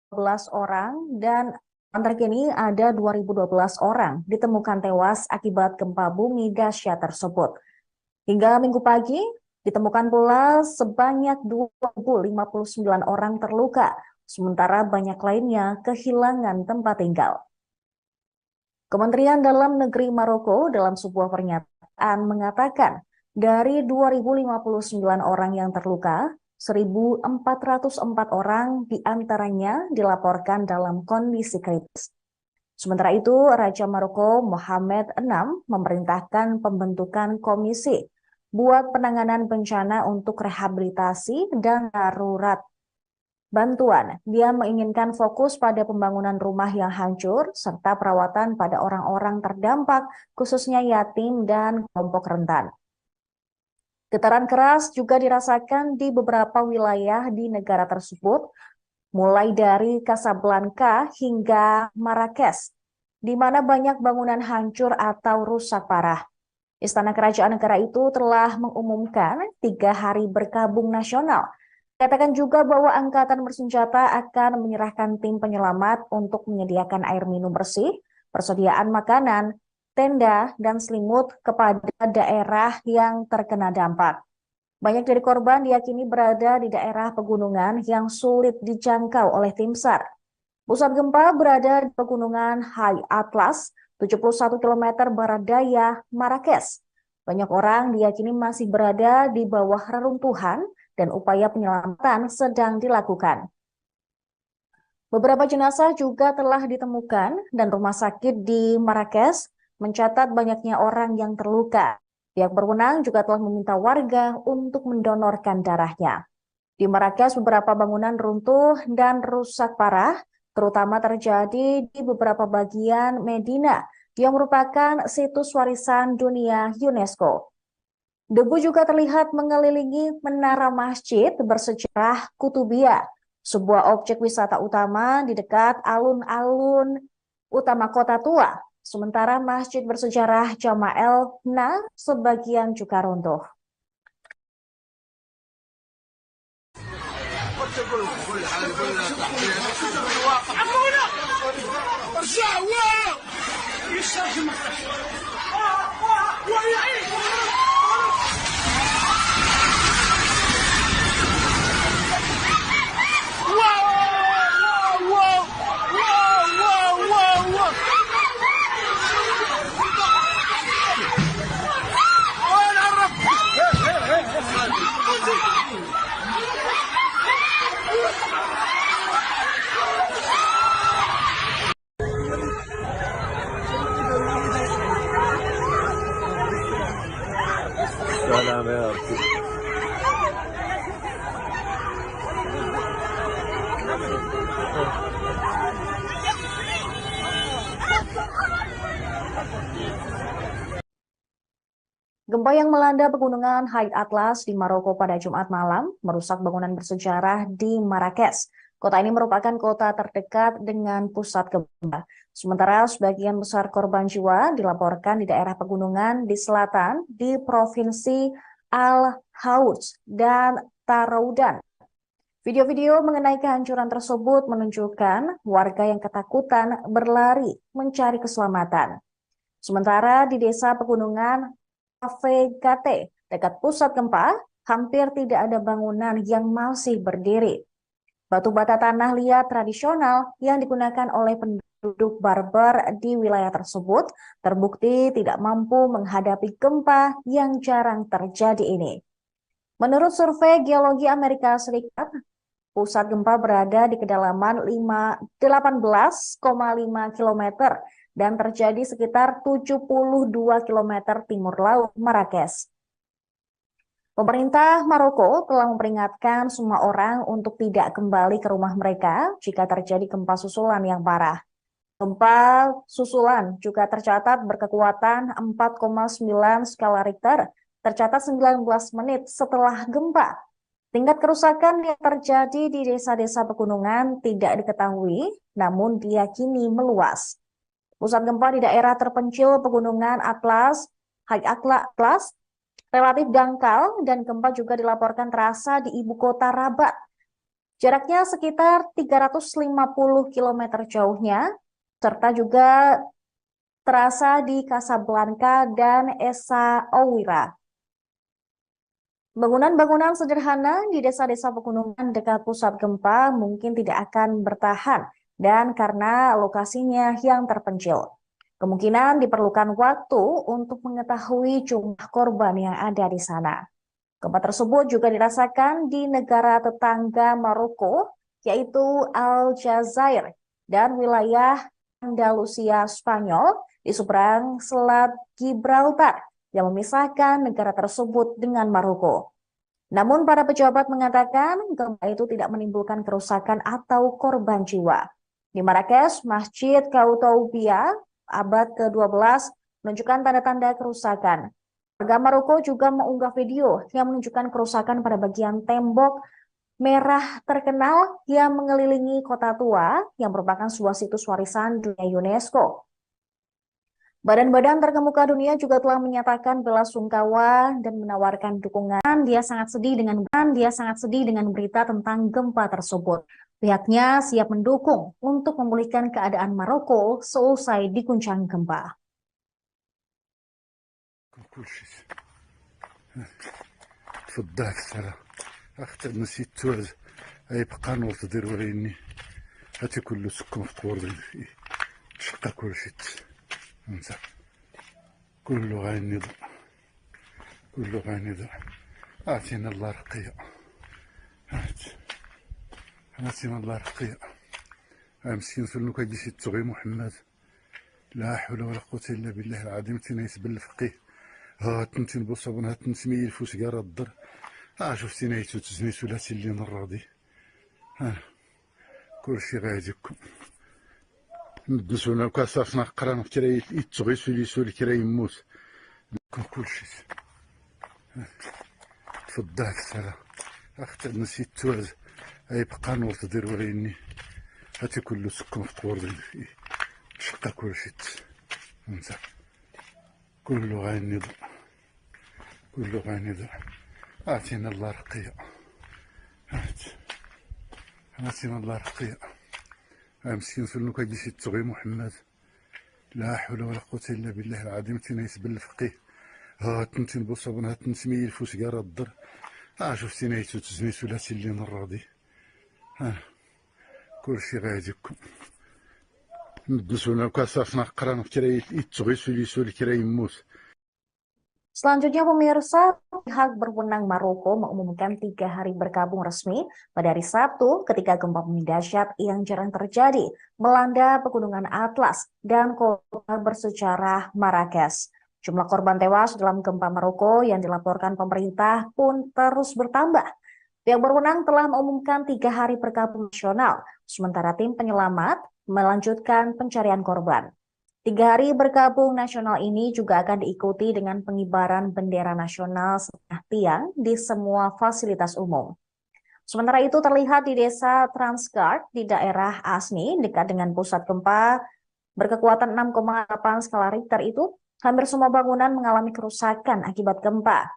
12 orang dan terkini ada 2.012 orang ditemukan tewas akibat gempa bumi dahsyat tersebut. Hingga Minggu pagi, ditemukan pula sebanyak 2.059 orang terluka, sementara banyak lainnya kehilangan tempat tinggal. Kementerian Dalam Negeri Maroko dalam sebuah pernyataan mengatakan dari 2.059 orang yang terluka, 1.404 orang diantaranya dilaporkan dalam kondisi kritis. Sementara itu, Raja Maroko Mohammed VI memerintahkan pembentukan komisi buat penanganan bencana untuk rehabilitasi dan darurat bantuan. Dia menginginkan fokus pada pembangunan rumah yang hancur serta perawatan pada orang-orang terdampak, khususnya yatim dan kelompok rentan. Getaran keras juga dirasakan di beberapa wilayah di negara tersebut, mulai dari Casablanca hingga Marrakesh, di mana banyak bangunan hancur atau rusak parah. Istana Kerajaan negara itu telah mengumumkan 3 hari berkabung nasional. Katakan juga bahwa angkatan bersenjata akan menyerahkan tim penyelamat untuk menyediakan air minum bersih, persediaan makanan, tenda, dan selimut kepada daerah yang terkena dampak. Banyak dari korban diyakini berada di daerah pegunungan yang sulit dijangkau oleh tim SAR. Pusat gempa berada di pegunungan High Atlas, 71 km barat daya Marrakesh. Banyak orang diyakini masih berada di bawah reruntuhan dan upaya penyelamatan sedang dilakukan. Beberapa jenazah juga telah ditemukan dan rumah sakit di Marrakesh mencatat banyaknya orang yang terluka. Pihak berwenang juga telah meminta warga untuk mendonorkan darahnya. Di Marrakesh, beberapa bangunan runtuh dan rusak parah, terutama terjadi di beberapa bagian Medina yang merupakan situs warisan dunia UNESCO. Debu juga terlihat mengelilingi menara masjid bersejarah Kutubiyah, sebuah objek wisata utama di dekat alun-alun utama kota tua. Sementara masjid bersejarah Jama'el Na sebagian juga runtuh. Gempa yang melanda pegunungan High Atlas di Maroko pada Jumat malam merusak bangunan bersejarah di Marrakesh. Kota ini merupakan kota terdekat dengan pusat gempa. Sementara sebagian besar korban jiwa dilaporkan di daerah pegunungan di selatan di Provinsi Al-Hauj dan Taroudan. Video-video mengenai kehancuran tersebut menunjukkan warga yang ketakutan berlari mencari keselamatan. Sementara di desa pegunungan Avegate, dekat pusat gempa, hampir tidak ada bangunan yang masih berdiri. Batu bata tanah liat tradisional yang digunakan oleh penduduk Barbar di wilayah tersebut terbukti tidak mampu menghadapi gempa yang jarang terjadi ini. Menurut survei Geologi Amerika Serikat, pusat gempa berada di kedalaman 18,5 km dan terjadi sekitar 72 km timur laut Marrakesh. Pemerintah Maroko telah memperingatkan semua orang untuk tidak kembali ke rumah mereka jika terjadi gempa susulan yang parah. Gempa susulan juga tercatat berkekuatan 4,9 skala Richter, tercatat 19 menit setelah gempa. Tingkat kerusakan yang terjadi di desa-desa pegunungan tidak diketahui, namun diyakini meluas. Pusat gempa di daerah terpencil pegunungan Atlas, High Atlas, relatif dangkal dan gempa juga dilaporkan terasa di ibu kota Rabat. Jaraknya sekitar 350 km jauhnya, serta juga terasa di Casablanca dan Essa Ouira. Bangunan-bangunan sederhana di desa-desa pegunungan dekat pusat gempa mungkin tidak akan bertahan dan karena lokasinya yang terpencil. Kemungkinan diperlukan waktu untuk mengetahui jumlah korban yang ada di sana. Gempa tersebut juga dirasakan di negara tetangga Maroko, yaitu Aljazair dan wilayah Andalusia Spanyol di seberang Selat Gibraltar yang memisahkan negara tersebut dengan Maroko. Namun para pejabat mengatakan gempa itu tidak menimbulkan kerusakan atau korban jiwa. Di Marrakesh, Masjid Koutoubia abad ke-12 menunjukkan tanda-tanda kerusakan. Warga Maroko juga mengunggah video yang menunjukkan kerusakan pada bagian tembok merah terkenal yang mengelilingi kota tua yang merupakan sebuah situs warisan dunia UNESCO. Badan-badan terkemuka dunia juga telah menyatakan bela sungkawa dan menawarkan dukungan. Dia sangat sedih dengan berita tentang gempa tersebut. Pihaknya siap mendukung untuk memulihkan keadaan Maroko seusai diguncang gempa. تفضلك السلام اختر نسيت توز اي بقى نور تدير وريني هاتي كله سكون في قور شقا كل شيء انت كله غايني ضع كله غايني ضع اعطينا الله رقية اعطينا الله رقية مسكين سلوك هاجي سي تغي محمد لا حول ولا قوة الا بالله العظيم تنايس بالفقيه ها تنتين بوصابون ها تنتمي الفوس قارا الضر شفتي نايتو تزني ثلاثي اللي نراضي كل شي غايدكم ندسونا كاسافنا قران كرا يتغي سولي سولي كرا يموت كل شي تفضلك السلام اختر نسيت توز اي بقى نور تدير وريني هاتي كله سكون في قور شقا كل شي انت كله غايني ضع كله غايني ضع اعطينا الله رقية اعطينا الله رقية مسكين سلوك هاجي سي تغي محمد لا حول ولا قوة الا بالله العظيم تنايس بالفقيه ها تنتين بوصابون ها تنتمي الفوس قارا الضر شفتي نايتو تزني ثلاثي اللي نراضي كل شي غايدكم ندسونا كاسافنا قران كرا يتغي سولي سولي كرا يموت. Selanjutnya pemirsa, pihak berwenang Maroko mengumumkan 3 hari berkabung resmi pada hari Sabtu ketika gempa bumi dahsyat yang jarang terjadi melanda pegunungan Atlas dan kota bersejarah Marrakesh. Jumlah korban tewas dalam gempa Maroko yang dilaporkan pemerintah pun terus bertambah. Pihak berwenang telah mengumumkan 3 hari berkabung nasional, sementara tim penyelamat melanjutkan pencarian korban. 3 hari berkabung nasional ini juga akan diikuti dengan pengibaran bendera nasional setengah tiang di semua fasilitas umum. Sementara itu terlihat di desa Transgard di daerah Asni dekat dengan pusat gempa berkekuatan 6,8 skala Richter itu, hampir semua bangunan mengalami kerusakan akibat gempa.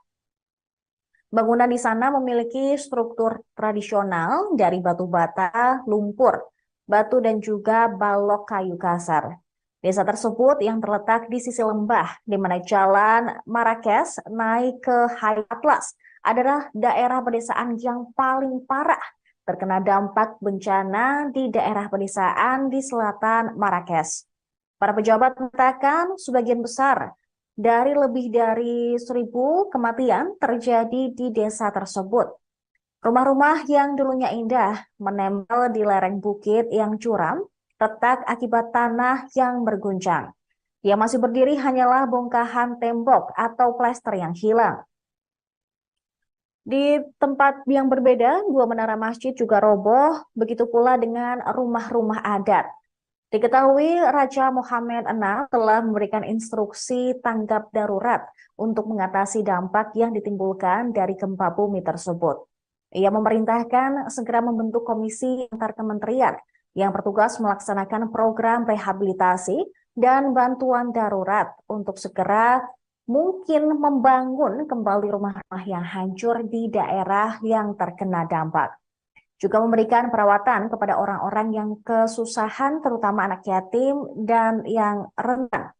Bangunan di sana memiliki struktur tradisional dari batu bata, lumpur, batu dan juga balok kayu kasar. Desa tersebut yang terletak di sisi lembah, di mana jalan Marrakesh naik ke High Atlas, adalah daerah pedesaan yang paling parah terkena dampak bencana di daerah pedesaan di selatan Marrakesh. Para pejabat mengatakan sebagian besar dari lebih dari 1.000 kematian terjadi di desa tersebut. Rumah-rumah yang dulunya indah menempel di lereng bukit yang curam, retak akibat tanah yang berguncang. Yang masih berdiri hanyalah bongkahan tembok atau plester yang hilang. Di tempat yang berbeda, 2 menara masjid juga roboh, begitu pula dengan rumah-rumah adat. Diketahui Raja Mohammed VI telah memberikan instruksi tanggap darurat untuk mengatasi dampak yang ditimbulkan dari gempa bumi tersebut. Ia memerintahkan segera membentuk komisi antar kementerian yang bertugas melaksanakan program rehabilitasi dan bantuan darurat untuk segera mungkin membangun kembali rumah-rumah yang hancur di daerah yang terkena dampak. juga memberikan perawatan kepada orang-orang yang kesusahan, terutama anak yatim dan yang rentan.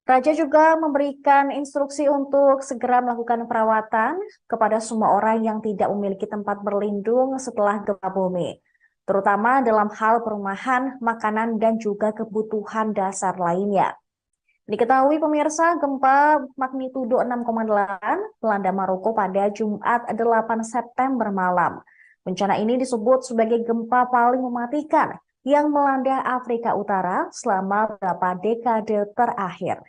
Raja juga memberikan instruksi untuk segera melakukan perawatan kepada semua orang yang tidak memiliki tempat berlindung setelah gempa bumi, terutama dalam hal perumahan, makanan, dan juga kebutuhan dasar lainnya. Diketahui pemirsa, gempa magnitudo 6,8 melanda Maroko pada Jumat 8 September malam. Bencana ini disebut sebagai gempa paling mematikan yang melanda Afrika Utara selama beberapa dekade terakhir.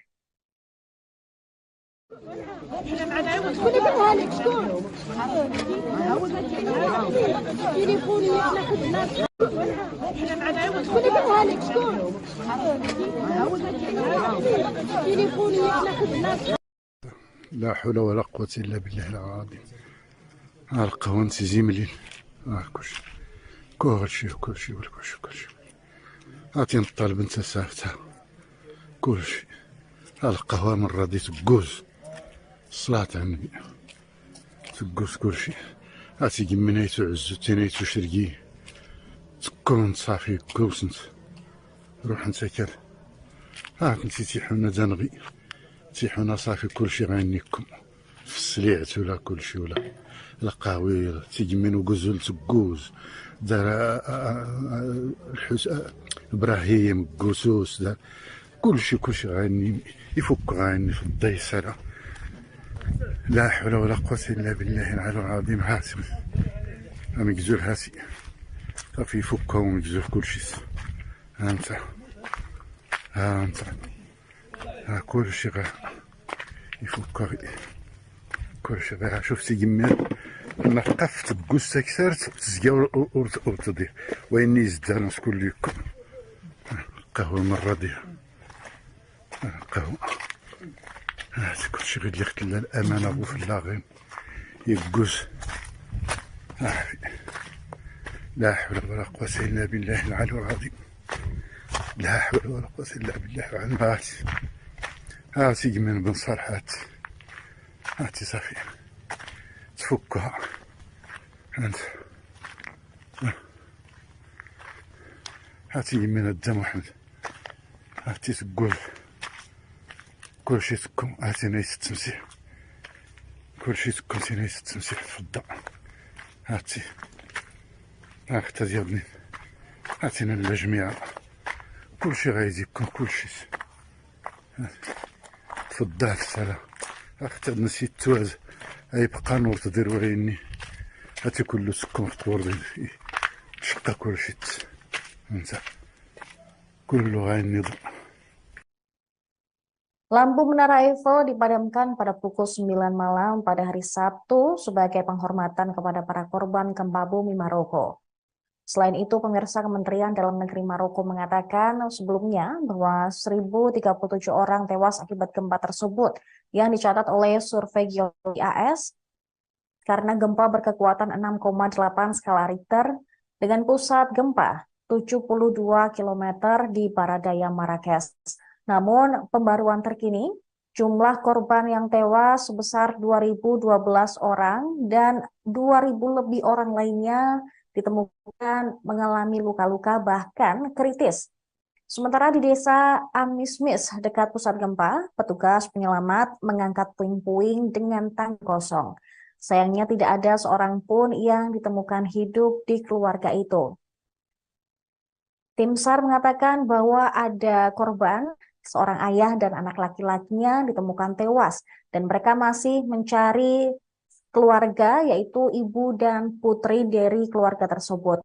لا حول ولا قوة إلا بالله العظيم. القهوة نسيزي مليل كلشي عطينا الطالب انت سافتها كلشي القهوة من راضي تقوز الصلاة على النبي تقوز كلشي عطي قمنايتو عزو تينايتو شرقي تكون صافي كوسنت روح نسكر نسي تيحونا دنغي تيحونا صافي كلشي غينيكم في السليعت ولا كلشي ولا القهوي تيجمين وقزول تقوز دار ابراهيم قوسوس دار كلشي غاني يفك غاني في الديسرة. لا حول ولا قوة إلا بالله العلي العظيم. هاتي مقزول هاتي صافي يفكها ومقزول كلشي. ها انت كلشي غا يفكها كلشي غا شفتي جميل نقفت بقوس كثرت تزقا ورتضيع ويني زدان شكون ليكم قهوة مرة ديال قهوة هاتي كلشي غير اللي خدلا الأمانة بو في اللاغين يقوز لا حول ولا قوة إلا بالله العلي العظيم. لا حول ولا قوة إلا بالله العلي العظيم. هاتي جميل بن صالح هاتي صافي تفكها انت هاتي من الدم واحد هاتي تقول كلشي تكون هاتي نايس التمسيح كلشي تكون تي نايس التمسيح تفضل هاتي هاكتا ديالني هاتينا الجميع كلشي غايجيكم كلشي تفضل السلام اختي نسيت توز يبقى نور تدير وعيني هاتي كله سكون في طور شقا كلشي انت كله غايني ضوء. Lampu Menara Eiffel dipadamkan pada pukul 9 malam pada hari Sabtu sebagai penghormatan kepada para korban gempa bumi Maroko. Selain itu, pemirsa, Kementerian Dalam Negeri Maroko mengatakan sebelumnya bahwa 1.037 orang tewas akibat gempa tersebut yang dicatat oleh survei geologi AS karena gempa berkekuatan 6,8 skala Richter dengan pusat gempa 72 km di barat daya Marrakesh. Namun, pembaruan terkini, jumlah korban yang tewas sebesar 2.012 orang dan 2.000 lebih orang lainnya ditemukan mengalami luka-luka bahkan kritis. Sementara di desa Amismis dekat pusat gempa, petugas penyelamat mengangkat puing-puing dengan tangki kosong. Sayangnya tidak ada seorang pun yang ditemukan hidup di keluarga itu. Tim SAR mengatakan bahwa ada korban, seorang ayah dan anak laki-lakinya ditemukan tewas dan mereka masih mencari keluarga, yaitu ibu dan putri dari keluarga tersebut.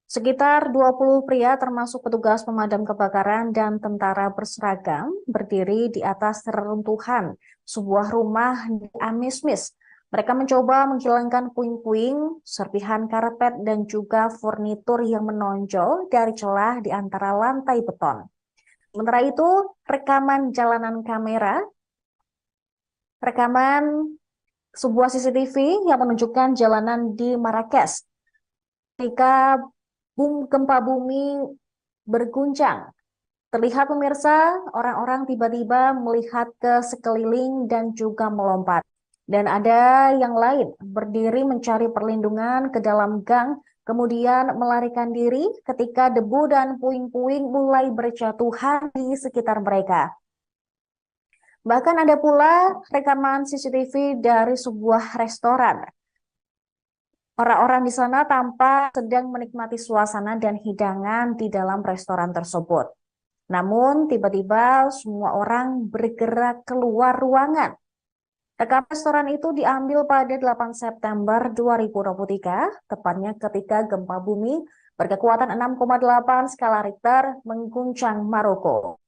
Sekitar 20 pria termasuk petugas pemadam kebakaran dan tentara berseragam berdiri di atas reruntuhan sebuah rumah di Amismis. Mereka mencoba menghilangkan puing-puing, serpihan karpet dan juga furnitur yang menonjol dari celah di antara lantai beton. Sementara itu, rekaman sebuah CCTV yang menunjukkan jalanan di Marrakesh ketika gempa bumi berguncang. Terlihat pemirsa, orang-orang tiba-tiba melihat ke sekeliling dan juga melompat. Dan ada yang lain berdiri mencari perlindungan ke dalam gang, kemudian melarikan diri ketika debu dan puing-puing mulai berjatuhan di sekitar mereka. Bahkan ada pula rekaman CCTV dari sebuah restoran. Orang-orang di sana tampak sedang menikmati suasana dan hidangan di dalam restoran tersebut. Namun tiba-tiba semua orang bergerak keluar ruangan. Rekaman restoran itu diambil pada 8 September 2023, tepatnya ketika gempa bumi berkekuatan 6,8 skala Richter mengguncang Maroko.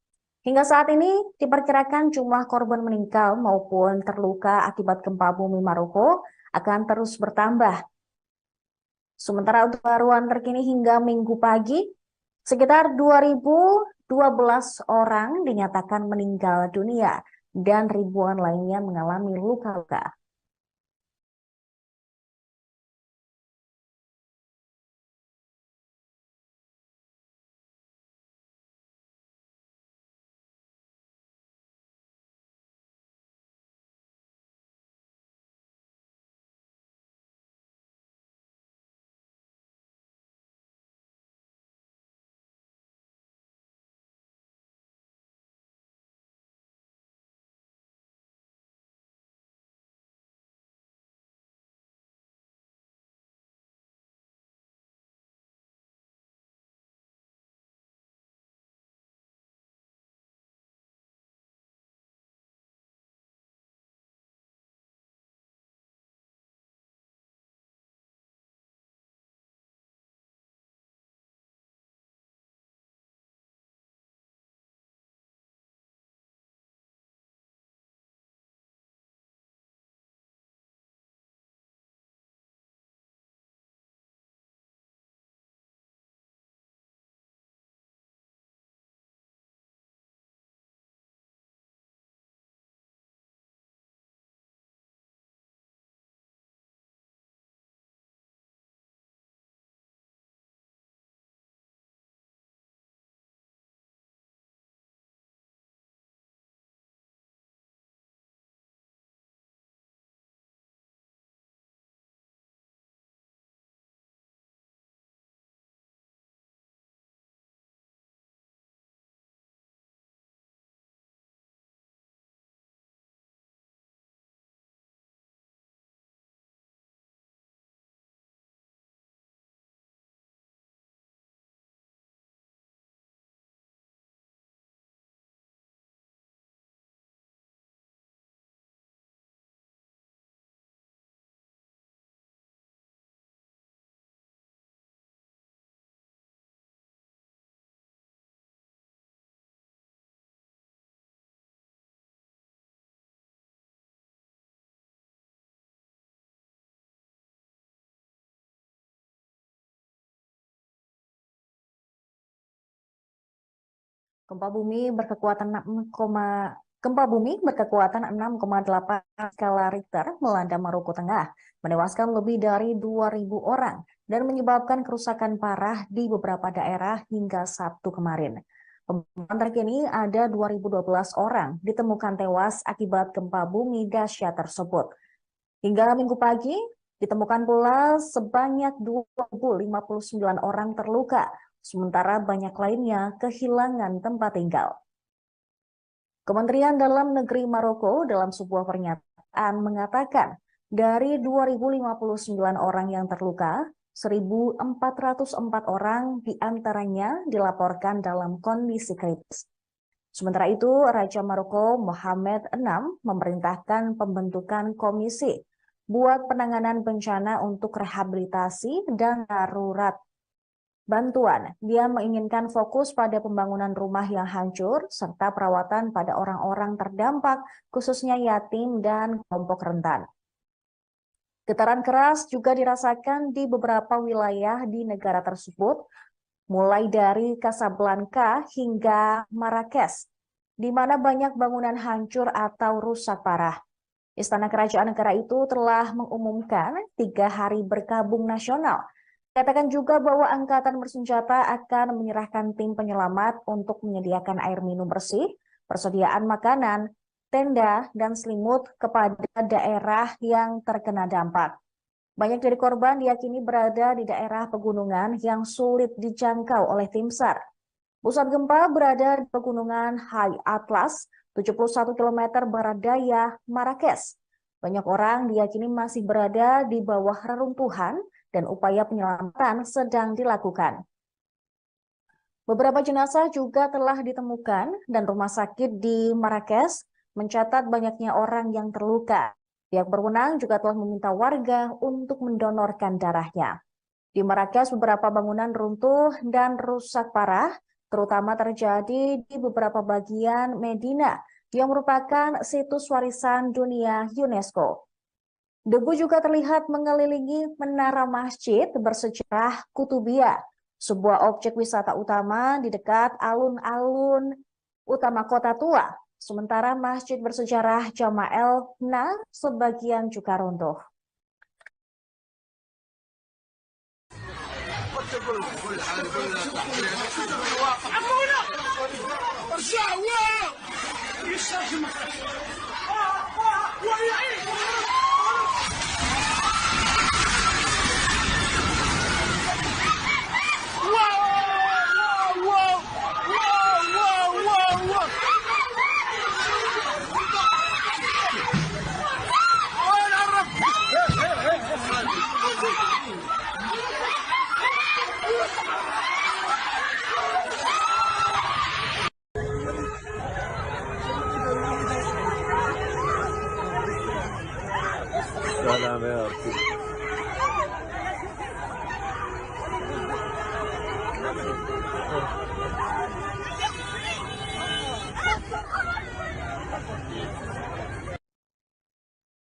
Hingga saat ini diperkirakan jumlah korban meninggal maupun terluka akibat gempa bumi Maroko akan terus bertambah. Sementara untuk baruan terkini hingga Minggu pagi, sekitar 2.012 orang dinyatakan meninggal dunia dan ribuan lainnya mengalami luka-luka. Gempa bumi berkekuatan 6,8 skala Richter melanda Maroko Tengah, menewaskan lebih dari 2.000 orang dan menyebabkan kerusakan parah di beberapa daerah hingga Sabtu kemarin. Pemantauan terkini ada 2.012 orang ditemukan tewas akibat gempa bumi dahsyat tersebut. Hingga Minggu pagi, ditemukan pula sebanyak 2.059 orang terluka, sementara banyak lainnya kehilangan tempat tinggal. Kementerian Dalam Negeri Maroko dalam sebuah pernyataan mengatakan dari 2.059 orang yang terluka, 1.404 orang diantaranya dilaporkan dalam kondisi kritis. Sementara itu, Raja Maroko Mohammed VI memerintahkan pembentukan komisi buat penanganan bencana untuk rehabilitasi dan darurat bantuan. Dia menginginkan fokus pada pembangunan rumah yang hancur serta perawatan pada orang-orang terdampak, khususnya yatim dan kelompok rentan. Getaran keras juga dirasakan di beberapa wilayah di negara tersebut, mulai dari Casablanca hingga Marrakesh, di mana banyak bangunan hancur atau rusak parah. Istana Kerajaan negara itu telah mengumumkan 3 hari berkabung nasional. Katakan juga bahwa angkatan bersenjata akan menyerahkan tim penyelamat untuk menyediakan air minum bersih, persediaan makanan, tenda, dan selimut kepada daerah yang terkena dampak. Banyak dari korban diyakini berada di daerah pegunungan yang sulit dijangkau oleh tim SAR. Pusat gempa berada di pegunungan High Atlas, 71 km barat daya Marrakesh. Banyak orang diyakini masih berada di bawah reruntuhan dan upaya penyelamatan sedang dilakukan. Beberapa jenazah juga telah ditemukan dan rumah sakit di Marrakesh mencatat banyaknya orang yang terluka. Pihak berwenang juga telah meminta warga untuk mendonorkan darahnya. Di Marrakesh beberapa bangunan runtuh dan rusak parah, terutama terjadi di beberapa bagian Medina yang merupakan situs warisan dunia UNESCO. Debu juga terlihat mengelilingi menara masjid bersejarah Kutubiyah, sebuah objek wisata utama di dekat alun-alun utama kota tua. Sementara masjid bersejarah Jama'el Na sebagian juga runtuh.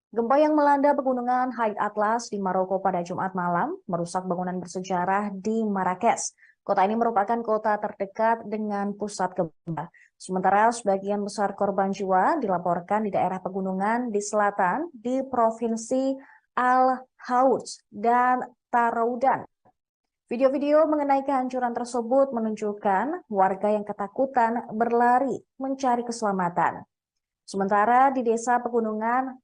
Gempa yang melanda pegunungan High Atlas di Maroko pada Jumat malam merusak bangunan bersejarah di Marrakesh. Kota ini merupakan kota terdekat dengan pusat gempa. Sementara sebagian besar korban jiwa dilaporkan di daerah pegunungan di selatan di Provinsi Al-Houth dan Taroudan. Video-video mengenai kehancuran tersebut menunjukkan warga yang ketakutan berlari mencari keselamatan. Sementara di desa pegunungan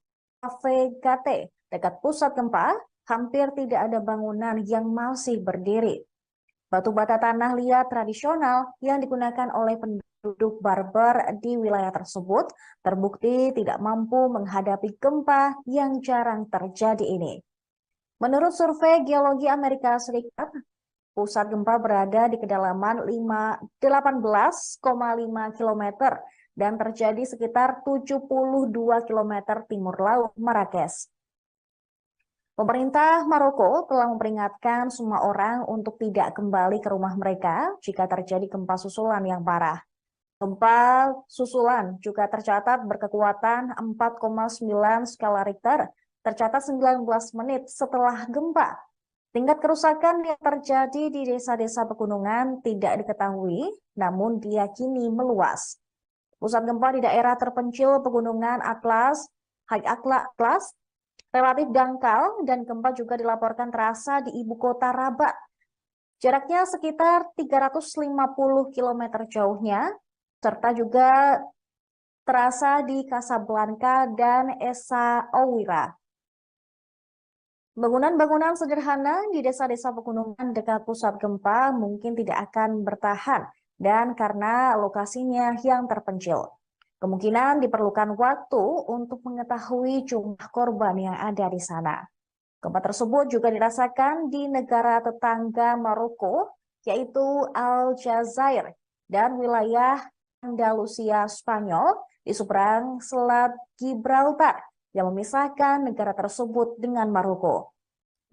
Avegate, dekat pusat gempa, hampir tidak ada bangunan yang masih berdiri. Batu bata tanah liat tradisional yang digunakan oleh penduduk Berber di wilayah tersebut terbukti tidak mampu menghadapi gempa yang jarang terjadi ini. Menurut survei Geologi Amerika Serikat, pusat gempa berada di kedalaman 18,5 km dan terjadi sekitar 72 km timur laut Marrakesh. Pemerintah Maroko telah memperingatkan semua orang untuk tidak kembali ke rumah mereka jika terjadi gempa susulan yang parah. Gempa susulan juga tercatat berkekuatan 4,9 skala Richter, tercatat 19 menit setelah gempa. Tingkat kerusakan yang terjadi di desa-desa pegunungan tidak diketahui, namun diyakini meluas. Pusat gempa di daerah terpencil pegunungan High Atlas, relatif dangkal dan gempa juga dilaporkan terasa di ibu kota Rabat. Jaraknya sekitar 350 km jauhnya, serta juga terasa di Casablanca dan Essaouira. Bangunan-bangunan sederhana di desa-desa pegunungan dekat pusat gempa mungkin tidak akan bertahan dan karena lokasinya yang terpencil. Kemungkinan diperlukan waktu untuk mengetahui jumlah korban yang ada di sana. Gempa tersebut juga dirasakan di negara tetangga Maroko, yaitu Aljazair dan wilayah Andalusia Spanyol di seberang Selat Gibraltar yang memisahkan negara tersebut dengan Maroko.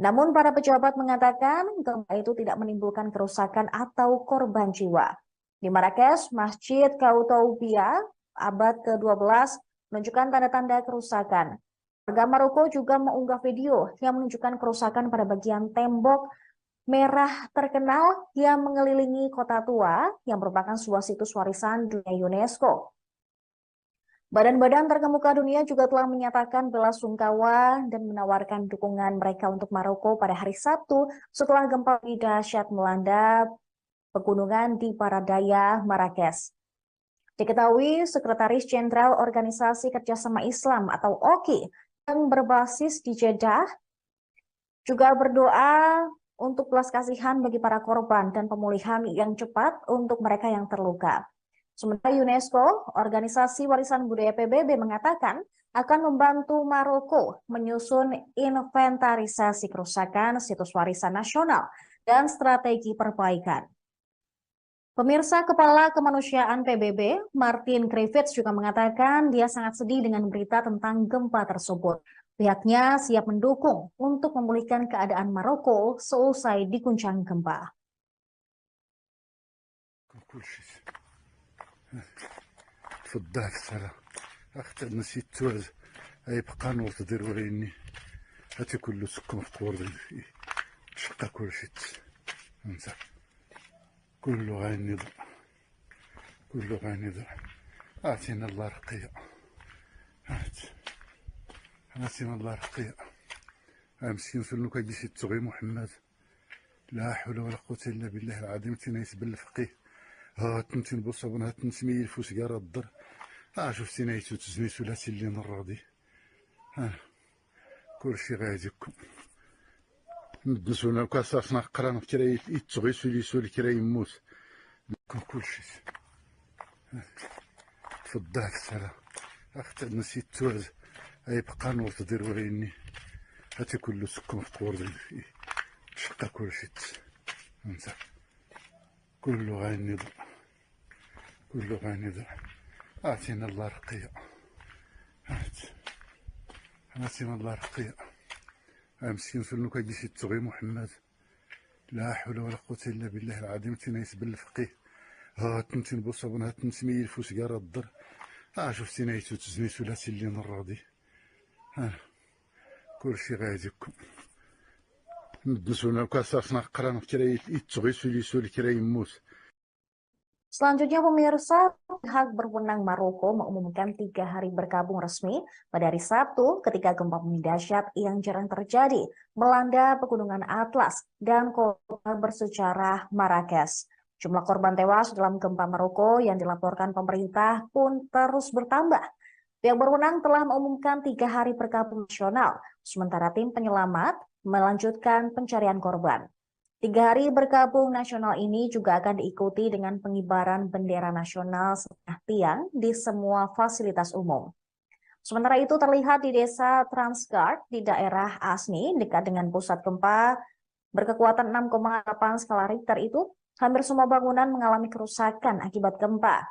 Namun para pejabat mengatakan gempa itu tidak menimbulkan kerusakan atau korban jiwa. Di Marrakesh, Masjid Koutoubia abad ke-12 menunjukkan tanda-tanda kerusakan. Warga Maroko juga mengunggah video yang menunjukkan kerusakan pada bagian tembok merah terkenal yang mengelilingi kota tua yang merupakan sebuah situs warisan dunia UNESCO. Badan-badan terkemuka dunia juga telah menyatakan bela sungkawa dan menawarkan dukungan mereka untuk Maroko pada hari Sabtu setelah gempa dahsyat melanda pegunungan di barat daya Marrakesh. Diketahui Sekretaris Jenderal Organisasi Kerjasama Islam atau OKI yang berbasis di Jeddah juga berdoa untuk belas kasihan bagi para korban dan pemulihan yang cepat untuk mereka yang terluka. Sementara UNESCO, Organisasi Warisan Budaya PBB, mengatakan akan membantu Maroko menyusun inventarisasi kerusakan situs warisan nasional dan strategi perbaikan. Pemirsa, Kepala Kemanusiaan PBB, Martin Griffiths, juga mengatakan dia sangat sedih dengan berita tentang gempa tersebut. Pihaknya siap mendukung untuk memulihkan keadaan Maroko seusai diguncang gempa. تفضلك سلام اختر نسيت توز اي بقى نور تدير وريني هاتي كله سكم في قور شقا كل شيء انت كله غاني ضر كله غاني ضر اعطينا الله رقية اعطينا الله رقية مسكين في النوكا جيسي تغي محمد لا حول ولا قوة الا بالله العظيم تنايس بالفقيه تنتين بصبنا تنسمي الفوس قارا الضر شفتي نايتو تزني ثلاثي اللي نراضي كل شي غاديكم ندسونا كاسافنا قرانا كراي يتغي سولي سولي كراي يموت كل شي تفضلك سلام اختر نسيت توز اي بقى نور تدير وريني هاتي كله سكم في قور شقا كل شي انت كله غاني ضر كله غاني ضر اعطينا الله رقية اعطينا الله رقية مسكين في النوكا جيسي تغي محمد لا حول ولا قوة الا بالله العظيم تنايس بالفقيه تنتين بصبنا تنسمي الفوس قارا الضر شفتي نايتو تزني ثلاثي اللي نراضي كل شي غاديكم ندسونا كاسافنا قرانا كراي يتغي سولي سولي كراي يموت. Selanjutnya, pemirsa, pihak berwenang Maroko mengumumkan 3 hari berkabung resmi pada hari Sabtu ketika gempa bumi dahsyat yang jarang terjadi melanda pegunungan Atlas dan kota bersejarah Marrakesh. Jumlah korban tewas dalam gempa Maroko yang dilaporkan pemerintah pun terus bertambah. Pihak berwenang telah mengumumkan 3 hari berkabung nasional, sementara tim penyelamat melanjutkan pencarian korban. 3 hari berkabung nasional ini juga akan diikuti dengan pengibaran bendera nasional setengah tiang di semua fasilitas umum. Sementara itu terlihat di desa Transgard di daerah Asni dekat dengan pusat gempa berkekuatan 6,8 skala Richter itu, hampir semua bangunan mengalami kerusakan akibat gempa.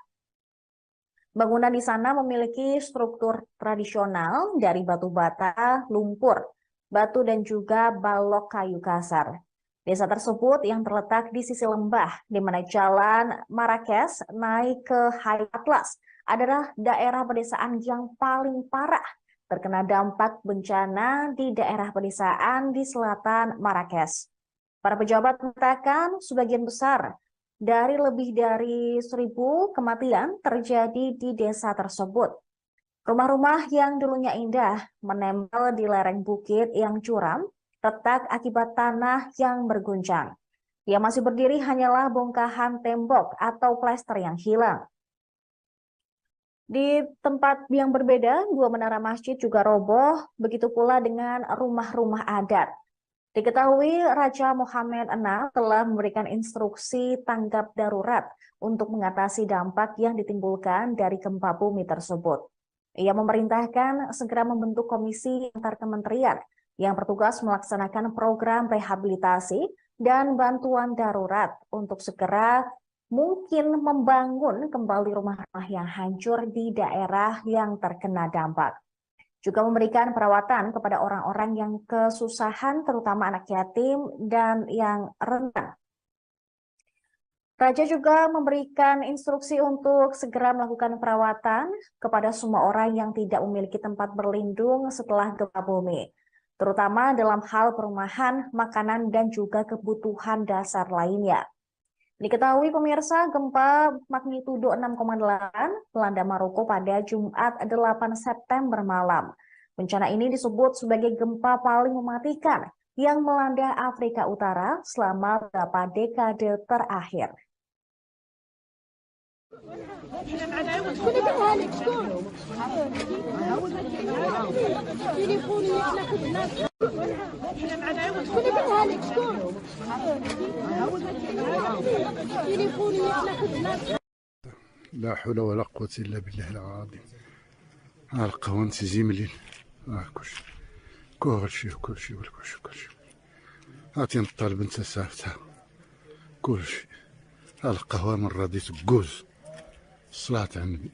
Bangunan di sana memiliki struktur tradisional dari batu bata, lumpur, batu dan juga balok kayu kasar. Desa tersebut yang terletak di sisi lembah, di mana jalan Marrakesh naik ke High Atlas, adalah daerah pedesaan yang paling parah terkena dampak bencana di daerah pedesaan di selatan Marrakesh. Para pejabat mengatakan sebagian besar dari lebih dari 1.000 kematian terjadi di desa tersebut. Rumah-rumah yang dulunya indah menempel di lereng bukit yang curam, retak akibat tanah yang berguncang. Yang masih berdiri hanyalah bongkahan tembok atau plester yang hilang. Di tempat yang berbeda, 2 menara masjid juga roboh, begitu pula dengan rumah-rumah adat. Diketahui Raja Mohammed VI telah memberikan instruksi tanggap darurat untuk mengatasi dampak yang ditimbulkan dari gempa bumi tersebut. Ia memerintahkan segera membentuk komisi antar kementerian yang bertugas melaksanakan program rehabilitasi dan bantuan darurat untuk segera mungkin membangun kembali rumah-rumah yang hancur di daerah yang terkena dampak. Juga memberikan perawatan kepada orang-orang yang kesusahan, terutama anak yatim dan yang rentan. Raja juga memberikan instruksi untuk segera melakukan perawatan kepada semua orang yang tidak memiliki tempat berlindung setelah gempa bumi, terutama dalam hal perumahan, makanan, dan juga kebutuhan dasar lainnya. Diketahui pemirsa, gempa magnitudo 6,8 melanda Maroko pada Jumat 8 September malam. Bencana ini disebut sebagai gempa paling mematikan yang melanda Afrika Utara selama beberapa dekade terakhir. لا حول ولا قوة إلا بالله العظيم. القهوة زيملين كلشي كلشي كلشي كلشي كلشي هاتي نطالب انت سافتها كلشي. القهوة من راضي تقوز الصلاة على النبي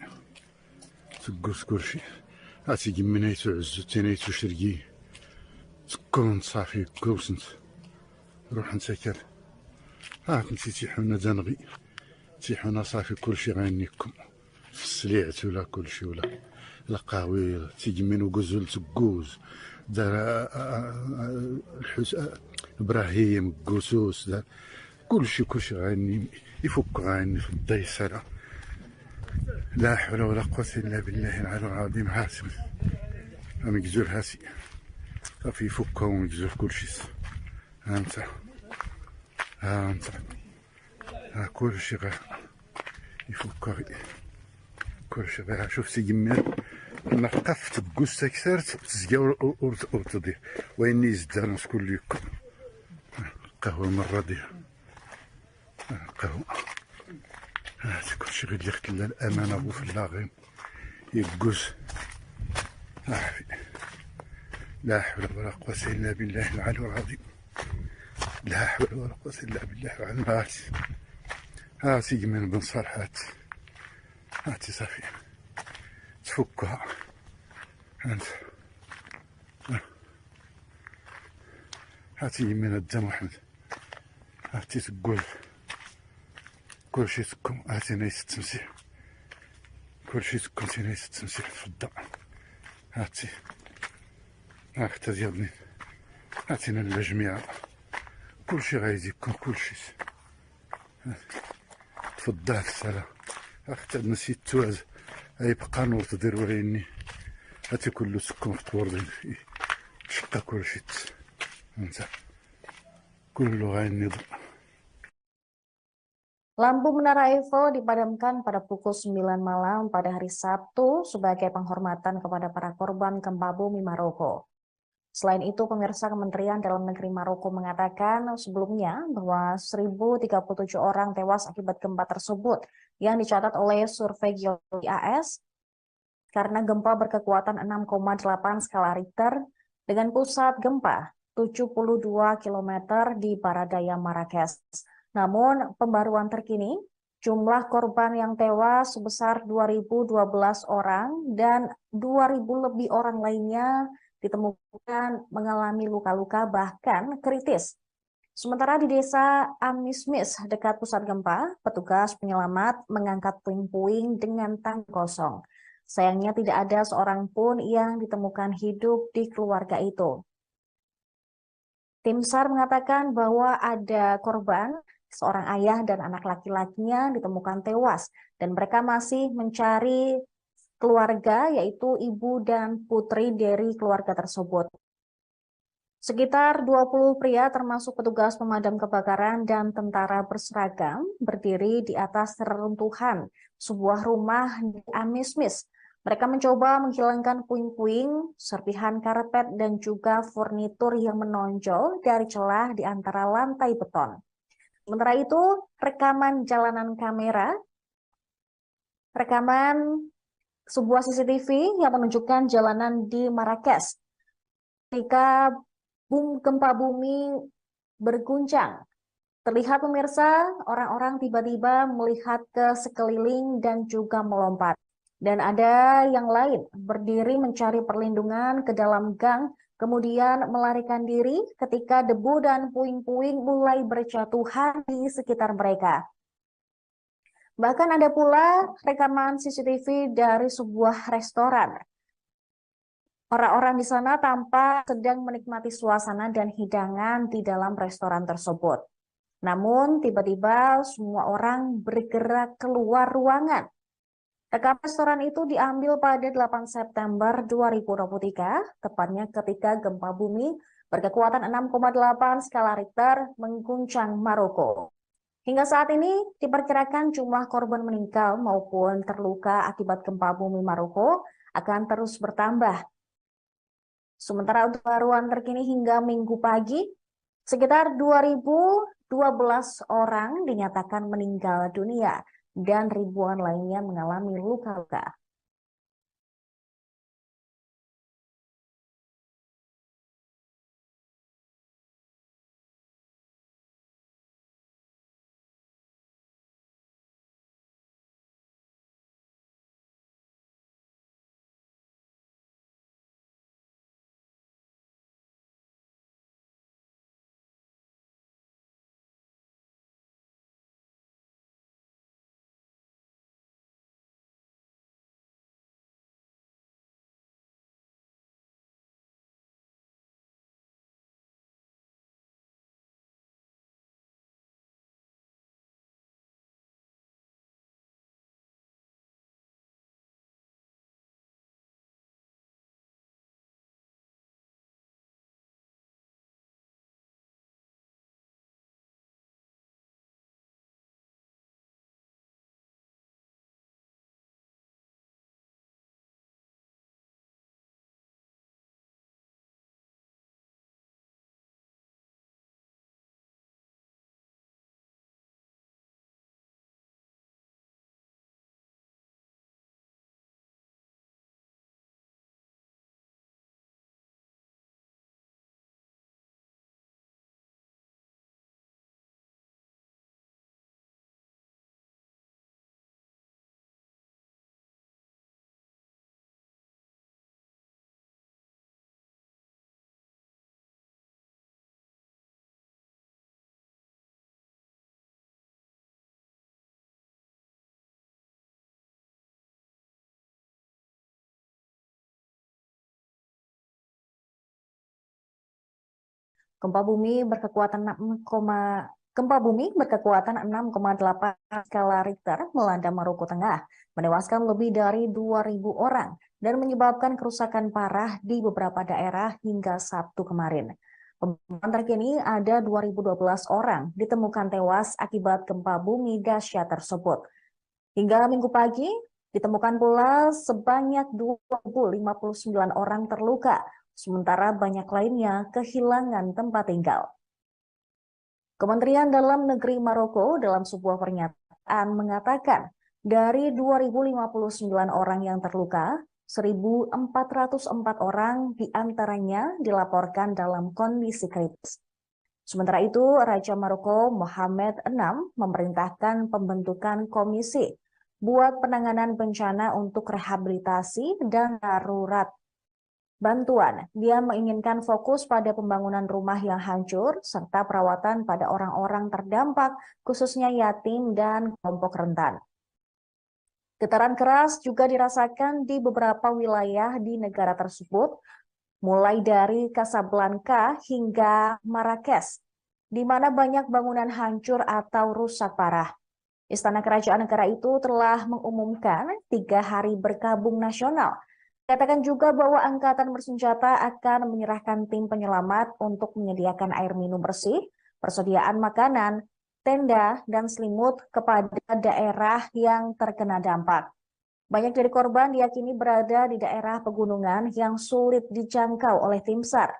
تقوز كلشي. هاتي قمنيتو عزو تينيتو شرقي تكون صافي كوسنت روح نسكر. هاك نسي تيحونا دنغي تيحونا صافي كلشي غينيكم في السليعت ولا كلشي ولا القهوي تيجمين وقزول تقوز دار ابراهيم قوسوس دار كلشي غاني يفك غاني في الديسرة. لا حول ولا قوة إلا بالله العلي العظيم. هاسي مقزول هاسي صافي يفكها ومقزول كلشي. ها انت ها انت ها كلشي غا يفكها كلشي غا. شوف تيجمين نقف تقوس تكسرت تزقا ورتضيع ويني يزدان كل يكون قهوة مرة ديال قهوة. هاتي كلشي غير يختل الأمانة وفي اللاغين يقوز. لا حول ولا قوة إلا بالله العلي العظيم. لا حول ولا قوة إلا بالله العلي العظيم. هاتي من بن صالحات هاتي صافي تفكها انت. هاتي من الدم واحد هاتي تقول كلشي تكون. هاتي نايس التمسيح كلشي تكون نايس التمسيح في الدم. هاتي هاك ديالني هاتينا الجميع كلشي غايزي يكون كلشي. تفضل السلام حتى نسيت توز يبقى نور تدير وريني. هاتي كله سكون في طور شقا كلشي انت كله غاينض. Lampu Menara Eiffel dipadamkan pada pukul 9 malam pada hari Sabtu sebagai penghormatan kepada para korban gempa bumi Maroko. Selain itu, pemirsa, Kementerian Dalam Negeri Maroko mengatakan sebelumnya bahwa 1.037 orang tewas akibat gempa tersebut yang dicatat oleh survei geologi AS karena gempa berkekuatan 6,8 skala Richter dengan pusat gempa 72 km di barat daya Marrakesh. Namun, pembaruan terkini, jumlah korban yang tewas sebesar 2.012 orang dan 2.000 lebih orang lainnya ditemukan mengalami luka-luka bahkan kritis. Sementara di desa Amismis dekat pusat gempa, petugas penyelamat mengangkat puing-puing dengan tangki kosong. Sayangnya tidak ada seorang pun yang ditemukan hidup di keluarga itu. Tim SAR mengatakan bahwa ada korban, seorang ayah dan anak laki-lakinya ditemukan tewas dan mereka masih mencari keluarga, yaitu ibu dan putri dari keluarga tersebut. Sekitar 20 pria termasuk petugas pemadam kebakaran dan tentara berseragam berdiri di atas reruntuhan sebuah rumah di Amismis. Mereka mencoba menghilangkan puing-puing, serpihan karpet, dan juga furnitur yang menonjol dari celah di antara lantai beton. Sementara itu, rekaman sebuah CCTV yang menunjukkan jalanan di Marrakesh ketika gempa bumi berguncang. Terlihat, pemirsa, orang-orang tiba-tiba melihat ke sekeliling dan juga melompat. Dan ada yang lain berdiri mencari perlindungan ke dalam gang, kemudian melarikan diri ketika debu dan puing-puing mulai berjatuhan di sekitar mereka. Bahkan ada pula rekaman CCTV dari sebuah restoran. Orang-orang di sana tampak sedang menikmati suasana dan hidangan di dalam restoran tersebut. Namun tiba-tiba semua orang bergerak keluar ruangan. Rekaman restoran itu diambil pada 8 September 2023, tepatnya ketika gempa bumi berkekuatan 6,8 skala Richter mengguncang Maroko. Hingga saat ini diperkirakan jumlah korban meninggal maupun terluka akibat gempa bumi Maroko akan terus bertambah. Sementara untuk pembaruan terkini hingga Minggu pagi, sekitar 2.012 orang dinyatakan meninggal dunia dan ribuan lainnya mengalami luka-luka. Gempa bumi berkekuatan 6,8 skala Richter melanda Maroko Tengah, menewaskan lebih dari 2.000 orang dan menyebabkan kerusakan parah di beberapa daerah hingga Sabtu kemarin. Pemantauan terkini ada 2.012 orang ditemukan tewas akibat gempa bumi dahsyat tersebut. Hingga Minggu pagi, ditemukan pula sebanyak 2.059 orang terluka, sementara banyak lainnya kehilangan tempat tinggal. Kementerian Dalam Negeri Maroko dalam sebuah pernyataan mengatakan dari 2.059 orang yang terluka, 1.404 orang diantaranya dilaporkan dalam kondisi kritis. Sementara itu, Raja Maroko Mohammed VI memerintahkan pembentukan komisi buat penanganan bencana untuk rehabilitasi dan darurat bantuan. Dia menginginkan fokus pada pembangunan rumah yang hancur serta perawatan pada orang-orang terdampak, khususnya yatim dan kelompok rentan. Getaran keras juga dirasakan di beberapa wilayah di negara tersebut, mulai dari Casablanca hingga Marrakesh, di mana banyak bangunan hancur atau rusak parah. Istana Kerajaan negara itu telah mengumumkan 3 hari berkabung nasional. Katakan juga bahwa angkatan bersenjata akan menyerahkan tim penyelamat untuk menyediakan air minum bersih, persediaan makanan, tenda, dan selimut kepada daerah yang terkena dampak. Banyak dari korban diyakini berada di daerah pegunungan yang sulit dijangkau oleh tim SAR.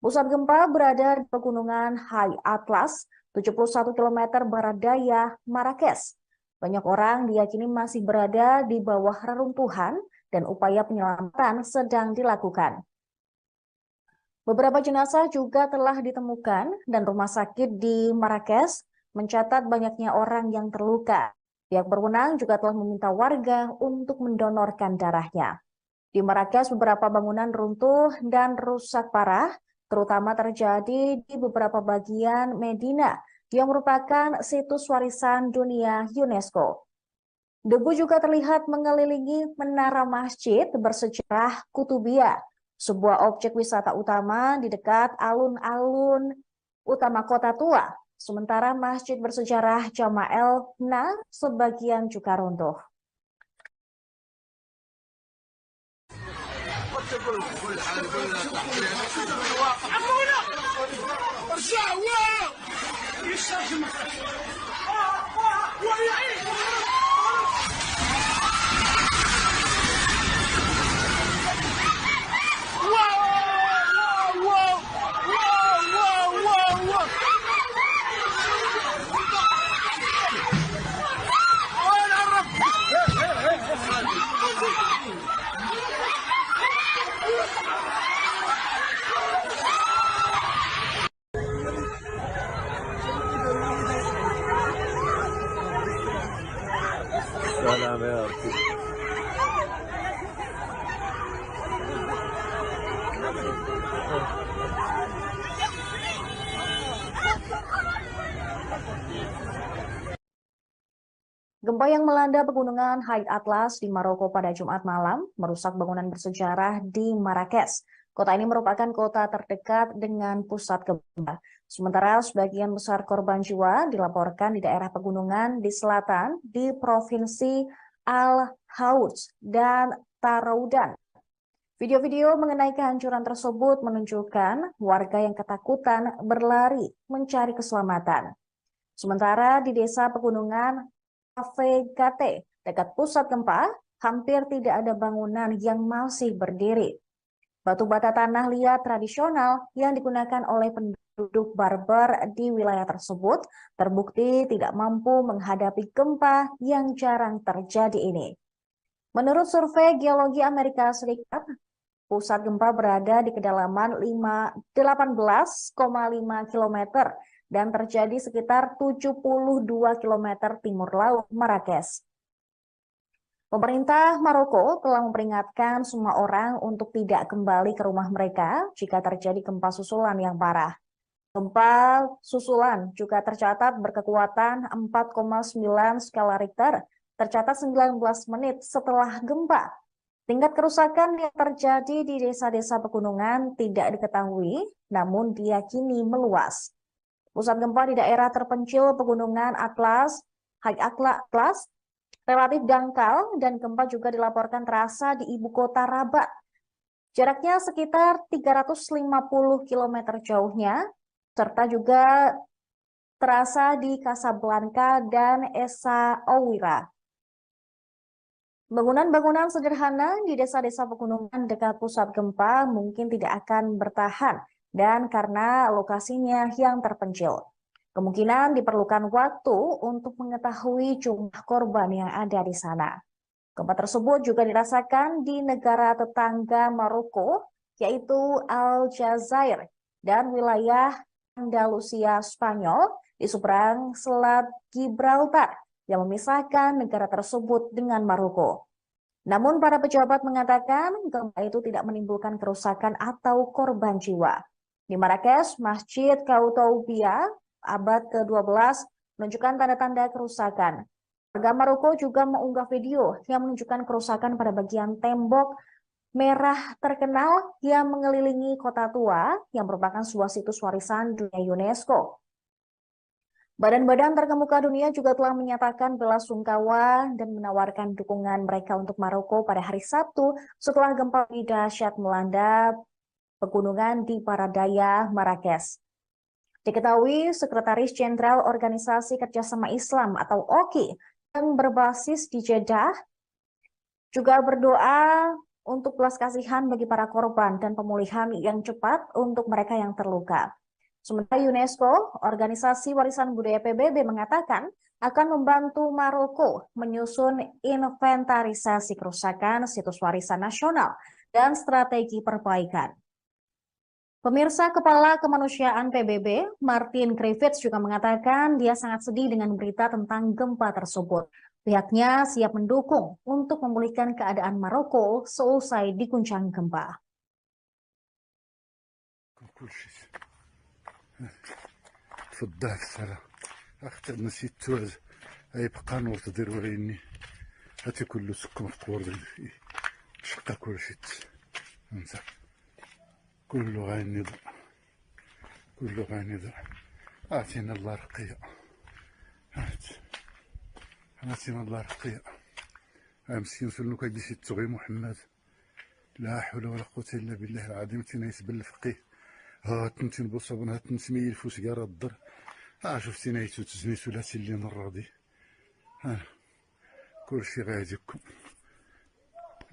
Pusat gempa berada di pegunungan High Atlas, 71 km barat daya Marrakesh. Banyak orang diyakini masih berada di bawah reruntuhan dan upaya penyelamatan sedang dilakukan. Beberapa jenazah juga telah ditemukan dan rumah sakit di Marrakesh mencatat banyaknya orang yang terluka. Pihak berwenang juga telah meminta warga untuk mendonorkan darahnya. Di Marrakesh beberapa bangunan runtuh dan rusak parah, terutama terjadi di beberapa bagian Medina yang merupakan situs warisan dunia UNESCO. Debu juga terlihat mengelilingi menara masjid bersejarah Kutubiyah, sebuah objek wisata utama di dekat alun-alun utama kota tua. Sementara masjid bersejarah Jama'el Na sebagian juga runtuh. Gempa yang melanda pegunungan High Atlas di Maroko pada Jumat malam merusak bangunan bersejarah di Marrakesh. Kota ini merupakan kota terdekat dengan pusat gempa. Sementara sebagian besar korban jiwa dilaporkan di daerah pegunungan di selatan di Provinsi Al-Houth dan Taroudan. Video-video mengenai kehancuran tersebut menunjukkan warga yang ketakutan berlari mencari keselamatan. Sementara di desa pegunungan Avegate, dekat pusat gempa, hampir tidak ada bangunan yang masih berdiri. Batu bata tanah liat tradisional yang digunakan oleh penduduk Berber di wilayah tersebut terbukti tidak mampu menghadapi gempa yang jarang terjadi ini. Menurut survei Geologi Amerika Serikat, pusat gempa berada di kedalaman 18,5 km dan terjadi sekitar 72 km timur laut Marrakesh. Pemerintah Maroko telah memperingatkan semua orang untuk tidak kembali ke rumah mereka jika terjadi gempa susulan yang parah. Gempa susulan juga tercatat berkekuatan 4,9 skala Richter, tercatat 19 menit setelah gempa. Tingkat kerusakan yang terjadi di desa-desa pegunungan tidak diketahui, namun diyakini meluas. Pusat gempa di daerah terpencil pegunungan High Atlas, relatif dangkal dan gempa juga dilaporkan terasa di ibu kota Rabat. Jaraknya sekitar 350 km jauhnya, serta juga terasa di Casablanca dan Essaouira. Bangunan-bangunan sederhana di desa-desa pegunungan dekat pusat gempa mungkin tidak akan bertahan dan karena lokasinya yang terpencil. Kemungkinan diperlukan waktu untuk mengetahui jumlah korban yang ada di sana. Gempa tersebut juga dirasakan di negara tetangga Maroko, yaitu Aljazair dan wilayah Andalusia Spanyol di seberang Selat Gibraltar yang memisahkan negara tersebut dengan Maroko. Namun para pejabat mengatakan gempa itu tidak menimbulkan kerusakan atau korban jiwa. Di Marrakesh, Masjid Koutoubia abad ke-12 menunjukkan tanda-tanda kerusakan. Warga Maroko juga mengunggah video yang menunjukkan kerusakan pada bagian tembok merah terkenal yang mengelilingi kota tua yang merupakan sebuah situs warisan dunia UNESCO. Badan-badan terkemuka dunia juga telah menyatakan bela sungkawa dan menawarkan dukungan mereka untuk Maroko pada hari Sabtu setelah gempa dahsyat melanda pegunungan di Paradaya, Marrakesh. Diketahui Sekretaris Jenderal Organisasi Kerjasama Islam atau OKI yang berbasis di Jeddah juga berdoa untuk belas kasihan bagi para korban dan pemulihan yang cepat untuk mereka yang terluka. Sementara UNESCO, Organisasi Warisan Budaya PBB mengatakan akan membantu Maroko menyusun inventarisasi kerusakan situs warisan nasional dan strategi perbaikan. Pemirsa, Kepala Kemanusiaan PBB, Martin Griffiths juga mengatakan dia sangat sedih dengan berita tentang gempa tersebut. Pihaknya siap mendukung untuk memulihkan keadaan Maroko seusai diguncang gempa. تفضل السلام اختر نسيت توز اي بقى نور تدير وريني هاتي كله سكم في قور شقا كل شيت انت كله غاني ضع كله غاني ضع اعطينا الله رقية اعطينا الله رقية مسكين سلوك هادي سي تغي محمد لا حول ولا قوة الا بالله العظيم تينا يسبل الفقيه ها تنتين بوصابون ها تنسمي الفوس قارا الضر شفتي نايتو تزني ثلاثي اللي نراضي كلشي غاديكم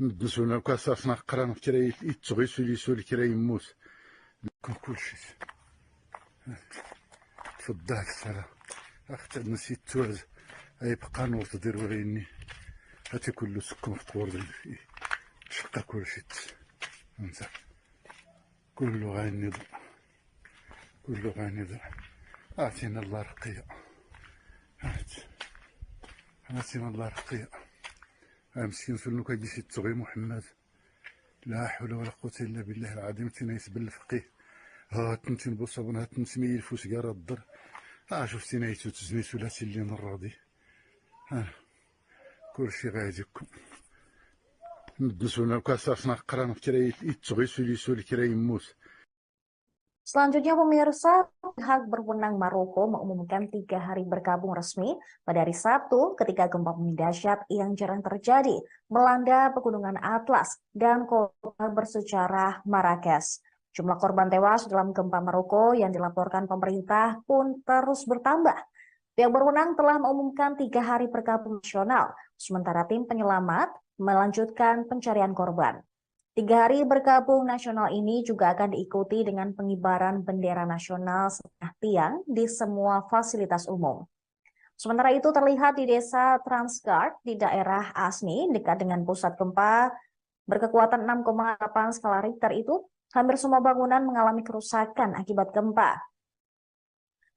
ندسونا كاساسنا قران كرا يتغي سولي كرا يموت لكم كلشي تفضل السلام اختر نسيت توز اي بقى نور تدير وريني هاتي كله سكم في قور شقا كلشي انت كله غاني ضع كله غاني ضع اعطينا الله رقية اعطينا الله رقية مسكين سلوك هادي سي تغي محمد لا حول ولا قوة الا بالله العظيم تينا يسبل الفقيه ها تنتين بوصابون ها تنسمي الفوس قارا الضر شفتي نايتو تزني ثلاثي اللي نراضي كل شيء غاديكم ندسونا كاساسنا قران كرا يتغيسو ليسو كرا يموت. Selanjutnya pemirsa, pihak berwenang Maroko mengumumkan 3 hari berkabung resmi pada hari Sabtu ketika gempa bumi dahsyat yang jarang terjadi melanda pegunungan Atlas dan kota bersejarah Marrakesh. Jumlah korban tewas dalam gempa Maroko yang dilaporkan pemerintah pun terus bertambah. Pihak berwenang telah mengumumkan 3 hari berkabung nasional, sementara tim penyelamat melanjutkan pencarian korban. 3 hari berkabung nasional ini juga akan diikuti dengan pengibaran bendera nasional setengah tiang di semua fasilitas umum. Sementara itu terlihat di desa Transgard di daerah Asni dekat dengan pusat gempa berkekuatan 6,8 skala Richter itu, hampir semua bangunan mengalami kerusakan akibat gempa.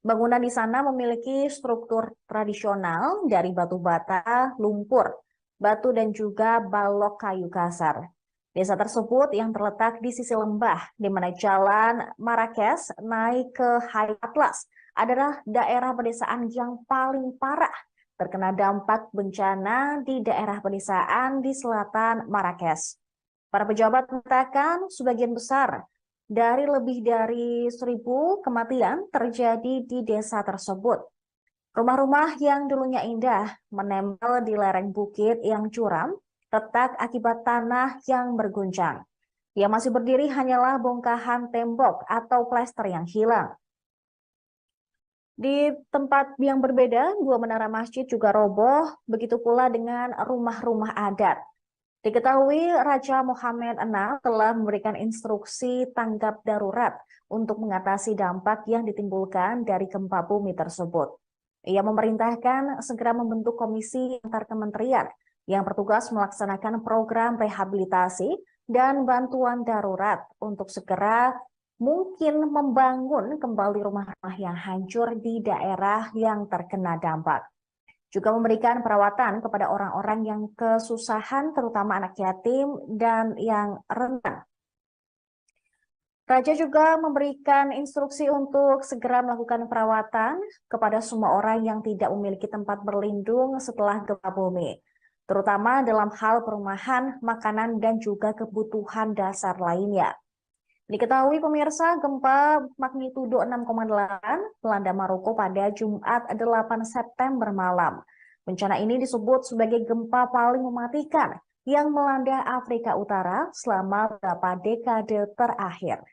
Bangunan di sana memiliki struktur tradisional dari batu bata, lumpur, batu dan juga balok kayu kasar. Desa tersebut yang terletak di sisi lembah, di mana jalan Marrakesh naik ke High Atlas, adalah daerah pedesaan yang paling parah terkena dampak bencana di daerah pedesaan di selatan Marrakesh. Para pejabat mengatakan sebagian besar dari lebih dari 1.000 kematian terjadi di desa tersebut. Rumah-rumah yang dulunya indah menempel di lereng bukit yang curam, retak akibat tanah yang berguncang. Yang masih berdiri hanyalah bongkahan tembok atau plester yang hilang. Di tempat yang berbeda, 2 menara masjid juga roboh, begitu pula dengan rumah-rumah adat. Diketahui Raja Mohammed VI telah memberikan instruksi tanggap darurat untuk mengatasi dampak yang ditimbulkan dari gempa bumi tersebut. Ia memerintahkan segera membentuk komisi antar kementerian yang bertugas melaksanakan program rehabilitasi dan bantuan darurat untuk segera mungkin membangun kembali rumah-rumah yang hancur di daerah yang terkena dampak. Juga memberikan perawatan kepada orang-orang yang kesusahan, terutama anak yatim dan yang rentan. Raja juga memberikan instruksi untuk segera melakukan perawatan kepada semua orang yang tidak memiliki tempat berlindung setelah gempa bumi, terutama dalam hal perumahan, makanan, dan juga kebutuhan dasar lainnya. Diketahui pemirsa, gempa magnitudo 6,8 melanda Maroko pada Jumat 8 September malam. Bencana ini disebut sebagai gempa paling mematikan yang melanda Afrika Utara selama beberapa dekade terakhir.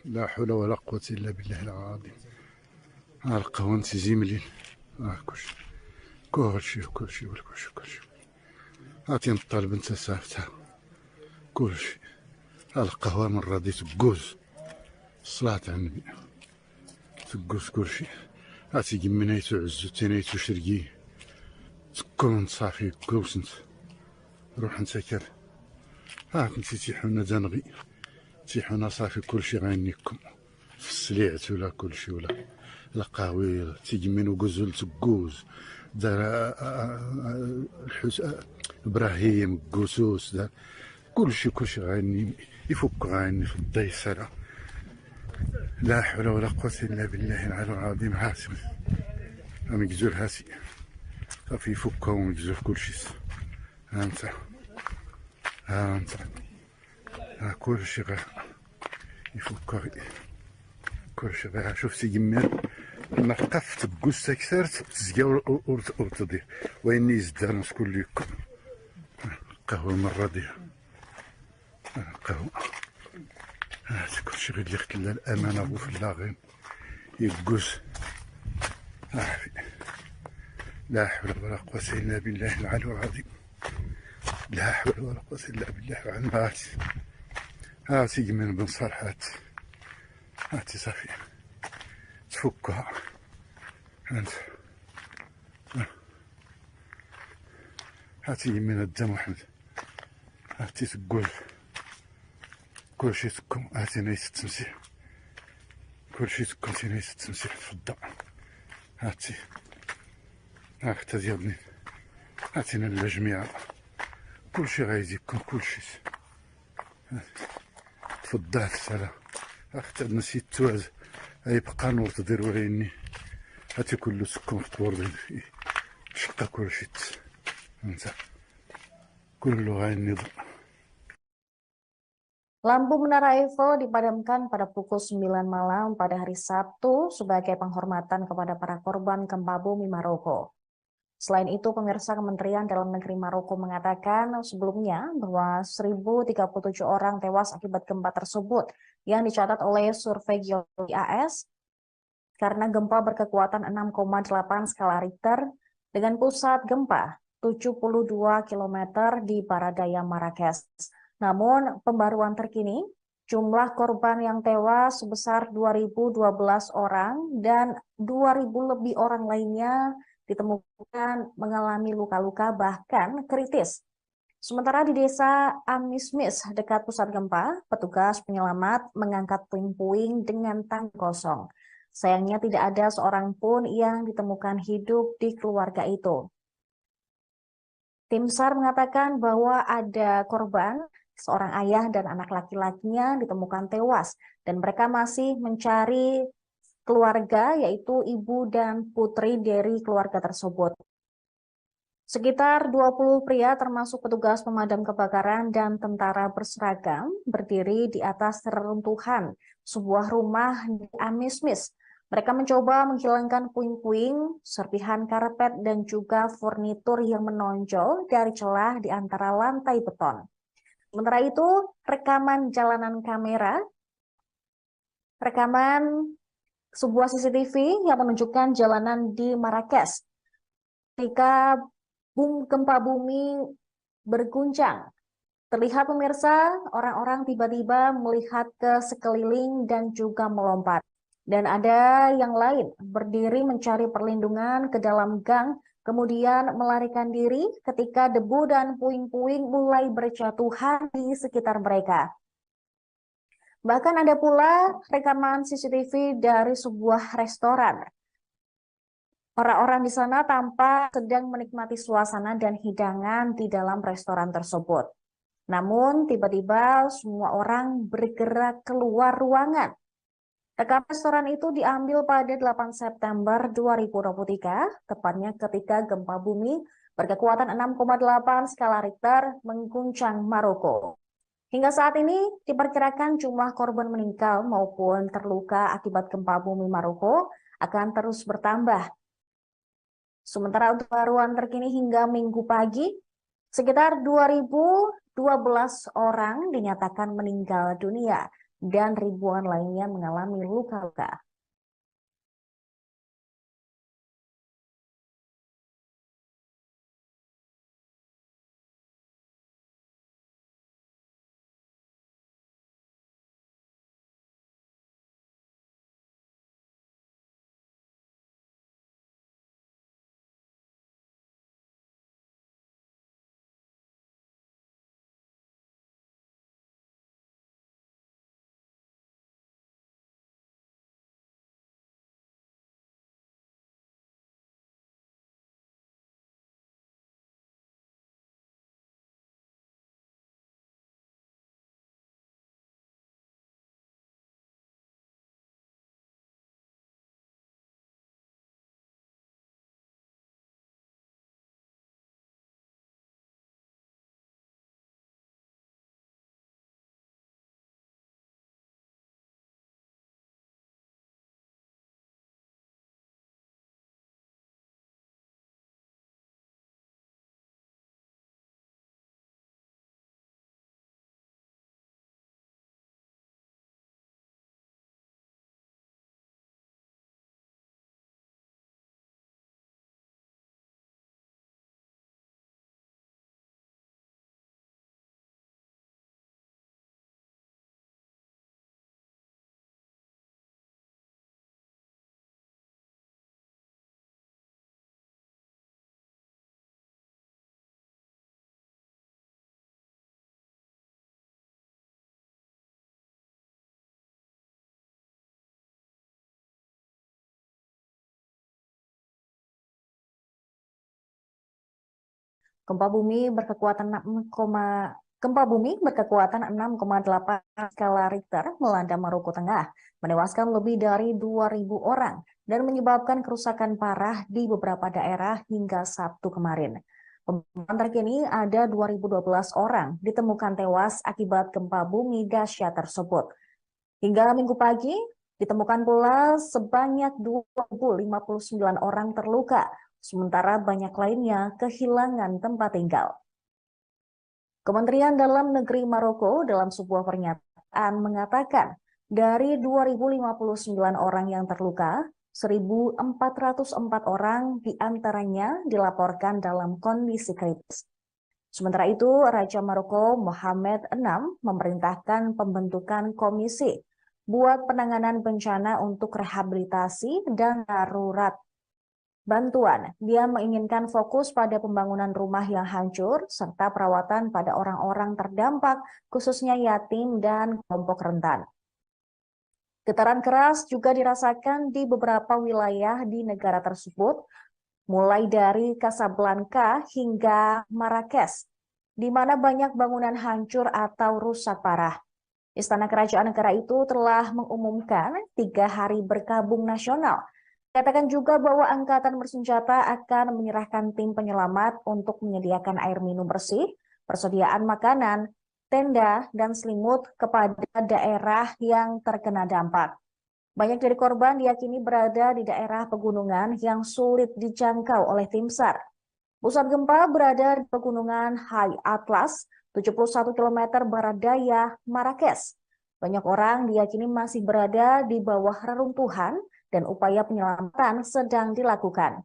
لا حول ولا قوة إلا بالله العظيم. القهوة زيملين كلشي عطينا الطالب انت سافتها كلشي. القهوة من راضي تقوز الصلاة على النبي تقوز كلشي. عطي قمنايتو عزو تينايتو شرقي تكون صافي قوس انت روح انت كر كنتي تيحونا دنغي تيحونا صافي كلشي غينيكم في السليعت ولا كلشي ولا القهوي تيجمين وقزول تقوز دار ابراهيم قوسوس دار كلشي غاني يفك غاني في الديسرة. لا حول ولا قوة إلا بالله العلي العظيم. هاسي مقزول هاسي صافي يفكها ومقزول كلشي. ها انت كلشي غير يفكها كلشي غير. شفتي جميل ما قفت بقوس كثرت تزكى ورتضيع ويني يزدان مسكون ليكم قهوة مرة ديها قهوة. كلشي غير اللي خلى الأمانة بو في اللاغين يقوس. لا حول ولا قوة إلا بالله العلي العظيم. لا حول ولا قوة إلا بالله العلي. هاتي من بن صالحات هاتي صافي تفكها انت. هاتي من الدم محمد هاتي تقول كلشي تكون. هاتي نيس التمسيح كلشي تكون نيس التمسيح في الضوء. هاتي اختي يا ابني هاتينا الجميع كلشي غايجيكم كلشي تفضل السلام اختي نسيت توعز يبقى نور تدير وعيني هاتي كله سكون في طور شقا كلشي انت كله غايني Lampu Menara Eiffel dipadamkan pada pukul 9 malam pada hari Sabtu sebagai penghormatan kepada para korban gempa bumi Maroko. Selain itu, pemirsa, Kementerian Dalam Negeri Maroko mengatakan sebelumnya bahwa 1.037 orang tewas akibat gempa tersebut yang dicatat oleh survei geologi AS karena gempa berkekuatan 6,8 skala Richter dengan pusat gempa 72 km di barat daya Marrakesh. Namun, pembaruan terkini, jumlah korban yang tewas sebesar 2.012 orang dan 2.000 lebih orang lainnya ditemukan mengalami luka-luka bahkan kritis. Sementara di desa Amismis dekat pusat gempa, petugas penyelamat mengangkat puing-puing dengan tangki kosong. Sayangnya tidak ada seorang pun yang ditemukan hidup di keluarga itu. Tim SAR mengatakan bahwa ada korban, seorang ayah dan anak laki-lakinya ditemukan tewas, dan mereka masih mencari keluarga, yaitu ibu dan putri dari keluarga tersebut. Sekitar 20 pria termasuk petugas pemadam kebakaran dan tentara berseragam berdiri di atas reruntuhan sebuah rumah di Amismis. Mereka mencoba menghilangkan puing-puing, serpihan karpet, dan juga furnitur yang menonjol dari celah di antara lantai beton. Sementara itu, rekaman sebuah CCTV yang menunjukkan jalanan di Marrakesh ketika gempa bumi berguncang. Terlihat pemirsa, orang-orang tiba-tiba melihat ke sekeliling dan juga melompat. Dan ada yang lain berdiri mencari perlindungan ke dalam gang, kemudian melarikan diri ketika debu dan puing-puing mulai berjatuhan di sekitar mereka. Bahkan ada pula rekaman CCTV dari sebuah restoran. Orang-orang di sana tampak sedang menikmati suasana dan hidangan di dalam restoran tersebut. Namun, tiba-tiba semua orang bergerak keluar ruangan. Rekaman restoran itu diambil pada 8 September 2023, tepatnya ketika gempa bumi berkekuatan 6,8 skala Richter mengguncang Maroko. Hingga saat ini, diperkirakan jumlah korban meninggal maupun terluka akibat gempa bumi Maroko akan terus bertambah. Sementara untuk pembaruan terkini hingga Minggu pagi, sekitar 2.012 orang dinyatakan meninggal dunia dan ribuan lainnya mengalami luka-luka. Gempa bumi berkekuatan 6,8 skala Richter melanda Maroko Tengah, menewaskan lebih dari 2.000 orang dan menyebabkan kerusakan parah di beberapa daerah hingga Sabtu kemarin. Pemantauan terkini ada 2.012 orang ditemukan tewas akibat gempa bumi dahsyat tersebut. Hingga Minggu pagi, ditemukan pula sebanyak 2.059 orang terluka, sementara banyak lainnya kehilangan tempat tinggal. Kementerian Dalam Negeri Maroko dalam sebuah pernyataan mengatakan dari 2.059 orang yang terluka, 1.404 orang diantaranya dilaporkan dalam kondisi kritis. Sementara itu, Raja Maroko Mohammed VI memerintahkan pembentukan komisi buat penanganan bencana untuk rehabilitasi dan darurat bantuan. Dia menginginkan fokus pada pembangunan rumah yang hancur serta perawatan pada orang-orang terdampak, khususnya yatim dan kelompok rentan. Getaran keras juga dirasakan di beberapa wilayah di negara tersebut, mulai dari Casablanca hingga Marrakesh, di mana banyak bangunan hancur atau rusak parah. Istana Kerajaan negara itu telah mengumumkan 3 hari berkabung nasional. Katakan juga bahwa angkatan bersenjata akan menyerahkan tim penyelamat untuk menyediakan air minum bersih, persediaan makanan, tenda, dan selimut kepada daerah yang terkena dampak. Banyak dari korban diyakini berada di daerah pegunungan yang sulit dijangkau oleh tim SAR. Pusat gempa berada di pegunungan High Atlas, 71 km barat daya Marrakesh. Banyak orang diyakini masih berada di bawah reruntuhan dan upaya penyelamatan sedang dilakukan.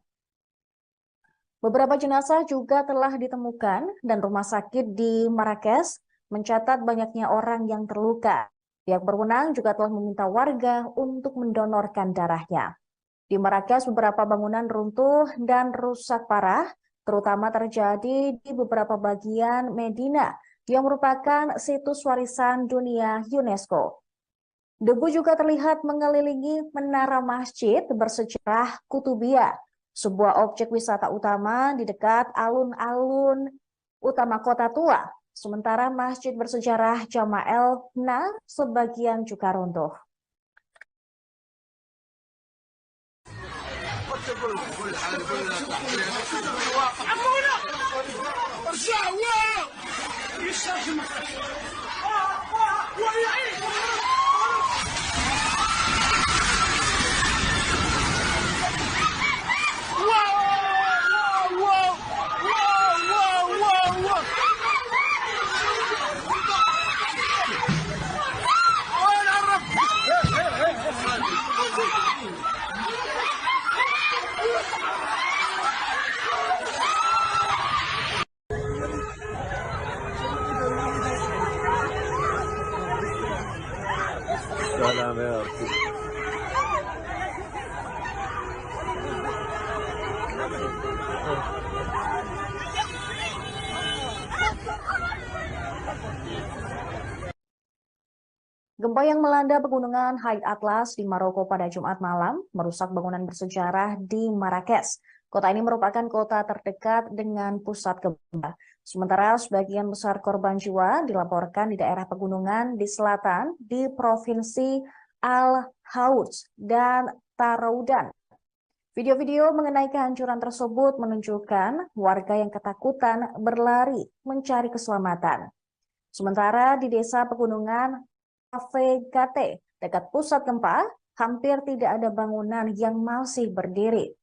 Beberapa jenazah juga telah ditemukan dan rumah sakit di Marrakesh mencatat banyaknya orang yang terluka. Pihak berwenang juga telah meminta warga untuk mendonorkan darahnya. Di Marrakesh beberapa bangunan runtuh dan rusak parah, terutama terjadi di beberapa bagian Medina yang merupakan situs warisan dunia UNESCO. Debu juga terlihat mengelilingi menara masjid bersejarah Kutubiyah, sebuah objek wisata utama di dekat alun-alun utama kota tua. Sementara masjid bersejarah Jama'el Na sebagian juga runtuh. Gempa yang melanda pegunungan High Atlas di Maroko pada Jumat malam merusak bangunan bersejarah di Marrakesh. Kota ini merupakan kota terdekat dengan pusat gempa. Sementara sebagian besar korban jiwa dilaporkan di daerah pegunungan di selatan di Provinsi Al-Houj dan Taroudan. Video-video mengenai kehancuran tersebut menunjukkan warga yang ketakutan berlari mencari keselamatan. Sementara di desa pegunungan Avegate, dekat pusat gempa, hampir tidak ada bangunan yang masih berdiri.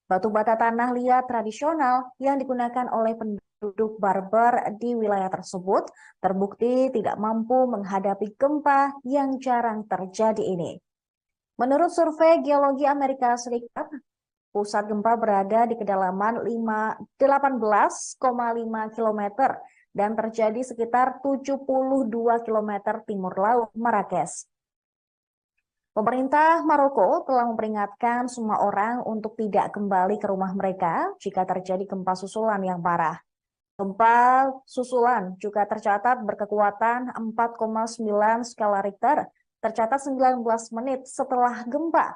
Batu bata tanah liat tradisional yang digunakan oleh penduduk Berber di wilayah tersebut terbukti tidak mampu menghadapi gempa yang jarang terjadi ini. Menurut survei Geologi Amerika Serikat, pusat gempa berada di kedalaman 18,5 km dan terjadi sekitar 72 km timur laut Marrakesh. Pemerintah Maroko telah memperingatkan semua orang untuk tidak kembali ke rumah mereka jika terjadi gempa susulan yang parah. Gempa susulan juga tercatat berkekuatan 4,9 skala Richter, tercatat 19 menit setelah gempa.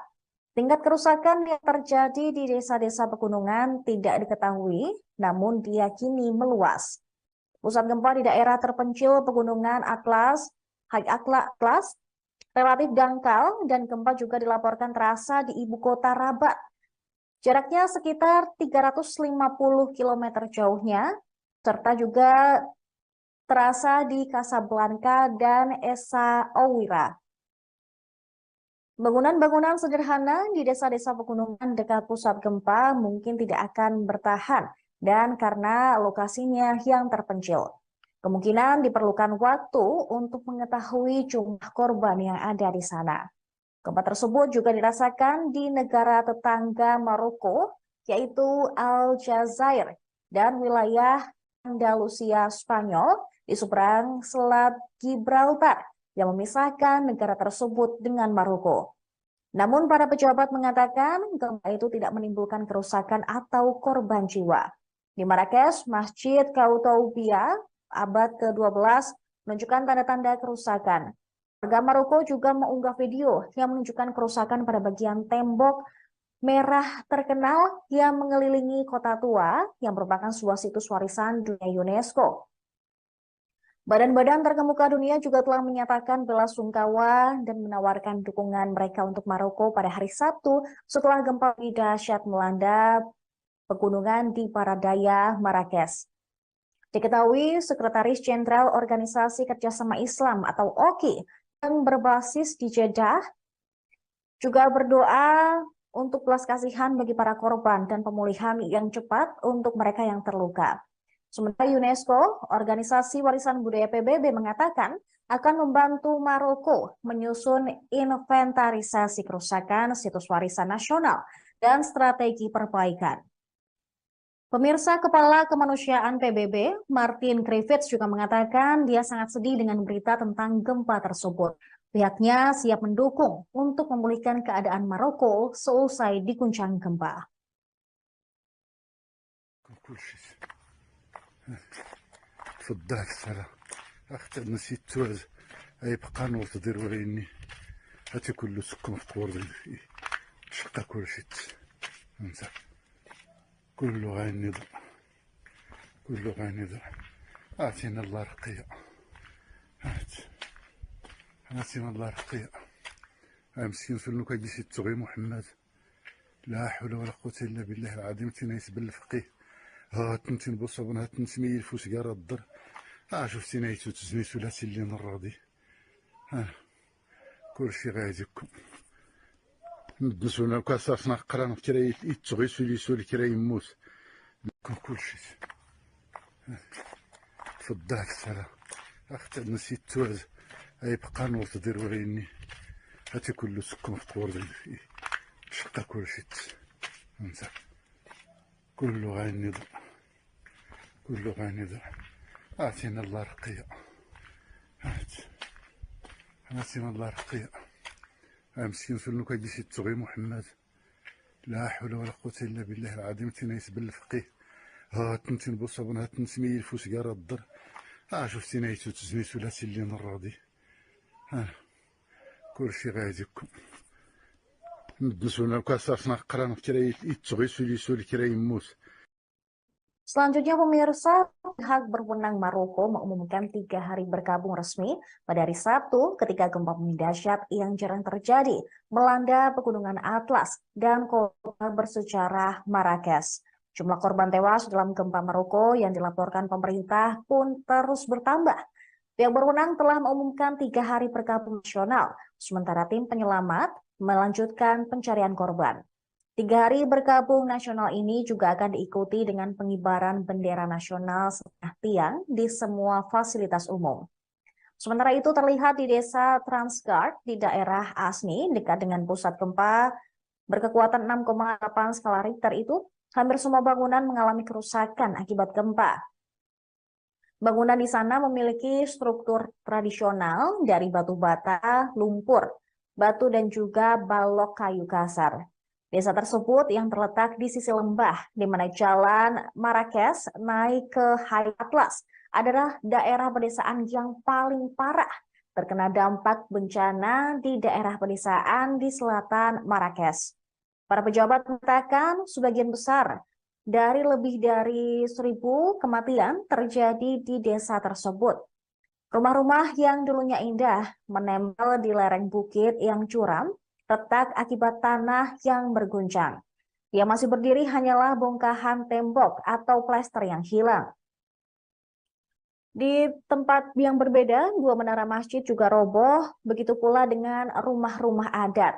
Tingkat kerusakan yang terjadi di desa-desa pegunungan tidak diketahui, namun diyakini meluas. Pusat gempa di daerah terpencil pegunungan High Atlas, relatif dangkal dan gempa juga dilaporkan terasa di ibu kota Rabat. Jaraknya sekitar 350 km jauhnya, serta juga terasa di Casablanca dan Esa Oira. Bangunan-bangunan sederhana di desa-desa pegunungan dekat pusat gempa mungkin tidak akan bertahan dan karena lokasinya yang terpencil. Kemungkinan diperlukan waktu untuk mengetahui jumlah korban yang ada di sana. Gempa tersebut juga dirasakan di negara tetangga Maroko, yaitu Aljazair dan wilayah Andalusia Spanyol di seberang Selat Gibraltar yang memisahkan negara tersebut dengan Maroko. Namun para pejabat mengatakan gempa itu tidak menimbulkan kerusakan atau korban jiwa. Di Marrakesh, Masjid Koutoubia abad ke-12 menunjukkan tanda-tanda kerusakan. Warga Maroko juga mengunggah video yang menunjukkan kerusakan pada bagian tembok merah terkenal yang mengelilingi kota tua yang merupakan sebuah situs warisan dunia UNESCO. Badan-badan terkemuka dunia juga telah menyatakan bela sungkawa dan menawarkan dukungan mereka untuk Maroko pada hari Sabtu setelah gempa dahsyat melanda pegunungan di Paradaya, Marrakesh. Diketahui Sekretaris Jenderal Organisasi Kerjasama Islam atau OKI yang berbasis di Jeddah juga berdoa untuk belas kasihan bagi para korban dan pemulihan yang cepat untuk mereka yang terluka. Sementara UNESCO, Organisasi Warisan Budaya PBB mengatakan akan membantu Maroko menyusun inventarisasi kerusakan situs warisan nasional dan strategi perbaikan. Pemirsa, Kepala Kemanusiaan PBB, Martin Griffiths juga mengatakan dia sangat sedih dengan berita tentang gempa tersebut. Pihaknya siap mendukung untuk memulihkan keadaan Maroko seusai diguncang gempa. تفضلك الصلاة أختي نسيت توز أي بقى نور تدير وريني هاتي كله سكون في قور شقة كل شيء انت كله غايني ضع كله غايني ضع أعطينا الله رقية أعطينا الله رقية مسكين سلنو كي جيسي تغي محمد لا حول ولا قوة إلا بالله العظيم تنايس بالفقيه هاتنتين بصبن هاتنت ميل فوس قارا الضر شفتي نايتو تزني ثلاثي اللي نراضي كل شي غايدكم ندسونا كاساسنا قران كرا يتغي سولي سولي كرا يموت كل شي تفضلك الصلاة أختي نسيت توز أي بقى نور تدير وريني هاتي كله سكون في قور شقة كل شي انت كله غايني ضع كله غايني ضع أعطينا الله رقية أعطينا الله رقية مسكين سلنو كي جيسي تغي محمد لا حول ولا قوة إلا بالله العظيم تنايس بالفقيه هاتنتين بصبن هاتنت ميل فوس قارا الضر شفتي نايتو تزني ثلاثي اللي نراضي كل شي غايدكم ندسونا كاساسنا قران كرا يتغي سولي سولي كرا يموت. Selanjutnya pemirsa, pihak berwenang Maroko mengumumkan 3 hari berkabung resmi pada hari Sabtu ketika gempa bumi dahsyat yang jarang terjadi melanda pegunungan Atlas dan kota bersejarah Marrakesh. Jumlah korban tewas dalam gempa Maroko yang dilaporkan pemerintah pun terus bertambah. Pihak berwenang telah mengumumkan 3 hari berkabung nasional, sementara tim penyelamat melanjutkan pencarian korban. 3 hari berkabung nasional ini juga akan diikuti dengan pengibaran bendera nasional setengah tiang di semua fasilitas umum. Sementara itu terlihat di desa Transgard di daerah Asni dekat dengan pusat gempa berkekuatan 6,8 skala Richter itu, hampir semua bangunan mengalami kerusakan akibat gempa. Bangunan di sana memiliki struktur tradisional dari batu bata, lumpur, batu dan juga balok kayu kasar. Desa tersebut yang terletak di sisi lembah, di mana jalan Marrakesh naik ke High Atlas, adalah daerah pedesaan yang paling parah terkena dampak bencana di daerah pedesaan di selatan Marrakesh. Para pejabat mengatakan sebagian besar dari lebih dari 1.000 kematian terjadi di desa tersebut. Rumah-rumah yang dulunya indah menempel di lereng bukit yang curam, retak akibat tanah yang berguncang. Yang masih berdiri hanyalah bongkahan tembok atau plester yang hilang. Di tempat yang berbeda, 2 menara masjid juga roboh, begitu pula dengan rumah-rumah adat.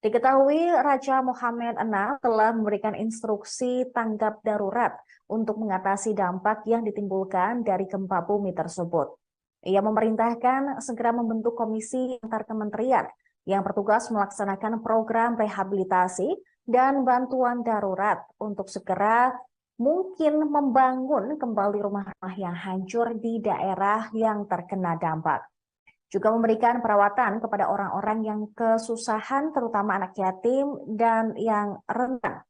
Diketahui Raja Mohammed VI telah memberikan instruksi tanggap darurat untuk mengatasi dampak yang ditimbulkan dari gempa bumi tersebut. Ia memerintahkan segera membentuk komisi antar kementerian yang bertugas melaksanakan program rehabilitasi dan bantuan darurat untuk segera mungkin membangun kembali rumah-rumah yang hancur di daerah yang terkena dampak. Juga memberikan perawatan kepada orang-orang yang kesusahan, terutama anak yatim dan yang rentan.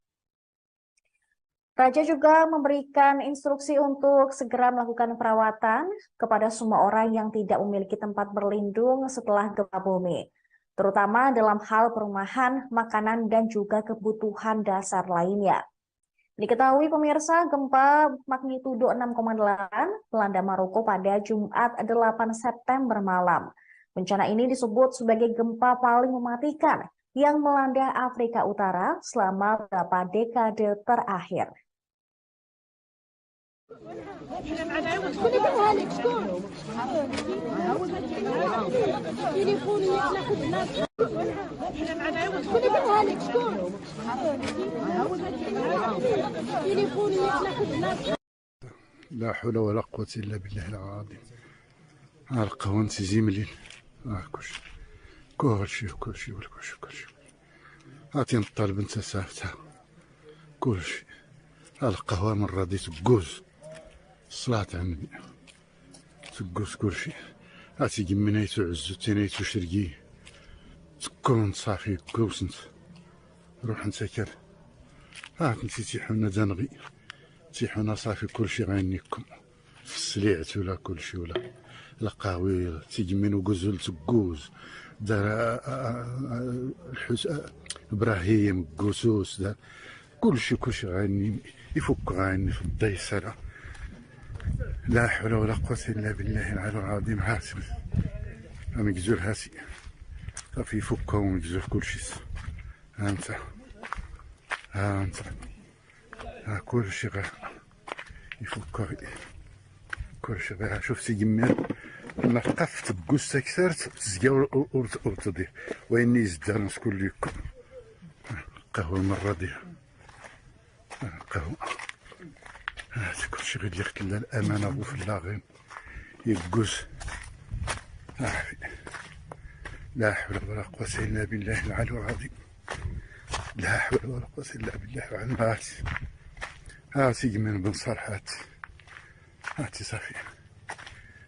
Raja juga memberikan instruksi untuk segera melakukan perawatan kepada semua orang yang tidak memiliki tempat berlindung setelah gempa bumi, terutama dalam hal perumahan, makanan, dan juga kebutuhan dasar lainnya. Diketahui pemirsa, gempa magnitudo 6,8 melanda Maroko pada Jumat 8 September malam. Bencana ini disebut sebagai gempa paling mematikan yang melanda Afrika Utara selama beberapa dekade terakhir. لا حول ولا قوة إلا بالله العظيم. القهوة زيملين كلشي هاتي نطالب انت سافتها كلشي. القهوة من راضي تقوز الصلاة على النبي تقوز كلشي. هاتي قمنيتو عزو تينيتو شرقي تكون صافي كوسنت روح نسكر. هاك نسي تيحونا دنغي تيحونا صافي كلشي غينيكم في السليعت ولا كلشي ولا القهوي تيجمين وقزول تقوز دار ابراهيم قوسوس دار كلشي غاني يفك غاني في الديسرة. لا حول ولا قوة إلا بالله العلي العظيم. هاتي مقزول هاتي صافي يفكها ومقزول كلشي. ها انت ها كلشي غا يفكها كلشي غا. شفتي جميل نقفت بقوس كثرت تزقا ورتضي ويني يزدان نسكن ليكم قهوة مرة ديها قهوة. هاتي كلشي غير ياخد لنا الأمانة وفي اللاغين يقوس. لا حول ولا قوة إلا بالله العلي العظيم. لا حول ولا قوة إلا بالله العلي العظيم. هاتي من بن صالح هاتي صافي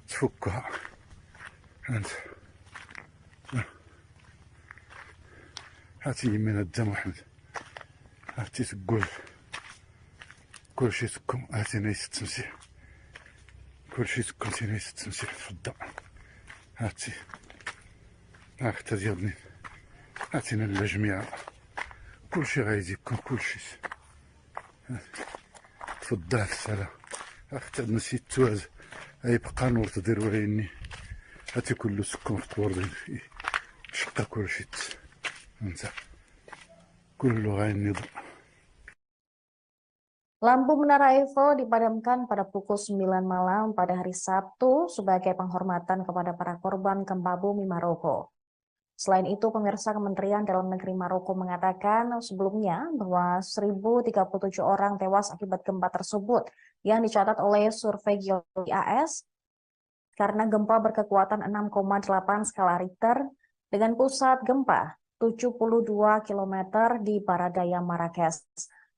تفكها انت. هاتي من الدم واحد هاتي تقول كلشي تكون. هاتي نيس التمسيح كلشي تكون نيس التمسيح في الضوء. هاتي هاك ديالني هاتينا الجميع كلشي غايزي يكون كلشي. تفضل السلام اختي نسيت توز يبقى نور تدير وعيني هاتي كله سكون في طور شقة كلشي انت كله غايني ضوء. Lampu Menara Eiffel dipadamkan pada pukul 9 malam pada hari Sabtu sebagai penghormatan kepada para korban gempa bumi Maroko. Selain itu, pemirsa, Kementerian Dalam Negeri Maroko mengatakan sebelumnya bahwa 1.037 orang tewas akibat gempa tersebut yang dicatat oleh survei geologi AS karena gempa berkekuatan 6,8 skala Richter dengan pusat gempa 72 km di barat daya Marrakesh.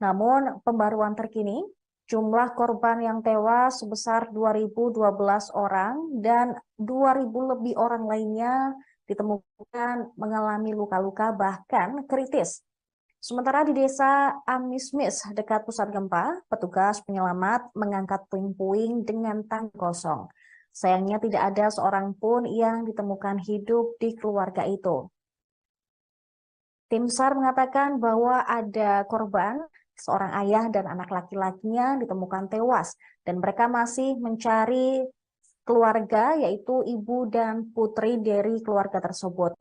Namun, pembaruan terkini, jumlah korban yang tewas sebesar 2.012 orang dan 2.000 lebih orang lainnya ditemukan mengalami luka-luka bahkan kritis. Sementara di desa Amismis dekat pusat gempa, petugas penyelamat mengangkat puing-puing dengan tangki kosong. Sayangnya tidak ada seorang pun yang ditemukan hidup di keluarga itu. Tim SAR mengatakan bahwa ada korban, seorang ayah dan anak laki-lakinya ditemukan tewas, dan mereka masih mencari keluarga, yaitu ibu dan putri dari keluarga tersebut.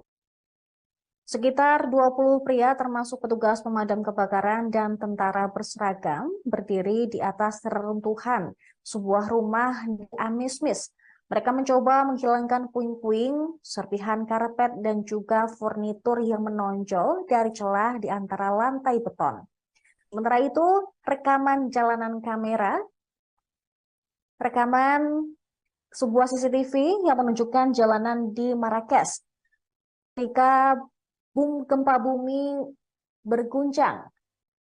Sekitar 20 pria termasuk petugas pemadam kebakaran dan tentara berseragam berdiri di atas reruntuhan sebuah rumah di Amismis. Mereka mencoba menghilangkan puing-puing, serpihan karpet, dan juga furnitur yang menonjol dari celah di antara lantai beton. Sementara itu, rekaman sebuah CCTV yang menunjukkan jalanan di Marrakesh ketika gempa bumi berguncang.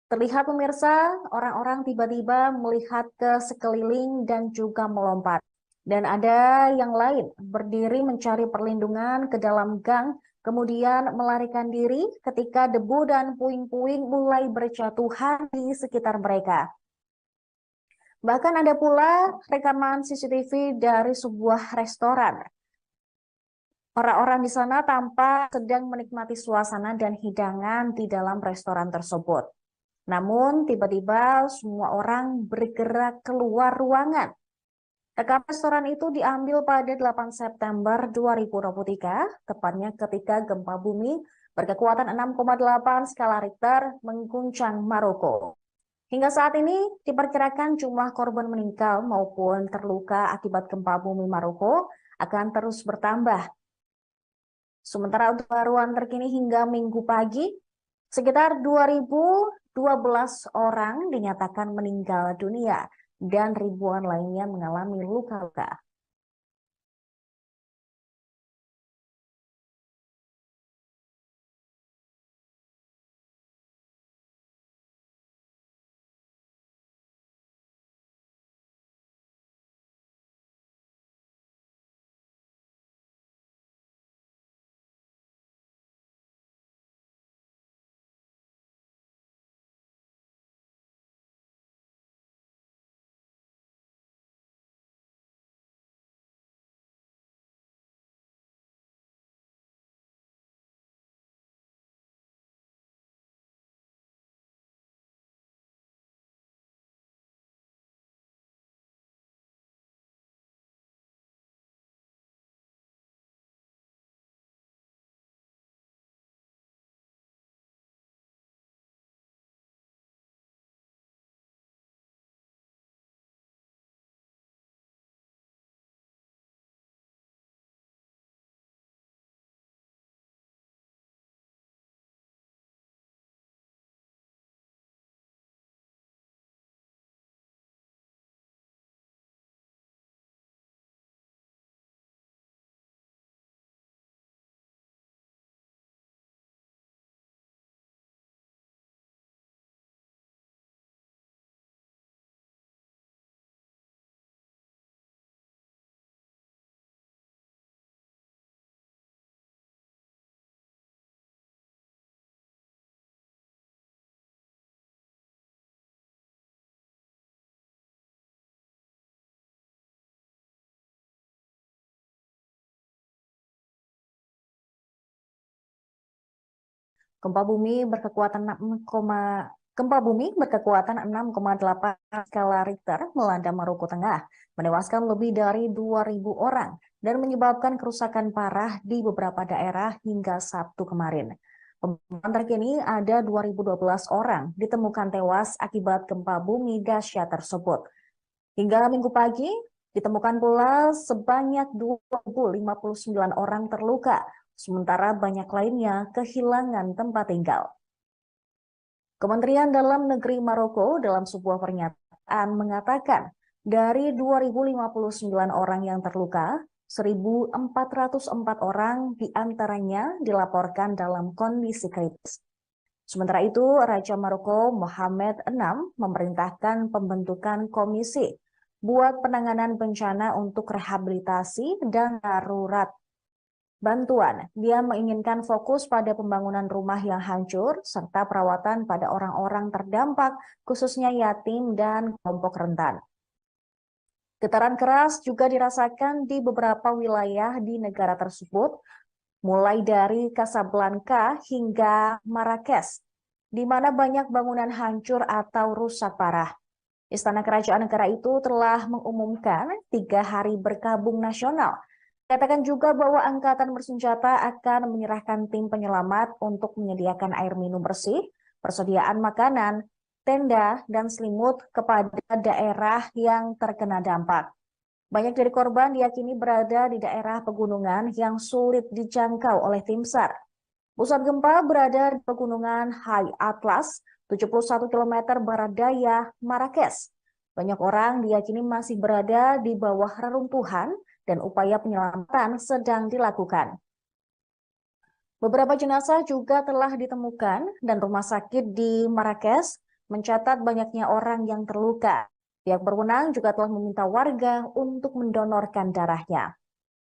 Terlihat pemirsa, orang-orang tiba-tiba melihat ke sekeliling dan juga melompat. Dan ada yang lain berdiri mencari perlindungan ke dalam gang, kemudian melarikan diri ketika debu dan puing-puing mulai berjatuhan di sekitar mereka. Bahkan ada pula rekaman CCTV dari sebuah restoran. Orang-orang di sana tampak sedang menikmati suasana dan hidangan di dalam restoran tersebut. Namun, tiba-tiba semua orang bergerak keluar ruangan. Rekaman restoran itu diambil pada 8 September 2023, tepatnya ketika gempa bumi berkekuatan 6,8 skala Richter mengguncang Maroko. Hingga saat ini, diperkirakan jumlah korban meninggal maupun terluka akibat gempa bumi Maroko akan terus bertambah. Sementara untuk pembaruan terkini hingga Minggu pagi, sekitar 2.012 orang dinyatakan meninggal dunia dan ribuan lainnya mengalami luka-luka. Gempa bumi berkekuatan 6,8 skala Richter melanda Maroko Tengah, menewaskan lebih dari 2.000 orang dan menyebabkan kerusakan parah di beberapa daerah hingga Sabtu kemarin. Pemantauan terkini ada 2.012 orang ditemukan tewas akibat gempa bumi dahsyat tersebut. Hingga Minggu pagi, ditemukan pula sebanyak 2.059 orang terluka, sementara banyak lainnya kehilangan tempat tinggal. Kementerian Dalam Negeri Maroko dalam sebuah pernyataan mengatakan dari 2.059 orang yang terluka, 1.404 orang diantaranya dilaporkan dalam kondisi kritis. Sementara itu, Raja Maroko Mohammed VI memerintahkan pembentukan komisi buat penanganan bencana untuk rehabilitasi dan darurat bantuan. Dia menginginkan fokus pada pembangunan rumah yang hancur serta perawatan pada orang-orang terdampak, khususnya yatim dan kelompok rentan. Getaran keras juga dirasakan di beberapa wilayah di negara tersebut, mulai dari Casablanca hingga Marrakesh, di mana banyak bangunan hancur atau rusak parah. Istana Kerajaan Negara itu telah mengumumkan 3 hari berkabung nasional. Katakan juga bahwa angkatan bersenjata akan menyerahkan tim penyelamat untuk menyediakan air minum bersih, persediaan makanan, tenda, dan selimut kepada daerah yang terkena dampak. Banyak dari korban diyakini berada di daerah pegunungan yang sulit dijangkau oleh tim SAR. Pusat gempa berada di pegunungan High Atlas, 71 km barat daya Marrakesh. Banyak orang diyakini masih berada di bawah reruntuhan dan upaya penyelamatan sedang dilakukan. Beberapa jenazah juga telah ditemukan dan rumah sakit di Marrakesh mencatat banyaknya orang yang terluka. Pihak berwenang juga telah meminta warga untuk mendonorkan darahnya.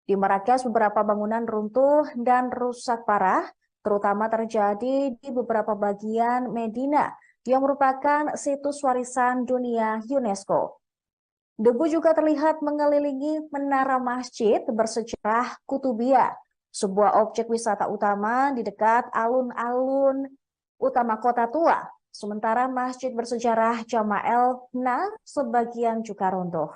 Di Marrakesh beberapa bangunan runtuh dan rusak parah, terutama terjadi di beberapa bagian Medina yang merupakan situs warisan dunia UNESCO. Debu juga terlihat mengelilingi menara masjid bersejarah Kutubiyah, sebuah objek wisata utama di dekat alun-alun utama kota tua. Sementara masjid bersejarah Jama'el Na sebagian juga runtuh.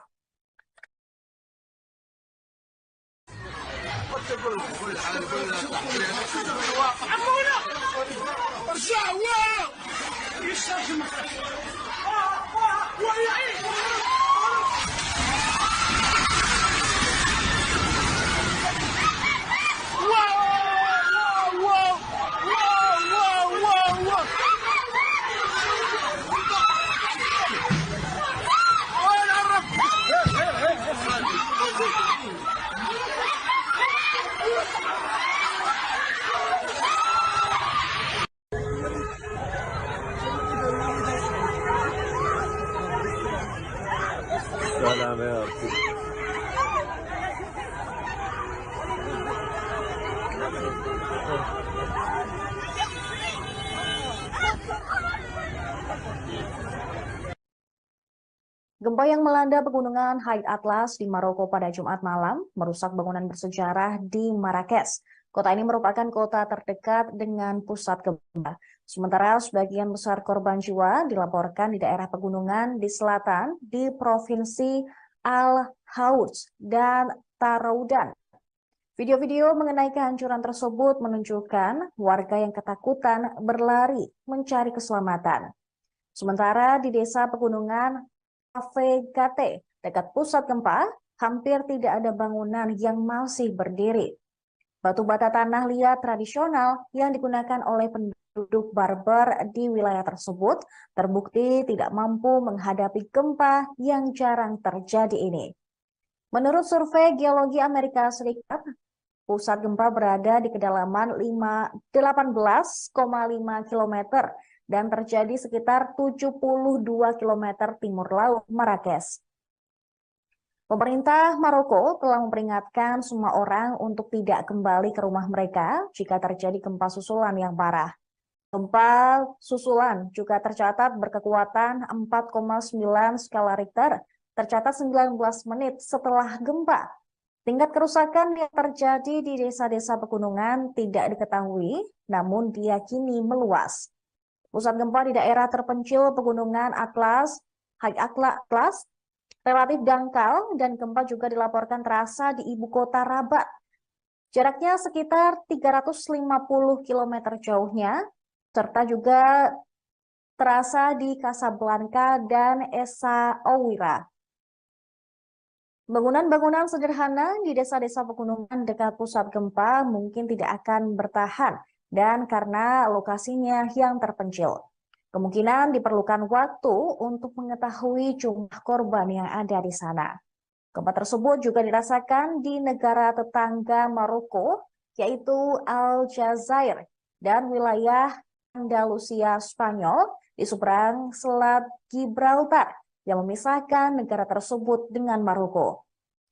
Gempa yang melanda pegunungan High Atlas di Maroko pada Jumat malam merusak bangunan bersejarah di Marrakesh. Kota ini merupakan kota terdekat dengan pusat gempa. Sementara sebagian besar korban jiwa dilaporkan di daerah pegunungan di selatan di Provinsi Al-Houth dan Taroudan. Video-video mengenai kehancuran tersebut menunjukkan warga yang ketakutan berlari mencari keselamatan. Sementara di desa pegunungan Avegate, dekat pusat gempa, hampir tidak ada bangunan yang masih berdiri. Batu bata tanah liat tradisional yang digunakan oleh penduduk Berber di wilayah tersebut terbukti tidak mampu menghadapi gempa yang jarang terjadi ini. Menurut survei Geologi Amerika Serikat, pusat gempa berada di kedalaman 18,5 km dan terjadi sekitar 72 km timur laut Marrakesh. Pemerintah Maroko telah memperingatkan semua orang untuk tidak kembali ke rumah mereka jika terjadi gempa susulan yang parah. Gempa susulan juga tercatat berkekuatan 4,9 skala Richter, tercatat 19 menit setelah gempa. Tingkat kerusakan yang terjadi di desa-desa pegunungan tidak diketahui, namun diyakini meluas. Pusat gempa di daerah terpencil pegunungan Atlas, High Atlas, relatif dangkal dan gempa juga dilaporkan terasa di ibu kota Rabat. Jaraknya sekitar 350 km jauhnya, serta juga terasa di Casablanca dan Essaouira. Bangunan-bangunan sederhana di desa-desa pegunungan dekat pusat gempa mungkin tidak akan bertahan dan karena lokasinya yang terpencil. Kemungkinan diperlukan waktu untuk mengetahui jumlah korban yang ada di sana. Gempa tersebut juga dirasakan di negara tetangga Maroko, yaitu Aljazair dan wilayah Andalusia Spanyol di seberang Selat Gibraltar yang memisahkan negara tersebut dengan Maroko.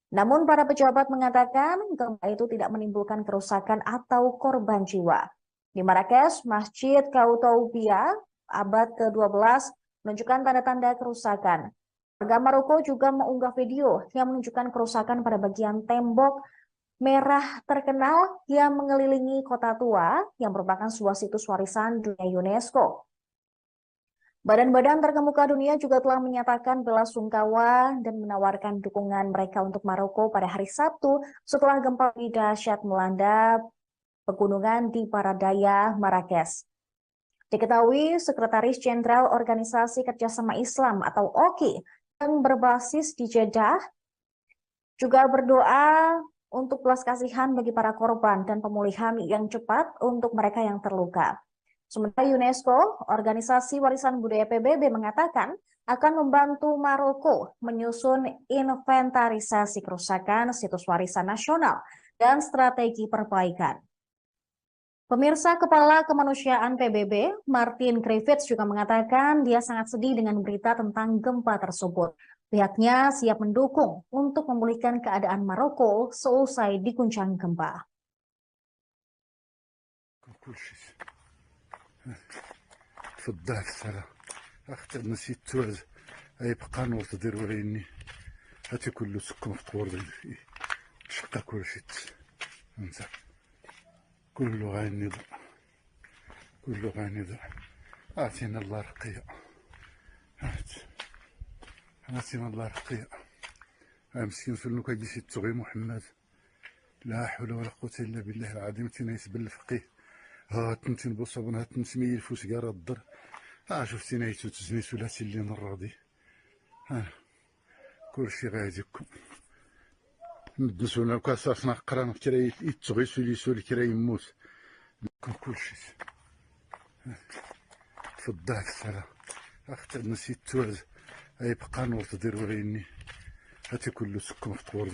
Namun para pejabat mengatakan gempa itu tidak menimbulkan kerusakan atau korban jiwa. Di Marrakesh, Masjid Koutoubia abad ke-12 menunjukkan tanda-tanda kerusakan. Warga Maroko juga mengunggah video yang menunjukkan kerusakan pada bagian tembok merah terkenal yang mengelilingi kota tua yang merupakan sebuah situs warisan dunia UNESCO. Badan-badan terkemuka dunia juga telah menyatakan bela sungkawa dan menawarkan dukungan mereka untuk Maroko pada hari Sabtu setelah gempa dahsyat melanda pegunungan di barat daya Marrakesh. Diketahui Sekretaris Jenderal Organisasi Kerjasama Islam atau OKI yang berbasis di Jeddah juga berdoa untuk belas kasihan bagi para korban dan pemulihan yang cepat untuk mereka yang terluka. Sementara UNESCO, Organisasi Warisan Budaya PBB mengatakan akan membantu Maroko menyusun inventarisasi kerusakan situs warisan nasional dan strategi perbaikan. Pemirsa, Kepala Kemanusiaan PBB, Martin Griffiths juga mengatakan dia sangat sedih dengan berita tentang gempa tersebut. Pihaknya siap mendukung untuk memulihkan keadaan Maroko seusai diguncang gempa. تفضل السلام اختي نسيت توز اي بقى نور تدير وريني هاتي كله سكن في قور شقا كل شيء انت كله غينض كله غينض اعطينا الله رقية اعطينا الله رقية مسكين سلوك هاجي سي تغي محمد لا حول ولا قوة الا بالله العظيم تنايس بالفقيه ها تنتين بوصبن ها تنسمي الفوس قارا الضر شفتي نايتو تزني ثلاثي اللي نراضي كلشي غاديكم ندسونا كاساسنا قرانا كرا يتغي سولي سولي كرا يموت كلشي تفضل السلام اختي نسيت توز اي بقى نور تدير وريني هاتي كله سكن في قور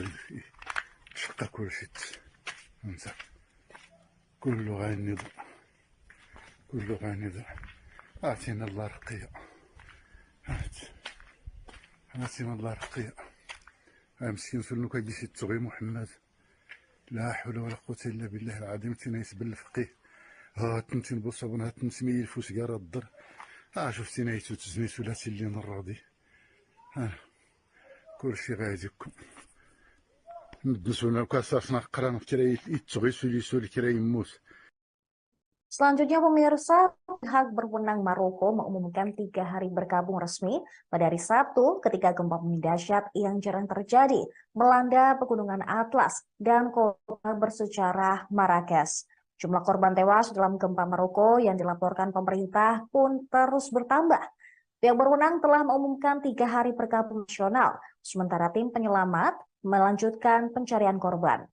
شقا كلشي انت كله غينض كله غينض اعطينا الله رقية اعطينا الله رقية مسكين سلوك هاجي سي تغي محمد لا حول ولا قوة الا بالله العظيم تنايس بالفقيه ها تنتين بوصبن ها تنسمي الفوس قارا الضر شفتي نايتو تزني ثلاثي اللي نراضي كلشي غاديكم ندسونا كاساسنا قرانا كرا يتغي سولي سولي كرا يموت. Selanjutnya pemirsa, pihak berwenang Maroko mengumumkan 3 hari berkabung resmi pada hari Sabtu ketika gempa bumi dahsyat yang jarang terjadi melanda pegunungan Atlas dan kota bersejarah Marrakesh. Jumlah korban tewas dalam gempa Maroko yang dilaporkan pemerintah pun terus bertambah. Pihak berwenang telah mengumumkan 3 hari berkabung nasional, sementara tim penyelamat melanjutkan pencarian korban.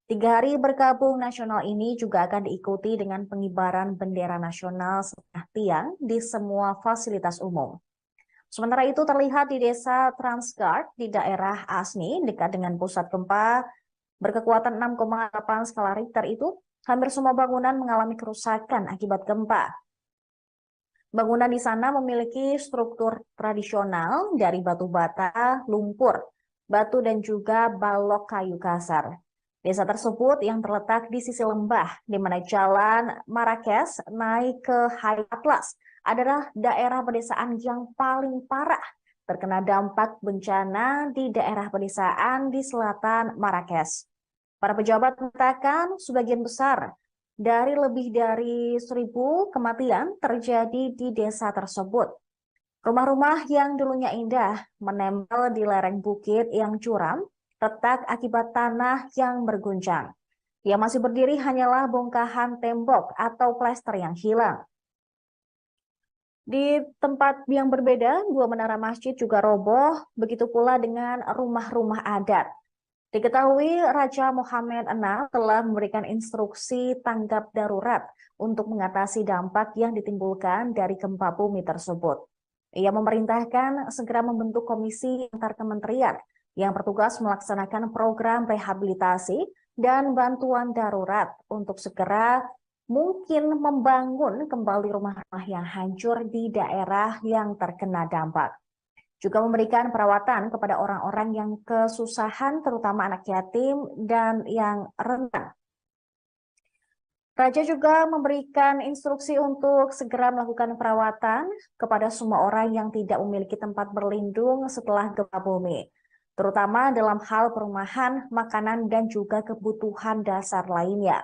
3 hari berkabung nasional ini juga akan diikuti dengan pengibaran bendera nasional setengah tiang di semua fasilitas umum. Sementara itu terlihat di desa Transgard di daerah Asni dekat dengan pusat gempa berkekuatan 6,8 skala Richter itu, hampir semua bangunan mengalami kerusakan akibat gempa. Bangunan di sana memiliki struktur tradisional dari batu bata, lumpur, batu dan juga balok kayu kasar. Desa tersebut yang terletak di sisi lembah, di mana jalan Marrakesh naik ke High Atlas, adalah daerah pedesaan yang paling parah terkena dampak bencana di daerah pedesaan di selatan Marrakesh. Para pejabat mengatakan sebagian besar dari lebih dari 1.000 kematian terjadi di desa tersebut. Rumah-rumah yang dulunya indah menempel di lereng bukit yang curam, retak akibat tanah yang berguncang. Yang masih berdiri hanyalah bongkahan tembok atau plester yang hilang. Di tempat yang berbeda, 2 menara masjid juga roboh, begitu pula dengan rumah-rumah adat. Diketahui Raja Mohammed VI telah memberikan instruksi tanggap darurat untuk mengatasi dampak yang ditimbulkan dari gempa bumi tersebut. Ia memerintahkan segera membentuk komisi antar kementerian yang bertugas melaksanakan program rehabilitasi dan bantuan darurat untuk segera mungkin membangun kembali rumah-rumah yang hancur di daerah yang terkena dampak. Juga memberikan perawatan kepada orang-orang yang kesusahan, terutama anak yatim dan yang rentan. Raja juga memberikan instruksi untuk segera melakukan perawatan kepada semua orang yang tidak memiliki tempat berlindung setelah gempa bumi. terutama dalam hal perumahan, makanan, dan juga kebutuhan dasar lainnya.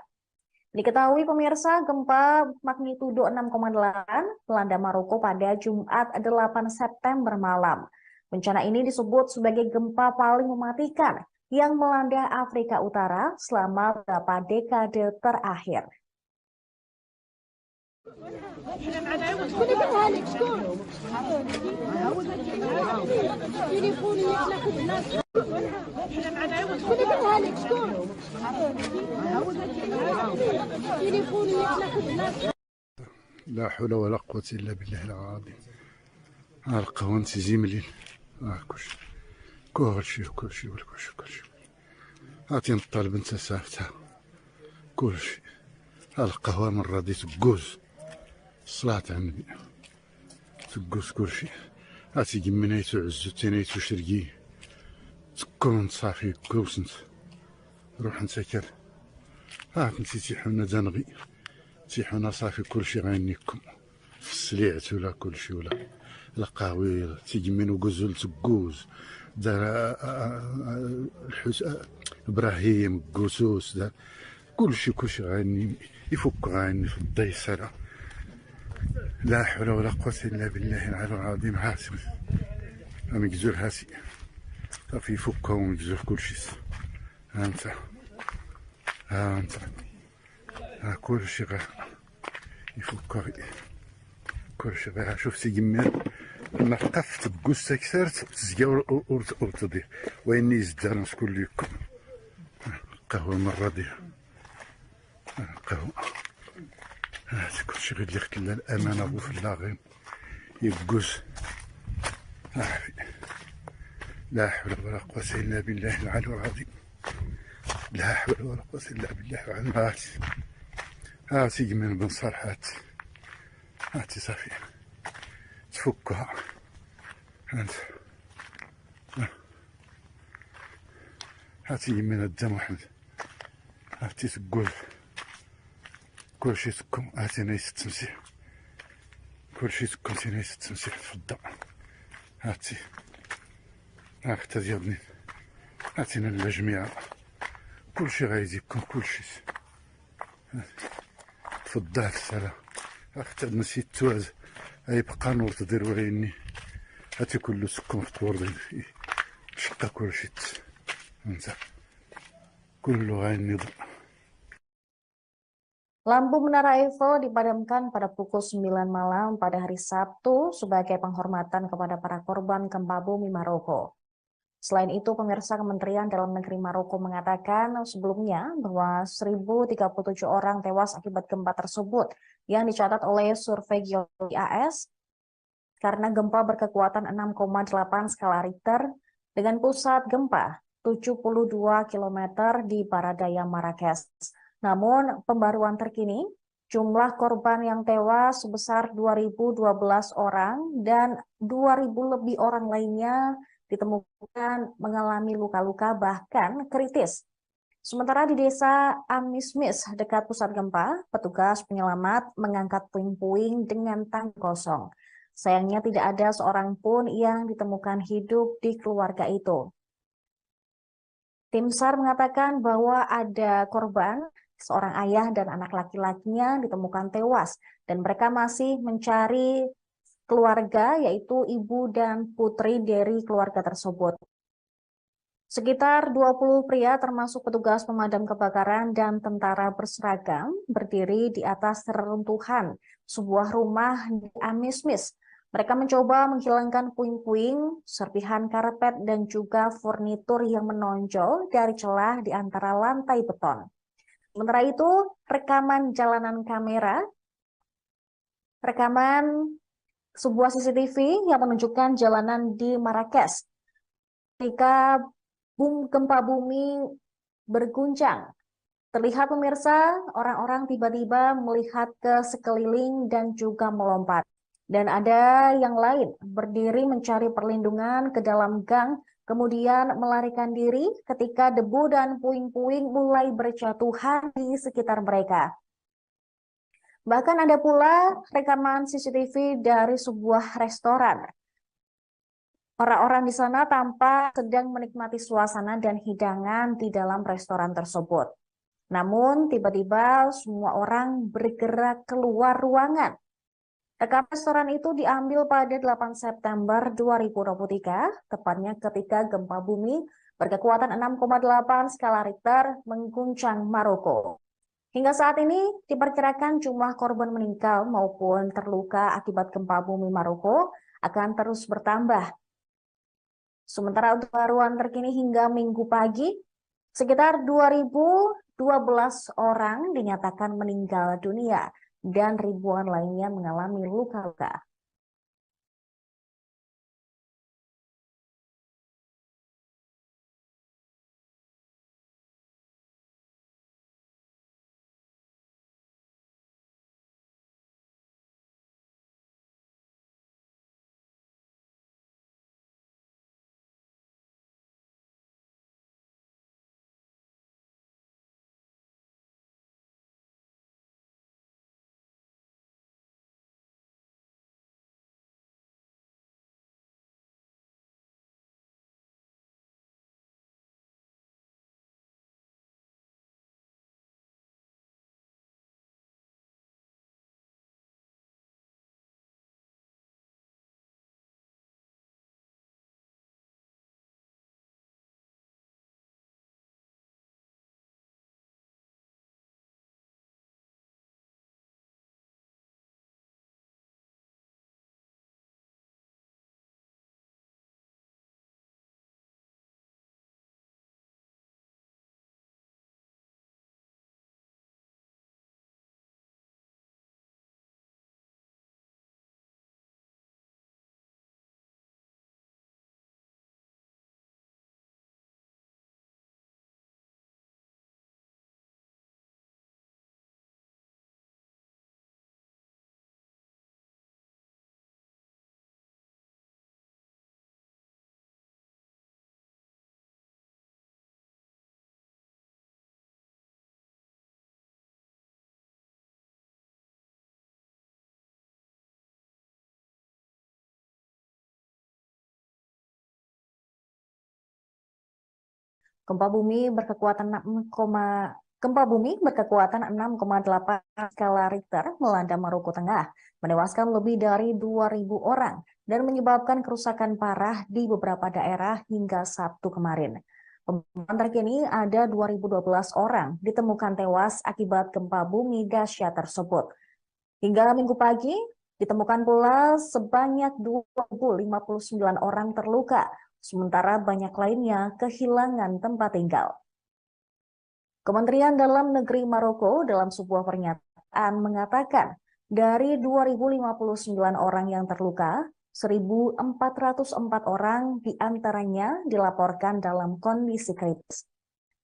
Diketahui pemirsa, gempa magnitudo 6,8 melanda Maroko pada Jumat 8 September malam. Bencana ini disebut sebagai gempa paling mematikan yang melanda Afrika Utara selama beberapa dekade terakhir. لا حول ولا قوة إلا بالله العظيم. القهوة زملين كلشي عطينا الطالب انت سافتها كلشي. القهوة من راضي تقوز الصلاة على النبي تقوز كلشي. عطي جمنيتو عزوتينيتو شرقي تكون صافي كوسنت روح نسكر نتي تيحونا دنغي تيحونا صافي كلشي غينيكم في السليعت ولا كلشي ولا القهوي تيجمينو قزول تقوز دار ابراهيم قوسوس دار كلشي غاني يفك غاني في الضيسرة. لا حول ولا قوة إلا بالله العلي العظيم. هاسم مقزول هاسي صافي يفكها ومقزول كلشي. ها انت كلشي غا يفكها كلشي غا. شوف تيجمير نقف تقوس تكسرت تزكا ورتضي ويني يزدان نسكن لكم قهوة مرة ديها قهوة كلشي غير ليخت الأمانة بو في اللاغين يقوس. لا حول ولا قوة إلا بالله العلي العظيم. لا حول ولا قوة إلا بالله العلي العظيم. هاتي من بن صالحات هاتي صافي تفكها انت هاتي من الدم واحد هاتي تقول كلشي تكون هاتي نايس التمسيح كلشي تكون نايس التمسيح في الضوء. هاتي هاك ديالني هاتينا الجميع كلشي غايزيكم كلشي في الضوء السلام. اختي نسيت تواز يبقى نور تدير وعيني هاتي كله سكون في طور شقة كلشي انت كله غايني ضوء. Lampu Menara Eiffel dipadamkan pada pukul 9 malam pada hari Sabtu sebagai penghormatan kepada para korban gempa bumi Maroko. Selain itu, pemirsa, Kementerian Dalam Negeri Maroko mengatakan sebelumnya bahwa 1.037 orang tewas akibat gempa tersebut yang dicatat oleh survei geologi AS karena gempa berkekuatan 6,8 skala Richter dengan pusat gempa 72 km di Baradaya Marrakesh. Namun, pembaruan terkini, jumlah korban yang tewas sebesar 2.012 orang dan 2.000 lebih orang lainnya ditemukan mengalami luka-luka bahkan kritis. Sementara di desa Amismis dekat pusat gempa, petugas penyelamat mengangkat puing-puing dengan tangki kosong. Sayangnya tidak ada seorang pun yang ditemukan hidup di keluarga itu. Tim SAR mengatakan bahwa ada korban, seorang ayah dan anak laki-lakinya ditemukan tewas dan mereka masih mencari keluarga, yaitu ibu dan putri dari keluarga tersebut. Sekitar 20 pria termasuk petugas pemadam kebakaran dan tentara berseragam berdiri di atas reruntuhan sebuah rumah di Amismis. Mereka mencoba menghilangkan puing-puing, serpihan karpet, dan juga furnitur yang menonjol dari celah di antara lantai beton. Sementara itu, rekaman sebuah CCTV yang menunjukkan jalanan di Marrakesh ketika gempa bumi berguncang. Terlihat pemirsa, orang-orang tiba-tiba melihat ke sekeliling dan juga melompat. Dan ada yang lain berdiri mencari perlindungan ke dalam gang, kemudian melarikan diri ketika debu dan puing-puing mulai berjatuhan di sekitar mereka. Bahkan ada pula rekaman CCTV dari sebuah restoran. Orang-orang di sana tampak sedang menikmati suasana dan hidangan di dalam restoran tersebut. Namun, tiba-tiba semua orang bergerak keluar ruangan. Rekaman restoran itu diambil pada 8 September 2023, tepatnya ketika gempa bumi berkekuatan 6,8 skala Richter mengguncang Maroko. Hingga saat ini, diperkirakan jumlah korban meninggal maupun terluka akibat gempa bumi Maroko akan terus bertambah. Sementara untuk baruan terkini hingga Minggu pagi, sekitar 2.012 orang dinyatakan meninggal dunia dan ribuan lainnya mengalami luka-luka. Gempa bumi berkekuatan 6,8 skala Richter melanda Maroko Tengah, menewaskan lebih dari 2.000 orang dan menyebabkan kerusakan parah di beberapa daerah hingga Sabtu kemarin. Pemantauan terkini ada 2.012 orang ditemukan tewas akibat gempa bumi dahsyat tersebut. Hingga Minggu pagi, ditemukan pula sebanyak 2.059 orang terluka, sementara banyak lainnya kehilangan tempat tinggal. Kementerian Dalam Negeri Maroko dalam sebuah pernyataan mengatakan dari 2.059 orang yang terluka, 1.404 orang diantaranya dilaporkan dalam kondisi kritis.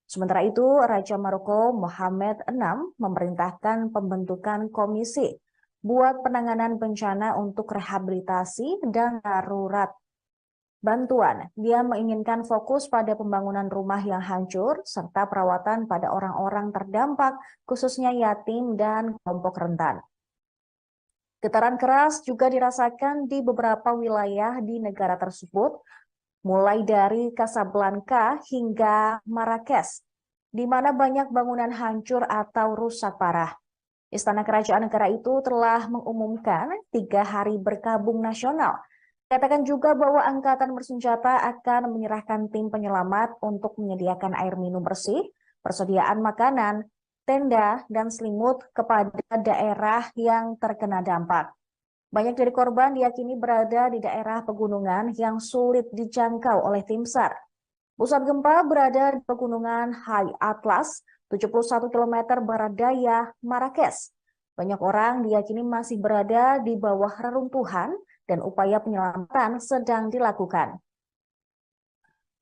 Sementara itu, Raja Maroko Mohammed VI memerintahkan pembentukan komisi buat penanganan bencana untuk rehabilitasi dan darurat bantuan. Dia menginginkan fokus pada pembangunan rumah yang hancur serta perawatan pada orang-orang terdampak, khususnya yatim dan kelompok rentan. Getaran keras juga dirasakan di beberapa wilayah di negara tersebut, mulai dari Casablanca hingga Marrakesh, di mana banyak bangunan hancur atau rusak parah. Istana Kerajaan negara itu telah mengumumkan 3 hari berkabung nasional. Katakan juga bahwa angkatan bersenjata akan menyerahkan tim penyelamat untuk menyediakan air minum bersih, persediaan makanan, tenda, dan selimut kepada daerah yang terkena dampak. Banyak dari korban diyakini berada di daerah pegunungan yang sulit dijangkau oleh tim SAR. Pusat gempa berada di pegunungan High Atlas, 71 km barat daya Marrakesh. Banyak orang diyakini masih berada di bawah reruntuhan dan upaya penyelamatan sedang dilakukan.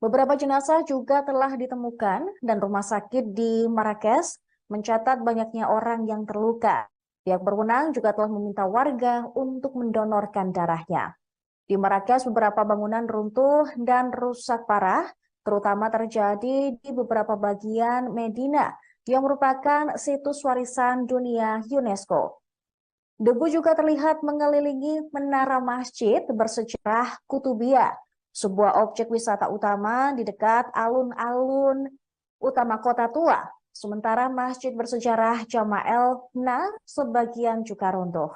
Beberapa jenazah juga telah ditemukan dan rumah sakit di Marrakesh mencatat banyaknya orang yang terluka. Pihak berwenang juga telah meminta warga untuk mendonorkan darahnya. Di Marrakesh, beberapa bangunan runtuh dan rusak parah, terutama terjadi di beberapa bagian Medina yang merupakan situs warisan dunia UNESCO. Debu juga terlihat mengelilingi menara masjid bersejarah Kutubiyah, sebuah objek wisata utama di dekat alun-alun utama kota tua. Sementara masjid bersejarah Jama'el Na sebagian juga runtuh.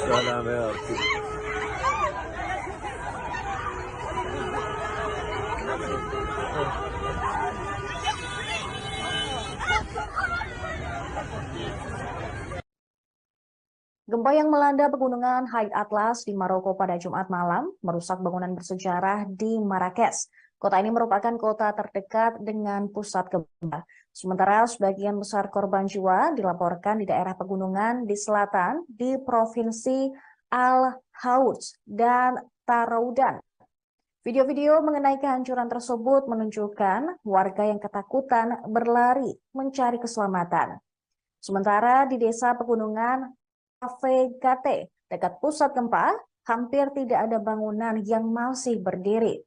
Salam ya Arti. Gempa yang melanda pegunungan High Atlas di Maroko pada Jumat malam merusak bangunan bersejarah di Marrakesh. Kota ini merupakan kota terdekat dengan pusat gempa. Sementara sebagian besar korban jiwa dilaporkan di daerah pegunungan di selatan di Provinsi Al-Houth dan Taroudan. Video-video mengenai kehancuran tersebut menunjukkan warga yang ketakutan berlari mencari keselamatan. Sementara di desa pegunungan Avegate dekat pusat gempa, hampir tidak ada bangunan yang masih berdiri.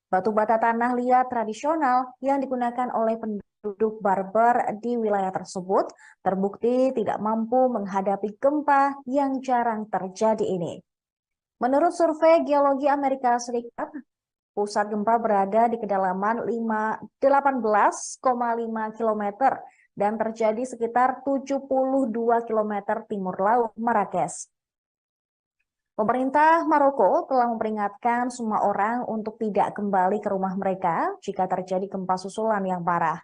Batu bata tanah liat tradisional yang digunakan oleh penduduk Berber di wilayah tersebut terbukti tidak mampu menghadapi gempa yang jarang terjadi ini. Menurut survei Geologi Amerika Serikat, pusat gempa berada di kedalaman 18,5 km dan terjadi sekitar 72 km timur laut Marrakesh. Pemerintah Maroko telah memperingatkan semua orang untuk tidak kembali ke rumah mereka jika terjadi gempa susulan yang parah.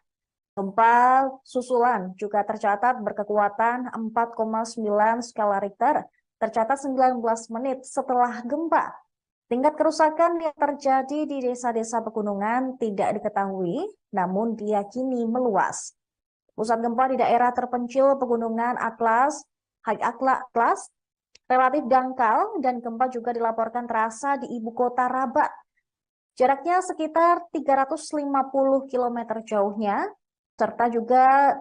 Gempa susulan juga tercatat berkekuatan 4,9 skala Richter, tercatat 19 menit setelah gempa. Tingkat kerusakan yang terjadi di desa-desa pegunungan tidak diketahui, namun diyakini meluas. Pusat gempa di daerah terpencil pegunungan Atlas, High Atlas, relatif dangkal dan gempa juga dilaporkan terasa di ibu kota Rabat. Jaraknya sekitar 350 km jauhnya, serta juga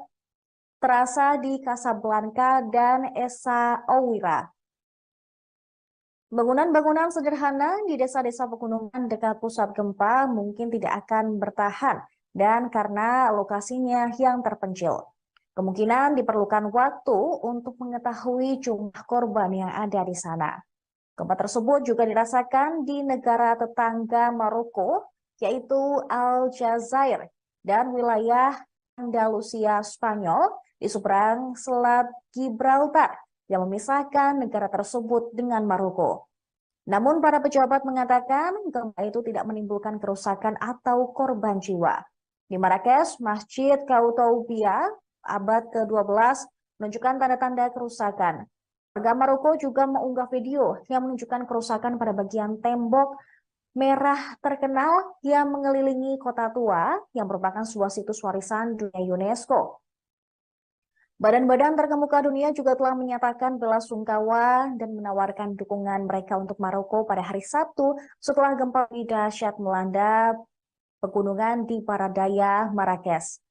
terasa di Casablanca dan Essaouira. Bangunan-bangunan sederhana di desa-desa pegunungan dekat pusat gempa mungkin tidak akan bertahan dan karena lokasinya yang terpencil. Kemungkinan diperlukan waktu untuk mengetahui jumlah korban yang ada di sana. Gempa tersebut juga dirasakan di negara tetangga Maroko, yaitu Aljazair dan wilayah Andalusia Spanyol di seberang Selat Gibraltar yang memisahkan negara tersebut dengan Maroko. Namun para pejabat mengatakan gempa itu tidak menimbulkan kerusakan atau korban jiwa. Di Marrakesh, Masjid Koutoubia abad ke-12 menunjukkan tanda-tanda kerusakan. Warga Maroko juga mengunggah video yang menunjukkan kerusakan pada bagian tembok merah terkenal yang mengelilingi kota tua yang merupakan sebuah situs warisan dunia UNESCO. Badan-badan terkemuka dunia juga telah menyatakan bela sungkawa dan menawarkan dukungan mereka untuk Maroko pada hari Sabtu setelah gempa dahsyat melanda pegunungan di Paradaya, Marrakesh.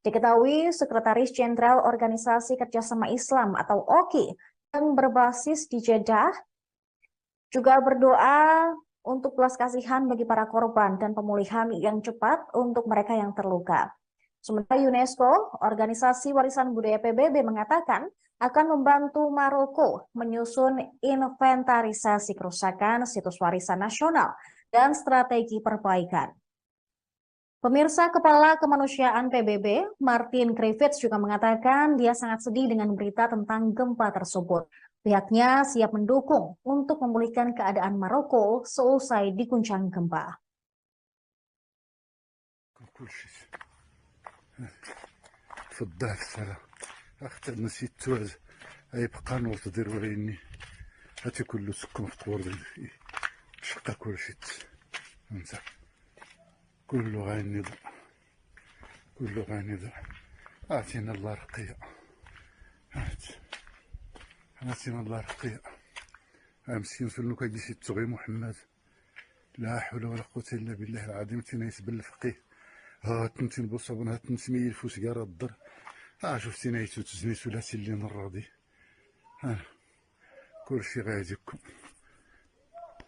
Diketahui Sekretaris Jenderal Organisasi Kerjasama Islam atau OKI yang berbasis di Jeddah juga berdoa untuk belas kasihan bagi para korban dan pemulihan yang cepat untuk mereka yang terluka. Sementara UNESCO, Organisasi Warisan Budaya PBB mengatakan akan membantu Maroko menyusun inventarisasi kerusakan situs warisan nasional dan strategi perbaikan. Pemirsa, Kepala Kemanusiaan PBB, Martin Griffiths juga mengatakan dia sangat sedih dengan berita tentang gempa tersebut. Pihaknya siap mendukung untuk memulihkan keadaan Maroko seusai diguncang gempa. كله غيني ضع، كله غيني ضع. أعطينا الله رقية، أعطينا الله رقية. مسكين فلنو كيجي تغي محمد، لا حول ولا قوة إلا بالله العظيم. تينايس بالفقيه ها تنتين بوصابون ها تنتمي الفوس كارا الضر. شفتي نايتو تزنيتو لا اللي نراضي. كلشي غايدكم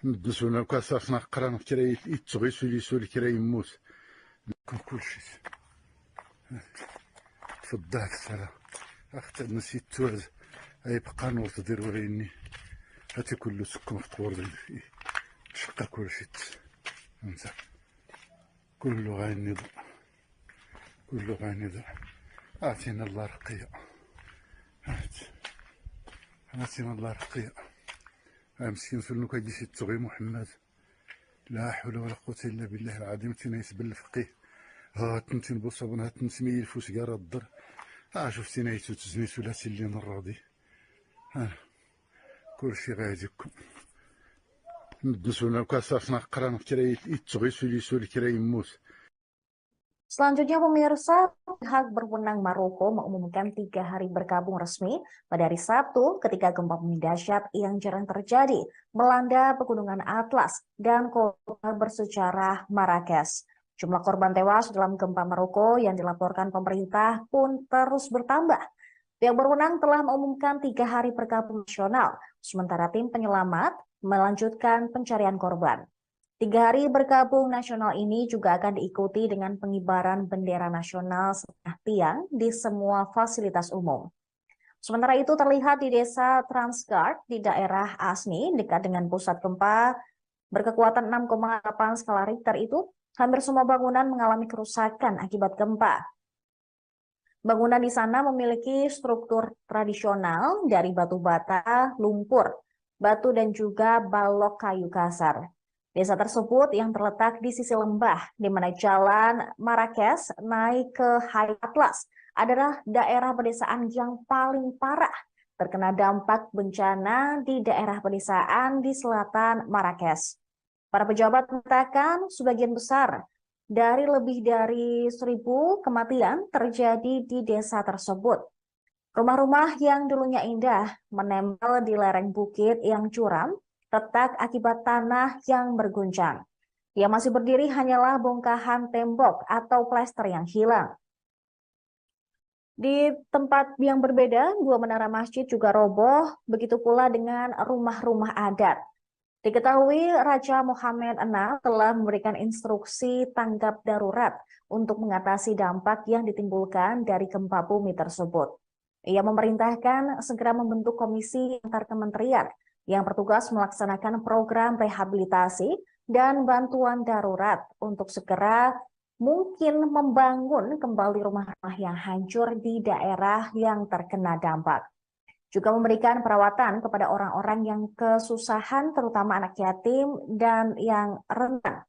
ندسونا كاساسنا قرانا كرا يتغيسو ليسو كرا يموت لكم كلشي. تفضلك السلام اختي نسيت توعد يبقى نور تدير وريني هاتي كله سكم في طور شقا كلشي انت كله غينض، كله غينض. اعطينا الله رقية، اعطينا الله رقية. مسكين فلنو كيجي تغي محمد، لا حول ولا قوة إلا بالله العظيم. تينايس بالفقيه ها تنتين بوصابون ها تنتمي الفوس كارا الضر. شفتي نايتو تزنيتو لا اللي نراضي. كلشي غايدكم ندسونا كاساسنا قرانا كرا يتغيسو ليسو كرا يموت. Selanjutnya pemirsa, pihak berwenang Maroko mengumumkan 3 hari berkabung resmi pada hari Sabtu ketika gempa bumi dahsyat yang jarang terjadi melanda pegunungan Atlas dan kota bersejarah Marrakesh. Jumlah korban tewas dalam gempa Maroko yang dilaporkan pemerintah pun terus bertambah. Pihak berwenang telah mengumumkan 3 hari berkabung nasional, sementara tim penyelamat melanjutkan pencarian korban. 3 hari berkabung nasional ini juga akan diikuti dengan pengibaran bendera nasional setengah tiang di semua fasilitas umum. Sementara itu terlihat di desa Transgard di daerah Asni dekat dengan pusat gempa berkekuatan 6,8 skala Richter itu, hampir semua bangunan mengalami kerusakan akibat gempa. Bangunan di sana memiliki struktur tradisional dari batu bata, lumpur, batu dan juga balok kayu kasar. Desa tersebut yang terletak di sisi lembah, di mana jalan Marrakesh naik ke High Atlas, adalah daerah pedesaan yang paling parah terkena dampak bencana di daerah pedesaan di selatan Marrakesh. Para pejabat mengatakan sebagian besar dari lebih dari 1.000 kematian terjadi di desa tersebut. Rumah-rumah yang dulunya indah menempel di lereng bukit yang curam, retak akibat tanah yang berguncang. Yang masih berdiri hanyalah bongkahan tembok atau plester yang hilang. Di tempat yang berbeda, 2 menara masjid juga roboh, begitu pula dengan rumah-rumah adat. Diketahui Raja Mohammed VI telah memberikan instruksi tanggap darurat untuk mengatasi dampak yang ditimbulkan dari gempa bumi tersebut. Ia memerintahkan segera membentuk komisi antar kementerian yang bertugas melaksanakan program rehabilitasi dan bantuan darurat untuk segera mungkin membangun kembali rumah-rumah yang hancur di daerah yang terkena dampak. Juga memberikan perawatan kepada orang-orang yang kesusahan, terutama anak yatim dan yang rentan.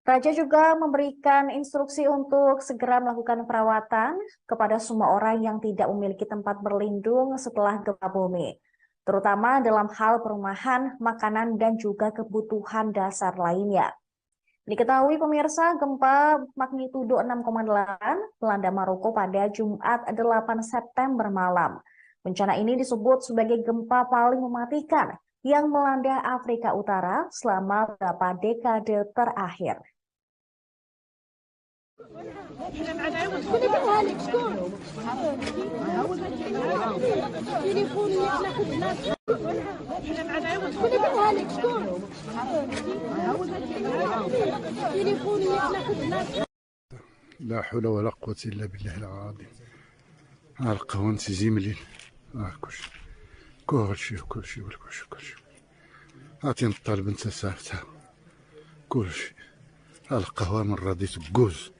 Raja juga memberikan instruksi untuk segera melakukan perawatan kepada semua orang yang tidak memiliki tempat berlindung setelah gempa bumi, terutama dalam hal perumahan, makanan, dan juga kebutuhan dasar lainnya. Diketahui pemirsa, gempa magnitudo 6,8 melanda Maroko pada Jumat 8 September malam. Bencana ini disebut sebagai gempa paling mematikan yang melanda Afrika Utara selama beberapa dekade terakhir. لا حول ولا قوة إلا بالله العظيم. القهوة زيملين كلشي عطي نطالب انت سافتها كلشي. القهوة من راضي تقوز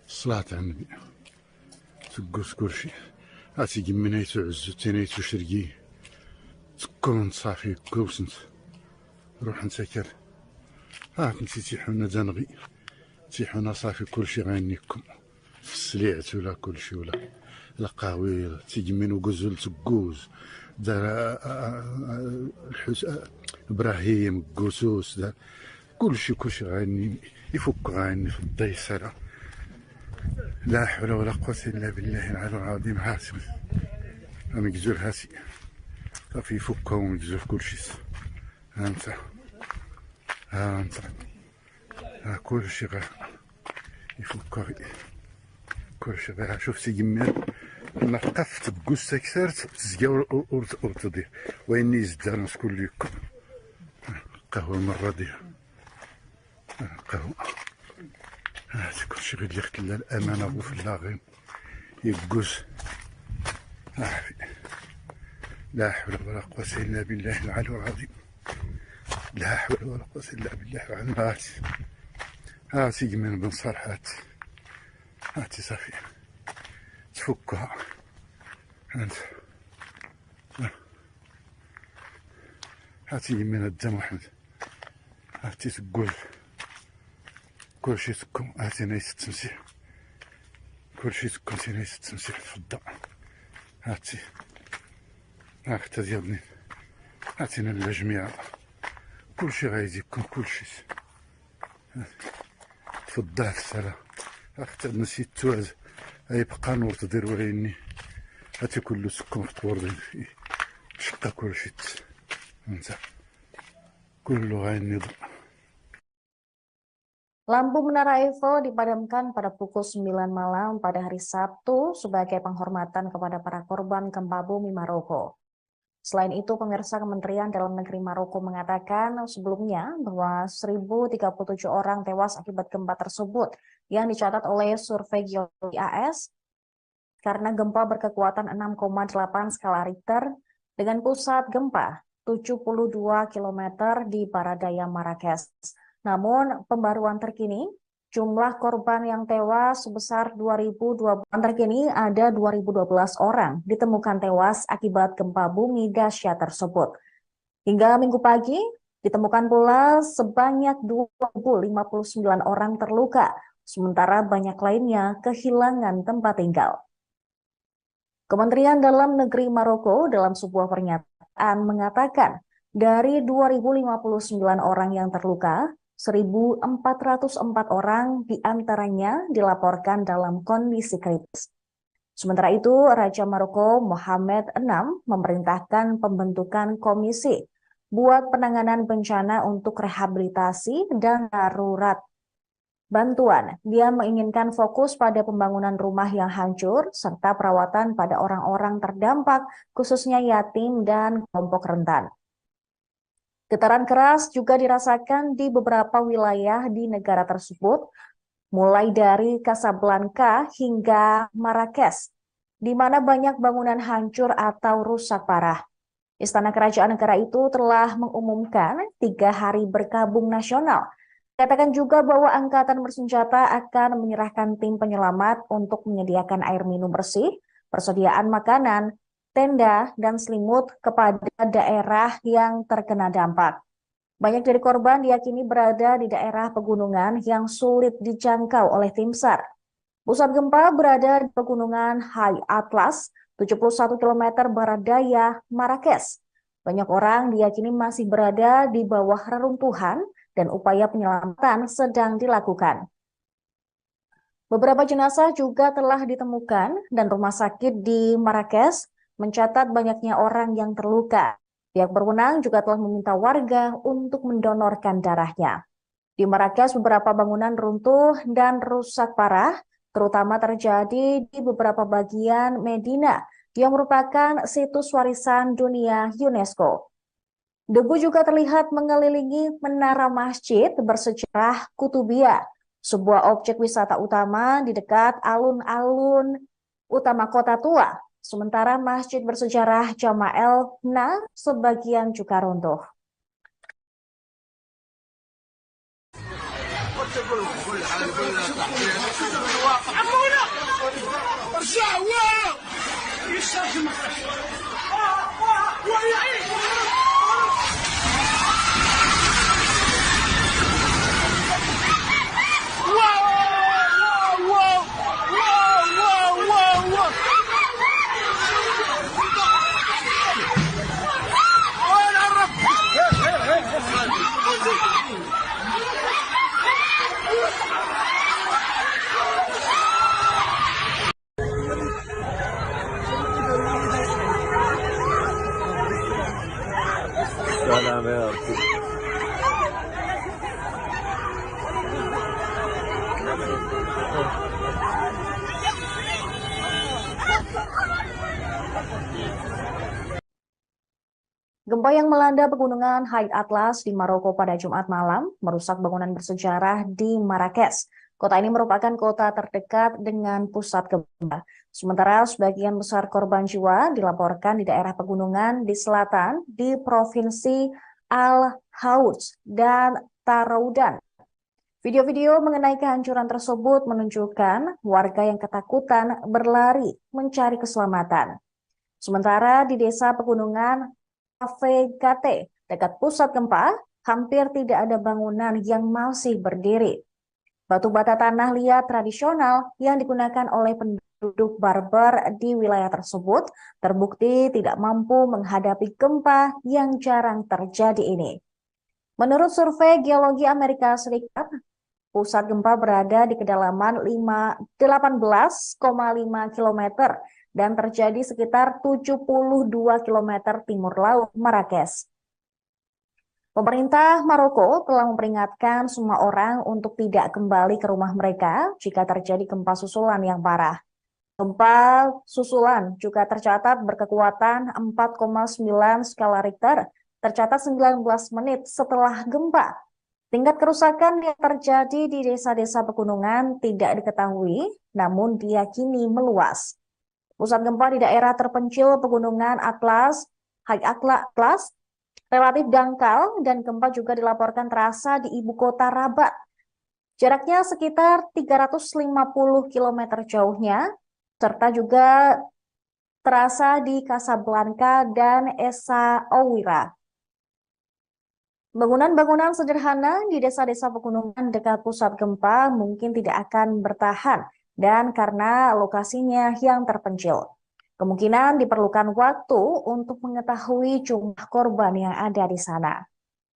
الصلاة على النبي تقوز كلشي. عطي قمنايتو عزو تينايتو شرقي تكون صافي كوسنت روح نسكر. نسيتي تيحونا دنغي تيحونا صافي كلشي غينيكم في السليعت ولا كلشي ولا القهوي تيجمين وقزول تقوز دار ابراهيم قوسوس دار كلشي غيني يفك غاني في الديسرة. لا حول ولا قوة إلا بالله العلي العظيم. هاسي مجزور هاسي صافي يفكها ومجزور كلشي. ها انت ها انت ها كلشي غير يفكها كلشي غير. شوف سي يمير ما قفت بقوس كثرت تزكا ورتضير ويني يزدار ناس كل يكون قهوة المرة دي قهوة. هاتي كلشي غير اللي قتل الأمانة بو في اللاغين يقوس. لا حول ولا قوة إلا بالله العلي العظيم. لا حول ولا قوة إلا بالله العلي العظيم. هاتي يمين بن صالح هاتي صافي تفكها. هانت هاتي يمين الدم أحمد. هاتي تقول كلشي تكون. هاتي نايس التمسيح كلشي تكون تي نايس التمسيح في الضوء. هاتي هاكتا ديالني هاتينا الجميع كلشي غايزي يكون كلشي في الضعف السلا. حتى نسيت توعز يبقى نور تدير وعيني. هاتي كله سكون في طور شقا كلشي انت كله غايني. Lampu Menara Eiffel dipadamkan pada pukul 9 malam pada hari Sabtu sebagai penghormatan kepada para korban gempa bumi Maroko. Selain itu, pemirsa, Kementerian Dalam Negeri Maroko mengatakan sebelumnya bahwa 1.037 orang tewas akibat gempa tersebut yang dicatat oleh survei geologi AS karena gempa berkekuatan 6,8 skala Richter dengan pusat gempa 72 km di barat daya Marrakesh. Namun, pembaruan terkini, jumlah korban yang tewas sebesar 2.012. Terkini ada 2.012 orang ditemukan tewas akibat gempa bumi dahsyat tersebut. Hingga Minggu pagi, ditemukan pula sebanyak 2.059 orang terluka, sementara banyak lainnya kehilangan tempat tinggal. Kementerian Dalam Negeri Maroko dalam sebuah pernyataan mengatakan dari 2.059 orang yang terluka, 1.404 orang diantaranya dilaporkan dalam kondisi kritis. Sementara itu, Raja Maroko Mohammed VI memerintahkan pembentukan komisi buat penanganan bencana untuk rehabilitasi dan darurat bantuan. Dia menginginkan fokus pada pembangunan rumah yang hancur serta perawatan pada orang-orang terdampak, khususnya yatim dan kelompok rentan. Getaran keras juga dirasakan di beberapa wilayah di negara tersebut, mulai dari Casablanca hingga Marrakesh, di mana banyak bangunan hancur atau rusak parah. Istana Kerajaan negara itu telah mengumumkan 3 hari berkabung nasional. Katakan juga bahwa angkatan bersenjata akan menyerahkan tim penyelamat untuk menyediakan air minum bersih, persediaan makanan, tenda, dan selimut kepada daerah yang terkena dampak. Banyak dari korban diyakini berada di daerah pegunungan yang sulit dijangkau oleh tim SAR. Pusat gempa berada di pegunungan High Atlas, 71 km barat daya Marrakesh. Banyak orang diyakini masih berada di bawah reruntuhan dan upaya penyelamatan sedang dilakukan. Beberapa jenazah juga telah ditemukan dan rumah sakit di Marrakesh mencatat banyaknya orang yang terluka. Pihak berwenang juga telah meminta warga untuk mendonorkan darahnya. Di Marrakesh, beberapa bangunan runtuh dan rusak parah, terutama terjadi di beberapa bagian Medina yang merupakan situs warisan dunia UNESCO. Debu juga terlihat mengelilingi menara masjid bersejarah Kutubiyah, sebuah objek wisata utama di dekat alun-alun utama kota tua. Sementara masjid bersejarah Jama' el-Fna sebagian juga runtuh. Gempa yang melanda pegunungan High Atlas di Maroko pada Jumat malam merusak bangunan bersejarah di Marrakesh. Kota ini merupakan kota terdekat dengan pusat gempa. Sementara sebagian besar korban jiwa dilaporkan di daerah pegunungan di selatan di Provinsi Al-Houth dan Taroudan. Video-video mengenai kehancuran tersebut menunjukkan warga yang ketakutan berlari mencari keselamatan. Sementara di desa pegunungan Avegate, dekat pusat gempa, hampir tidak ada bangunan yang masih berdiri. Batu bata tanah liat tradisional yang digunakan oleh penduduk Berber di wilayah tersebut terbukti tidak mampu menghadapi gempa yang jarang terjadi ini. Menurut survei Geologi Amerika Serikat, pusat gempa berada di kedalaman 18,5 km dan terjadi sekitar 72 km timur laut Marrakesh. Pemerintah Maroko telah memperingatkan semua orang untuk tidak kembali ke rumah mereka jika terjadi gempa susulan yang parah. Gempa susulan juga tercatat berkekuatan 4,9 skala Richter, tercatat 19 menit setelah gempa. Tingkat kerusakan yang terjadi di desa-desa pegunungan tidak diketahui, namun diyakini meluas. Pusat gempa di daerah terpencil pegunungan Atlas, High Atlas, relatif dangkal dan gempa juga dilaporkan terasa di ibu kota Rabat. Jaraknya sekitar 350 km jauhnya, serta juga terasa di Casablanca dan Essaouira. Bangunan-bangunan sederhana di desa-desa pegunungan dekat pusat gempa mungkin tidak akan bertahan dan karena lokasinya yang terpencil. Kemungkinan diperlukan waktu untuk mengetahui jumlah korban yang ada di sana.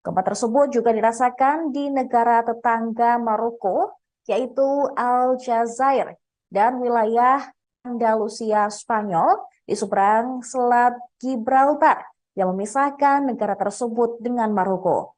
Gempa tersebut juga dirasakan di negara tetangga Maroko, yaitu Aljazair dan wilayah Andalusia Spanyol di seberang Selat Gibraltar yang memisahkan negara tersebut dengan Maroko.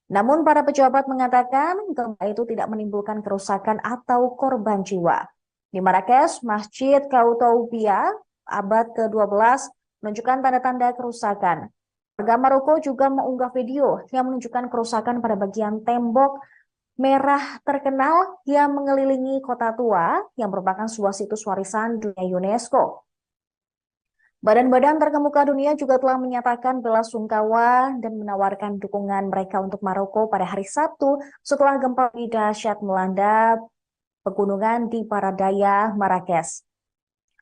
Namun para pejabat mengatakan gempa itu tidak menimbulkan kerusakan atau korban jiwa. Di Marrakesh, Masjid Koutoubia abad ke-12 menunjukkan tanda-tanda kerusakan. Warga Maroko juga mengunggah video yang menunjukkan kerusakan pada bagian tembok merah terkenal yang mengelilingi kota tua yang merupakan sebuah situs warisan dunia UNESCO. Badan-badan terkemuka dunia juga telah menyatakan bela sungkawa dan menawarkan dukungan mereka untuk Maroko pada hari Sabtu setelah gempa dahsyat melanda pegunungan di Paradaya, Marrakesh.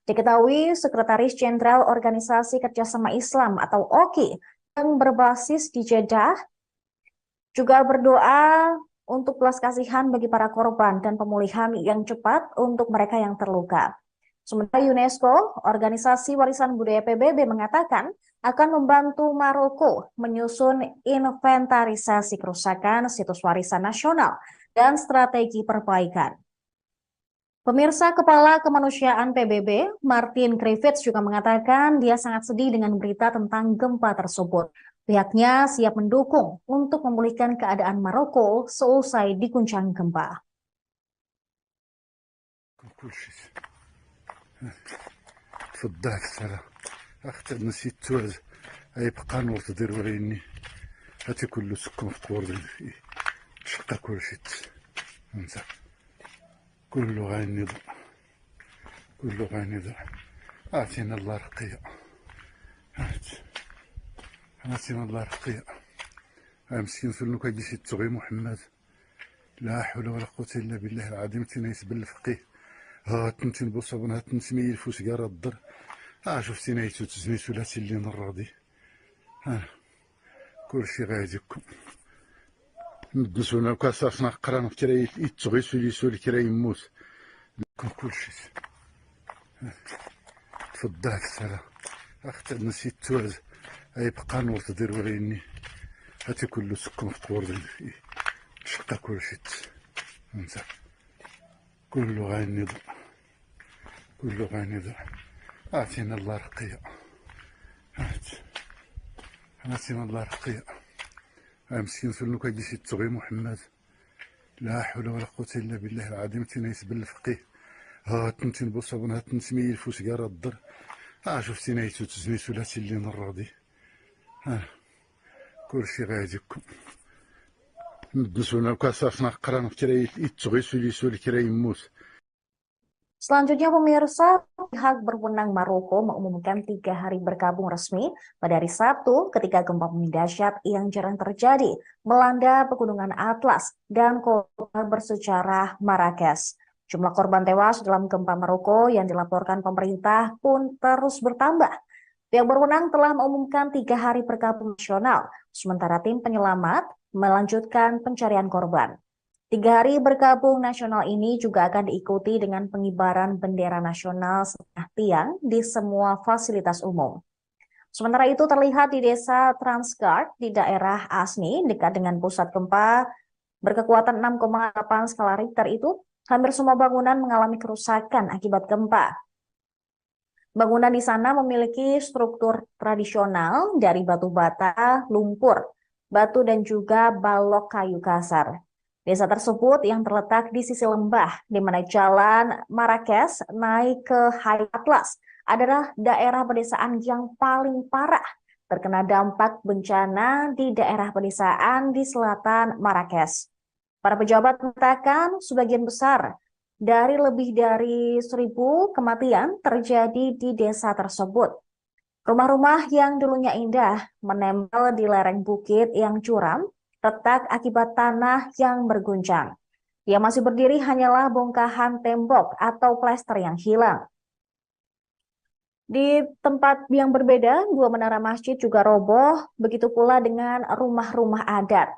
Diketahui Sekretaris Jenderal Organisasi Kerjasama Islam atau OKI yang berbasis di Jeddah juga berdoa untuk belas kasihan bagi para korban dan pemulihan yang cepat untuk mereka yang terluka. Sementara UNESCO, Organisasi Warisan Budaya PBB mengatakan akan membantu Maroko menyusun inventarisasi kerusakan situs warisan nasional dan strategi perbaikan. Pemirsa, Kepala Kemanusiaan PBB, Martin Griffiths juga mengatakan dia sangat sedih dengan berita tentang gempa tersebut. Pihaknya siap mendukung untuk memulihkan keadaan Maroko seusai diguncang gempa. تفضلك السلام اختي نسيت توز اي بقى نور تدير وريني هاتي كله سكن في قور شقه كل شيء انت كله غينض كله غينض اعطينا الله رقيه اعطينا الله رقيه مسكين فلنو كيجي التغي محمد لا حول ولا قوه الا بالله العظيم تنيس بالفقيه ها تنتين بوصبن ها تنتمي الفوس قال الضر شفتي نايتو تزنيتو لا تلين الراضي كلشي غايدكم ندسونا كاساسنا قرانا كرا يتغيس وليسول كرا يموت كلشي تفضلك السلام اختي نسيت توز اي بقى نور تدير وريني هاتي كله سكن في قور شقه كلشي انت كله غينض كله غينض اعطينا الله رقيه اعطينا الله رقيه مسكين فلنو كيجي التغي محمد لا حول ولا قوه الا بالله العظيم تنيس بالفقيه ها تنتين بوصبن ها تنتمي الفوس قال الضر شفتي نايتو تزنيت ولا اللي نراضي. كلشي غاديكم ندسونا كاسافنا قران كرا يتغيس وليسول كرا يموت. Selanjutnya pemirsa, pihak berwenang Maroko mengumumkan 3 hari berkabung resmi pada hari Sabtu ketika gempa bumi dahsyat yang jarang terjadi melanda pegunungan Atlas dan kota bersejarah Marrakesh. Jumlah korban tewas dalam gempa Maroko yang dilaporkan pemerintah pun terus bertambah. Pihak berwenang telah mengumumkan 3 hari berkabung nasional, sementara tim penyelamat melanjutkan pencarian korban. 3 hari berkabung nasional ini juga akan diikuti dengan pengibaran bendera nasional setengah tiang di semua fasilitas umum. Sementara itu terlihat di desa Transgard di daerah Asni dekat dengan pusat gempa berkekuatan 6,8 skala Richter itu, hampir semua bangunan mengalami kerusakan akibat gempa. Bangunan di sana memiliki struktur tradisional dari batu bata, lumpur, batu dan juga balok kayu kasar. Desa tersebut yang terletak di sisi lembah, di mana jalan Marrakesh naik ke High Atlas, adalah daerah pedesaan yang paling parah terkena dampak bencana di daerah pedesaan di selatan Marrakesh. Para pejabat mengatakan sebagian besar dari lebih dari 1.000 kematian terjadi di desa tersebut. Rumah-rumah yang dulunya indah menempel di lereng bukit yang curam, retak akibat tanah yang berguncang. Yang masih berdiri hanyalah bongkahan tembok atau plester yang hilang. Di tempat yang berbeda, 2 menara masjid juga roboh, begitu pula dengan rumah-rumah adat.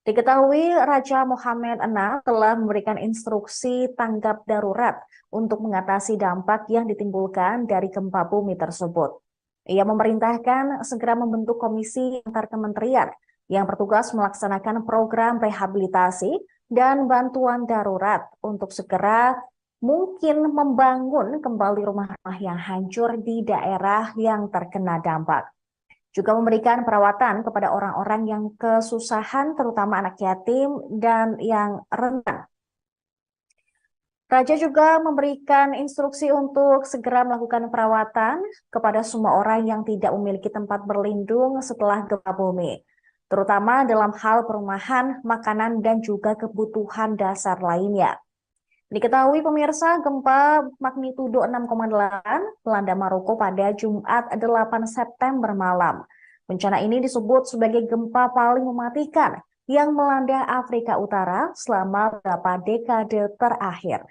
Diketahui Raja Mohammed VI telah memberikan instruksi tanggap darurat untuk mengatasi dampak yang ditimbulkan dari gempa bumi tersebut. Ia memerintahkan segera membentuk komisi antar kementerian yang bertugas melaksanakan program rehabilitasi dan bantuan darurat untuk segera mungkin membangun kembali rumah-rumah yang hancur di daerah yang terkena dampak. Juga memberikan perawatan kepada orang-orang yang kesusahan, terutama anak yatim dan yang rentan. Raja juga memberikan instruksi untuk segera melakukan perawatan kepada semua orang yang tidak memiliki tempat berlindung setelah gempa bumi, terutama dalam hal perumahan, makanan, dan juga kebutuhan dasar lainnya. Diketahui pemirsa, gempa magnitudo 6,8 melanda Maroko pada Jumat 8 September malam. Bencana ini disebut sebagai gempa paling mematikan yang melanda Afrika Utara selama beberapa dekade terakhir.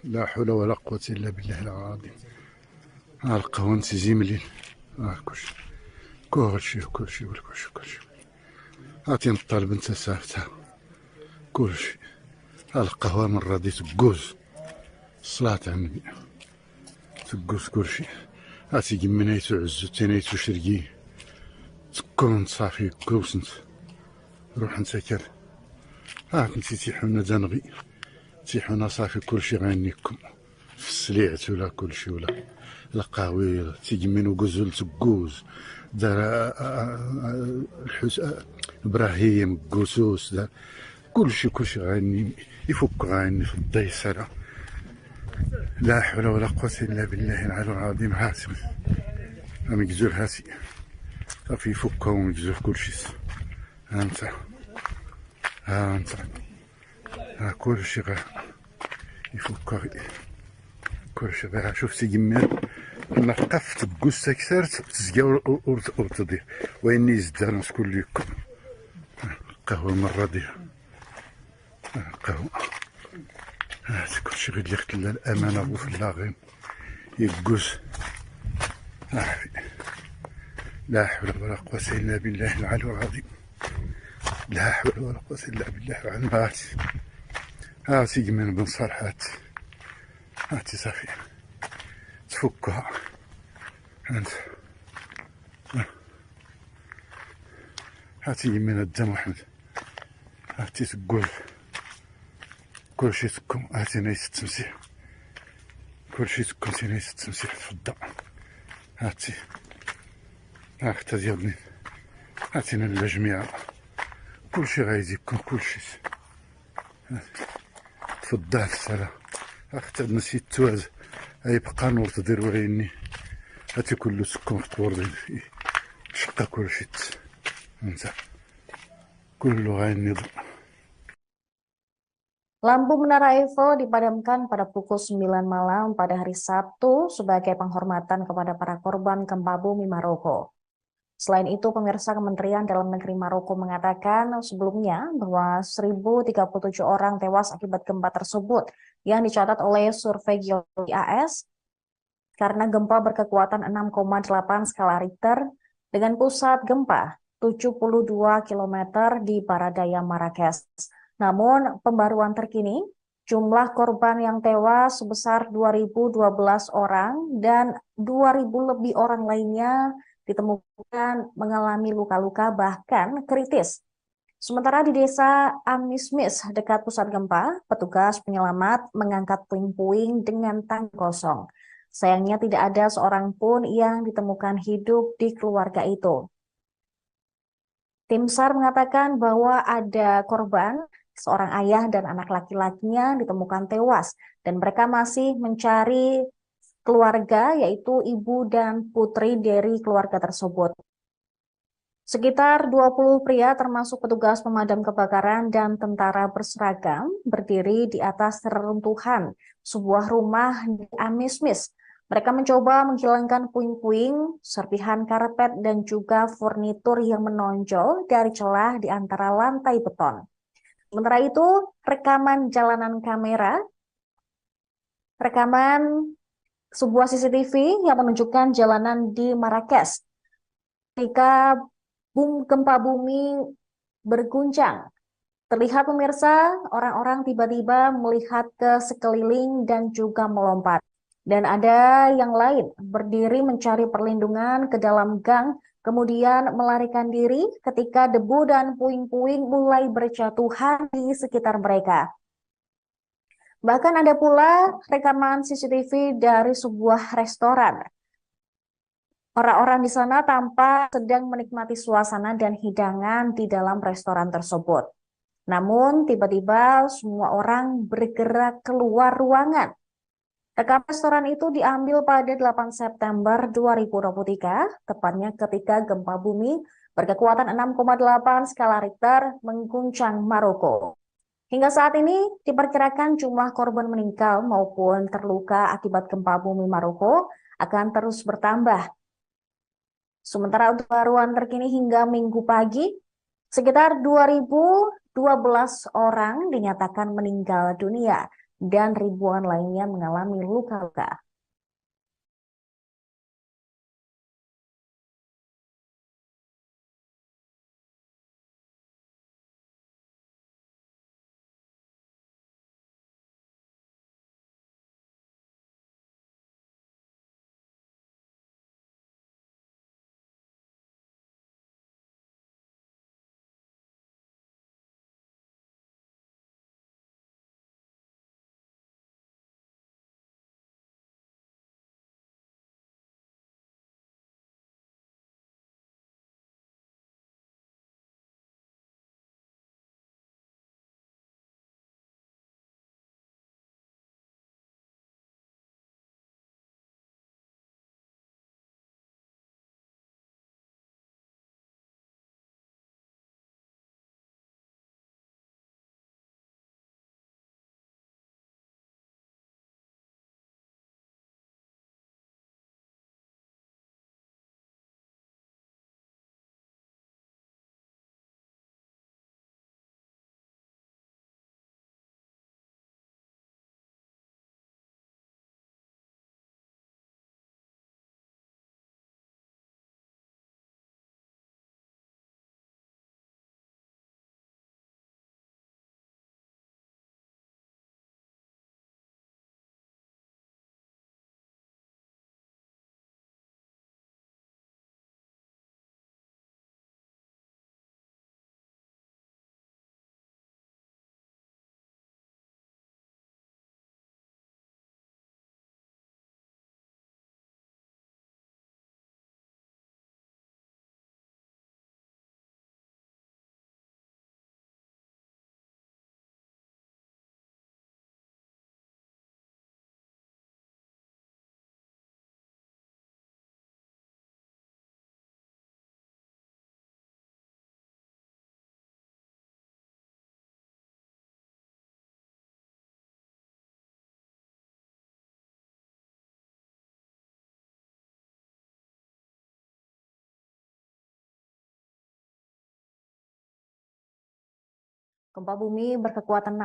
لا حول ولا قوة إلا بالله العظيم. القهوة زيملين كلشي عطينا الطالب انت سافتها كلشي. القهوة من راضي تقوز الصلاة على النبي تقوز كلشي. هاتي قمنيتو عزو تينيتو شرقي تكون صافي كوسنت روح نسكر. نتي تيحونا دنغي تيحونا صافي كلشي غانيكم في السليعت ولا كلشي ولا القهوي تيجمينو قزول تقوز دار ابراهيم قوسوس دار كلشي غاني يفك غاني في الضيسرة. لا حول ولا قوة إلا بالله العلي العظيم. هاتي مقزول هاتي صافي يفكها ومقزول كلشي. انت كلشي غا يفكها كلشي غا. شفتي جمال نقف تقوس تكسرت تزقى ورتضيع ويني يزدان كل يكم. قهوة مرة ديها قهوة. هات كلشي غير يخت الأمانة وفي اللاغين يقوس. لا حول ولا قوة إلا بالله العلي العظيم. لا حول ولا قوة إلا بالله العلي العظيم. هاتي جمال بن صالح هاتي صافي تفكها انت. هاتي من الدم واحد هاتي تقول كلشي تكم. هاتي نايس التمسيح كل شيء سكن سينيس تمسيح في الضع. هاتي هاخت ديالني هاتينا الجميع كل شيء غايزيبكم كل شيء تفضل السلام اخت نسيت توز اي بقى نور تدير وعيني هاتي كل سكن في طور شقا كل شيء انت كله غايني ضوء. Lampu Menara Eiffel dipadamkan pada pukul 9 malam pada hari Sabtu sebagai penghormatan kepada para korban gempa bumi Maroko. Selain itu, pemirsa, Kementerian Dalam Negeri Maroko mengatakan sebelumnya bahwa 1.037 orang tewas akibat gempa tersebut yang dicatat oleh survei geologi AS karena gempa berkekuatan 6,8 skala Richter dengan pusat gempa 72 km di Baradaya Marrakesh. Namun, pembaruan terkini, jumlah korban yang tewas sebesar 2.012 orang dan 2.000 lebih orang lainnya ditemukan mengalami luka-luka bahkan kritis. Sementara di desa Amismis dekat pusat gempa, petugas penyelamat mengangkat puing-puing dengan tangki kosong. Sayangnya tidak ada seorang pun yang ditemukan hidup di keluarga itu. Tim SAR mengatakan bahwa ada korban, seorang ayah dan anak laki-lakinya ditemukan tewas dan mereka masih mencari keluarga, yaitu ibu dan putri dari keluarga tersebut. Sekitar 20 pria termasuk petugas pemadam kebakaran dan tentara berseragam berdiri di atas reruntuhan sebuah rumah di Amismis. Mereka mencoba menghilangkan puing-puing, serpihan karpet, dan juga furnitur yang menonjol dari celah di antara lantai beton. Sementara itu, rekaman sebuah CCTV yang menunjukkan jalanan di Marrakesh ketika gempa bumi berguncang. Terlihat, pemirsa, orang-orang tiba-tiba melihat ke sekeliling dan juga melompat. Dan ada yang lain berdiri mencari perlindungan ke dalam gang, kemudian melarikan diri ketika debu dan puing-puing mulai berjatuhan di sekitar mereka. Bahkan ada pula rekaman CCTV dari sebuah restoran. Orang-orang di sana tampak sedang menikmati suasana dan hidangan di dalam restoran tersebut. Namun tiba-tiba semua orang bergerak keluar ruangan. Rekaman restoran itu diambil pada 8 September 2023, tepatnya ketika gempa bumi berkekuatan 6,8 skala Richter mengguncang Maroko. Hingga saat ini diperkirakan jumlah korban meninggal maupun terluka akibat gempa bumi Maroko akan terus bertambah. Sementara untuk pembaruan terkini hingga Minggu pagi, sekitar 2.012 orang dinyatakan meninggal dunia dan ribuan lainnya mengalami luka-luka. Gempa bumi berkekuatan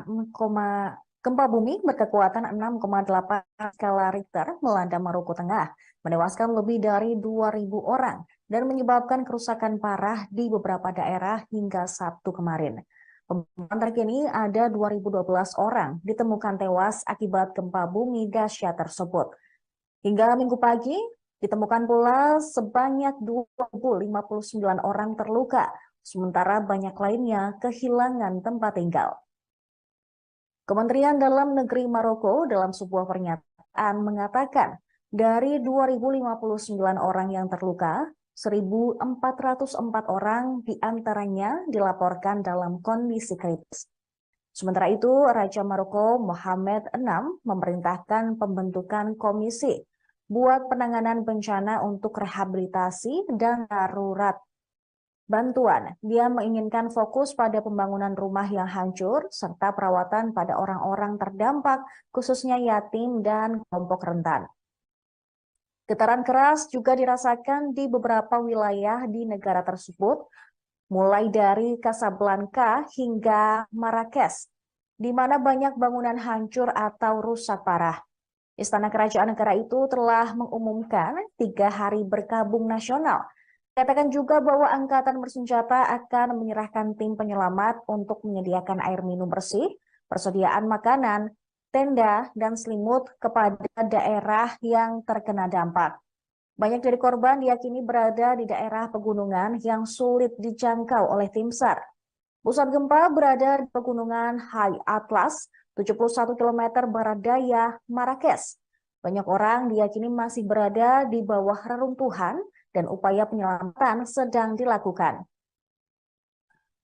6,8 skala Richter melanda Maroko Tengah, menewaskan lebih dari 2.000 orang dan menyebabkan kerusakan parah di beberapa daerah hingga Sabtu kemarin. Pemantauan terkini ada 2.012 orang ditemukan tewas akibat gempa bumi dahsyat tersebut. Hingga Minggu pagi, ditemukan pula sebanyak 2.059 orang terluka, sementara banyak lainnya kehilangan tempat tinggal. Kementerian Dalam Negeri Maroko dalam sebuah pernyataan mengatakan dari 2.059 orang yang terluka, 1.404 orang diantaranya dilaporkan dalam kondisi kritis. Sementara itu, Raja Maroko Mohammed VI memerintahkan pembentukan komisi buat penanganan bencana untuk rehabilitasi dan darurat bantuan. Dia menginginkan fokus pada pembangunan rumah yang hancur serta perawatan pada orang-orang terdampak, khususnya yatim dan kelompok rentan. Getaran keras juga dirasakan di beberapa wilayah di negara tersebut, mulai dari Casablanca hingga Marrakesh, di mana banyak bangunan hancur atau rusak parah. Istana Kerajaan negara itu telah mengumumkan 3 hari berkabung nasional. Katakan juga bahwa angkatan bersenjata akan menyerahkan tim penyelamat untuk menyediakan air minum bersih, persediaan makanan, tenda, dan selimut kepada daerah yang terkena dampak. Banyak dari korban diyakini berada di daerah pegunungan yang sulit dijangkau oleh tim SAR. Pusat gempa berada di pegunungan High Atlas, 71 km barat daya Marrakesh. Banyak orang diyakini masih berada di bawah reruntuhan dan upaya penyelamatan sedang dilakukan.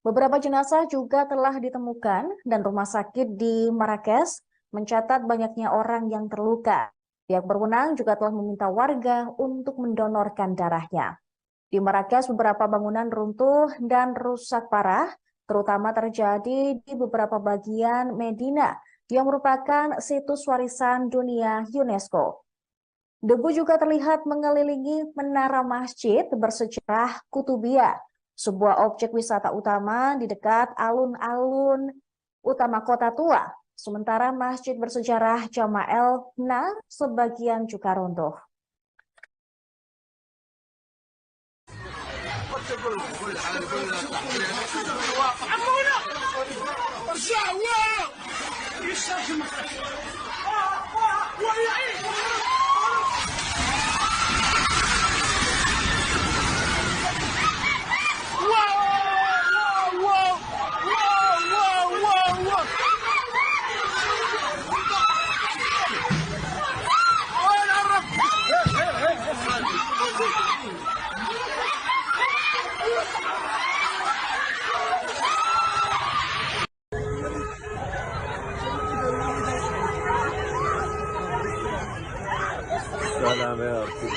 Beberapa jenazah juga telah ditemukan dan rumah sakit di Marrakesh mencatat banyaknya orang yang terluka. Pihak berwenang juga telah meminta warga untuk mendonorkan darahnya. Di Marrakesh beberapa bangunan runtuh dan rusak parah, terutama terjadi di beberapa bagian Medina yang merupakan situs warisan dunia UNESCO. Debu juga terlihat mengelilingi menara masjid bersejarah Kutubiyah, sebuah objek wisata utama di dekat alun-alun utama kota tua. Sementara masjid bersejarah Jama'el Na sebagian juga runtuh. سلام يا أرتي.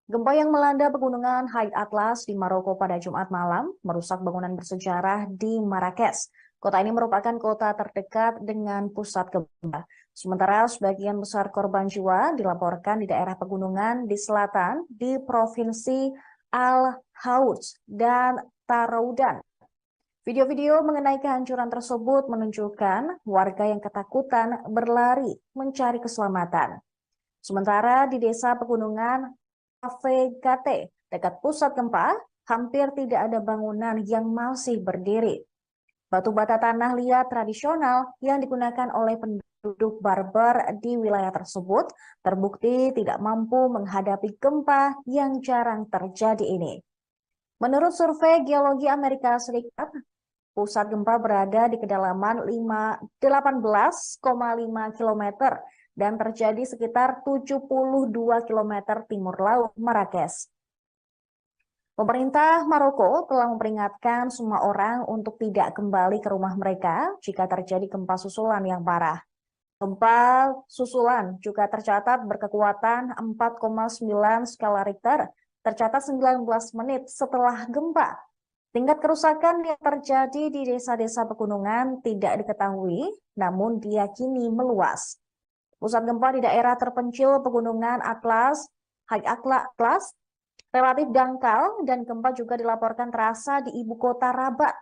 Gempa yang melanda pegunungan High Atlas di Maroko pada Jumat malam merusak bangunan bersejarah di Marrakesh. Kota ini merupakan kota terdekat dengan pusat gempa. Sementara sebagian besar korban jiwa dilaporkan di daerah pegunungan di selatan di Provinsi Al-Houth dan Taroudan. Video-video mengenai kehancuran tersebut menunjukkan warga yang ketakutan berlari mencari keselamatan. Sementara di desa pegunungan Avegate, dekat pusat gempa, hampir tidak ada bangunan yang masih berdiri. Batu bata tanah liat tradisional yang digunakan oleh penduduk Barbar di wilayah tersebut terbukti tidak mampu menghadapi gempa yang jarang terjadi ini. Menurut survei Geologi Amerika Serikat, pusat gempa berada di kedalaman 18,5 km dan terjadi sekitar 72 km timur laut Marrakesh. Pemerintah Maroko telah memperingatkan semua orang untuk tidak kembali ke rumah mereka jika terjadi gempa susulan yang parah. Gempa susulan juga tercatat berkekuatan 4,9 skala Richter, tercatat 19 menit setelah gempa. Tingkat kerusakan yang terjadi di desa-desa pegunungan tidak diketahui, namun diyakini meluas. Pusat gempa di daerah terpencil pegunungan High Atlas, relatif dangkal dan gempa juga dilaporkan terasa di ibu kota Rabat.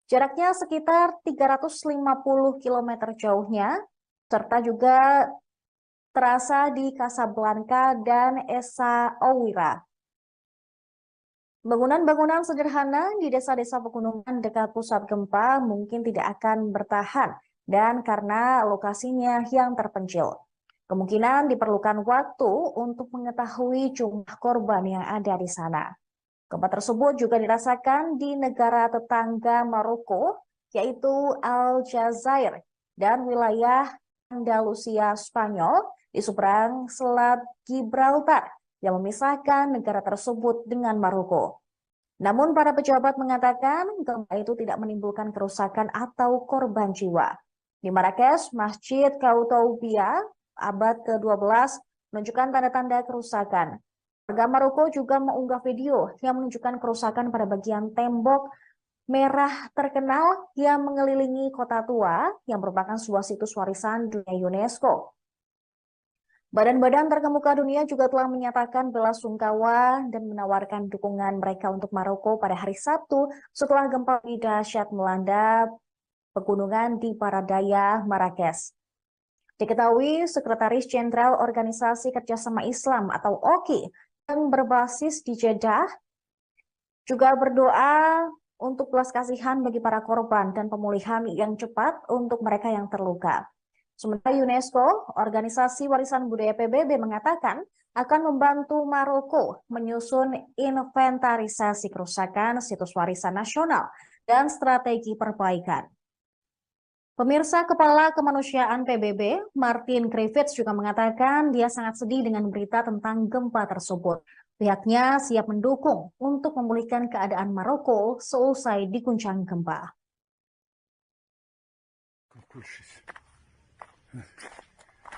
Jaraknya sekitar 350 km jauhnya, serta juga terasa di Casablanca dan Essa Ouyra. Bangunan-bangunan sederhana di desa-desa pegunungan dekat pusat gempa mungkin tidak akan bertahan dan karena lokasinya yang terpencil. Kemungkinan diperlukan waktu untuk mengetahui jumlah korban yang ada di sana. Gempa tersebut juga dirasakan di negara tetangga Maroko, yaitu Aljazair dan wilayah Andalusia Spanyol di seberang Selat Gibraltar yang memisahkan negara tersebut dengan Maroko. Namun para pejabat mengatakan gempa itu tidak menimbulkan kerusakan atau korban jiwa. Di Marrakesh, Masjid Koutoubia abad ke-12 menunjukkan tanda-tanda kerusakan. Warga Maroko juga mengunggah video yang menunjukkan kerusakan pada bagian tembok merah terkenal yang mengelilingi kota tua yang merupakan sebuah situs warisan dunia UNESCO. Badan-badan terkemuka dunia juga telah menyatakan bela sungkawa dan menawarkan dukungan mereka untuk Maroko pada hari Sabtu setelah gempa dahsyat melanda pegunungan di Paradaya, Marrakesh. Diketahui Sekretaris Jenderal Organisasi Kerjasama Islam atau OKI yang berbasis di Jeddah juga berdoa untuk belas kasihan bagi para korban dan pemulihan yang cepat untuk mereka yang terluka. Sementara UNESCO, Organisasi Warisan Budaya PBB, mengatakan akan membantu Maroko menyusun inventarisasi kerusakan situs warisan nasional dan strategi perbaikan. Pemirsa, Kepala Kemanusiaan PBB, Martin Griffiths, juga mengatakan dia sangat sedih dengan berita tentang gempa tersebut. Pihaknya siap mendukung untuk memulihkan keadaan Maroko seusai diguncang gempa.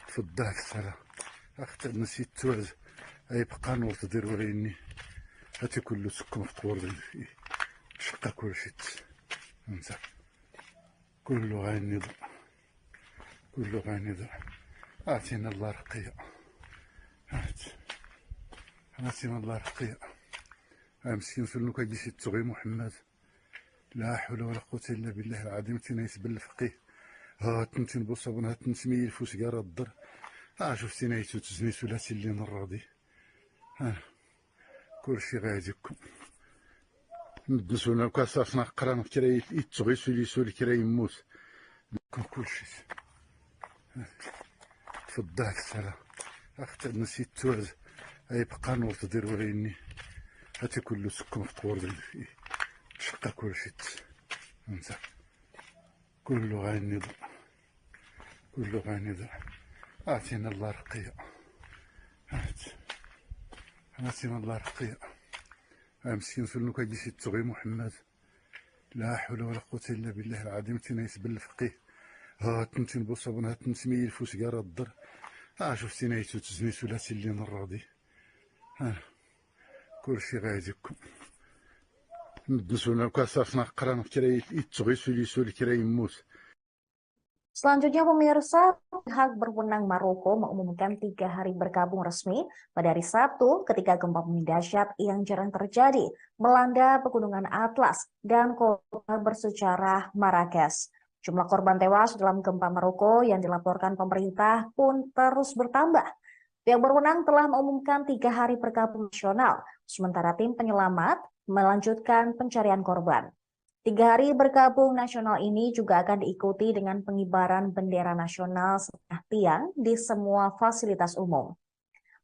فضلك سارة أختي نسيت توز أي بقى نور تدير وريني هاتي كله سكم في قور شقة كل شيء انسى كله غاين يضع كله غاين يضع أعطينا الله رقية أعطينا الله رقية مسكين سلوك يجي تغي محمد لا حول ولا قوة إلا بالله العظيم تنايس بالفقيه ها تنتين بوصابون ها تنتمي الفوس قارا الضر شفتي نايتو تزني ثلاثي اللي نراضي كل شي غاديكم ندسونا كاساسنا قرانا كرا يتغي سولي سولي كرا يموت كل شي تفضلك سارة أختي نسيت توز أي بقى نور تدير وريني هاتي كله سكم في قور شقة كل شي انسى كله غاين يضع كله غاين يضع أعطينا الله رقية أعطينا الله رقية مسكين سلوك يجي تغي محمد لا حول ولا قوة إلا بالله العظيم تنايس بالفقيه ها تنتين بوصابون ها تنتمي الفوس قارا الضر شفتي نايتو تزني ثلاثي اللي نراضي كل شي غاديكم ندسونا كاساسنا قرانا كرا يتغي سولي سولي كرا يموت. Selanjutnya, pemirsa, pihak berwenang Maroko mengumumkan 3 hari berkabung resmi pada hari Sabtu ketika gempa bumi dahsyat yang jarang terjadi melanda pegunungan Atlas dan kota bersejarah Marrakesh. Jumlah korban tewas dalam gempa Maroko yang dilaporkan pemerintah pun terus bertambah. Pihak berwenang telah mengumumkan 3 hari berkabung nasional, sementara tim penyelamat melanjutkan pencarian korban. 3 hari berkabung nasional ini juga akan diikuti dengan pengibaran bendera nasional setengah tiang di semua fasilitas umum.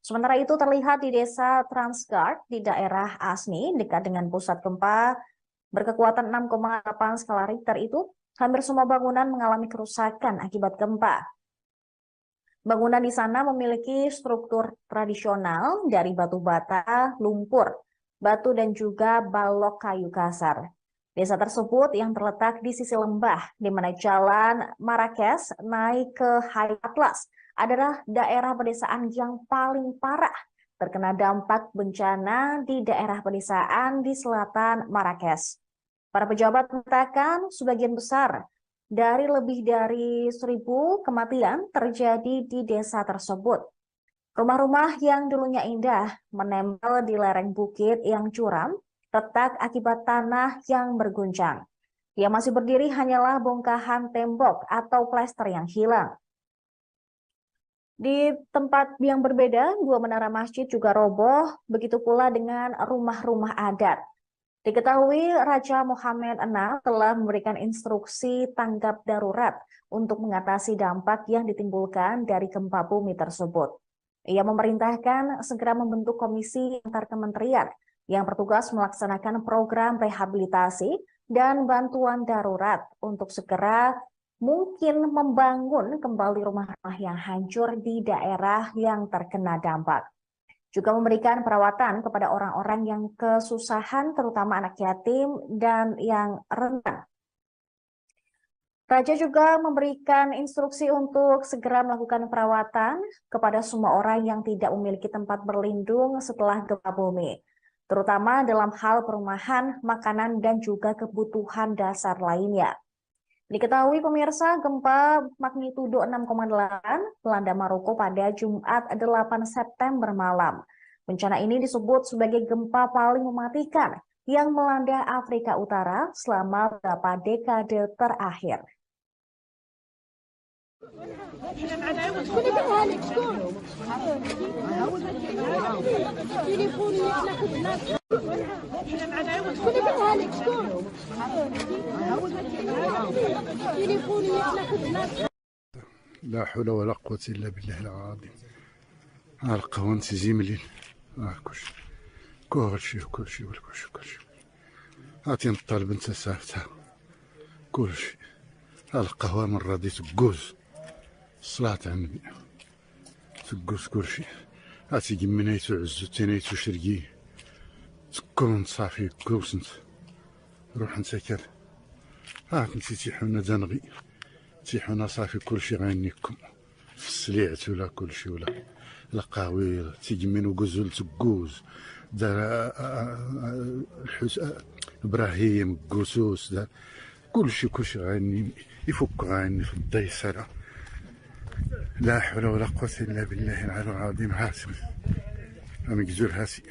Sementara itu terlihat di desa Transgard di daerah Asni dekat dengan pusat gempa berkekuatan 6,8 skala Richter itu, hampir semua bangunan mengalami kerusakan akibat gempa. Bangunan di sana memiliki struktur tradisional dari batu bata, lumpur, batu dan juga balok kayu kasar. Desa tersebut yang terletak di sisi lembah, di mana jalan Marrakesh naik ke High Atlas, adalah daerah pedesaan yang paling parah terkena dampak bencana di daerah pedesaan di selatan Marrakesh. Para pejabat mengatakan sebagian besar dari lebih dari 1.000 kematian terjadi di desa tersebut. Rumah-rumah yang dulunya indah menempel di lereng bukit yang curam, retak akibat tanah yang berguncang. Yang masih berdiri hanyalah bongkahan tembok atau plester yang hilang. Di tempat yang berbeda, 2 menara masjid juga roboh, begitu pula dengan rumah-rumah adat. Diketahui Raja Mohammed VI telah memberikan instruksi tanggap darurat untuk mengatasi dampak yang ditimbulkan dari gempa bumi tersebut. Ia memerintahkan segera membentuk komisi antar kementerian yang bertugas melaksanakan program rehabilitasi dan bantuan darurat untuk segera mungkin membangun kembali rumah-rumah yang hancur di daerah yang terkena dampak. Juga memberikan perawatan kepada orang-orang yang kesusahan, terutama anak yatim dan yang rentan. Raja juga memberikan instruksi untuk segera melakukan perawatan kepada semua orang yang tidak memiliki tempat berlindung setelah gempa bumi, terutama dalam hal perumahan, makanan, dan juga kebutuhan dasar lainnya. Diketahui pemirsa, gempa magnitudo 6,8 melanda Maroko pada Jumat 8 September malam. Bencana ini disebut sebagai gempa paling mematikan yang melanda Afrika Utara selama beberapa dekade terakhir. لا حول ولا قوة إلا بالله العظيم. القهوة زيملين كلشي هاتي نطالب انت سافتها كلشي. القهوة من راضي تقوز الصلاة على النبي تقوز كلشي. هاتي قمنيتو عزو تينيتو شرقي تكون صافي كوس انت روح انت كال هاك نسي تيحونا دنغي تيحونا صافي كلشي غينيكم في السليعت ولا كلشي ولا القهوي تيجمين وقزول تقوز دار ابراهيم قوسوس دار كلشي غاني يفك غاني في الديسرة. لا حول ولا قوة إلا بالله العلي العظيم. هاسي مقزور هاسي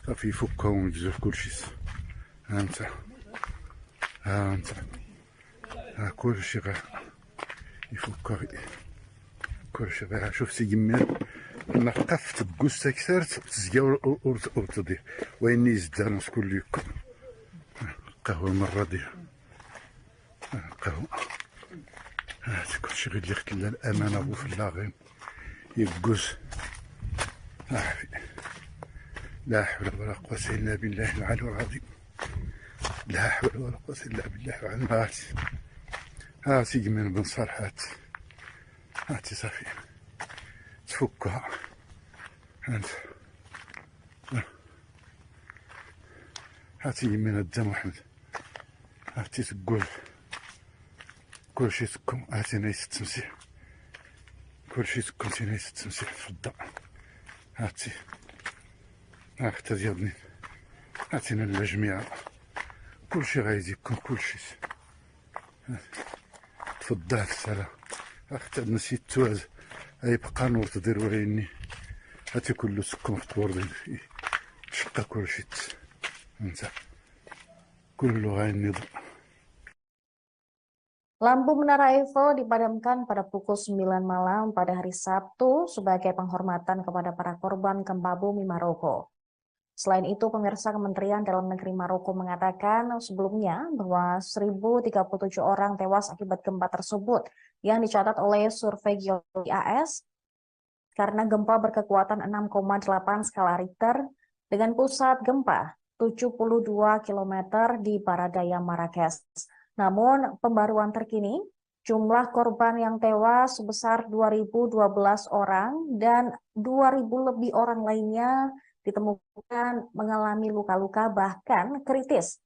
صافي يفكها ومقزور كلشي. ها انت كلشي غا يفكها كلشي غا شوف تيجمين نقف تقوس تكسر تزقى ورتضي وين يزدان كل يكون قهوة مرة دي قهوة. هاتي كلشي غير اللي خدلا الأمانة أبو في اللاغين يقوس. لا حول ولا قوة إلا بالله العلي العظيم. لا حول ولا قوة إلا بالله العلي العظيم. هاتي من بن صالح هاتي صافي تفكها انت. هاتي من الدم احمد هاتي تقول كلشي تكون. هاتي نايس التمسيح كلشي تكون نايس التمسيح في الضاء. هاتي اختي ديالني هاتينا الجميع كلشي غايزي يكون كلشي. تفضل السلام اختي نسيت توز يبقى نور تدير وريني هاتي كله سكون في طور شقة كلشي انت كله غايني. Lampu Menara Eiffel dipadamkan pada pukul 9 malam pada hari Sabtu sebagai penghormatan kepada para korban gempa bumi Maroko. Selain itu, pemirsa, Kementerian Dalam Negeri Maroko mengatakan sebelumnya bahwa 1.037 orang tewas akibat gempa tersebut yang dicatat oleh survei geologi AS karena gempa berkekuatan 6,8 skala Richter dengan pusat gempa 72 km di barat daya Marrakesh. Namun, pembaruan terkini, jumlah korban yang tewas sebesar 2.012 orang dan 2.000 lebih orang lainnya ditemukan mengalami luka-luka bahkan kritis.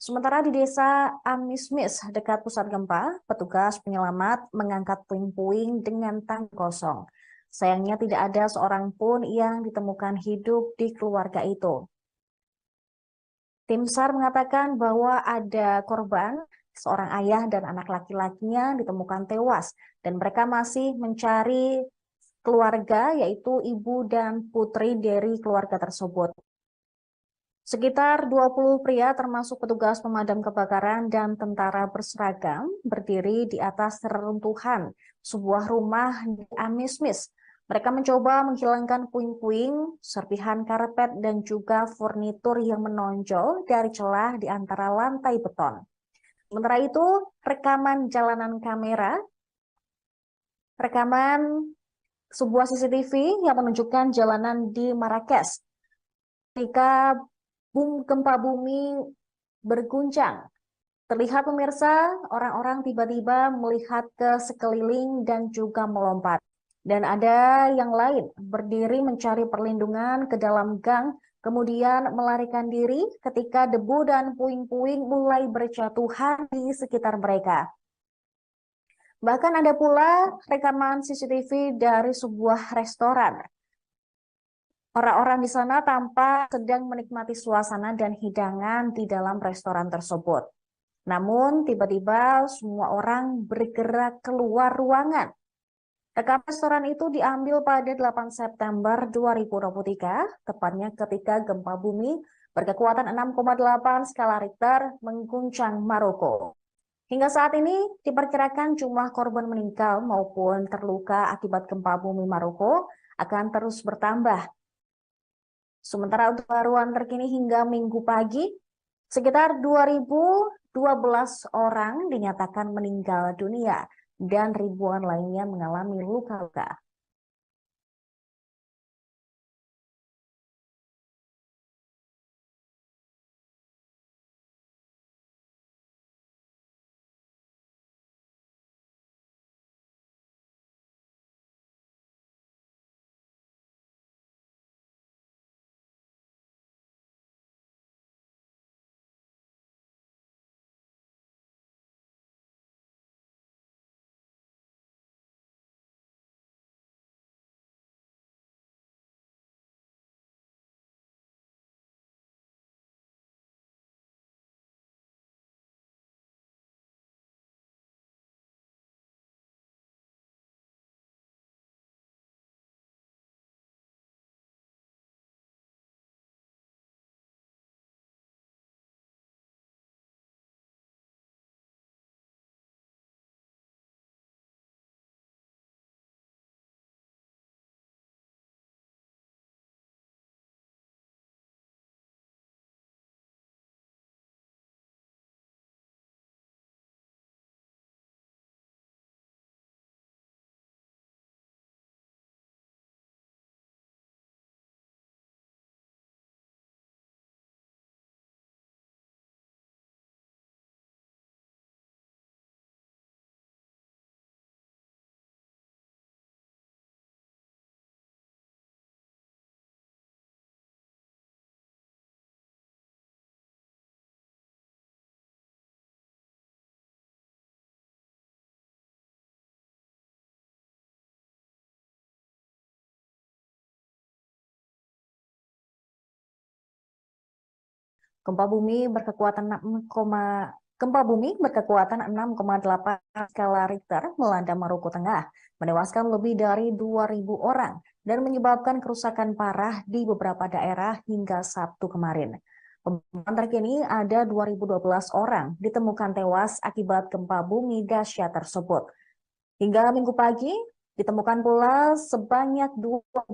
Sementara di desa Amismis dekat pusat gempa, petugas penyelamat mengangkat puing-puing dengan tangki kosong. Sayangnya tidak ada seorang pun yang ditemukan hidup di keluarga itu. Tim SAR mengatakan bahwa ada korban, seorang ayah dan anak laki-lakinya ditemukan tewas, dan mereka masih mencari keluarga, yaitu ibu dan putri dari keluarga tersebut. Sekitar 20 pria termasuk petugas pemadam kebakaran dan tentara berseragam berdiri di atas reruntuhan sebuah rumah di Amismis. Mereka mencoba menghilangkan puing-puing, serpihan karpet, dan juga furnitur yang menonjol dari celah di antara lantai beton. Sementara itu, rekaman sebuah CCTV yang menunjukkan jalanan di Marrakesh ketika gempa bumi berguncang. Terlihat pemirsa, orang-orang tiba-tiba melihat ke sekeliling dan juga melompat. Dan ada yang lain berdiri mencari perlindungan ke dalam gang, kemudian melarikan diri ketika debu dan puing-puing mulai berjatuhan di sekitar mereka. Bahkan ada pula rekaman CCTV dari sebuah restoran. Orang-orang di sana tampak sedang menikmati suasana dan hidangan di dalam restoran tersebut. Namun, tiba-tiba semua orang bergerak keluar ruangan. Rekaman restoran itu diambil pada 8 September 2023, tepatnya ketika gempa bumi berkekuatan 6,8 skala Richter mengguncang Maroko. Hingga saat ini, diperkirakan jumlah korban meninggal maupun terluka akibat gempa bumi Maroko akan terus bertambah. Sementara untuk pembaruan terkini hingga Minggu pagi, sekitar 2.012 orang dinyatakan meninggal dunia dan ribuan lainnya mengalami luka-luka. Gempa bumi berkekuatan 6,8 skala Richter melanda Maroko Tengah, menewaskan lebih dari 2.000 orang dan menyebabkan kerusakan parah di beberapa daerah hingga Sabtu kemarin. Pemantauan terkini ada 2.012 orang ditemukan tewas akibat gempa bumi dahsyat tersebut. Hingga Minggu pagi, ditemukan pula sebanyak 2.059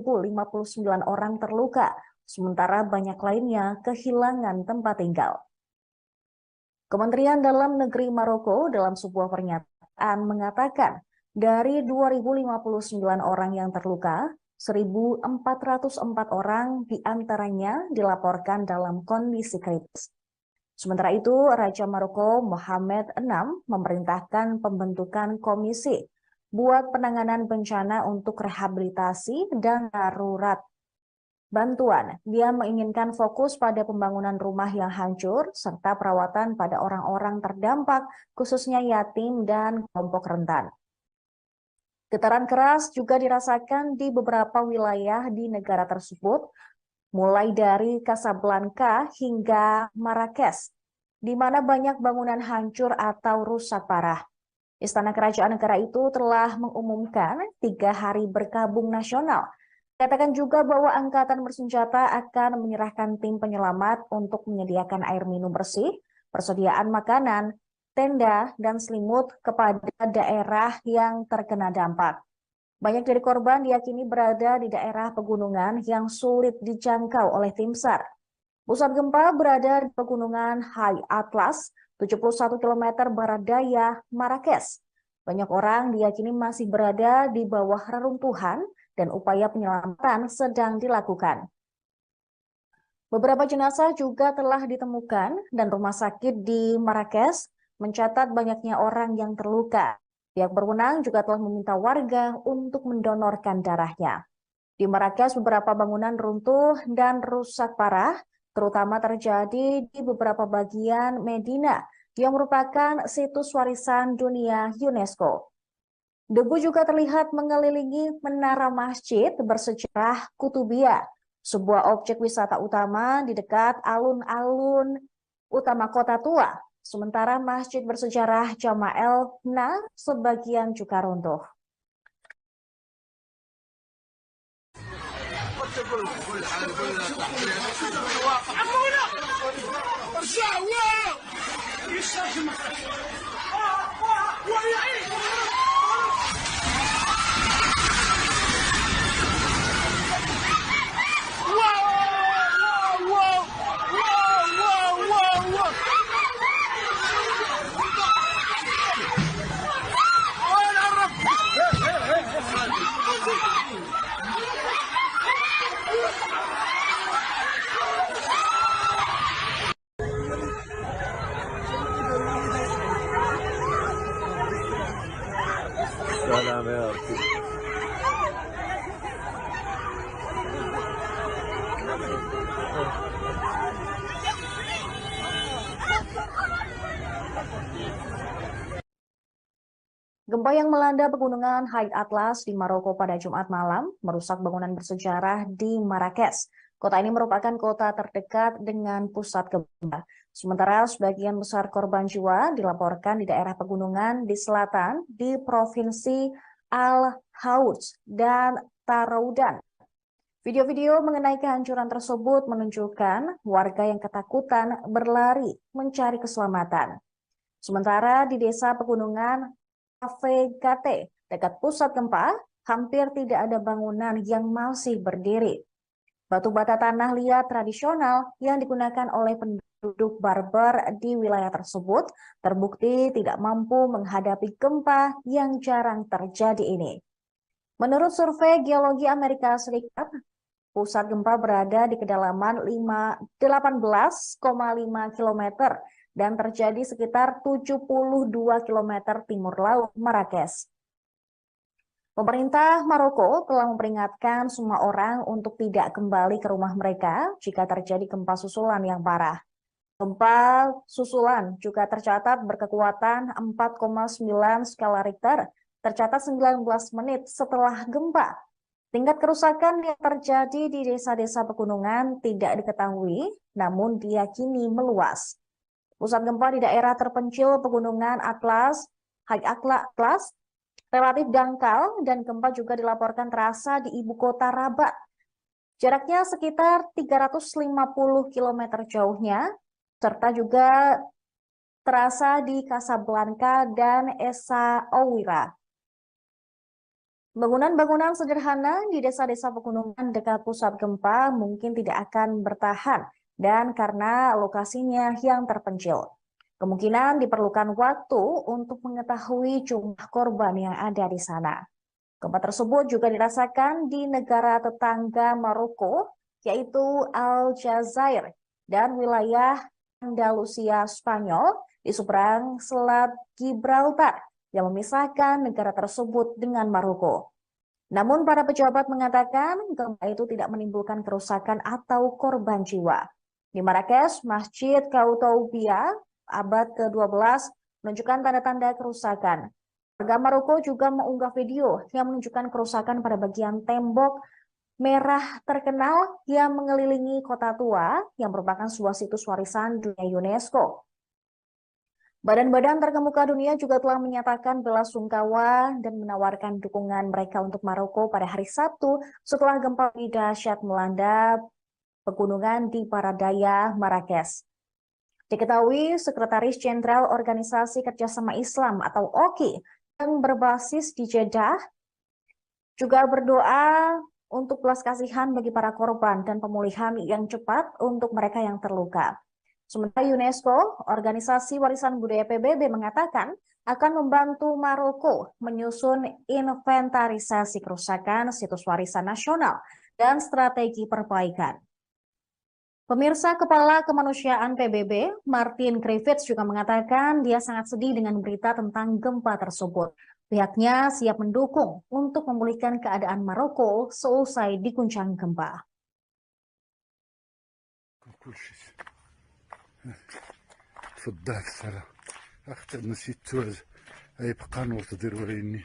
orang terluka, sementara banyak lainnya kehilangan tempat tinggal. Kementerian Dalam Negeri Maroko dalam sebuah pernyataan mengatakan dari 2.059 orang yang terluka, 1.404 orang diantaranya dilaporkan dalam kondisi kritis. Sementara itu, Raja Maroko Mohammed VI memerintahkan pembentukan komisi buat penanganan bencana untuk rehabilitasi dan darurat bantuan. Dia menginginkan fokus pada pembangunan rumah yang hancur serta perawatan pada orang-orang terdampak, khususnya yatim dan kelompok rentan. Getaran keras juga dirasakan di beberapa wilayah di negara tersebut, mulai dari Casablanca hingga Marrakesh, di mana banyak bangunan hancur atau rusak parah. Istana Kerajaan Negara itu telah mengumumkan 3 hari berkabung nasional. Katakan juga bahwa angkatan bersenjata akan menyerahkan tim penyelamat untuk menyediakan air minum bersih, persediaan makanan, tenda, dan selimut kepada daerah yang terkena dampak. Banyak dari korban diyakini berada di daerah pegunungan yang sulit dijangkau oleh tim SAR. Pusat gempa berada di pegunungan High Atlas, 71 km barat daya Marrakesh. Banyak orang diyakini masih berada di bawah reruntuhan dan upaya penyelamatan sedang dilakukan. Beberapa jenazah juga telah ditemukan dan rumah sakit di Marrakesh mencatat banyaknya orang yang terluka. Pihak berwenang juga telah meminta warga untuk mendonorkan darahnya. Di Marrakesh beberapa bangunan runtuh dan rusak parah, terutama terjadi di beberapa bagian Medina yang merupakan situs warisan dunia UNESCO. Debu juga terlihat mengelilingi menara masjid bersejarah Kutubiyah, sebuah objek wisata utama di dekat alun-alun utama kota tua. Sementara masjid bersejarah Jama'el Fna sebagian juga runtuh. سلام يا أرتي. Gempa yang melanda pegunungan High Atlas di Maroko pada Jumat malam merusak bangunan bersejarah di Marrakesh. Kota ini merupakan kota terdekat dengan pusat gempa. Sementara sebagian besar korban jiwa dilaporkan di daerah pegunungan di selatan di Provinsi Al-Houth dan Taroudan. Video-video mengenai kehancuran tersebut menunjukkan warga yang ketakutan berlari mencari keselamatan. Sementara di desa pegunungan Avegate, dekat pusat gempa, hampir tidak ada bangunan yang masih berdiri. Batu bata tanah liat tradisional yang digunakan oleh penduduk Berber di wilayah tersebut terbukti tidak mampu menghadapi gempa yang jarang terjadi ini. Menurut survei Geologi Amerika Serikat, pusat gempa berada di kedalaman 18,5 km dan terjadi sekitar 72 km timur laut Marrakesh. Pemerintah Maroko telah memperingatkan semua orang untuk tidak kembali ke rumah mereka jika terjadi gempa susulan yang parah. Gempa susulan juga tercatat berkekuatan 4,9 skala Richter, tercatat 19 menit setelah gempa. Tingkat kerusakan yang terjadi di desa-desa pegunungan tidak diketahui, namun diyakini meluas. Pusat gempa di daerah terpencil pegunungan Atlas, High Atlas, relatif dangkal dan gempa juga dilaporkan terasa di ibu kota Rabat. Jaraknya sekitar 350 km jauhnya, serta juga terasa di Casablanca dan Essaouira. Bangunan-bangunan sederhana di desa-desa pegunungan dekat pusat gempa mungkin tidak akan bertahan dan karena lokasinya yang terpencil. Kemungkinan diperlukan waktu untuk mengetahui jumlah korban yang ada di sana. Gempa tersebut juga dirasakan di negara tetangga Maroko, yaitu Aljazair dan wilayah Andalusia Spanyol di seberang Selat Gibraltar yang memisahkan negara tersebut dengan Maroko. Namun para pejabat mengatakan gempa itu tidak menimbulkan kerusakan atau korban jiwa. Di Marrakesh, Masjid Koutoubia abad ke-12 menunjukkan tanda-tanda kerusakan. Warga Maroko juga mengunggah video yang menunjukkan kerusakan pada bagian tembok merah terkenal yang mengelilingi kota tua yang merupakan sebuah situs warisan dunia UNESCO. Badan-badan terkemuka dunia juga telah menyatakan bela sungkawa dan menawarkan dukungan mereka untuk Maroko pada hari Sabtu setelah gempa dahsyat melanda pegunungan di barat daya Marrakesh. Diketahui Sekretaris Jenderal Organisasi Kerjasama Islam atau OKI yang berbasis di Jeddah juga berdoa untuk belas kasihan bagi para korban dan pemulihan yang cepat untuk mereka yang terluka. Sementara UNESCO, Organisasi Warisan Budaya PBB, mengatakan akan membantu Maroko menyusun inventarisasi kerusakan situs warisan nasional dan strategi perbaikan. Pemirsa, Kepala Kemanusiaan PBB, Martin Griffiths, juga mengatakan dia sangat sedih dengan berita tentang gempa tersebut. Pihaknya siap mendukung untuk memulihkan keadaan Maroko seusai diguncang gempa. تفضلك السلام اختي نسيت توز اي بقى نور تدير وريني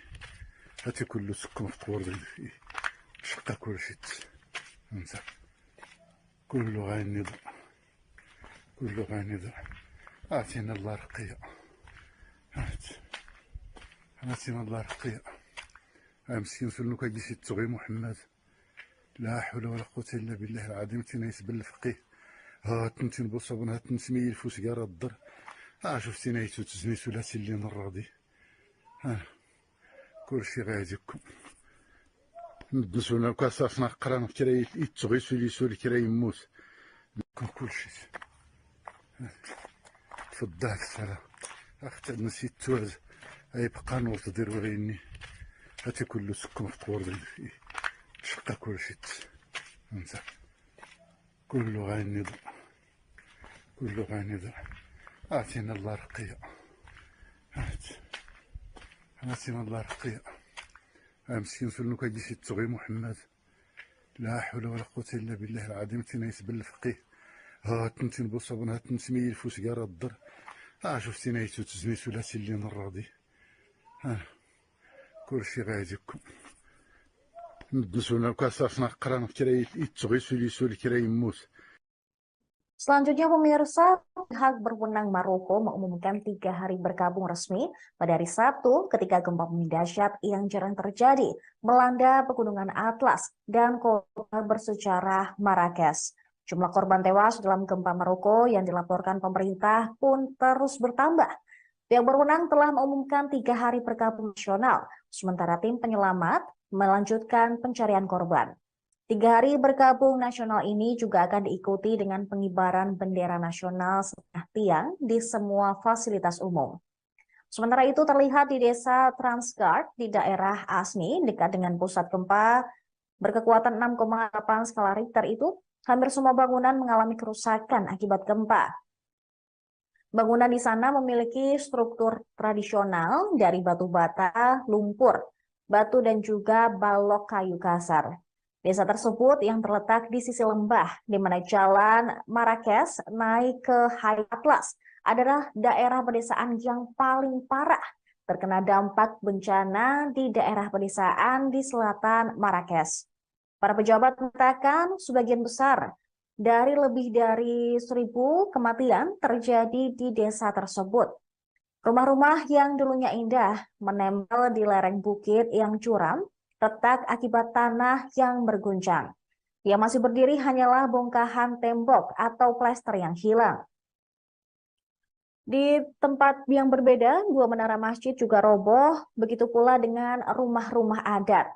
هاتي كله سكن في قور شقه كل شيء انت كله غينض كله غينض اعطينا الله رقيه اعطينا الله رقيه مسكين سلوك يجي تغي محمد لا حول ولا قوه الا بالله العظيم تنيس بالفقيه هات نتين بوصبن هات نسمي الفوس قال الضر شفتي نايتو تزني ثلاثي اللي نراضي كلشي غاديكم ندسونا كاساسنا قرانا كرا يتغي سولي سولي كرا يموت لكم كلشي تفضلك السلام اختي نسيت توز اي بقى نور تدير وريني هاتي كله سكن في قور شقه كلشي انت كله غينض كله غينض اعطينا الله رقيه اعطينا الله رقيه مسكين سلوك يجي تغي محمد لا حول ولا قوه الا بالله العظيم تنيس بالفقيه هات نتين بوصبن هات نسمي الفوس قال الضر شفتي نايتو تزني ثلاثي اللي نراضي كلشي غاديكم ندسونا كاساسنا قرانا كرا يتغي سولي سولي كرا يموت. Selanjutnya, pemirsa, pihak berwenang Maroko mengumumkan 3 hari berkabung resmi pada hari Sabtu ketika gempa bumi dahsyat yang jarang terjadi melanda pegunungan Atlas dan kota bersejarah Marrakesh. Jumlah korban tewas dalam gempa Maroko yang dilaporkan pemerintah pun terus bertambah. Pihak berwenang telah mengumumkan 3 hari berkabung nasional, sementara tim penyelamat melanjutkan pencarian korban. 3 hari berkabung nasional ini juga akan diikuti dengan pengibaran bendera nasional setengah tiang di semua fasilitas umum. Sementara itu terlihat di desa Transgard di daerah Asni dekat dengan pusat gempa berkekuatan 6,8 skala Richter itu, hampir semua bangunan mengalami kerusakan akibat gempa. Bangunan di sana memiliki struktur tradisional dari batu bata, lumpur, batu dan juga balok kayu kasar. Desa tersebut yang terletak di sisi lembah, di mana jalan Marrakesh naik ke High Atlas, adalah daerah pedesaan yang paling parah terkena dampak bencana di daerah pedesaan di selatan Marrakesh. Para pejabat mengatakan sebagian besar dari lebih dari 1.000 kematian terjadi di desa tersebut. Rumah-rumah yang dulunya indah menempel di lereng bukit yang curam, retak akibat tanah yang berguncang. Yang masih berdiri hanyalah bongkahan tembok atau plester yang hilang. Di tempat yang berbeda, 2 menara masjid juga roboh, begitu pula dengan rumah-rumah adat.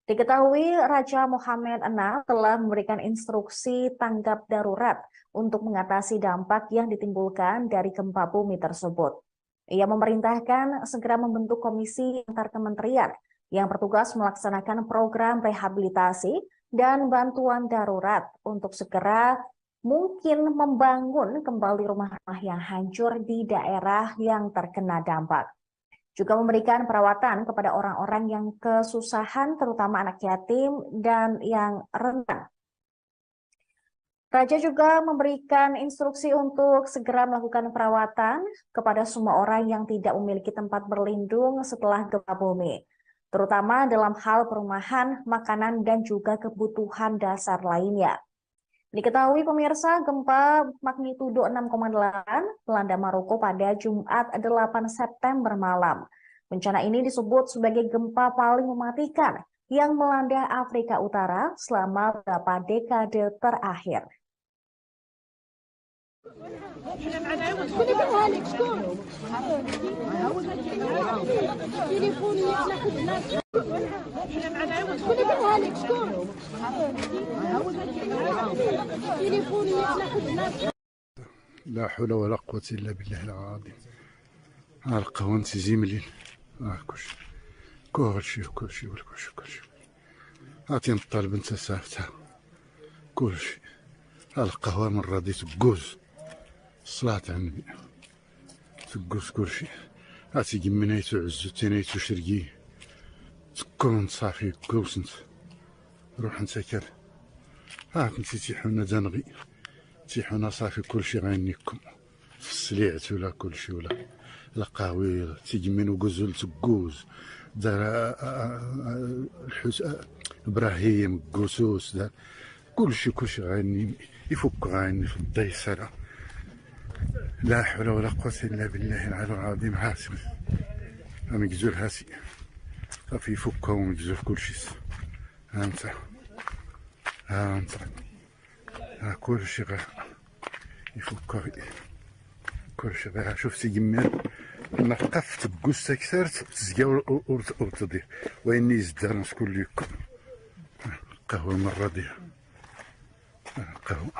Diketahui Raja Mohammed VI telah memberikan instruksi tanggap darurat untuk mengatasi dampak yang ditimbulkan dari gempa bumi tersebut. Ia memerintahkan segera membentuk komisi antar kementerian yang bertugas melaksanakan program rehabilitasi dan bantuan darurat untuk segera mungkin membangun kembali rumah-rumah yang hancur di daerah yang terkena dampak. Juga memberikan perawatan kepada orang-orang yang kesusahan, terutama anak yatim dan yang rentan. Raja juga memberikan instruksi untuk segera melakukan perawatan kepada semua orang yang tidak memiliki tempat berlindung setelah gempa bumi. terutama dalam hal perumahan, makanan, dan juga kebutuhan dasar lainnya. Diketahui pemirsa, gempa magnitudo 6,8 melanda Maroko pada Jumat 8 September malam. Bencana ini disebut sebagai gempa paling mematikan yang melanda Afrika Utara selama beberapa dekade terakhir. لا حول ولا قوة إلا بالله العظيم. القهوة زملين كلشي عطينا الطالب انت سافتها كلشي. القهوة من راضي تقوز الصلاة على النبي تقوز كلشي. عطي قمنيتو عزو تينيتو شرقي تكون صافي كوسنت روح نسكر كنتي تيحونا دنغي تيحونا صافي كلشي غينيكم في السليعت ولا كلشي ولا القهوي تيجمنو قزول تقوز دار ابراهيم قوسوس دار كلشي غيني يفك غيني في الضيسرة. لا حول ولا قوة إلا بالله العلي العظيم. هاسي مقزول هاسي صافي يفكها ومقزول كلشي. ها انت كلشي غير يفكها كلشي غير. شفتي جمال نقف تبقوس تكسرت تزقا ورتضيع ويني يزدار نسكن ليكم قهوة مرة ديال قهوة.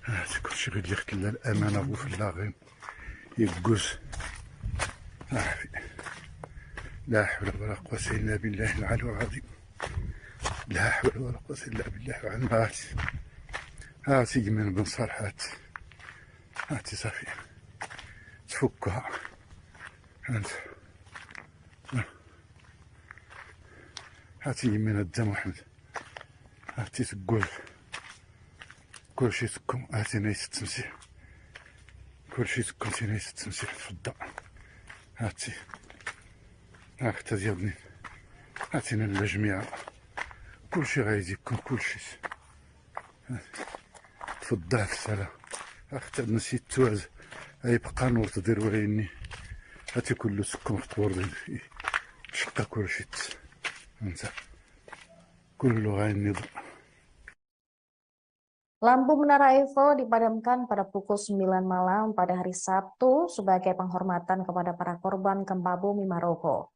هاتي كلشي غير يختل الأمانة بو في اللاغين يقوز. لا حول ولا قوة إلا بالله العلي العظيم. لا حول ولا قوة إلا بالله العلي العظيم. هاتي جمال بن صالح هاتي صافي تفكها انت. هاتي من الدم محمد هاتي تقول كلشي تكون. هاتي نايس التمسيح كلشي تكون تي نايس التمسيح تفضل. هاتي هاك ديالني هاتينا الجميع كلشي غايزيكم كلشي تفضل في السلام. اختي نسيت توز يبقى نور تدير ويني هاتي كله سكون في طور شقة كلشي انت كله غايني. Lampu Menara Eiffel dipadamkan pada pukul 9 malam pada hari Sabtu sebagai penghormatan kepada para korban gempa bumi Maroko.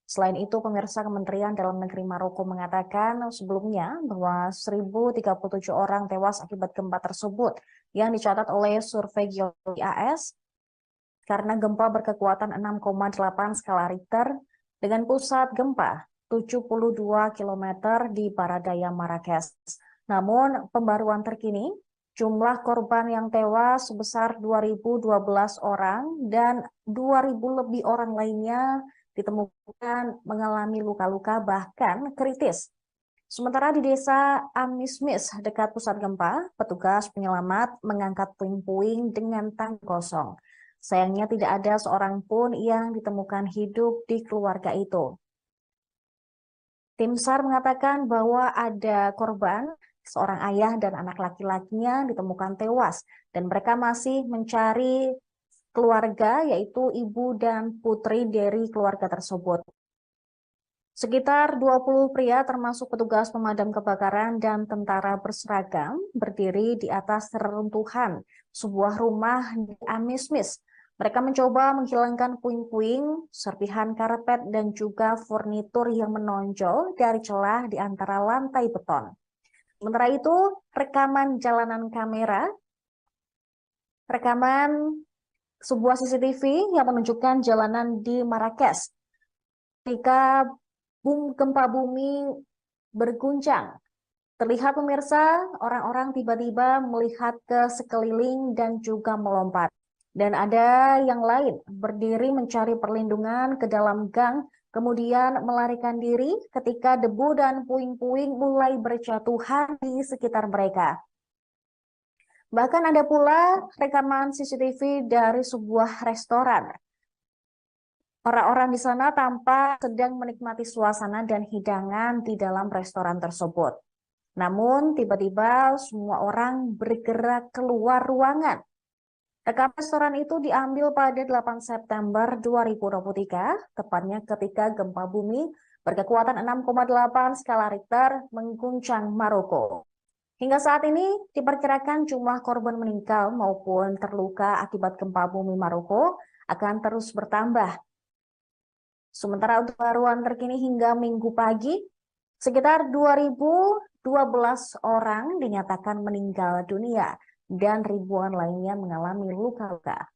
Selain itu, pemirsa, Kementerian Dalam Negeri Maroko mengatakan sebelumnya bahwa 1.037 orang tewas akibat gempa tersebut yang dicatat oleh survei geologi AS karena gempa berkekuatan 6,8 skala Richter dengan pusat gempa 72 km di Baradaya Marrakesh. Namun, pembaruan terkini, jumlah korban yang tewas sebesar 2.012 orang dan 2.000 lebih orang lainnya ditemukan mengalami luka-luka bahkan kritis. Sementara di desa Amismis dekat pusat gempa, petugas penyelamat mengangkat puing-puing dengan tangki kosong. Sayangnya tidak ada seorang pun yang ditemukan hidup di keluarga itu. Tim SAR mengatakan bahwa ada korban, seorang ayah dan anak laki-lakinya ditemukan tewas dan mereka masih mencari keluarga, yaitu ibu dan putri dari keluarga tersebut. Sekitar 20 pria termasuk petugas pemadam kebakaran dan tentara berseragam berdiri di atas reruntuhan sebuah rumah di Amismis. Mereka mencoba menghilangkan puing-puing, serpihan karpet, dan juga furnitur yang menonjol dari celah di antara lantai beton. Sementara itu, rekaman sebuah CCTV yang menunjukkan jalanan di Marrakesh ketika gempa bumi berguncang. Terlihat pemirsa, orang-orang tiba-tiba melihat ke sekeliling dan juga melompat. Dan ada yang lain berdiri mencari perlindungan ke dalam gang, kemudian melarikan diri ketika debu dan puing-puing mulai berjatuhan di sekitar mereka. Bahkan ada pula rekaman CCTV dari sebuah restoran Orang-orang di sana tampak sedang menikmati suasana dan hidangan di dalam restoran tersebut. Namun, tiba-tiba semua orang bergerak keluar ruangan. Rekaman restoran itu diambil pada 8 September 2023, tepatnya ketika gempa bumi berkekuatan 6,8 skala Richter mengguncang Maroko. Hingga saat ini, diperkirakan jumlah korban meninggal maupun terluka akibat gempa bumi Maroko akan terus bertambah. Sementara untuk baruan terkini hingga Minggu pagi, sekitar 2.012 orang dinyatakan meninggal dunia dan ribuan lainnya mengalami luka-luka.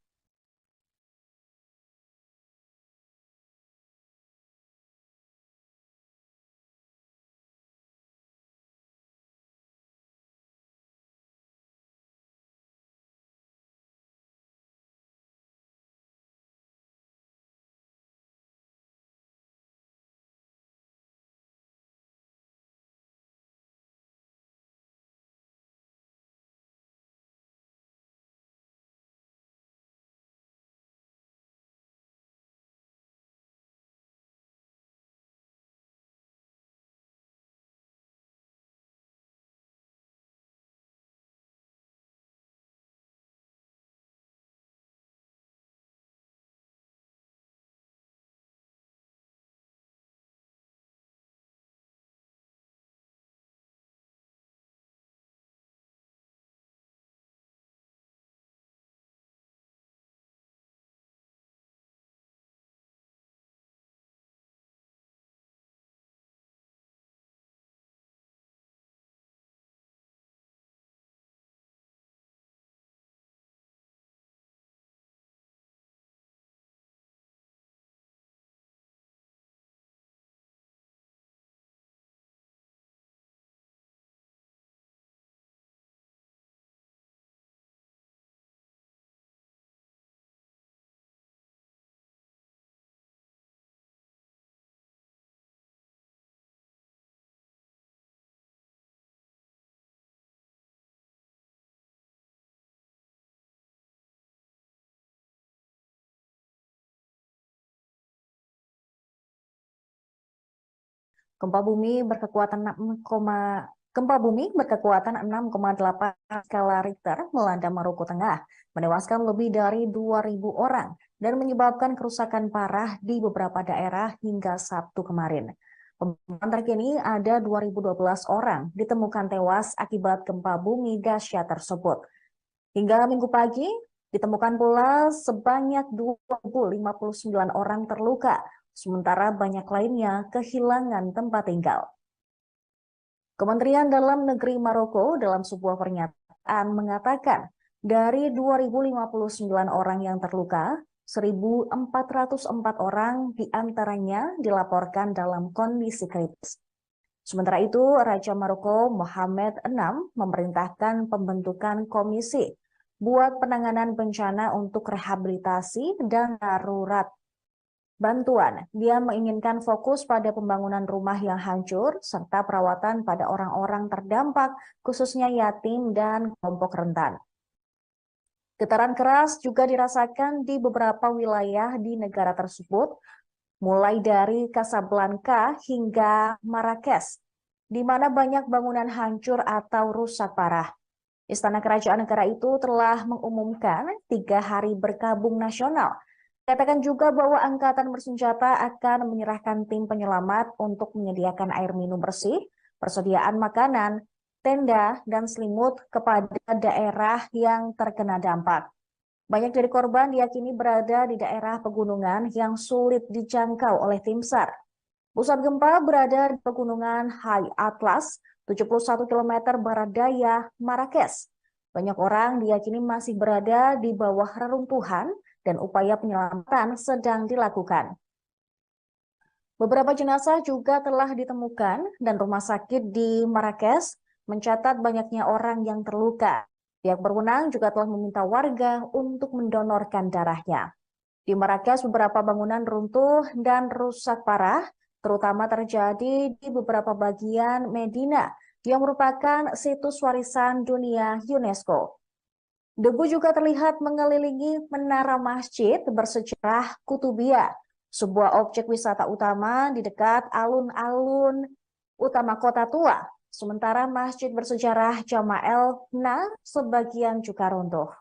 Gempa bumi berkekuatan 6,8 skala Richter melanda Maroko Tengah, menewaskan lebih dari 2.000 orang dan menyebabkan kerusakan parah di beberapa daerah hingga Sabtu kemarin. Pemantauan terkini ada 2.012 orang ditemukan tewas akibat gempa bumi dahsyat tersebut. Hingga Minggu pagi, ditemukan pula sebanyak 2.059 orang terluka, sementara banyak lainnya kehilangan tempat tinggal. Kementerian Dalam Negeri Maroko dalam sebuah pernyataan mengatakan dari 2.059 orang yang terluka, 1.404 orang diantaranya dilaporkan dalam kondisi kritis. Sementara itu, Raja Maroko Mohammed VI memerintahkan pembentukan komisi buat penanganan bencana untuk rehabilitasi dan darurat bantuan. Dia menginginkan fokus pada pembangunan rumah yang hancur serta perawatan pada orang-orang terdampak, khususnya yatim dan kelompok rentan. Getaran keras juga dirasakan di beberapa wilayah di negara tersebut, mulai dari Casablanca hingga Marrakesh, di mana banyak bangunan hancur atau rusak parah. Istana Kerajaan Negara itu telah mengumumkan 3 hari berkabung nasional. Katakan juga bahwa angkatan bersenjata akan menyerahkan tim penyelamat untuk menyediakan air minum bersih, persediaan makanan, tenda, dan selimut kepada daerah yang terkena dampak. Banyak dari korban diyakini berada di daerah pegunungan yang sulit dijangkau oleh tim SAR. Pusat gempa berada di pegunungan High Atlas, 71 km barat daya Marrakesh. Banyak orang diyakini masih berada di bawah reruntuhan dan upaya penyelamatan sedang dilakukan. Beberapa jenazah juga telah ditemukan dan rumah sakit di Marrakesh mencatat banyaknya orang yang terluka. Pihak berwenang juga telah meminta warga untuk mendonorkan darahnya. Di Marrakesh beberapa bangunan runtuh dan rusak parah, terutama terjadi di beberapa bagian Medina yang merupakan situs warisan dunia UNESCO. Debu juga terlihat mengelilingi menara masjid bersejarah Kutubiyah, sebuah objek wisata utama di dekat alun-alun utama kota tua. Sementara masjid bersejarah Jama'el Na sebagian juga runtuh.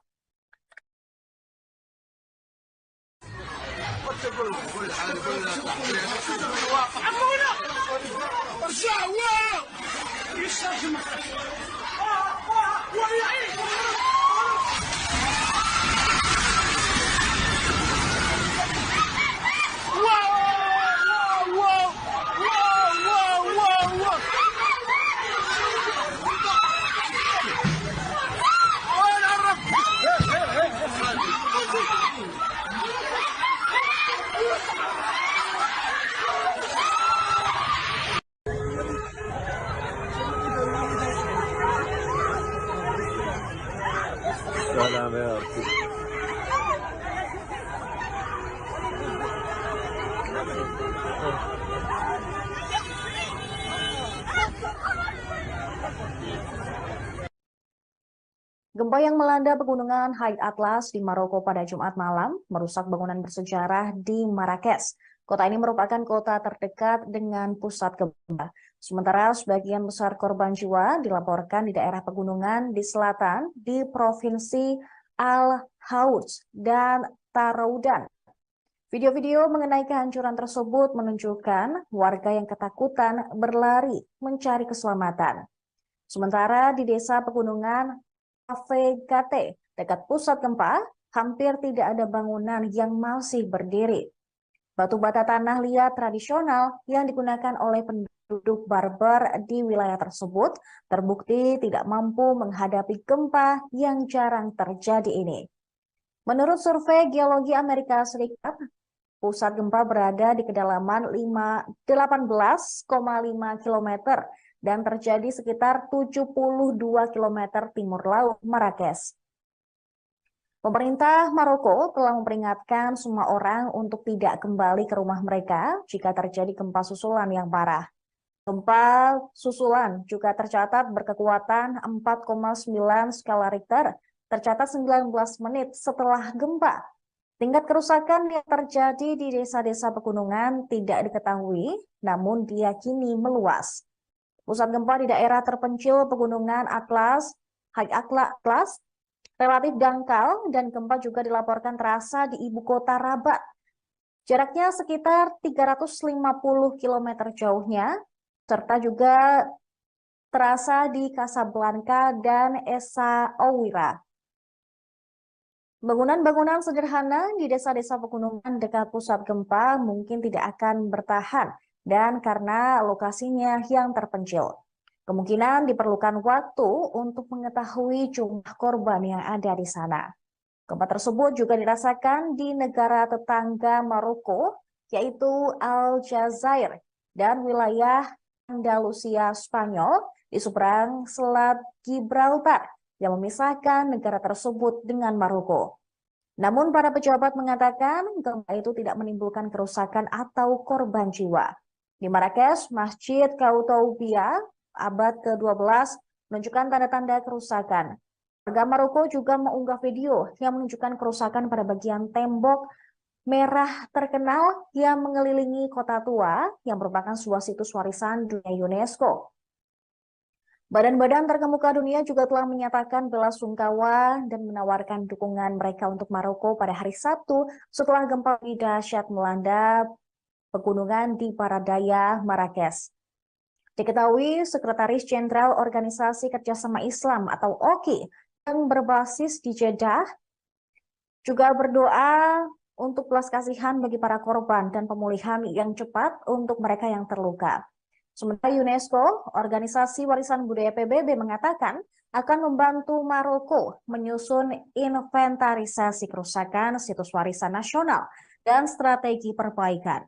السلام يا ربي. Gempa yang melanda pegunungan High Atlas di Maroko pada Jumat malam merusak bangunan bersejarah di Marrakesh. Kota ini merupakan kota terdekat dengan pusat gempa. Sementara sebagian besar korban jiwa dilaporkan di daerah pegunungan di selatan di Provinsi Al-Houth dan Taroudan. Video-video mengenai kehancuran tersebut menunjukkan warga yang ketakutan berlari mencari keselamatan. Sementara di desa pegunungan Avegate, dekat pusat gempa, hampir tidak ada bangunan yang masih berdiri. Batu bata tanah liat tradisional yang digunakan oleh penduduk Berber di wilayah tersebut terbukti tidak mampu menghadapi gempa yang jarang terjadi ini. Menurut survei Geologi Amerika Serikat, pusat gempa berada di kedalaman 18,5 km dan terjadi sekitar 72 km timur laut Marrakesh. Pemerintah Maroko telah memperingatkan semua orang untuk tidak kembali ke rumah mereka jika terjadi gempa susulan yang parah. Gempa susulan juga tercatat berkekuatan 4,9 skala Richter, tercatat 19 menit setelah gempa. Tingkat kerusakan yang terjadi di desa-desa pegunungan tidak diketahui, namun diyakini meluas. Pusat gempa di daerah terpencil pegunungan High Atlas, relatif dangkal dan gempa juga dilaporkan terasa di ibu kota Rabat. Jaraknya sekitar 350 km jauhnya, serta juga terasa di Casablanca dan Essaouira. Bangunan-bangunan sederhana di desa-desa pegunungan dekat pusat gempa mungkin tidak akan bertahan dan karena lokasinya yang terpencil. Kemungkinan diperlukan waktu untuk mengetahui jumlah korban yang ada di sana. Gempa tersebut juga dirasakan di negara tetangga Maroko, yaitu Aljazair dan wilayah Andalusia Spanyol di seberang Selat Gibraltar yang memisahkan negara tersebut dengan Maroko. Namun para pejabat mengatakan gempa itu tidak menimbulkan kerusakan atau korban jiwa. Di Marrakesh, Masjid Koutoubia abad ke-12 menunjukkan tanda-tanda kerusakan. Warga Maroko juga mengunggah video yang menunjukkan kerusakan pada bagian tembok merah terkenal yang mengelilingi kota tua yang merupakan sebuah situs warisan dunia UNESCO. Badan-badan terkemuka dunia juga telah menyatakan bela sungkawa dan menawarkan dukungan mereka untuk Maroko pada hari Sabtu setelah gempa dahsyat melanda pegunungan di Paradaya, Marrakesh. Diketahui Sekretaris Jenderal Organisasi Kerjasama Islam atau OKI yang berbasis di Jeddah juga berdoa untuk belas kasihan bagi para korban dan pemulihan yang cepat untuk mereka yang terluka. Sementara UNESCO, Organisasi Warisan Budaya PBB, mengatakan akan membantu Maroko menyusun inventarisasi kerusakan situs warisan nasional dan strategi perbaikan.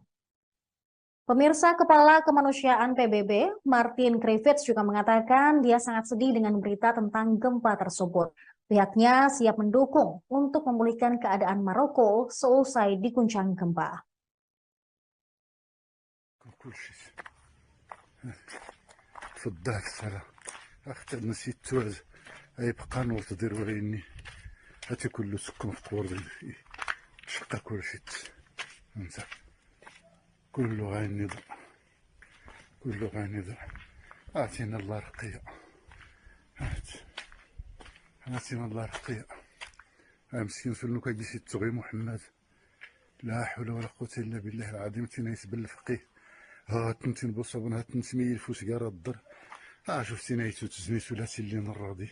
Pemirsa, Kepala Kemanusiaan PBB, Martin Griffiths, juga mengatakan dia sangat sedih dengan berita tentang gempa tersebut. Pihaknya siap mendukung untuk memulihkan keadaan Maroko seusai diguncang gempa. تفضلك الصلاة أختر نسيت توز أي بقى نور تدير وعيني هاتي كله سكن في قور شقة كل شيء انت كله غينض، كله غينض. اعطينا الله رقية، اعطينا الله رقية. مسكين في النوكا جيسي تغي محمد، لا حول ولا قوة الا بالله العظيم. تينا يسبل الفقيه، ها تنتين بصابون، ها تنتمي الفوس كارا الضر. شفتينا يتو تزني ثلاثي اللي نراضي.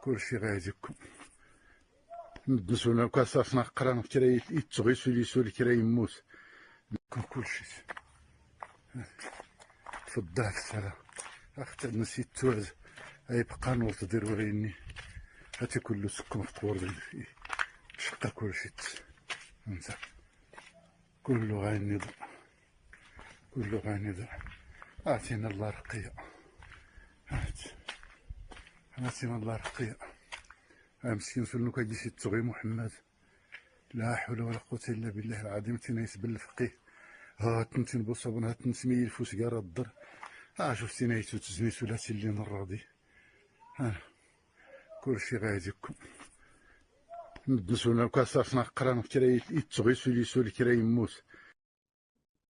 كلشي غايزكم ندسونا كاسافنا قران كرا يتغي سولي كرا يموت كلشي. تفضل السلام اختر نسيت توز يبقى نور تدير وريني هاتي كله سكن في طور شقا كلشي انت كله غينض، كله غينض. اعطينا الله رقية، اعطينا الله رقية. مسكين في النوكا جيسي تغي محمد، لا حول ولا قوة الا بالله العظيم. تينا يسبل الفقيه، ها تنتين بصابون، ها تنتمي الفوس كارا الضر. شفتينا يتو تزني ثلاثي اللي نراضي. كلشي غايزكم ندسونا كاسافنا قران كرا يتغي سولي كرا يموت.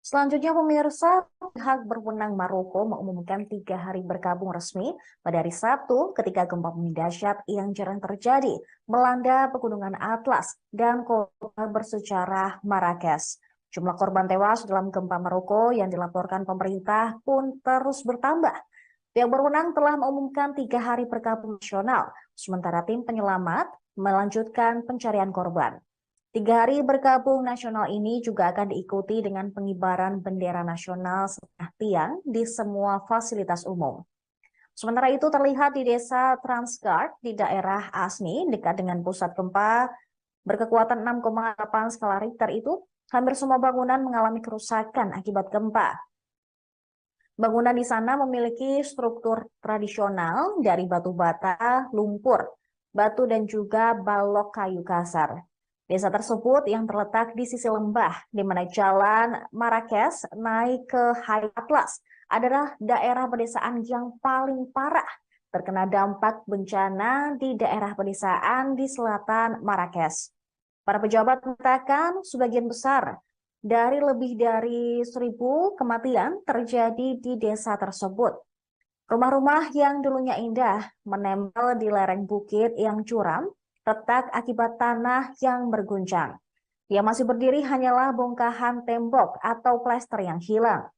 Selanjutnya pemirsa, pihak berwenang Maroko mengumumkan 3 hari berkabung resmi pada hari Sabtu ketika gempa bumi dahsyat yang jarang terjadi melanda pegunungan Atlas dan kota bersejarah Marrakesh. Jumlah korban tewas dalam gempa Maroko yang dilaporkan pemerintah pun terus bertambah. Pihak berwenang telah mengumumkan 3 hari berkabung nasional, sementara tim penyelamat melanjutkan pencarian korban. 3 hari berkabung nasional ini juga akan diikuti dengan pengibaran bendera nasional setengah tiang di semua fasilitas umum. Sementara itu terlihat di desa Transgard di daerah Asni dekat dengan pusat gempa berkekuatan 6,8 skala Richter itu, hampir semua bangunan mengalami kerusakan akibat gempa. Bangunan di sana memiliki struktur tradisional dari batu bata, lumpur, batu dan juga balok kayu kasar. Desa tersebut yang terletak di sisi lembah, di mana jalan Marrakesh naik ke High Atlas, adalah daerah pedesaan yang paling parah terkena dampak bencana di daerah pedesaan di selatan Marrakesh. Para pejabat mengatakan sebagian besar dari lebih dari 1.000 kematian terjadi di desa tersebut. Rumah-rumah yang dulunya indah menempel di lereng bukit yang curam, retak akibat tanah yang berguncang. Yang masih berdiri hanyalah bongkahan tembok atau plester yang hilang.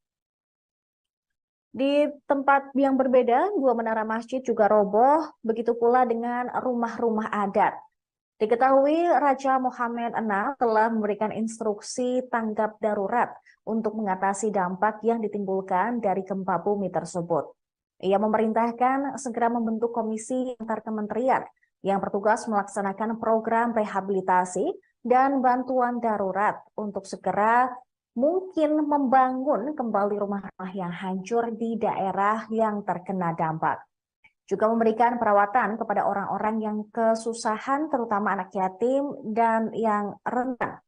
Di tempat yang berbeda, 2 menara masjid juga roboh, begitu pula dengan rumah-rumah adat. Diketahui Raja Mohammed VI telah memberikan instruksi tanggap darurat untuk mengatasi dampak yang ditimbulkan dari gempa bumi tersebut. Ia memerintahkan segera membentuk komisi antar kementerian yang bertugas melaksanakan program rehabilitasi dan bantuan darurat untuk segera mungkin membangun kembali rumah-rumah yang hancur di daerah yang terkena dampak. Juga memberikan perawatan kepada orang-orang yang kesusahan, terutama anak yatim dan yang rentan.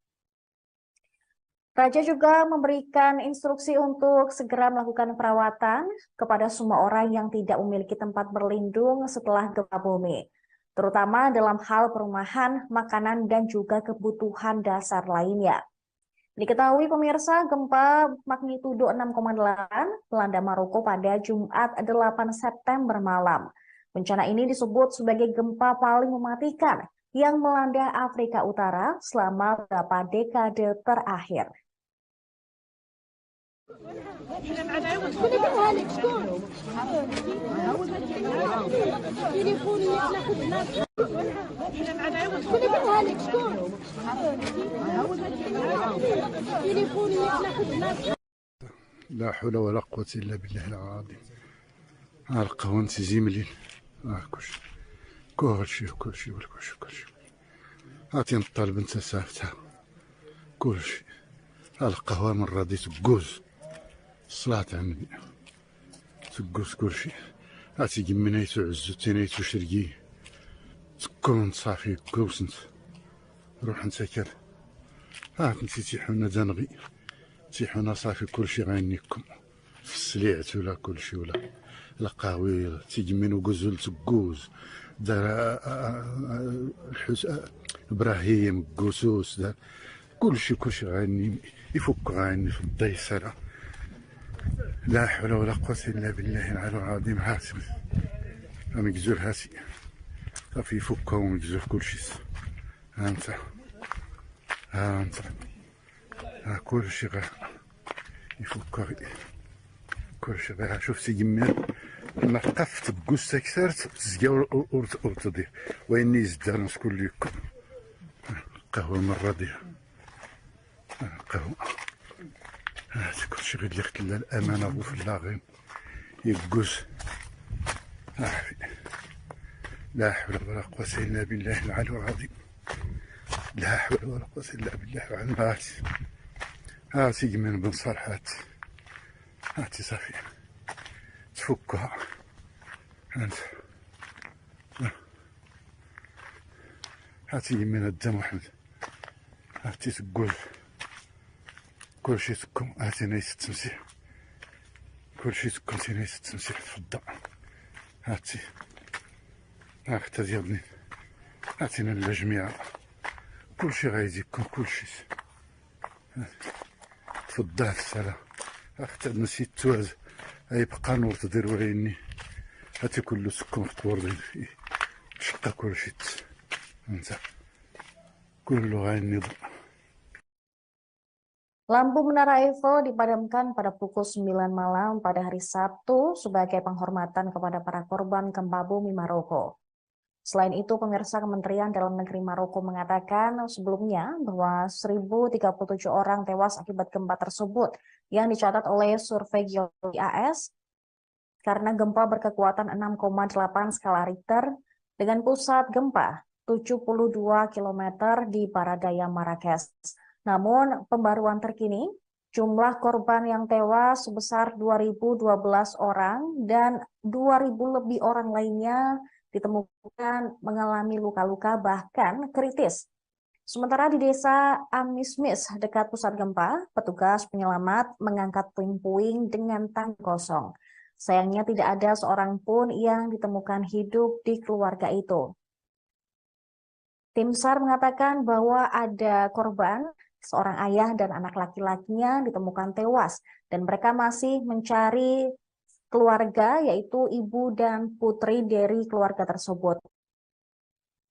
Raja juga memberikan instruksi untuk segera melakukan perawatan kepada semua orang yang tidak memiliki tempat berlindung setelah gempa bumi, terutama dalam hal perumahan, makanan, dan juga kebutuhan dasar lainnya. Diketahui pemirsa, gempa magnitudo 6,8 melanda Maroko pada Jumat 8 September malam. Bencana ini disebut sebagai gempa paling mematikan yang melanda Afrika Utara selama beberapa dekade terakhir. لا حول ولا قوة إلا بالله العظيم. القهوة زملين كلشي عطينا الطالب انت سافتها كلشي. القهوة من راضي تقوز الصلاة على النبي تقوز كلشي. عطي قمنا يتو عزو تينا يتو شرقي تكون صافي قوس انت روح انت كال نتي تيحونا دانغي تيحونا صافي كلشي غاينيكم في السليعت ولا كلشي ولا القهوي تيجمين وقزول تقوز دار ابراهيم قوسوس دار كلشي غايني يفك غاني في الضيسرة. لا حول ولا قوة إلا بالله العلي العظيم. هاتي مكزور هاتي صافي يفكها ومكزور كلشي. ها انت، ها انت، ها كلشي غا يفكها كلشي غا. شوف يمين ما قفت بكوستا كثرت تزكا ورتضيع ويني يزدان شكون اللي يكون قهوة المرة ديال قهوة. هاتي كلشي غير ديال لا الأمانة وفي اللاغين يكوز. لا حول ولا قوة إلا بالله العلي العظيم. لا حول ولا قوة إلا بالله العلي العظيم. هاتي يمين بن صالح هاتي صافي تفكها. هانت هاتي يمين الدم محمد. هاتي تقول كلشي تكون. هاتي نايس التمسيح كلشي تكون نايس التمسيح تفضل. هاتي هاختا ديالني. هاتينا الجميع كلشي غايزي يكون كلشي. تفضل السلام. اختي نسيت توز يبقى نور تدير وعيني. هاتي كله سكون في طور شقا كلشي انت كله غايني. Lampu Menara Eiffel dipadamkan pada pukul 9 malam pada hari Sabtu sebagai penghormatan kepada para korban gempa bumi Maroko. Selain itu, pemirsa, Kementerian Dalam Negeri Maroko mengatakan sebelumnya bahwa 1.037 orang tewas akibat gempa tersebut yang dicatat oleh survei geologi AS karena gempa berkekuatan 6,8 skala Richter dengan pusat gempa 72 km di Paradaya Marrakesh. Namun, pembaruan terkini, jumlah korban yang tewas sebesar 2.012 orang dan 2.000 lebih orang lainnya ditemukan mengalami luka-luka bahkan kritis. Sementara di desa Amismis dekat pusat gempa, petugas penyelamat mengangkat puing-puing dengan tangki kosong. Sayangnya tidak ada seorang pun yang ditemukan hidup di keluarga itu. Tim SAR mengatakan bahwa ada korban, seorang ayah dan anak laki-lakinya ditemukan tewas dan mereka masih mencari keluarga, yaitu ibu dan putri dari keluarga tersebut.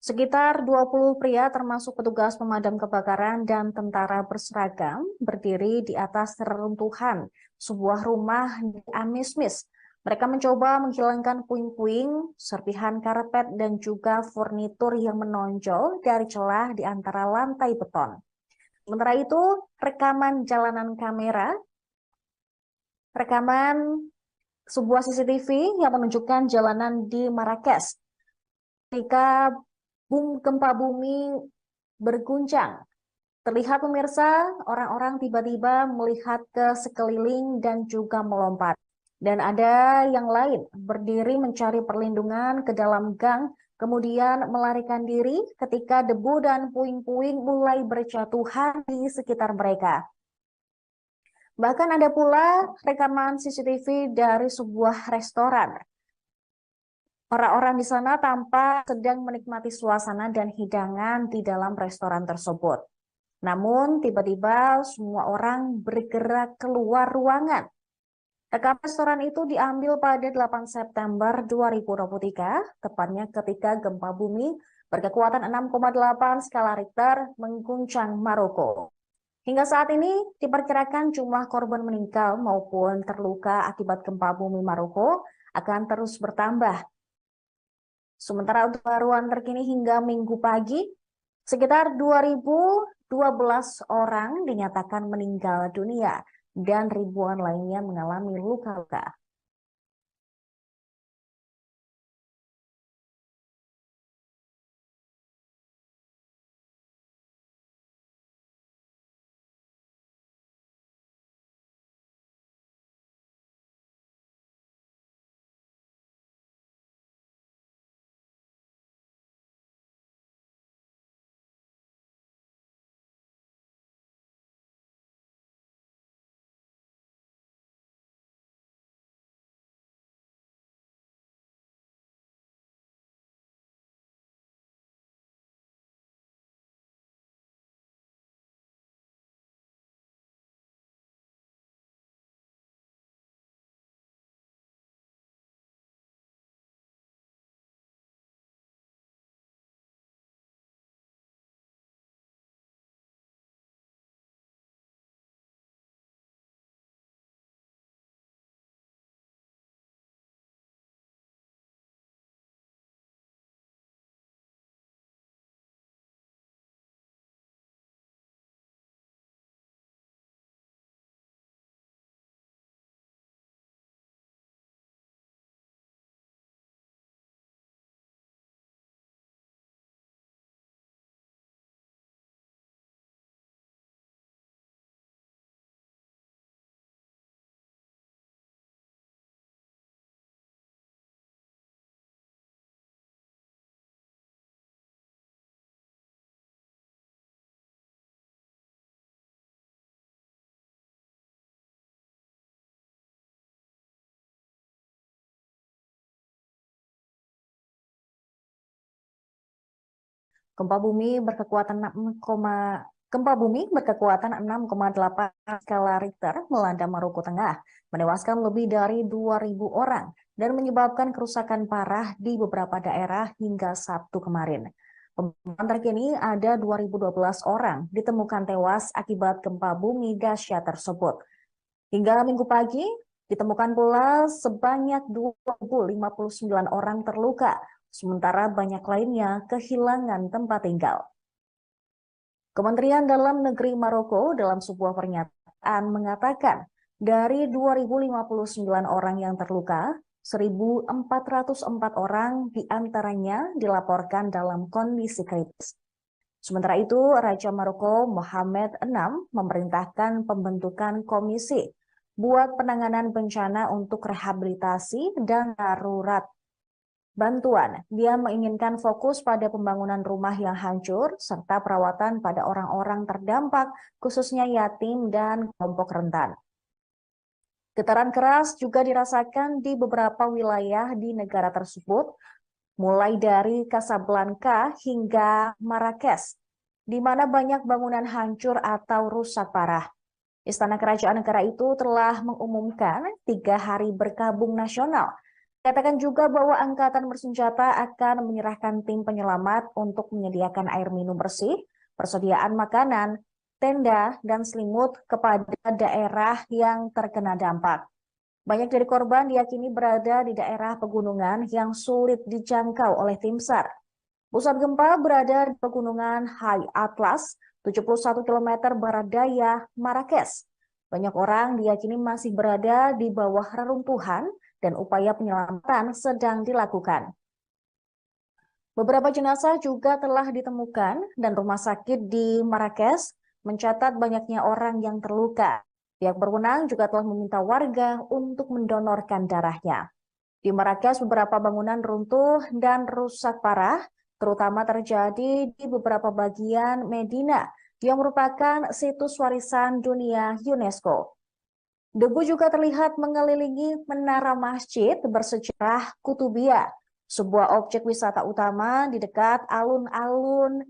Sekitar 20 pria termasuk petugas pemadam kebakaran dan tentara berseragam berdiri di atas reruntuhan sebuah rumah di Amismis. Mereka mencoba menghilangkan puing-puing, serpihan karpet, dan juga furnitur yang menonjol dari celah di antara lantai beton. Sementara itu, rekaman sebuah CCTV yang menunjukkan jalanan di Marrakesh ketika gempa bumi berguncang. Terlihat pemirsa, orang-orang tiba-tiba melihat ke sekeliling dan juga melompat. Dan ada yang lain berdiri mencari perlindungan ke dalam gang, kemudian melarikan diri ketika debu dan puing-puing mulai berjatuhan di sekitar mereka. Bahkan ada pula rekaman CCTV dari sebuah restoran. Orang-orang di sana tampak sedang menikmati suasana dan hidangan di dalam restoran tersebut. Namun tiba-tiba semua orang bergerak keluar ruangan. Rekaman restoran itu diambil pada 8 September 2023, tepatnya ketika gempa bumi berkekuatan 6,8 skala Richter mengguncang Maroko. Hingga saat ini diperkirakan jumlah korban meninggal maupun terluka akibat gempa bumi Maroko akan terus bertambah. Sementara untuk pembaruan terkini hingga Minggu pagi, sekitar 2.012 orang dinyatakan meninggal dunia dan ribuan lainnya mengalami luka-luka. Gempa bumi berkekuatan 6,8 skala Richter melanda Maroko Tengah, menewaskan lebih dari 2.000 orang dan menyebabkan kerusakan parah di beberapa daerah hingga Sabtu kemarin. Pemantauan terkini ada 2.012 orang ditemukan tewas akibat gempa bumi dahsyat tersebut. Hingga Minggu pagi, ditemukan pula sebanyak 2.059 orang terluka, sementara banyak lainnya kehilangan tempat tinggal. Kementerian Dalam Negeri Maroko dalam sebuah pernyataan mengatakan dari 2.059 orang yang terluka, 1.404 orang diantaranya dilaporkan dalam kondisi kritis. Sementara itu, Raja Maroko Mohammed VI memerintahkan pembentukan komisi buat penanganan bencana untuk rehabilitasi dan darurat bantuan. Dia menginginkan fokus pada pembangunan rumah yang hancur serta perawatan pada orang-orang terdampak, khususnya yatim dan kelompok rentan. Getaran keras juga dirasakan di beberapa wilayah di negara tersebut, mulai dari Casablanca hingga Marrakesh, di mana banyak bangunan hancur atau rusak parah. Istana Kerajaan negara itu telah mengumumkan 3 hari berkabung nasional. Katakan juga bahwa angkatan bersenjata akan menyerahkan tim penyelamat untuk menyediakan air minum bersih, persediaan makanan, tenda, dan selimut kepada daerah yang terkena dampak. Banyak dari korban diyakini berada di daerah pegunungan yang sulit dijangkau oleh tim SAR. Pusat gempa berada di pegunungan High Atlas, 71 km barat daya Marrakesh. Banyak orang diyakini masih berada di bawah reruntuhan dan upaya penyelamatan sedang dilakukan. Beberapa jenazah juga telah ditemukan dan rumah sakit di Marrakesh mencatat banyaknya orang yang terluka. Pihak berwenang juga telah meminta warga untuk mendonorkan darahnya. Di Marrakesh beberapa bangunan runtuh dan rusak parah, terutama terjadi di beberapa bagian Medina yang merupakan situs warisan dunia UNESCO. Debu juga terlihat mengelilingi menara masjid bersejarah Kutubiyah, sebuah objek wisata utama di dekat alun-alun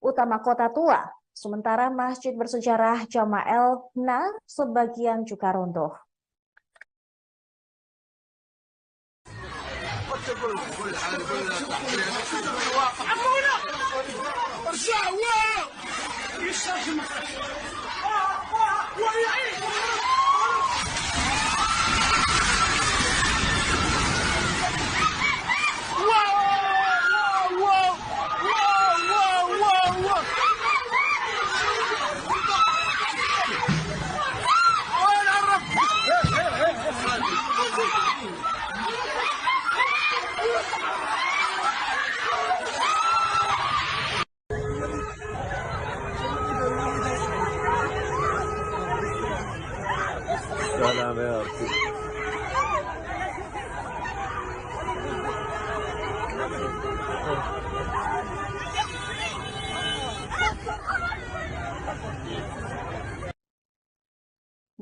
utama kota tua. Sementara masjid bersejarah Jama'el Na sebagian juga runtuh. السلام يا ربي.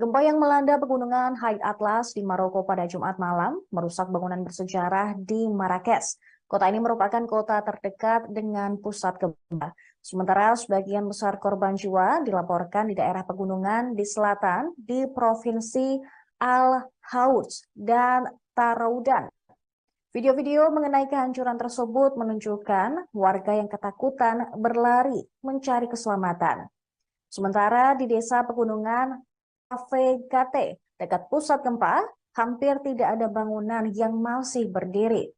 Gempa yang melanda pegunungan High Atlas di Maroko pada Jumat malam merusak bangunan bersejarah di Marrakesh. Kota ini merupakan kota terdekat dengan pusat gempa. Sementara sebagian besar korban jiwa dilaporkan di daerah pegunungan di selatan di Provinsi Al-Hauj dan Taroudan. Video-video mengenai kehancuran tersebut menunjukkan warga yang ketakutan berlari mencari keselamatan. Sementara di desa pegunungan Avegate, dekat pusat gempa, hampir tidak ada bangunan yang masih berdiri.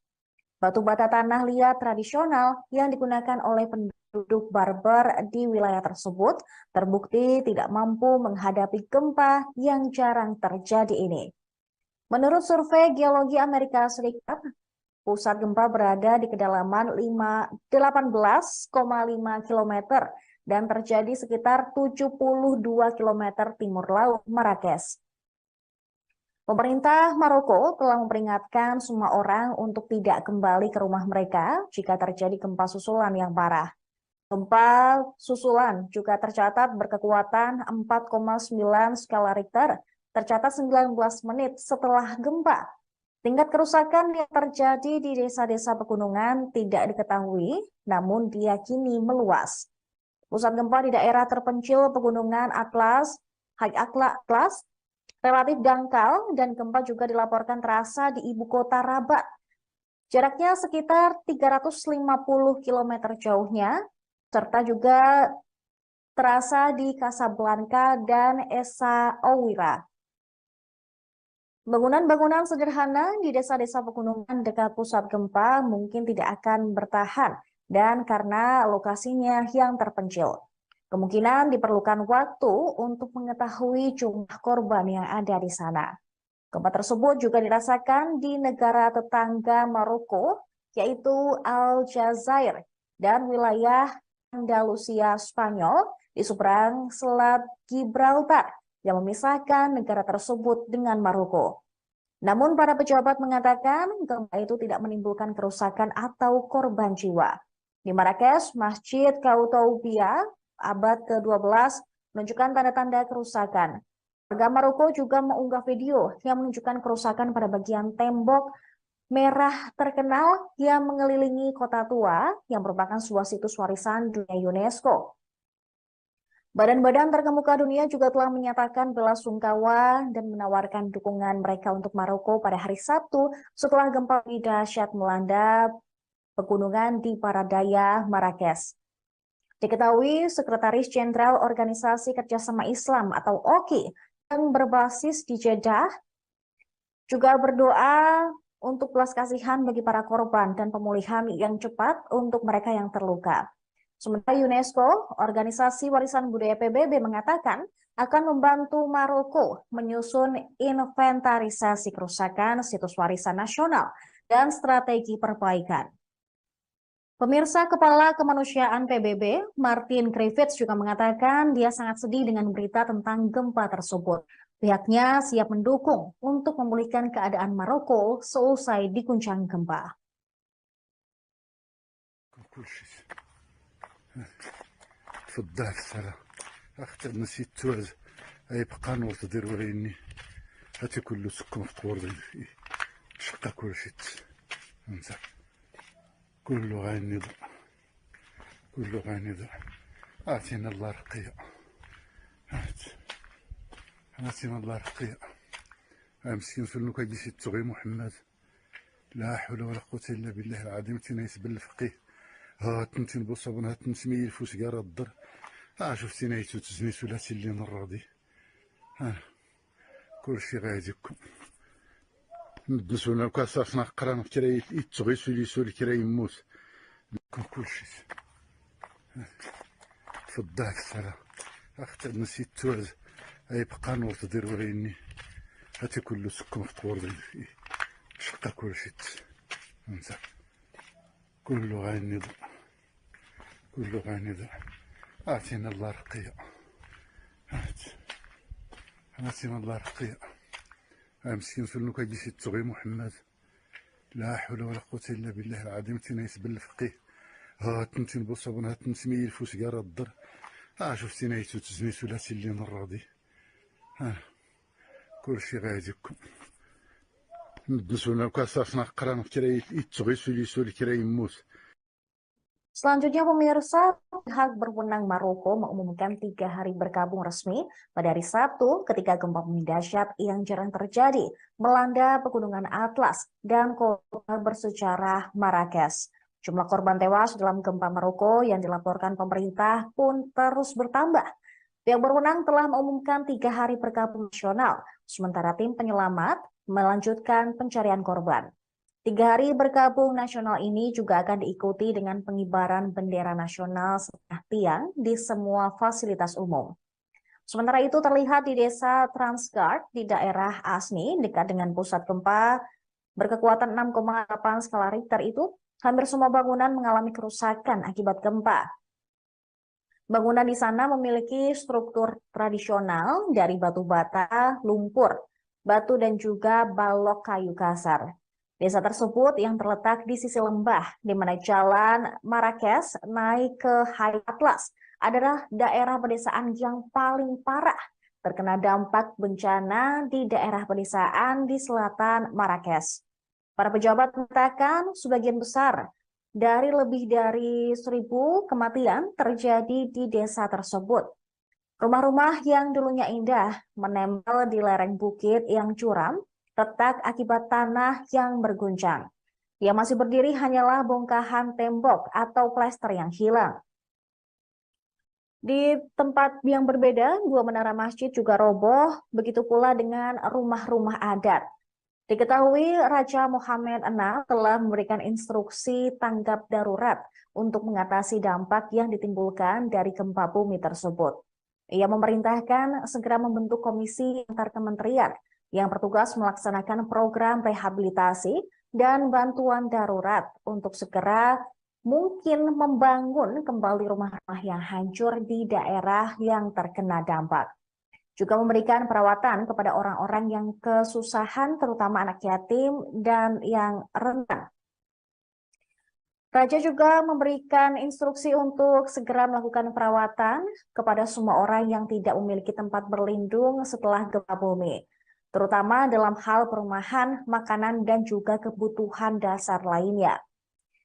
Batu bata tanah liat tradisional yang digunakan oleh penduduk Berber di wilayah tersebut terbukti tidak mampu menghadapi gempa yang jarang terjadi ini. Menurut survei Geologi Amerika Serikat, pusat gempa berada di kedalaman 18,5 km dan terjadi sekitar 72 km timur laut Marrakesh. Pemerintah Maroko telah memperingatkan semua orang untuk tidak kembali ke rumah mereka jika terjadi gempa susulan yang parah. Gempa susulan juga tercatat berkekuatan 4,9 skala Richter, tercatat 19 menit setelah gempa. Tingkat kerusakan yang terjadi di desa-desa pegunungan tidak diketahui, namun diyakini meluas. Pusat gempa di daerah terpencil pegunungan High Atlas, relatif dangkal dan gempa juga dilaporkan terasa di ibu kota Rabat. Jaraknya sekitar 350 km jauhnya, serta juga terasa di Casablanca dan Esa Oira. Bangunan-bangunan sederhana di desa-desa pegunungan dekat pusat gempa mungkin tidak akan bertahan dan karena lokasinya yang terpencil. Kemungkinan diperlukan waktu untuk mengetahui jumlah korban yang ada di sana. Gempa tersebut juga dirasakan di negara tetangga Maroko, yaitu Aljazair dan wilayah Andalusia Spanyol di seberang Selat Gibraltar yang memisahkan negara tersebut dengan Maroko. Namun para pejabat mengatakan gempa itu tidak menimbulkan kerusakan atau korban jiwa. Di Marrakesh, Masjid Koutoubia abad ke-12 menunjukkan tanda-tanda kerusakan. Warga Maroko juga mengunggah video yang menunjukkan kerusakan pada bagian tembok merah terkenal yang mengelilingi kota tua yang merupakan sebuah situs warisan dunia UNESCO. Badan-badan terkemuka dunia juga telah menyatakan bela sungkawa dan menawarkan dukungan mereka untuk Maroko pada hari Sabtu setelah gempa dahsyat melanda pegunungan di Paradaya, Marrakesh. Diketahui Sekretaris Jenderal Organisasi Kerjasama Islam atau OKI yang berbasis di Jeddah juga berdoa untuk belas kasihan bagi para korban dan pemulihan yang cepat untuk mereka yang terluka. Sementara UNESCO, Organisasi Warisan Budaya PBB mengatakan akan membantu Maroko menyusun inventarisasi kerusakan situs warisan nasional dan strategi perbaikan. Pemirsa, Kepala Kemanusiaan PBB, Martin Griffiths juga mengatakan dia sangat sedih dengan berita tentang gempa tersebut. Pihaknya siap mendukung untuk memulihkan keadaan Maroko seusai diguncang gempa. تفضل السلام اختي نسيت توز اي بقى نور تدير وريني هاتي كله سكون في قور شقا كل شيء انت كله غاني ضع كله غاني ضع اعطينا الله رقية اعطينا الله رقية مسكين فلنو كيجي تغي محمد لا حول ولا قوة الا بالله العظيم تنايس بالفقيه ها تنتين بصبن ها تنسمي الفوس قارة الضر شفتي نايتو تزني ثلاثي اللي نراضي كل شي غاديكم ندسونا كاساسنا قران كرا يتغي سولي سولي كرا يموت كل شي تفضل السلام اختي نسيت توز اي بقى نور تدير وريني هاتي كله سكون في قور شقا كل شي انت كله غاني ضع كله غاني ضع اعطينا الله رقية اعطينا الله رقية مسكين فلنو كيجي تغي محمد لا حول ولا قوة الا بالله العظيم تنايس بالفقيه ها تنتين بصبن ها تنسمي الفوس قارة الضر شفتي نايتو تزني ثلاثي اللي نراضي كل شي غاديكم ندسونا كاساسنا قران كرا يتغي سولي سولي كرا يموت. Selanjutnya pemirsa, pihak berwenang Maroko mengumumkan 3 hari berkabung resmi pada hari Sabtu ketika gempa bumi dahsyat yang jarang terjadi melanda pegunungan Atlas dan kota bersejarah Marrakesh. Jumlah korban tewas dalam gempa Maroko yang dilaporkan pemerintah pun terus bertambah. Pihak berwenang telah mengumumkan 3 hari berkabung nasional, sementara tim penyelamat melanjutkan pencarian korban. 3 hari berkabung nasional ini juga akan diikuti dengan pengibaran bendera nasional setengah tiang di semua fasilitas umum. Sementara itu terlihat di desa Transgard di daerah Asni dekat dengan pusat gempa berkekuatan 6,8 skala Richter itu, hampir semua bangunan mengalami kerusakan akibat gempa. Bangunan di sana memiliki struktur tradisional dari batu bata, lumpur, batu dan juga balok kayu kasar. Desa tersebut yang terletak di sisi lembah, di mana jalan Marrakesh naik ke High Atlas, adalah daerah pedesaan yang paling parah terkena dampak bencana di daerah pedesaan di selatan Marrakesh. Para pejabat mengatakan sebagian besar dari lebih dari 1.000 kematian terjadi di desa tersebut. Rumah-rumah yang dulunya indah menempel di lereng bukit yang curam, retak akibat tanah yang berguncang. Yang masih berdiri hanyalah bongkahan tembok atau plester yang hilang. Di tempat yang berbeda, 2 menara masjid juga roboh, begitu pula dengan rumah-rumah adat. Diketahui Raja Mohammed VI telah memberikan instruksi tanggap darurat untuk mengatasi dampak yang ditimbulkan dari gempa bumi tersebut. Ia memerintahkan segera membentuk komisi antar kementerian yang bertugas melaksanakan program rehabilitasi dan bantuan darurat untuk segera mungkin membangun kembali rumah-rumah yang hancur di daerah yang terkena dampak. Juga memberikan perawatan kepada orang-orang yang kesusahan, terutama anak yatim dan yang rentan. Raja juga memberikan instruksi untuk segera melakukan perawatan kepada semua orang yang tidak memiliki tempat berlindung setelah gempa bumi, terutama dalam hal perumahan, makanan, dan juga kebutuhan dasar lainnya.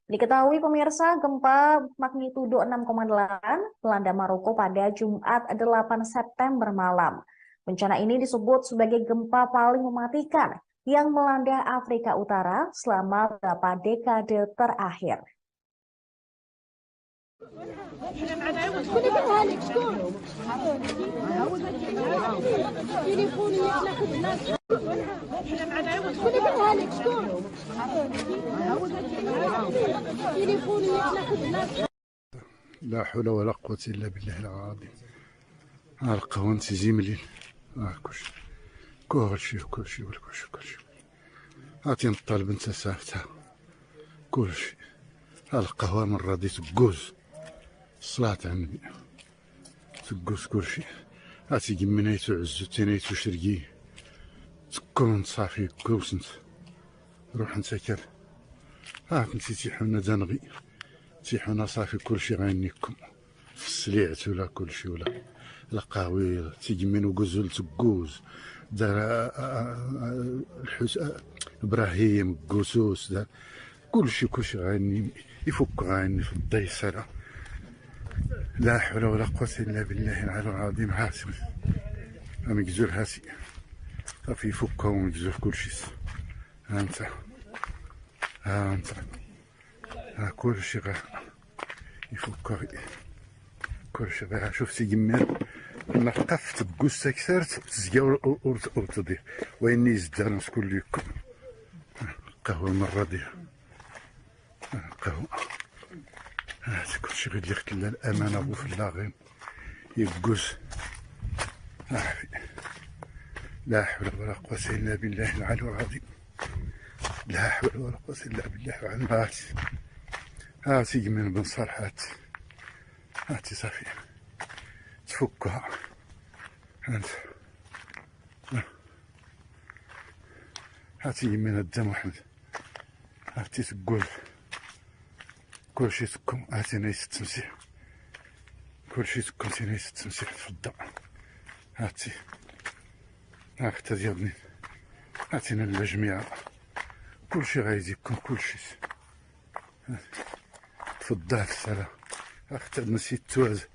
Diketahui pemirsa, gempa magnitudo 6,8 melanda Maroko pada Jumat 8 September malam. Bencana ini disebut sebagai gempa paling mematikan yang melanda Afrika Utara selama beberapa dekade terakhir. لا حول ولا قوة إلا بالله العظيم. القهوة زيملين كلشي هاتي نطالب انت سافتها كلشي. القهوة من راضي تقوز الصلاة على النبي تقوز كلشي. هاتي قمنيتو عزوتينيتو شرقي تكون صافي كوسنت روح نسكر. كنتي تيحونا دنغي تيحونا صافي كلشي غينيكم في السليعت ولا كلشي ولا القهوي تيجمين وقزول تقوز دار ابراهيم قوسوس دار كلشي غاني يفك غاني في الضيسرة. لا حول ولا قوة إلا بالله العلي العظيم. هاسي مقزول هاسي صافي يفكها ومقزول كلشي. انت كلشي غا يفكها كلشي غا. شفتي جمير نقفت بقوسة كثرت تزقا ورتضي ويني زدان كل يكم قهوة مرة ديها قهوة. هاتي كلشي غير يخت الأمانة بو في اللاغين يقوس. لا حول ولا قوة إلا بالله العلي العظيم. لا حول ولا قوة إلا بالله العلي العظيم. هاتي جميل بن صالحات هاتي صافي تفكها انت. هاتي من الدم واحد هاتي تقول كلشي تكون. هاتي نيس التمسيح كلشي تكون نيس التمسيح تفضل. هاتي هاكتا ديالني هاتينا الجميع كلشي غايزيكم كلشي تفضل السلام. اختار نسيت توز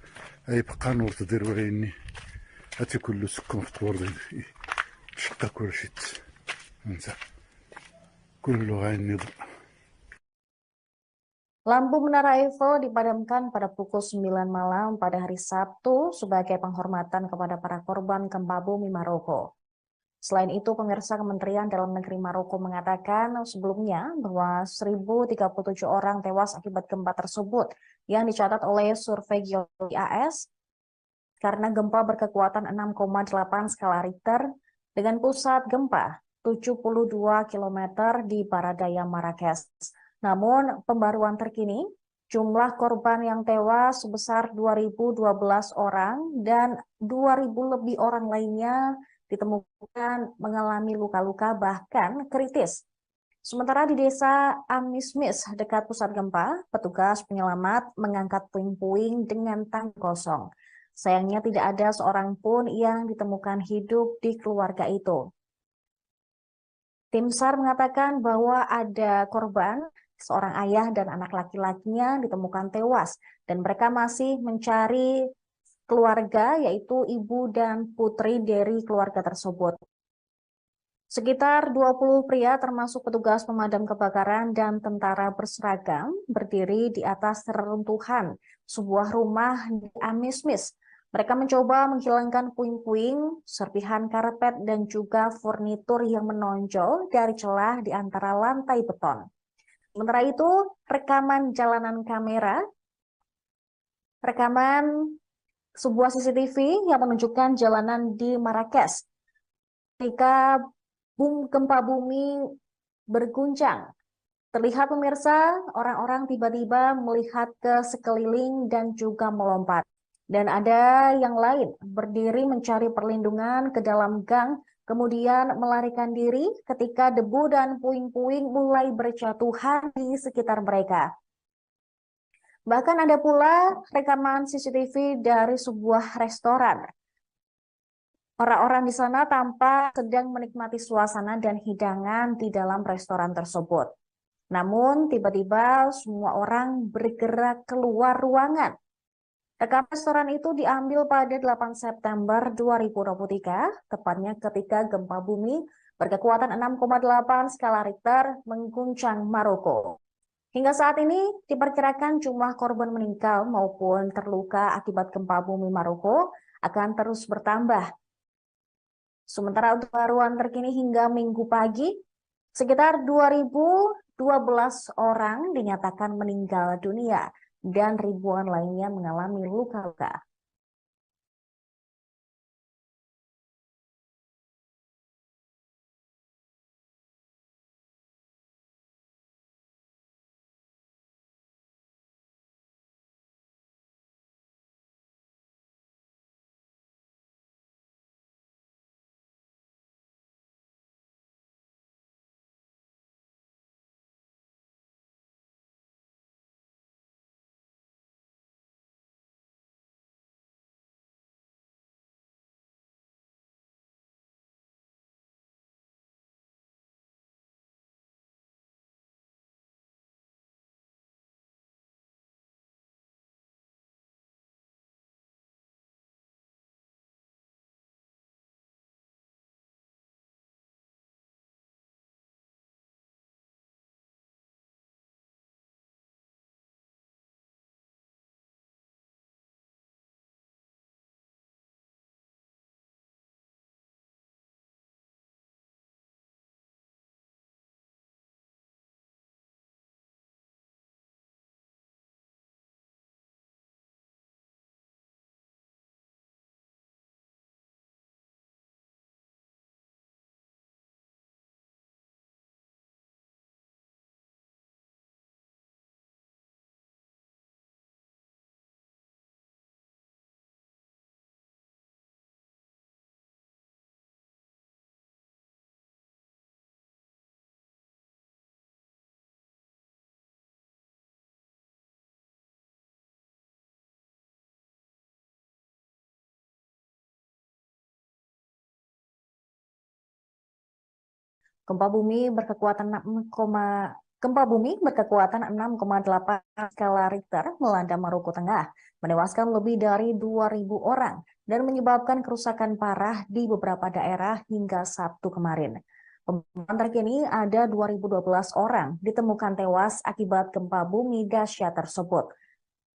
يبقى نور تدير وعيني هاتي كله سكون في طور شقة كلشي انت كله غايني ضوء. Lampu Menara Eiffel dipadamkan pada pukul 9 malam pada hari Sabtu sebagai penghormatan kepada para korban gempa bumi Maroko. Selain itu, pemirsa, Kementerian Dalam Negeri Maroko mengatakan sebelumnya bahwa 1.037 orang tewas akibat gempa tersebut yang dicatat oleh survei geologi AS karena gempa berkekuatan 6,8 skala Richter dengan pusat gempa 72 km di barat daya Marrakesh. Namun, pembaruan terkini, jumlah korban yang tewas sebesar 2.012 orang dan 2.000 lebih orang lainnya ditemukan mengalami luka-luka bahkan kritis. Sementara di desa Amismis dekat pusat gempa, petugas penyelamat mengangkat puing-puing dengan tangki kosong. Sayangnya tidak ada seorang pun yang ditemukan hidup di keluarga itu. Tim SAR mengatakan bahwa ada korban, seorang ayah dan anak laki-lakinya ditemukan tewas, dan mereka masih mencari keluarga, yaitu ibu dan putri dari keluarga tersebut. Sekitar 20 pria termasuk petugas pemadam kebakaran dan tentara berseragam berdiri di atas reruntuhan sebuah rumah di Amismis. Mereka mencoba menghilangkan puing-puing, serpihan karpet, dan juga furnitur yang menonjol dari celah di antara lantai beton. Sementara itu, rekaman sebuah CCTV yang menunjukkan jalanan di Marrakesh ketika gempa bumi berguncang. Terlihat pemirsa, orang-orang tiba-tiba melihat ke sekeliling dan juga melompat. Dan ada yang lain berdiri mencari perlindungan ke dalam gang, kemudian melarikan diri ketika debu dan puing-puing mulai berjatuhan di sekitar mereka. Bahkan ada pula rekaman CCTV dari sebuah restoran. Orang-orang di sana tampak sedang menikmati suasana dan hidangan di dalam restoran tersebut. Namun, tiba-tiba semua orang bergerak keluar ruangan. Rekaman restoran itu diambil pada 8 September 2023, tepatnya ketika gempa bumi berkekuatan 6,8 skala Richter mengguncang Maroko. Hingga saat ini, diperkirakan jumlah korban meninggal maupun terluka akibat gempa bumi Maroko akan terus bertambah. Sementara untuk pembaruan terkini hingga Minggu pagi, sekitar 2.012 orang dinyatakan meninggal dunia dan ribuan lainnya mengalami luka-luka. Gempa bumi berkekuatan 6,8 skala Richter melanda Maroko Tengah, menewaskan lebih dari 2.000 orang dan menyebabkan kerusakan parah di beberapa daerah hingga Sabtu kemarin. Pemantauan terkini ada 2.012 orang ditemukan tewas akibat gempa bumi dahsyat tersebut.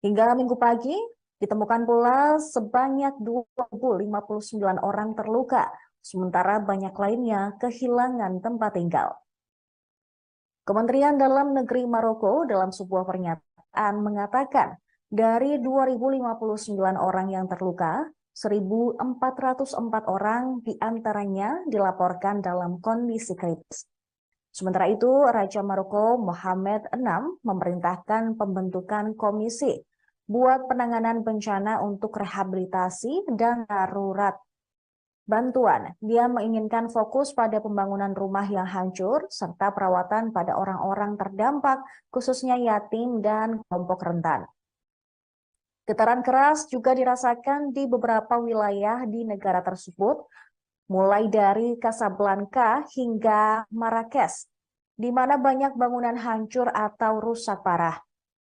Hingga Minggu pagi, ditemukan pula sebanyak 2.059 orang terluka, sementara banyak lainnya kehilangan tempat tinggal. Kementerian Dalam Negeri Maroko dalam sebuah pernyataan mengatakan dari 2.059 orang yang terluka, 1.404 orang diantaranya dilaporkan dalam kondisi kritis. Sementara itu, Raja Maroko Mohammed VI memerintahkan pembentukan komisi buat penanganan bencana untuk rehabilitasi dan darurat bantuan. Dia menginginkan fokus pada pembangunan rumah yang hancur serta perawatan pada orang-orang terdampak, khususnya yatim dan kelompok rentan. Getaran keras juga dirasakan di beberapa wilayah di negara tersebut, mulai dari Casablanca hingga Marrakesh, di mana banyak bangunan hancur atau rusak parah.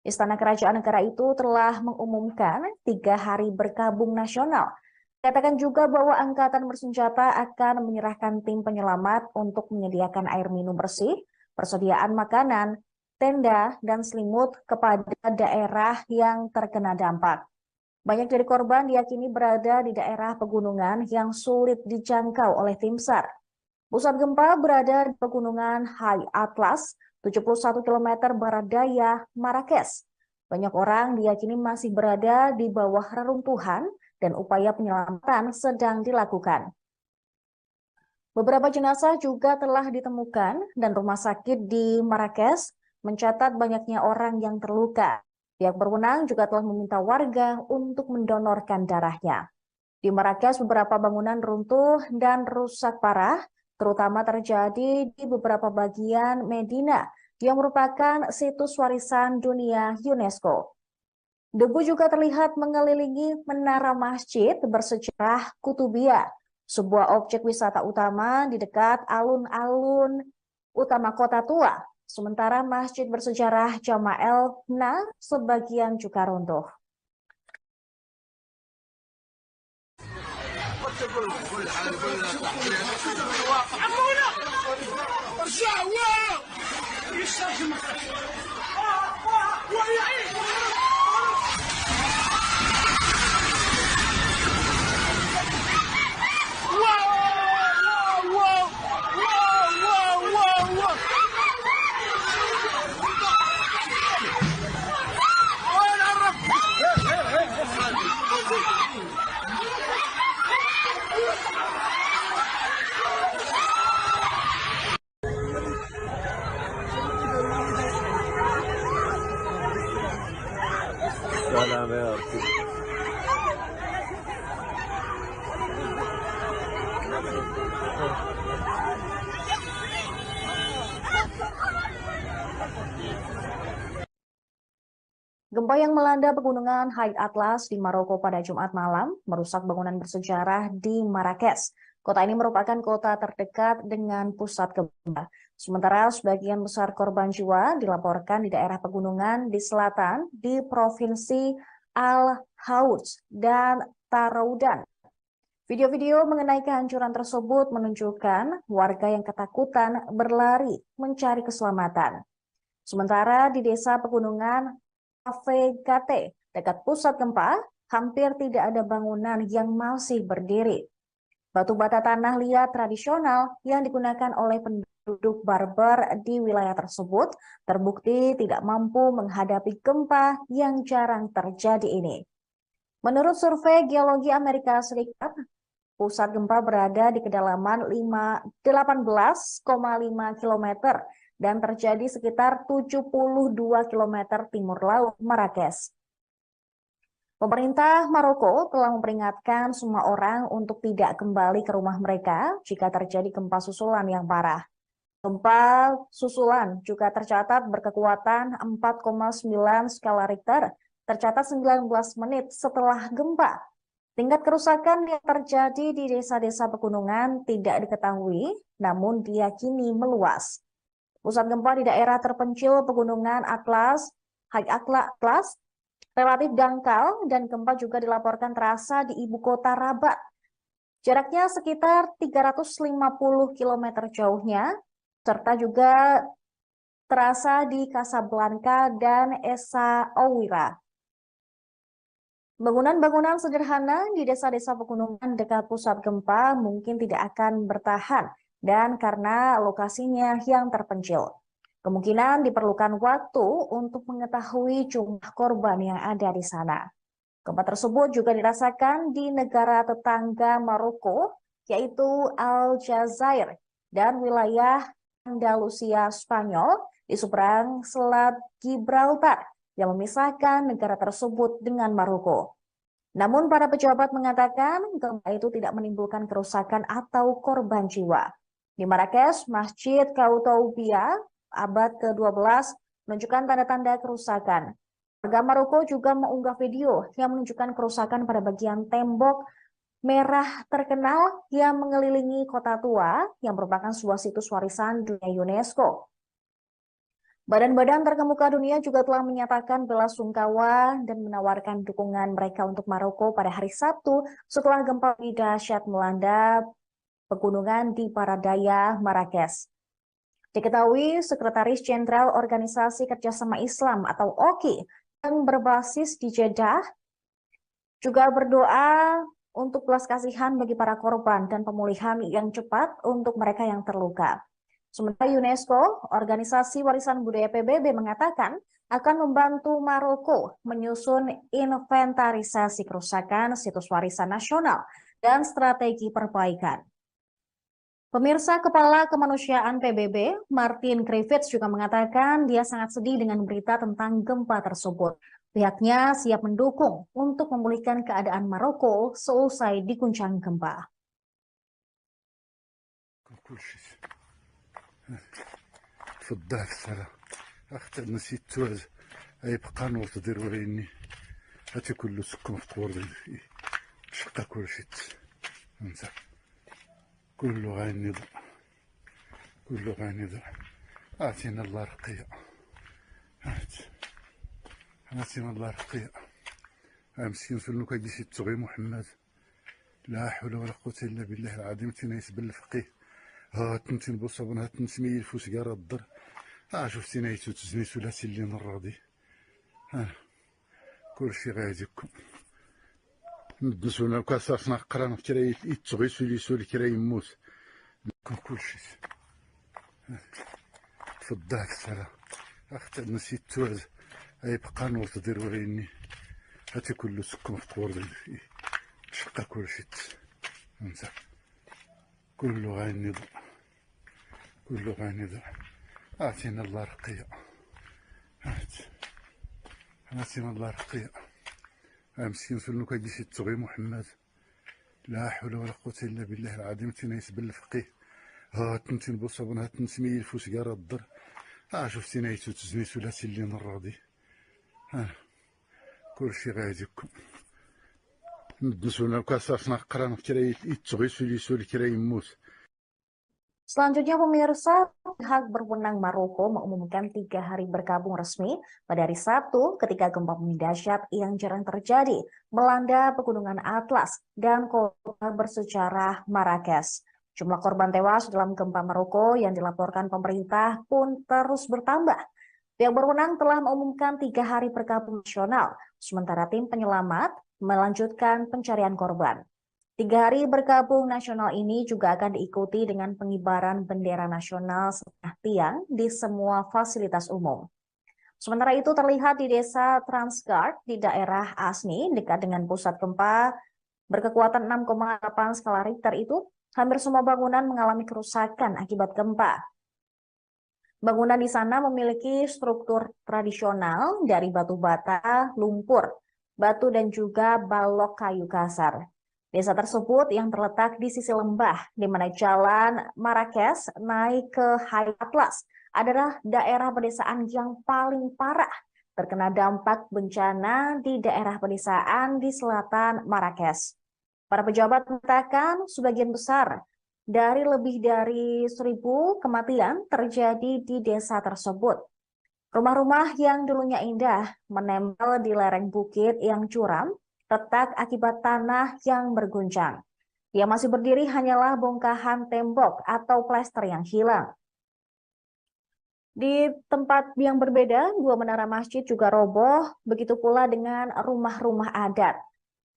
Istana Kerajaan Negara itu telah mengumumkan 3 hari berkabung nasional. Katakan juga bahwa angkatan bersenjata akan menyerahkan tim penyelamat untuk menyediakan air minum bersih, persediaan makanan, tenda, dan selimut kepada daerah yang terkena dampak. Banyak dari korban diyakini berada di daerah pegunungan yang sulit dijangkau oleh tim SAR. Pusat gempa berada di pegunungan High Atlas, 71 km barat daya Marrakesh. Banyak orang diyakini masih berada di bawah reruntuhan dan upaya penyelamatan sedang dilakukan. Beberapa jenazah juga telah ditemukan dan rumah sakit di Marrakesh mencatat banyaknya orang yang terluka. Pihak berwenang juga telah meminta warga untuk mendonorkan darahnya. Di Marrakesh beberapa bangunan runtuh dan rusak parah, terutama terjadi di beberapa bagian Medina yang merupakan situs warisan dunia UNESCO. Debu juga terlihat mengelilingi menara masjid bersejarah Kutubiyah, sebuah objek wisata utama di dekat alun-alun utama kota tua. Sementara masjid bersejarah Jama'el Na sebagian juga runtuh. سلام يا أرسل. Gempa yang melanda pegunungan High Atlas di Maroko pada Jumat malam merusak bangunan bersejarah di Marrakesh. Kota ini merupakan kota terdekat dengan pusat gempa. Sementara sebagian besar korban jiwa dilaporkan di daerah pegunungan di selatan di Provinsi Al-Houth dan Taroudan. Video-video mengenai kehancuran tersebut menunjukkan warga yang ketakutan berlari mencari keselamatan. Sementara di desa pegunungan Avegate, dekat pusat gempa, hampir tidak ada bangunan yang masih berdiri. Batu bata tanah liat tradisional yang digunakan oleh penduduk Berber di wilayah tersebut terbukti tidak mampu menghadapi gempa yang jarang terjadi ini. Menurut survei Geologi Amerika Serikat, pusat gempa berada di kedalaman 18,5 km dan terjadi sekitar 72 km timur laut Marrakesh. Pemerintah Maroko telah memperingatkan semua orang untuk tidak kembali ke rumah mereka jika terjadi gempa susulan yang parah. Gempa susulan juga tercatat berkekuatan 4,9 skala Richter, tercatat 19 menit setelah gempa. Tingkat kerusakan yang terjadi di desa-desa pegunungan tidak diketahui, namun diyakini meluas. Pusat gempa di daerah terpencil pegunungan Atlas, High Atlas, relatif dangkal dan gempa juga dilaporkan terasa di ibu kota Rabat. Jaraknya sekitar 350 km jauhnya, serta juga terasa di Casablanca dan Essaouira. Bangunan-bangunan sederhana di desa-desa pegunungan dekat pusat gempa mungkin tidak akan bertahan dan karena lokasinya yang terpencil. Kemungkinan diperlukan waktu untuk mengetahui jumlah korban yang ada di sana. Gempa tersebut juga dirasakan di negara tetangga Maroko, yaitu Aljazair dan wilayah Andalusia Spanyol di seberang Selat Gibraltar yang memisahkan negara tersebut dengan Maroko. Namun para pejabat mengatakan gempa itu tidak menimbulkan kerusakan atau korban jiwa. Di Marrakesh, Masjid Koutoubia abad ke-12 menunjukkan tanda-tanda kerusakan. Warga Maroko juga mengunggah video yang menunjukkan kerusakan pada bagian tembok merah terkenal yang mengelilingi kota tua yang merupakan sebuah situs warisan dunia UNESCO. Badan-badan terkemuka dunia juga telah menyatakan bela sungkawa dan menawarkan dukungan mereka untuk Maroko pada hari Sabtu setelah gempa dahsyat melanda pegunungan di Paradaya, Marrakesh. Diketahui Sekretaris Jenderal Organisasi Kerjasama Islam atau OKI yang berbasis di Jeddah juga berdoa untuk belas kasihan bagi para korban dan pemulihan yang cepat untuk mereka yang terluka. Sementara UNESCO, Organisasi Warisan Budaya PBB, mengatakan akan membantu Maroko menyusun inventarisasi kerusakan situs warisan nasional dan strategi perbaikan. Pemirsa, Kepala Kemanusiaan PBB, Martin Griffiths, juga mengatakan dia sangat sedih dengan berita tentang gempa tersebut. Pihaknya siap mendukung untuk memulihkan keadaan Maroko seusai diguncang gempa. تفضل السلام اختي نسيت توز اي بقى نور تدير وريني هاتي كله سكن في قور شقا كل شيء انت كله غاني كله غاني اعطينا الله رقية اعطينا الله رقية مسكين فلنو كيجي تغي محمد لا حول ولا قوة الا بالله العظيم تنايس بالفقيه ها تنتين بوصابون ها تنسمي الفوس قارا الضر شفتي نايتو تزني ثلاثي اللي نراضي كل شي غاديكم ندسونا كاساسنا قرانا كرا يتغي سولي كرا يموت كل شي تفضل السلام اختي نسيت توز اي بقى نور تدير وريني هاتي كله سكن في قور شقا كل شي انت كله غاني كله غاني اعطينا الله رقية اعطينا الله رقية مسكين فلنو كيجي تغي محمد لا حول ولا قوة الا بالله العظيم تنايس بالفقيه ها تنتين بوصابون ها تنسمي الفوس قارا الضر شفتي نايتو تزني ثلاثي اللي نراضي كل شي غاديكم ندسونا كاساسنا قرانا كرا يتغي سولي كرا يموت. Selanjutnya, pemirsa, pihak berwenang Maroko mengumumkan 3 hari berkabung resmi pada hari Sabtu ketika gempa bumi dahsyat yang jarang terjadi melanda pegunungan Atlas dan kota bersejarah Marrakesh. Jumlah korban tewas dalam gempa Maroko yang dilaporkan pemerintah pun terus bertambah. Pihak berwenang telah mengumumkan 3 hari berkabung nasional, sementara tim penyelamat melanjutkan pencarian korban. 3 hari berkabung nasional ini juga akan diikuti dengan pengibaran bendera nasional setengah tiang di semua fasilitas umum. Sementara itu terlihat di desa Transgard di daerah Asni dekat dengan pusat gempa berkekuatan 6,8 skala Richter itu, hampir semua bangunan mengalami kerusakan akibat gempa. Bangunan di sana memiliki struktur tradisional dari batu bata, lumpur, batu dan juga balok kayu kasar. Desa tersebut yang terletak di sisi lembah, di mana jalan Marrakesh naik ke High Atlas, adalah daerah pedesaan yang paling parah terkena dampak bencana di daerah pedesaan di selatan Marrakesh. Para pejabat mengatakan sebagian besar dari lebih dari 1.000 kematian terjadi di desa tersebut. Rumah-rumah yang dulunya indah menempel di lereng bukit yang curam, retak akibat tanah yang berguncang. Yang masih berdiri hanyalah bongkahan tembok atau plester yang hilang. Di tempat yang berbeda, 2 menara masjid juga roboh, begitu pula dengan rumah-rumah adat.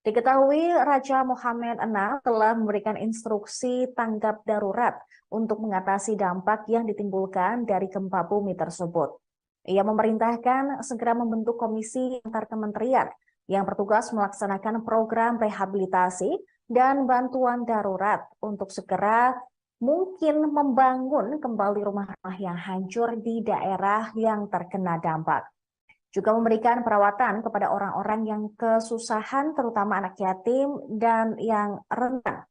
Diketahui Raja Mohammed VI telah memberikan instruksi tanggap darurat untuk mengatasi dampak yang ditimbulkan dari gempa bumi tersebut. Ia memerintahkan segera membentuk komisi antar kementerian yang bertugas melaksanakan program rehabilitasi dan bantuan darurat untuk segera mungkin membangun kembali rumah-rumah yang hancur di daerah yang terkena dampak. Juga memberikan perawatan kepada orang-orang yang kesusahan, terutama anak yatim dan yang rentan.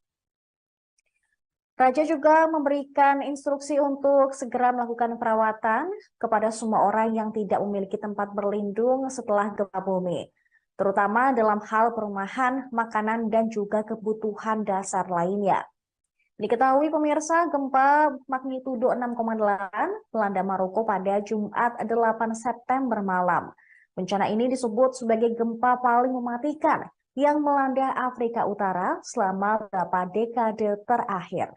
Raja juga memberikan instruksi untuk segera melakukan perawatan kepada semua orang yang tidak memiliki tempat berlindung setelah gempa bumi. terutama dalam hal perumahan, makanan, dan juga kebutuhan dasar lainnya. Diketahui pemirsa, gempa magnitudo 6,8 melanda Maroko pada Jumat 8 September malam. Bencana ini disebut sebagai gempa paling mematikan yang melanda Afrika Utara selama beberapa dekade terakhir.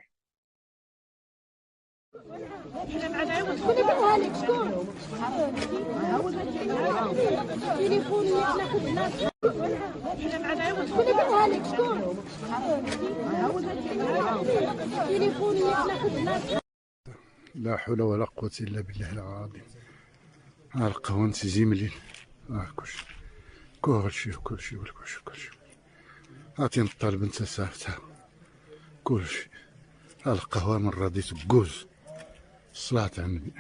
لا حول ولا قوة إلا بالله العظيم. القهوة زيملين كلشي عطيني الطالب انت سافتها كلشي القهوة من راضي تقوز الصلاة على النبي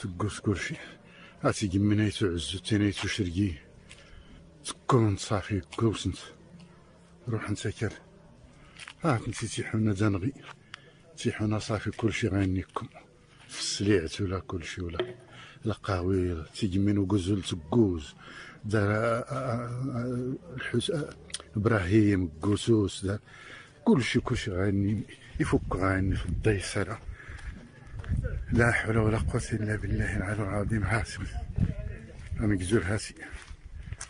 تقوز كلشي عطي قمنايتو عزو تينايتو شرقي تكون صافي كوس انت روح انت كال نسي تيحونا دنغي تيحونا صافي كلشي غينيكم في السليعت ولا كلشي ولا القهوي تيجمين وقزول تقوز دار ابراهيم قوسوس دار كلشي غاني يفك غاني في الديسرة. لا حول ولا قوة إلا بالله العلي العظيم. هاسي مقزول هاسي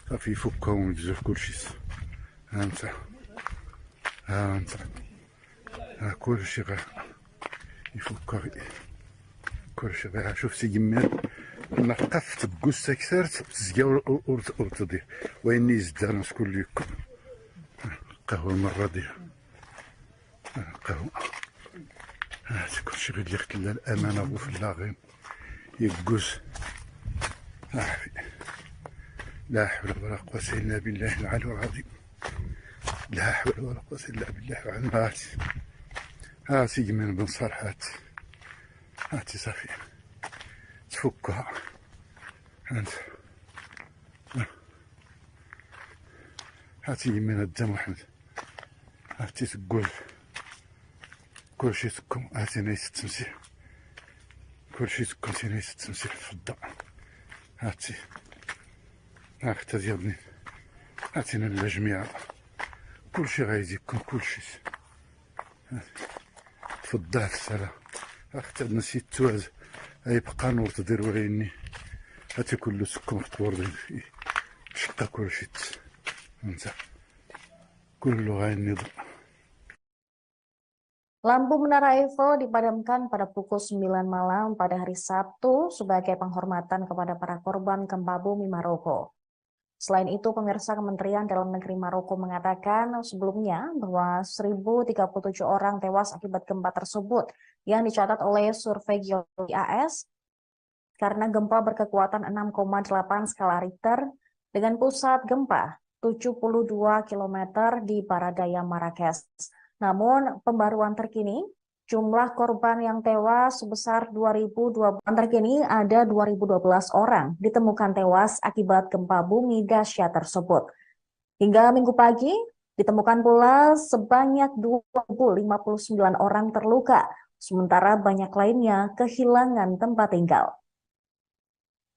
صافي يفكهم ومقزول كلشي. ها انت كلشي غير يفك كلشي غير شوف تيجمين نقف تبقوس تكسرت تزقا ورتضيع ويني يزدان مسكون ليكم قهوة مرة ديال قهوة كلشي غير اللي خلا الأمانة بو في اللاغين يقوس لا حول ولا قوة إلا بالله العلي العظيم. لا حول ولا قوة إلا بالله العلي العظيم. هاتي من بن صالح هاتي صافي تفكها انت هاتي من الدم محمد هاتي تقول كلشي تكون هاتي نايس التمسيح كلشي تكون نايس التمسيح في الضاء هاتي هاكتا ديالني هاتينا الجميع كلشي غايجيكم كلشي تفضل السلام اختي نسيت توعز يبقى نور تدير وعيني هاتي كله سكون في طور شقا كلشي انت كله غايني ضوء. Lampu Menara Eiffel dipadamkan pada pukul 9 malam pada hari Sabtu sebagai penghormatan kepada para korban gempa bumi Maroko. Selain itu, pemirsa, Kementerian Dalam Negeri Maroko mengatakan sebelumnya bahwa 1.037 orang tewas akibat gempa tersebut yang dicatat oleh survei geologi AS karena gempa berkekuatan 6,8 skala Richter dengan pusat gempa 72 km di Baradaya Marrakesh. Namun, pembaruan terkini, jumlah korban yang tewas sebesar 2.020. Terkini ada 2.012 orang ditemukan tewas akibat gempa bumi dahsyat tersebut. Hingga Minggu pagi, ditemukan pula sebanyak 2.059 orang terluka, sementara banyak lainnya kehilangan tempat tinggal.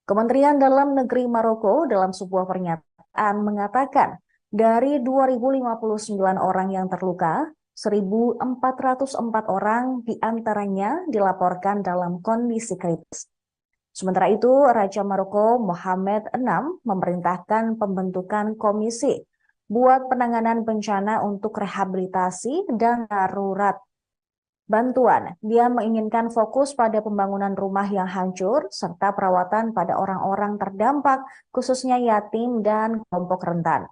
Kementerian Dalam Negeri Maroko dalam sebuah pernyataan mengatakan dari 2.059 orang yang terluka, 1.404 orang diantaranya dilaporkan dalam kondisi kritis. Sementara itu, Raja Maroko Mohammed VI memerintahkan pembentukan komisi buat penanganan bencana untuk rehabilitasi dan darurat bantuan. Dia menginginkan fokus pada pembangunan rumah yang hancur serta perawatan pada orang-orang terdampak, khususnya yatim dan kelompok rentan.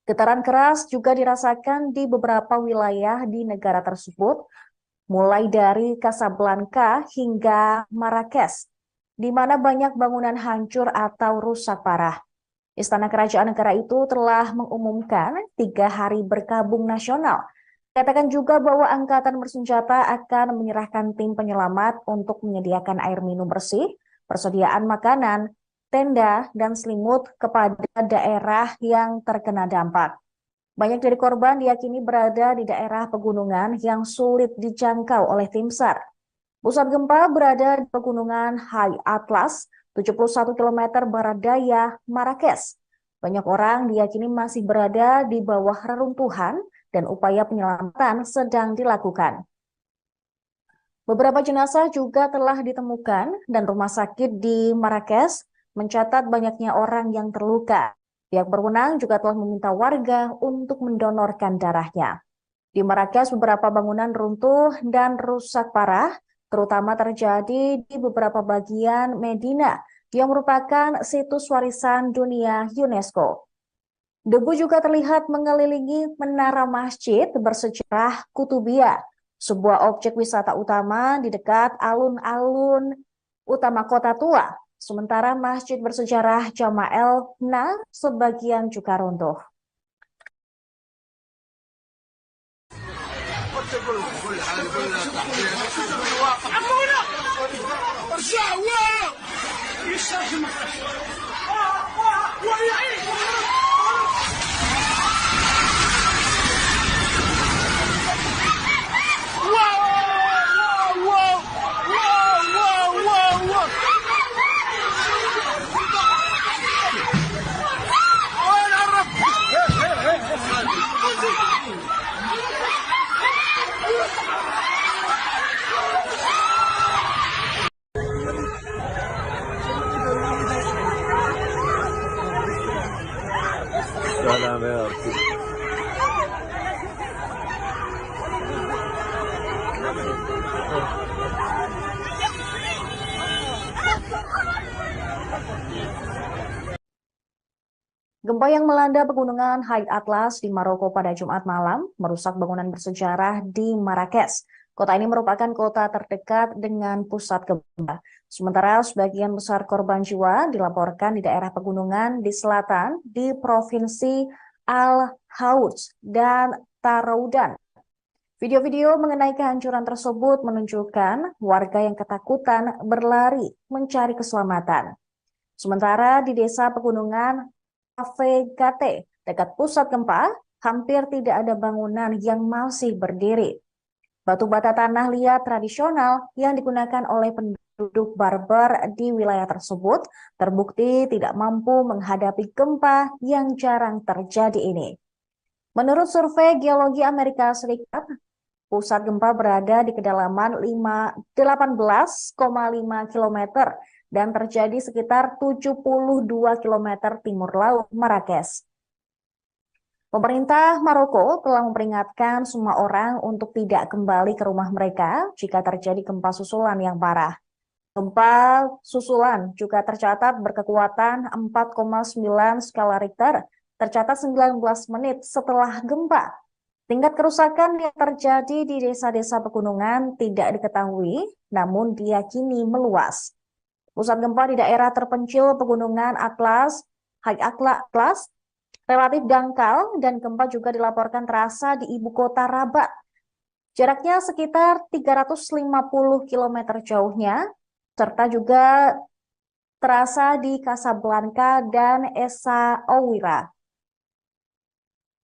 Getaran keras juga dirasakan di beberapa wilayah di negara tersebut, mulai dari Casablanca hingga Marrakesh, di mana banyak bangunan hancur atau rusak parah. Istana Kerajaan negara itu telah mengumumkan 3 hari berkabung nasional. Katakan juga bahwa angkatan bersenjata akan menyerahkan tim penyelamat untuk menyediakan air minum bersih, persediaan makanan, tenda, dan selimut kepada daerah yang terkena dampak. Banyak dari korban diyakini berada di daerah pegunungan yang sulit dijangkau oleh tim SAR. Pusat gempa berada di pegunungan High Atlas, 71 km barat daya Marrakesh. Banyak orang diyakini masih berada di bawah reruntuhan dan upaya penyelamatan sedang dilakukan. Beberapa jenazah juga telah ditemukan dan rumah sakit di Marrakesh mencatat banyaknya orang yang terluka. Pihak berwenang juga telah meminta warga untuk mendonorkan darahnya. Di Marrakesh, beberapa bangunan runtuh dan rusak parah, terutama terjadi di beberapa bagian Medina yang merupakan situs warisan dunia UNESCO. Debu juga terlihat mengelilingi menara masjid bersejarah Kutubiyah, sebuah objek wisata utama di dekat alun-alun utama kota tua. Sementara masjid bersejarah Jama'el Na sebagian juga runtuh. Salam ya Rabbi. Gempa yang melanda pegunungan Haid Atlas di Maroko pada Jumat malam merusak bangunan bersejarah di Marrakesh. Kota ini merupakan kota terdekat dengan pusat gempa. Sementara sebagian besar korban jiwa dilaporkan di daerah pegunungan di selatan di Provinsi Al-Houth dan Taroudan. Video-video mengenai kehancuran tersebut menunjukkan warga yang ketakutan berlari mencari keselamatan. Sementara di desa pegunungan Avegate, dekat pusat gempa, hampir tidak ada bangunan yang masih berdiri. Batu bata tanah liat tradisional yang digunakan oleh penduduk Berber di wilayah tersebut terbukti tidak mampu menghadapi gempa yang jarang terjadi ini. Menurut survei Geologi Amerika Serikat, pusat gempa berada di kedalaman 18,5 km dan terjadi sekitar 72 km timur laut Marrakesh. Pemerintah Maroko telah memperingatkan semua orang untuk tidak kembali ke rumah mereka jika terjadi gempa susulan yang parah. Gempa susulan juga tercatat berkekuatan 4,9 skala Richter, tercatat 19 menit setelah gempa. Tingkat kerusakan yang terjadi di desa-desa pegunungan tidak diketahui, namun diyakini meluas. Pusat gempa di daerah terpencil pegunungan Atlas, Haid Atlas, relatif dangkal dan gempa juga dilaporkan terasa di ibu kota Rabat. Jaraknya sekitar 350 km jauhnya, serta juga terasa di Casablanca dan Essaouira.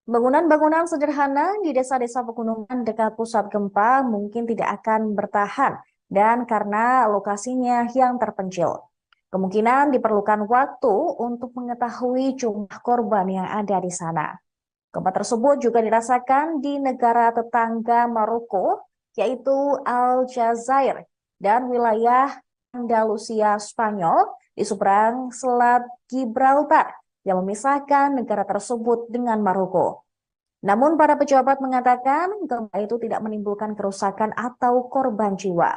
Bangunan-bangunan sederhana di desa-desa pegunungan dekat pusat gempa mungkin tidak akan bertahan dan karena lokasinya yang terpencil. Kemungkinan diperlukan waktu untuk mengetahui jumlah korban yang ada di sana. Gempa tersebut juga dirasakan di negara tetangga Maroko, yaitu Aljazair dan wilayah Andalusia Spanyol di seberang Selat Gibraltar yang memisahkan negara tersebut dengan Maroko. Namun para pejabat mengatakan gempa itu tidak menimbulkan kerusakan atau korban jiwa.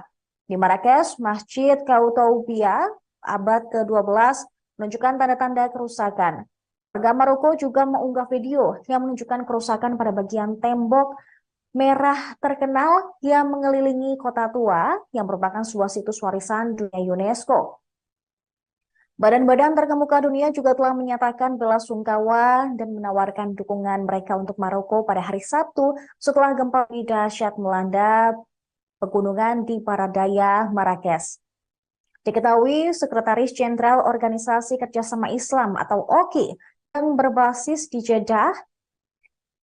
Di Marrakesh, Masjid Koutoubia abad ke-12 menunjukkan tanda-tanda kerusakan. Warga Maroko juga mengunggah video yang menunjukkan kerusakan pada bagian tembok merah terkenal yang mengelilingi kota tua yang merupakan sebuah situs warisan dunia UNESCO. Badan-badan terkemuka dunia juga telah menyatakan bela sungkawa dan menawarkan dukungan mereka untuk Maroko pada hari Sabtu setelah gempa dahsyat melanda pegunungan di Paradaya, Marrakesh. Diketahui Sekretaris Jenderal Organisasi Kerjasama Islam atau OKI yang berbasis di Jeddah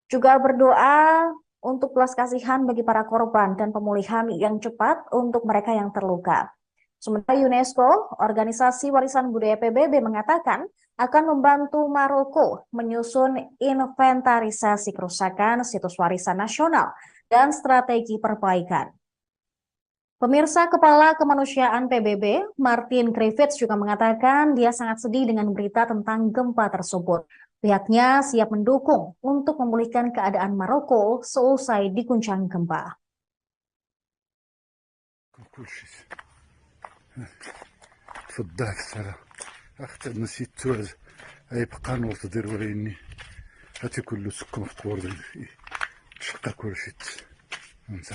juga berdoa untuk belas kasihan bagi para korban dan pemulihan yang cepat untuk mereka yang terluka. Sementara UNESCO, Organisasi Warisan Budaya PBB, mengatakan akan membantu Maroko menyusun inventarisasi kerusakan situs warisan nasional dan strategi perbaikan. Pemirsa, Kepala Kemanusiaan PBB, Martin Griffiths, juga mengatakan dia sangat sedih dengan berita tentang gempa tersebut. Pihaknya siap mendukung untuk memulihkan keadaan Maroko seusai diguncang gempa. تفضلك السلام اختي نسيت توز اي بقى نور تدير وريني هاتي كله سكن في قور شقة كل شيء انت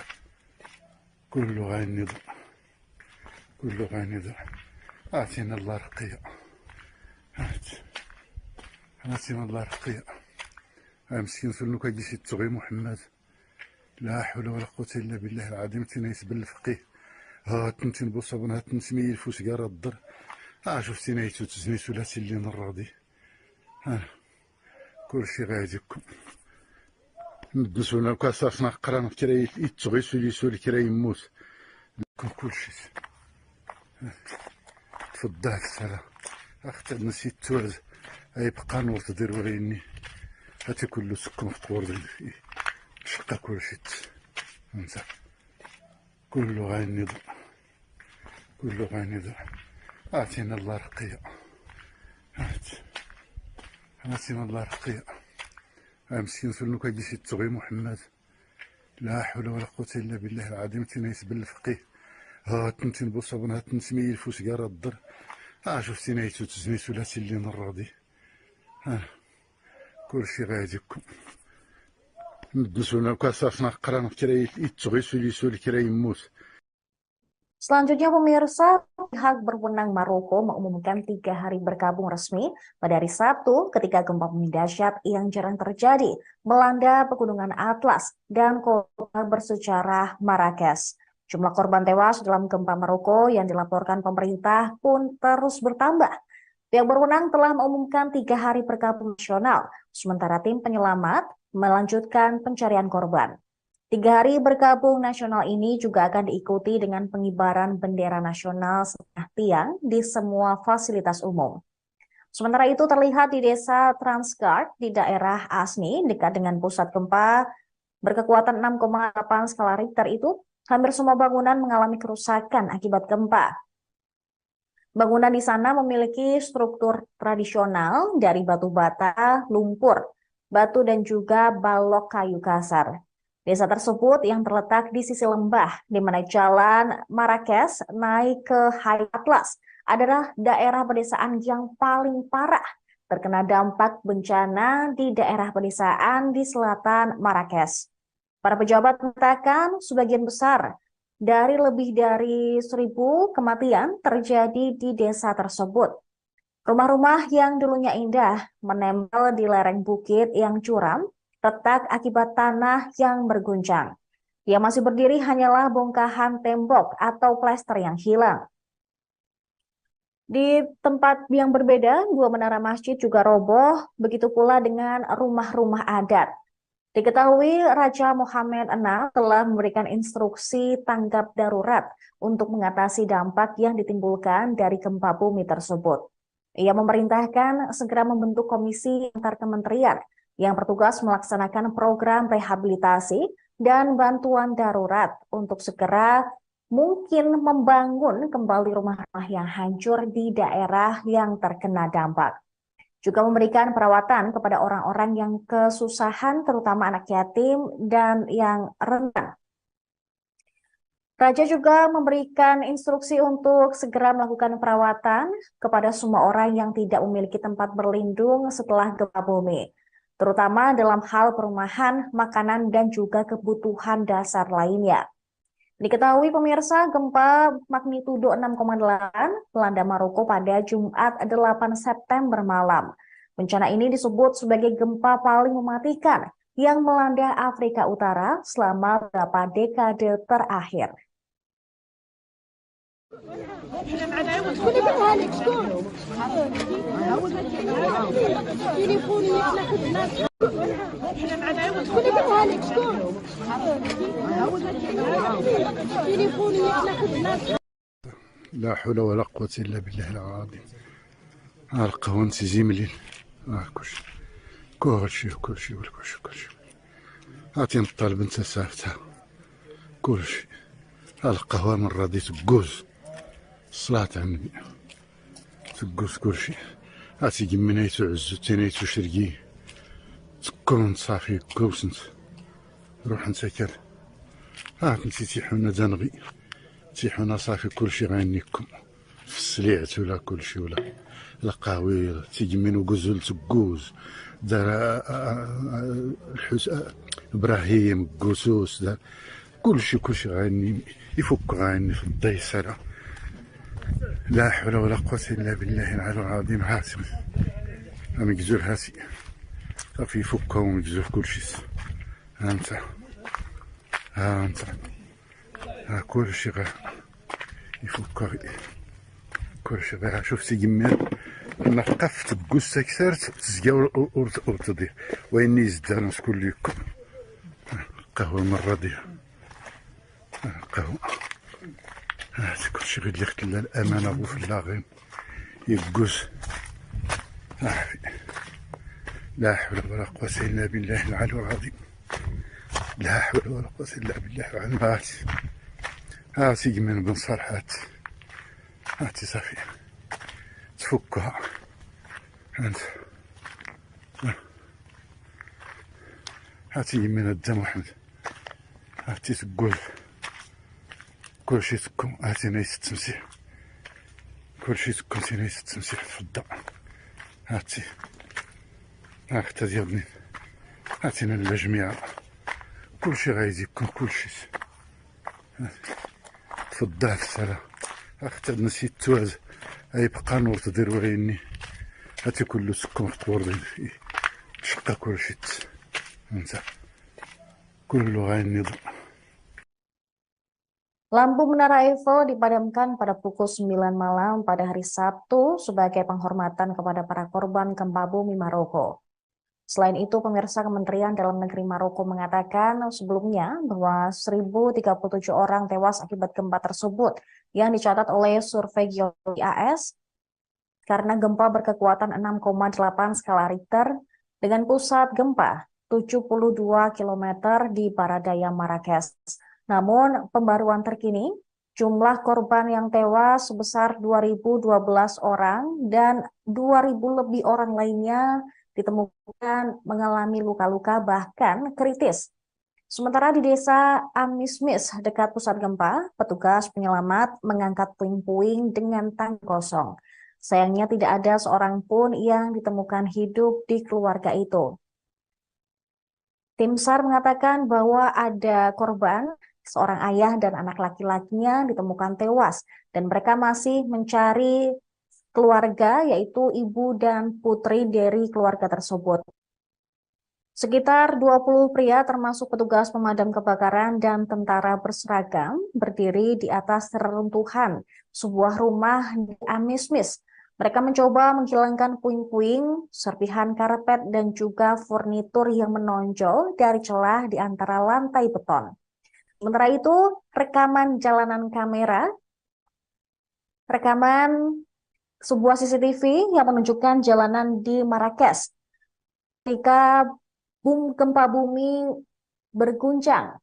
كله غايني ضوء كله غايني ضوء اعطينا الله رقية اعطينا الله رقية مسكين سلنو كيجي تغي محمد لا حول ولا قوة الا بالله العظيم تنيس بالفقيه تنتين بوصابنا تنسمي الفوس قارة الضر شفتي نايتو تزني سلاسي اللي نراضي كل شي غايدكم ندسونا كاسافنا قرانا كراي يتغي سولي سولي كراي يموت لكم كل شي تفضلك السلام اختي نسيت توز اي بقى نور تدير وريني هاتي كله سكن في قور شقة كل شي انت كله غايني ضوء كله غايني ضوء اعطينا الله رقية اعطينا الله رقية مسكين سلنو كيجي تغي محمد لا حول ولا قوة الا بالله العظيم تنيس بالفقيه تنتين بوصابنا تنسمي الفوس قارة الضر شفتي نايتو تزني سلاسي اللي نراضي كل شي غايدكم ندسونا كاسافنا قرانا كراي يتغي سولي سولي كراي يموت. Selanjutnya, pemirsa, pihak berwenang Maroko mengumumkan 3 hari berkabung resmi pada hari Sabtu ketika gempa bumi dahsyat yang jarang terjadi melanda pegunungan Atlas dan kota bersejarah Marrakesh. Jumlah korban tewas dalam gempa Maroko yang dilaporkan pemerintah pun terus bertambah. Pihak berwenang telah mengumumkan 3 hari berkabung nasional, sementara tim penyelamat melanjutkan pencarian korban. 3 hari berkabung nasional ini juga akan diikuti dengan pengibaran bendera nasional setengah tiang di semua fasilitas umum. Sementara itu terlihat di desa Transgard di daerah Asni dekat dengan pusat gempa berkekuatan 6,8 skala Richter itu, hampir semua bangunan mengalami kerusakan akibat gempa. Bangunan di sana memiliki struktur tradisional dari batu bata, lumpur, batu dan juga balok kayu kasar. Desa tersebut yang terletak di sisi lembah, di mana jalan Marrakesh naik ke High Atlas, adalah daerah pedesaan yang paling parah terkena dampak bencana di daerah pedesaan di selatan Marrakesh. Para pejabat mengatakan sebagian besar dari lebih dari 1.000 kematian terjadi di desa tersebut. Rumah-rumah yang dulunya indah menempel di lereng bukit yang curam, retak akibat tanah yang berguncang. Yang masih berdiri hanyalah bongkahan tembok atau plester yang hilang. Di tempat yang berbeda, 2 menara masjid juga roboh, begitu pula dengan rumah-rumah adat. Diketahui Raja Mohammed VI telah memberikan instruksi tanggap darurat untuk mengatasi dampak yang ditimbulkan dari gempa bumi tersebut. Ia memerintahkan segera membentuk komisi antar kementerian yang bertugas melaksanakan program rehabilitasi dan bantuan darurat untuk segera mungkin membangun kembali rumah-rumah yang hancur di daerah yang terkena dampak. Juga memberikan perawatan kepada orang-orang yang kesusahan, terutama anak yatim dan yang rentan. Raja juga memberikan instruksi untuk segera melakukan perawatan kepada semua orang yang tidak memiliki tempat berlindung setelah gempa bumi, terutama dalam hal perumahan, makanan, dan juga kebutuhan dasar lainnya. Diketahui pemirsa, gempa magnitudo 6,8 melanda Maroko pada Jumat 8 September malam. Bencana ini disebut sebagai gempa paling mematikan yang melanda Afrika Utara selama beberapa dekade terakhir. لا حول ولا قوة إلا بالله العظيم. القهوة نسي مليل. كلشي كلشي كلشي كلشي كلشي. عطينا الطالب انت سافتها كلشي. القهوة من راضي تقوز الصلاة على النبي تقوز كلشي. عطي قمنيتو عزو تينيتو شرقي تكون صافي كوسنت روح نسكر. كنتي تيحونا دنغي تيحونا صافي كلشي غينيكم في السليعت ولا كلشي ولا القهوي تيجمين وقزول تقوز دار ابراهيم قوسوس دار كلشي غاني يفك غاني في الديسرة. لا حول ولا قوة إلا بالله العلي العظيم. هاتي مقزول هاتي صافي يفكها ومقزول كلشي. ها انت كلشي غا يفكها كلشي غا. شفتي جمال نقف تقوس تكسرت تزقا ورتضيع ويني يزدان شكون ليكم. قهوة مرة ديال قهوة. هاتي كلشي غير اللي خلا الأمانة غو في اللاغين يقوس. لا حول ولا قوة إلا بالله العلي العظيم. لا حول ولا قوة إلا بالله العلي العظيم. هاتي من بن صالحات هاتي صافي تفكها انت. هاتي من الدم واحد هاتي تقول كلشي تكون. هاتي نايس التمسيح كلشي تكون نايس التمسيح تفضل. هاتي اختي ديالني هاتينا الجميع كلشي غايزي يكون كلشي. تفضل السلام اختي نسيت تواز يبقى نور تدير وعيني. هاتي كله سكون قور تشقى كلشي انت كله غايني ضو. Lampu Menara Eiffel dipadamkan pada pukul 9 malam pada hari Sabtu sebagai penghormatan kepada para korban gempa bumi Maroko. Selain itu, pemirsa, Kementerian Dalam Negeri Maroko mengatakan sebelumnya bahwa 1.037 orang tewas akibat gempa tersebut yang dicatat oleh survei geologi AS karena gempa berkekuatan 6,8 skala Richter dengan pusat gempa 72 km di barat daya Marrakesh. Namun, pembaruan terkini, jumlah korban yang tewas sebesar 2.012 orang dan 2.000 lebih orang lainnya ditemukan mengalami luka-luka bahkan kritis. Sementara di desa Amismis dekat pusat gempa, petugas penyelamat mengangkat puing-puing dengan tangki kosong. Sayangnya tidak ada seorang pun yang ditemukan hidup di keluarga itu. Tim SAR mengatakan bahwa ada korban, seorang ayah dan anak laki-lakinya ditemukan tewas dan mereka masih mencari keluarga, yaitu ibu dan putri dari keluarga tersebut. Sekitar 20 pria termasuk petugas pemadam kebakaran dan tentara berseragam berdiri di atas reruntuhan sebuah rumah di Amismis. Mereka mencoba menghilangkan puing-puing, serpihan karpet, dan juga furnitur yang menonjol dari celah di antara lantai beton. Sementara itu, rekaman sebuah CCTV yang menunjukkan jalanan di Marrakesh ketika gempa bumi berguncang.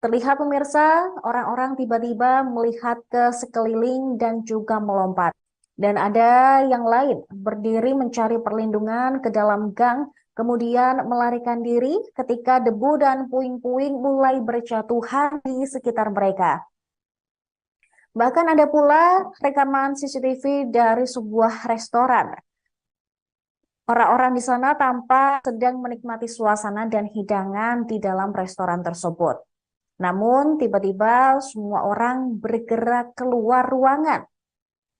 Terlihat, pemirsa, orang-orang tiba-tiba melihat ke sekeliling dan juga melompat. Dan ada yang lain berdiri mencari perlindungan ke dalam gang, kemudian melarikan diri ketika debu dan puing-puing mulai berjatuhan di sekitar mereka. Bahkan ada pula rekaman CCTV dari sebuah restoran. Orang-orang di sana tampak sedang menikmati suasana dan hidangan di dalam restoran tersebut. Namun tiba-tiba semua orang bergerak keluar ruangan.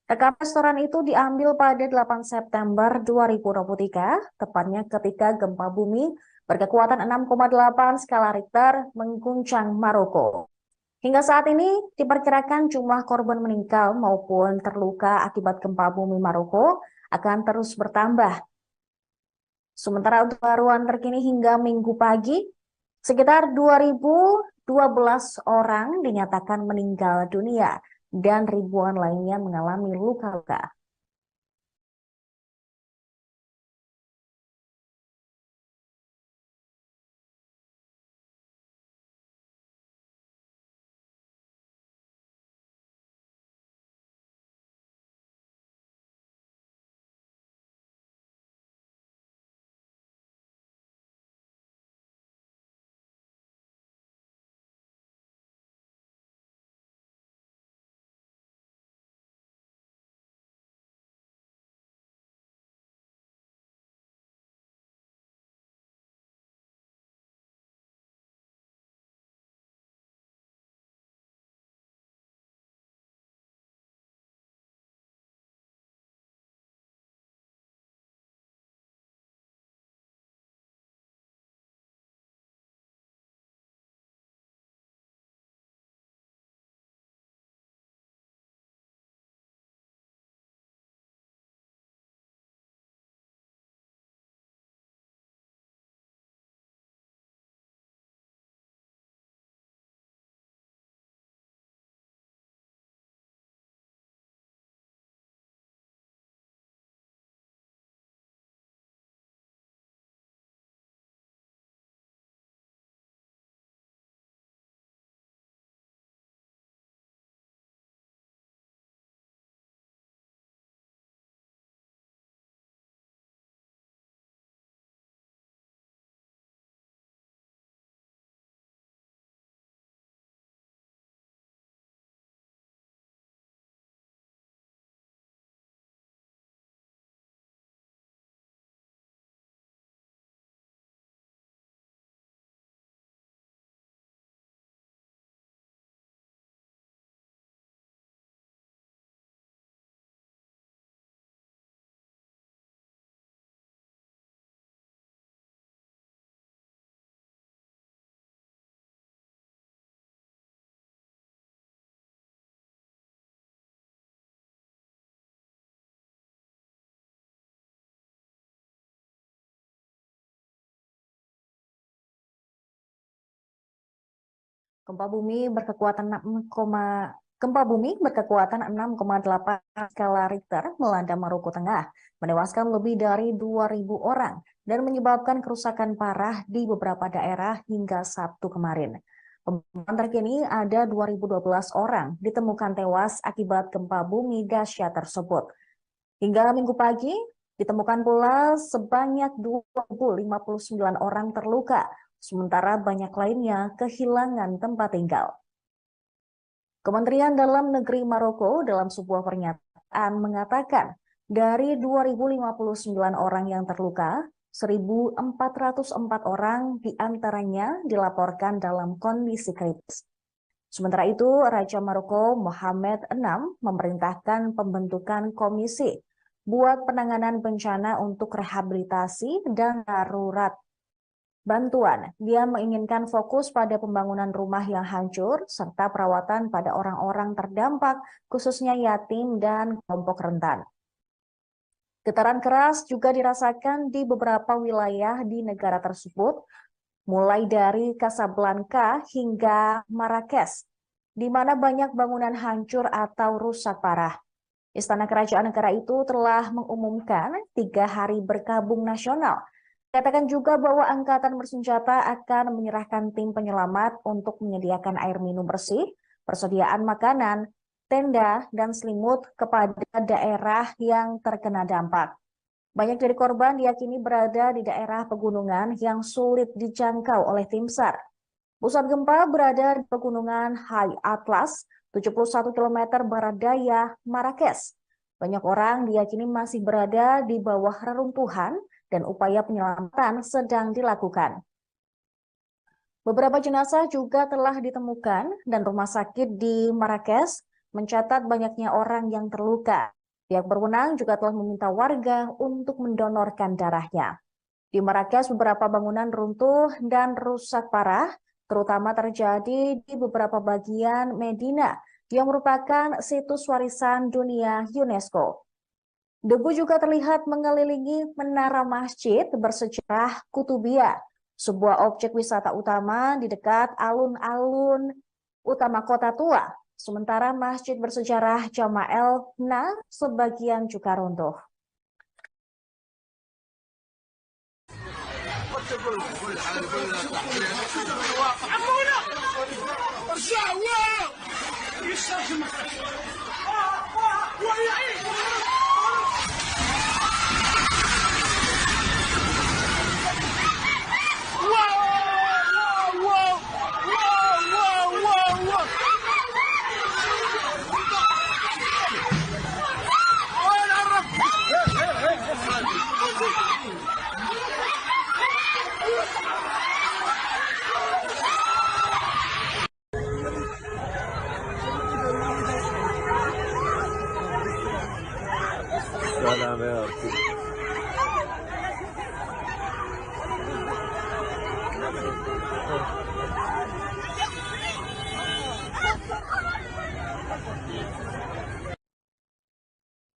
Rekaman restoran itu diambil pada 8 September 2023, tepatnya ketika gempa bumi berkekuatan 6,8 skala Richter mengguncang Maroko. Hingga saat ini diperkirakan jumlah korban meninggal maupun terluka akibat gempa bumi Maroko akan terus bertambah. Sementara untuk pembaruan terkini hingga Minggu pagi, sekitar 2.012 orang dinyatakan meninggal dunia dan ribuan lainnya mengalami luka-luka. Gempa bumi berkekuatan 6,8 skala Richter melanda Maluku Tengah, menewaskan lebih dari 2.000 orang dan menyebabkan kerusakan parah di beberapa daerah hingga Sabtu kemarin. Pemantauan terkini ada 2.012 orang ditemukan tewas akibat gempa bumi dahsyat tersebut. Hingga Minggu pagi, ditemukan pula sebanyak 2.059 orang terluka, sementara banyak lainnya kehilangan tempat tinggal. Kementerian Dalam Negeri Maroko dalam sebuah pernyataan mengatakan dari 2.059 orang yang terluka, 1.404 orang diantaranya dilaporkan dalam kondisi kritis. Sementara itu, Raja Maroko Mohammed VI memerintahkan pembentukan komisi buat penanganan bencana untuk rehabilitasi dan darurat bantuan. Dia menginginkan fokus pada pembangunan rumah yang hancur serta perawatan pada orang-orang terdampak, khususnya yatim dan kelompok rentan. Getaran keras juga dirasakan di beberapa wilayah di negara tersebut, mulai dari Casablanca hingga Marrakesh, di mana banyak bangunan hancur atau rusak parah. Istana Kerajaan negara itu telah mengumumkan 3 hari berkabung nasional. Katakan juga bahwa angkatan bersenjata akan menyerahkan tim penyelamat untuk menyediakan air minum bersih, persediaan makanan, tenda, dan selimut kepada daerah yang terkena dampak. Banyak dari korban diyakini berada di daerah pegunungan yang sulit dijangkau oleh tim SAR. Pusat gempa berada di pegunungan High Atlas, 71 km barat daya Marrakesh. Banyak orang diyakini masih berada di bawah reruntuhan dan upaya penyelamatan sedang dilakukan. Beberapa jenazah juga telah ditemukan dan rumah sakit di Marrakesh mencatat banyaknya orang yang terluka. Pihak berwenang juga telah meminta warga untuk mendonorkan darahnya. Di Marrakesh, beberapa bangunan runtuh dan rusak parah, terutama terjadi di beberapa bagian Medina yang merupakan situs warisan dunia UNESCO. Debu juga terlihat mengelilingi menara masjid bersejarah Kutubiyah, sebuah objek wisata utama di dekat alun-alun utama kota tua. sementara masjid bersejarah Jama'el Na sebagian juga runtuh. Salam ya Rabbi.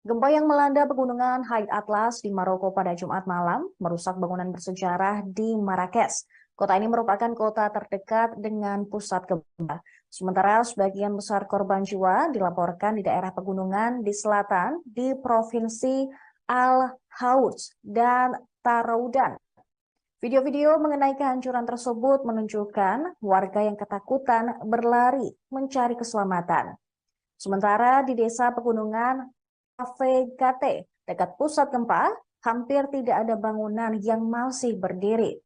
Gempa yang melanda pegunungan Haid Atlas di Maroko pada Jumat malam merusak bangunan bersejarah di Marrakesh. Kota ini merupakan kota terdekat dengan pusat gempa. Sementara sebagian besar korban jiwa dilaporkan di daerah pegunungan di selatan di Provinsi Al-Houth dan Taroudan. Video-video mengenai kehancuran tersebut menunjukkan warga yang ketakutan berlari mencari keselamatan. Sementara di desa pegunungan Avegate, dekat pusat gempa, hampir tidak ada bangunan yang masih berdiri.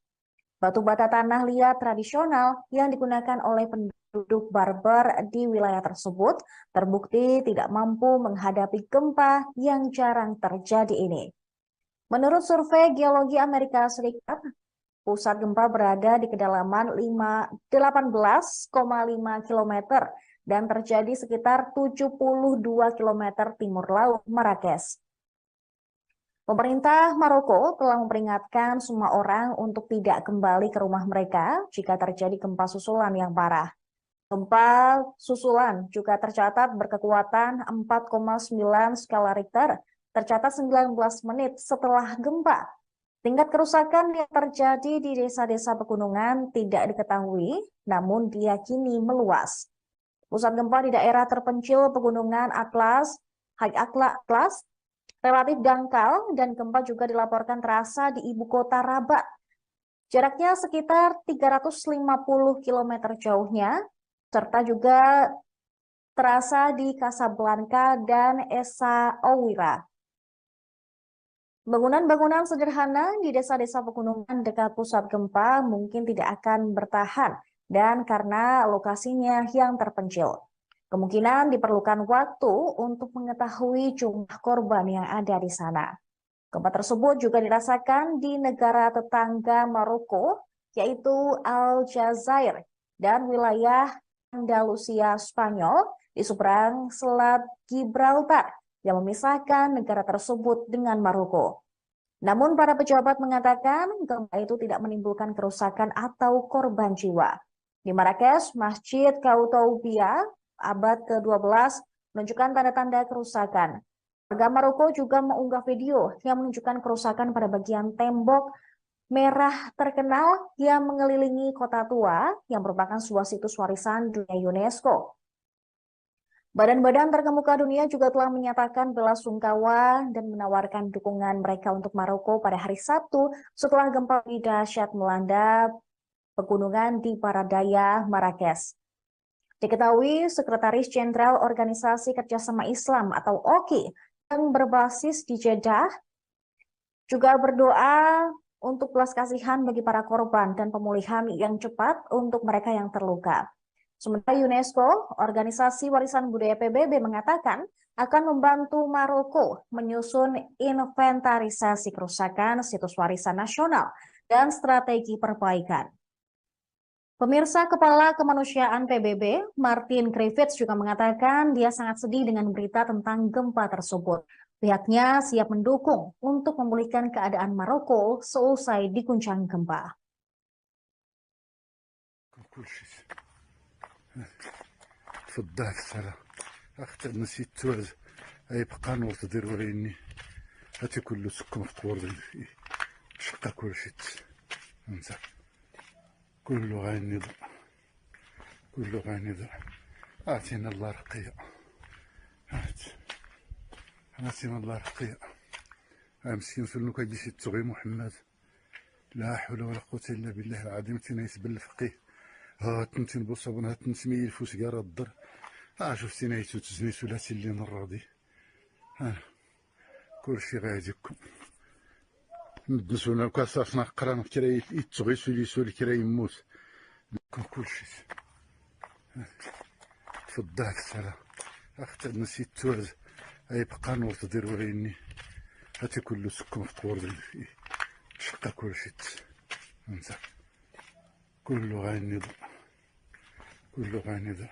Batu bata tanah liat tradisional yang digunakan oleh penduduk Berber di wilayah tersebut terbukti tidak mampu menghadapi gempa yang jarang terjadi ini. Menurut survei Geologi Amerika Serikat, pusat gempa berada di kedalaman 18,5 km dan terjadi sekitar 72 km timur laut Marrakesh. Pemerintah Maroko telah memperingatkan semua orang untuk tidak kembali ke rumah mereka jika terjadi gempa susulan yang parah. Gempa susulan juga tercatat berkekuatan 4,9 skala Richter, tercatat 19 menit setelah gempa. Tingkat kerusakan yang terjadi di desa-desa pegunungan tidak diketahui, namun diyakini meluas. Pusat gempa di daerah terpencil pegunungan Atlas, Haid Atlas, relatif dangkal dan gempa juga dilaporkan terasa di ibu kota Rabat. Jaraknya sekitar 350 km jauhnya, serta juga terasa di Casablanca dan Essaouira. Bangunan-bangunan sederhana di desa-desa pegunungan dekat pusat gempa mungkin tidak akan bertahan dan karena lokasinya yang terpencil. Kemungkinan diperlukan waktu untuk mengetahui jumlah korban yang ada di sana. Gempa tersebut juga dirasakan di negara tetangga Maroko, yaitu Aljazair dan wilayah Andalusia Spanyol di seberang Selat Gibraltar yang memisahkan negara tersebut dengan Maroko. Namun para pejabat mengatakan gempa itu tidak menimbulkan kerusakan atau korban jiwa. Di Marrakesh, Masjid Koutoubia abad ke-12 menunjukkan tanda-tanda kerusakan. Warga Maroko juga mengunggah video yang menunjukkan kerusakan pada bagian tembok merah terkenal yang mengelilingi kota tua yang merupakan sebuah situs warisan dunia UNESCO. Badan-badan terkemuka dunia juga telah menyatakan bela sungkawa dan menawarkan dukungan mereka untuk Maroko pada hari Sabtu setelah gempa dahsyat melanda pegunungan di barat daya Marrakesh. Diketahui Sekretaris Jenderal Organisasi Kerjasama Islam atau OKI yang berbasis di Jeddah juga berdoa untuk belas kasihan bagi para korban dan pemulihan yang cepat untuk mereka yang terluka. Sementara UNESCO, Organisasi Warisan Budaya PBB mengatakan akan membantu Maroko menyusun inventarisasi kerusakan situs warisan nasional dan strategi perbaikan. Pemirsa, Kepala Kemanusiaan PBB, Martin Griffiths juga mengatakan dia sangat sedih dengan berita tentang gempa tersebut. Pihaknya siap mendukung untuk memulihkan keadaan Maroko seusai diguncang gempa. تفضلت سلا اختي نسيت توز اي بقى نور تدير وريني هاتي كله سكم في قور شقا كل شيء انت كله غير نضع اعطينا الله رقية. اعطينا الله رقية. مسكين سلنو كيجي شي تغي محمد، لا حول ولا قوة الا بالله العظيم. تينايس بالفقيه ها تنتين بوصابون ها تنسمي الفوس كاع الضر. شفتي نايتو تزني ثلاثي اللي نراضي. كلشي غاديكم ندسونا كاسافنا قران كرا يتغي سولي سولي كرا يموت لكم كلشي. تفضل السلام اختي نسيت توز يبقى نور تدير وريني هاتي كله سكون في قور شقا كلشي انت كله غينض كله غينض.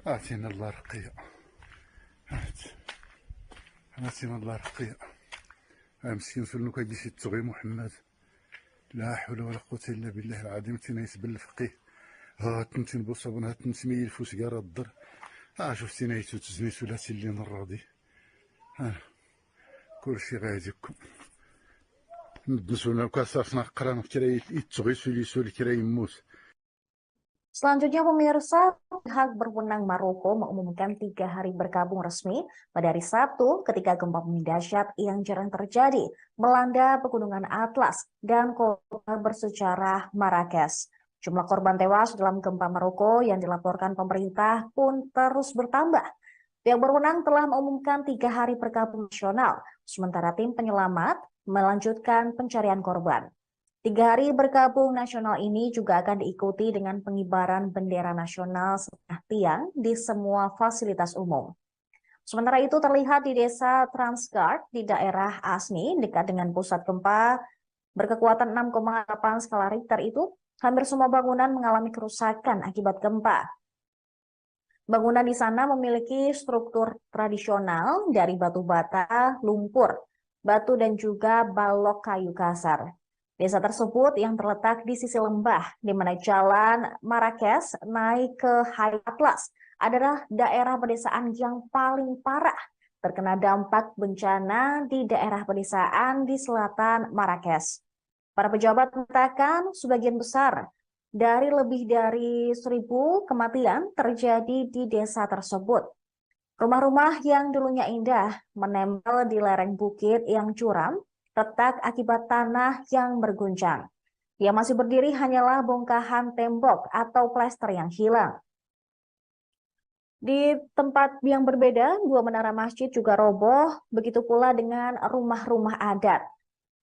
اعطينا الله رقية. اعطينا الله رقية. مسكين سلنو كيجي شي تغي محمد، لا حول ولا قوة الا بالله العظيم. تينايس بالفقيه ها تنتين بوصابون ها تنسمي الفوس كاع الضر. شفتي نايتو تزني ثلاثي اللي نراضي. كلشي غاديكم ندسونا كاسافنا قران كرا يتغي سولي سولي كرا يموت. Selanjutnya pemirsa, pihak berwenang Maroko mengumumkan 3 hari berkabung resmi pada hari Sabtu ketika gempa bumi dahsyat yang jarang terjadi melanda pegunungan Atlas dan kota bersejarah Marrakesh. Jumlah korban tewas dalam gempa Maroko yang dilaporkan pemerintah pun terus bertambah. Pihak berwenang telah mengumumkan 3 hari berkabung nasional, sementara tim penyelamat melanjutkan pencarian korban. 3 hari berkabung nasional ini juga akan diikuti dengan pengibaran bendera nasional setengah tiang di semua fasilitas umum. Sementara itu terlihat di desa Transgard di daerah Asni dekat dengan pusat gempa berkekuatan 6,8 skala Richter itu, hampir semua bangunan mengalami kerusakan akibat gempa. Bangunan di sana memiliki struktur tradisional dari batu bata, lumpur, batu dan juga balok kayu kasar. Desa tersebut yang terletak di sisi lembah, di mana jalan Marrakesh naik ke High Atlas, adalah daerah pedesaan yang paling parah terkena dampak bencana di daerah pedesaan di selatan Marrakesh. Para pejabat mengatakan sebagian besar dari lebih dari 1.000 kematian terjadi di desa tersebut. Rumah-rumah yang dulunya indah menempel di lereng bukit yang curam, retak akibat tanah yang berguncang. Yang masih berdiri hanyalah bongkahan tembok atau plester yang hilang. Di tempat yang berbeda, 2 menara masjid juga roboh, begitu pula dengan rumah-rumah adat.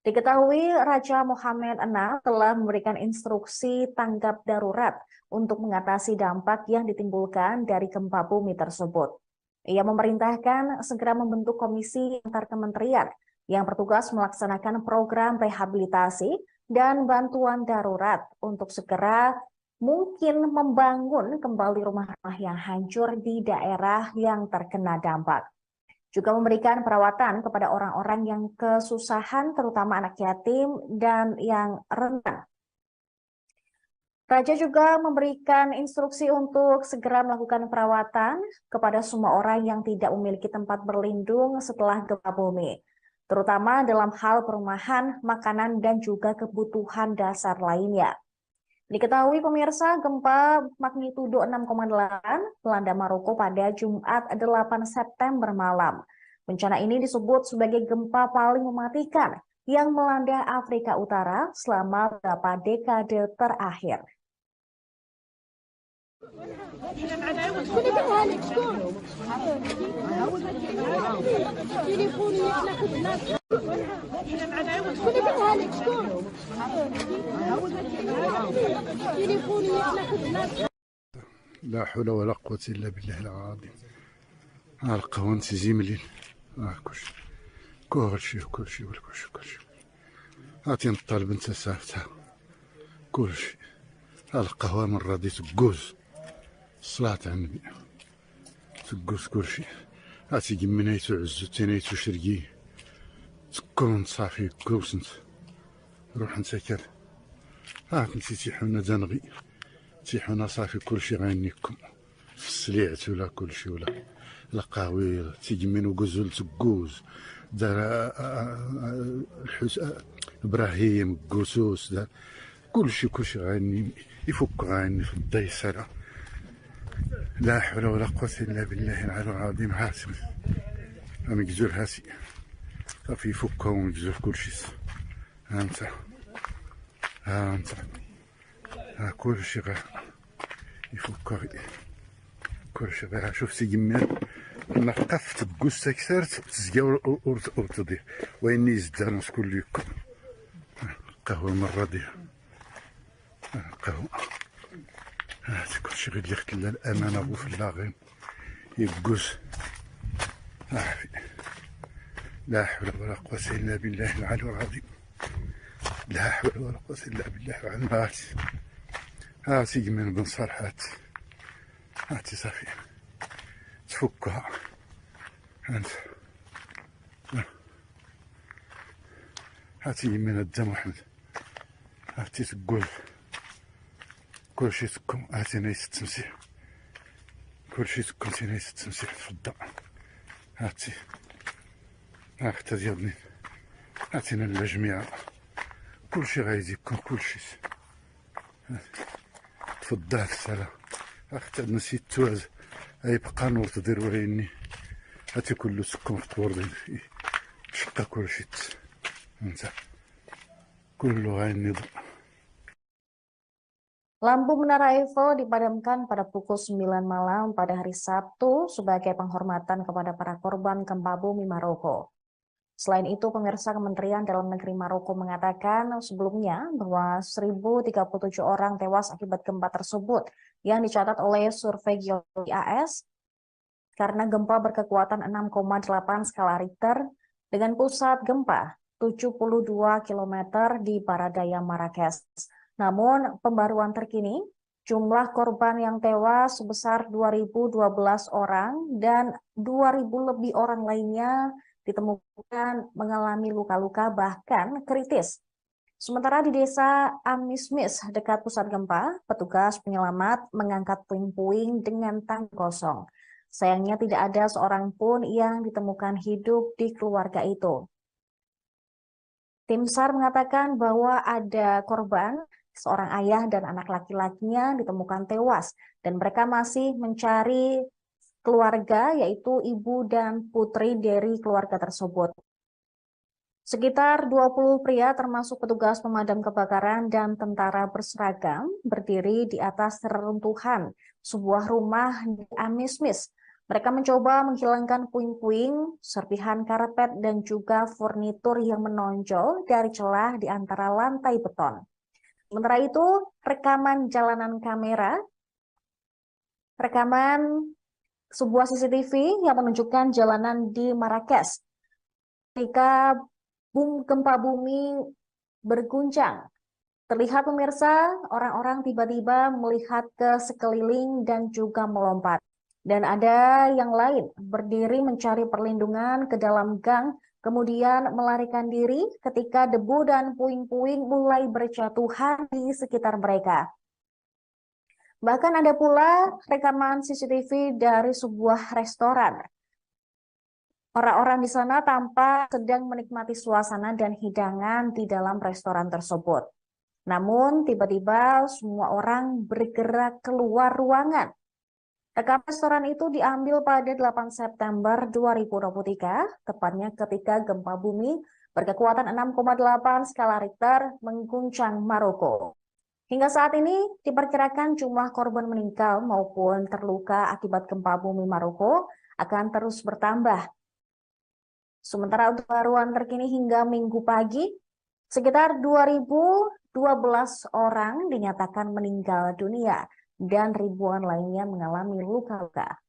Diketahui Raja Mohammed VI telah memberikan instruksi tanggap darurat untuk mengatasi dampak yang ditimbulkan dari gempa bumi tersebut. Ia memerintahkan segera membentuk komisi antar kementerian yang bertugas melaksanakan program rehabilitasi dan bantuan darurat untuk segera mungkin membangun kembali rumah-rumah yang hancur di daerah yang terkena dampak. Juga memberikan perawatan kepada orang-orang yang kesusahan, terutama anak yatim dan yang rentan. Raja juga memberikan instruksi untuk segera melakukan perawatan kepada semua orang yang tidak memiliki tempat berlindung setelah gempa bumi, terutama dalam hal perumahan, makanan, dan juga kebutuhan dasar lainnya. Diketahui pemirsa, gempa magnitudo 6,8 melanda Maroko pada Jumat 8 September malam. Bencana ini disebut sebagai gempa paling mematikan yang melanda Afrika Utara selama beberapa dekade terakhir. لا حول ولا قوة إلا بالله العظيم. القهوة زيملين كلشي عطينا الطالب انت سافتها كلشي. القهوة من راضي تقوز الصلاة على النبي تقوز كلشي. عطي قمنايتو عزو تينايتو شرقي تكون صافي كوسنت روح نسكر. نتي تيحونا دنغي تيحونا صافي كلشي غينيكم في السليعت ولا كلشي ولا القهوي تيجمينو قزول تقوز دار ابراهيم قوسوس دار كلشي غاني يفك غاني في الديسرة. لا حول ولا قوة إلا بالله العلي العظيم. حاسب مجزور هاسي صافي يفكها ومجزور كلشي. ها انت، ها انت، ها كلشي غير يفكها، كلشي غير. شوف سي جمال نقف تبقوس تكسرت تزكا ورتضي ويني يزدان كل يكون قهوة مرة ديال قهوة. هات كلشي غير يخت الأمانة وفي اللاغين يبقوس. لا حول ولا قوة إلا بالله العلي العظيم. لا حول ولا قوة إلا بالله العلي العظيم. هاتي جمال بن صالح هاتي صافي تفكها. هانت هاتي من الدم محمد. هاتي تقول كلشي تكون. هاتي نايس التمسيح كلشي تكون تي نايس التمسيح تفضل. هاتي ها اختي ديالني هاتينا الجميع كلشي غايزي يكون كلشي. تفضل السلام اختي نسيت توز يبقى نور تدير وريني. هاتي كله تكون في طور شقا كلشي انت كله غاينض. Lampu Menara Eiffel dipadamkan pada pukul 9 malam pada hari Sabtu sebagai penghormatan kepada para korban gempa bumi Maroko. Selain itu, pemirsa, Kementerian Dalam Negeri Maroko mengatakan sebelumnya bahwa 1.037 orang tewas akibat gempa tersebut yang dicatat oleh survei geologi AS karena gempa berkekuatan 6,8 skala Richter dengan pusat gempa 72 km di Baradaya Marrakesh. Namun, pembaruan terkini, jumlah korban yang tewas sebesar 2.012 orang dan 2.000 lebih orang lainnya ditemukan mengalami luka-luka bahkan kritis. Sementara di desa Amismis dekat pusat gempa, petugas penyelamat mengangkat puing-puing dengan tangki kosong. Sayangnya tidak ada seorang pun yang ditemukan hidup di keluarga itu. Tim SAR mengatakan bahwa ada korban, seorang ayah dan anak laki-lakinya ditemukan tewas dan mereka masih mencari keluarga, yaitu ibu dan putri dari keluarga tersebut. Sekitar 20 pria termasuk petugas pemadam kebakaran dan tentara berseragam berdiri di atas reruntuhan sebuah rumah di Amismis. Mereka mencoba menghilangkan puing-puing, serpihan karpet, dan juga furnitur yang menonjol dari celah di antara lantai beton. Sementara itu, rekaman sebuah CCTV yang menunjukkan jalanan di Marrakesh ketika gempa bumi berguncang. Terlihat, pemirsa, orang-orang tiba-tiba melihat ke sekeliling dan juga melompat. Dan ada yang lain berdiri mencari perlindungan ke dalam gang, kemudian melarikan diri ketika debu dan puing-puing mulai berjatuhan di sekitar mereka. Bahkan ada pula rekaman CCTV dari sebuah restoran. Orang-orang di sana tampak sedang menikmati suasana dan hidangan di dalam restoran tersebut. Namun tiba-tiba semua orang bergerak keluar ruangan. Rekaman restoran itu diambil pada 8 September 2023, tepatnya ketika gempa bumi berkekuatan 6,8 skala Richter mengguncang Maroko. Hingga saat ini diperkirakan jumlah korban meninggal maupun terluka akibat gempa bumi Maroko akan terus bertambah. Sementara untuk pembaruan terkini hingga Minggu pagi, sekitar 2.012 orang dinyatakan meninggal dunia dan ribuan lainnya mengalami luka-luka.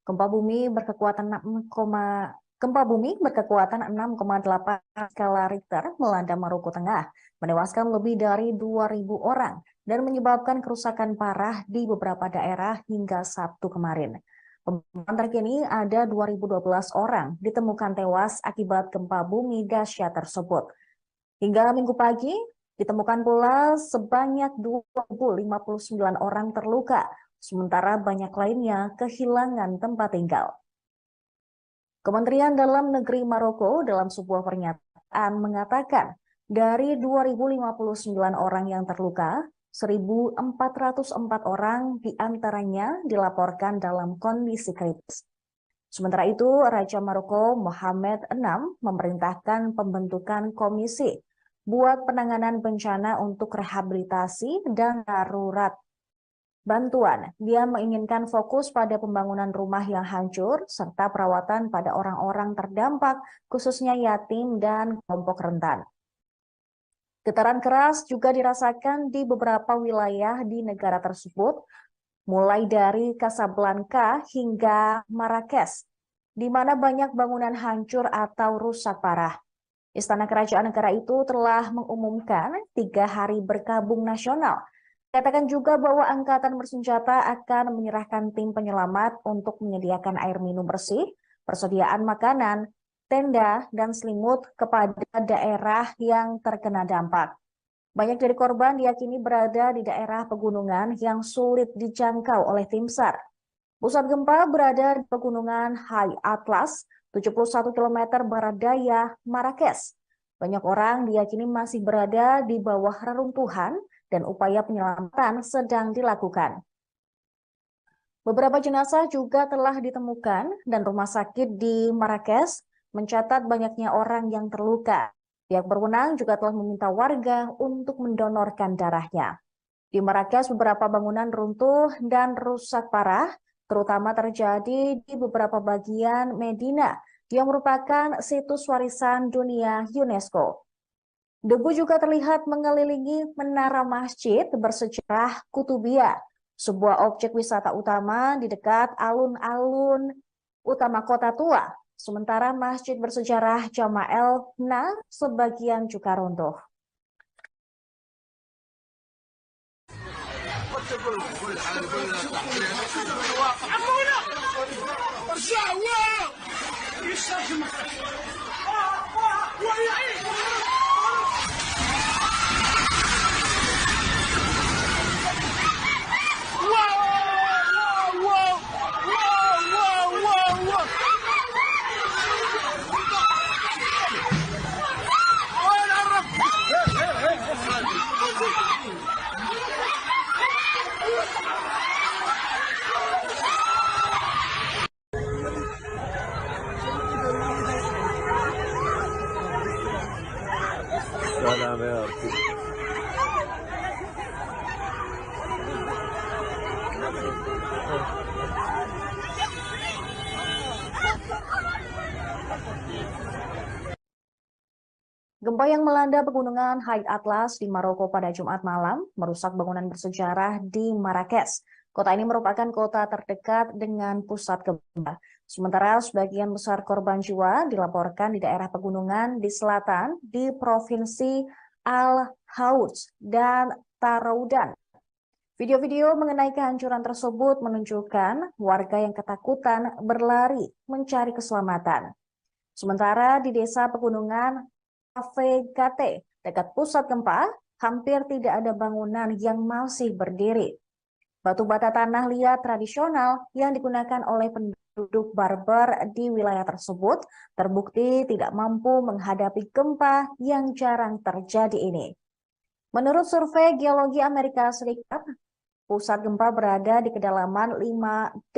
Gempa bumi berkekuatan 6,8 skala Richter melanda Maroko Tengah, menewaskan lebih dari 2.000 orang dan menyebabkan kerusakan parah di beberapa daerah hingga Sabtu kemarin. Pemantauan terkini ada 2.012 orang ditemukan tewas akibat gempa bumi dahsyat tersebut. Hingga Minggu pagi, ditemukan pula sebanyak 2.059 orang terluka, sementara banyak lainnya kehilangan tempat tinggal. Kementerian Dalam Negeri Maroko dalam sebuah pernyataan mengatakan dari 2.059 orang yang terluka, 1.404 orang diantaranya dilaporkan dalam kondisi kritis. Sementara itu, Raja Maroko Mohammed VI memerintahkan pembentukan komisi buat penanganan bencana untuk rehabilitasi dan darurat bantuan. Dia menginginkan fokus pada pembangunan rumah yang hancur serta perawatan pada orang-orang terdampak, khususnya yatim dan kelompok rentan. Getaran keras juga dirasakan di beberapa wilayah di negara tersebut, mulai dari Casablanca hingga Marrakesh, di mana banyak bangunan hancur atau rusak parah. Istana Kerajaan negara itu telah mengumumkan 3 hari berkabung nasional. Katakan juga bahwa angkatan bersenjata akan menyerahkan tim penyelamat untuk menyediakan air minum bersih, persediaan makanan, tenda, dan selimut kepada daerah yang terkena dampak. Banyak dari korban diyakini berada di daerah pegunungan yang sulit dijangkau oleh tim SAR. Pusat gempa berada di pegunungan High Atlas, 71 km barat daya Marrakesh. Banyak orang diyakini masih berada di bawah reruntuhan dan upaya penyelamatan sedang dilakukan. Beberapa jenazah juga telah ditemukan dan rumah sakit di Marrakesh mencatat banyaknya orang yang terluka. Pihak berwenang juga telah meminta warga untuk mendonorkan darahnya. Di Marrakesh beberapa bangunan runtuh dan rusak parah, terutama terjadi di beberapa bagian Medina yang merupakan situs warisan dunia UNESCO. Debu juga terlihat mengelilingi menara masjid bersejarah Kutubiyah, sebuah objek wisata utama di dekat alun-alun utama kota tua. Sementara masjid bersejarah Jama' el-Fna sebagian juga runtuh. Salam ya Rabbi. Gempa yang melanda pegunungan High Atlas di Maroko pada Jumat malam merusak bangunan bersejarah di Marrakesh. Kota ini merupakan kota terdekat dengan pusat gempa. Sementara sebagian besar korban jiwa dilaporkan di daerah pegunungan di selatan di Provinsi Al-Houth dan Taroudan. Video-video mengenai kehancuran tersebut menunjukkan warga yang ketakutan berlari mencari keselamatan. Sementara di desa pegunungan Gate, dekat pusat gempa, hampir tidak ada bangunan yang masih berdiri. Batu bata tanah liat tradisional yang digunakan oleh penduduk Berber di wilayah tersebut terbukti tidak mampu menghadapi gempa yang jarang terjadi ini. Menurut survei Geologi Amerika Serikat, pusat gempa berada di kedalaman 18,5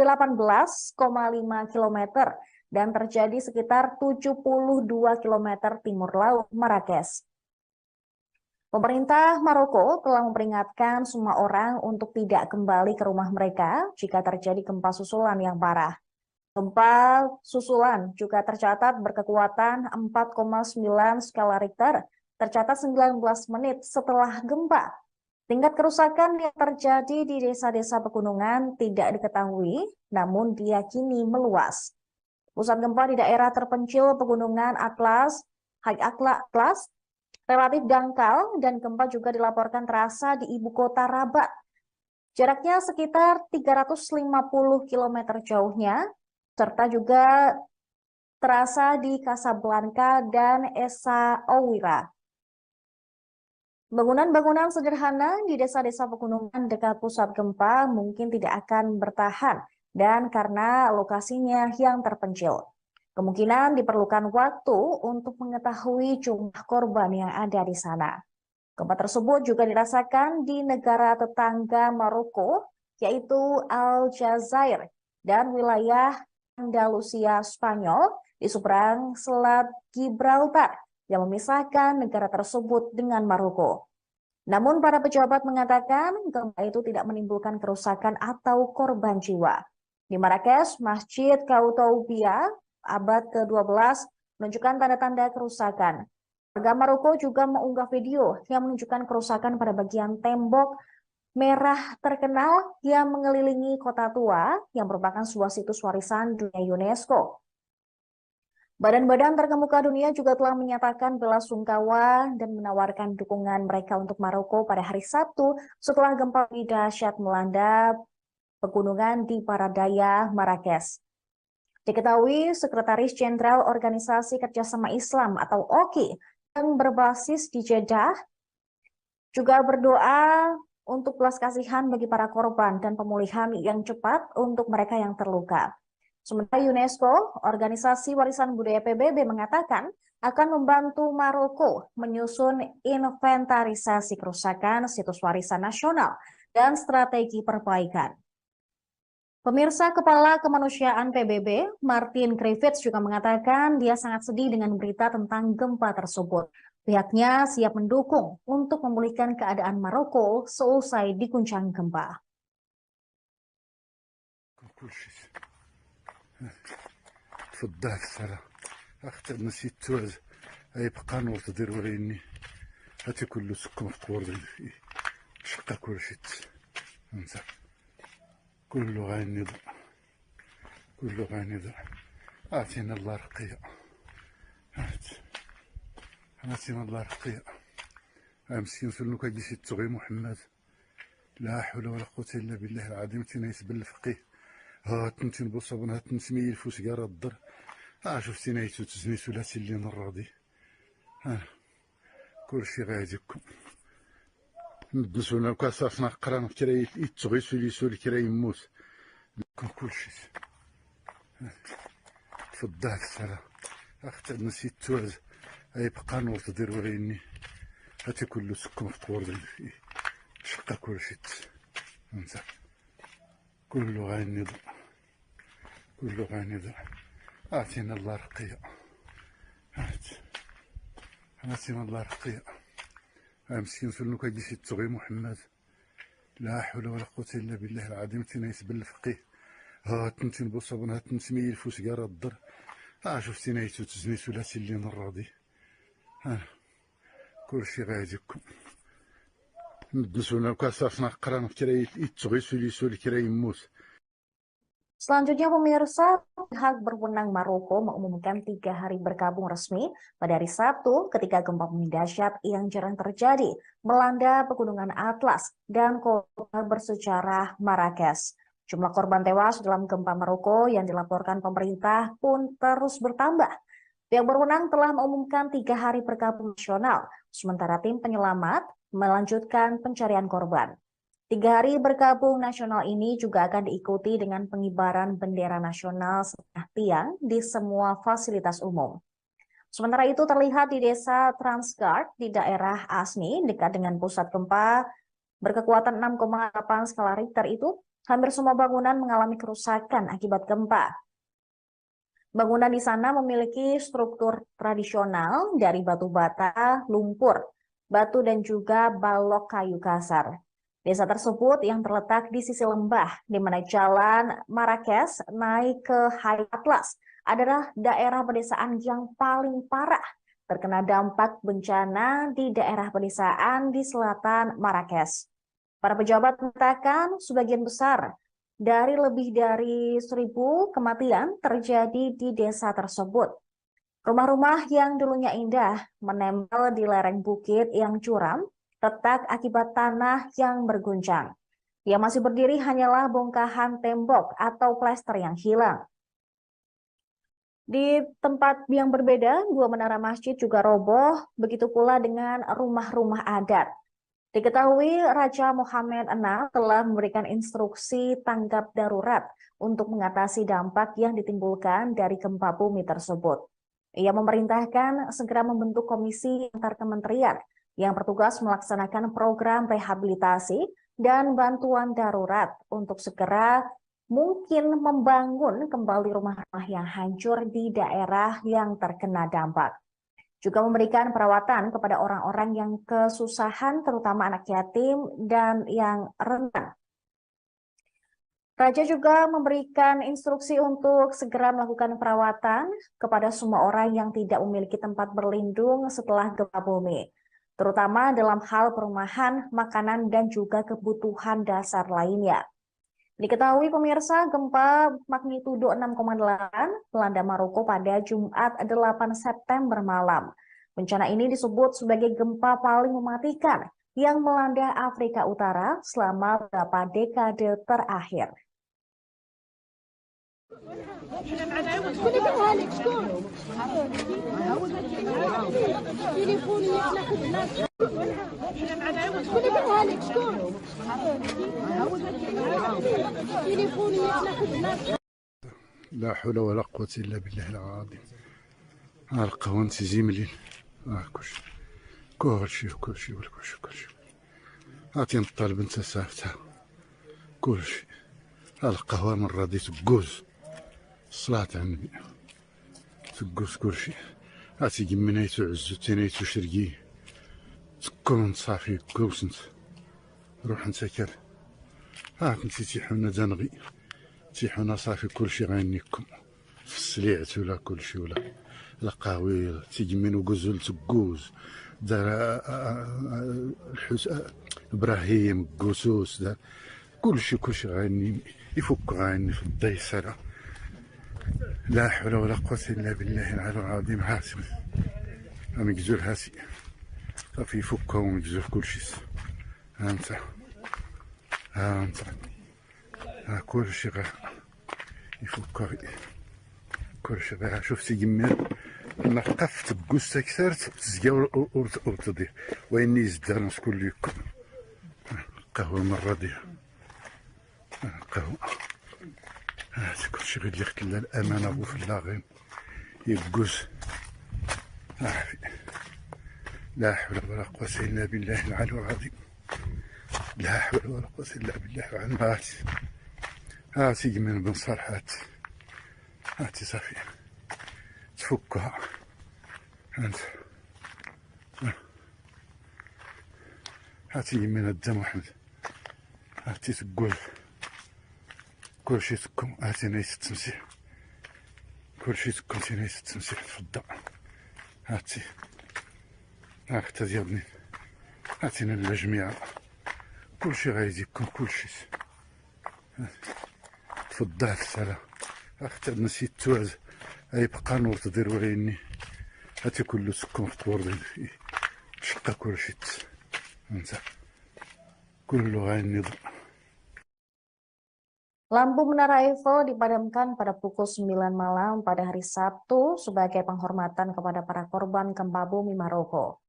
km dan terjadi sekitar 72 km timur laut Marrakesh. Pemerintah Maroko telah memperingatkan semua orang untuk tidak kembali ke rumah mereka jika terjadi gempa susulan yang parah. Gempa susulan juga tercatat berkekuatan 4,9 skala Richter, tercatat 19 menit setelah gempa. Tingkat kerusakan yang terjadi di desa-desa pegunungan tidak diketahui, namun diyakini meluas. Pusat gempa di daerah terpencil pegunungan High Atlas, relatif dangkal dan gempa juga dilaporkan terasa di ibu kota Rabat. Jaraknya sekitar 350 km jauhnya, serta juga terasa di Casablanca dan Esa Ouyra. Bangunan-bangunan sederhana di desa-desa pegunungan dekat pusat gempa mungkin tidak akan bertahan dan karena lokasinya yang terpencil. Kemungkinan diperlukan waktu untuk mengetahui jumlah korban yang ada di sana. Gempa tersebut juga dirasakan di negara tetangga Maroko, yaitu Aljazair dan wilayah Andalusia Spanyol di seberang Selat Gibraltar yang memisahkan negara tersebut dengan Maroko. Namun para pejabat mengatakan gempa itu tidak menimbulkan kerusakan atau korban jiwa. Di Marrakesh, Masjid Koutoubia abad ke-12 menunjukkan tanda-tanda kerusakan. Warga Maroko juga mengunggah video yang menunjukkan kerusakan pada bagian tembok merah terkenal yang mengelilingi kota tua yang merupakan sebuah situs warisan dunia UNESCO. Badan-badan terkemuka dunia juga telah menyatakan bela sungkawa dan menawarkan dukungan mereka untuk Maroko pada hari Sabtu setelah gempa dahsyat melanda pegunungan di Paradaya, Marrakesh. Diketahui Sekretaris Jenderal Organisasi Kerjasama Islam atau OKI yang berbasis di Jeddah juga berdoa untuk belas kasihan bagi para korban dan pemulihan yang cepat untuk mereka yang terluka. Sementara UNESCO, Organisasi Warisan Budaya PBB, mengatakan akan membantu Maroko menyusun inventarisasi kerusakan situs warisan nasional dan strategi perbaikan. Pemirsa, Kepala Kemanusiaan PBB, Martin Griffiths, juga mengatakan dia sangat sedih dengan berita tentang gempa tersebut. Pihaknya siap mendukung untuk memulihkan keadaan Maroko seusai diguncang gempa. تفضلت الصلاة أختر نسيت توز أي بقى نور تدير وريني هاتي كله سكم في قور شقة كل شيء انسى كله غاني ضع كله غاني ضع آتينا الله رقية آتينا الله رقية مسكين سلوك جيسي تغي محمد لا حول ولا قوة إلا بالله العظيم تنايس بالفقيه هاتنتي نبصبن هاتنتي ميل فوس قارا الضر شفتي نايتو تزني ثلاثي اللي نراضي كل شي غاديكم ندسونا كاسافنا قران كراي يتغي سولي سولي كراي يموت لكم كل شي تفضلت الصلاة أختر نسيت توز أي بقى نور تدير وريني هاتي كله سكم في قور شقة كل شي انسى كله غاني ضع كله غاني ضع آتينا الله رقية آتينا الله رقية مسكين سلوك جيسي تغي محمد لا حول ولا قوة إلا بالله العظيم تنايس بالفقيه هاتنتي نبصبن هاتنتي ميل فوس قارا الضر شفتي نايتو تزني ثلاثي اللي نراضي كل شي غاديكم ندسونا كاسافنا قران كراي يتغي سولي كراي يموت. Selanjutnya, pemirsa, pihak berwenang Maroko mengumumkan 3 hari berkabung resmi pada hari Sabtu ketika gempa bumi dahsyat yang jarang terjadi melanda pegunungan Atlas dan kota bersejarah Marrakesh. Jumlah korban tewas dalam gempa Maroko yang dilaporkan pemerintah pun terus bertambah. Pihak berwenang telah mengumumkan 3 hari berkabung nasional, sementara tim penyelamat melanjutkan pencarian korban. 3 hari berkabung nasional ini juga akan diikuti dengan pengibaran bendera nasional setengah tiang di semua fasilitas umum. Sementara itu terlihat di desa Transgard di daerah Asni dekat dengan pusat gempa berkekuatan 6,8 skala Richter itu, hampir semua bangunan mengalami kerusakan akibat gempa. Bangunan di sana memiliki struktur tradisional dari batu bata, lumpur, batu dan juga balok kayu kasar. Desa tersebut yang terletak di sisi lembah, di mana jalan Marrakesh naik ke High Atlas, adalah daerah pedesaan yang paling parah terkena dampak bencana di daerah pedesaan di selatan Marrakesh. Para pejabat mengatakan sebagian besar dari lebih dari 1.000 kematian terjadi di desa tersebut. Rumah-rumah yang dulunya indah menempel di lereng bukit yang curam, retak akibat tanah yang berguncang. Yang masih berdiri hanyalah bongkahan tembok atau plester yang hilang. Di tempat yang berbeda, 2 menara masjid juga roboh, begitu pula dengan rumah-rumah adat. Diketahui Raja Mohammed VI telah memberikan instruksi tanggap darurat untuk mengatasi dampak yang ditimbulkan dari gempa bumi tersebut. Ia memerintahkan segera membentuk komisi antar kementerian yang bertugas melaksanakan program rehabilitasi dan bantuan darurat untuk segera mungkin membangun kembali rumah-rumah yang hancur di daerah yang terkena dampak. Juga memberikan perawatan kepada orang-orang yang kesusahan, terutama anak yatim dan yang rentan. Raja juga memberikan instruksi untuk segera melakukan perawatan kepada semua orang yang tidak memiliki tempat berlindung setelah gempa bumi, terutama dalam hal perumahan, makanan, dan juga kebutuhan dasar lainnya. Diketahui pemirsa, gempa magnitudo 6,8 melanda Maroko pada Jumat 8 September malam. Bencana ini disebut sebagai gempa paling mematikan yang melanda Afrika Utara selama beberapa dekade terakhir. لا حول ولا قوة إلا بالله العظيم. القهوة زملين كلشي عطينا الطالب انت سافتها كلشي. القهوة من راضي تقوز الصلاة على النبي تقوز كلشي. عطي قمنايتو عزو تينايتو شرقي تكون صافي قوس انت روح انت كال كنتي تيحونا دنغي تيحونا صافي كلشي غينيكم في السليعت ولا كلشي ولا القهوي تيجمين وقزول تقوز دار ابراهيم قوسوس دار كلشي غيني يفك غيني في الديسرة. لا حول ولا قوة إلا بالله العلي العظيم. هاسي مقزول هاسي صافي يفكها ومقزول كلشي. ها انت كلشي غير يفكها كلشي غير. شفتي جمال نقفت بقوستا كثرت تزكا ورتضيع ويني يزدان شكون ليكم قهوة مرة ديال قهوة. هذا كلشي غير ليك كلا الأمانة وفي اللاغين يقوز. لا حول ولا قوة إلا بالله العلي العظيم. لا حول ولا قوة إلا بالله العلي. هاتي من بن صالحات هاتي صافي تفكها انت. هاتي من الدم واحد هاتي تقول كلشي تكون. هاتي نايس التمسيح كلشي تكون نايس التمسيح تفضل. هاتي هاك ديالني هاتينا الجميع كلشي غايزيكم كلشي تفضل. السلام اختي نسيت توز اي بقى نور تدير وريني هاتي كله سكون في طور شقا كلشي انت كله غايني. Lampu Menara Eiffel dipadamkan pada pukul 9 malam pada hari Sabtu sebagai penghormatan kepada para korban gempa bumi Maroko.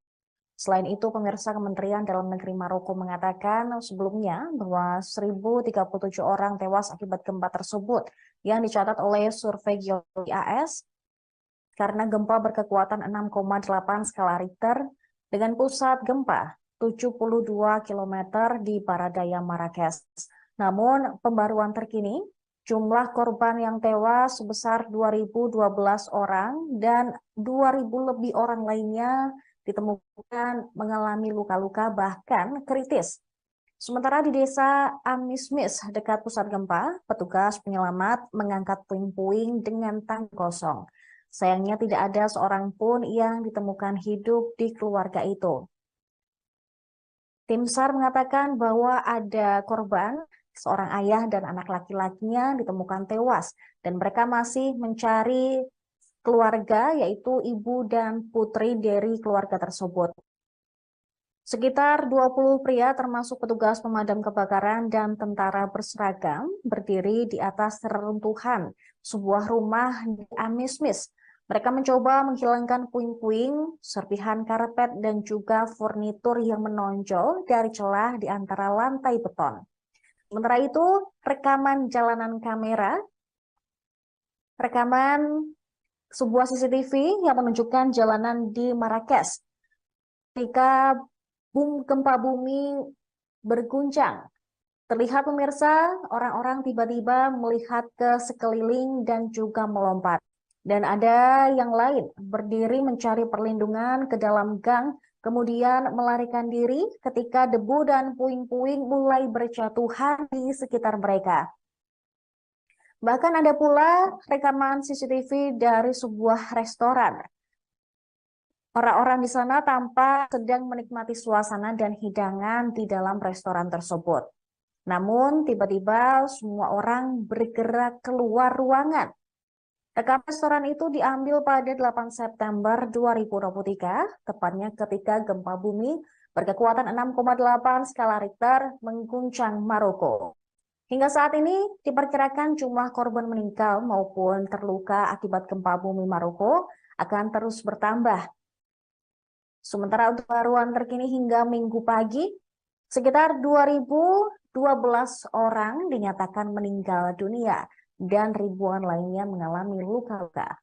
Selain itu, pemirsa, Kementerian Dalam Negeri Maroko mengatakan sebelumnya bahwa 1.037 orang tewas akibat gempa tersebut yang dicatat oleh survei geologi AS karena gempa berkekuatan 6,8 skala Richter dengan pusat gempa 72 km di barat daya Marrakesh. Namun, pembaruan terkini, jumlah korban yang tewas sebesar 2.012 orang dan 2.000 lebih orang lainnya ditemukan mengalami luka-luka bahkan kritis. Sementara di desa Amismis dekat pusat gempa, petugas penyelamat mengangkat puing-puing dengan tangki kosong. Sayangnya tidak ada seorang pun yang ditemukan hidup di keluarga itu. Tim SAR mengatakan bahwa ada korban, seorang ayah dan anak laki-lakinya ditemukan tewas, dan mereka masih mencari keluarga, yaitu ibu dan putri dari keluarga tersebut. Sekitar 20 pria termasuk petugas pemadam kebakaran dan tentara berseragam berdiri di atas reruntuhan sebuah rumah di Amismis. Mereka mencoba menghilangkan puing-puing, serpihan karpet, dan juga furnitur yang menonjol dari celah di antara lantai beton. Sementara itu, rekaman sebuah CCTV yang menunjukkan jalanan di Marrakesh ketika gempa bumi berguncang. Terlihat pemirsa, orang-orang tiba-tiba melihat ke sekeliling dan juga melompat. Dan ada yang lain berdiri mencari perlindungan ke dalam gang, kemudian melarikan diri ketika debu dan puing-puing mulai berjatuhan di sekitar mereka. Bahkan ada pula rekaman CCTV dari sebuah restoran. Orang-orang di sana tampak sedang menikmati suasana dan hidangan di dalam restoran tersebut. Namun, tiba-tiba semua orang bergerak keluar ruangan. Rekaman restoran itu diambil pada 8 September 2023, tepatnya ketika gempa bumi berkekuatan 6,8 skala Richter mengguncang Maroko. Hingga saat ini, diperkirakan jumlah korban meninggal maupun terluka akibat gempa bumi Maroko akan terus bertambah. Sementara untuk pembaruan terkini hingga Minggu pagi, sekitar 2.012 orang dinyatakan meninggal dunia dan ribuan lainnya mengalami luka-luka.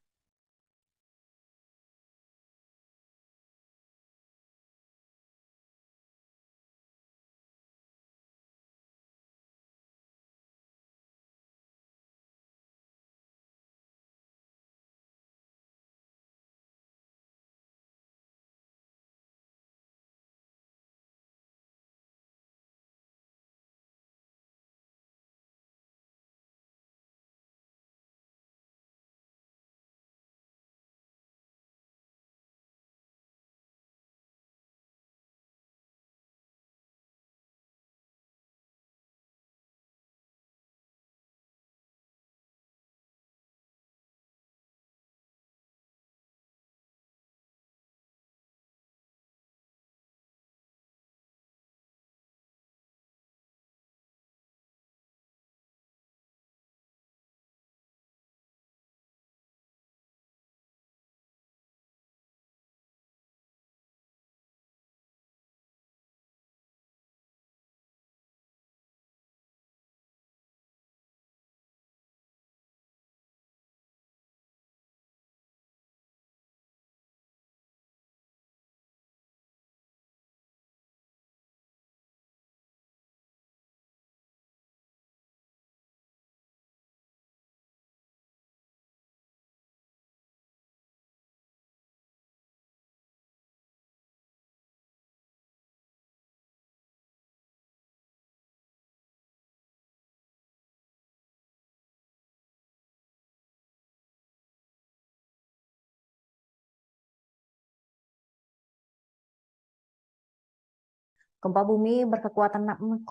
Gempa bumi berkekuatan 6,8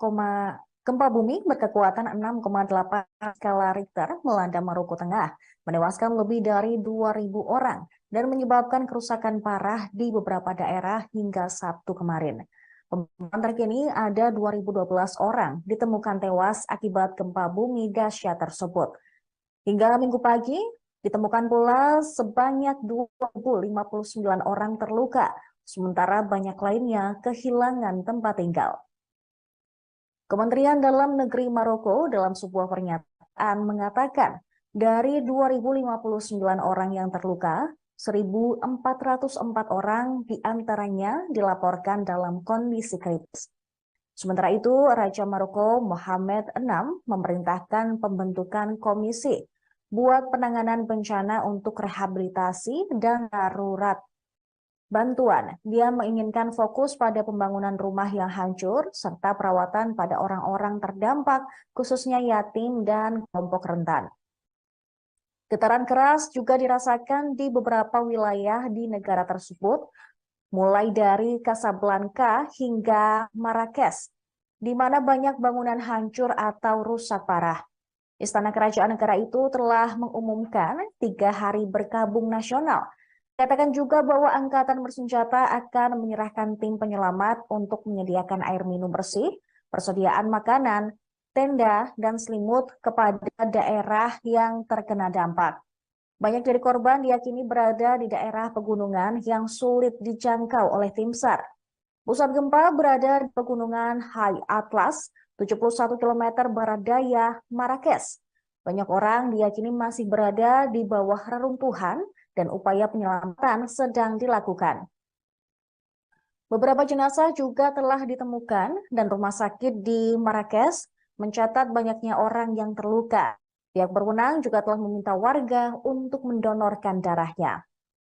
skala Richter melanda Maroko Tengah, menewaskan lebih dari 2.000 orang dan menyebabkan kerusakan parah di beberapa daerah hingga Sabtu kemarin. Pemantauan terkini ada 2.012 orang ditemukan tewas akibat gempa bumi dahsyat tersebut. Hingga Minggu pagi, ditemukan pula sebanyak 2.059 orang terluka, sementara banyak lainnya kehilangan tempat tinggal. Kementerian Dalam Negeri Maroko dalam sebuah pernyataan mengatakan dari 2.059 orang yang terluka, 1.404 orang diantaranya dilaporkan dalam kondisi kritis. Sementara itu, Raja Maroko Mohammed VI memerintahkan pembentukan komisi buat penanganan bencana untuk rehabilitasi dan darurat bantuan. Dia menginginkan fokus pada pembangunan rumah yang hancur serta perawatan pada orang-orang terdampak, khususnya yatim dan kelompok rentan. Getaran keras juga dirasakan di beberapa wilayah di negara tersebut, mulai dari Casablanca hingga Marrakesh, di mana banyak bangunan hancur atau rusak parah. Istana Kerajaan Negara itu telah mengumumkan 3 hari berkabung nasional. Katakan juga bahwa angkatan bersenjata akan menyerahkan tim penyelamat untuk menyediakan air minum bersih, persediaan makanan, tenda, dan selimut kepada daerah yang terkena dampak. Banyak dari korban diyakini berada di daerah pegunungan yang sulit dijangkau oleh tim SAR. Pusat gempa berada di pegunungan High Atlas, 71 km barat daya Marrakesh. Banyak orang diyakini masih berada di bawah reruntuhan dan upaya penyelamatan sedang dilakukan. Beberapa jenazah juga telah ditemukan dan rumah sakit di Marrakesh mencatat banyaknya orang yang terluka. Pihak berwenang juga telah meminta warga untuk mendonorkan darahnya.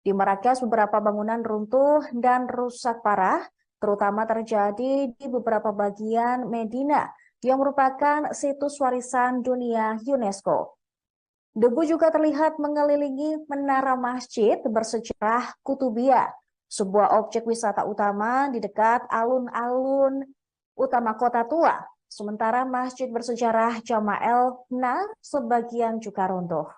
Di Marrakesh beberapa bangunan runtuh dan rusak parah, terutama terjadi di beberapa bagian Medina yang merupakan situs warisan dunia UNESCO. Debu juga terlihat mengelilingi menara masjid bersejarah Kutubiyah, sebuah objek wisata utama di dekat alun-alun utama kota tua. Sementara masjid bersejarah Jama'el Na sebagian juga runtuh.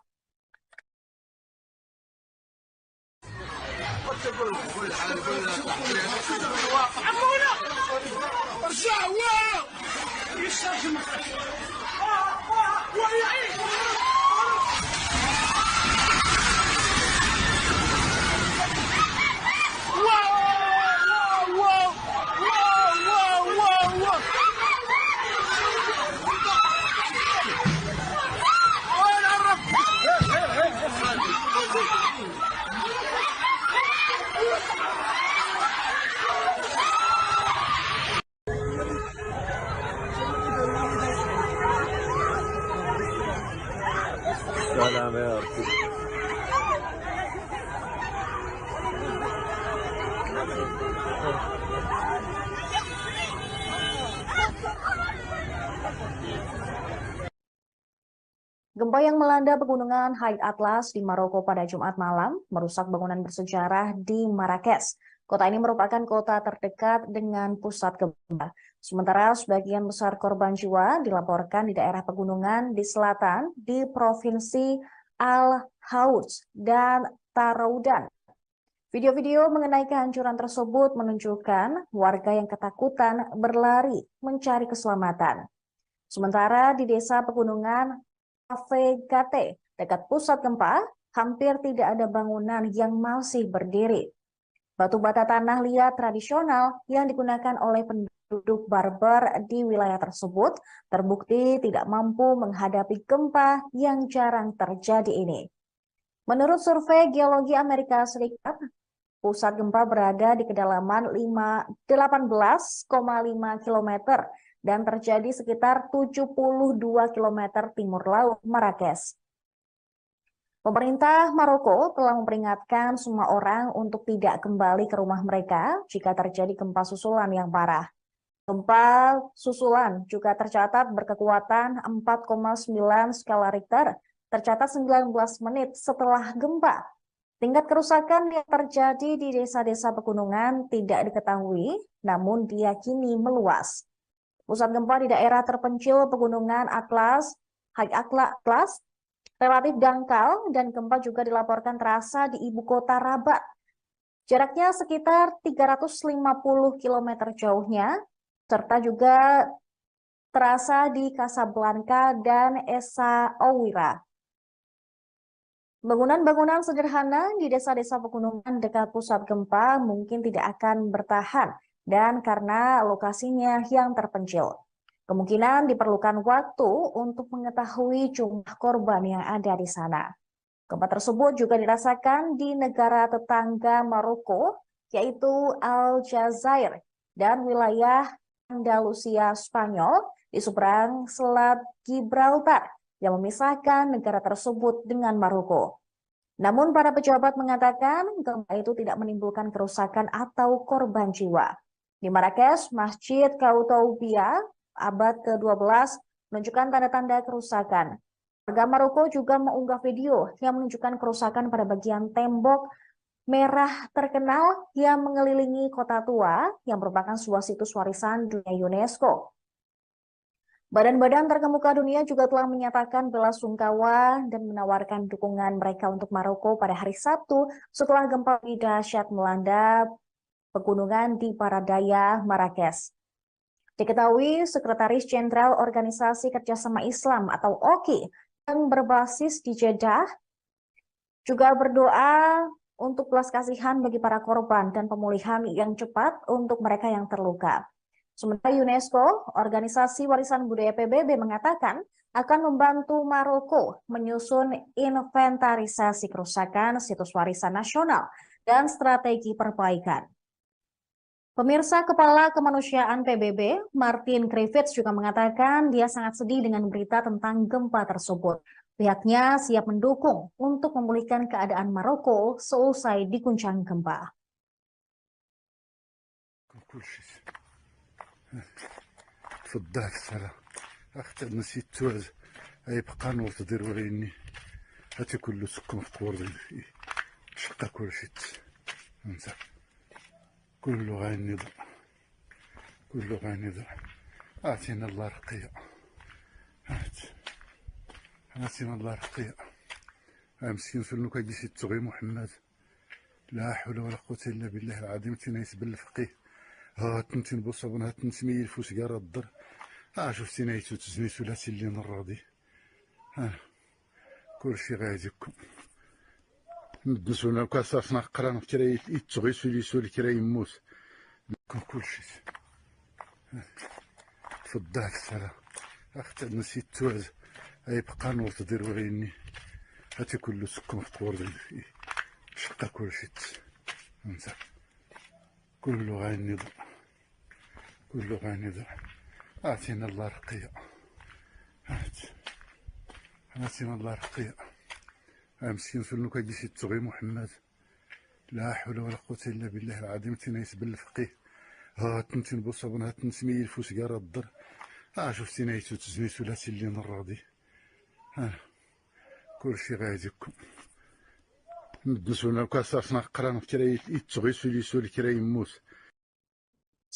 سلام يا رب. Gempa yang melanda pegunungan High Atlas di Maroko pada Jumat malam merusak bangunan bersejarah di Marrakesh. Kota ini merupakan kota terdekat dengan pusat gempa. Sementara sebagian besar korban jiwa dilaporkan di daerah pegunungan di selatan di Provinsi Al-Hauts dan Taroudan. Video-video mengenai kehancuran tersebut menunjukkan warga yang ketakutan berlari mencari keselamatan. Sementara di desa pegunungan Avegate, dekat pusat gempa, hampir tidak ada bangunan yang masih berdiri. Batu bata tanah liat tradisional yang digunakan oleh penduduk Berber di wilayah tersebut terbukti tidak mampu menghadapi gempa yang jarang terjadi ini. Menurut survei Geologi Amerika Serikat, pusat gempa berada di kedalaman 18,5 km dan terjadi sekitar 72 km timur laut Marrakesh. Pemerintah Maroko telah memperingatkan semua orang untuk tidak kembali ke rumah mereka jika terjadi gempa susulan yang parah. Gempa susulan juga tercatat berkekuatan 4,9 skala Richter, tercatat 19 menit setelah gempa. Tingkat kerusakan yang terjadi di desa-desa pegunungan tidak diketahui, namun diyakini meluas. Pusat gempa di daerah terpencil pegunungan Atlas, High Atlas, relatif dangkal dan gempa juga dilaporkan terasa di ibu kota Rabat. Jaraknya sekitar 350 km jauhnya, serta juga terasa di Casablanca dan Essaouira. Bangunan-bangunan sederhana di desa-desa pegunungan dekat pusat gempa mungkin tidak akan bertahan dan karena lokasinya yang terpencil. Kemungkinan diperlukan waktu untuk mengetahui jumlah korban yang ada di sana. Gempa tersebut juga dirasakan di negara tetangga Maroko, yaitu Aljazair dan wilayah Andalusia Spanyol di seberang Selat Gibraltar yang memisahkan negara tersebut dengan Maroko. Namun para pejabat mengatakan gempa itu tidak menimbulkan kerusakan atau korban jiwa. Di Marrakesh, Masjid Koutoubia abad ke-12 menunjukkan tanda-tanda kerusakan. Warga Maroko juga mengunggah video yang menunjukkan kerusakan pada bagian tembok merah terkenal yang mengelilingi kota tua yang merupakan sebuah situs warisan dunia UNESCO. Badan-badan terkemuka dunia juga telah menyatakan bela sungkawa dan menawarkan dukungan mereka untuk Maroko pada hari Sabtu setelah gempa dahsyat melanda pegunungan di Paradaya, Marrakesh. Diketahui Sekretaris Jenderal Organisasi Kerjasama Islam atau OKI yang berbasis di Jeddah juga berdoa untuk belas kasihan bagi para korban dan pemulihan yang cepat untuk mereka yang terluka. Sementara UNESCO, Organisasi Warisan Budaya PBB, mengatakan akan membantu Maroko menyusun inventarisasi kerusakan situs warisan nasional dan strategi perbaikan. Pemirsa, Kepala Kemanusiaan PBB, Martin Griffiths, juga mengatakan dia sangat sedih dengan berita tentang gempa tersebut. Pihaknya siap mendukung untuk memulihkan keadaan Maroko seusai diguncang gempa. تفضلك السلام اختي نسيت توز اي بقى نور تدير وريني هاتي كله سكن في قور شقة كل شيء انت كله غينض كله غينض اعطينا الله رقية اعطينا الله رقية مسكين فلنو كيجي تغي محمد لا حول ولا قوة الا بالله العظيم تنايس بالفقيه ها تنتين بوصبن ها تنتمي الفوس قارا الضر شفتي نايتو تزنيتو لا اللي نراضي كل شي غايدكم ندسونا كاسافنا قران كراي يتغي سولي سولي كراي يموت كل شي تفضلك السلام اختي نسيت توز اي بقى نور تدير وريني هاتي كله سكن في قور شقة كل شي انت كله غينض كله غينض اعطينا الله رقية اعطينا الله رقية مسكين فلنو كيجي تغي محمد لا حول ولا قوة الا بالله العظيم تنايس بالفقيه ها تنتين بوصبن ها تنتمي الفوس قارا الضر شفتي نايتو تزنيتو لا اللي نراضي كل شي غايدكم ندسونا كاسافنا قران كراي يتغي سولي سولي كراي يموت.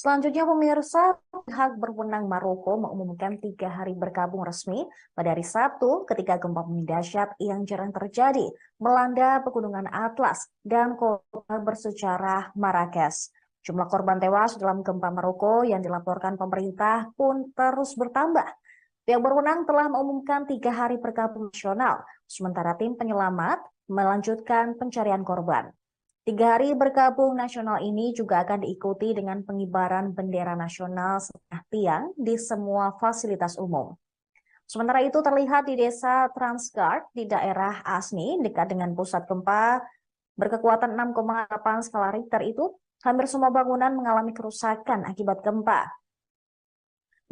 Selanjutnya, pemirsa, pihak berwenang Maroko mengumumkan 3 hari berkabung resmi pada hari Sabtu ketika gempa bumi dahsyat yang jarang terjadi melanda pegunungan Atlas dan kota bersejarah Marrakesh. Jumlah korban tewas dalam gempa Maroko yang dilaporkan pemerintah pun terus bertambah. Pihak berwenang telah mengumumkan 3 hari berkabung nasional, sementara tim penyelamat melanjutkan pencarian korban. 3 hari berkabung nasional ini juga akan diikuti dengan pengibaran bendera nasional setengah tiang di semua fasilitas umum. Sementara itu terlihat di desa Transgard di daerah Asni dekat dengan pusat gempa berkekuatan 6,8 skala Richter itu, hampir semua bangunan mengalami kerusakan akibat gempa.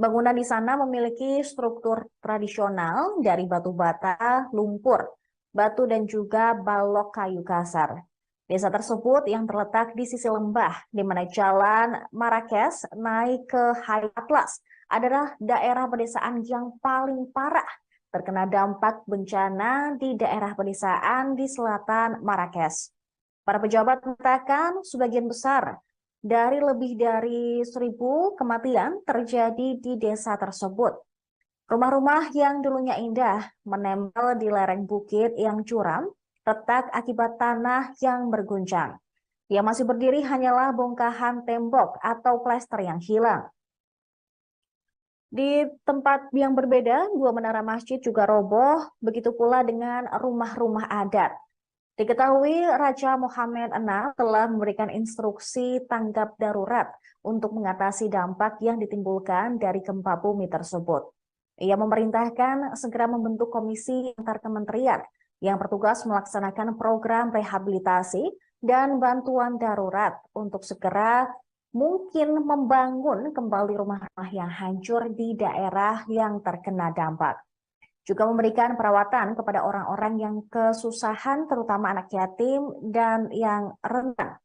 Bangunan di sana memiliki struktur tradisional dari batu bata, lumpur, batu dan juga balok kayu kasar. Desa tersebut yang terletak di sisi lembah, di mana jalan Marrakesh naik ke High Atlas, adalah daerah pedesaan yang paling parah terkena dampak bencana di daerah pedesaan di selatan Marrakesh. Para pejabat mengatakan sebagian besar dari lebih dari 1.000 kematian terjadi di desa tersebut. Rumah-rumah yang dulunya indah menempel di lereng bukit yang curam, retak akibat tanah yang berguncang. Yang masih berdiri hanyalah bongkahan tembok atau plester yang hilang. Di tempat yang berbeda, 2 menara masjid juga roboh, begitu pula dengan rumah-rumah adat. Diketahui Raja Mohammed VI telah memberikan instruksi tanggap darurat untuk mengatasi dampak yang ditimbulkan dari gempa bumi tersebut. Ia memerintahkan segera membentuk komisi antar kementerian yang bertugas melaksanakan program rehabilitasi dan bantuan darurat untuk segera mungkin membangun kembali rumah-rumah yang hancur di daerah yang terkena dampak. Juga memberikan perawatan kepada orang-orang yang kesusahan, terutama anak yatim dan yang rentan.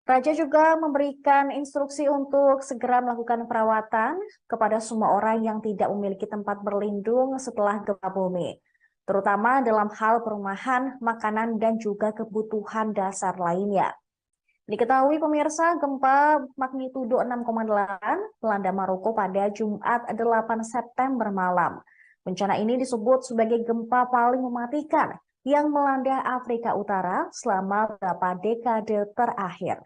Raja juga memberikan instruksi untuk segera melakukan perawatan kepada semua orang yang tidak memiliki tempat berlindung setelah gempa bumi. terutama dalam hal perumahan, makanan, dan juga kebutuhan dasar lainnya. Diketahui pemirsa, gempa magnitudo 6,8 melanda Maroko pada Jumat 8 September malam. Bencana ini disebut sebagai gempa paling mematikan yang melanda Afrika Utara selama beberapa dekade terakhir.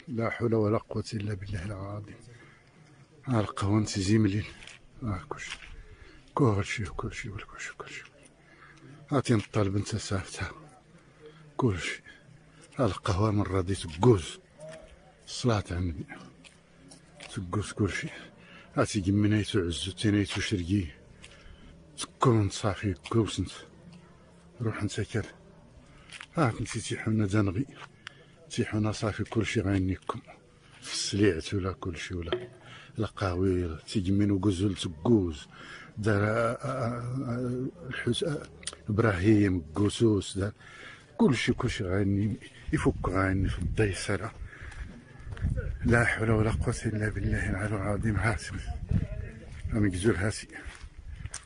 لا حول ولا قوة إلا بالله العظيم. القهوة زيملين كلشي هاتي نطالب انت سافتها كلشي القهوة من راضي تقوز الصلاة على النبي تقوز كلشي هاتي قمنايتو عزو تينايتو شرقي تكون صافي كوسنت روح نسكر هات نسي تيحونا دنغي تيحونا صافي كلشي غاينيكم في السليعت ولا كلشي ولا القهوي تيجمين وقزول تقوز دار ابراهيم قوسوس دار كلشي غايني يفك غايني في الديسرة. لا حول ولا قوة إلا بالله العلي العظيم. هاتي مقزول هاتي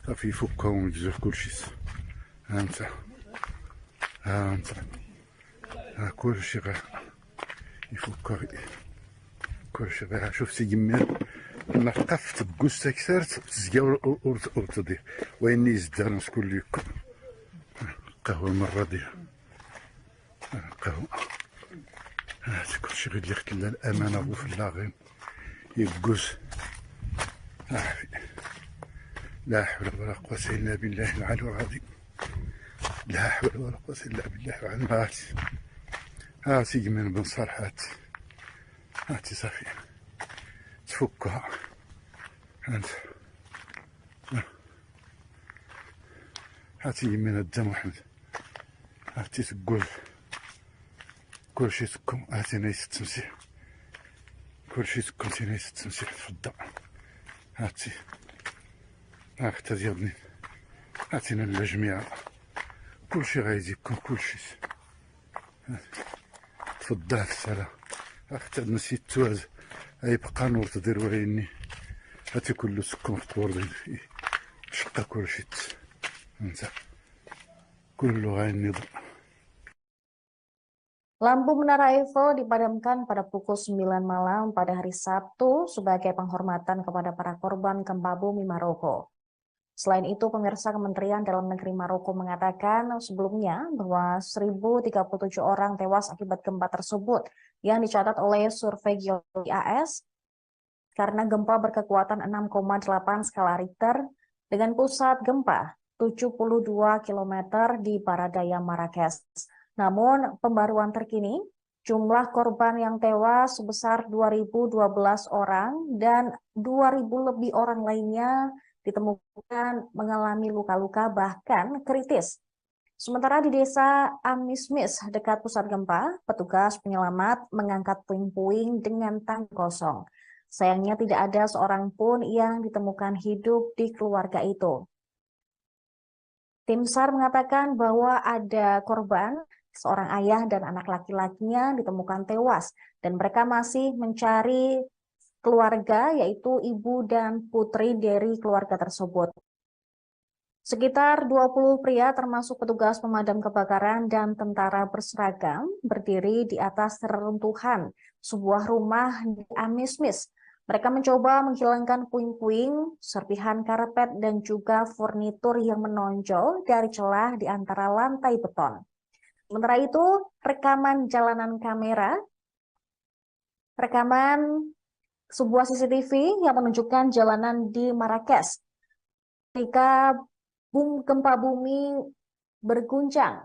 صافي يفكها ومقزول كلشي. ها انت ها كلشي غا يفكها كلشي غا شوفتي جميل ما قفت بقوس كثرت تزكى ورتضيع ويني يزدان شكون اللي يكون قهوة مرة ديال قهوة هاتي كلشي غير اللي خلا الأمانة وفي اللاغين يقوس. لا حول ولا قوة إلا بالله العلي العظيم. لا حول ولا قوة إلا بالله العلي العظيم. هاتي جميل بن صالح هاتي صافي تفكها انت هاتي من الدم محمد هاتي تقول كلشي تكون هاتي نايس التمسيح كلشي تكون تي نايس التمسيح تفضل هاتي هاك ديالني هاتينا للجميع كلشي غايجيكم كلشي تفضل السلام اختي نسيت توز يبقى نور تدير وعيني هاتي كله سكون في طور شقة كلشي انت كله غايني ضل. Lampu Menara Eiffel dipadamkan pada pukul 9 malam pada hari Sabtu sebagai penghormatan kepada para korban gempa bumi Maroko. Selain itu, pemirsa, Kementerian Dalam Negeri Maroko mengatakan sebelumnya bahwa 1.037 orang tewas akibat gempa tersebut yang dicatat oleh survei geologi AS karena gempa berkekuatan 6,8 skala Richter dengan pusat gempa 72 km di Baradaya Marrakesh. Namun, pembaruan terkini, jumlah korban yang tewas sebesar 2.012 orang dan 2.000 lebih orang lainnya ditemukan mengalami luka-luka bahkan kritis. Sementara di desa Amismis dekat pusat gempa, petugas penyelamat mengangkat puing-puing dengan tangki kosong. Sayangnya tidak ada seorang pun yang ditemukan hidup di keluarga itu. Tim SAR mengatakan bahwa ada korban, seorang ayah dan anak laki-lakinya ditemukan tewas dan mereka masih mencari keluarga, yaitu ibu dan putri dari keluarga tersebut. Sekitar 20 pria termasuk petugas pemadam kebakaran dan tentara berseragam berdiri di atas reruntuhan sebuah rumah di Amismis. Mereka mencoba menghilangkan puing-puing, serpihan karpet dan juga furnitur yang menonjol dari celah di antara lantai beton. Sementara itu, rekaman sebuah CCTV yang menunjukkan jalanan di Marrakesh ketika gempa bumi berguncang.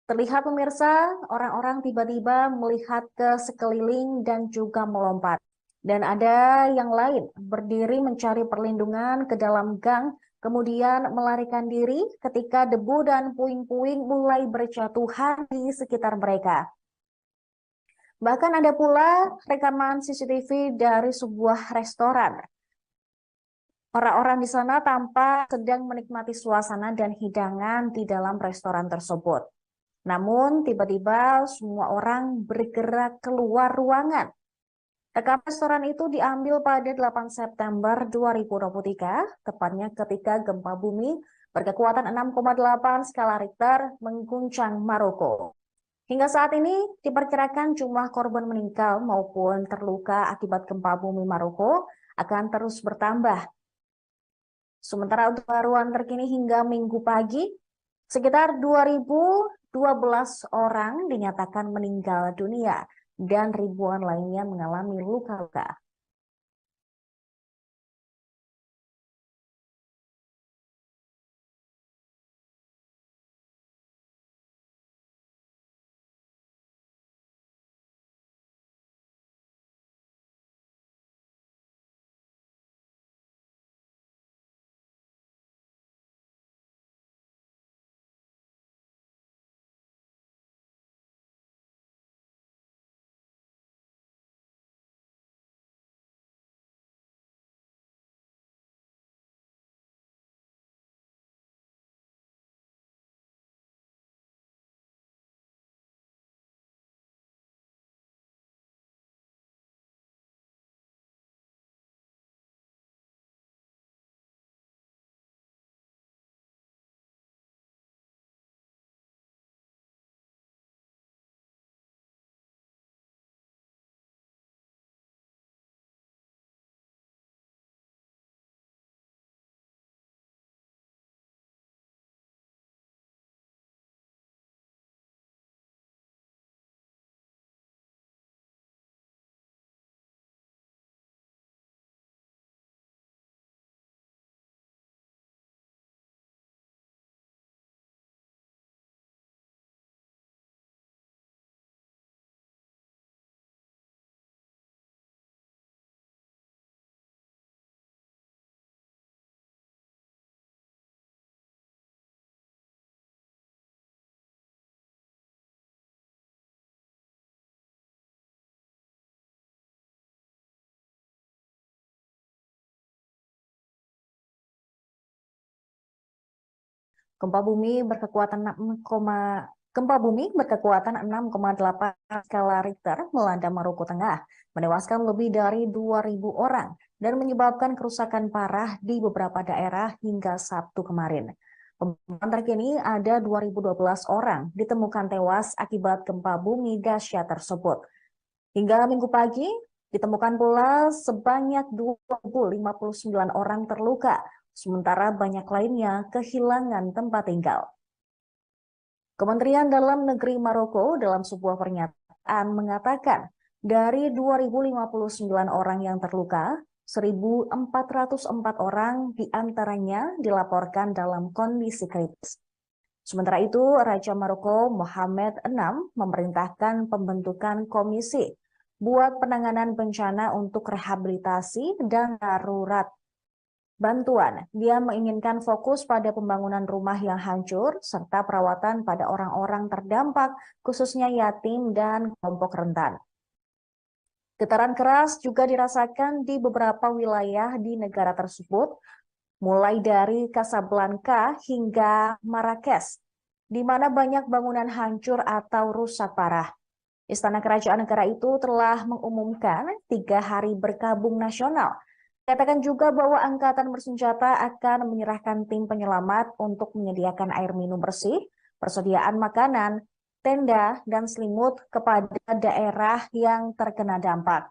Terlihat pemirsa, orang-orang tiba-tiba melihat ke sekeliling dan juga melompat. Dan ada yang lain berdiri mencari perlindungan ke dalam gang, kemudian melarikan diri ketika debu dan puing-puing mulai berjatuhan di sekitar mereka. Bahkan ada pula rekaman CCTV dari sebuah restoran. Orang-orang di sana tampak sedang menikmati suasana dan hidangan di dalam restoran tersebut. Namun, tiba-tiba semua orang bergerak keluar ruangan. Rekaman restoran itu diambil pada 8 September 2023, tepatnya ketika gempa bumi berkekuatan 6,8 skala Richter mengguncang Maroko. Hingga saat ini, diperkirakan jumlah korban meninggal maupun terluka akibat gempa bumi Maroko akan terus bertambah. Sementara untuk pembaruan terkini hingga Minggu pagi, sekitar 2.012 orang dinyatakan meninggal dunia dan ribuan lainnya mengalami luka-luka. Gempa bumi berkekuatan 6,8 skala Richter melanda Maroko Tengah, menewaskan lebih dari 2.000 orang dan menyebabkan kerusakan parah di beberapa daerah hingga Sabtu kemarin. Pemantauan terkini ada 2.012 orang ditemukan tewas akibat gempa bumi dahsyat tersebut. Hingga Minggu pagi, ditemukan pula sebanyak 2.059 orang terluka, sementara banyak lainnya kehilangan tempat tinggal. Kementerian Dalam Negeri Maroko dalam sebuah pernyataan mengatakan dari 2.059 orang yang terluka, 1.404 orang diantaranya dilaporkan dalam kondisi kritis. Sementara itu, Raja Maroko Mohammed VI memerintahkan pembentukan komisi buat penanganan bencana untuk rehabilitasi dan darurat bantuan. Dia menginginkan fokus pada pembangunan rumah yang hancur serta perawatan pada orang-orang terdampak, khususnya yatim dan kelompok rentan. Getaran keras juga dirasakan di beberapa wilayah di negara tersebut, mulai dari Casablanca hingga Marrakesh, di mana banyak bangunan hancur atau rusak parah. Istana Kerajaan negara itu telah mengumumkan 3 hari berkabung nasional. Katakan juga bahwa angkatan bersenjata akan menyerahkan tim penyelamat untuk menyediakan air minum bersih, persediaan makanan, tenda, dan selimut kepada daerah yang terkena dampak.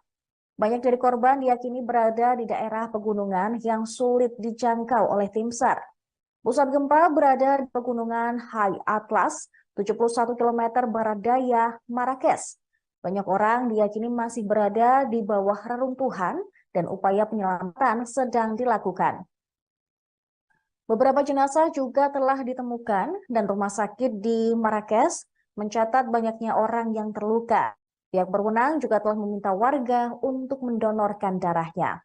Banyak dari korban diyakini berada di daerah pegunungan yang sulit dijangkau oleh tim SAR. Pusat gempa berada di pegunungan High Atlas, 71 km barat daya Marrakesh. Banyak orang diyakini masih berada di bawah reruntuhan dan upaya penyelamatan sedang dilakukan. Beberapa jenazah juga telah ditemukan dan rumah sakit di Marrakesh mencatat banyaknya orang yang terluka. Pihak berwenang juga telah meminta warga untuk mendonorkan darahnya.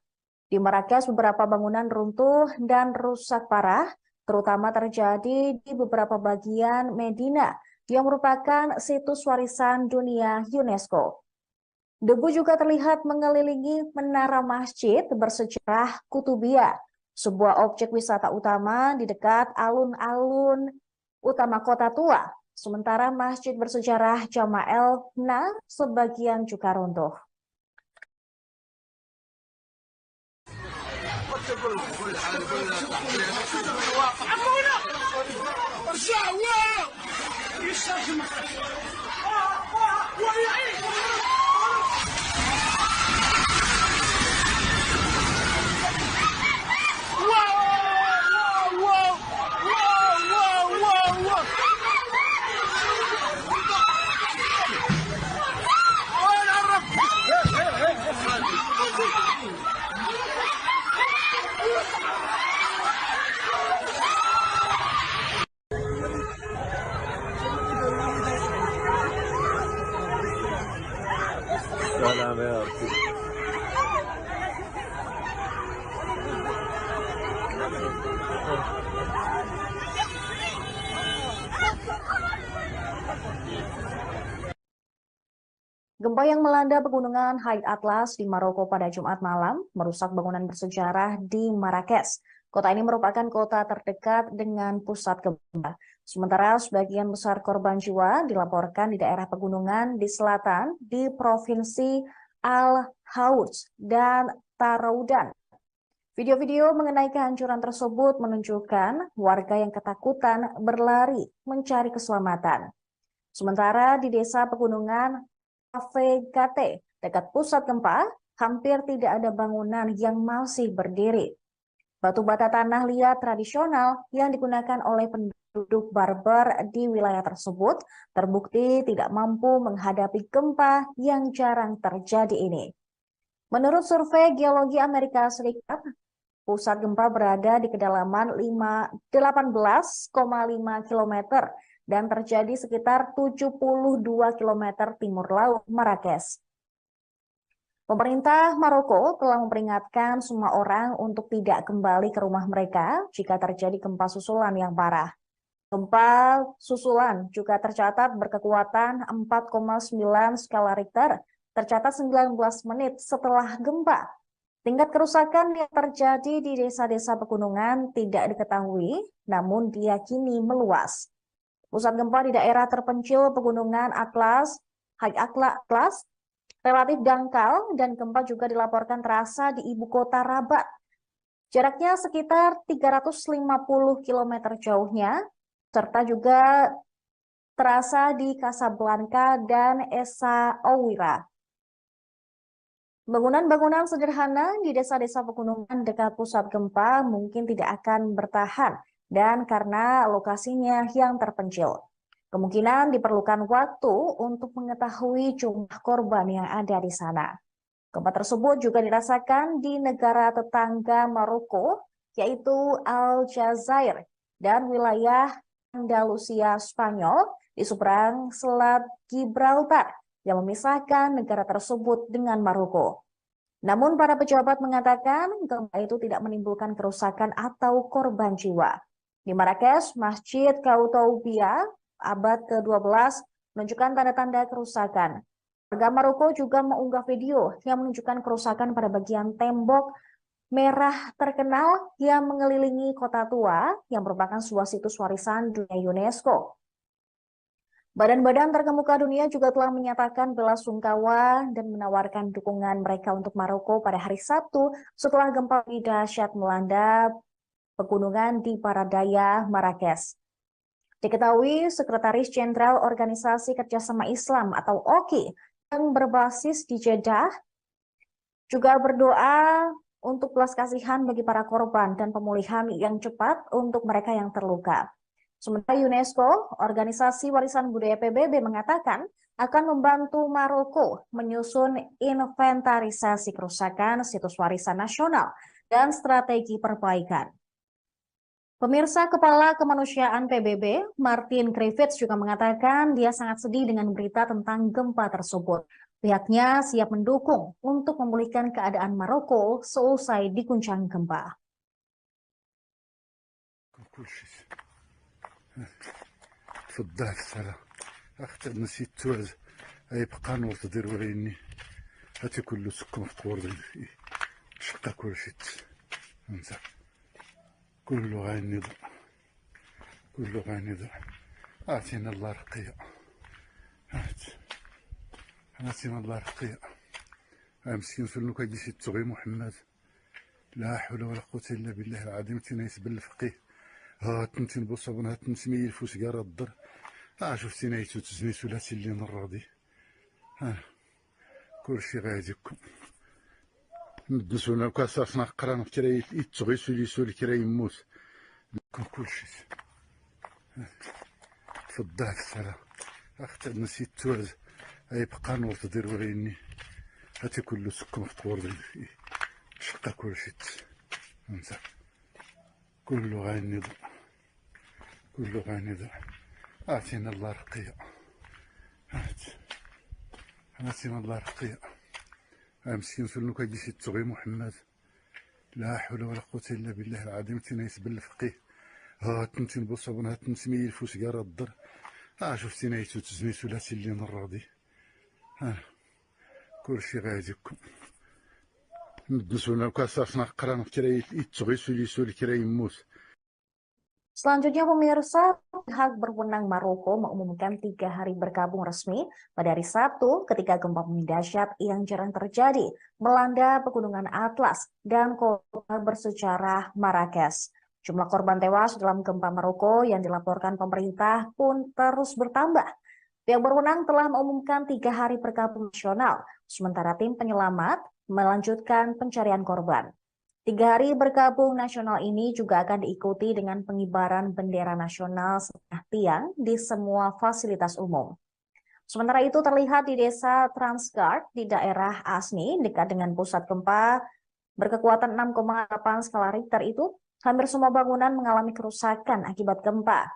Di Marrakesh beberapa bangunan runtuh dan rusak parah, terutama terjadi di beberapa bagian Medina yang merupakan situs warisan dunia UNESCO. Debu juga terlihat mengelilingi menara masjid bersejarah Kutubiyah, sebuah objek wisata utama di dekat alun-alun utama kota tua. Sementara masjid bersejarah Jama'el Na sebagian juga runtuh. Salam ya Rabbi. Gempa yang melanda pegunungan High Atlas di Maroko pada Jumat malam merusak bangunan bersejarah di Marrakesh. Kota ini merupakan kota terdekat dengan pusat gempa. Sementara sebagian besar korban jiwa dilaporkan di daerah pegunungan di selatan di Provinsi Al-Houth dan Taroudan. Video-video mengenai kehancuran tersebut menunjukkan warga yang ketakutan berlari mencari keselamatan. Sementara di desa pegunungan AVKT dekat pusat gempa, hampir tidak ada bangunan yang masih berdiri. Batu bata tanah liat tradisional yang digunakan oleh penduduk Berber di wilayah tersebut terbukti tidak mampu menghadapi gempa yang jarang terjadi ini. Menurut survei Geologi Amerika Serikat, pusat gempa berada di kedalaman 18,5 km dan terjadi sekitar 72 km timur laut Marrakesh. Pemerintah Maroko telah memperingatkan semua orang untuk tidak kembali ke rumah mereka jika terjadi gempa susulan yang parah. Gempa susulan juga tercatat berkekuatan 4,9 skala Richter, tercatat 19 menit setelah gempa. Tingkat kerusakan yang terjadi di desa-desa pegunungan tidak diketahui, namun diyakini meluas. Pusat gempa di daerah terpencil pegunungan Atlas, High Atlas, relatif dangkal dan gempa juga dilaporkan terasa di ibu kota Rabat. Jaraknya sekitar 350 km jauhnya, serta juga terasa di Casablanca dan Essaouira. Bangunan-bangunan sederhana di desa-desa pegunungan dekat pusat gempa mungkin tidak akan bertahan dan karena lokasinya yang terpencil. Kemungkinan diperlukan waktu untuk mengetahui jumlah korban yang ada di sana. Gempa tersebut juga dirasakan di negara tetangga Maroko, yaitu Aljazair dan wilayah Andalusia Spanyol di seberang Selat Gibraltar yang memisahkan negara tersebut dengan Maroko. Namun para pejabat mengatakan gempa itu tidak menimbulkan kerusakan atau korban jiwa. Di Marrakesh, Masjid Koutoubia abad ke-12 menunjukkan tanda-tanda kerusakan. Warga Maroko juga mengunggah video yang menunjukkan kerusakan pada bagian tembok merah terkenal yang mengelilingi kota tua yang merupakan sebuah situs warisan dunia UNESCO. Badan-badan terkemuka dunia juga telah menyatakan bela sungkawa dan menawarkan dukungan mereka untuk Maroko pada hari Sabtu setelah gempa dahsyat melanda pegunungan di Paradaya, Marrakesh. Diketahui Sekretaris Jenderal Organisasi Kerjasama Islam atau OKI yang berbasis di Jeddah juga berdoa untuk belas kasihan bagi para korban dan pemulihan yang cepat untuk mereka yang terluka. Sementara UNESCO, Organisasi Warisan Budaya PBB mengatakan akan membantu Maroko menyusun inventarisasi kerusakan situs warisan nasional dan strategi perbaikan. Pemirsa, Kepala Kemanusiaan PBB, Martin Griffiths juga mengatakan dia sangat sedih dengan berita tentang gempa tersebut. Pihaknya siap mendukung untuk memulihkan keadaan Maroko seusai diguncang gempa. كله غيني ضع، كله غيني ضع. أعطينا الله رقية، أعطينا الله رقية. مسكين فلنو كيجي تغي محمد، لا حول ولا قوة إلا بالله العظيم. تينايس بالفقيه ها تنتين بوصابون ها تنتمي الفوس كارا الضر. شفتي نايتو تزنيتو لا تيلي نراضي. كلشي غاديكم ندسونا كاسافنا قرانا كرا يتغيسو ليسو كرا يموت لكم كلشي. تفضل السلام اختي نسيت توز اي بقى نور تدير وريني هاتي كله سكم في طور شقا كلشي انت كله غيني ضع، كله غيني ضع. اعطينا الله رقية، اعطينا الله رقية. مسكين فلنو كيجي تغي محمد، لا حول ولا قوة إلا بالله العظيم. تينايس بالفقيه ها تنتين بوصابون ها تنتمي الفوس كارا الضر. شفتي نايتو تزنيتو لا تيلي نراضي. كلشي غاديكم ندسونا كاسافنا قرانا كرا يتغيسو ليسو كرا يموت. Selanjutnya pemirsa, pihak berwenang Maroko mengumumkan 3 hari berkabung resmi pada hari Sabtu ketika gempa bumi dahsyat yang jarang terjadi melanda pegunungan Atlas dan kota bersejarah Marrakesh. Jumlah korban tewas dalam gempa Maroko yang dilaporkan pemerintah pun terus bertambah. Pihak berwenang telah mengumumkan 3 hari berkabung nasional, sementara tim penyelamat melanjutkan pencarian korban. 3 hari berkabung nasional ini juga akan diikuti dengan pengibaran bendera nasional setengah tiang di semua fasilitas umum. Sementara itu terlihat di desa Transgard di daerah Asni dekat dengan pusat gempa berkekuatan 6,8 skala Richter itu, hampir semua bangunan mengalami kerusakan akibat gempa.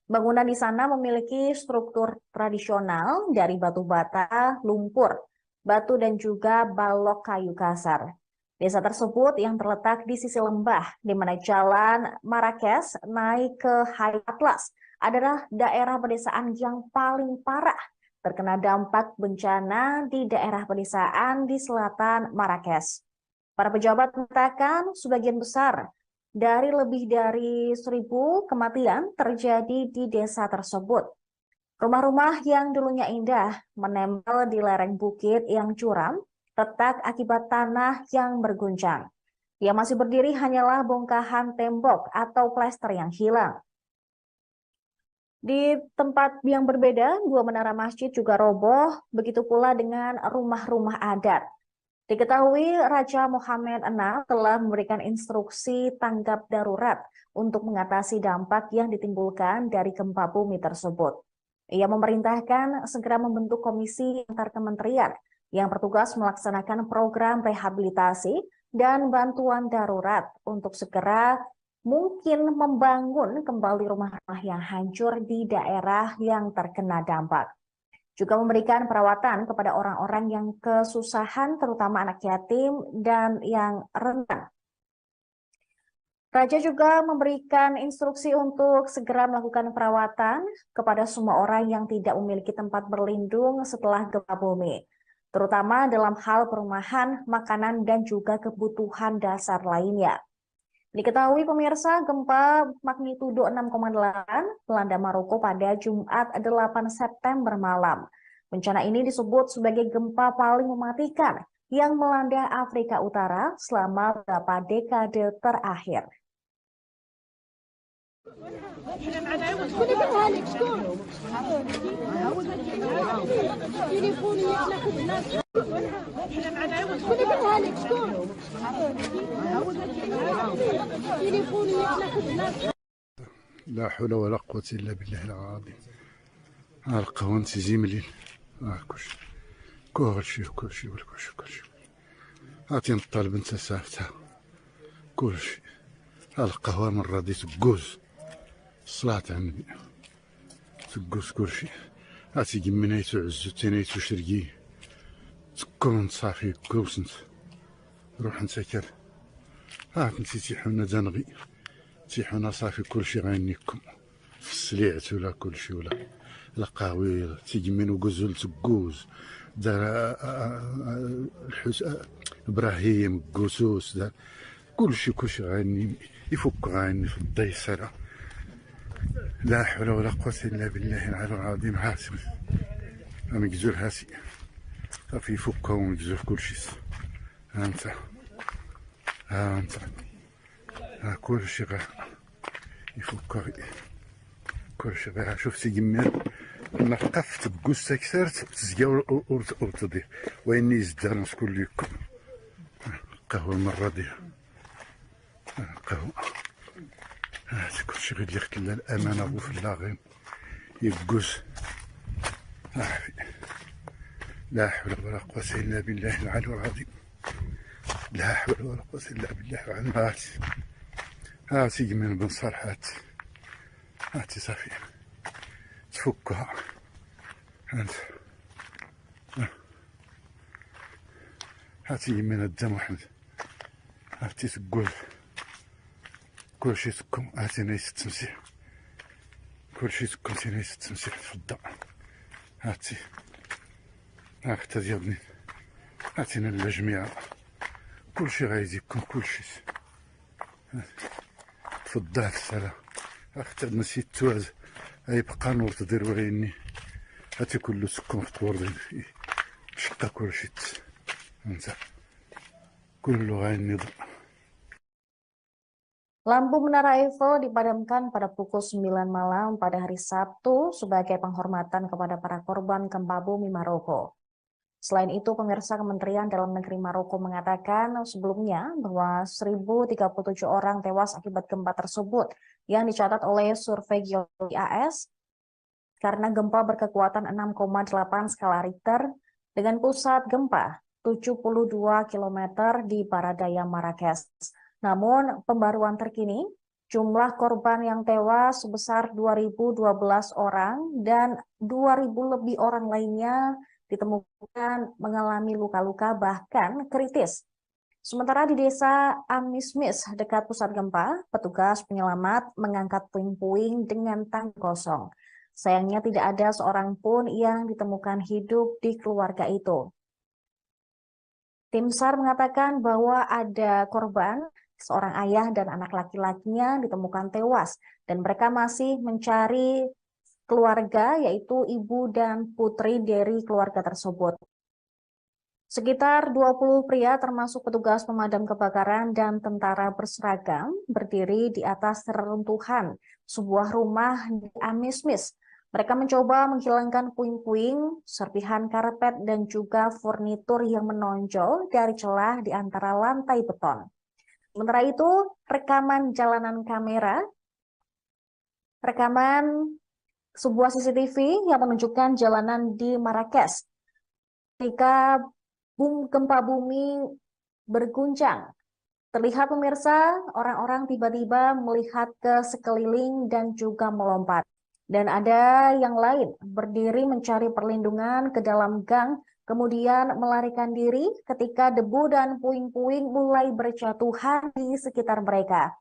Bangunan di sana memiliki struktur tradisional dari batu bata, lumpur, batu dan juga balok kayu kasar. Desa tersebut yang terletak di sisi lembah, di mana jalan Marrakesh naik ke High Atlas, adalah daerah pedesaan yang paling parah terkena dampak bencana di daerah pedesaan di selatan Marrakesh. Para pejabat mengatakan sebagian besar dari lebih dari 1.000 kematian terjadi di desa tersebut. Rumah-rumah yang dulunya indah menempel di lereng bukit yang curam, retak akibat tanah yang berguncang. Yang masih berdiri hanyalah bongkahan tembok atau plester yang hilang. Di tempat yang berbeda, 2 menara masjid juga roboh, begitu pula dengan rumah-rumah adat. Diketahui Raja Mohammed VI telah memberikan instruksi tanggap darurat untuk mengatasi dampak yang ditimbulkan dari gempa bumi tersebut. Ia memerintahkan segera membentuk komisi antar kementerian yang bertugas melaksanakan program rehabilitasi dan bantuan darurat untuk segera mungkin membangun kembali rumah-rumah yang hancur di daerah yang terkena dampak. Juga memberikan perawatan kepada orang-orang yang kesusahan, terutama anak yatim dan yang rentan. Raja juga memberikan instruksi untuk segera melakukan perawatan kepada semua orang yang tidak memiliki tempat berlindung setelah gempa bumi, terutama dalam hal perumahan, makanan, dan juga kebutuhan dasar lainnya. Diketahui pemirsa, gempa magnitudo 6,8 melanda Maroko pada Jumat 8 September malam. Bencana ini disebut sebagai gempa paling mematikan yang melanda Afrika Utara selama beberapa dekade terakhir. لا حول ولا قوة إلا بالله العظيم. القهوة زملين كلشي عطي نطالب انت سافتها كلشي. القهوة من راضي تقوز الصلاة على النبي تقوز كلشي. عطي قمنايتو عزو تينايتو شرقي تكون صافي كوسنت روح نسكر. نسيتي تيحونا دنغي تيحونا صافي كلشي غينيكم في السليعت ولا كلشي ولا القهوي تيجمين وقزول تقوز دار الحس ابراهيم قوسوس دار كلشي غيني يفك غاني في الضيسرة. لا حول ولا قوة إلا بالله العلي العظيم. هاسي مجزور هاسي صافي يفكها ومجزور كلشي. ها انت، ها انت، ها كلشي غا يفكها كلشي غا. شوف سي جمير ما قفت بقوس كثرت تزكا ورتضير ويني يزدان شكون ليكم قهوة المرة دي قهوة. هاتي كلشي غير يختل الأمانة غو في اللاغين يقوس. لا حول ولا قوة إلا بالله العلي العظيم. لا حول ولا قوة إلا بالله العلي العظيم. هاتي من بن صالح هاتي صافي تفكها. هاتي من الدم واحد. هاتي تقول كلشي تكون. هاتي نايس التمسيح كلشي تكون نايس التمسيح تفضل. هاتي هاكتا ديالني. هاتينا الجميع كلشي غايزيكم كلشي. تفضل السلام. اختار نسيت توز يبقى نور تدير ويني. هاتي كله سكون في طور شقا كلشي انت كله غايني. Lampu Menara Eiffel dipadamkan pada pukul 9 malam pada hari Sabtu sebagai penghormatan kepada para korban gempa bumi Maroko. Selain itu, pemirsa, Kementerian Dalam Negeri Maroko mengatakan sebelumnya bahwa 1.037 orang tewas akibat gempa tersebut yang dicatat oleh survei geologi AS karena gempa berkekuatan 6,8 skala Richter dengan pusat gempa 72 km di barat daya Marrakesh. Namun, pembaruan terkini, jumlah korban yang tewas sebesar 2.012 orang dan 2.000 lebih orang lainnya ditemukan mengalami luka-luka bahkan kritis. Sementara di desa Amismis dekat pusat gempa, petugas penyelamat mengangkat puing-puing dengan tangki kosong. Sayangnya tidak ada seorang pun yang ditemukan hidup di keluarga itu. Tim SAR mengatakan bahwa ada korban, seorang ayah dan anak laki-lakinya ditemukan tewas, dan mereka masih mencari keluarga, yaitu ibu dan putri dari keluarga tersebut. Sekitar 20 pria termasuk petugas pemadam kebakaran dan tentara berseragam berdiri di atas reruntuhan sebuah rumah di Amismis. Mereka mencoba menghilangkan puing-puing, serpihan karpet, dan juga furnitur yang menonjol dari celah di antara lantai beton. Sementara itu, rekaman sebuah CCTV yang menunjukkan jalanan di Marrakesh ketika gempa bumi berguncang. Terlihat, pemirsa, orang-orang tiba-tiba melihat ke sekeliling dan juga melompat. Dan ada yang lain berdiri mencari perlindungan ke dalam gang, kemudian melarikan diri ketika debu dan puing-puing mulai berjatuhan di sekitar mereka.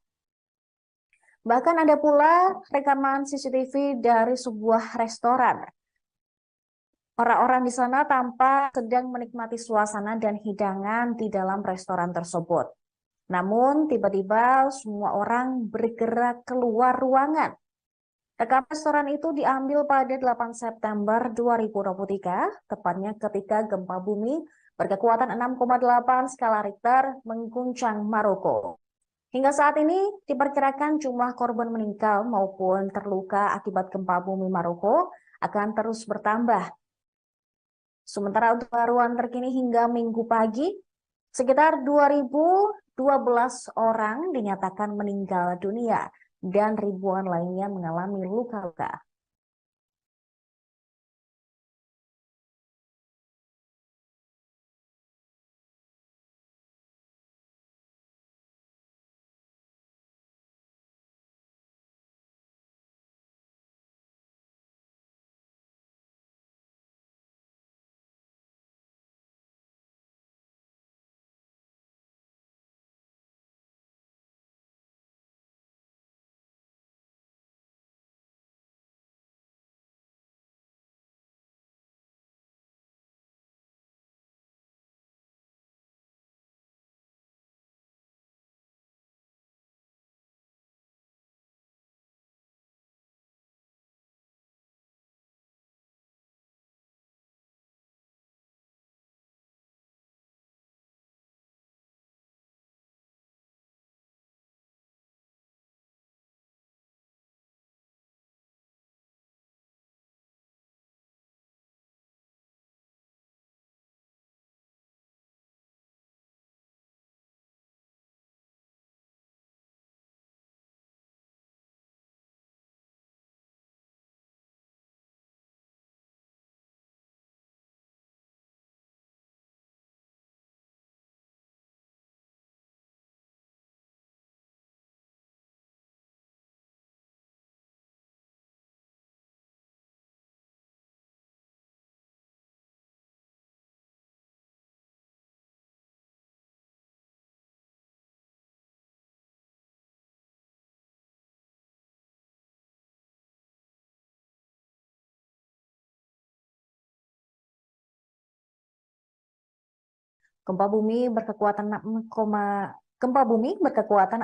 Bahkan ada pula rekaman CCTV dari sebuah restoran. Orang-orang di sana tampak sedang menikmati suasana dan hidangan di dalam restoran tersebut. Namun, tiba-tiba semua orang bergerak keluar ruangan. Rekaman restoran itu diambil pada 8 September 2023, tepatnya ketika gempa bumi berkekuatan 6,8 skala Richter mengguncang Maroko. Hingga saat ini, diperkirakan jumlah korban meninggal maupun terluka akibat gempa bumi Maroko akan terus bertambah. Sementara untuk pembaruan terkini hingga Minggu pagi, sekitar 2.012 orang dinyatakan meninggal dunia dan ribuan lainnya mengalami luka-luka. Gempa bumi berkekuatan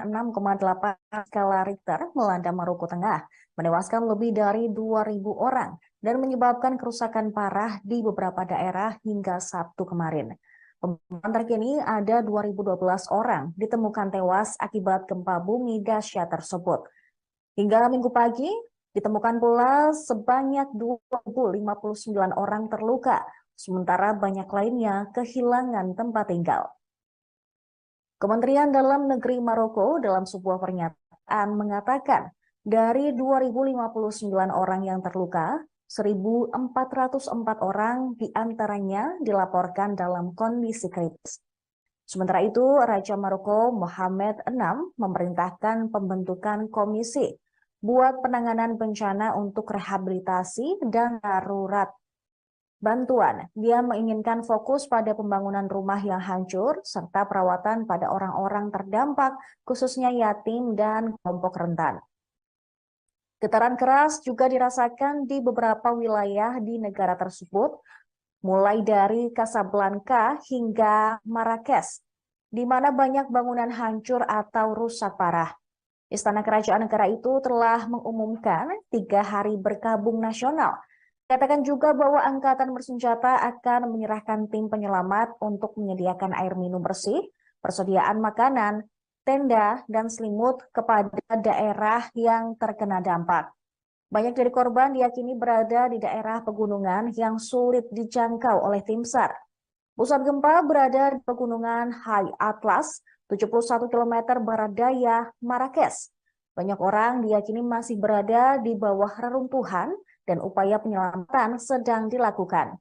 6,8 skala Richter melanda Maroko Tengah, menewaskan lebih dari 2.000 orang dan menyebabkan kerusakan parah di beberapa daerah hingga Sabtu kemarin. Pemantauan terkini ada 2.012 orang ditemukan tewas akibat gempa bumi dahsyat tersebut. Hingga Minggu pagi, ditemukan pula sebanyak 2.059 orang terluka, sementara banyak lainnya kehilangan tempat tinggal. Kementerian Dalam Negeri Maroko dalam sebuah pernyataan mengatakan dari 2.059 orang yang terluka, 1.404 orang diantaranya dilaporkan dalam kondisi kritis. Sementara itu, Raja Maroko Mohammed VI memerintahkan pembentukan komisi buat penanganan bencana untuk rehabilitasi dan darurat bantuan. Dia menginginkan fokus pada pembangunan rumah yang hancur serta perawatan pada orang-orang terdampak, khususnya yatim dan kelompok rentan. Getaran keras juga dirasakan di beberapa wilayah di negara tersebut, mulai dari Casablanca hingga Marrakesh, di mana banyak bangunan hancur atau rusak parah. Istana Kerajaan negara itu telah mengumumkan 3 hari berkabung nasional. Katakan juga bahwa angkatan bersenjata akan menyerahkan tim penyelamat untuk menyediakan air minum bersih, persediaan makanan, tenda, dan selimut kepada daerah yang terkena dampak. Banyak dari korban diyakini berada di daerah pegunungan yang sulit dijangkau oleh tim SAR. Pusat gempa berada di pegunungan High Atlas, 71 km barat daya Marrakesh. Banyak orang diyakini masih berada di bawah reruntuhan dan upaya penyelamatan sedang dilakukan.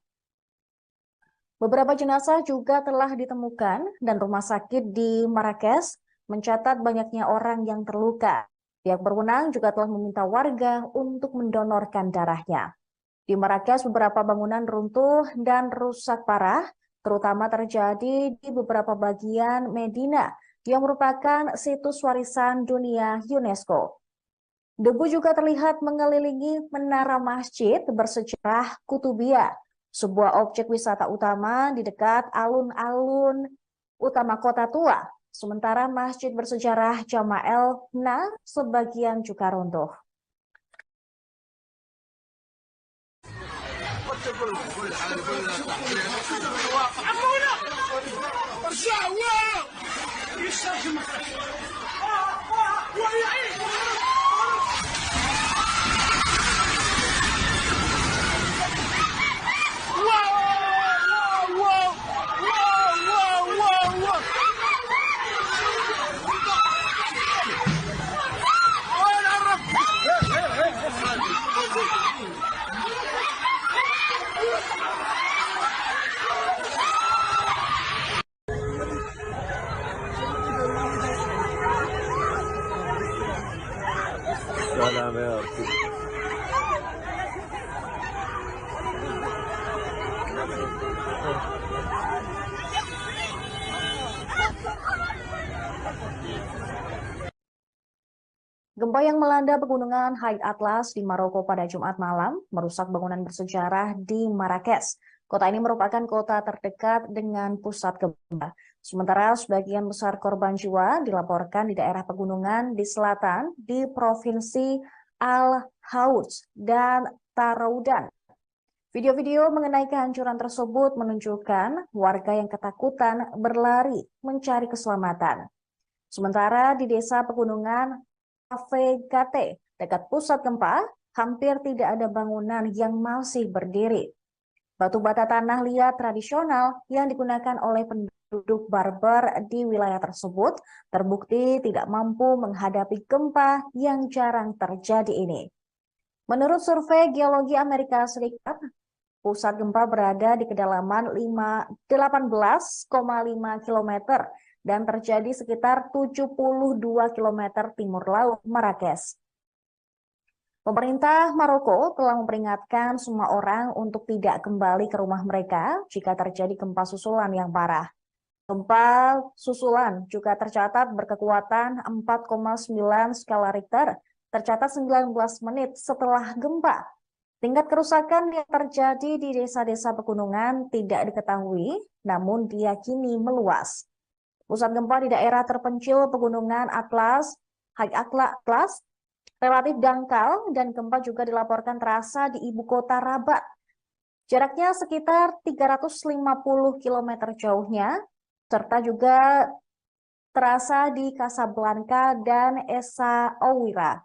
Beberapa jenazah juga telah ditemukan dan rumah sakit di Marrakesh mencatat banyaknya orang yang terluka. Pihak berwenang juga telah meminta warga untuk mendonorkan darahnya. Di Marrakesh beberapa bangunan runtuh dan rusak parah, terutama terjadi di beberapa bagian Medina yang merupakan situs warisan dunia UNESCO. Debu juga terlihat mengelilingi menara masjid bersejarah Kutubiyah, sebuah objek wisata utama di dekat alun-alun utama kota tua. Sementara masjid bersejarah Jama' Na sebagian juga runtuh. Salam ya Rabbi. Gempa yang melanda pegunungan High Atlas di Maroko pada Jumat malam merusak bangunan bersejarah di Marrakesh. Kota ini merupakan kota terdekat dengan pusat gempa. Sementara sebagian besar korban jiwa dilaporkan di daerah pegunungan di selatan di Provinsi Al-Hauj dan Taroudan. Video-video mengenai kehancuran tersebut menunjukkan warga yang ketakutan berlari mencari keselamatan. Sementara di desa pegunungan Avegate, dekat pusat gempa, hampir tidak ada bangunan yang masih berdiri. Batu bata tanah liat tradisional yang digunakan oleh penduduk Berber di wilayah tersebut terbukti tidak mampu menghadapi gempa yang jarang terjadi ini. Menurut survei Geologi Amerika Serikat, pusat gempa berada di kedalaman 18,5 km dan terjadi sekitar 72 km timur laut Marrakesh. Pemerintah Maroko telah memperingatkan semua orang untuk tidak kembali ke rumah mereka jika terjadi gempa susulan yang parah. Gempa susulan juga tercatat berkekuatan 4,9 skala Richter, tercatat 19 menit setelah gempa. Tingkat kerusakan yang terjadi di desa-desa pegunungan tidak diketahui, namun diyakini meluas. Pusat gempa di daerah terpencil pegunungan High Atlas, relatif dangkal dan gempa juga dilaporkan terasa di ibu kota Rabat. Jaraknya sekitar 350 km jauhnya, serta juga terasa di Casablanca dan Esa Oira.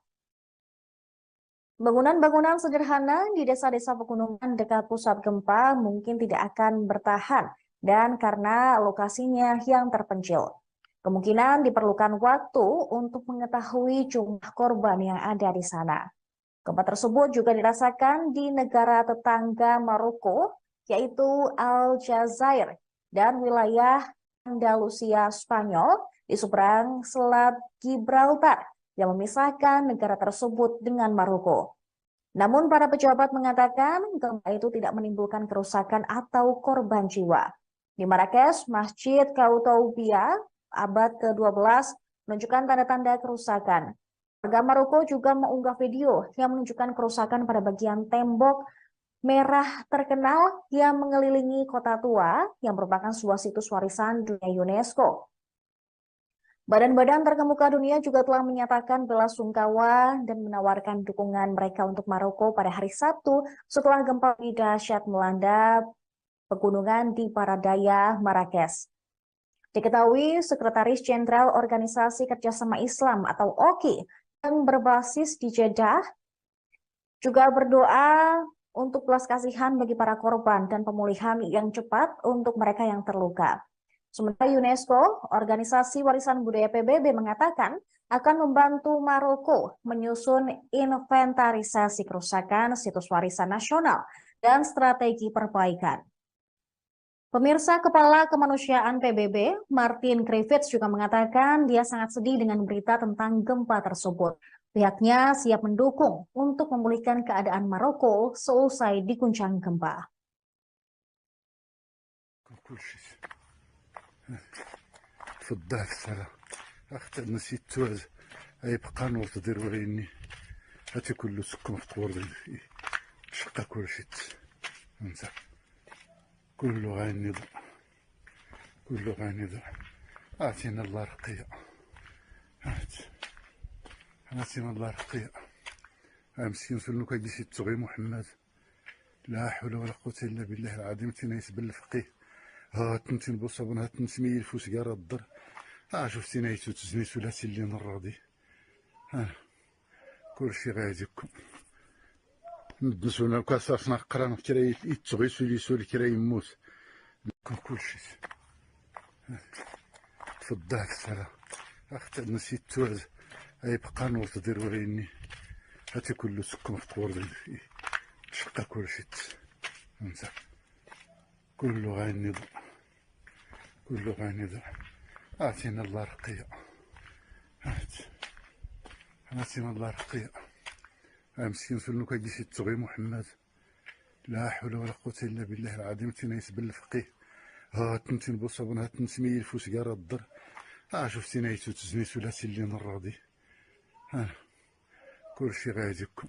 Bangunan-bangunan sederhana di desa-desa pegunungan dekat pusat gempa mungkin tidak akan bertahan dan karena lokasinya yang terpencil. Kemungkinan diperlukan waktu untuk mengetahui jumlah korban yang ada di sana. Gempa tersebut juga dirasakan di negara tetangga Maroko, yaitu Aljazair dan wilayah Andalusia Spanyol di seberang Selat Gibraltar yang memisahkan negara tersebut dengan Maroko. Namun para pejabat mengatakan gempa itu tidak menimbulkan kerusakan atau korban jiwa. Di Marrakesh, Masjid Koutoubia abad ke-12 menunjukkan tanda-tanda kerusakan. Warga Maroko juga mengunggah video yang menunjukkan kerusakan pada bagian tembok merah terkenal yang mengelilingi kota tua yang merupakan sebuah situs warisan dunia UNESCO. Badan-badan terkemuka dunia juga telah menyatakan bela sungkawa dan menawarkan dukungan mereka untuk Maroko pada hari Sabtu setelah gempa dahsyat melanda pegunungan di Paradaya, Marrakesh. Diketahui Sekretaris Jenderal Organisasi Kerjasama Islam atau OKI yang berbasis di Jeddah juga berdoa untuk belas kasihan bagi para korban dan pemulihan yang cepat untuk mereka yang terluka. Sementara UNESCO, Organisasi Warisan Budaya PBB mengatakan akan membantu Maroko menyusun inventarisasi kerusakan situs warisan nasional dan strategi perbaikan. Pemirsa, Kepala Kemanusiaan PBB, Martin Griffiths juga mengatakan dia sangat sedih dengan berita tentang gempa tersebut. Pihaknya siap mendukung untuk memulihkan keadaan Maroko seusai diguncang gempa. في الضعف سلا أخت نسيت توز أي بقى نور تدير وريني هاتي كله سكون في قور شقة كل شيء انت كله غاني ضع كله غاني ضع أعطينا الله رقية أعطينا الله رقية مسكين سلنو كي جيسي تغي محمد لا حول ولا قوة إلا بالله العظيم تنايس بالفقيه هاتنتين بوصابون هاتنت ميل فوس قارا الضر شفتي نايتو تزني ثلاثي اللي نراضي كلشي غاديكم ندسونا كاسافنا قران كرا يتغي سولي سولي كرا يموت كلشي في الضعف سلا أخت نسيت توز أي بقى نور تدير وريني هاتي كله سكون في قور شقة كلشي انت كله غاني ضع كله غاني ضع أعطينا الله رقية أعطينا الله رقية مسكين سلنو كي جيسي تغي محمد لا حول ولا قوة إلا بالله العظيم تنايس بالفقيه هاتنتين بوصابون هاتنت ميل فوس قارا الضر شفتي نايتو تزني ثلاثي اللي نراضي كلشي غاديكم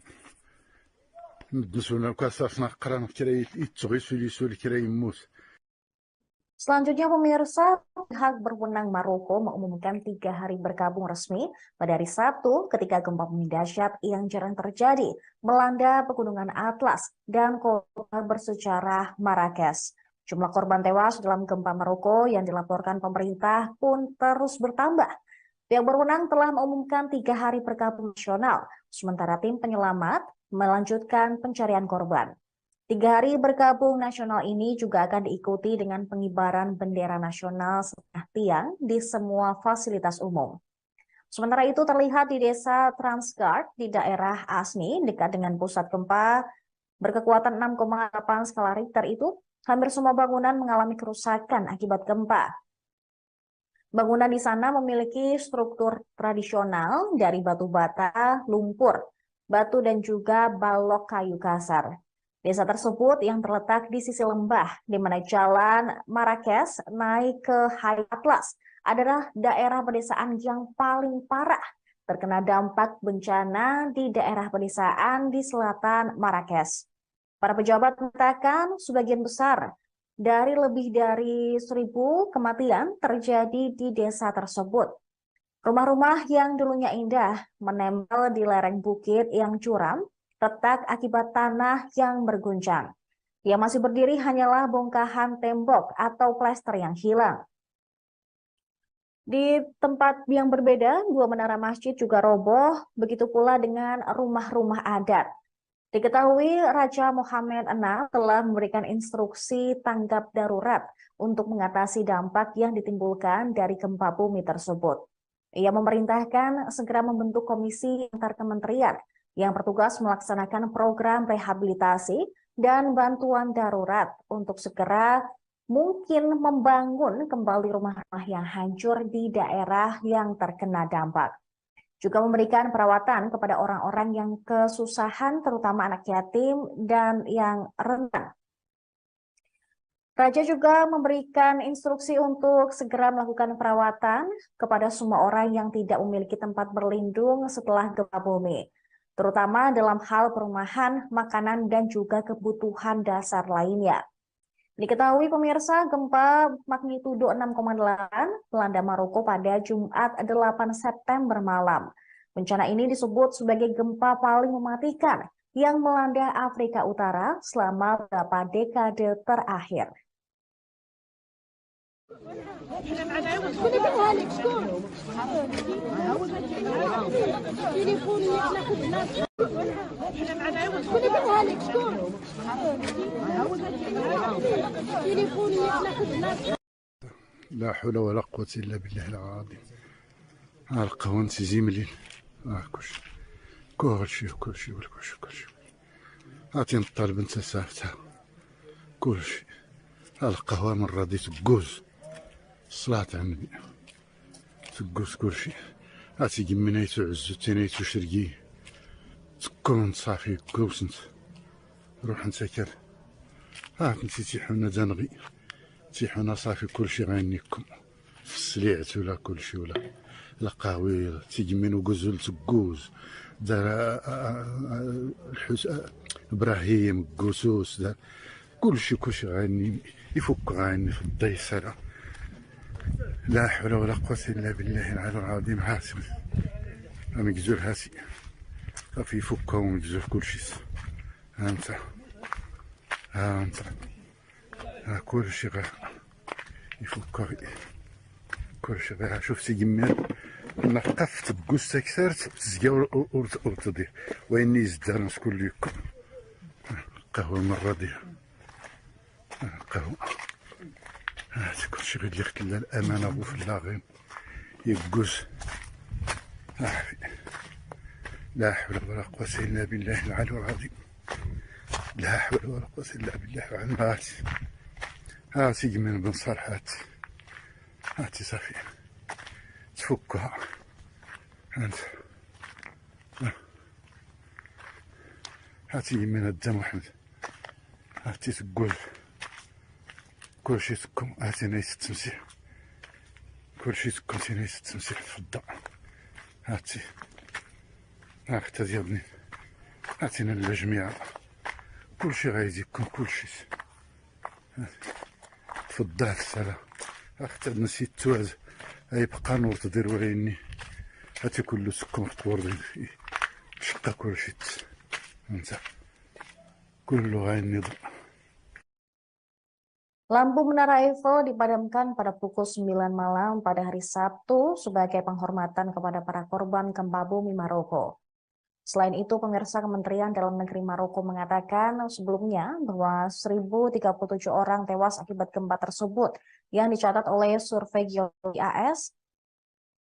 ندسونا كاسافنا قران كرا يتغي سولي سولي كرا يموت. Selanjutnya pemirsa, pihak berwenang Maroko mengumumkan 3 hari berkabung resmi pada hari Sabtu ketika gempa bumi dahsyat yang jarang terjadi melanda pegunungan Atlas dan kota bersejarah Marrakesh. Jumlah korban tewas dalam gempa Maroko yang dilaporkan pemerintah pun terus bertambah. Pihak berwenang telah mengumumkan 3 hari berkabung nasional, sementara tim penyelamat melanjutkan pencarian korban. 3 hari berkabung nasional ini juga akan diikuti dengan pengibaran bendera nasional setengah tiang di semua fasilitas umum. Sementara itu terlihat di desa Transgard di daerah Asni dekat dengan pusat gempa berkekuatan 6,8 skala Richter itu, hampir semua bangunan mengalami kerusakan akibat gempa. Bangunan di sana memiliki struktur tradisional dari batu bata, lumpur, batu dan juga balok kayu kasar. Desa tersebut yang terletak di sisi lembah, di mana jalan Marrakesh naik ke High Atlas, adalah daerah pedesaan yang paling parah terkena dampak bencana di daerah pedesaan di selatan Marrakesh. Para pejabat mengatakan sebagian besar dari lebih dari 1.000 kematian terjadi di desa tersebut. Rumah-rumah yang dulunya indah menempel di lereng bukit yang curam, retak akibat tanah yang berguncang. Yang masih berdiri hanyalah bongkahan tembok atau plester yang hilang. Di tempat yang berbeda, 2 menara masjid juga roboh, begitu pula dengan rumah-rumah adat. Diketahui Raja Mohammed VI telah memberikan instruksi tanggap darurat untuk mengatasi dampak yang ditimbulkan dari gempa bumi tersebut. Ia memerintahkan segera membentuk komisi antar kementerian yang bertugas melaksanakan program rehabilitasi dan bantuan darurat untuk segera mungkin membangun kembali rumah-rumah yang hancur di daerah yang terkena dampak. Juga memberikan perawatan kepada orang-orang yang kesusahan, terutama anak yatim dan yang rentan. Raja juga memberikan instruksi untuk segera melakukan perawatan kepada semua orang yang tidak memiliki tempat berlindung setelah gempa bumi, terutama dalam hal perumahan, makanan, dan juga kebutuhan dasar lainnya. Diketahui pemirsa, gempa magnitudo 6,8 melanda Maroko pada Jumat 8 September malam. Bencana ini disebut sebagai gempa paling mematikan yang melanda Afrika Utara selama beberapa dekade terakhir. لا حول ولا قوة إلا بالله العظيم. القهوة زيملين كلشي عطينا الطالب انت سافتها كلشي. القهوة من راضي تقوز الصلاة على النبي تقوز كلشي. عطي قمنيتو عزو تينيتو شرقي تكون صافي كوسنت روح نسكر كنتي تيحونا دنغي تيحونا صافي كلشي غينيكم في السليعت ولا كلشي ولا القهوي تيجمين وقزول تقوز دار ابراهيم قوسوس دار كلشي غاني يفك غاني في الضيسرة. لا حول ولا قوة إلا بالله العلي العظيم. هاتي مقزول هاتي صافي يفكها ومقزول كلشي. ها انت كلشي غا يفكها كلشي غا. شفتي جمال نقفت بقوس كثرت تزكى ورتضي ويني يزدان كل يكم قهوة مرة ديها قهوة. هاتي كلشي غير ليك كلا الأمانة وفي اللاغين يقوس. لا حول ولا قوة إلا بالله العلي العظيم. لا حول ولا قوة إلا بالله العلي العظيم. هاتي جمال بن صالح هاتي صافي تفكها انت. هاتي من الدم واحد هاتي تقول كلشي تكون. هاتي نايس التمسيح كلشي تكون نايس التمسيح في الضوء. هاتي اختي ديالني هاتينا الجميع كلشي غايزي يكون كلشي في الضوء. السلام اختي نسيت توعد يبقى نور تدير وعيني هاتي كله سكون في طور شقا كلشي انت كله غايني ضوء. Lampu Menara Eiffel dipadamkan pada pukul 9 malam pada hari Sabtu sebagai penghormatan kepada para korban gempa bumi Maroko. Selain itu, pemirsa, Kementerian Dalam Negeri Maroko mengatakan sebelumnya bahwa 1.037 orang tewas akibat gempa tersebut yang dicatat oleh survei geologi AS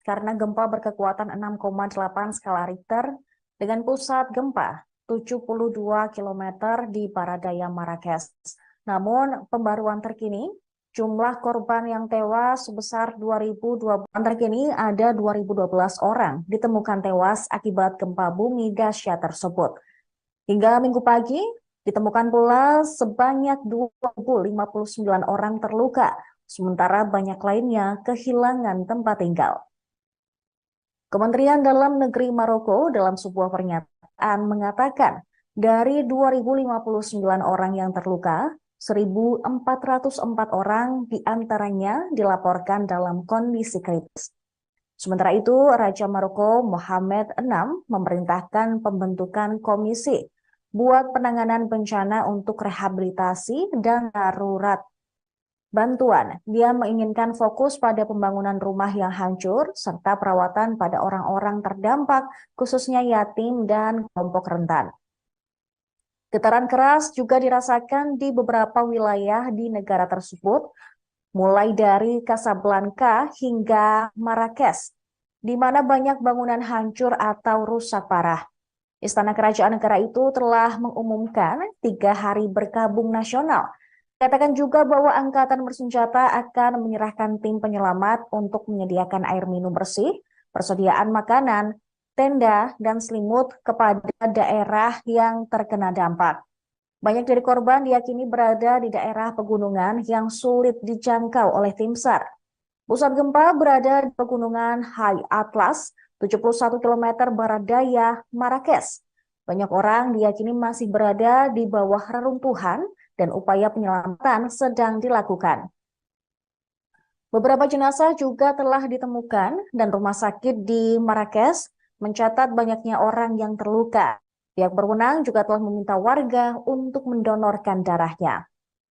karena gempa berkekuatan 6,8 skala Richter dengan pusat gempa 72 km di barat daya Marrakesh. Namun, pembaruan terkini, jumlah korban yang tewas sebesar 2020. Terkini ada 2012 orang ditemukan tewas akibat gempa bumi dahsyat tersebut. Hingga Minggu pagi, ditemukan pula sebanyak 2.059 orang terluka, sementara banyak lainnya kehilangan tempat tinggal. Kementerian Dalam Negeri Maroko dalam sebuah pernyataan mengatakan Dari 2.059 orang yang terluka, 1.404 orang diantaranya dilaporkan dalam kondisi kritis. Sementara itu, Raja Maroko Mohammed VI memerintahkan pembentukan komisi buat penanganan bencana untuk rehabilitasi dan darurat bantuan. Dia menginginkan fokus pada pembangunan rumah yang hancur serta perawatan pada orang-orang terdampak, khususnya yatim dan kelompok rentan. Getaran keras juga dirasakan di beberapa wilayah di negara tersebut, mulai dari Casablanca hingga Marrakesh, di mana banyak bangunan hancur atau rusak parah. Istana Kerajaan negara itu telah mengumumkan 3 hari berkabung nasional. Katakan juga bahwa angkatan bersenjata akan menyerahkan tim penyelamat untuk menyediakan air minum bersih, persediaan makanan, tenda, dan selimut kepada daerah yang terkena dampak. Banyak dari korban diyakini berada di daerah pegunungan yang sulit dijangkau oleh tim SAR. Pusat gempa berada di pegunungan High Atlas, 71 km barat daya Marrakesh. Banyak orang diyakini masih berada di bawah reruntuhan dan upaya penyelamatan sedang dilakukan. Beberapa jenazah juga telah ditemukan dan rumah sakit di Marrakesh mencatat banyaknya orang yang terluka. Pihak berwenang juga telah meminta warga untuk mendonorkan darahnya.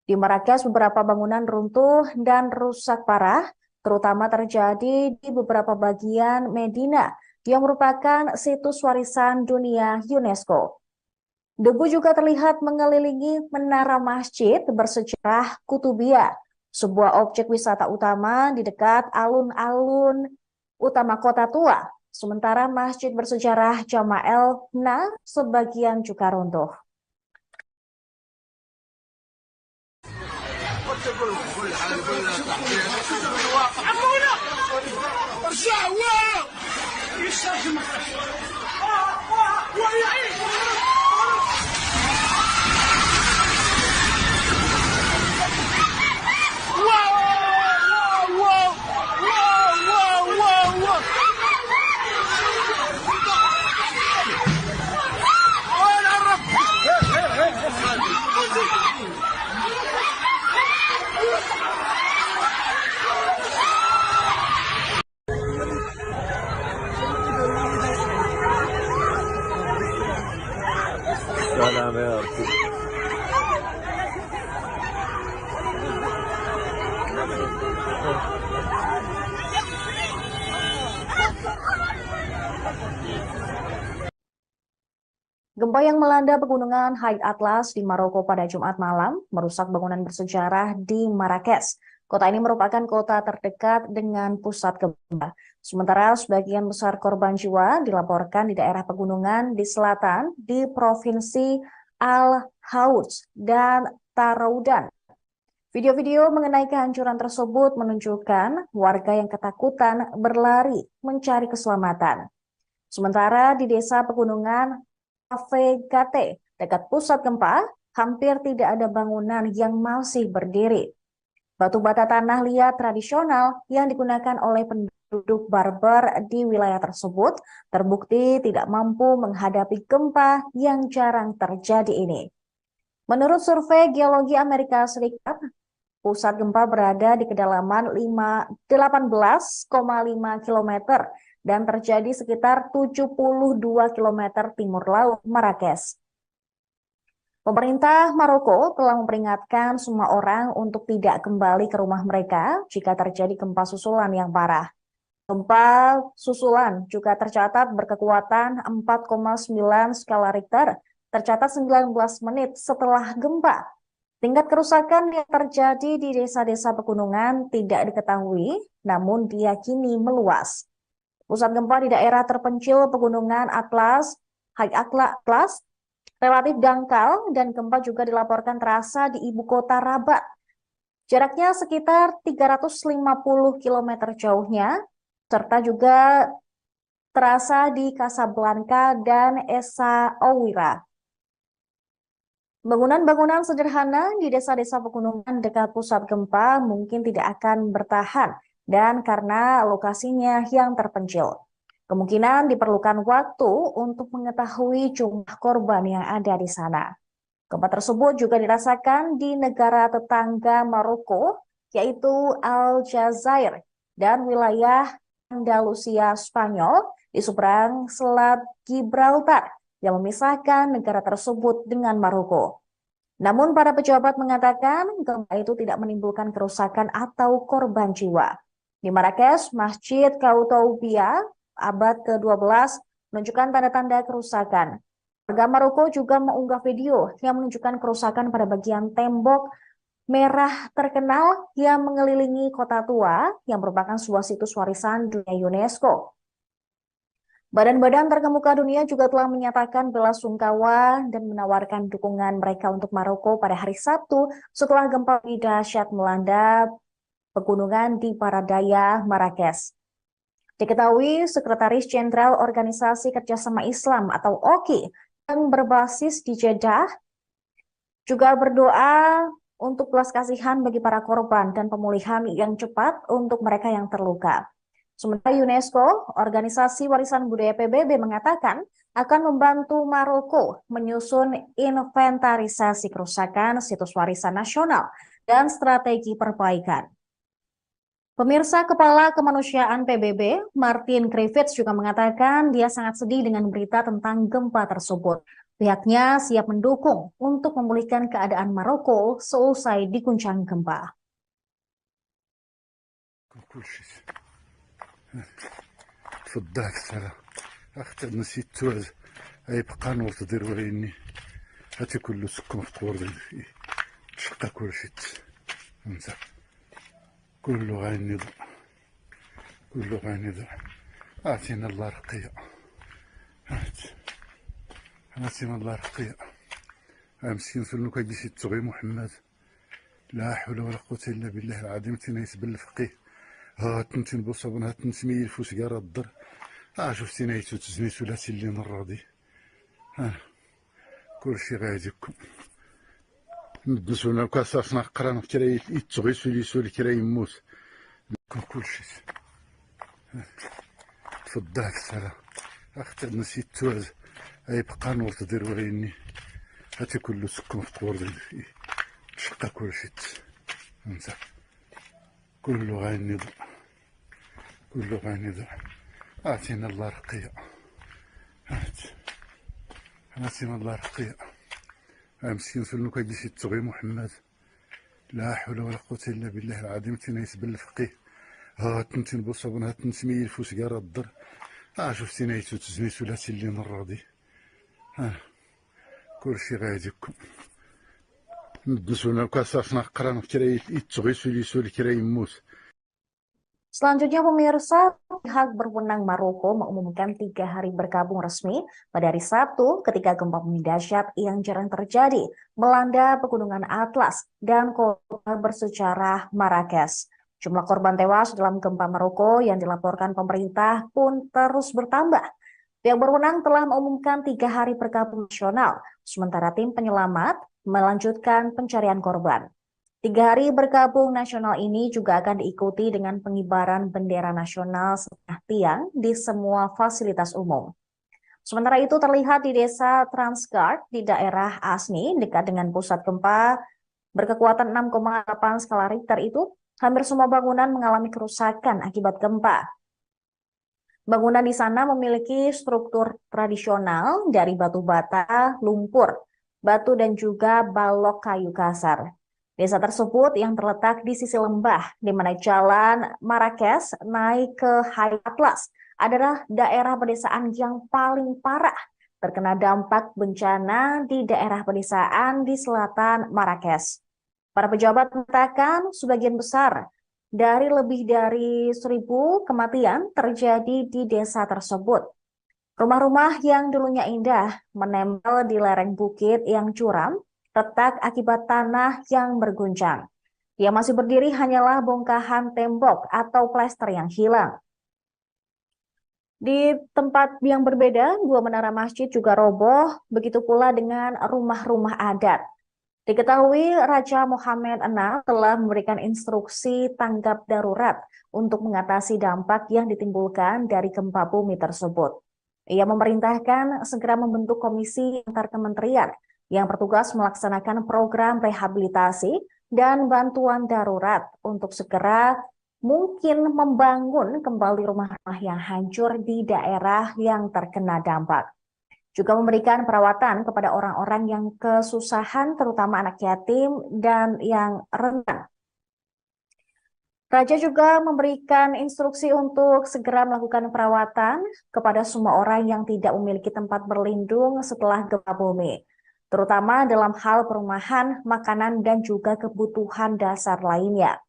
Di Marrakesh, beberapa bangunan runtuh dan rusak parah, terutama terjadi di beberapa bagian Medina yang merupakan situs warisan dunia UNESCO. Debu juga terlihat mengelilingi menara masjid bersejarah Kutubiyah, sebuah objek wisata utama di dekat alun-alun utama kota tua. Sementara masjid bersejarah Jama'el Na sebagian juga runtuh. سلام يا رب. Gempa yang melanda pegunungan High Atlas di Maroko pada Jumat malam merusak bangunan bersejarah di Marrakesh. Kota ini merupakan kota terdekat dengan pusat gempa. Sementara sebagian besar korban jiwa dilaporkan di daerah pegunungan di selatan di Provinsi Al-Houth dan Taroudan. Video-video mengenai kehancuran tersebut menunjukkan warga yang ketakutan berlari mencari keselamatan. Sementara di desa pegunungan Avegate, dekat pusat gempa, hampir tidak ada bangunan yang masih berdiri. Batu bata tanah liat tradisional yang digunakan oleh penduduk Berber di wilayah tersebut terbukti tidak mampu menghadapi gempa yang jarang terjadi ini. Menurut survei Geologi Amerika Serikat, pusat gempa berada di kedalaman 18,5 km dan terjadi sekitar 72 km timur laut Marrakesh. Pemerintah Maroko telah memperingatkan semua orang untuk tidak kembali ke rumah mereka jika terjadi gempa susulan yang parah. Gempa susulan juga tercatat berkekuatan 4,9 skala Richter, tercatat 19 menit setelah gempa. Tingkat kerusakan yang terjadi di desa-desa pegunungan tidak diketahui, namun diyakini meluas. Pusat gempa di daerah terpencil pegunungan Atlas, High Atlas, relatif dangkal dan gempa juga dilaporkan terasa di ibu kota Rabat. Jaraknya sekitar 350 km jauhnya, serta juga terasa di Casablanca dan Essaouira. Bangunan-bangunan sederhana di desa-desa pegunungan dekat pusat gempa mungkin tidak akan bertahan dan karena lokasinya yang terpencil. Kemungkinan diperlukan waktu untuk mengetahui jumlah korban yang ada di sana. Gempa tersebut juga dirasakan di negara tetangga Maroko, yaitu Aljazair dan wilayah Andalusia Spanyol di seberang Selat Gibraltar yang memisahkan negara tersebut dengan Maroko. Namun para pejabat mengatakan gempa itu tidak menimbulkan kerusakan atau korban jiwa. Di Marrakesh, Masjid Koutoubia abad ke-12 menunjukkan tanda-tanda kerusakan. Warga Maroko juga mengunggah video yang menunjukkan kerusakan pada bagian tembok merah terkenal yang mengelilingi kota tua yang merupakan sebuah situs warisan dunia UNESCO. Badan-badan terkemuka dunia juga telah menyatakan belasungkawa dan menawarkan dukungan mereka untuk Maroko pada hari Sabtu setelah gempa dahsyat melanda pegunungan di Paradaya, Marrakesh. Diketahui Sekretaris Jenderal Organisasi Kerjasama Islam atau OKI yang berbasis di Jeddah juga berdoa untuk belas kasihan bagi para korban dan pemulihan yang cepat untuk mereka yang terluka. Sementara UNESCO, Organisasi Warisan Budaya PBB, mengatakan akan membantu Maroko menyusun inventarisasi kerusakan situs warisan nasional dan strategi perbaikan. Pemirsa, Kepala Kemanusiaan PBB, Martin Griffiths, juga mengatakan dia sangat sedih dengan berita tentang gempa tersebut. Pihaknya siap mendukung untuk memulihkan keadaan Maroko seusai diguncang gempa. تفضلك السلام اختر نسيت توز اي بقى نور تدير وريني هاتي كله سكم في قور تشقى كل شيء انت كله غايني ضع كله غايني ضع اعطينا الله رقية اعطينا الله رقية مسكين سلوك يجي تغي محمد لا حول ولا قوة الا بالله العظيم تنيس بالفقيه ها تنتين بوصابون ها تنتمي الفوس قارا الضر شفتي نايتو تزني ثلاثي اللي نراضي كل شي غايدكم ندسونا كاساسنا قرانا في كرا يتغي سولي كرا يموت كل شي تفضلك السلام اختر نسيت توز اي بقى نور تدير وريني هاتي كله سكم في قور تشقى كل شي انت كله غايني ضع كله غايني ضع اعطينا الله رقية اعطينا الله رقية مسكين سلوك يجي تغي محمد لا حول ولا قوة الا بالله العظيم تنيس بالفقيه ها تنتين بوصابون ها تنتمي الفوس قارا الضر شفتي نايتو تزني ثلاثي اللي نراضي كل شي غايدكم ندسونا كاساسنا قرانا في كرا يتغي سولي كرا يموت. Selanjutnya, pemirsa, pihak berwenang Maroko mengumumkan 3 hari berkabung resmi pada hari Sabtu ketika gempa bumi dahsyat yang jarang terjadi melanda pegunungan Atlas dan kota bersejarah Marrakesh. Jumlah korban tewas dalam gempa Maroko yang dilaporkan pemerintah pun terus bertambah. Pihak berwenang telah mengumumkan 3 hari berkabung nasional, sementara tim penyelamat melanjutkan pencarian korban. 3 hari berkabung nasional ini juga akan diikuti dengan pengibaran bendera nasional setengah tiang di semua fasilitas umum. Sementara itu terlihat di desa Transgard di daerah Asni dekat dengan pusat gempa berkekuatan 6,8 skala Richter itu, hampir semua bangunan mengalami kerusakan akibat gempa. Bangunan di sana memiliki struktur tradisional dari batu bata, lumpur, batu dan juga balok kayu kasar. Desa tersebut yang terletak di sisi lembah, di mana jalan Marrakesh naik ke High Atlas, adalah daerah pedesaan yang paling parah terkena dampak bencana di daerah pedesaan di selatan Marrakesh. Para pejabat mengatakan sebagian besar dari lebih dari 1.000 kematian terjadi di desa tersebut. Rumah-rumah yang dulunya indah menempel di lereng bukit yang curam, retak akibat tanah yang berguncang. Yang masih berdiri hanyalah bongkahan tembok atau plester yang hilang. Di tempat yang berbeda, 2 menara masjid juga roboh, begitu pula dengan rumah-rumah adat. Diketahui Raja Mohammed VI telah memberikan instruksi tanggap darurat untuk mengatasi dampak yang ditimbulkan dari gempa bumi tersebut. Ia memerintahkan segera membentuk komisi antar kementerian yang bertugas melaksanakan program rehabilitasi dan bantuan darurat untuk segera mungkin membangun kembali rumah-rumah yang hancur di daerah yang terkena dampak. Juga memberikan perawatan kepada orang-orang yang kesusahan, terutama anak yatim dan yang rentan. Raja juga memberikan instruksi untuk segera melakukan perawatan kepada semua orang yang tidak memiliki tempat berlindung setelah gempa bumi, terutama dalam hal perumahan, makanan, dan juga kebutuhan dasar lainnya.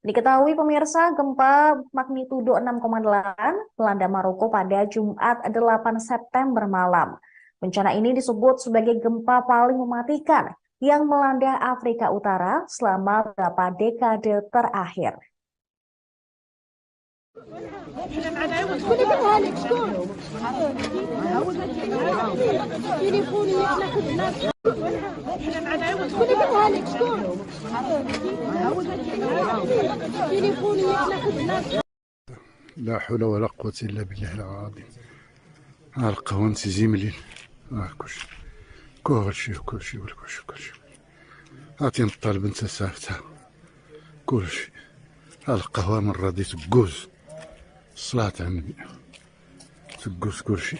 Diketahui pemirsa, gempa magnitudo 6,8 melanda Maroko pada Jumat 8 September malam. Bencana ini disebut sebagai gempa paling mematikan yang melanda Afrika Utara selama beberapa dekade terakhir. لا حول ولا قوة إلا بالله العظيم. القهوة زملين كلشي عطي نطالب انت سافتها كلشي. القهوة من راضي تقوز الصلاة على النبي تقوز كلشي.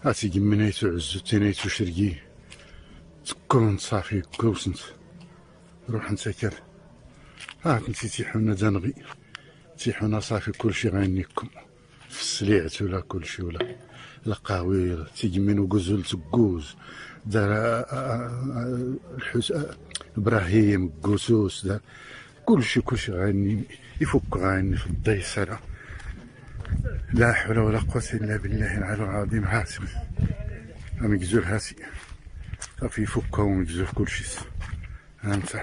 عطي جمنيتو عزو تينيتو شرقي تكون صافي كوسنت روح نسكر. نتي تيحونا دنغي تيحونا صافي كلشي غينيكم في السليعت ولا كلشي ولا القهوي تيجمين وقزول تقوز دار ابراهيم قوسوس دار كلشي غاني يفك غاني في الضيسرة. لا حول ولا قوة إلا بالله العلي العظيم. هاسي مقزول هاسي صافي يفكها ومقزول كلشي. انت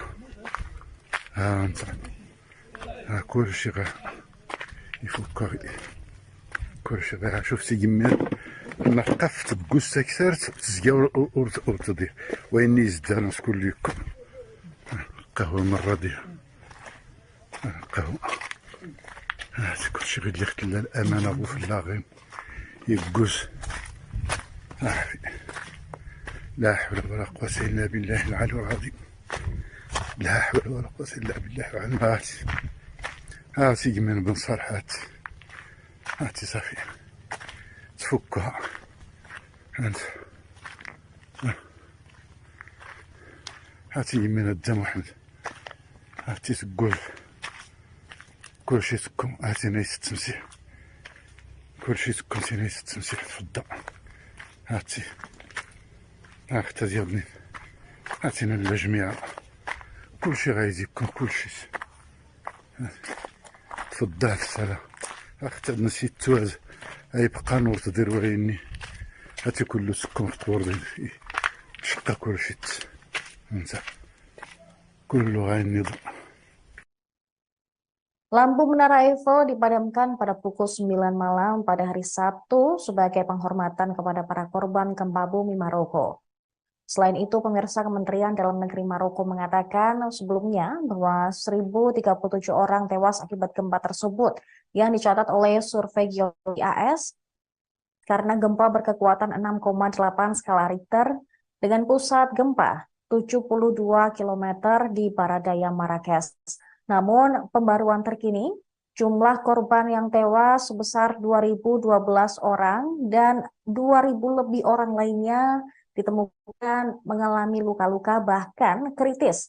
كلشي غا يفكها كلشي غا. شفتي جميل لما قفت بقوس كثرت تزقا وتضيع ويني يزدها ناس كل يكم قهوة مرة ديها قهوة. هاتي كلشي غير اللي خدلا الأمانة أبو في اللاغين يقوس. لا حول ولا قوة إلا بالله العلي العظيم. لا حول ولا قوة إلا بالله العلي العظيم. هاتي جميل بن صالح هاتي صافي تفكها انت. هاتي من الدم واحد هاتي تقول كلشي تكون. هاتي نايس التمسيح كلشي تكون نايس التمسيح تفضل. هاتي هاختا ديالني هاتينا الجميع كلشي غايزي يكون كلشي. تفضل السلام اختار نسيت توز يبقى نور تدير وعيني هاتي كله سكون في طور شقا كلشي انت كله غايني ضوء. Lampu Menara Eiffel dipadamkan pada pukul 9 malam pada hari Sabtu sebagai penghormatan kepada para korban gempa bumi Maroko. Selain itu, pemirsa, Kementerian Dalam Negeri Maroko mengatakan sebelumnya bahwa 1.037 orang tewas akibat gempa tersebut yang dicatat oleh survei geologi AS karena gempa berkekuatan 6,8 skala Richter dengan pusat gempa 72 km di barat daya Marrakesh. Namun, pembaruan terkini, jumlah korban yang tewas sebesar 2.012 orang dan 2.000 lebih orang lainnya ditemukan mengalami luka-luka bahkan kritis.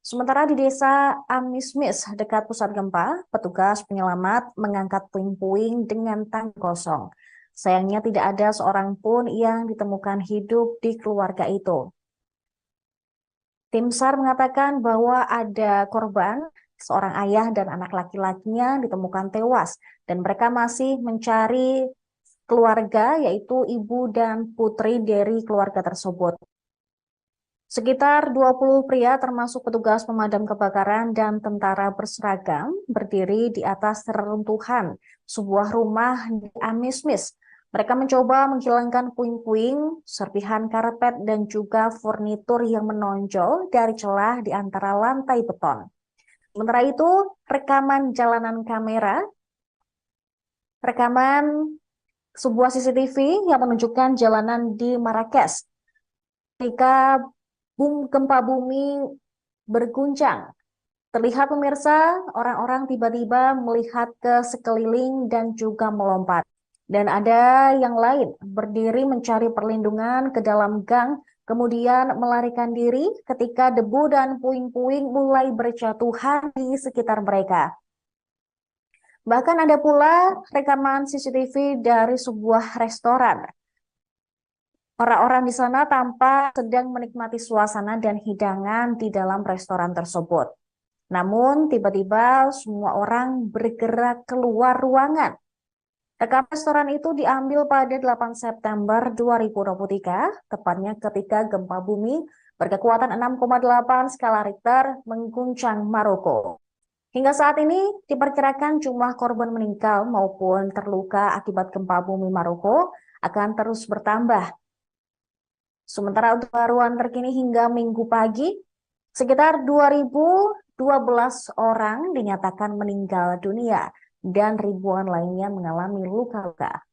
Sementara di desa Amismis dekat pusat gempa, petugas penyelamat mengangkat puing-puing dengan tangki kosong. Sayangnya tidak ada seorang pun yang ditemukan hidup di keluarga itu. Tim SAR mengatakan bahwa ada korban, seorang ayah dan anak laki-lakinya ditemukan tewas dan mereka masih mencari keluarga, yaitu ibu dan putri dari keluarga tersebut. Sekitar 20 pria termasuk petugas pemadam kebakaran dan tentara berseragam berdiri di atas reruntuhan sebuah rumah di Amismis. Mereka mencoba menghilangkan puing-puing, serpihan karpet, dan juga furnitur yang menonjol dari celah di antara lantai beton. Sementara itu, rekaman sebuah CCTV yang menunjukkan jalanan di Marrakesh ketika gempa bumi berguncang. Terlihat pemirsa, orang-orang tiba-tiba melihat ke sekeliling dan juga melompat. Dan ada yang lain berdiri mencari perlindungan ke dalam gang, kemudian melarikan diri ketika debu dan puing-puing mulai berjatuhan di sekitar mereka. Bahkan ada pula rekaman CCTV dari sebuah restoran. Orang-orang di sana tampak sedang menikmati suasana dan hidangan di dalam restoran tersebut. Namun tiba-tiba semua orang bergerak keluar ruangan. Rekaman restoran itu diambil pada 8 September 2023, tepatnya ketika gempa bumi berkekuatan 6,8 skala Richter mengguncang Maroko. Hingga saat ini diperkirakan jumlah korban meninggal maupun terluka akibat gempa bumi Maroko akan terus bertambah. Sementara untuk pembaruan terkini hingga Minggu pagi, sekitar 2.012 orang dinyatakan meninggal dunia dan ribuan lainnya mengalami luka-luka.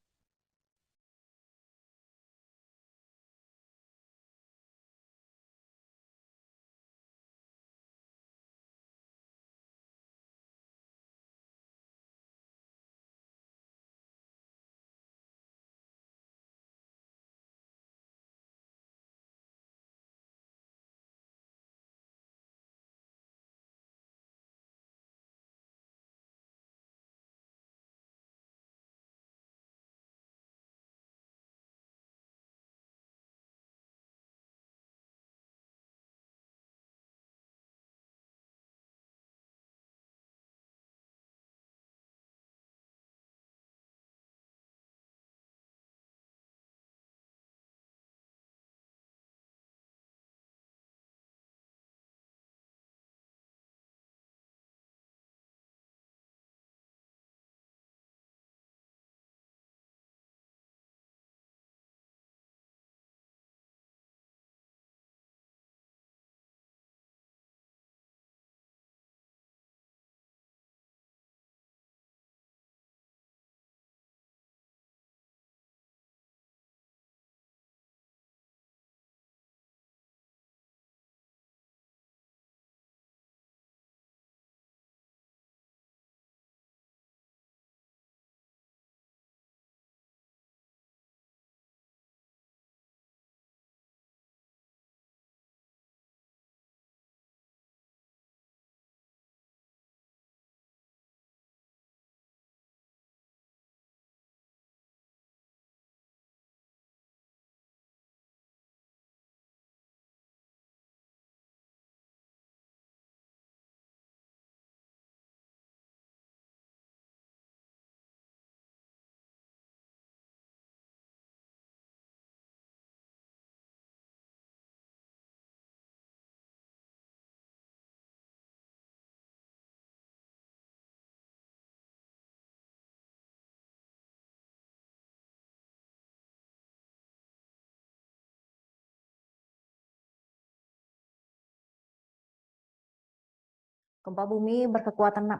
Gempa bumi berkekuatan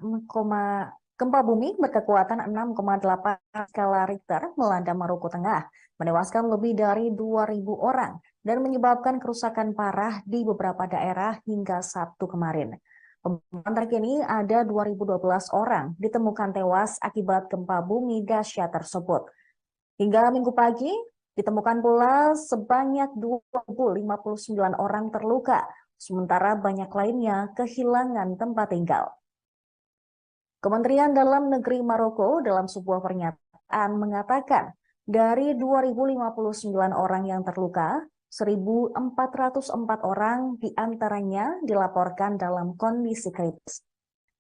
6,8 skala Richter melanda Maroko Tengah, menewaskan lebih dari 2.000 orang dan menyebabkan kerusakan parah di beberapa daerah hingga Sabtu kemarin. Pemantauan terkini ada 2.012 orang ditemukan tewas akibat gempa bumi dahsyat tersebut. Hingga Minggu pagi, ditemukan pula sebanyak 2.059 orang terluka, sementara banyak lainnya kehilangan tempat tinggal. Kementerian Dalam Negeri Maroko dalam sebuah pernyataan mengatakan dari 2.059 orang yang terluka, 1.404 orang diantaranya dilaporkan dalam kondisi kritis.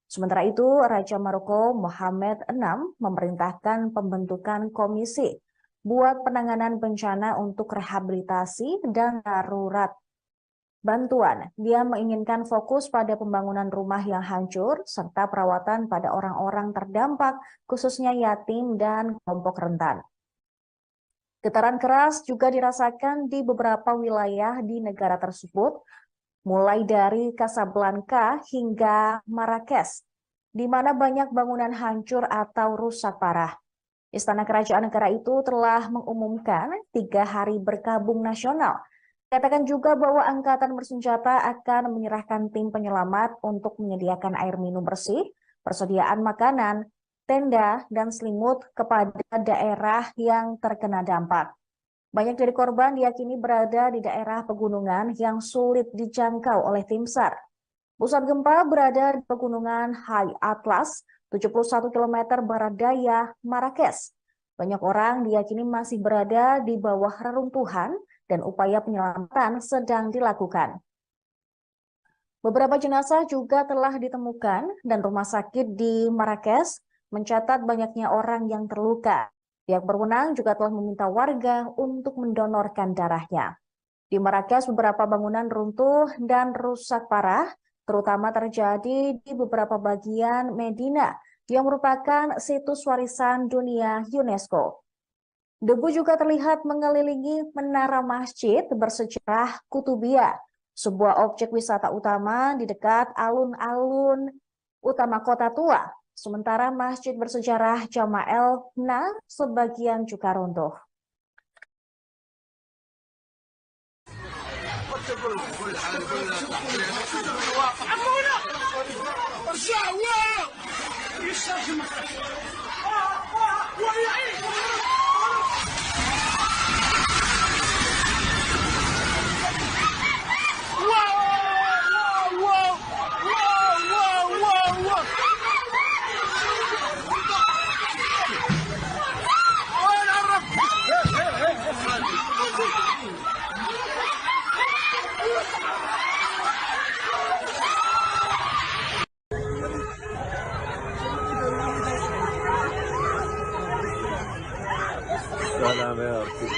Sementara itu, Raja Maroko Mohammed VI memerintahkan pembentukan komisi buat penanganan bencana untuk rehabilitasi dan darurat bantuan. Dia menginginkan fokus pada pembangunan rumah yang hancur serta perawatan pada orang-orang terdampak, khususnya yatim dan kelompok rentan. Getaran keras juga dirasakan di beberapa wilayah di negara tersebut, mulai dari Casablanca hingga Marrakesh, di mana banyak bangunan hancur atau rusak parah. Istana Kerajaan negara itu telah mengumumkan 3 hari berkabung nasional. Katakan juga bahwa angkatan bersenjata akan menyerahkan tim penyelamat untuk menyediakan air minum bersih, persediaan makanan, tenda, dan selimut kepada daerah yang terkena dampak. Banyak dari korban diyakini berada di daerah pegunungan yang sulit dijangkau oleh tim SAR. Pusat gempa berada di pegunungan High Atlas, 71 km barat daya Marrakesh. Banyak orang diyakini masih berada di bawah reruntuhan dan upaya penyelamatan sedang dilakukan. Beberapa jenazah juga telah ditemukan dan rumah sakit di Marrakesh mencatat banyaknya orang yang terluka. Pihak berwenang juga telah meminta warga untuk mendonorkan darahnya. Di Marrakesh, beberapa bangunan runtuh dan rusak parah, terutama terjadi di beberapa bagian Medina yang merupakan situs warisan dunia UNESCO. Debu juga terlihat mengelilingi menara masjid bersejarah Kutubiyah, sebuah objek wisata utama di dekat alun-alun utama kota tua. Sementara masjid bersejarah Jama'el Na sebagian juga runtuh. Salam ya Arti.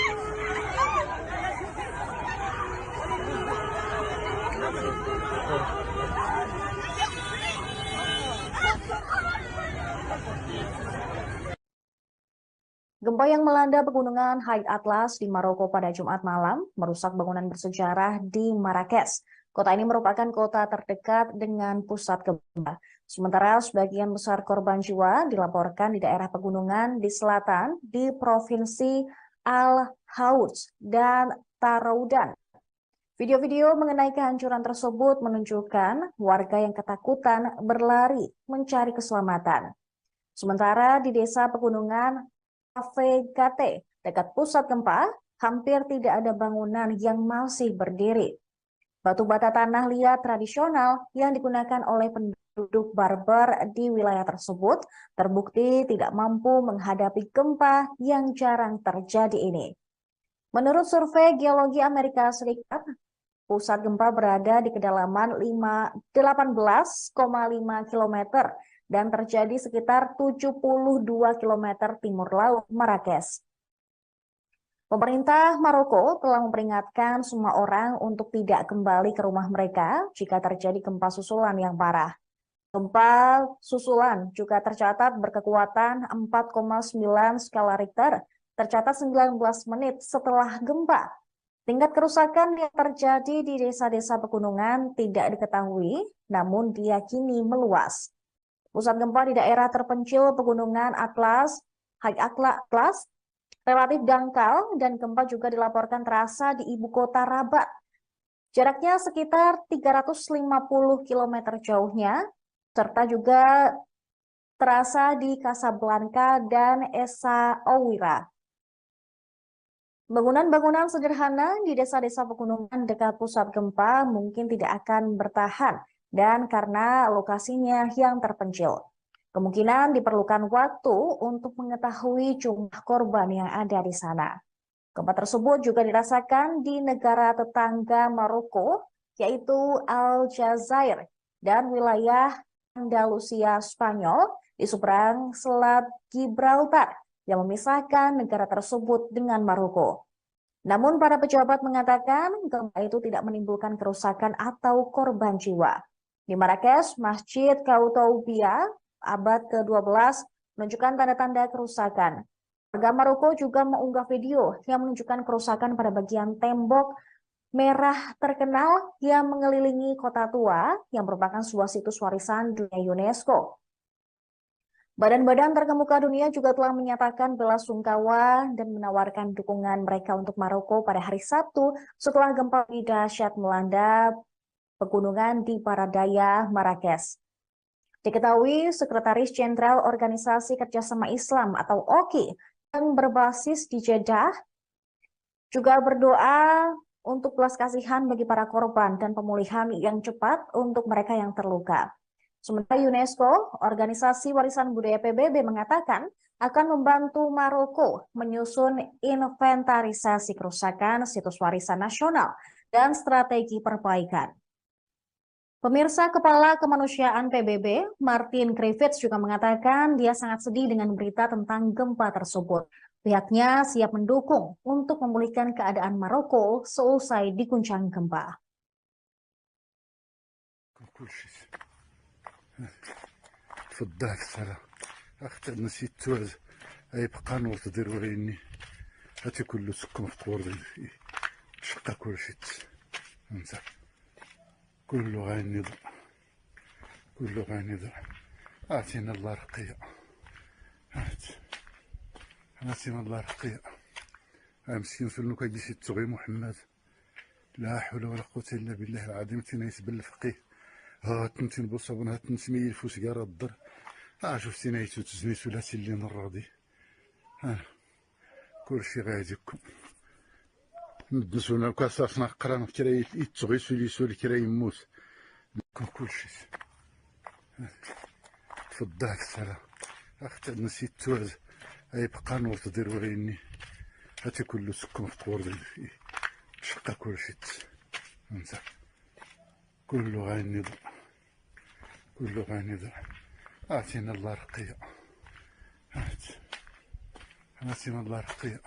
Gempa yang melanda pegunungan High Atlas di Maroko pada Jumat malam merusak bangunan bersejarah di Marrakesh. Kota ini merupakan kota terdekat dengan pusat gempa. Sementara sebagian besar korban jiwa dilaporkan di daerah pegunungan di selatan di Provinsi Al-Houj dan Taroudan. Video-video mengenai kehancuran tersebut menunjukkan warga yang ketakutan berlari mencari keselamatan. Sementara di desa pegunungan Avegate, dekat pusat gempa, hampir tidak ada bangunan yang masih berdiri. Batu bata tanah liat tradisional yang digunakan oleh penduduk Berber di wilayah tersebut terbukti tidak mampu menghadapi gempa yang jarang terjadi ini. Menurut survei Geologi Amerika Serikat, pusat gempa berada di kedalaman 18,5 km dan terjadi sekitar 72 km timur laut Marrakesh. Pemerintah Maroko telah memperingatkan semua orang untuk tidak kembali ke rumah mereka jika terjadi gempa susulan yang parah. Gempa susulan juga tercatat berkekuatan 4,9 skala Richter, tercatat 19 menit setelah gempa. Tingkat kerusakan yang terjadi di desa-desa pegunungan tidak diketahui, namun diyakini meluas. Pusat gempa di daerah terpencil pegunungan Atlas, High Atlas, relatif dangkal dan gempa juga dilaporkan terasa di ibu kota Rabat. Jaraknya sekitar 350 km jauhnya, serta juga terasa di Casablanca dan Essaouira. Bangunan-bangunan sederhana di desa-desa pegunungan dekat pusat gempa mungkin tidak akan bertahan dan karena lokasinya yang terpencil. Kemungkinan diperlukan waktu untuk mengetahui jumlah korban yang ada di sana. Gempa tersebut juga dirasakan di negara tetangga Maroko, yaitu Aljazair dan wilayah Andalusia Spanyol di seberang Selat Gibraltar yang memisahkan negara tersebut dengan Maroko. Namun para pejabat mengatakan gempa itu tidak menimbulkan kerusakan atau korban jiwa. Di Marrakesh, Masjid Koutoubia abad ke-12 menunjukkan tanda-tanda kerusakan. Warga Maroko juga mengunggah video yang menunjukkan kerusakan pada bagian tembok merah terkenal yang mengelilingi kota tua yang merupakan sebuah situs warisan dunia UNESCO. Badan-badan terkemuka dunia juga telah menyatakan bela sungkawa dan menawarkan dukungan mereka untuk Maroko pada hari Sabtu setelah gempa dahsyat melanda pegunungan di barat daya Marrakesh. Diketahui Sekretaris Jenderal Organisasi Kerjasama Islam atau OKI yang berbasis di Jeddah juga berdoa untuk belas kasihan bagi para korban dan pemulihan yang cepat untuk mereka yang terluka. Sementara UNESCO, Organisasi Warisan Budaya PBB, mengatakan akan membantu Maroko menyusun inventarisasi kerusakan situs warisan nasional dan strategi perbaikan. Pemirsa, Kepala Kemanusiaan PBB, Martin Griffiths, juga mengatakan dia sangat sedih dengan berita tentang gempa tersebut. Pihaknya siap mendukung untuk memulihkan keadaan Maroko seusai diguncang gempa. تفضلك الصلاة أختي نسيت توز أي بقى نور تدير وريني هاتي كله سكم في قور شقة كل شيء انت كله غاني ضع كله غاني ضع أعطينا الله رقية أعطينا الله رقية مسكين سلنو كيجي تغي محمد لا حول ولا قوة إلا بالله العظيم تنايس بالفقيه ها تنتين بصابون ها تنسمي الفوس قارا الضر شوف تنايس وتزني سلاسي اللي نراضي كل شي غاديكم ندسونا كاساسنا قرانا كرا يتغي سولي سولي كرا يموت كل شي تفضلك الصلاة أختي نسيت توز أي بقى نور تدير وريني هاتي كله سكم في قور شقة كل شيء انت كله غاني ضع كله غاني ضع أعطينا الله رقية أعطينا الله رقية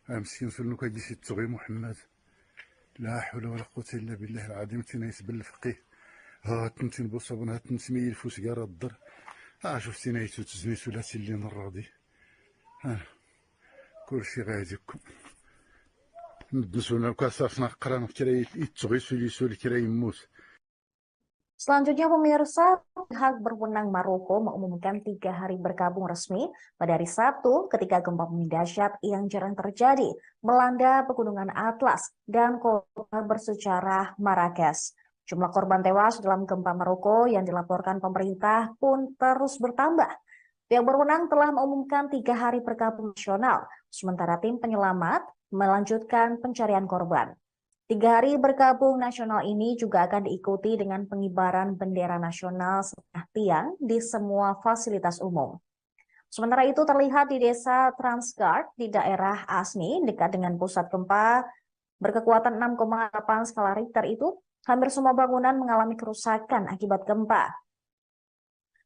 مسكين سلنو كيجي تغي محمد لا حول ولا قوة إلا بالله العظيم تنايس بالفقيه ها تنتين بصابون ها تنسمي الفوس قارا الضر شوف تنايس وتزني سلاسي اللي نراضي كل شي غاديكم ندسونا كاساسنا قرانا كرا يتغي سولي سولي كرا يموت. Selanjutnya, pemirsa, pihak berwenang Maroko mengumumkan 3 hari berkabung resmi pada hari Sabtu ketika gempa bumi dahsyat yang jarang terjadi melanda pegunungan Atlas dan kota bersejarah Marrakesh. Jumlah korban tewas dalam gempa Maroko yang dilaporkan pemerintah pun terus bertambah. Pihak berwenang telah mengumumkan 3 hari berkabung nasional, sementara tim penyelamat melanjutkan pencarian korban. 3 hari berkabung nasional ini juga akan diikuti dengan pengibaran bendera nasional setengah tiang di semua fasilitas umum. Sementara itu terlihat di desa Transgard di daerah Asni dekat dengan pusat gempa berkekuatan 6,8 skala Richter itu, hampir semua bangunan mengalami kerusakan akibat gempa.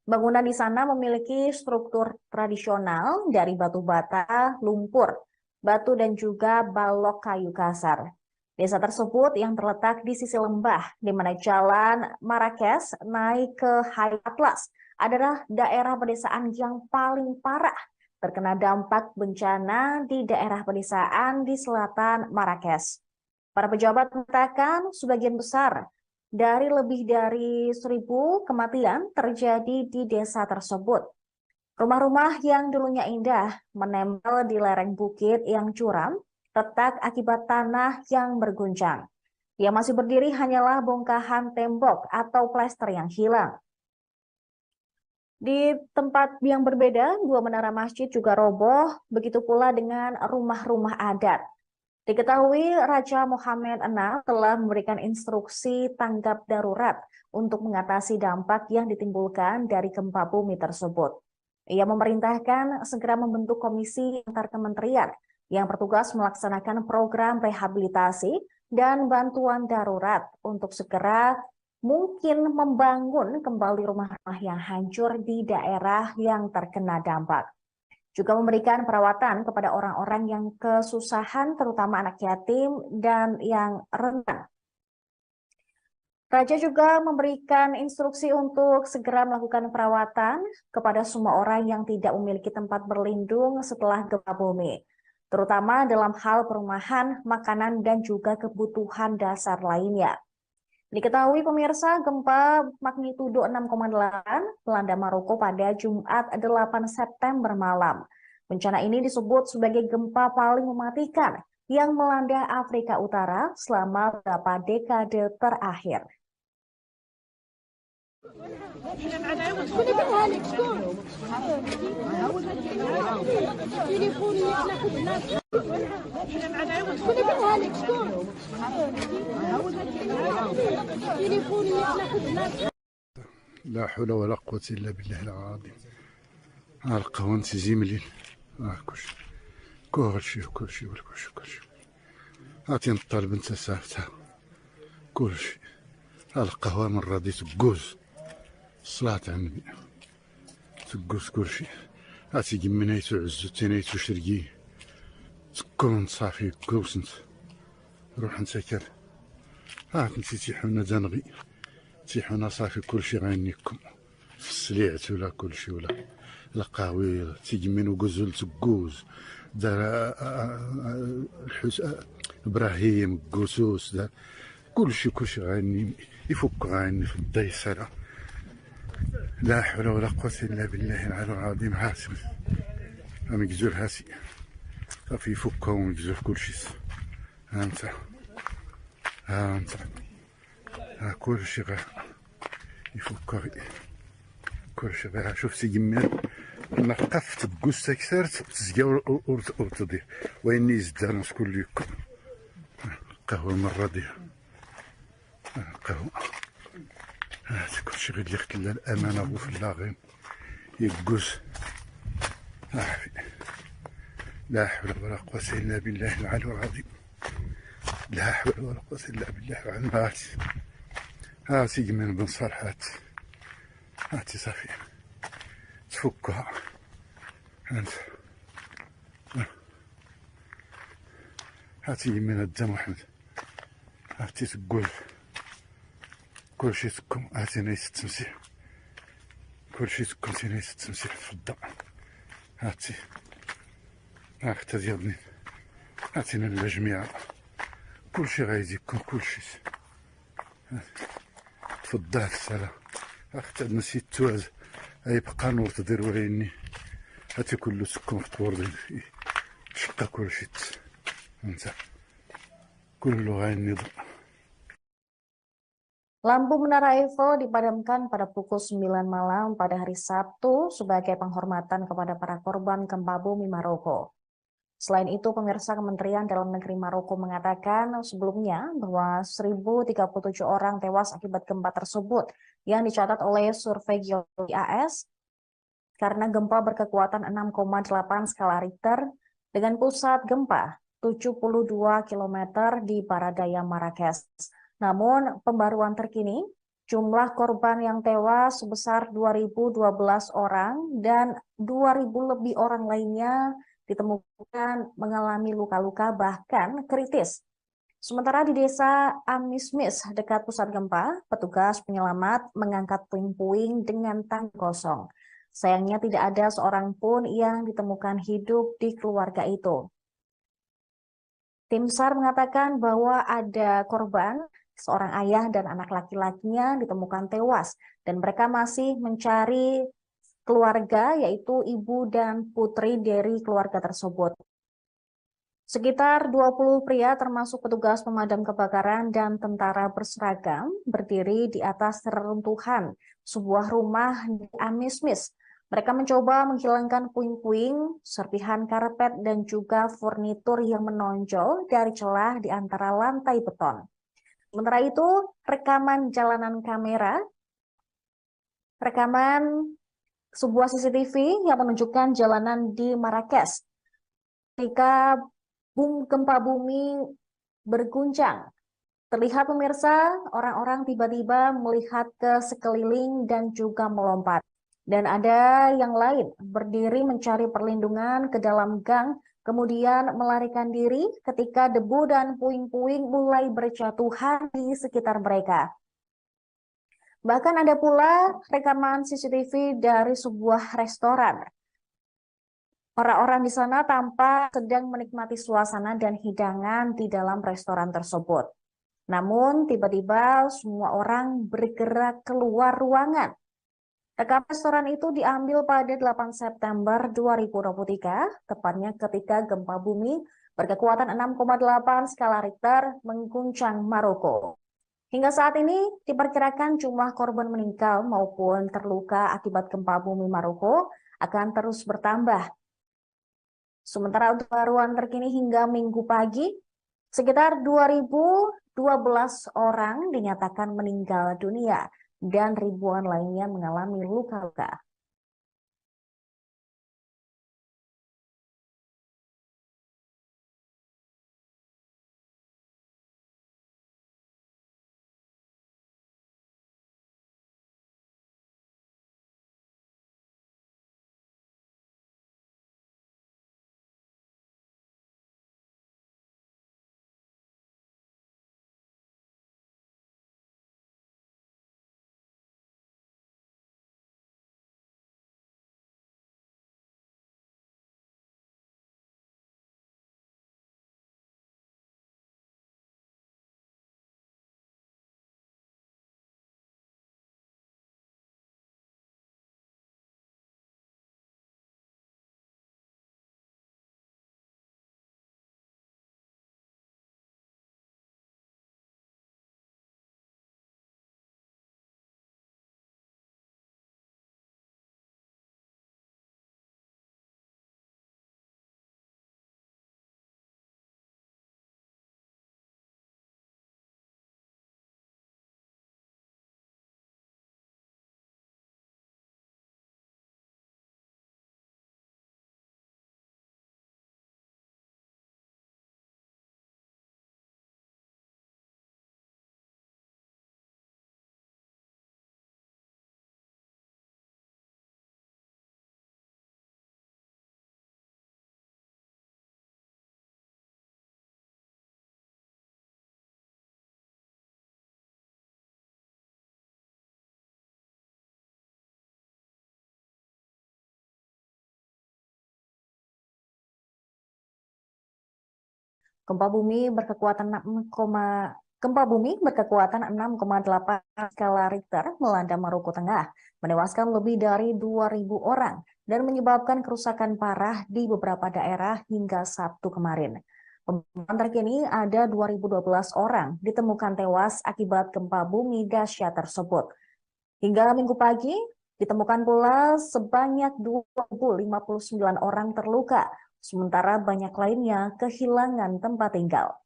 Bangunan di sana memiliki struktur tradisional dari batu bata, lumpur, batu dan juga balok kayu kasar. Desa tersebut yang terletak di sisi lembah, di mana jalan Marrakesh naik ke High Atlas, adalah daerah pedesaan yang paling parah terkena dampak bencana di daerah pedesaan di selatan Marrakesh. Para pejabat mengatakan sebagian besar dari lebih dari 1.000 kematian terjadi di desa tersebut. Rumah-rumah yang dulunya indah menempel di lereng bukit yang curam, retak akibat tanah yang berguncang. Yang masih berdiri hanyalah bongkahan tembok atau plester yang hilang. Di tempat yang berbeda, 2 menara masjid juga roboh, begitu pula dengan rumah-rumah adat. Diketahui Raja Mohammed VI telah memberikan instruksi tanggap darurat untuk mengatasi dampak yang ditimbulkan dari gempa bumi tersebut. Ia memerintahkan segera membentuk komisi antar kementerian yang bertugas melaksanakan program rehabilitasi dan bantuan darurat untuk segera mungkin membangun kembali rumah-rumah yang hancur di daerah yang terkena dampak. Juga memberikan perawatan kepada orang-orang yang kesusahan, terutama anak yatim dan yang rentan. Raja juga memberikan instruksi untuk segera melakukan perawatan kepada semua orang yang tidak memiliki tempat berlindung setelah gempa bumi, terutama dalam hal perumahan, makanan, dan juga kebutuhan dasar lainnya. Diketahui pemirsa, gempa magnitudo 6,8 melanda Maroko pada Jumat 8 September malam. Bencana ini disebut sebagai gempa paling mematikan yang melanda Afrika Utara selama beberapa dekade terakhir. لا حول ولا قوة إلا بالله العظيم. القهوة زيملين كلشي عطينا الطالب انت سافتها كلشي القهوة من راضي تقوز الصلاة على النبي تقوز كلشي عطي قمنيتو عزو تينيتو شرقي تكون صافي كوسنت روح نسكر كنتي تيحونا دنغي تيحونا صافي كلشي غينيكم في السليعت ولا كلشي ولا القهوي تيجمين وقزول تقوز دار ابراهيم قوسوس دار كلشي غاني يفك غاني في الديسرة. لا حول ولا قوة إلا بالله العلي العظيم. هاسي مقزول هاسي صافي يفكها ومقزول كلشي. ها انت كلشي غا يفكها كلشي غا شوف تيجمين نقفت تقوس تكسرت تزقا ورتضيع ويني يزدان كل يكم قهوة مرة ديال قهوة هذا كلشي غير يخت الأمانة وفي اللاغين يقوس لا حول ولا قوة إلا بالله العلي العظيم. لا حول ولا قوة إلا بالله العلي العظيم. هاتي من بن صالحات هاتي صافي تفكها انت هاتي من الدم احمد هاتي تقول كلشي تكون هاتي نيس التمسيح كلشي تكون نيس التمسيح في الضوء هاتي اختي ديالني هاتينا الجميع كلشي غايدي يكون كلشي تفضل السلام اختي نسيت توز يبقى نور تدير ويني هاتي كله سكون في طور شقة كلشي انت كله غايني ضوء. Lampu Menara Eiffel dipadamkan pada pukul 9 malam pada hari Sabtu sebagai penghormatan kepada para korban gempa bumi Maroko. Selain itu, pemirsa, Kementerian Dalam Negeri Maroko mengatakan sebelumnya bahwa 1.037 orang tewas akibat gempa tersebut yang dicatat oleh survei geologi AS karena gempa berkekuatan 6,8 skala Richter dengan pusat gempa 72 km di barat daya Marrakesh. Namun, pembaruan terkini, jumlah korban yang tewas sebesar 2.012 orang dan 2.000 lebih orang lainnya ditemukan mengalami luka-luka bahkan kritis. Sementara di desa Amismis dekat pusat gempa, petugas penyelamat mengangkat puing-puing dengan tangki kosong. Sayangnya tidak ada seorang pun yang ditemukan hidup di keluarga itu. Tim SAR mengatakan bahwa ada korban, seorang ayah dan anak laki-lakinya ditemukan tewas dan mereka masih mencari keluarga, yaitu ibu dan putri dari keluarga tersebut. Sekitar 20 pria termasuk petugas pemadam kebakaran dan tentara berseragam berdiri di atas reruntuhan sebuah rumah di Amismis. Mereka mencoba menghilangkan puing-puing, serpihan karpet, dan juga furnitur yang menonjol dari celah di antara lantai beton. Sementara itu, rekaman sebuah CCTV yang menunjukkan jalanan di Marrakesh ketika gempa bumi berguncang. Terlihat pemirsa, orang-orang tiba-tiba melihat ke sekeliling dan juga melompat. Dan ada yang lain berdiri mencari perlindungan ke dalam gang, kemudian melarikan diri ketika debu dan puing-puing mulai berjatuhan di sekitar mereka. Bahkan ada pula rekaman CCTV dari sebuah restoran. Orang-orang di sana tampak sedang menikmati suasana dan hidangan di dalam restoran tersebut. Namun tiba-tiba semua orang bergerak keluar ruangan. Rekaman restoran itu diambil pada 8 September 2023, tepatnya ketika gempa bumi berkekuatan 6,8 skala Richter mengguncang Maroko. Hingga saat ini diperkirakan jumlah korban meninggal maupun terluka akibat gempa bumi Maroko akan terus bertambah. Sementara untuk pembaruan terkini hingga Minggu pagi, sekitar 2.012 orang dinyatakan meninggal dunia dan ribuan lainnya mengalami luka-luka. Gempa bumi berkekuatan 6,8 skala Richter melanda Maroko Tengah, menewaskan lebih dari 2.000 orang dan menyebabkan kerusakan parah di beberapa daerah hingga Sabtu kemarin. Pemantauan terkini ada 2.012 orang ditemukan tewas akibat gempa bumi dahsyat tersebut. Hingga Minggu pagi, ditemukan pula sebanyak 2.059 orang terluka, sementara banyak lainnya kehilangan tempat tinggal.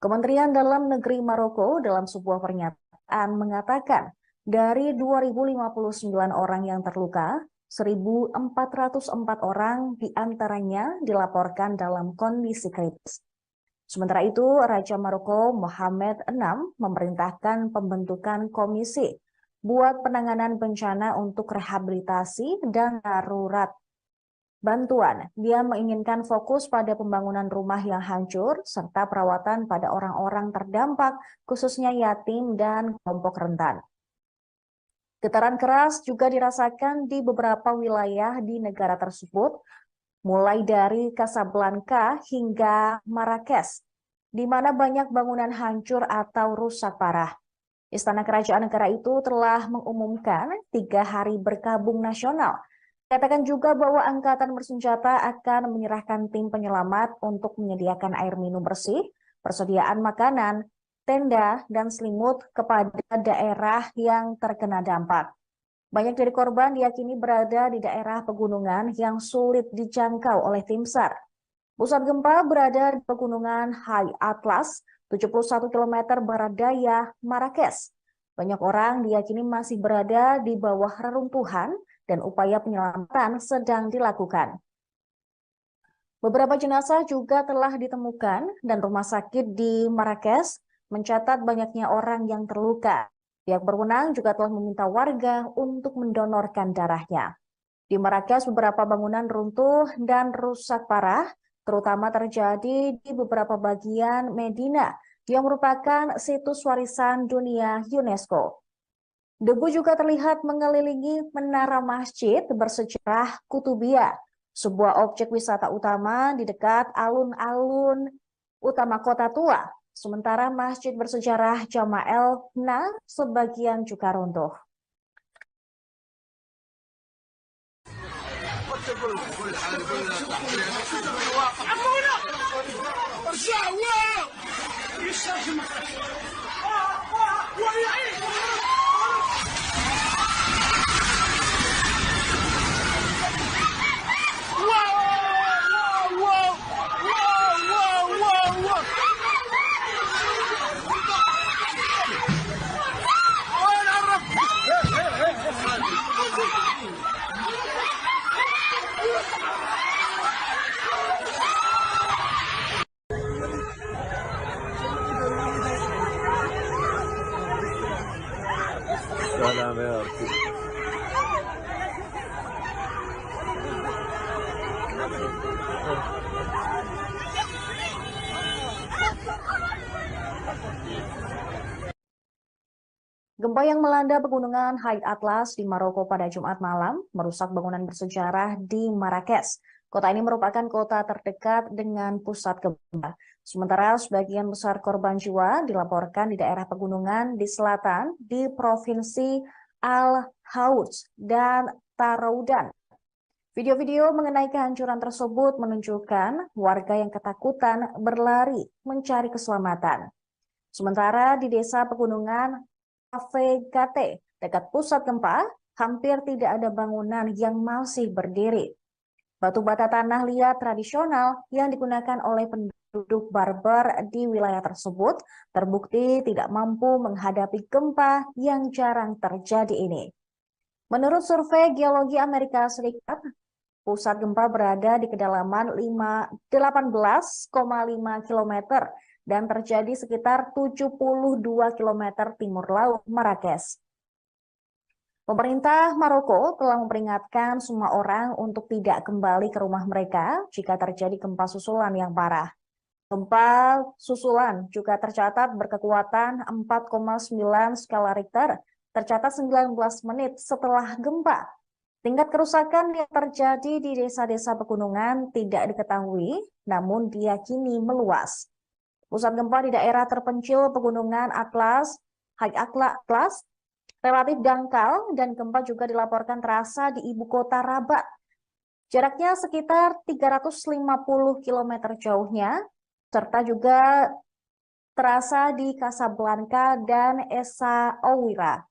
Kementerian Dalam Negeri Maroko dalam sebuah pernyataan mengatakan dari 2.059 orang yang terluka, 1.404 orang diantaranya dilaporkan dalam kondisi kritis. Sementara itu, Raja Maroko Mohammed VI memerintahkan pembentukan komisi buat penanganan bencana untuk rehabilitasi dan darurat bantuan. Dia menginginkan fokus pada pembangunan rumah yang hancur serta perawatan pada orang-orang terdampak, khususnya yatim dan kelompok rentan. Getaran keras juga dirasakan di beberapa wilayah di negara tersebut, mulai dari Casablanca hingga Marrakesh, di mana banyak bangunan hancur atau rusak parah. Istana Kerajaan negara itu telah mengumumkan 3 hari berkabung nasional. Katakan juga bahwa angkatan bersenjata akan menyerahkan tim penyelamat untuk menyediakan air minum bersih, persediaan makanan, tenda, dan selimut kepada daerah yang terkena dampak. Banyak dari korban diyakini berada di daerah pegunungan yang sulit dijangkau oleh tim SAR. Pusat gempa berada di pegunungan High Atlas, 71 km barat daya Marrakesh. Banyak orang diyakini masih berada di bawah reruntuhan dan upaya penyelamatan sedang dilakukan. Beberapa jenazah juga telah ditemukan dan rumah sakit di Marrakesh mencatat banyaknya orang yang terluka. Pihak berwenang juga telah meminta warga untuk mendonorkan darahnya. Di Marrakesh beberapa bangunan runtuh dan rusak parah, terutama terjadi di beberapa bagian Medina yang merupakan situs warisan dunia UNESCO. Debu juga terlihat mengelilingi menara masjid bersejarah Kutubiyah, sebuah objek wisata utama di dekat alun-alun utama kota tua. Sementara masjid bersejarah Jama'el Na sebagian juga runtuh. Salam ya Arti. Gempa yang melanda pegunungan Haid Atlas di Maroko pada Jumat malam merusak bangunan bersejarah di Marrakesh. Kota ini merupakan kota terdekat dengan pusat gempa. Sementara sebagian besar korban jiwa dilaporkan di daerah pegunungan di selatan di Provinsi Al-Houth dan Taroudan. Video-video mengenai kehancuran tersebut menunjukkan warga yang ketakutan berlari mencari keselamatan. Sementara di desa pegunungan AVKT dekat pusat gempa, hampir tidak ada bangunan yang masih berdiri. Batu bata tanah liat tradisional yang digunakan oleh penduduk Berber di wilayah tersebut terbukti tidak mampu menghadapi gempa yang jarang terjadi ini. Menurut survei Geologi Amerika Serikat, pusat gempa berada di kedalaman 18,5 km dan terjadi sekitar 72 km timur laut Marrakesh. Pemerintah Maroko telah memperingatkan semua orang untuk tidak kembali ke rumah mereka jika terjadi gempa susulan yang parah. Gempa susulan juga tercatat berkekuatan 4,9 skala Richter, tercatat 19 menit setelah gempa. Tingkat kerusakan yang terjadi di desa-desa pegunungan tidak diketahui, namun diyakini meluas. Pusat gempa di daerah terpencil pegunungan Atlas, Haid Atlas, relatif dangkal dan gempa juga dilaporkan terasa di ibu kota Rabat. Jaraknya sekitar 350 km jauhnya, serta juga terasa di Casablanca dan Essaouira.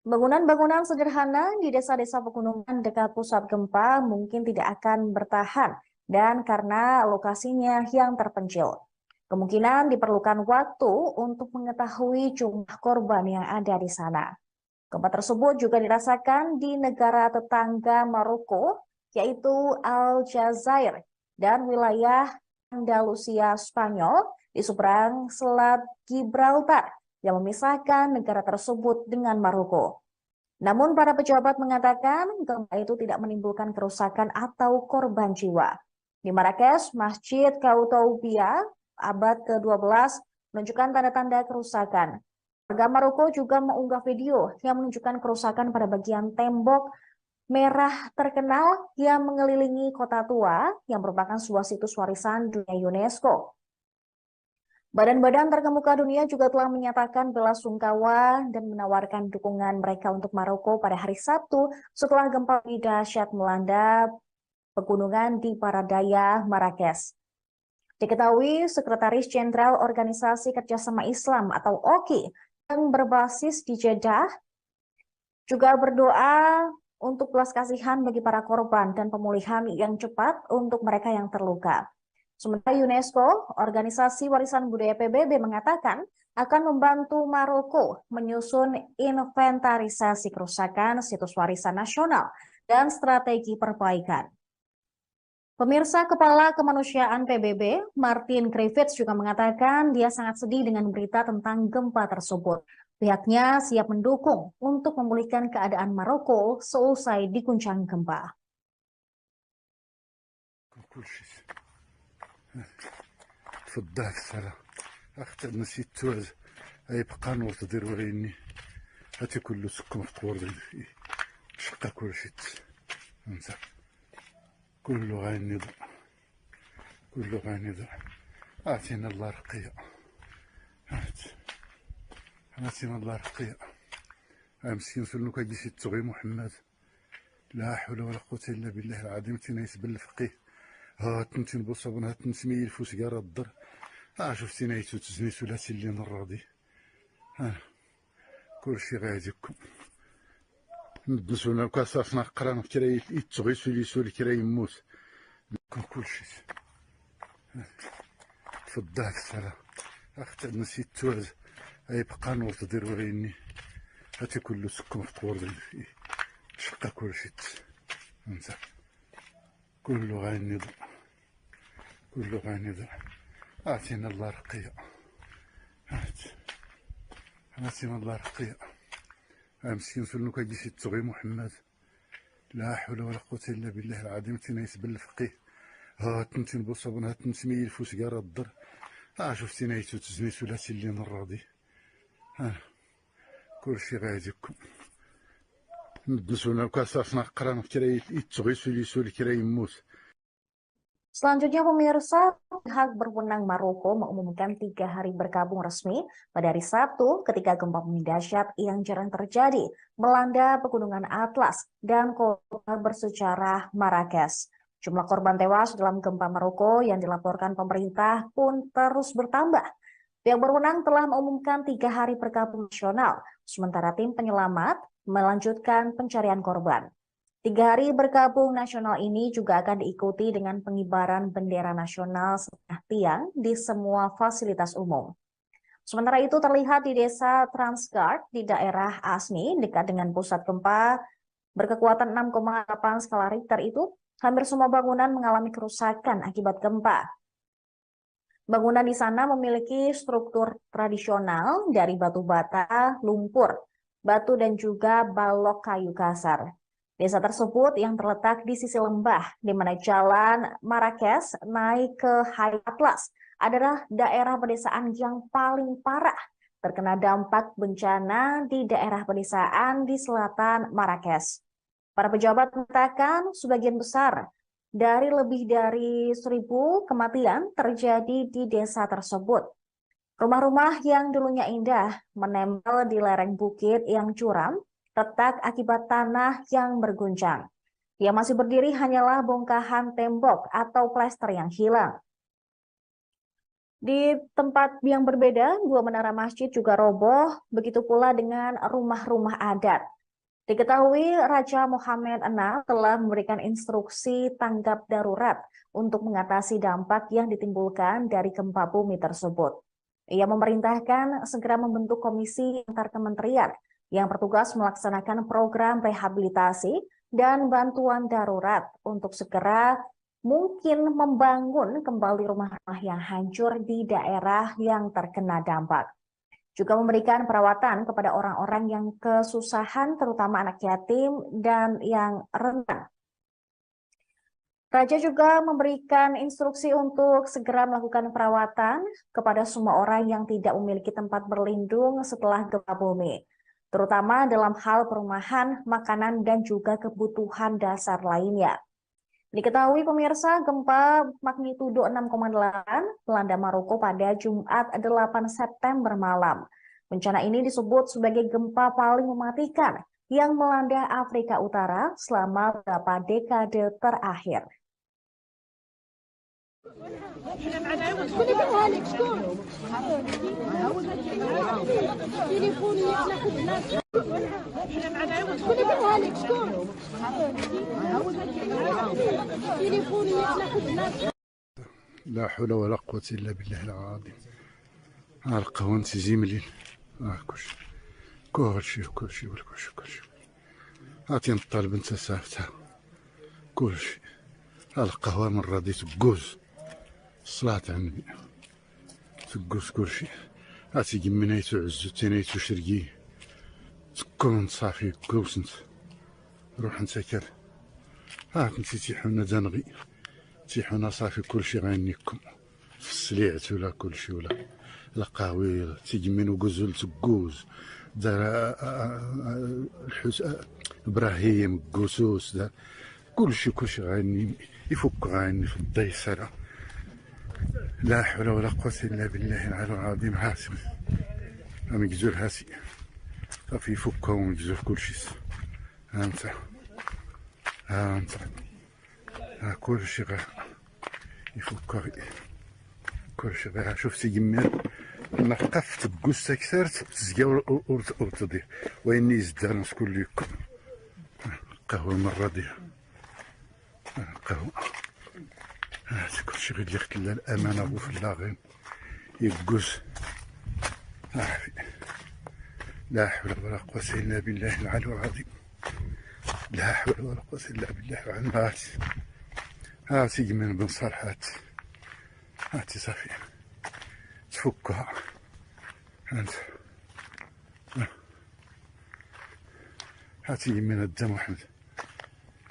Bangunan-bangunan sederhana di desa-desa pegunungan dekat pusat gempa mungkin tidak akan bertahan dan karena lokasinya yang terpencil. Kemungkinan diperlukan waktu untuk mengetahui jumlah korban yang ada di sana. Gempa tersebut juga dirasakan di negara tetangga Maroko, yaitu Aljazair dan wilayah Andalusia Spanyol di seberang Selat Gibraltar yang memisahkan negara tersebut dengan Maroko. Namun para pejabat mengatakan gempa itu tidak menimbulkan kerusakan atau korban jiwa. Di Marrakesh, Masjid Koutoubia abad ke-12 menunjukkan tanda-tanda kerusakan. Warga Maroko juga mengunggah video yang menunjukkan kerusakan pada bagian tembok merah terkenal yang mengelilingi kota tua yang merupakan sebuah situs warisan dunia UNESCO. Badan-badan terkemuka dunia juga telah menyatakan bela sungkawa dan menawarkan dukungan mereka untuk Maroko pada hari Sabtu setelah gempa dahsyat melanda pegunungan di Paradaya, Marrakesh. Diketahui Sekretaris Jenderal Organisasi Kerjasama Islam atau OKI yang berbasis di Jeddah juga berdoa untuk belas kasihan bagi para korban dan pemulihan yang cepat untuk mereka yang terluka. Sementara UNESCO, Organisasi Warisan Budaya PBB mengatakan akan membantu Maroko menyusun inventarisasi kerusakan situs warisan nasional dan strategi perbaikan. Pemirsa, Kepala Kemanusiaan PBB, Martin Griffiths juga mengatakan dia sangat sedih dengan berita tentang gempa tersebut. Pihaknya siap mendukung untuk memulihkan keadaan Maroko seusai diguncang gempa. تفضلك سارة أختي نسيت توز أي بقى نور تدير وريني هاتي كله سكم في قور شقة كلشي انت كله غينض كله غينض اعطينا الله رقية اعطينا الله رقية مسكين سلو كيجي تغي محمد لا حول ولا قوة الا بالله العظيم تينايس بالفقيه ها تنتين بوصابون ها تنتمي الفوس كارا الضر شفتي نايتو تزني ثلاثي اللي نراضي كلشي غاديكم ندسونا كاسافنا قران كرا يتغي سولي كرا يموت لكم كلشي تفضل السلام اختي نسيت توز اي بقى نور تدير وريني هاتي كله سكم في قور شقة كلشي انت كله غينض كله غينض اعطينا الله رقية اعطينا الله رقية مسكين سلو كيجي تغي محمد لا حول ولا قوة الا بالله العظيم تينايس بالفقيه ها تنتين بوصابون ها تنتمي الفوس كارا الضر شفتي نايتو تزني ثلاثي اللي نراضي كلشي غاديكم ندسونا كاسافنا قران كرا يتغي سولي كرا يموت. Selanjutnya pemirsa, pihak berwenang Maroko mengumumkan 3 hari berkabung resmi pada hari Sabtu ketika gempa bumi dahsyat yang jarang terjadi melanda pegunungan Atlas dan kota bersejarah Marrakesh. Jumlah korban tewas dalam gempa Maroko yang dilaporkan pemerintah pun terus bertambah. Pihak berwenang telah mengumumkan 3 hari berkabung nasional, sementara tim penyelamat melanjutkan pencarian korban. 3 hari berkabung nasional ini juga akan diikuti dengan pengibaran bendera nasional setengah tiang di semua fasilitas umum. Sementara itu terlihat di desa Transgard di daerah Asni dekat dengan pusat gempa berkekuatan 6,8 skala Richter itu, hampir semua bangunan mengalami kerusakan akibat gempa. Bangunan di sana memiliki struktur tradisional dari batu bata, lumpur, batu dan juga balok kayu kasar. Desa tersebut yang terletak di sisi lembah, di mana jalan Marrakesh naik ke High Atlas, adalah daerah pedesaan yang paling parah terkena dampak bencana di daerah pedesaan di selatan Marrakesh. Para pejabat mengatakan sebagian besar dari lebih dari 1.000 kematian terjadi di desa tersebut. Rumah-rumah yang dulunya indah menempel di lereng bukit yang curam, retak akibat tanah yang berguncang. Yang masih berdiri hanyalah bongkahan tembok atau plester yang hilang. Di tempat yang berbeda, 2 menara masjid juga roboh, begitu pula dengan rumah-rumah adat. Diketahui Raja Mohammed VI telah memberikan instruksi tanggap darurat untuk mengatasi dampak yang ditimbulkan dari gempa bumi tersebut. Ia memerintahkan segera membentuk komisi antar kementerian yang bertugas melaksanakan program rehabilitasi dan bantuan darurat untuk segera mungkin membangun kembali rumah-rumah yang hancur di daerah yang terkena dampak. Juga memberikan perawatan kepada orang-orang yang kesusahan, terutama anak yatim dan yang rentan. Raja juga memberikan instruksi untuk segera melakukan perawatan kepada semua orang yang tidak memiliki tempat berlindung setelah gempa bumi, terutama dalam hal perumahan, makanan, dan juga kebutuhan dasar lainnya. Diketahui pemirsa, gempa magnitudo 6,8 melanda Maroko pada Jumat 8 September malam. Bencana ini disebut sebagai gempa paling mematikan yang melanda Afrika Utara selama beberapa dekade terakhir. لا حول ولا قوة إلا بالله العظيم. القهوة زملين كلشي هاتي نطالب انت سافتها كلشي القهوة من راضي تقوز الصلاة على النبي تقوز كلشي هاتي قمنايتو عزو تينايتو شرقي تكون صافي كوسنت روح انت كال انتي تيحونا دنغي تيحونا صافي كلشي غينيكم في السليعت ولا كلشي ولا القهوي تيجمين وقوز تقوز دار ابراهيم قوسوس دار كلشي غاني يفك غاني في الضيسرة. لا حول ولا قوة الا بالله العلي العظيم. هاسي مجزور هاسي صافي يفكها ومجزور كلشي. ها انت ها انت ها كلشي غا يفكها كلشي غا. شفتي يمير ما قفت بقوس كثرت تزكى ورتضيع ويني زدان شكون ليكم قهوة المرة دي قهوة. هذا كلشي غير اللي خلا الأمانة بو في اللاغين يقوس. لا حول ولا قوة إلا بالله العلي العظيم. لا حول ولا قوة إلا بالله العلي العظيم. هاتي يمين بن صالح هاتي صافي تفكها. هانت هاتي يمين الدم أحمد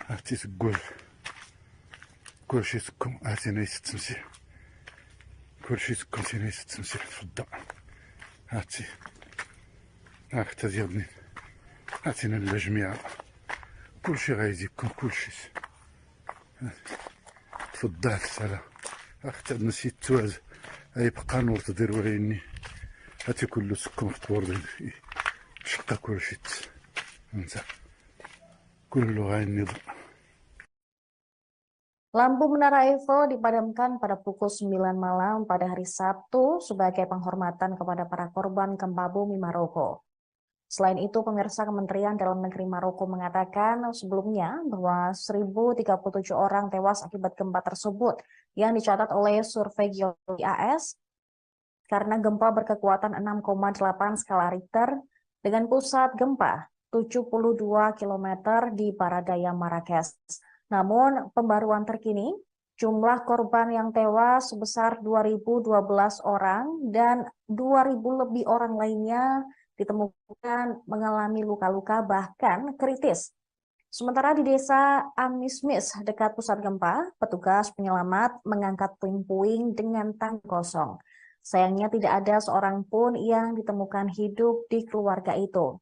هاتي تقول كلشي تكون. هاتي نايس التمسيح كلشي تكون تي نايس التمسيح تفضل. هاتي هاك ديالني هاتينا الجميع كلشي غايجيكم كلشي. تفضل سلام اختي نسيت توعز يبقى نور تدير وريني. هاتي كله سكم في طور شقا كلشي انت كله غايني. Lampu Menara Eiffel dipadamkan pada pukul 9 malam pada hari Sabtu sebagai penghormatan kepada para korban gempa bumi Maroko. Selain itu, pemirsa, Kementerian Dalam Negeri Maroko mengatakan sebelumnya bahwa 1.037 orang tewas akibat gempa tersebut yang dicatat oleh survei geologi AS karena gempa berkekuatan 6,8 skala Richter dengan pusat gempa 72 km di barat daya Marrakesh. Namun, pembaruan terkini, jumlah korban yang tewas sebesar 2.012 orang dan 2.000 lebih orang lainnya ditemukan mengalami luka-luka bahkan kritis. Sementara di desa Amismis dekat pusat gempa, petugas penyelamat mengangkat puing-puing dengan tangki kosong. Sayangnya tidak ada seorang pun yang ditemukan hidup di keluarga itu.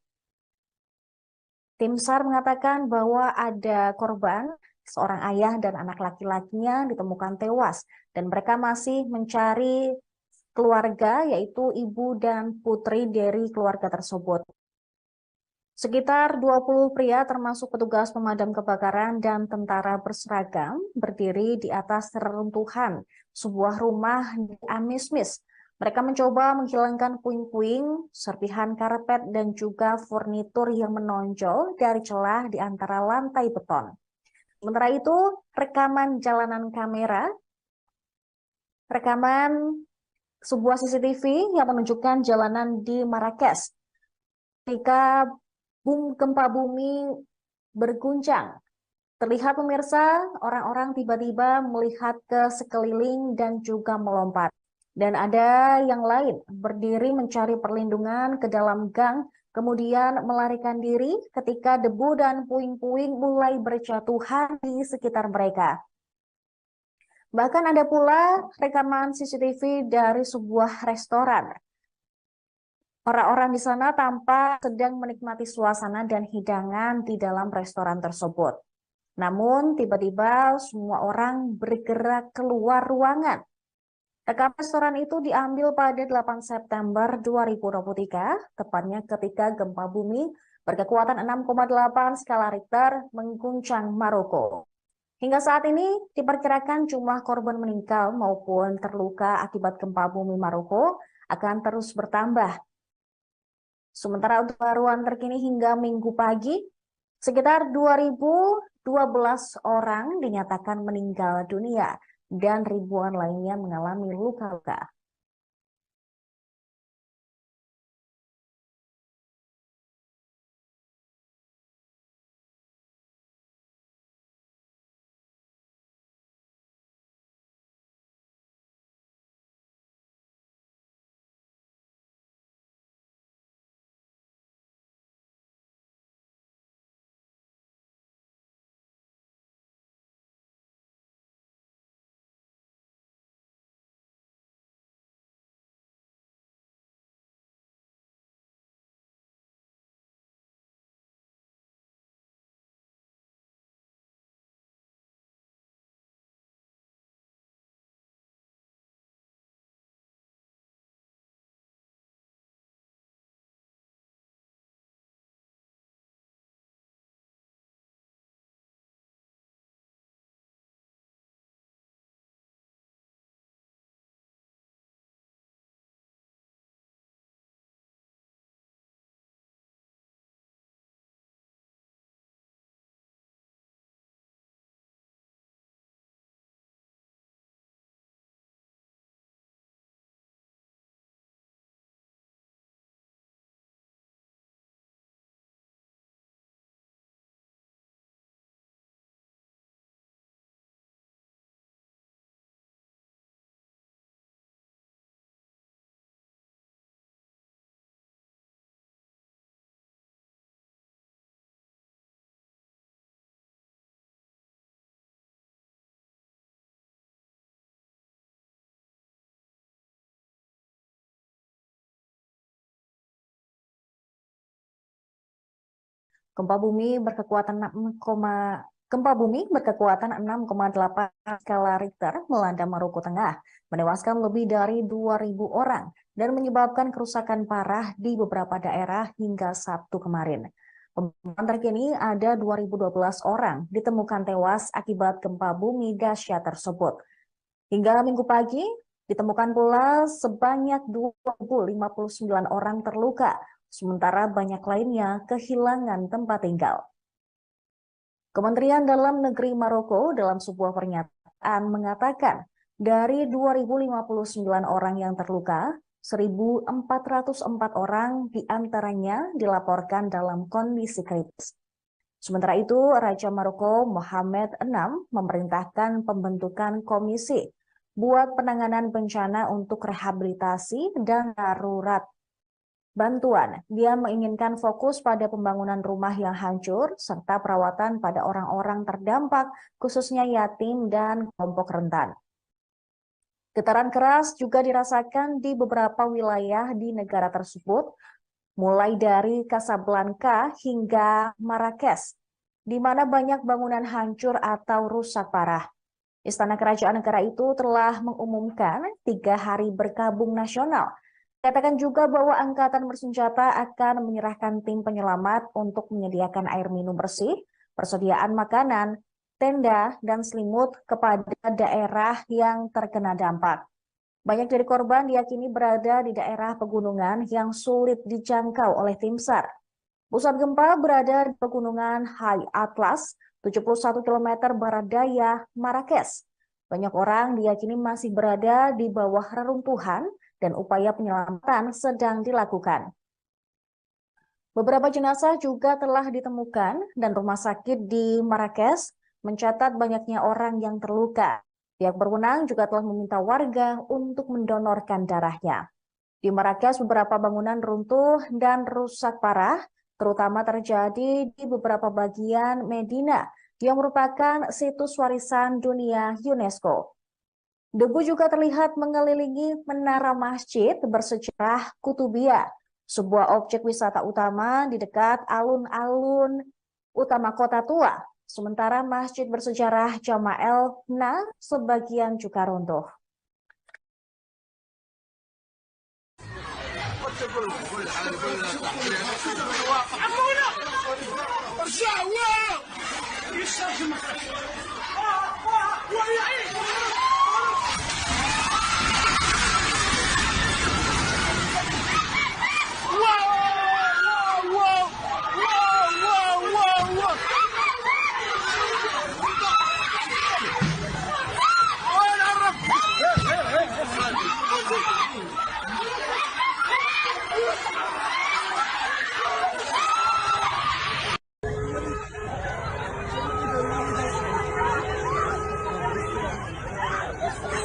Tim SAR mengatakan bahwa ada korban, seorang ayah dan anak laki-lakinya ditemukan tewas dan mereka masih mencari keluarga, yaitu ibu dan putri dari keluarga tersebut. Sekitar 20 pria termasuk petugas pemadam kebakaran dan tentara berseragam berdiri di atas reruntuhan sebuah rumah di Amismis. Mereka mencoba menghilangkan puing-puing, serpihan karpet, dan juga furnitur yang menonjol dari celah di antara lantai beton. Sementara itu, rekaman sebuah CCTV yang menunjukkan jalanan di Marrakesh ketika gempa bumi berguncang. Terlihat, pemirsa, orang-orang tiba-tiba melihat ke sekeliling dan juga melompat. Dan ada yang lain berdiri mencari perlindungan ke dalam gang, kemudian melarikan diri ketika debu dan puing-puing mulai berjatuhan di sekitar mereka. Bahkan ada pula rekaman CCTV dari sebuah restoran. Orang-orang di sana tampak sedang menikmati suasana dan hidangan di dalam restoran tersebut. Namun tiba-tiba semua orang bergerak keluar ruangan. Rekaman restoran itu diambil pada 8 September 2023, tepatnya ketika gempa bumi berkekuatan 6,8 skala Richter mengguncang Maroko. Hingga saat ini diperkirakan jumlah korban meninggal maupun terluka akibat gempa bumi Maroko akan terus bertambah. Sementara untuk pembaruan terkini hingga Minggu pagi, sekitar 2.012 orang dinyatakan meninggal dunia dan ribuan lainnya mengalami luka-luka. Gempa bumi berkekuatan 6,8 skala Richter melanda Maluku Tengah, menewaskan lebih dari 2.000 orang dan menyebabkan kerusakan parah di beberapa daerah hingga Sabtu kemarin. Pemantauan terkini ada 2.012 orang ditemukan tewas akibat gempa bumi dahsyat tersebut. Hingga Minggu pagi, ditemukan pula sebanyak 2.059 orang terluka, sementara banyak lainnya kehilangan tempat tinggal. Kementerian Dalam Negeri Maroko dalam sebuah pernyataan mengatakan dari 2.059 orang yang terluka, 1.404 orang diantaranya dilaporkan dalam kondisi kritis. Sementara itu, Raja Maroko Mohammed VI memerintahkan pembentukan komisi buat penanganan bencana untuk rehabilitasi dan darurat bantuan. Dia menginginkan fokus pada pembangunan rumah yang hancur serta perawatan pada orang-orang terdampak, khususnya yatim dan kelompok rentan. Getaran keras juga dirasakan di beberapa wilayah di negara tersebut, mulai dari Casablanca hingga Marrakesh, di mana banyak bangunan hancur atau rusak parah. Istana Kerajaan negara itu telah mengumumkan 3 hari berkabung nasional. Katakan juga bahwa angkatan bersenjata akan menyerahkan tim penyelamat untuk menyediakan air minum bersih, persediaan makanan, tenda, dan selimut kepada daerah yang terkena dampak. Banyak dari korban diyakini berada di daerah pegunungan yang sulit dijangkau oleh tim SAR. Pusat gempa berada di pegunungan High Atlas, 71 km barat daya Marrakesh. Banyak orang diyakini masih berada di bawah reruntuhan dan upaya penyelamatan sedang dilakukan. Beberapa jenazah juga telah ditemukan dan rumah sakit di Marrakesh mencatat banyaknya orang yang terluka. Pihak berwenang juga telah meminta warga untuk mendonorkan darahnya. Di Marrakesh, beberapa bangunan runtuh dan rusak parah, terutama terjadi di beberapa bagian Medina yang merupakan situs warisan dunia UNESCO. Debu juga terlihat mengelilingi menara masjid bersejarah Kutubiyah, sebuah objek wisata utama di dekat alun-alun utama kota tua. Sementara masjid bersejarah Jama'el Na sebagian juga runtuh.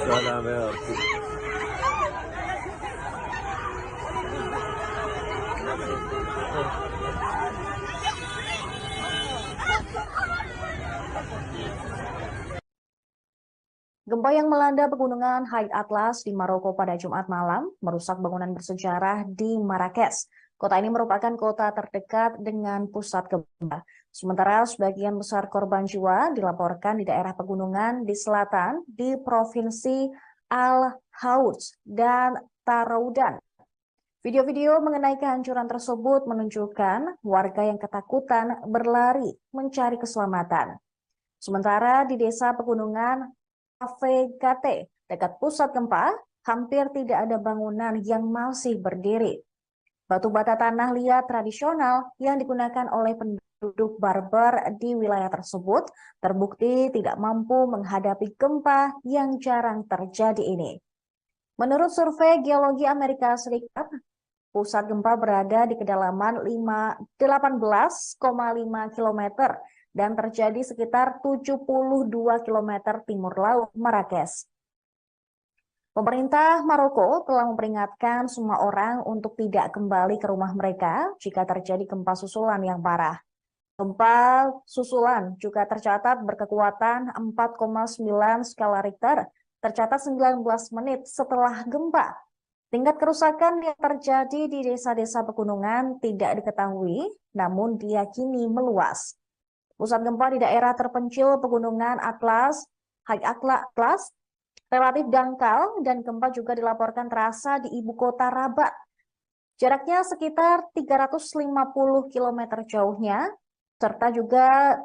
Salam ya Rabbi. Gempa yang melanda pegunungan High Atlas di Maroko pada Jumat malam merusak bangunan bersejarah di Marrakesh. Kota ini merupakan kota terdekat dengan pusat gempa. Sementara sebagian besar korban jiwa dilaporkan di daerah pegunungan di selatan di Provinsi Al-Hauj dan Taroudan. Video-video mengenai kehancuran tersebut menunjukkan warga yang ketakutan berlari mencari keselamatan. Sementara di desa pegunungan Avegate, dekat pusat gempa, hampir tidak ada bangunan yang masih berdiri. Batu bata tanah liat tradisional yang digunakan oleh penduduk Barbar di wilayah tersebut terbukti tidak mampu menghadapi gempa yang jarang terjadi ini. Menurut survei Geologi Amerika Serikat, pusat gempa berada di kedalaman 18,5 km dan terjadi sekitar 72 km timur laut Marrakesh. Pemerintah Maroko telah memperingatkan semua orang untuk tidak kembali ke rumah mereka jika terjadi gempa susulan yang parah. Gempa susulan juga tercatat berkekuatan 4,9 skala Richter, tercatat 19 menit setelah gempa. Tingkat kerusakan yang terjadi di desa-desa pegunungan tidak diketahui, namun diyakini meluas. Pusat gempa di daerah terpencil pegunungan High Atlas, relatif dangkal dan gempa juga dilaporkan terasa di ibu kota Rabat. Jaraknya sekitar 350 km jauhnya, serta juga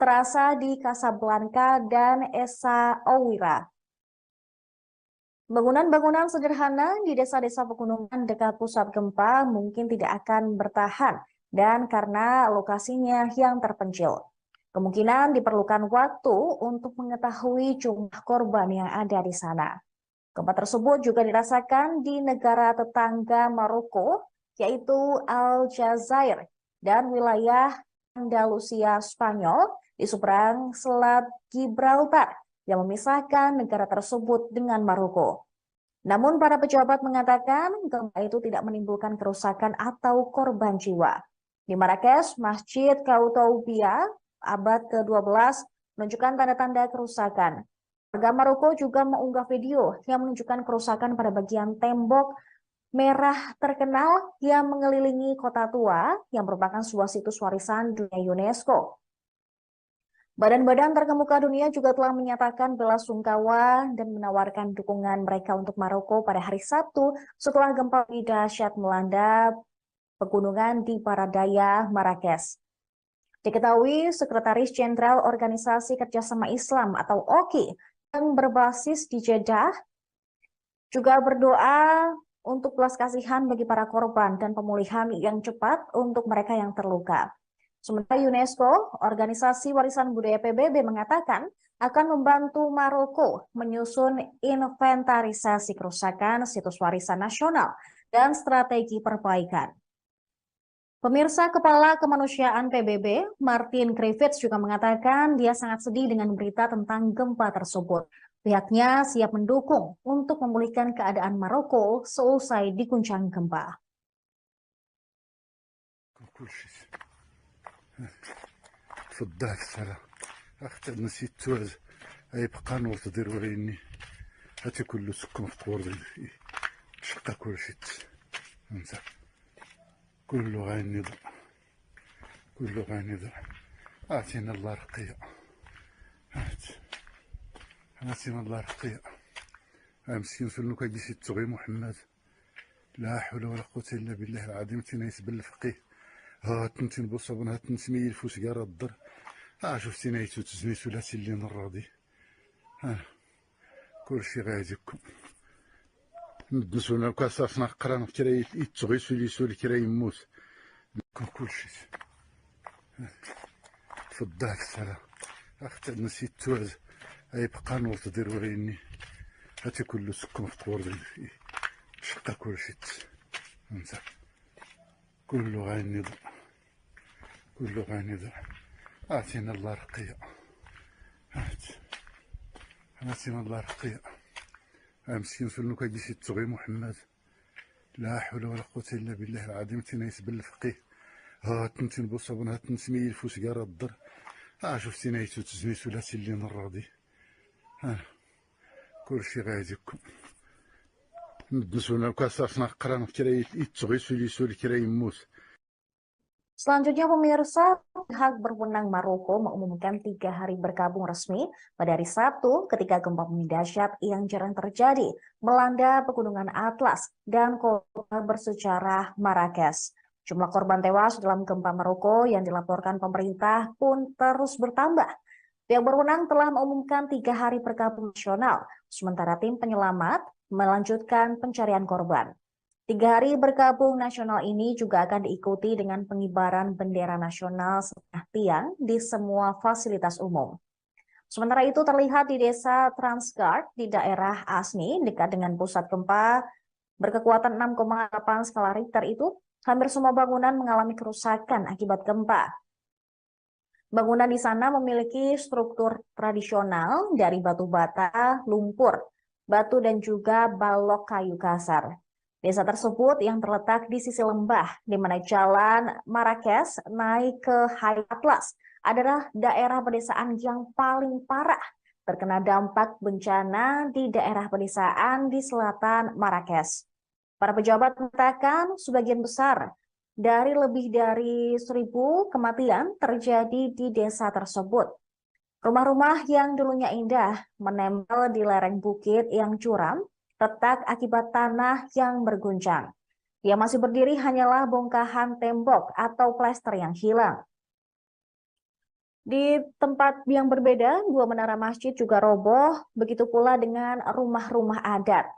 terasa di Casablanca dan Essaouira. Bangunan-bangunan sederhana di desa-desa pegunungan dekat pusat gempa mungkin tidak akan bertahan dan karena lokasinya yang terpencil. Kemungkinan diperlukan waktu untuk mengetahui jumlah korban yang ada di sana. Gempa tersebut juga dirasakan di negara tetangga Maroko, yaitu Aljazair dan wilayah Andalusia Spanyol di seberang Selat Gibraltar yang memisahkan negara tersebut dengan Maroko. Namun para pejabat mengatakan gempa itu tidak menimbulkan kerusakan atau korban jiwa. Di Marrakesh, Masjid Koutoubia abad ke-12 menunjukkan tanda-tanda kerusakan. Warga Maroko juga mengunggah video yang menunjukkan kerusakan pada bagian tembok merah terkenal yang mengelilingi kota tua yang merupakan sebuah situs warisan dunia UNESCO. Badan-badan terkemuka dunia juga telah menyatakan bela sungkawa dan menawarkan dukungan mereka untuk Maroko pada hari Sabtu setelah gempa dahsyat melanda pegunungan di Paradaya, Marrakesh. Diketahui Sekretaris Jenderal Organisasi Kerjasama Islam atau OKI yang berbasis di Jeddah juga berdoa untuk belas kasihan bagi para korban dan pemulihan yang cepat untuk mereka yang terluka. Sementara UNESCO, Organisasi Warisan Budaya PBB mengatakan akan membantu Maroko menyusun inventarisasi kerusakan situs warisan nasional dan strategi perbaikan. Pemirsa, Kepala Kemanusiaan PBB, Martin Griffiths juga mengatakan dia sangat sedih dengan berita tentang gempa tersebut. Pihaknya siap mendukung untuk memulihkan keadaan Maroko seusai diguncang gempa. تفضل السلام اختي نسيت توز اي بقى نور تدير وريني هاتي كله سكن في قور شقا كل شيء انت كله غينض كله غينض اعطينا الله رقية اعطينا الله رقية مسكين فلنو كيجي التغي محمد لا حول ولا قوة الا بالله العظيم تنايس بالفقيه ها تنتين بصبن ها تنسمي الفوس قارا الضر شفتي نايتو تزميتو لا سلين الراضي كلشي غايزكم ندسونا كاسافنا قرانا كرا يتغي سولي سولي كرا يموت كلشي تفضل السلام اختي نسيت توز اي بقى نور تدير وريني هاتي كله سكن في قور شقا كلشي انت كله غينض كله غينض اعطينا الله رقية اعطينا الله رقية مسكين فلنو كيجي التغي محمد لا حول ولا قوة الا بالله العظيم تنايس بالفقيه ها تنتين بصبن ها تنسمي الفوس قارا الضر شفتي نايتو تزميتو لا سلين الراضي كلشي غايزكم ندسونا كاسافنا قرانا كرا يتغي سولي سولي كرا يموت. Selanjutnya pemirsa, pihak berwenang Maroko mengumumkan 3 hari berkabung resmi pada hari Sabtu ketika gempa bumi dahsyat yang jarang terjadi melanda pegunungan Atlas dan kota bersejarah Marrakesh. Jumlah korban tewas dalam gempa Maroko yang dilaporkan pemerintah pun terus bertambah. Pihak berwenang telah mengumumkan 3 hari berkabung nasional, sementara tim penyelamat melanjutkan pencarian korban. 3 hari berkabung nasional ini juga akan diikuti dengan pengibaran bendera nasional setengah tiang di semua fasilitas umum. Sementara itu terlihat di desa Transgard di daerah Asni dekat dengan pusat gempa berkekuatan 6,8 skala Richter itu, hampir semua bangunan mengalami kerusakan akibat gempa. Bangunan di sana memiliki struktur tradisional dari batu bata, lumpur, batu dan juga balok kayu kasar. Desa tersebut yang terletak di sisi lembah, di mana jalan Marrakesh naik ke High Atlas, adalah daerah pedesaan yang paling parah terkena dampak bencana di daerah pedesaan di selatan Marrakesh. Para pejabat mengatakan sebagian besar dari lebih dari 1.000 kematian terjadi di desa tersebut. Rumah-rumah yang dulunya indah menempel di lereng bukit yang curam, retak akibat tanah yang berguncang. Yang masih berdiri hanyalah bongkahan tembok atau plester yang hilang. Di tempat yang berbeda, 2 menara masjid juga roboh, begitu pula dengan rumah-rumah adat.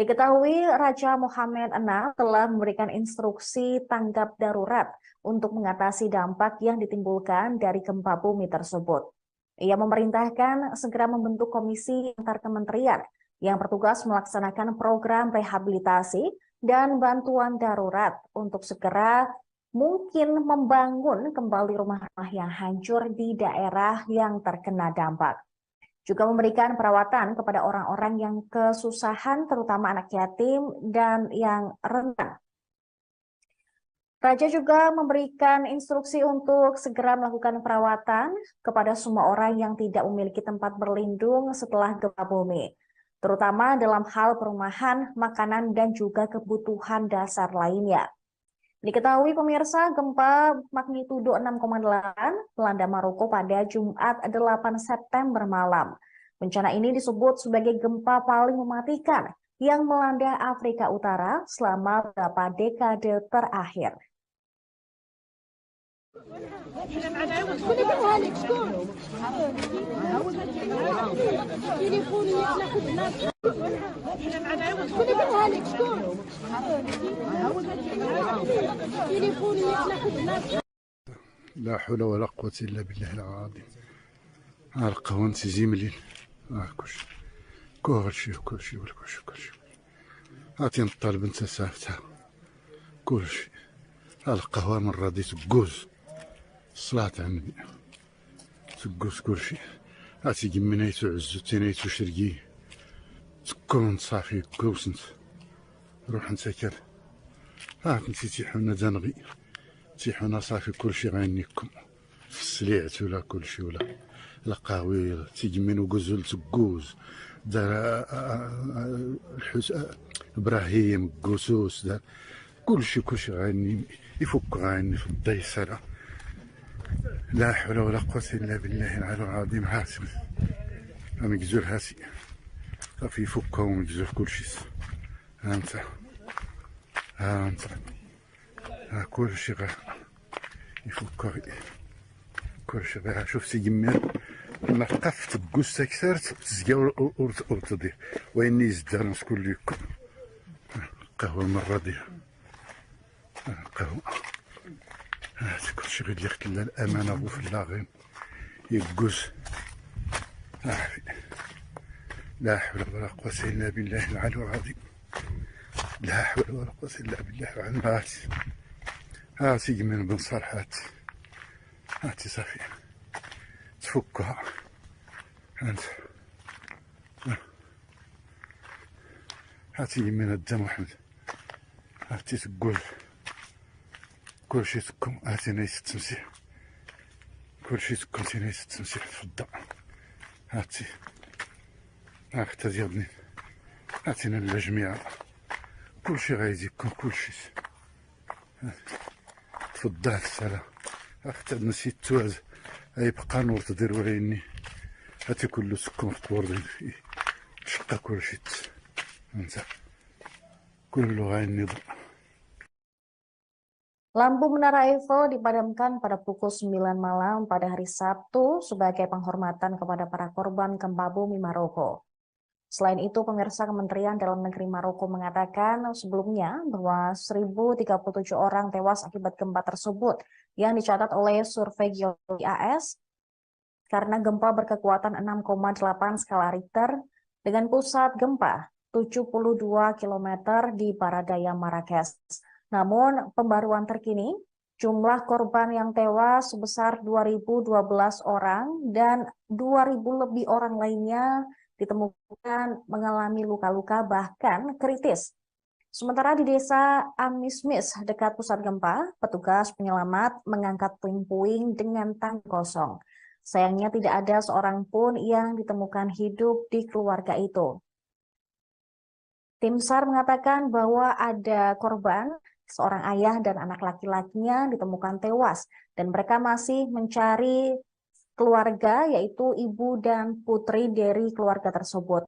Diketahui Raja Mohammed VI telah memberikan instruksi tanggap darurat untuk mengatasi dampak yang ditimbulkan dari gempa bumi tersebut. Ia memerintahkan segera membentuk komisi antar kementerian yang bertugas melaksanakan program rehabilitasi dan bantuan darurat untuk segera mungkin membangun kembali rumah-rumah yang hancur di daerah yang terkena dampak. Juga memberikan perawatan kepada orang-orang yang kesusahan, terutama anak yatim dan yang rentan. Raja juga memberikan instruksi untuk segera melakukan perawatan kepada semua orang yang tidak memiliki tempat berlindung setelah gempa bumi, terutama dalam hal perumahan, makanan, dan juga kebutuhan dasar lainnya. Diketahui pemirsa, gempa magnitudo 6,8 melanda Maroko pada Jumat 8 September malam. Bencana ini disebut sebagai gempa paling mematikan yang melanda Afrika Utara selama beberapa dekade terakhir. لا حول ولا قوة إلا بالله العظيم. القهوة زيملين كلشي عطينا الطالب انت سافتها كلشي القهوة من راضي تقوز الصلاة على النبي تقوز كلشي عطي قمنيتو عزوتينيتو شرقي تكون صافي كوسنت روح نسكر نتي تيحونا دنغي تيحونا صافي كلشي غينيكم في السليعت ولا كلشي ولا القهوي تيجمينو قزول تقوز دار ابراهيم قوسوس دار كلشي غاني يفك غاني في الضيسرة. لا حول ولا قوة إلا بالله العلي العظيم. هاتم مقزول هاسي صافي يفكها ومقزول كلشي. ها انت كلشي غا يفكها كلشي غا شوف تيجمير نقف تقوس تكسر تزقا ورتضي ويني يزدان نسكن لكم قهوة مرة ديال قهوة كلشي غير يخت الأمانة وفي اللاغين يقوس لا حول ولا قوة إلا بالله العلي العظيم. لا حول ولا قوة إلا بالله العلي العظيم. هاتي من بن صالح هاتي صافي تفكها انت هاتي من الدم محمد هاتي تقول كلشي تكون هاتي نايس التمسيح كلشي تكون تي نايس التمسيح في الضع هاتي هاك ديالني هاتينا الجميع كلشي غايزي يكون كلشي تفضل السلام اختي نسيت توز يبقى نور تدير وريني هاتي كله سكون في طور شقة كلشي انت كله غايني ضوء. Lampu Menara Eiffel dipadamkan pada pukul 9 malam pada hari Sabtu sebagai penghormatan kepada para korban gempa bumi Maroko. Selain itu, pemirsa, Kementerian Dalam Negeri Maroko mengatakan sebelumnya bahwa 1.037 orang tewas akibat gempa tersebut yang dicatat oleh survei geologi AS karena gempa berkekuatan 6,8 skala Richter dengan pusat gempa 72 km di Baradaya Marrakesh. Namun, pembaruan terkini, jumlah korban yang tewas sebesar 2.012 orang dan 2.000 lebih orang lainnya ditemukan mengalami luka-luka bahkan kritis. Sementara di desa Amismis dekat pusat gempa, petugas penyelamat mengangkat puing-puing dengan tangki kosong. Sayangnya tidak ada seorang pun yang ditemukan hidup di keluarga itu. Tim SAR mengatakan bahwa ada korban, seorang ayah dan anak laki-lakinya ditemukan tewas, dan mereka masih mencari keluarga, yaitu ibu dan putri dari keluarga tersebut.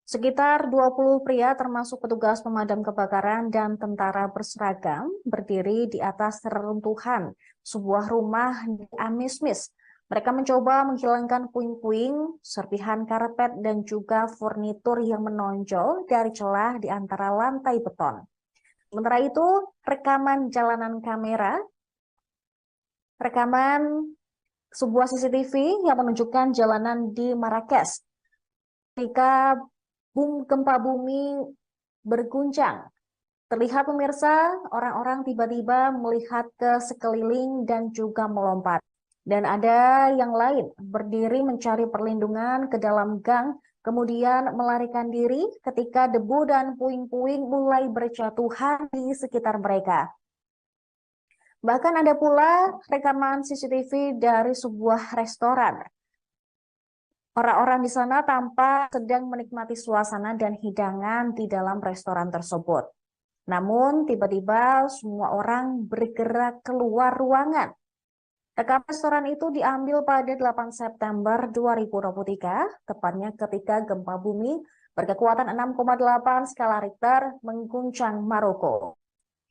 Sekitar 20 pria termasuk petugas pemadam kebakaran dan tentara berseragam berdiri di atas reruntuhan sebuah rumah di Amismis. Mereka mencoba menghilangkan puing-puing, serpihan karpet, dan juga furnitur yang menonjol dari celah di antara lantai beton. Sementara itu, rekaman sebuah CCTV yang menunjukkan jalanan di Marrakesh ketika gempa bumi berguncang. Terlihat pemirsa, orang-orang tiba-tiba melihat ke sekeliling dan juga melompat. Dan ada yang lain berdiri mencari perlindungan ke dalam gang, kemudian melarikan diri ketika debu dan puing-puing mulai berjatuhan di sekitar mereka. Bahkan ada pula rekaman CCTV dari sebuah restoran. Orang-orang di sana tampak sedang menikmati suasana dan hidangan di dalam restoran tersebut. Namun tiba-tiba semua orang bergerak keluar ruangan. Rekaman restoran itu diambil pada 8 September 2023, tepatnya ketika gempa bumi berkekuatan 6,8 skala Richter mengguncang Maroko.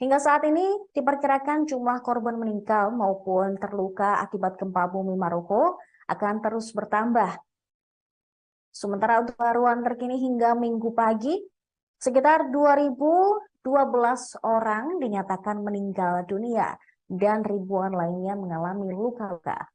Hingga saat ini diperkirakan jumlah korban meninggal maupun terluka akibat gempa bumi Maroko akan terus bertambah. Sementara untuk pembaruan terkini hingga Minggu pagi, sekitar 2.012 orang dinyatakan meninggal dunia dan ribuan lainnya mengalami luka-luka.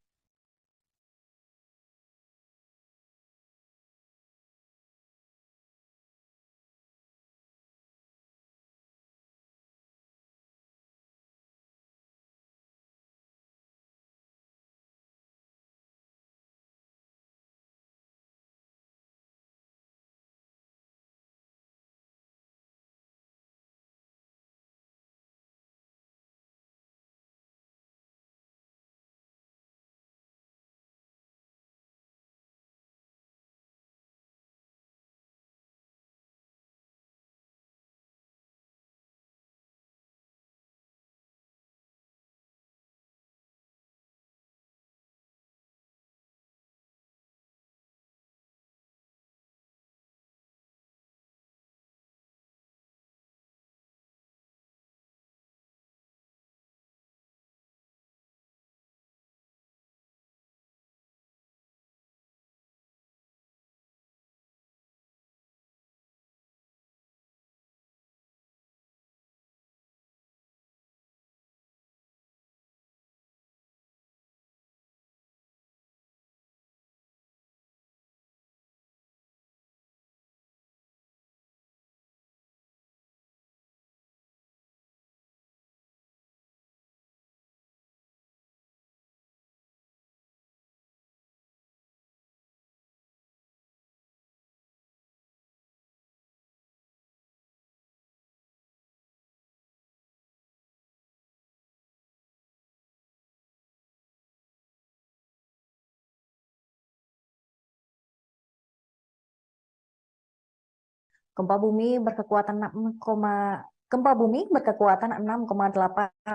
Gempa bumi berkekuatan 6,8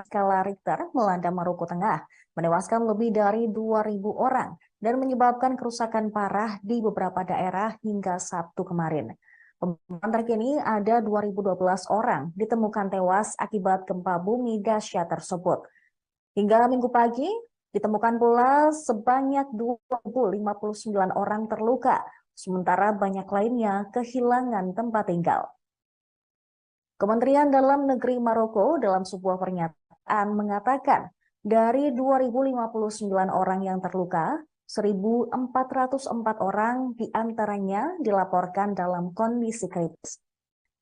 skala Richter melanda Maroko Tengah, menewaskan lebih dari 2.000 orang dan menyebabkan kerusakan parah di beberapa daerah hingga Sabtu kemarin. Pemantauan terkini ada 2.012 orang ditemukan tewas akibat gempa bumi dahsyat tersebut. Hingga Minggu pagi, ditemukan pula sebanyak 2.059 orang terluka, sementara banyak lainnya kehilangan tempat tinggal. Kementerian Dalam Negeri Maroko dalam sebuah pernyataan mengatakan dari 2.059 orang yang terluka, 1.404 orang diantaranya dilaporkan dalam kondisi kritis.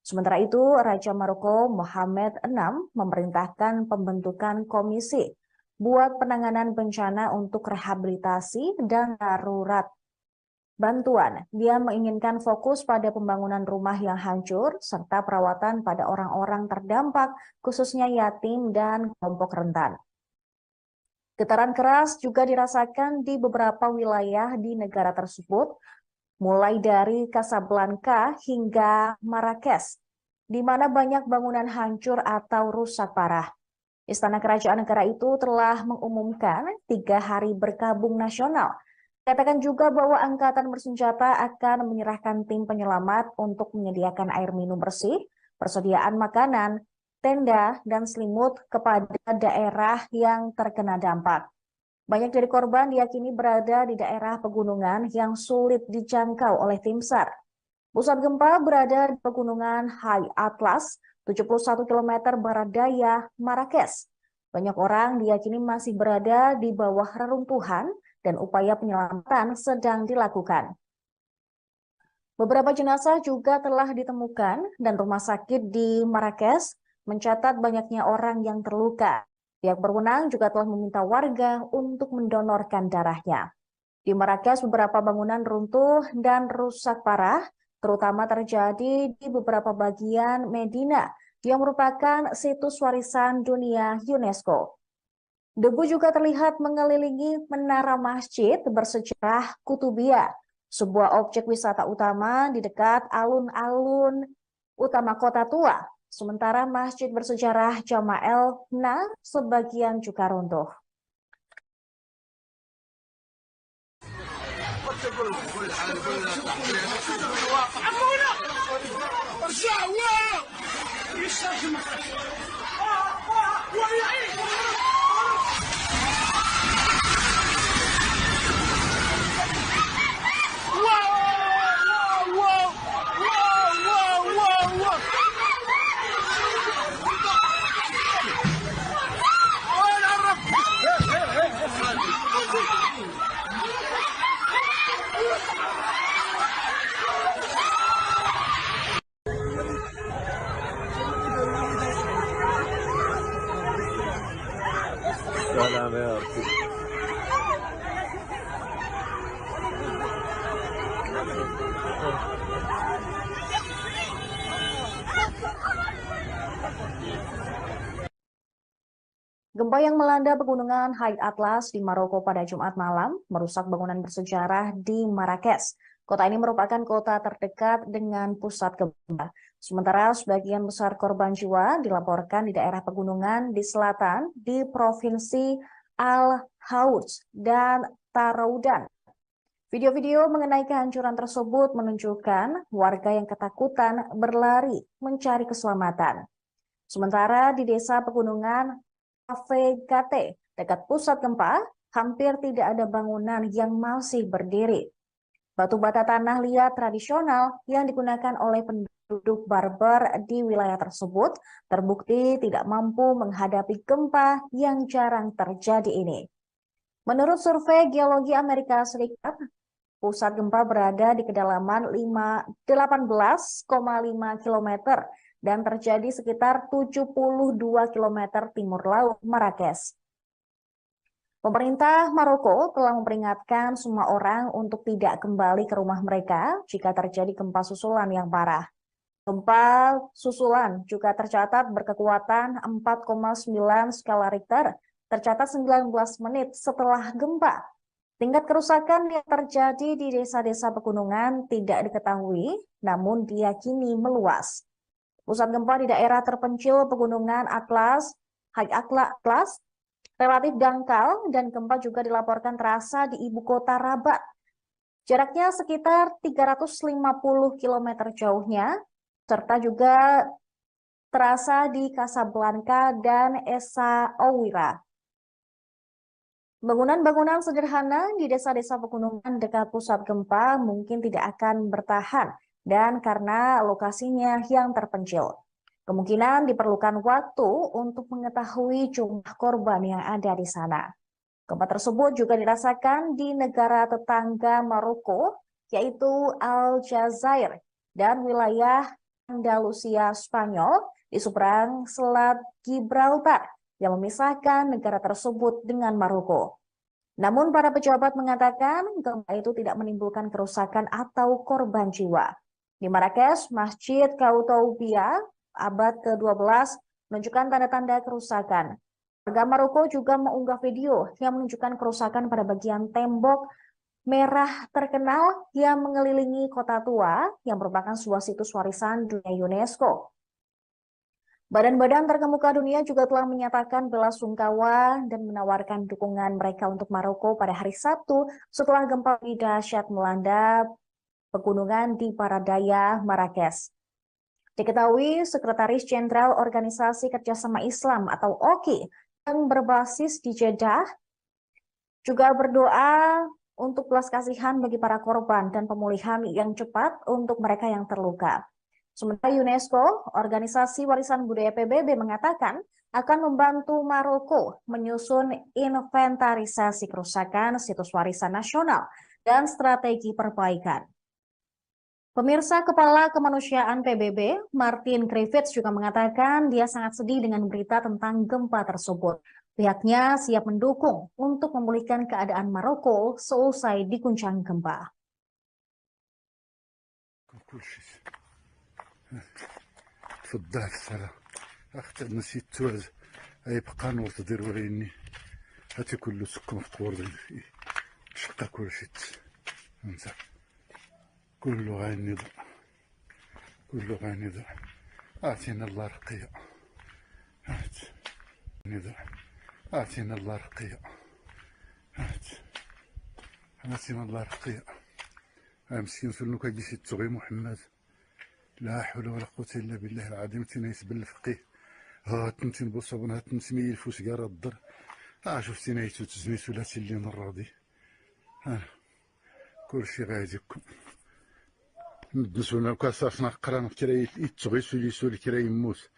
Sementara itu, Raja Maroko Mohammed VI memerintahkan pembentukan komisi buat penanganan bencana untuk rehabilitasi dan darurat bantuan. Dia menginginkan fokus pada pembangunan rumah yang hancur serta perawatan pada orang-orang terdampak, khususnya yatim dan kelompok rentan. Getaran keras juga dirasakan di beberapa wilayah di negara tersebut, mulai dari Casablanca hingga Marrakesh, di mana banyak bangunan hancur atau rusak parah. Istana Kerajaan Negara itu telah mengumumkan 3 hari berkabung nasional. Katakan juga bahwa angkatan bersenjata akan menyerahkan tim penyelamat untuk menyediakan air minum bersih, persediaan makanan, tenda, dan selimut kepada daerah yang terkena dampak. Banyak dari korban diyakini berada di daerah pegunungan yang sulit dijangkau oleh tim SAR. Pusat gempa berada di pegunungan High Atlas, 71 km barat daya Marrakesh. Banyak orang diyakini masih berada di bawah reruntuhan dan upaya penyelamatan sedang dilakukan. Beberapa jenazah juga telah ditemukan dan rumah sakit di Marrakesh mencatat banyaknya orang yang terluka. Pihak berwenang juga telah meminta warga untuk mendonorkan darahnya. Di Marrakesh, beberapa bangunan runtuh dan rusak parah, terutama terjadi di beberapa bagian Medina yang merupakan situs warisan dunia UNESCO. Debu juga terlihat mengelilingi menara masjid bersejarah Kutubiyah, sebuah objek wisata utama di dekat alun-alun utama kota tua. Sementara masjid bersejarah Jama'el Na sebagian juga runtuh. سلام يا ربي. Gempa yang melanda pegunungan High Atlas di Maroko pada Jumat malam merusak bangunan bersejarah di Marrakesh. Kota ini merupakan kota terdekat dengan pusat gempa. Sementara sebagian besar korban jiwa dilaporkan di daerah pegunungan di selatan di Provinsi Al-Hauj dan Taroudan. Video-video mengenai kehancuran tersebut menunjukkan warga yang ketakutan berlari mencari keselamatan. Sementara di desa pegunungan Avegate, dekat pusat gempa, hampir tidak ada bangunan yang masih berdiri. Batu bata tanah liat tradisional yang digunakan oleh penduduk Berber di wilayah tersebut terbukti tidak mampu menghadapi gempa yang jarang terjadi ini. Menurut survei Geologi Amerika Serikat, pusat gempa berada di kedalaman 18,5 km dan terjadi sekitar 72 km timur laut Marrakesh. Pemerintah Maroko telah memperingatkan semua orang untuk tidak kembali ke rumah mereka jika terjadi gempa susulan yang parah. Gempa susulan juga tercatat berkekuatan 4,9 skala Richter, tercatat 19 menit setelah gempa. Tingkat kerusakan yang terjadi di desa-desa pegunungan tidak diketahui, namun diyakini meluas. Pusat gempa di daerah terpencil pegunungan Atlas, High Atlas, relatif dangkal dan gempa juga dilaporkan terasa di ibu kota Rabat. Jaraknya sekitar 350 km jauhnya, serta juga terasa di Casablanca dan Essaouira. Bangunan-bangunan sederhana di desa-desa pegunungan dekat pusat gempa mungkin tidak akan bertahan dan karena lokasinya yang terpencil. Kemungkinan diperlukan waktu untuk mengetahui jumlah korban yang ada di sana. Gempa tersebut juga dirasakan di negara tetangga Maroko, yaitu Aljazair dan wilayah Andalusia Spanyol di seberang Selat Gibraltar yang memisahkan negara tersebut dengan Maroko. Namun para pejabat mengatakan gempa itu tidak menimbulkan kerusakan atau korban jiwa. Di Marrakesh, Masjid Koutoubia abad ke-12 menunjukkan tanda-tanda kerusakan. Warga Maroko juga mengunggah video yang menunjukkan kerusakan pada bagian tembok merah terkenal yang mengelilingi Kota Tua yang merupakan sebuah situs warisan dunia UNESCO. Badan-badan terkemuka dunia juga telah menyatakan bela sungkawa dan menawarkan dukungan mereka untuk Maroko pada hari Sabtu setelah gempa dahsyat melanda pegunungan di Paradaya, Marrakesh. Diketahui Sekretaris Jenderal Organisasi Kerjasama Islam atau OKI yang berbasis di Jeddah juga berdoa untuk belas kasihan bagi para korban dan pemulihan yang cepat untuk mereka yang terluka. Sementara UNESCO, Organisasi Warisan Budaya PBB, mengatakan akan membantu Maroko menyusun inventarisasi kerusakan situs warisan nasional dan strategi perbaikan. Pemirsa, Kepala Kemanusiaan PBB, Martin Griffiths, juga mengatakan dia sangat sedih dengan berita tentang gempa tersebut. Pihaknya siap mendukung untuk memulihkan keadaan Maroko seusai diguncang gempa. تفضل السلام اختي نسيت توز اي بقى نور تدير وريني هاتي كله سكن في قور شقة كل شيء انت كله غاني ضع كله غاني ضع اعطينا الله رقية هات نضع اعطينا الله رقية هات اعطينا الله رقية مسكين سلوك كيجي التغي محمد لا حول ولا قوة إلا بالله العظيم تنايس بالفقيه ها تنتين بوصابون ها تنتمي الفوس قارة الضر شفتي نايتو تزمي سلاسي اللي نراضي كل شي غايزكم ندسونا كاساسنا قران كراي يتغي سولي كراي يموت.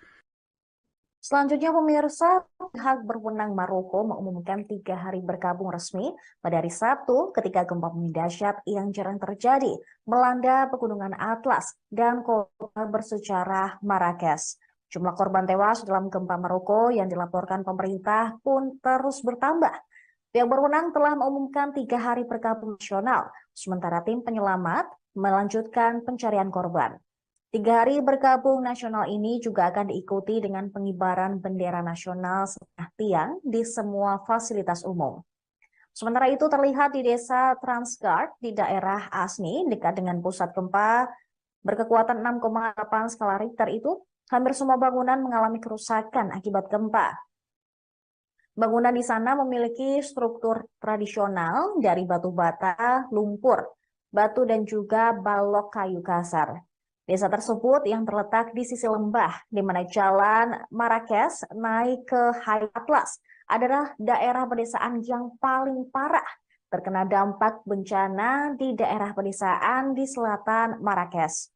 Selanjutnya, pemirsa, pihak berwenang Maroko mengumumkan 3 hari berkabung resmi pada hari Sabtu ketika gempa bumi dahsyat yang jarang terjadi melanda pegunungan Atlas dan kota bersejarah Marrakesh. Jumlah korban tewas dalam gempa Maroko yang dilaporkan pemerintah pun terus bertambah. Pihak berwenang telah mengumumkan 3 hari berkabung nasional, sementara tim penyelamat melanjutkan pencarian korban. 3 hari berkabung nasional ini juga akan diikuti dengan pengibaran bendera nasional setengah tiang di semua fasilitas umum. Sementara itu terlihat di desa Transgard di daerah Asni dekat dengan pusat gempa berkekuatan 6,8 skala Richter itu, hampir semua bangunan mengalami kerusakan akibat gempa. Bangunan di sana memiliki struktur tradisional dari batu bata, lumpur, batu dan juga balok kayu kasar. Desa tersebut yang terletak di sisi lembah, di mana jalan Marrakesh naik ke High Atlas, adalah daerah pedesaan yang paling parah terkena dampak bencana di daerah pedesaan di selatan Marrakesh.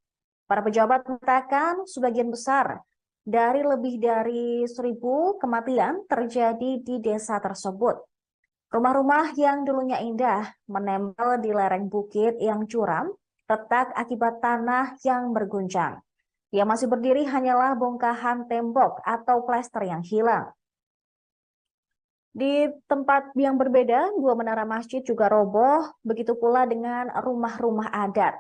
Para pejabat mengatakan sebagian besar dari lebih dari 1.000 kematian terjadi di desa tersebut. Rumah-rumah yang dulunya indah menempel di lereng bukit yang curam, retak akibat tanah yang berguncang. Yang masih berdiri hanyalah bongkahan tembok atau plester yang hilang. Di tempat yang berbeda, 2 menara masjid juga roboh, begitu pula dengan rumah-rumah adat.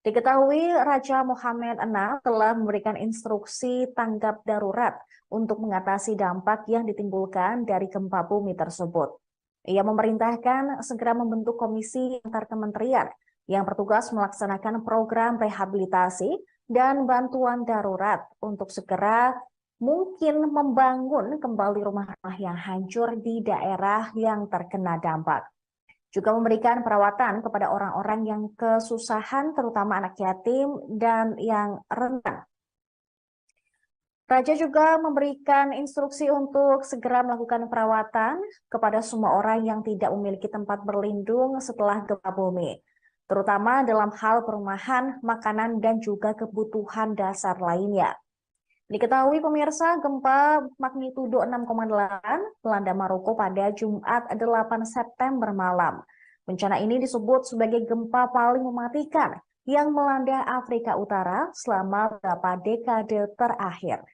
Diketahui Raja Mohammed VI telah memberikan instruksi tanggap darurat untuk mengatasi dampak yang ditimbulkan dari gempa bumi tersebut. Ia memerintahkan segera membentuk komisi antar kementerian yang bertugas melaksanakan program rehabilitasi dan bantuan darurat untuk segera mungkin membangun kembali rumah-rumah yang hancur di daerah yang terkena dampak. Juga memberikan perawatan kepada orang-orang yang kesusahan, terutama anak yatim dan yang rentan. Raja juga memberikan instruksi untuk segera melakukan perawatan kepada semua orang yang tidak memiliki tempat berlindung setelah gempa bumi, terutama dalam hal perumahan, makanan, dan juga kebutuhan dasar lainnya. Diketahui pemirsa, gempa magnitudo 6,8 melanda Maroko pada Jumat 8 September malam. Bencana ini disebut sebagai gempa paling mematikan yang melanda Afrika Utara selama beberapa dekade terakhir.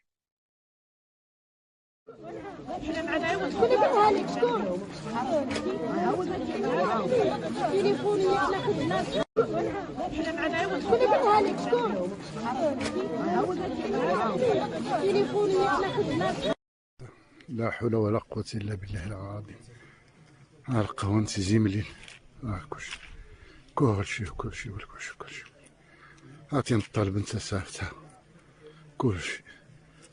لا حول ولا قوة إلا بالله العظيم. القهوة انت زيملين كلشي كل شيء ولا كل شيء كل شيء. عطينا الطالب انت سافتها كل شيء.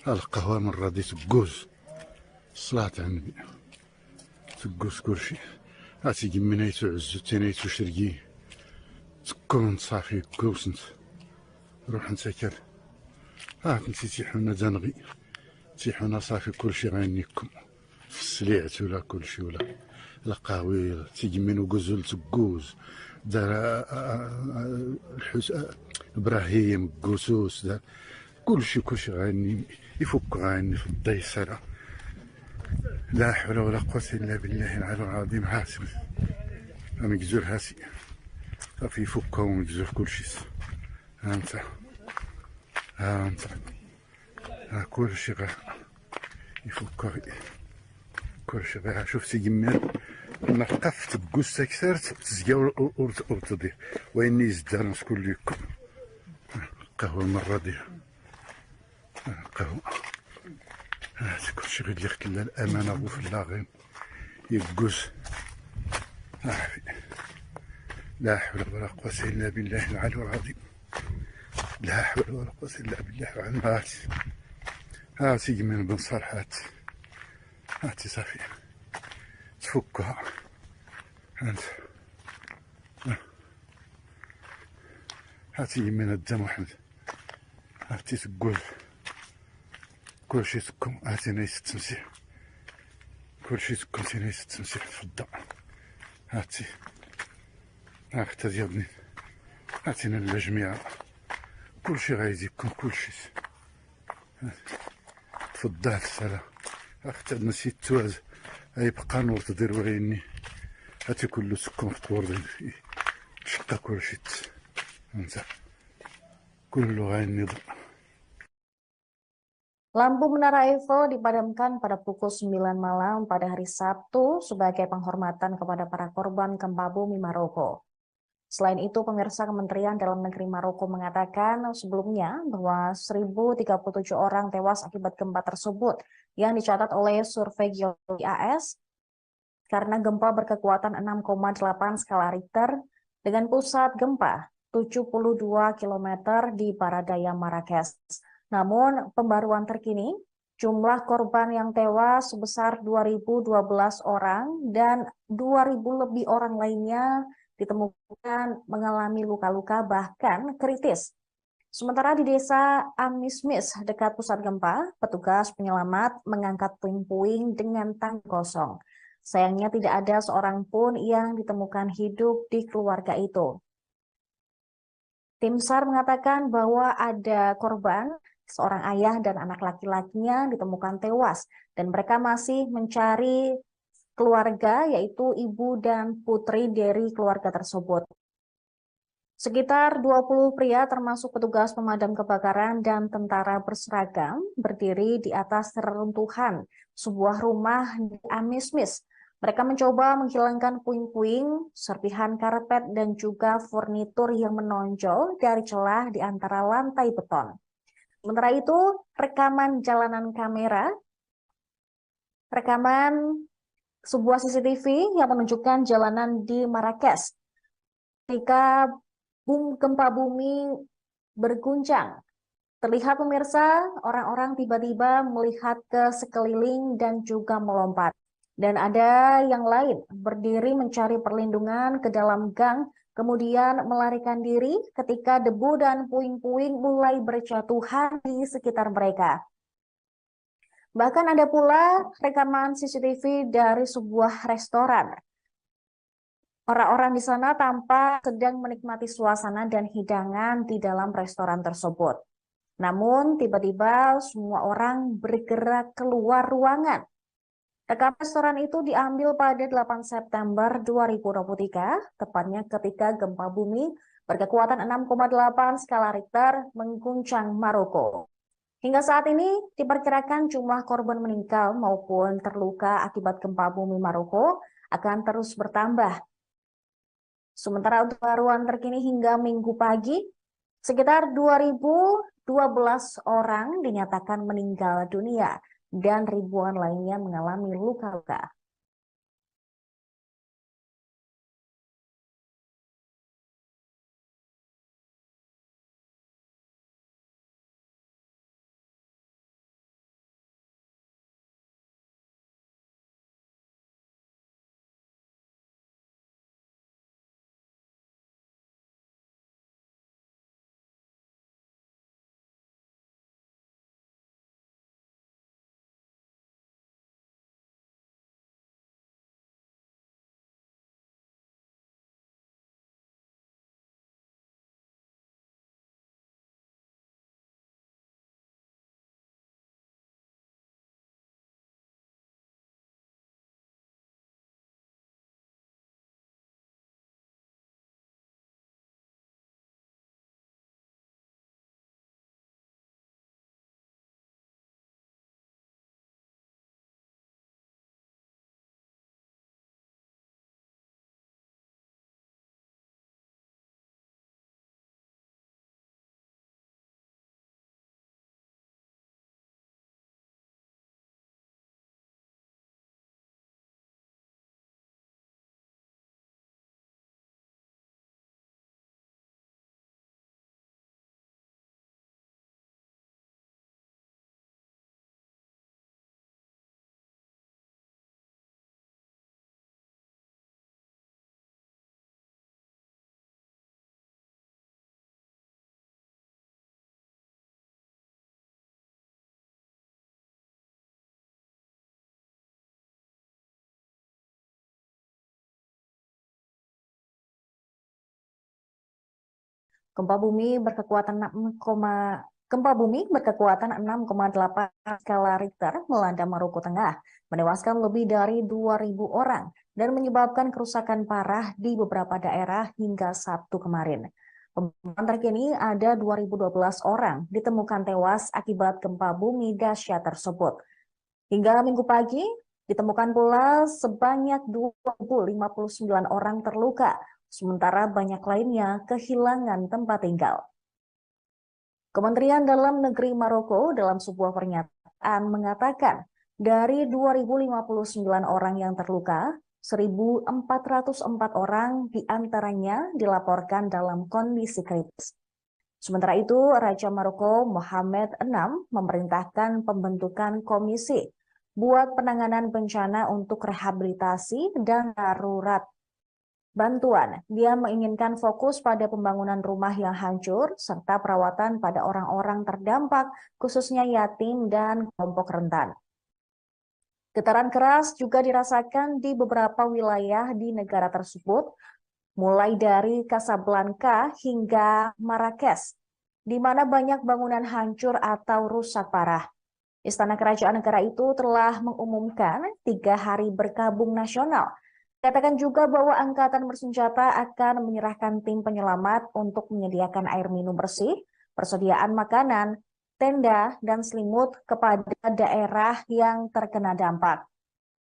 القهوة من راضي تقوز الصلاة على النبي تقوز كل شيء. عطي قمنيتو عزو تينيتو شرقي تكون صافي كوسنت روح نسكر. نسي تيحونا دنغي تيحونا صافي كل شيء غينيكم في السليعت ولا كل شيء ولا القهوي تيجمينو قزول تقوز دار الحس ابراهيم قوسوس دار كل شيء غاني يفك غاني في الديسرة. لا حول ولا قوة الا بالله العلي العظيم. هاسم مقزور هاسي صافي يفك ومقزور كل شيء. ها انت كل شيء غير يفك كل شيء غير. شفتي جميل نقف تبقوس تكسرت تزقا ورتضي ويني يزدان كل يكم قهوة مرة دي قهوة. كل شيء غير اللي خلا الأمانة وفي اللاغين يقوس. لا حول ولا قوة إلا بالله العلي العظيم. لا حول ولا قوة إلا بالله العلي العظيم. هاتي من بن صالحات هاتي صافي تفكها. هاتي من الدم واحد هاتي تقول كل شيء تكون. هاتي نايس التمسيح كل شيء تكون نايس التمسيح تفضل. هاتي هاكتا ديالني هاتينا للجميع كل شيء غايزيكم كل شيء تفضل السلام. اختي نسيت توز يبقى نور تدير وغيني هاتي كله سكون في طور شقا كل شيء انت كله غايني. Lampu Menara Eiffel dipadamkan pada pukul 9 malam pada hari Sabtu sebagai penghormatan kepada para korban gempa bumi Maroko. Selain itu, pemirsa, Kementerian Dalam Negeri Maroko mengatakan sebelumnya bahwa 1.037 orang tewas akibat gempa tersebut yang dicatat oleh survei geologi AS karena gempa berkekuatan 6,8 skala Richter dengan pusat gempa 72 km di Paradaya Marrakesh. Namun, pembaruan terkini, jumlah korban yang tewas sebesar 2.012 orang dan 2.000 lebih orang lainnya ditemukan mengalami luka-luka bahkan kritis. Sementara di desa Amismis dekat pusat gempa, petugas penyelamat mengangkat puing-puing dengan tangki kosong. Sayangnya tidak ada seorang pun yang ditemukan hidup di keluarga itu. Tim SAR mengatakan bahwa ada korban, seorang ayah dan anak laki-lakinya ditemukan tewas dan mereka masih mencari keluarga, yaitu ibu dan putri dari keluarga tersebut. Sekitar 20 pria termasuk petugas pemadam kebakaran dan tentara berseragam berdiri di atas reruntuhan sebuah rumah di Amismis. Mereka mencoba menghilangkan puing-puing, serpihan karpet dan juga furnitur yang menonjol dari celah di antara lantai beton. Sementara itu, rekaman sebuah CCTV yang menunjukkan jalanan di Marrakesh ketika gempa bumi berguncang. Terlihat, pemirsa, orang-orang tiba-tiba melihat ke sekeliling dan juga melompat. Dan ada yang lain berdiri mencari perlindungan ke dalam gang, kemudian melarikan diri ketika debu dan puing-puing mulai berjatuhan di sekitar mereka. Bahkan ada pula rekaman CCTV dari sebuah restoran. Orang-orang di sana tampak sedang menikmati suasana dan hidangan di dalam restoran tersebut. Namun tiba-tiba semua orang bergerak keluar ruangan. Rekaman restoran itu diambil pada 8 September 2023, tepatnya ketika gempa bumi berkekuatan 6,8 skala Richter mengguncang Maroko. Hingga saat ini diperkirakan jumlah korban meninggal maupun terluka akibat gempa bumi Maroko akan terus bertambah. Sementara untuk pembaruan terkini hingga Minggu pagi, sekitar 2.012 orang dinyatakan meninggal dunia dan ribuan lainnya mengalami luka-luka. Gempa bumi berkekuatan 6,8 skala Richter melanda Maroko Tengah, menewaskan lebih dari 2.000 orang dan menyebabkan kerusakan parah di beberapa daerah hingga Sabtu kemarin. Pemantauan terkini ada 2.012 orang ditemukan tewas akibat gempa bumi dahsyat tersebut. Hingga Minggu pagi, ditemukan pula sebanyak 2.059 orang terluka, sementara banyak lainnya kehilangan tempat tinggal. Kementerian Dalam Negeri Maroko dalam sebuah pernyataan mengatakan dari 2.059 orang yang terluka, 1.404 orang diantaranya dilaporkan dalam kondisi kritis. Sementara itu, Raja Maroko Mohammed VI memerintahkan pembentukan komisi buat penanganan bencana untuk rehabilitasi dan darurat bantuan. Dia menginginkan fokus pada pembangunan rumah yang hancur serta perawatan pada orang-orang terdampak, khususnya yatim dan kelompok rentan. Getaran keras juga dirasakan di beberapa wilayah di negara tersebut, mulai dari Casablanca hingga Marrakesh, di mana banyak bangunan hancur atau rusak parah. Istana Kerajaan negara itu telah mengumumkan 3 hari berkabung nasional. Katakan juga bahwa angkatan bersenjata akan menyerahkan tim penyelamat untuk menyediakan air minum bersih, persediaan makanan, tenda, dan selimut kepada daerah yang terkena dampak.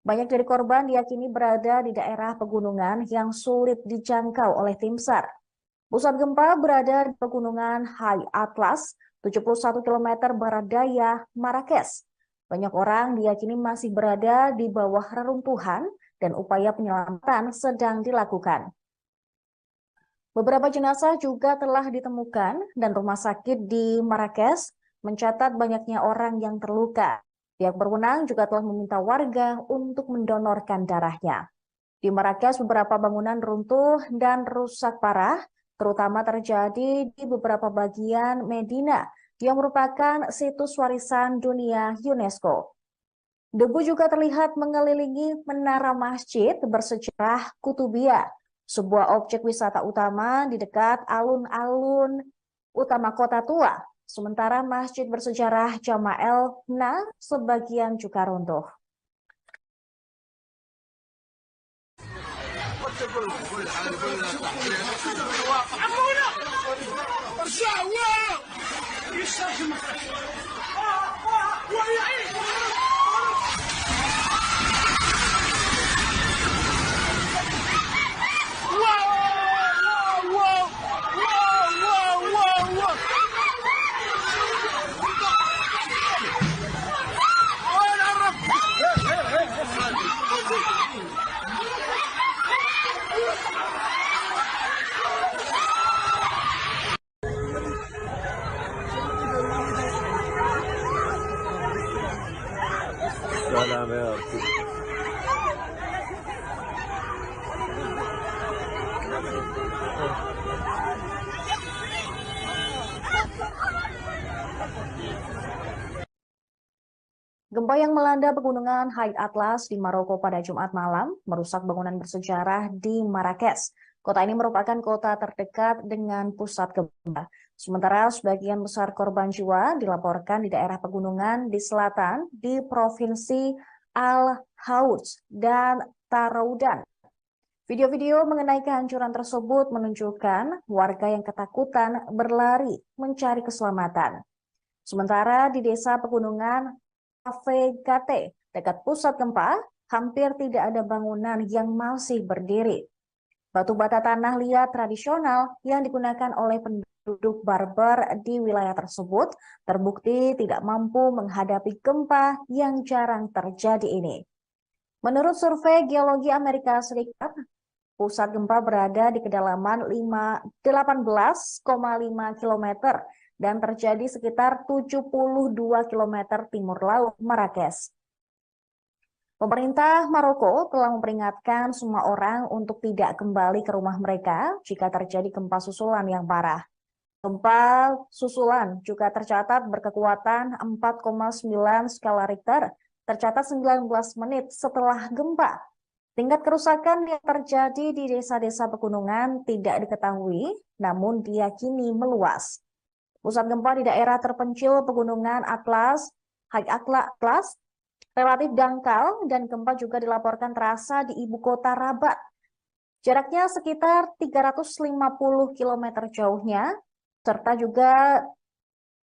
Banyak dari korban diyakini berada di daerah pegunungan yang sulit dijangkau oleh tim SAR. Pusat gempa berada di pegunungan High Atlas, 71 km barat daya Marrakesh. Banyak orang diyakini masih berada di bawah reruntuhan dan upaya penyelamatan sedang dilakukan. Beberapa jenazah juga telah ditemukan dan rumah sakit di Marrakesh mencatat banyaknya orang yang terluka. Pihak berwenang juga telah meminta warga untuk mendonorkan darahnya. Di Marrakesh beberapa bangunan runtuh dan rusak parah, terutama terjadi di beberapa bagian Medina yang merupakan situs warisan dunia UNESCO. Debu juga terlihat mengelilingi menara masjid bersejarah Kutubiyah, sebuah objek wisata utama di dekat alun-alun utama kota tua. Sementara masjid bersejarah Jama'el Fna sebagian juga runtuh. Salam ya Rabbi. Gempa yang melanda pegunungan High Atlas di Maroko pada Jumat malam merusak bangunan bersejarah di Marrakesh. Kota ini merupakan kota terdekat dengan pusat gempa. Sementara sebagian besar korban jiwa dilaporkan di daerah pegunungan di selatan di Provinsi Al-Houj dan Taroudan. Video-video mengenai kehancuran tersebut menunjukkan warga yang ketakutan berlari mencari keselamatan. Sementara di desa pegunungan Avegate, dekat pusat gempa, hampir tidak ada bangunan yang masih berdiri. Batu bata tanah liat tradisional yang digunakan oleh penduduk Berber di wilayah tersebut terbukti tidak mampu menghadapi gempa yang jarang terjadi ini. Menurut survei Geologi Amerika Serikat, pusat gempa berada di kedalaman 18,5 km dan terjadi sekitar 72 km timur laut Marrakesh. Pemerintah Maroko telah memperingatkan semua orang untuk tidak kembali ke rumah mereka jika terjadi gempa susulan yang parah. Gempa susulan juga tercatat berkekuatan 4,9 skala Richter, tercatat 19 menit setelah gempa. Tingkat kerusakan yang terjadi di desa-desa pegunungan tidak diketahui, namun diyakini meluas. Pusat gempa di daerah terpencil pegunungan High Atlas, relatif dangkal dan gempa juga dilaporkan terasa di ibu kota Rabat. Jaraknya sekitar 350 km jauhnya, serta juga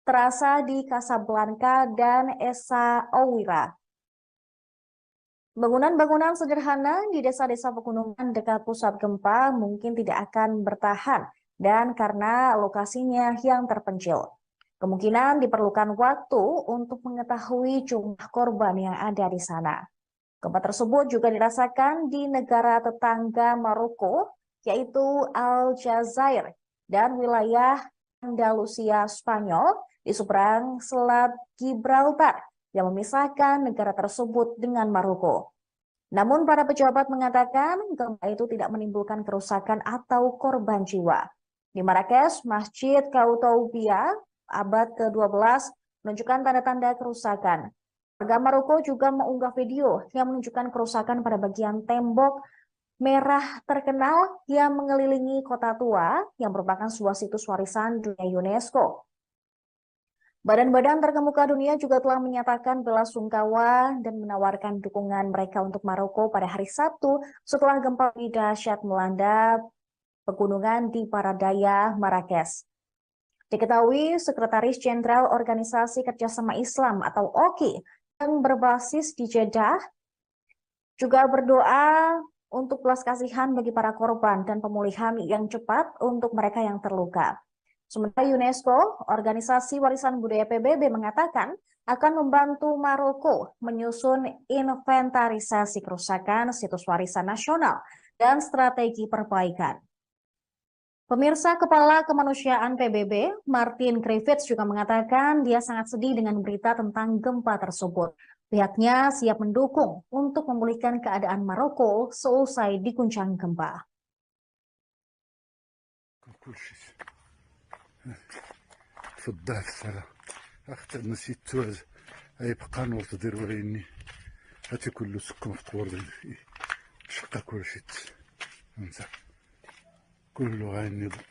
terasa di Casablanca dan Esa Oira. Bangunan-bangunan sederhana di desa-desa pegunungan dekat pusat gempa mungkin tidak akan bertahan dan karena lokasinya yang terpencil. Kemungkinan diperlukan waktu untuk mengetahui jumlah korban yang ada di sana. Gempa tersebut juga dirasakan di negara tetangga Maroko, yaitu Aljazair dan wilayah Andalusia Spanyol di seberang Selat Gibraltar yang memisahkan negara tersebut dengan Maroko. Namun para pejabat mengatakan gempa itu tidak menimbulkan kerusakan atau korban jiwa. Di Marrakesh, Masjid Koutoubia abad ke-12 menunjukkan tanda-tanda kerusakan. Warga Maroko juga mengunggah video yang menunjukkan kerusakan pada bagian tembok merah terkenal yang mengelilingi kota tua yang merupakan sebuah situs warisan dunia UNESCO. Badan-badan terkemuka dunia juga telah menyatakan bela sungkawa dan menawarkan dukungan mereka untuk Maroko pada hari Sabtu setelah gempa dahsyat melanda pegunungan di Paradaya, Marrakesh. Diketahui Sekretaris Jenderal Organisasi Kerjasama Islam atau OKI yang berbasis di Jeddah juga berdoa untuk belas kasihan bagi para korban dan pemulihan yang cepat untuk mereka yang terluka. Sementara UNESCO, Organisasi Warisan Budaya PBB, mengatakan akan membantu Maroko menyusun inventarisasi kerusakan situs warisan nasional dan strategi perbaikan. Pemirsa, Kepala Kemanusiaan PBB, Martin Griffiths, juga mengatakan dia sangat sedih dengan berita tentang gempa tersebut. Pihaknya siap mendukung untuk memulihkan keadaan Maroko seusai diguncang gempa. تفضل السلام اختر نسيت توز يبقى نور تدير وريني هاتي كله سكن في طور شقة كل شيء انت كله غاني ضع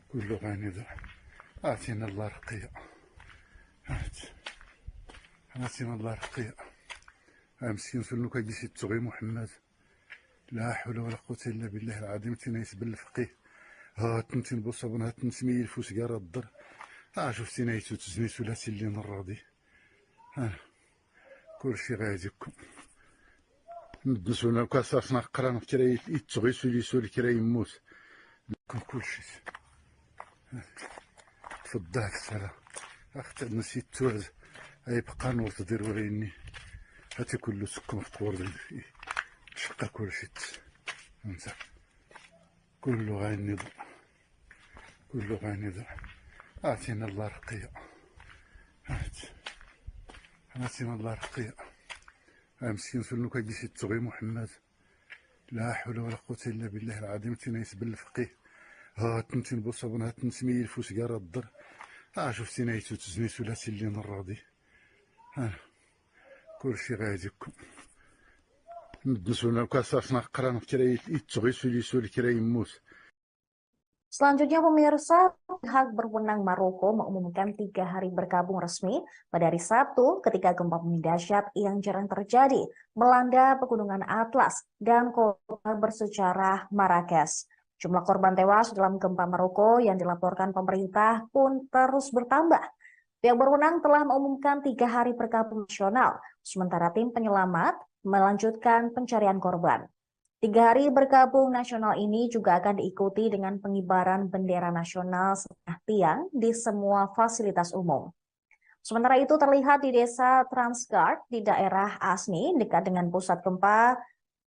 كله غاني ضع اعطينا الله رقية اعطينا الله رقية مسكين سلو كيجي تغي محمد لا حول ولا قوة الا بالله العظيم تنايس بالفقيه هاتنتي نبصبن هاتنتي ميل فوس قارا الضر شفتي نايتو تزني ثلاثي اللي نراضي كل شي غاديكم ندسونا كاسافنا قران كراي يتغي سولي سولي كراي يموت لكم كل شي تفضل السلام اختر نسيت توز يبقى نور تدير وريني هاتي كله سكن في طور شقة كل شي انت كله غاني ضع كله غاني ضع اعطينا الله رقية اعطينا الله رقية مسكين سلو كيجي تغي محمد لا حول ولا قوة الا بالله العظيم تنايس بالفقيه هاتنتي نبصبن هاتنتي ميل فوس قارا الضر شفتي نايتو تزني ثلاثي اللي نراضي كل شي غاديكم ندسونا كاسافنا قران كراي يتغي سولي كراي يموت. Selanjutnya, pemirsa, pihak berwenang Maroko mengumumkan 3 hari berkabung resmi pada hari Sabtu ketika gempa bumi dahsyat yang jarang terjadi melanda pegunungan Atlas dan kota bersejarah Marrakesh. Jumlah korban tewas dalam gempa Maroko yang dilaporkan pemerintah pun terus bertambah. Pihak berwenang telah mengumumkan 3 hari berkabung nasional, sementara tim penyelamat melanjutkan pencarian korban. 3 hari berkabung nasional ini juga akan diikuti dengan pengibaran bendera nasional setengah tiang di semua fasilitas umum. Sementara itu terlihat di desa Transgard di daerah Asni dekat dengan pusat gempa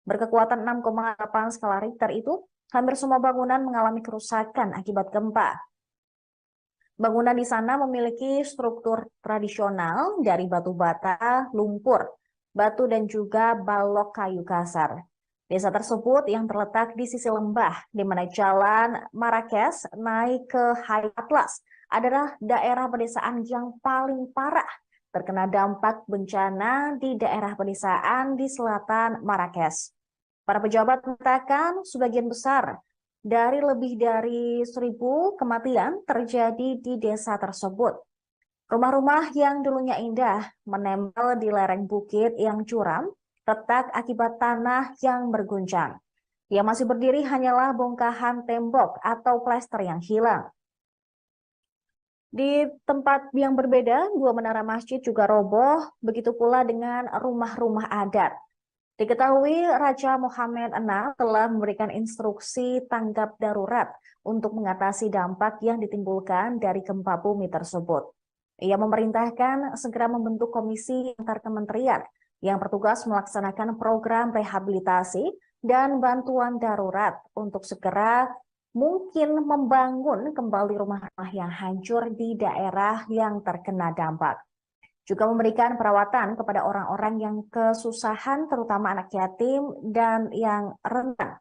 berkekuatan 6,8 skala Richter itu, hampir semua bangunan mengalami kerusakan akibat gempa. Bangunan di sana memiliki struktur tradisional dari batu bata, lumpur, batu dan juga balok kayu kasar. Desa tersebut yang terletak di sisi lembah, di mana jalan Marrakesh naik ke High Atlas, adalah daerah pedesaan yang paling parah terkena dampak bencana di daerah pedesaan di selatan Marrakesh. Para pejabat mengatakan sebagian besar dari lebih dari 1.000 kematian terjadi di desa tersebut. Rumah-rumah yang dulunya indah menempel di lereng bukit yang curam, retak akibat tanah yang berguncang. Yang masih berdiri hanyalah bongkahan tembok atau plester yang hilang. Di tempat yang berbeda, 2 menara masjid juga roboh, begitu pula dengan rumah-rumah adat. Diketahui Raja Mohammed VI telah memberikan instruksi tanggap darurat untuk mengatasi dampak yang ditimbulkan dari gempa bumi tersebut. Ia memerintahkan segera membentuk komisi antar kementerian yang bertugas melaksanakan program rehabilitasi dan bantuan darurat untuk segera mungkin membangun kembali rumah-rumah yang hancur di daerah yang terkena dampak. Juga memberikan perawatan kepada orang-orang yang kesusahan, terutama anak yatim dan yang rentan.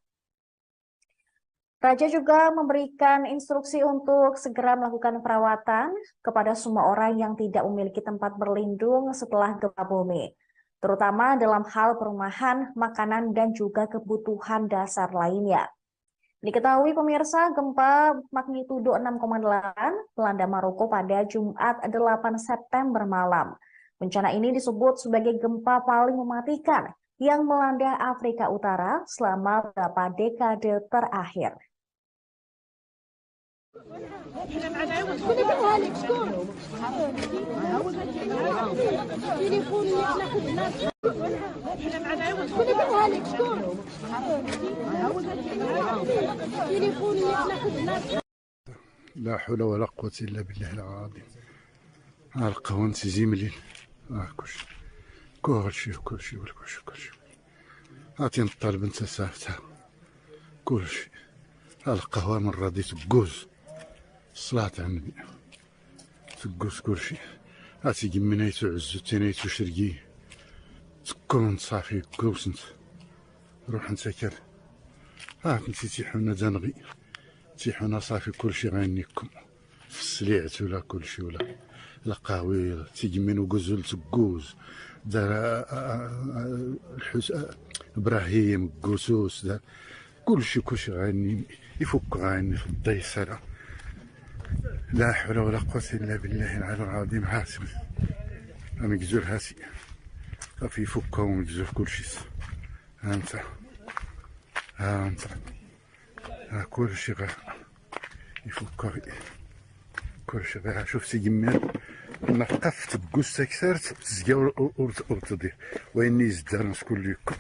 Raja juga memberikan instruksi untuk segera melakukan perawatan kepada semua orang yang tidak memiliki tempat berlindung setelah gempa bumi, terutama dalam hal perumahan, makanan, dan juga kebutuhan dasar lainnya. Diketahui pemirsa, gempa magnitudo 6,8 melanda Maroko pada Jumat 8 September malam. Bencana ini disebut sebagai gempa paling mematikan yang melanda Afrika Utara selama beberapa dekade terakhir. لا حول ولا قوة إلا بالله العظيم. القهوة زملين كلشي عطينا الطالب انت سافتها كلشي. القهوة من راضي تقوز الصلاة على النبي تقوز كلشي. هاتي قمنيتو عزو تينيتو شرقي تكون صافي قوس انت روح انت كر نتي تيحونا دنغي تيحونا صافي كلشي غينيكم في السليعت ولا كلشي ولا القهوي تيجمين وقزول تقوز دار ابراهيم قوسوس دار كلشي غاني يفك غاني في الضيسرة. لا حول ولا قوة إلا بالله العلي العظيم. هاسي مقزول هاسي في يفكها ومقزول كلشي. ها انت كلشي غا يفكها كلشي غا شوف تيجمين نقف تقوس تكسرت تزقا ورتضيع ويني يزدان شكون ليكم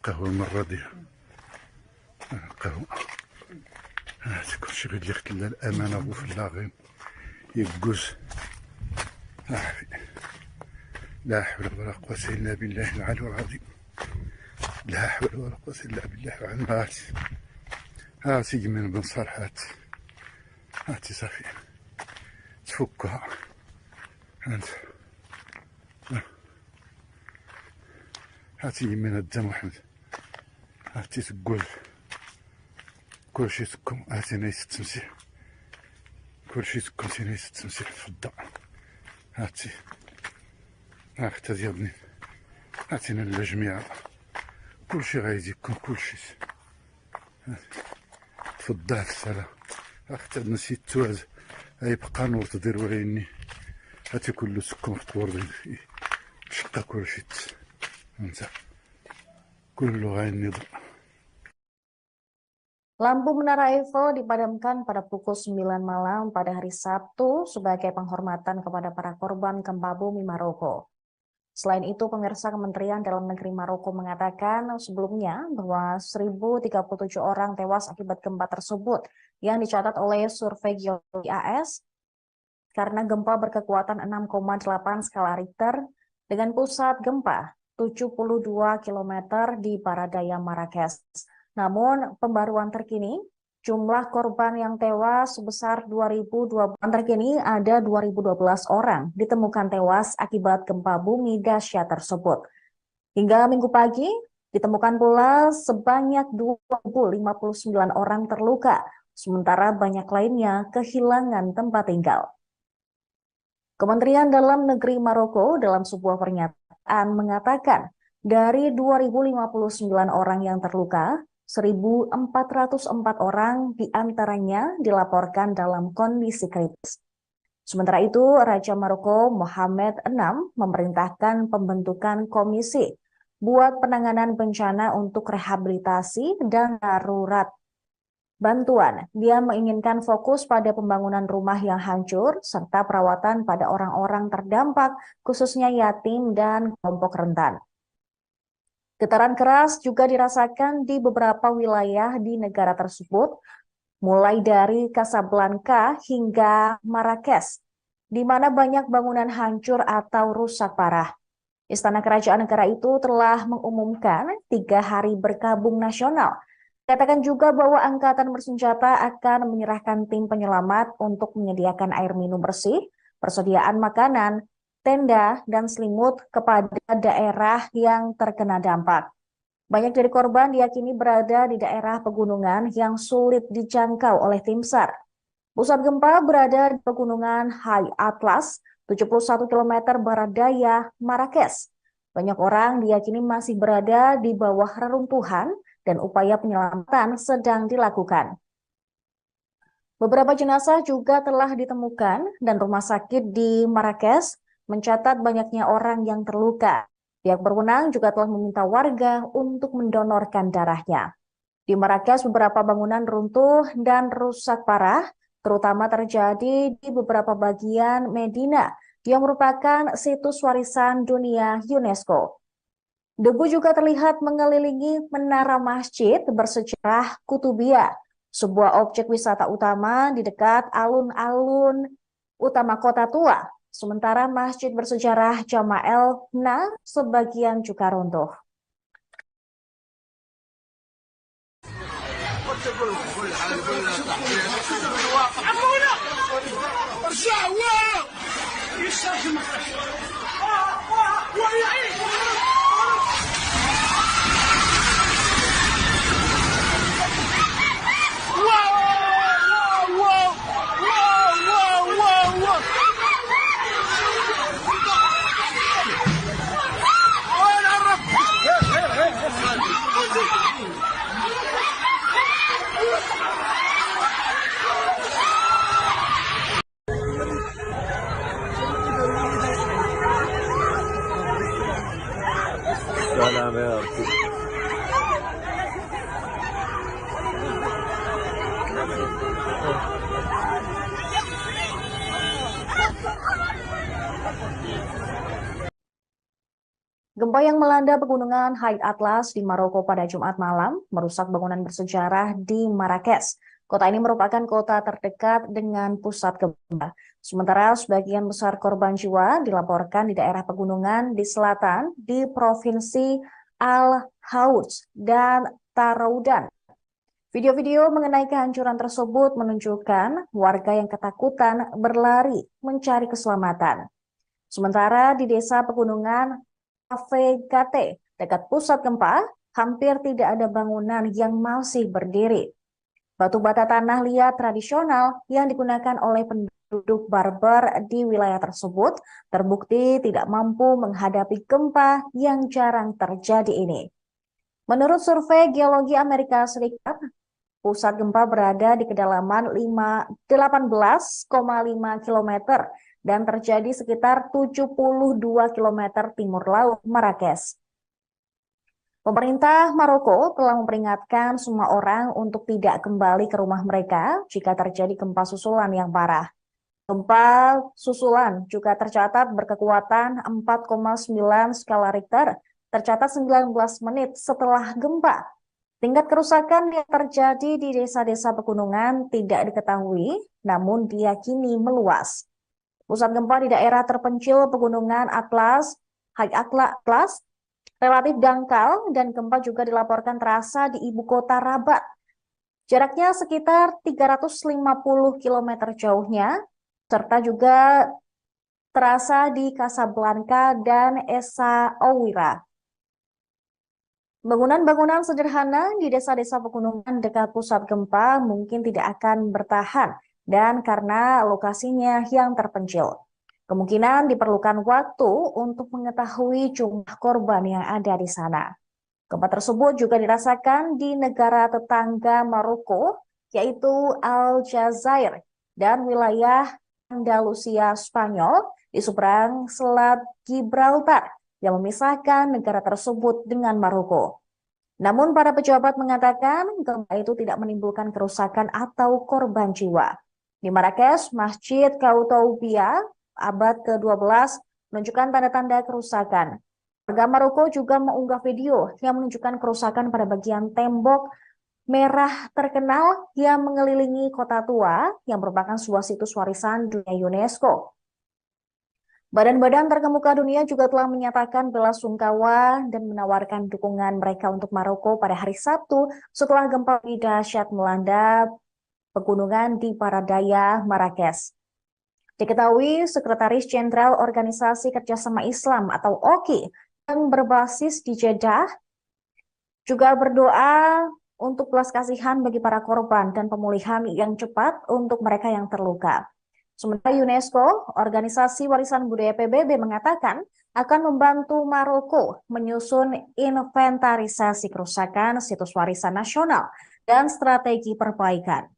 قهوة المرة دي قهوة كلشي غير اللي خكلا الأمانة وفي اللاغين يقوز. لا حول ولا قوة إلا بالله العلي العظيم. لا حول ولا قوة إلا بالله العلي. هاتي من بن صالحات هاتي صافي تفكها انت هاتي من الدم واحد هاتي تقول كلشي تكون هاتي نايس التمسيح كلشي تكون نايس التمسيح في الضاء هاتي اختي ديالني هاتينا الجميع كلشي غايدي يكون كلشي تفضل السلام اختي نسيت توعد يبقى نور تدير وعيني هاتي كله سكون في طور شقا كلشي انت كله غايني ضر. Lampu Menara Eiffel dipadamkan pada pukul 9 malam pada hari Sabtu sebagai penghormatan kepada para korban gempa bumi Maroko. Selain itu, pemirsa, Kementerian Dalam Negeri Maroko mengatakan sebelumnya bahwa 1.037 orang tewas akibat gempa tersebut yang dicatat oleh survei geologi AS karena gempa berkekuatan 6,8 skala Richter dengan pusat gempa 72 km di barat daya Marrakesh. Namun, pembaruan terkini, jumlah korban yang tewas sebesar 2.012 terkini ada 2.012 orang ditemukan tewas akibat gempa bumi dahsyat tersebut. Hingga Minggu pagi, ditemukan pula sebanyak 2.059 orang terluka, sementara banyak lainnya kehilangan tempat tinggal. Kementerian Dalam Negeri Maroko dalam sebuah pernyataan mengatakan Dari 2.059 orang yang terluka, 1.404 orang diantaranya dilaporkan dalam kondisi kritis. Sementara itu, Raja Maroko Mohammed VI memerintahkan pembentukan komisi buat penanganan bencana untuk rehabilitasi dan darurat bantuan. Dia menginginkan fokus pada pembangunan rumah yang hancur serta perawatan pada orang-orang terdampak, khususnya yatim dan kelompok rentan. Getaran keras juga dirasakan di beberapa wilayah di negara tersebut, mulai dari Casablanca hingga Marrakesh, di mana banyak bangunan hancur atau rusak parah. Istana Kerajaan negara itu telah mengumumkan 3 hari berkabung nasional. Katakan juga bahwa angkatan bersenjata akan menyerahkan tim penyelamat untuk menyediakan air minum bersih, persediaan makanan, tenda, dan selimut kepada daerah yang terkena dampak. Banyak dari korban diyakini berada di daerah pegunungan yang sulit dijangkau oleh tim SAR. Pusat gempa berada di pegunungan High Atlas, 71 km barat daya Marrakesh. Banyak orang diyakini masih berada di bawah reruntuhan dan upaya penyelamatan sedang dilakukan. Beberapa jenazah juga telah ditemukan dan rumah sakit di Marrakesh mencatat banyaknya orang yang terluka. Pihak berwenang juga telah meminta warga untuk mendonorkan darahnya. Di Marrakesh, beberapa bangunan runtuh dan rusak parah, terutama terjadi di beberapa bagian Medina yang merupakan situs warisan dunia UNESCO. Debu juga terlihat mengelilingi menara masjid bersejarah Kutubiyah, sebuah objek wisata utama di dekat alun-alun utama kota tua. Sementara masjid bersejarah Jama' Fna sebagian juga runtuh. Salam ya Rabbi. Gempa yang melanda pegunungan High Atlas di Maroko pada Jumat malam merusak bangunan bersejarah di Marrakesh. Kota ini merupakan kota terdekat dengan pusat gempa. Sementara sebagian besar korban jiwa dilaporkan di daerah pegunungan di selatan di Provinsi Al-Hauj dan Taroudan. Video-video mengenai kehancuran tersebut menunjukkan warga yang ketakutan berlari mencari keselamatan. Sementara di desa pegunungan Avegate, dekat pusat gempa, hampir tidak ada bangunan yang masih berdiri. Batu bata tanah liat tradisional yang digunakan oleh penduduk Berber di wilayah tersebut terbukti tidak mampu menghadapi gempa yang jarang terjadi ini. Menurut survei Geologi Amerika Serikat, pusat gempa berada di kedalaman 18,5 km dan terjadi sekitar 72 km timur laut Marrakesh. Pemerintah Maroko telah memperingatkan semua orang untuk tidak kembali ke rumah mereka jika terjadi gempa susulan yang parah. Gempa susulan juga tercatat berkekuatan 4,9 skala Richter, tercatat 19 menit setelah gempa. Tingkat kerusakan yang terjadi di desa-desa pegunungan tidak diketahui, namun diyakini meluas. Pusat gempa di daerah terpencil pegunungan Atlas, High Atlas, relatif dangkal dan gempa juga dilaporkan terasa di ibu kota Rabat. Jaraknya sekitar 350 km jauhnya, serta juga terasa di Casablanca dan Essaouira. Bangunan-bangunan sederhana di desa-desa pegunungan dekat pusat gempa mungkin tidak akan bertahan dan karena lokasinya yang terpencil. Kemungkinan diperlukan waktu untuk mengetahui jumlah korban yang ada di sana. Gempa tersebut juga dirasakan di negara tetangga Maroko, yaitu Aljazair dan wilayah Andalusia Spanyol di seberang Selat Gibraltar yang memisahkan negara tersebut dengan Maroko. Namun para pejabat mengatakan gempa itu tidak menimbulkan kerusakan atau korban jiwa. Di Marrakesh, Masjid Koutoubia abad ke-12 menunjukkan tanda-tanda kerusakan. Warga Maroko juga mengunggah video yang menunjukkan kerusakan pada bagian tembok merah terkenal yang mengelilingi kota tua yang merupakan sebuah situs warisan dunia UNESCO. Badan-badan terkemuka dunia juga telah menyatakan bela sungkawa dan menawarkan dukungan mereka untuk Maroko pada hari Sabtu setelah gempa dahsyat melanda pegunungan di Paradaya, Marrakesh. Diketahui Sekretaris Jenderal Organisasi Kerjasama Islam atau OKI yang berbasis di Jeddah juga berdoa untuk belas kasihan bagi para korban dan pemulihan yang cepat untuk mereka yang terluka. Sementara UNESCO, Organisasi Warisan Budaya PBB mengatakan akan membantu Maroko menyusun inventarisasi kerusakan situs warisan nasional dan strategi perbaikan.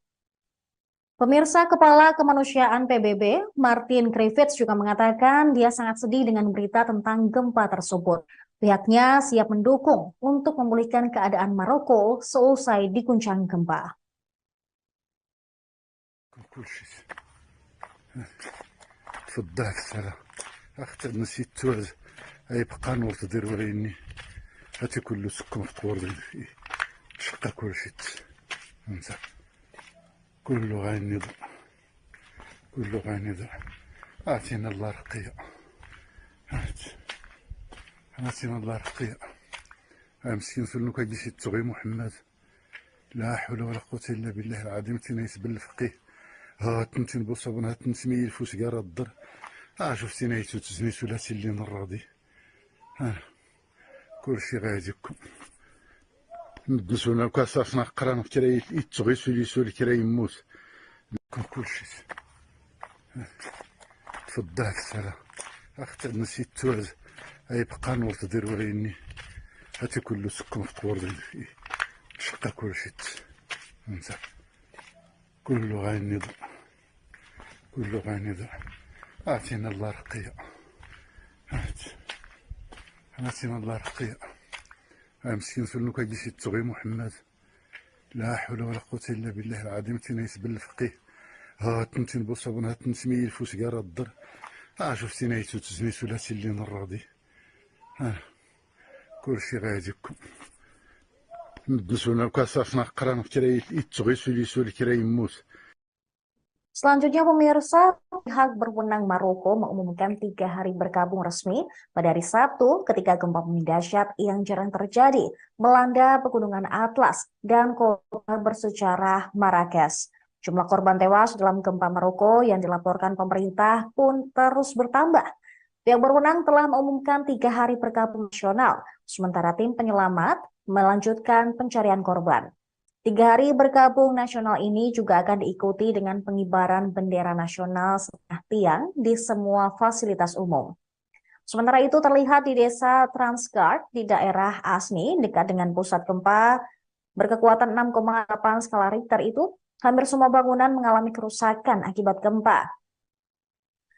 Pemirsa, Kepala Kemanusiaan PBB, Martin Griffiths juga mengatakan dia sangat sedih dengan berita tentang gempa tersebut. Pihaknya siap mendukung untuk memulihkan keadaan Maroko seusai diguncang gempa. تفضلك السلام اختي نسيت توز اي بقى نور تدير وريني هاتي كله سكم في قور شقا كل شيء انت كله غينض كله غينض اعطينا الله رقية اعطينا الله رقية مسكين سلوك يجي التغي محمد لا حول ولا قوة الا بالله العظيم تنيس بالفقيه ها تنتين بصبن ها تنتمي الفوس قارة الضر شفتي نايتو تزني ثلاثي اللي نراضي كل شي غاديكم ندسونا كاساسنا قرانا كرا يتغي سولي سولي كرا يموت كل شي تفضلك السلام اختي نسيت توز اي بقى نور تدير وريني هاتي كله سكم في قور شقا كل شي انت كله غينض كله غينض اعطينا الله رقية اعطينا الله رقية مسكين سلوك يجي التغي محمد لا حول ولا قوة الا بالله العظيم تنيس بالفقيه ها تنتين بصبن ها تنتمي الفوس قارة الضر شفتي نايتو تزني ثلاثي اللي نراضي كل شي غاديكم ندسونا كاساسنا قرانا كرا يتغي سولي سولي كرا يموت. Selanjutnya pemirsa, pihak berwenang Maroko mengumumkan 3 hari berkabung resmi pada hari Sabtu ketika gempa bumi dahsyat yang jarang terjadi melanda pegunungan Atlas dan kota bersejarah Marrakesh. Jumlah korban tewas dalam gempa Maroko yang dilaporkan pemerintah pun terus bertambah. Pihak berwenang telah mengumumkan 3 hari berkabung nasional, sementara tim penyelamat melanjutkan pencarian korban. 3 hari berkabung nasional ini juga akan diikuti dengan pengibaran bendera nasional setengah tiang di semua fasilitas umum. Sementara itu terlihat di desa Transgard di daerah Asni dekat dengan pusat gempa berkekuatan 6,8 skala Richter itu, hampir semua bangunan mengalami kerusakan akibat gempa.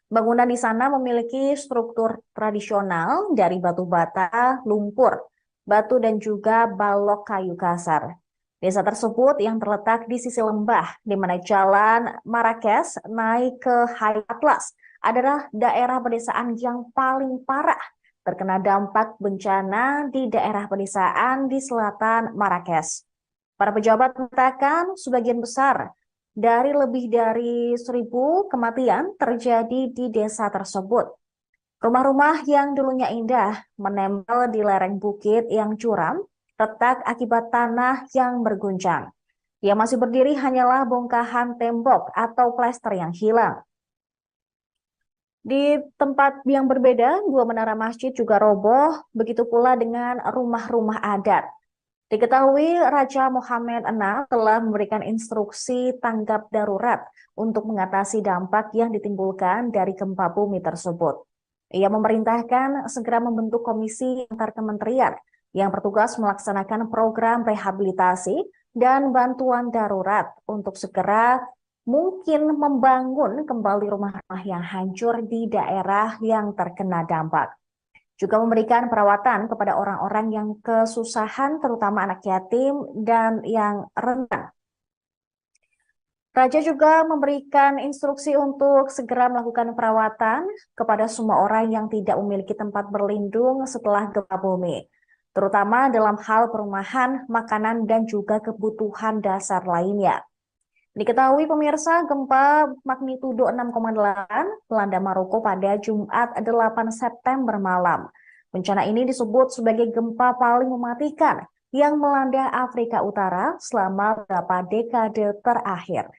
Bangunan di sana memiliki struktur tradisional dari batu bata, lumpur, batu dan juga balok kayu kasar. Desa tersebut yang terletak di sisi lembah, di mana jalan Marrakesh naik ke High Atlas, adalah daerah pedesaan yang paling parah terkena dampak bencana di daerah pedesaan di selatan Marrakesh. Para pejabat mengatakan sebagian besar dari lebih dari 1.000 kematian terjadi di desa tersebut. Rumah-rumah yang dulunya indah menempel di lereng bukit yang curam, retak akibat tanah yang berguncang. Yang masih berdiri hanyalah bongkahan tembok atau plester yang hilang. Di tempat yang berbeda, 2 menara masjid juga roboh, begitu pula dengan rumah-rumah adat. Diketahui Raja Mohammed VI telah memberikan instruksi tanggap darurat untuk mengatasi dampak yang ditimbulkan dari gempa bumi tersebut. Ia memerintahkan segera membentuk komisi antar kementerian yang bertugas melaksanakan program rehabilitasi dan bantuan darurat untuk segera mungkin membangun kembali rumah-rumah yang hancur di daerah yang terkena dampak. Juga memberikan perawatan kepada orang-orang yang kesusahan, terutama anak yatim dan yang rentan. Raja juga memberikan instruksi untuk segera melakukan perawatan kepada semua orang yang tidak memiliki tempat berlindung setelah gempa bumi, terutama dalam hal perumahan, makanan, dan juga kebutuhan dasar lainnya. Diketahui pemirsa, gempa magnitudo 6,8 melanda Maroko pada Jumat 8 September malam. Bencana ini disebut sebagai gempa paling mematikan yang melanda Afrika Utara selama beberapa dekade terakhir.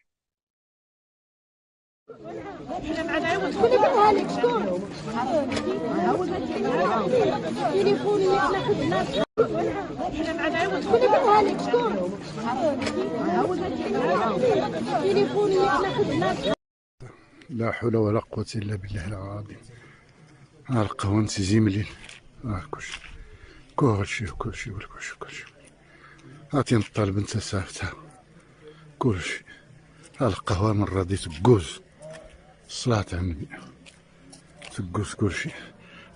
لا حول ولا قوة إلا بالله العظيم. القهوة زيملين كلشي عطينا الطالب انت سافتها كلشي. القهوة من راضي تقوز الصلاة على النبي تقوز كلشي.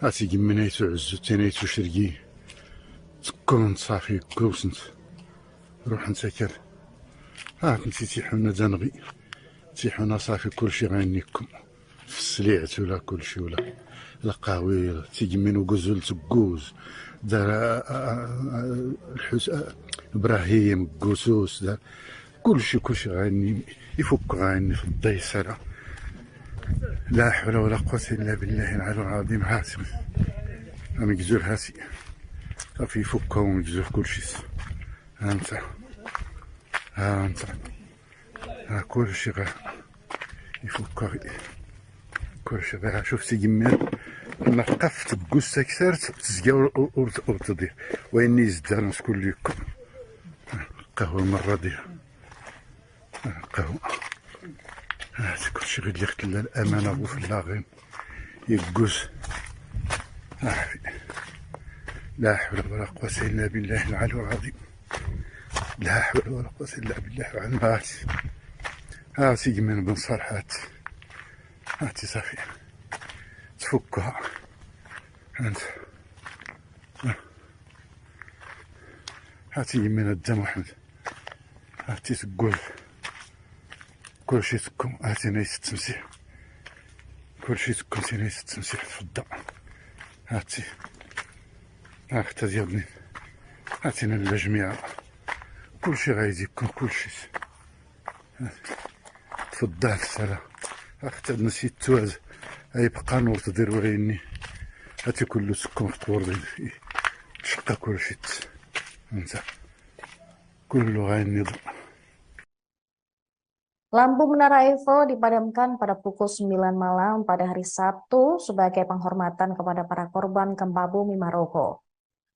عطي قمنيتو عزو تينيتو شرقي تكون صافي كوسنت روح نسكر نتي تيحونا دنغي تيحونا صافي كلشي غنيكم في السليعت ولا كلشي ولا القهوي تيجمينو قزول تقوز دار ابراهيم قوسوس دار كلشي غاني يفك غاني في الضيسرة. لا حول ولا قوة إلا بالله العلي العظيم. هاتي مقزول هاتي صافي يفكها ومقزول كلشي. ها انت كلشي غا يفكها كلشي غا. شفتي جمال نقف تقوس تكسرت تزقى ورتضيع ويني يزدان نسكن لكم قهوة مرة ديال قهوة. هاتي كلشي غير يخت الأمانة وفي اللاغين يقوس. لا حول ولا قوة إلا بالله العلي العظيم. لا حول ولا قوة إلا بالله العلي العظيم. هاتي جمال بن صالح هاتي صافي تفكها انت. هاتي من الدم واحد هاتي تقول كلشي تكون. هاتي نايس التمسيح كلشي تكون نايس التمسيح تفضل. هاتي اختي ديالني هاتينا الجميع كلشي غايدي يكون كلشي. تفضل السلام اختي نسيت تواد يبقى نور تدير وعيني هاتي كله سكون في طور تشقى كلشي انت كله غايني. Lampu Menara Eiffel dipadamkan pada pukul 9 malam pada hari Sabtu sebagai penghormatan kepada para korban gempa bumi Maroko.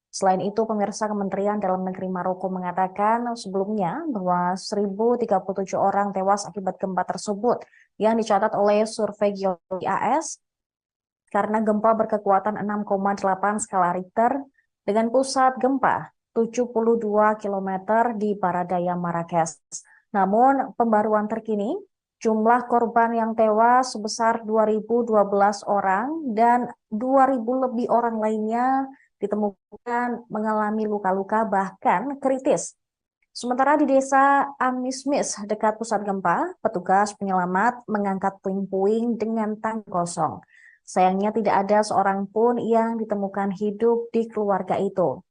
Selain itu, pemirsa, Kementerian Dalam Negeri Maroko mengatakan sebelumnya bahwa 1.037 orang tewas akibat gempa tersebut yang dicatat oleh survei geologi AS karena gempa berkekuatan 6,8 skala Richter dengan pusat gempa 72 km di Baradaya Marrakesh. Namun, pembaruan terkini, jumlah korban yang tewas sebesar 2.012 orang dan 2.000 lebih orang lainnya ditemukan mengalami luka-luka bahkan kritis. Sementara di desa Amismis dekat pusat gempa, petugas penyelamat mengangkat puing-puing dengan tangki kosong. Sayangnya tidak ada seorang pun yang ditemukan hidup di keluarga itu.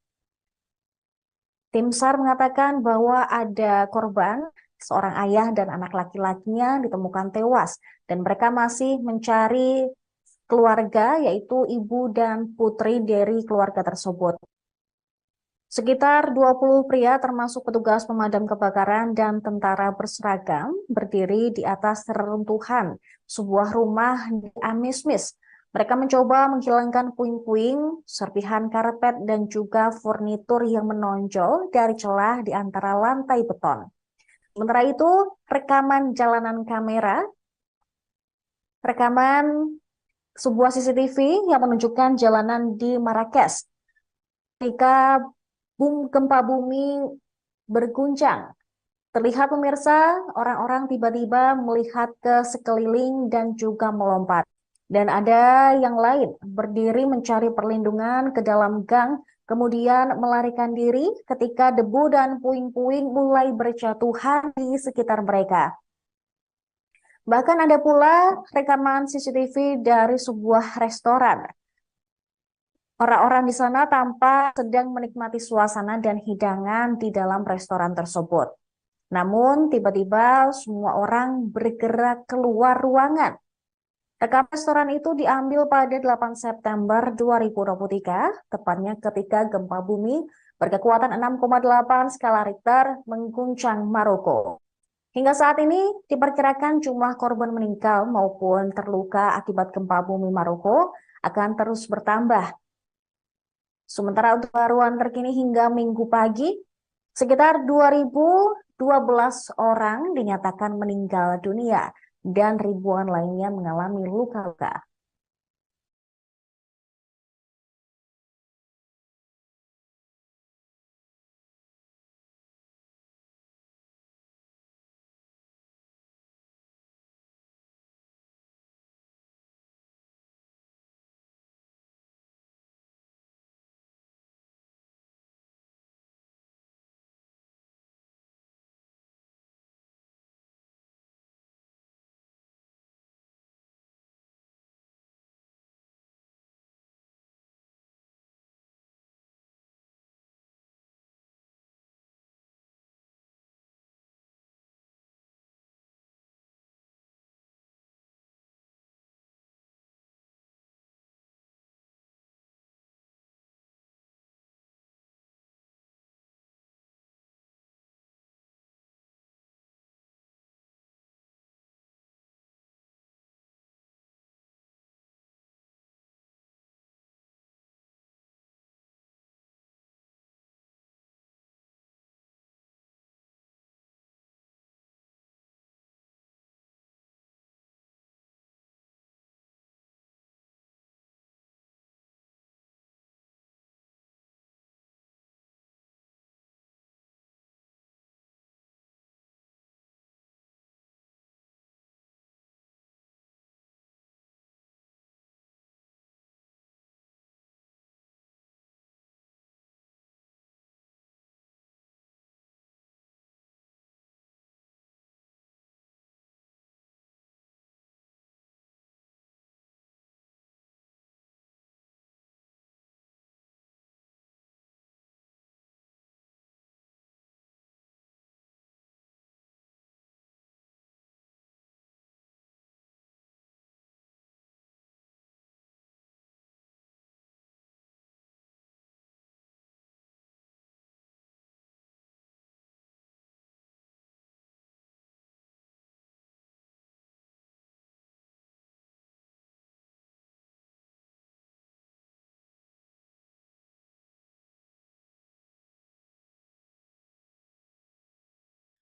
Tim SAR mengatakan bahwa ada korban, seorang ayah dan anak laki-lakinya ditemukan tewas dan mereka masih mencari keluarga, yaitu ibu dan putri dari keluarga tersebut. Sekitar 20 pria termasuk petugas pemadam kebakaran dan tentara berseragam berdiri di atas reruntuhan sebuah rumah di Amismis Mereka mencoba menghilangkan puing-puing, serpihan karpet, dan juga furnitur yang menonjol dari celah di antara lantai beton. Sementara itu, rekaman sebuah CCTV yang menunjukkan jalanan di Marrakesh ketika gempa bumi berguncang. Terlihat pemirsa, orang-orang tiba-tiba melihat ke sekeliling dan juga melompat. Dan ada yang lain berdiri mencari perlindungan ke dalam gang, kemudian melarikan diri ketika debu dan puing-puing mulai berjatuhan di sekitar mereka. Bahkan ada pula rekaman CCTV dari sebuah restoran. Orang-orang di sana tampak sedang menikmati suasana dan hidangan di dalam restoran tersebut. Namun tiba-tiba semua orang bergerak keluar ruangan. Rekaman restoran itu diambil pada 8 September 2023, tepatnya ketika gempa bumi berkekuatan 6,8 skala Richter mengguncang Maroko. Hingga saat ini diperkirakan jumlah korban meninggal maupun terluka akibat gempa bumi Maroko akan terus bertambah. Sementara untuk pembaruan terkini hingga Minggu pagi, sekitar 2.012 orang dinyatakan meninggal dunia dan ribuan lainnya mengalami luka-luka.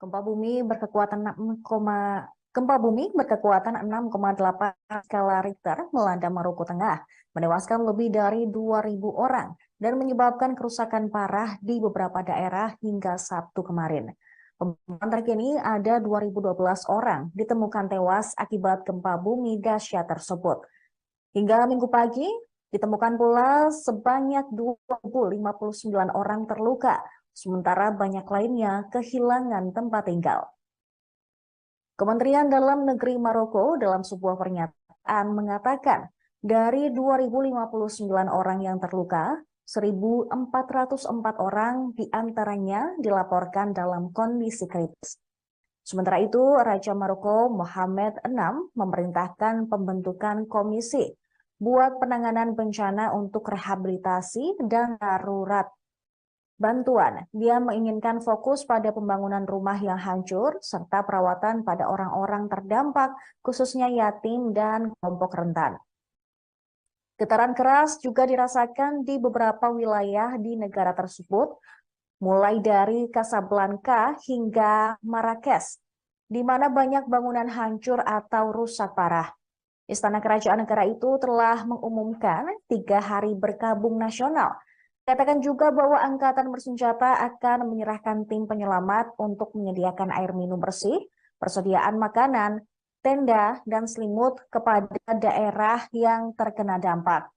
Gempa bumi berkekuatan 6,8 skala Richter melanda Maroko Tengah, menewaskan lebih dari 2.000 orang dan menyebabkan kerusakan parah di beberapa daerah hingga Sabtu kemarin. Pemantauan terkini ada 2.012 orang ditemukan tewas akibat gempa bumi dahsyat tersebut. Hingga Minggu pagi, ditemukan pula sebanyak 2.059 orang terluka, sementara banyak lainnya kehilangan tempat tinggal. Kementerian Dalam Negeri Maroko dalam sebuah pernyataan mengatakan dari 2.059 orang yang terluka, 1.404 orang diantaranya dilaporkan dalam kondisi kritis. Sementara itu, Raja Maroko Mohammed VI memerintahkan pembentukan komisi buat penanganan bencana untuk rehabilitasi dan darurat bantuan. Dia menginginkan fokus pada pembangunan rumah yang hancur serta perawatan pada orang-orang terdampak, khususnya yatim dan kelompok rentan. Getaran keras juga dirasakan di beberapa wilayah di negara tersebut, mulai dari Casablanca hingga Marrakesh, di mana banyak bangunan hancur atau rusak parah. Istana Kerajaan Negara itu telah mengumumkan 3 hari berkabung nasional. Katakan juga bahwa angkatan bersenjata akan menyerahkan tim penyelamat untuk menyediakan air minum bersih, persediaan makanan, tenda, dan selimut kepada daerah yang terkena dampak.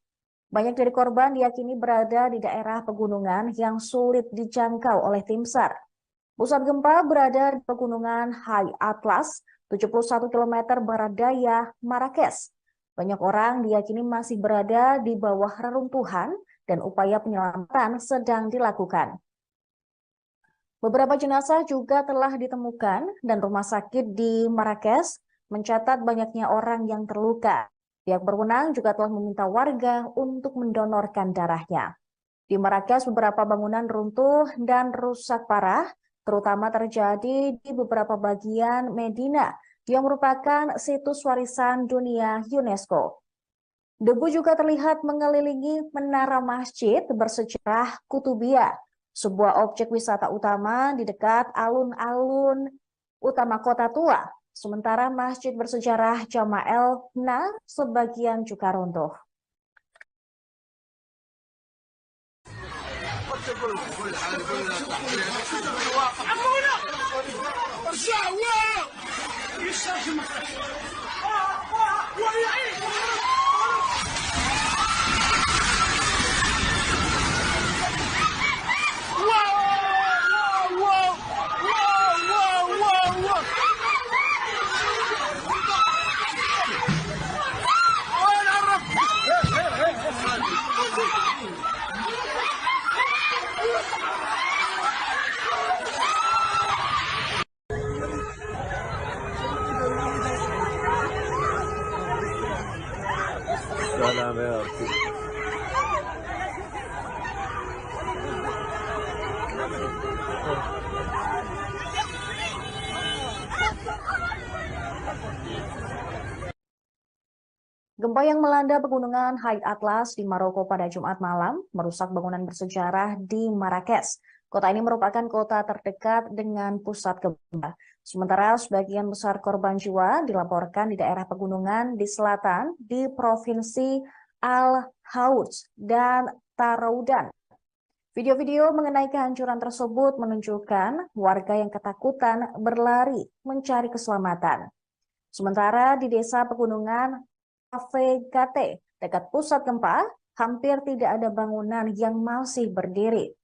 Banyak dari korban diyakini berada di daerah pegunungan yang sulit dijangkau oleh tim SAR. Pusat gempa berada di pegunungan High Atlas, 71 km barat daya Marrakesh. Banyak orang diyakini masih berada di bawah reruntuhan dan upaya penyelamatan sedang dilakukan. Beberapa jenazah juga telah ditemukan dan rumah sakit di Marrakesh mencatat banyaknya orang yang terluka. Pihak berwenang juga telah meminta warga untuk mendonorkan darahnya. Di Marrakesh beberapa bangunan runtuh dan rusak parah, terutama terjadi di beberapa bagian Medina yang merupakan situs warisan dunia UNESCO. Debu juga terlihat mengelilingi menara masjid bersejarah Kutubiyah, sebuah objek wisata utama di dekat alun-alun utama kota tua. Sementara masjid bersejarah Jama'el Na sebagian juga runtuh. السلام يا رسول. Gempa yang melanda pegunungan High Atlas di Maroko pada Jumat malam merusak bangunan bersejarah di Marrakesh. Kota ini merupakan kota terdekat dengan pusat gempa. Sementara sebagian besar korban jiwa dilaporkan di daerah pegunungan di selatan di Provinsi Al-Houth dan Taroudan. Video-video mengenai kehancuran tersebut menunjukkan warga yang ketakutan berlari mencari keselamatan. Sementara di desa pegunungan Avegate, dekat pusat gempa, hampir tidak ada bangunan yang masih berdiri.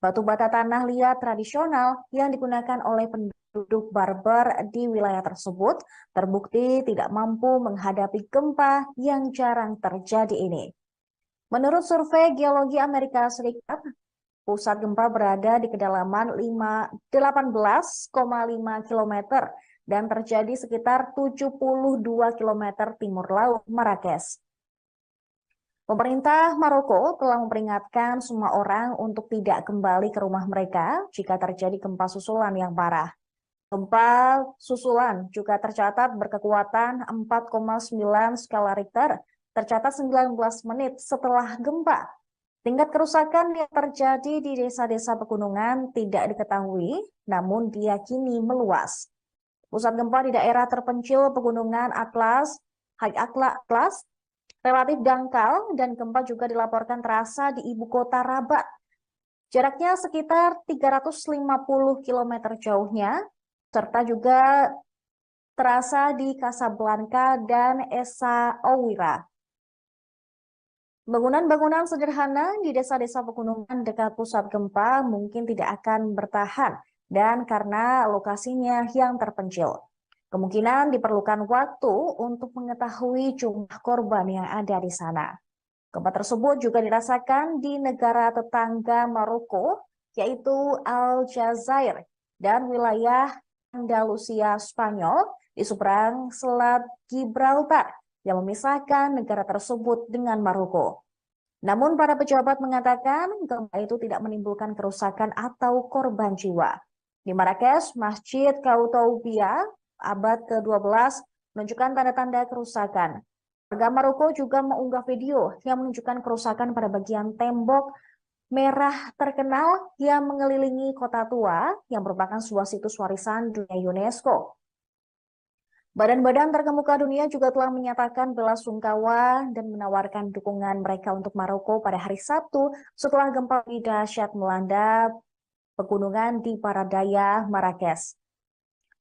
Batu bata tanah liat tradisional yang digunakan oleh penduduk Berber di wilayah tersebut terbukti tidak mampu menghadapi gempa yang jarang terjadi ini. Menurut survei Geologi Amerika Serikat, pusat gempa berada di kedalaman 18,5 km dan terjadi sekitar 72 km timur laut Marrakesh. Pemerintah Maroko telah memperingatkan semua orang untuk tidak kembali ke rumah mereka jika terjadi gempa susulan yang parah. Gempa susulan juga tercatat berkekuatan 4,9 skala Richter, tercatat 19 menit setelah gempa. Tingkat kerusakan yang terjadi di desa-desa pegunungan tidak diketahui, namun diyakini meluas. Pusat gempa di daerah terpencil pegunungan Atlas, High Atlas, relatif dangkal dan gempa juga dilaporkan terasa di ibu kota Rabat. Jaraknya sekitar 350 km jauhnya, serta juga terasa di Casablanca dan Essaouira. Bangunan-bangunan sederhana di desa-desa pegunungan dekat pusat gempa mungkin tidak akan bertahan dan karena lokasinya yang terpencil. Kemungkinan diperlukan waktu untuk mengetahui jumlah korban yang ada di sana. Gempa tersebut juga dirasakan di negara tetangga Maroko, yaitu Aljazair dan wilayah Andalusia Spanyol di seberang Selat Gibraltar yang memisahkan negara tersebut dengan Maroko. Namun para pejabat mengatakan gempa itu tidak menimbulkan kerusakan atau korban jiwa. Di Marrakesh, Masjid Koutoubia abad ke-12 menunjukkan tanda-tanda kerusakan. Warga Maroko juga mengunggah video yang menunjukkan kerusakan pada bagian tembok merah terkenal yang mengelilingi kota tua yang merupakan sebuah situs warisan dunia UNESCO. Badan-badan terkemuka dunia juga telah menyatakan belasungkawa dan menawarkan dukungan mereka untuk Maroko pada hari Sabtu setelah gempa dahsyat melanda pegunungan di Paradaya, Marrakesh.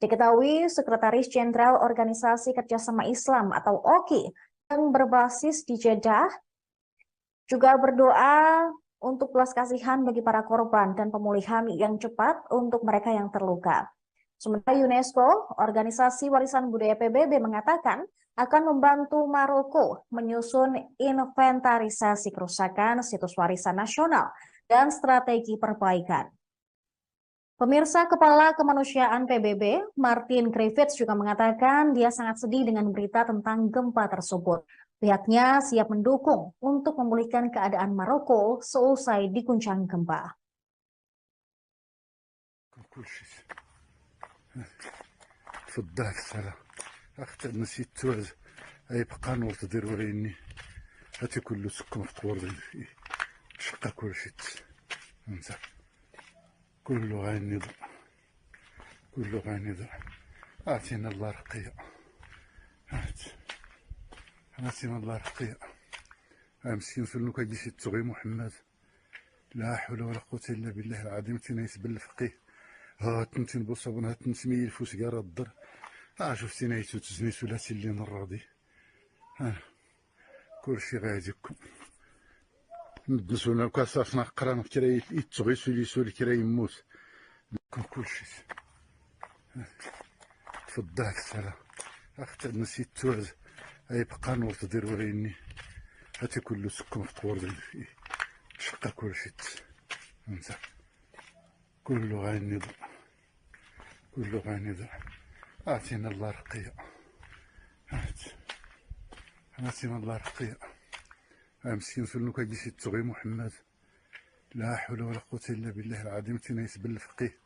Diketahui Sekretaris Jenderal Organisasi Kerjasama Islam atau OKI yang berbasis di Jeddah juga berdoa untuk belas kasihan bagi para korban dan pemulihan yang cepat untuk mereka yang terluka. Sementara UNESCO, Organisasi Warisan Budaya PBB, mengatakan akan membantu Maroko menyusun inventarisasi kerusakan situs warisan nasional dan strategi perbaikan. Pemirsa, Kepala Kemanusiaan PBB, Martin Griffiths, juga mengatakan dia sangat sedih dengan berita tentang gempa tersebut. Pihaknya siap mendukung untuk memulihkan keadaan Maroko seusai diguncang gempa. كله غير كله غير أعطينا الله رقية أعطينا الله رقية مسكين فلنو كيجي تغي محمد لا حول ولا قوة إلا بالله العظيم تنايس بالفقيه ها تنتين بوصابون ها تنتمي الفوس قارا الضر شفتي نايتو تزني ثلاثي اللي نراضي كل شي غاديكم ندسونا كاسافنا قرانا في كراي يتغي سولي كراي يموت كل شيء تفضل السلام اختي نسيت توز اي بقى نور تدير وريني هاتي كل سكون في طور شقا كل شيء انت كله غير كله غير اعطينا الله رقية اعطينا الله رقية مسكين فلنو كيجي تغي محمد لا حول ولا قوة إلا بالله العظيم تنايس بالفقيه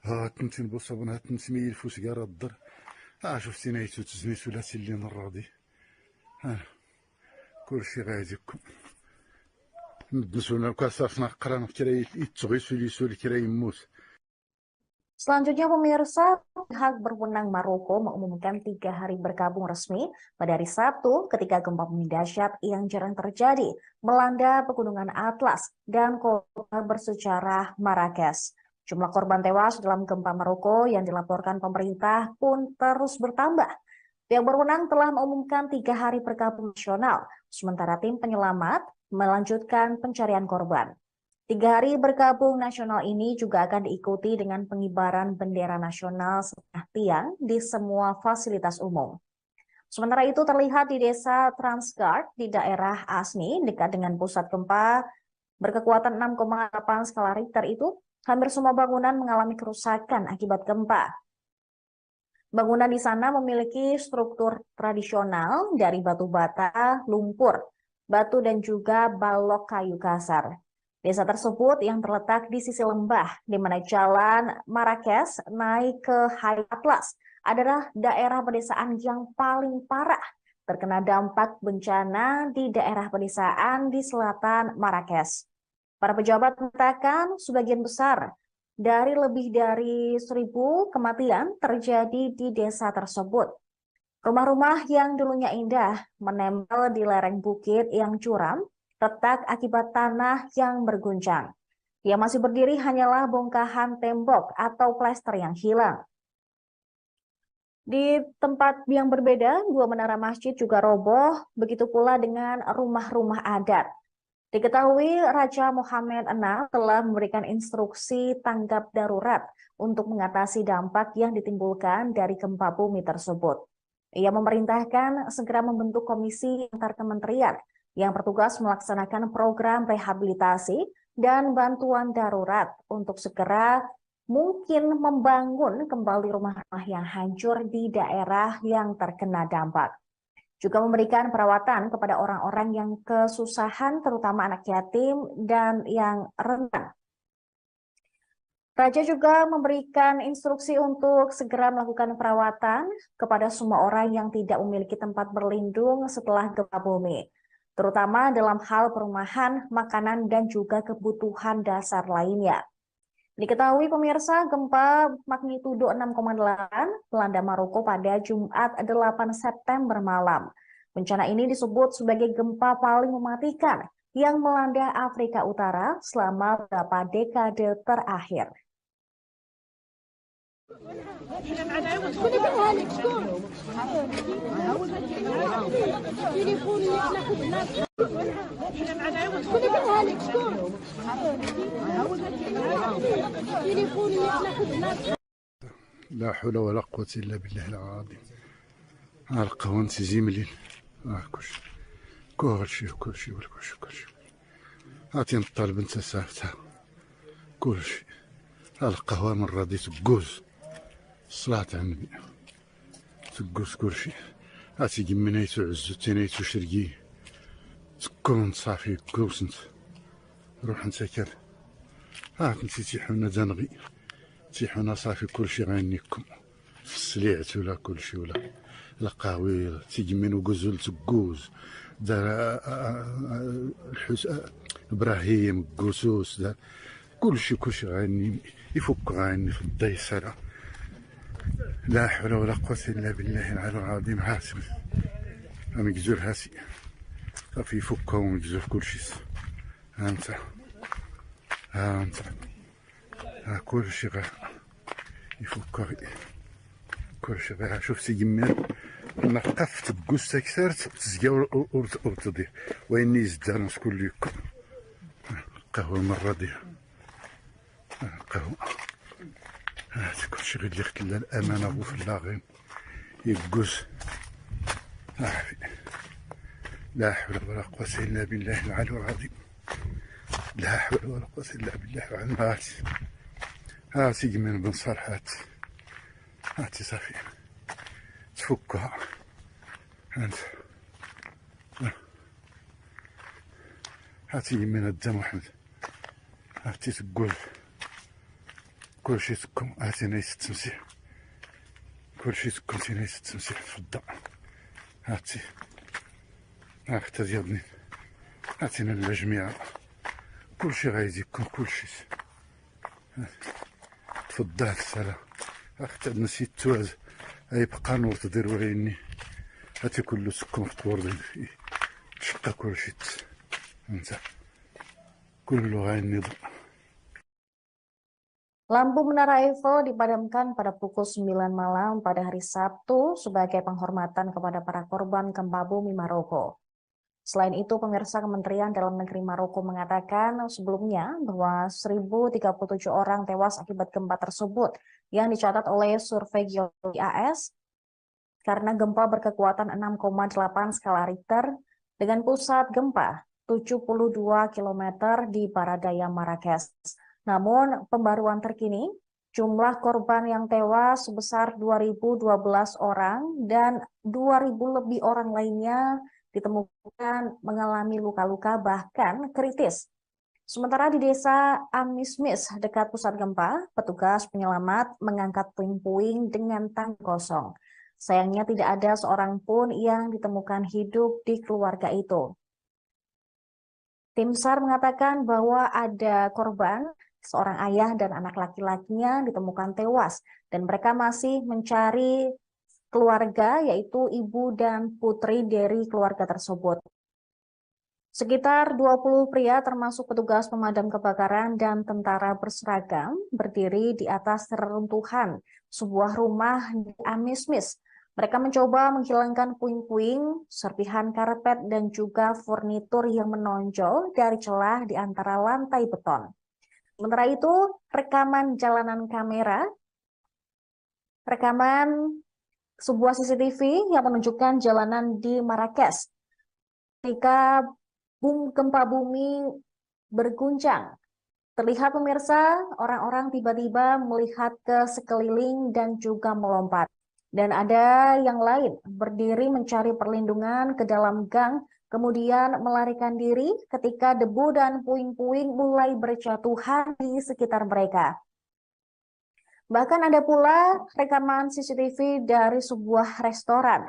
ها تنتين بوصابون ها تنتمي الفوس قارا الضر شفتي نايتو تزني ثلاثي اللي نراضي كل شي غاديكم ندسونا كاسافنا قرانا في كراي يتغي سولي كراي يموت. Selanjutnya, pemirsa, pihak berwenang Maroko mengumumkan 3 hari berkabung resmi pada hari Sabtu ketika gempa bumi dahsyat yang jarang terjadi melanda pegunungan Atlas dan kota bersejarah Marrakesh. Jumlah korban tewas dalam gempa Maroko yang dilaporkan pemerintah pun terus bertambah. Pihak berwenang telah mengumumkan 3 hari berkabung nasional, sementara tim penyelamat melanjutkan pencarian korban. 3 hari berkabung nasional ini juga akan diikuti dengan pengibaran bendera nasional setengah tiang di semua fasilitas umum. Sementara itu terlihat di desa Transgard di daerah Asni dekat dengan pusat gempa berkekuatan 6,8 skala Richter itu, hampir semua bangunan mengalami kerusakan akibat gempa. Bangunan di sana memiliki struktur tradisional dari batu bata, lumpur, batu dan juga balok kayu kasar. Desa tersebut yang terletak di sisi lembah, di mana jalan Marrakesh naik ke High Atlas, adalah daerah pedesaan yang paling parah terkena dampak bencana di daerah pedesaan di selatan Marrakesh. Para pejabat mengatakan sebagian besar dari lebih dari 1.000 kematian terjadi di desa tersebut. Rumah-rumah yang dulunya indah menempel di lereng bukit yang curam, retak akibat tanah yang berguncang. Yang masih berdiri hanyalah bongkahan tembok atau plester yang hilang. Di tempat yang berbeda, 2 menara masjid juga roboh, begitu pula dengan rumah-rumah adat. Diketahui Raja Mohammed VI telah memberikan instruksi tanggap darurat untuk mengatasi dampak yang ditimbulkan dari gempa bumi tersebut. Ia memerintahkan segera membentuk komisi antar kementerian yang bertugas melaksanakan program rehabilitasi dan bantuan darurat untuk segera mungkin membangun kembali rumah-rumah yang hancur di daerah yang terkena dampak. Juga memberikan perawatan kepada orang-orang yang kesusahan, terutama anak yatim dan yang rentan. Raja juga memberikan instruksi untuk segera melakukan perawatan kepada semua orang yang tidak memiliki tempat berlindung setelah gempa bumi, terutama dalam hal perumahan, makanan, dan juga kebutuhan dasar lainnya. Diketahui pemirsa, gempa magnitudo 6,8 melanda Maroko pada Jumat 8 September malam. Bencana ini disebut sebagai gempa paling mematikan yang melanda Afrika Utara selama beberapa dekade terakhir. لا حول ولا قوة إلا بالله العظيم. القهوة نسيزي مليل كلشي هاتي نطالب انت سافتها كلشي. القهوة من راضي تقوز الصلاة على النبي تقوز كلشي. هاتي قمنيتو عزو تينيتو شرقي تكون صافي كوس انت روح انت كال هاك نسي تيحونا دنغي تيحونا صافي كلشي غينيكم في السليعت ولا كلشي ولا القهوي تيجمين وقزول تقوز دار ابراهيم قوسوس دار كلشي غاني يفك غاني في الديسرة. لا حول ولا قوة إلا بالله العلي العظيم. هاسي مقزور هاسي صافي يفكها ومقزور كلشي. ها انت كلشي غا يفكها كلشي غا. شوف تيجمين نقف تقوس تكسر تزقى وتضيع وين يزدان نص كل يكون قهوة مرة دي قهوة. هاتي كلشي غير اللي خلى الأمانة أبو في اللاغين يقوس. لا حول ولا قوة إلا بالله العلي العظيم. لا حول ولا قوة إلا بالله العلي العظيم. هاتي من بن صالح هاتي صافي تفكها انت. هاتي من الدم احمد هاتي تقول كلشي تكون. هاتي نايس التمسيح كلشي تكون نايس التمسيح في الضاء. هاتي هاختا ديالني هاتينا الجميع كلشي غايزي يكون كلشي. تفضل السلام اختا نسيت توز يبقى نور تدير وريني هاتي كله سكون في طور تشقى كلشي انت كله غايني. Lampu Menara Eiffel dipadamkan pada pukul 9 malam pada hari Sabtu sebagai penghormatan kepada para korban gempa bumi Maroko. Selain itu, pemirsa, Kementerian Dalam Negeri Maroko mengatakan sebelumnya bahwa 1.037 orang tewas akibat gempa tersebut yang dicatat oleh survei geologi AS karena gempa berkekuatan 6,8 skala Richter dengan pusat gempa 72 km di barat daya Marrakesh. Namun, pembaruan terkini, jumlah korban yang tewas sebesar 2.012 orang dan 2.000 lebih orang lainnya ditemukan mengalami luka-luka bahkan kritis. Sementara di desa Amismis dekat pusat gempa, petugas penyelamat mengangkat puing-puing dengan tangki kosong. Sayangnya tidak ada seorang pun yang ditemukan hidup di keluarga itu. Tim SAR mengatakan bahwa ada korban, seorang ayah dan anak laki-lakinya ditemukan tewas dan mereka masih mencari keluarga, yaitu ibu dan putri dari keluarga tersebut. Sekitar 20 pria termasuk petugas pemadam kebakaran dan tentara berseragam berdiri di atas reruntuhan sebuah rumah di Amismis. Mereka mencoba menghilangkan puing-puing, serpihan karpet, dan juga furnitur yang menonjol dari celah di antara lantai beton. Sementara itu, rekaman sebuah CCTV yang menunjukkan jalanan di Marrakesh ketika gempa bumi berguncang. Terlihat pemirsa, orang-orang tiba-tiba melihat ke sekeliling dan juga melompat. Dan ada yang lain berdiri mencari perlindungan ke dalam gang, kemudian melarikan diri ketika debu dan puing-puing mulai berjatuhan di sekitar mereka. Bahkan ada pula rekaman CCTV dari sebuah restoran.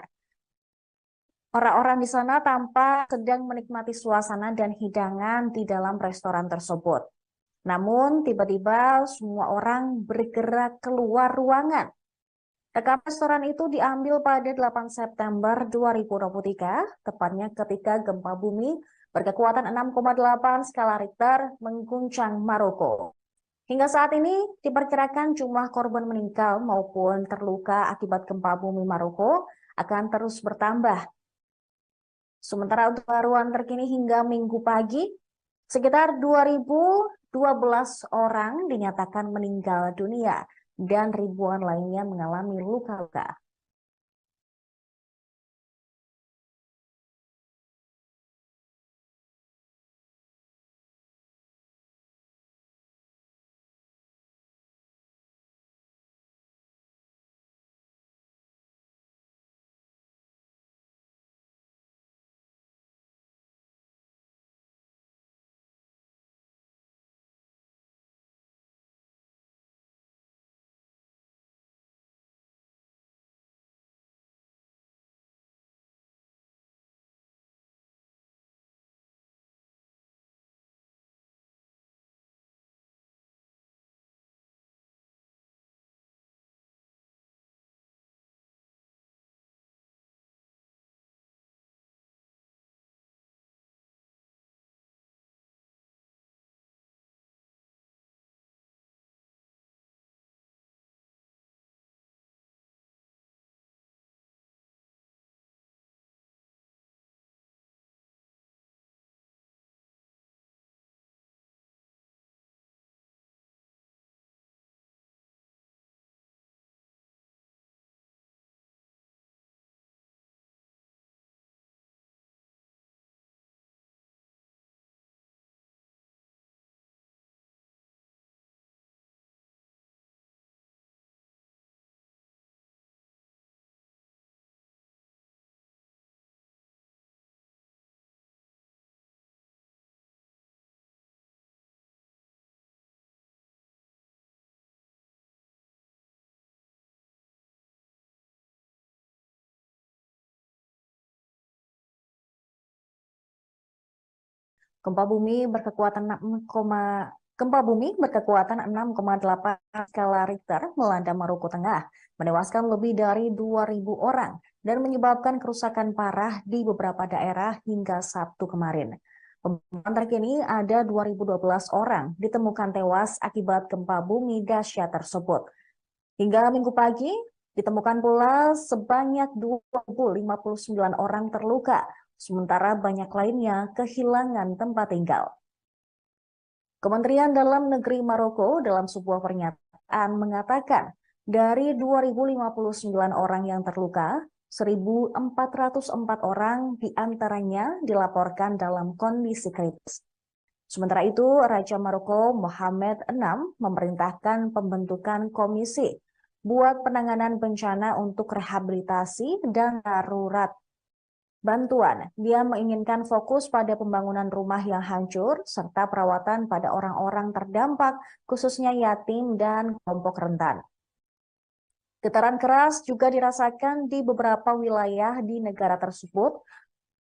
Orang-orang di sana tampak sedang menikmati suasana dan hidangan di dalam restoran tersebut. Namun tiba-tiba semua orang bergerak keluar ruangan. Rekaman restoran itu diambil pada 8 September 2023, tepatnya ketika gempa bumi berkekuatan 6,8 skala Richter mengguncang Maroko. Hingga saat ini diperkirakan jumlah korban meninggal maupun terluka akibat gempa bumi Maroko akan terus bertambah. Sementara untuk pembaruan terkini hingga Minggu pagi, sekitar 2.012 orang dinyatakan meninggal dunia dan ribuan lainnya mengalami luka-luka. Gempa bumi berkekuatan 6,8 skala Richter melanda Maroko Tengah, menewaskan lebih dari 2.000 orang dan menyebabkan kerusakan parah di beberapa daerah hingga Sabtu kemarin. Pemantauan terkini ada 2.012 orang ditemukan tewas akibat gempa bumi dahsyat tersebut. Hingga Minggu pagi, ditemukan pula sebanyak 2.059 orang terluka, sementara banyak lainnya kehilangan tempat tinggal. Kementerian Dalam Negeri Maroko dalam sebuah pernyataan mengatakan dari 2.059 orang yang terluka, 1.404 orang diantaranya dilaporkan dalam kondisi kritis. Sementara itu, Raja Maroko Mohammed VI memerintahkan pembentukan komisi buat penanganan bencana untuk rehabilitasi dan darurat bantuan. Dia menginginkan fokus pada pembangunan rumah yang hancur serta perawatan pada orang-orang terdampak, khususnya yatim dan kelompok rentan. Getaran keras juga dirasakan di beberapa wilayah di negara tersebut,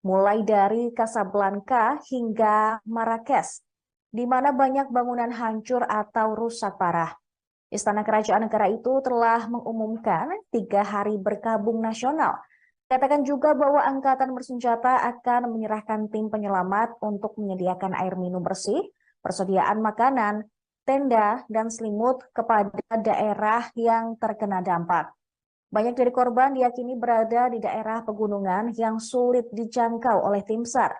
mulai dari Casablanca hingga Marrakesh, di mana banyak bangunan hancur atau rusak parah. Istana Kerajaan negara itu telah mengumumkan 3 hari berkabung nasional. Katakan juga bahwa angkatan bersenjata akan menyerahkan tim penyelamat untuk menyediakan air minum bersih, persediaan makanan, tenda, dan selimut kepada daerah yang terkena dampak. Banyak dari korban diyakini berada di daerah pegunungan yang sulit dijangkau oleh tim SAR.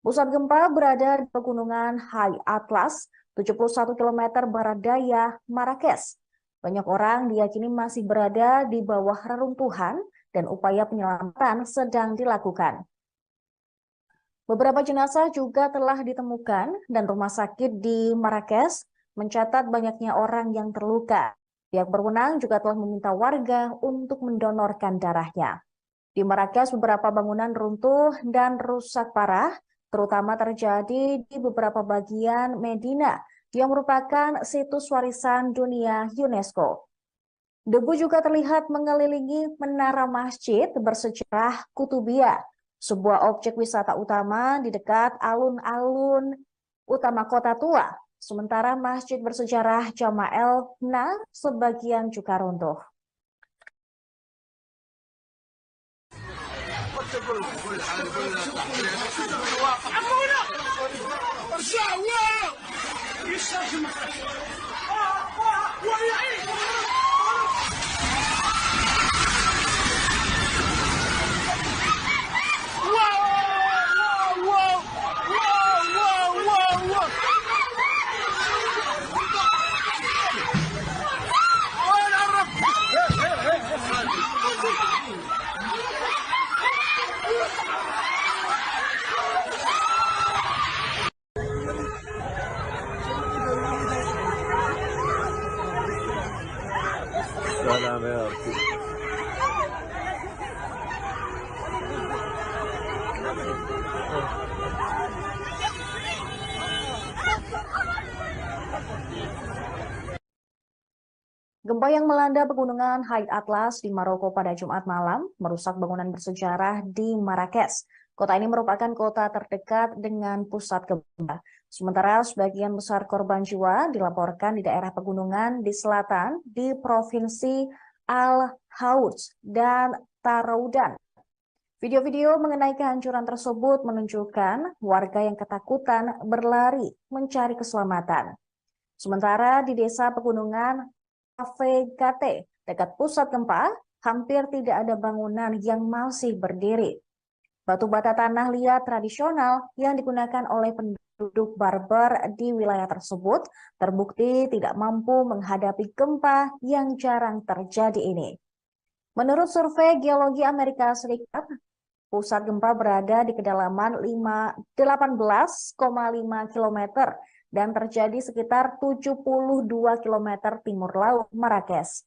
Pusat gempa berada di pegunungan High Atlas, 71 km barat daya Marrakesh. Banyak orang diyakini masih berada di bawah reruntuhan dan upaya penyelamatan sedang dilakukan. Beberapa jenazah juga telah ditemukan dan rumah sakit di Marrakesh mencatat banyaknya orang yang terluka. Pihak berwenang juga telah meminta warga untuk mendonorkan darahnya. Di Marrakesh beberapa bangunan runtuh dan rusak parah, terutama terjadi di beberapa bagian Medina yang merupakan situs warisan dunia UNESCO. Debu juga terlihat mengelilingi menara masjid bersejarah Kutubiyah, sebuah objek wisata utama di dekat alun-alun utama kota tua. Sementara masjid bersejarah Jama'el Na sebagian juga runtuh. Salam ya Rabbi. Gempa yang melanda pegunungan Haid Atlas di Maroko pada Jumat malam merusak bangunan bersejarah di Marrakesh. Kota ini merupakan kota terdekat dengan pusat gempa. Sementara sebagian besar korban jiwa dilaporkan di daerah pegunungan di selatan di Provinsi Al-Houth dan Taroudan. Video-video mengenai kehancuran tersebut menunjukkan warga yang ketakutan berlari mencari keselamatan. Sementara di desa pegunungan Avegate, dekat pusat gempa, hampir tidak ada bangunan yang masih berdiri. Batu bata tanah liat tradisional yang digunakan oleh penduduk Berber di wilayah tersebut terbukti tidak mampu menghadapi gempa yang jarang terjadi ini. Menurut survei Geologi Amerika Serikat, pusat gempa berada di kedalaman 18,5 km dan terjadi sekitar 72 km timur laut Marrakesh.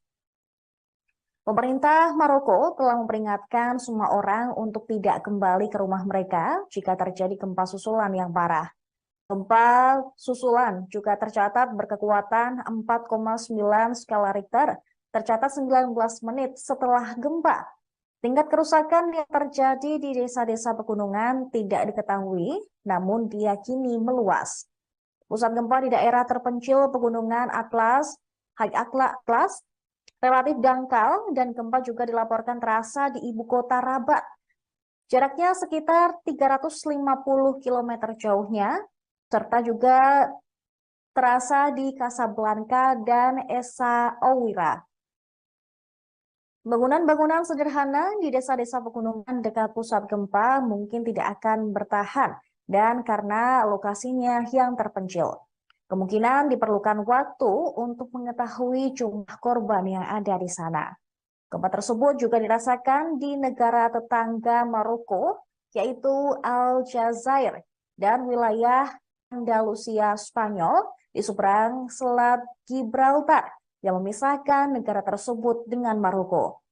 Pemerintah Maroko telah memperingatkan semua orang untuk tidak kembali ke rumah mereka jika terjadi gempa susulan yang parah. Gempa susulan juga tercatat berkekuatan 4,9 skala Richter, tercatat 19 menit setelah gempa. Tingkat kerusakan yang terjadi di desa-desa pegunungan tidak diketahui, namun diyakini meluas. Pusat gempa di daerah terpencil pegunungan Atlas, Haid Atlas, relatif dangkal dan gempa juga dilaporkan terasa di ibu kota Rabat. Jaraknya sekitar 350 km jauhnya, serta juga terasa di Casablanca dan Essaouira. Bangunan-bangunan sederhana di desa-desa pegunungan dekat pusat gempa mungkin tidak akan bertahan dan karena lokasinya yang terpencil. Kemungkinan diperlukan waktu untuk mengetahui jumlah korban yang ada di sana. Gempa tersebut juga dirasakan di negara tetangga Maroko, yaitu Aljazair dan wilayah Andalusia Spanyol di seberang Selat Gibraltar yang memisahkan negara tersebut dengan Maroko.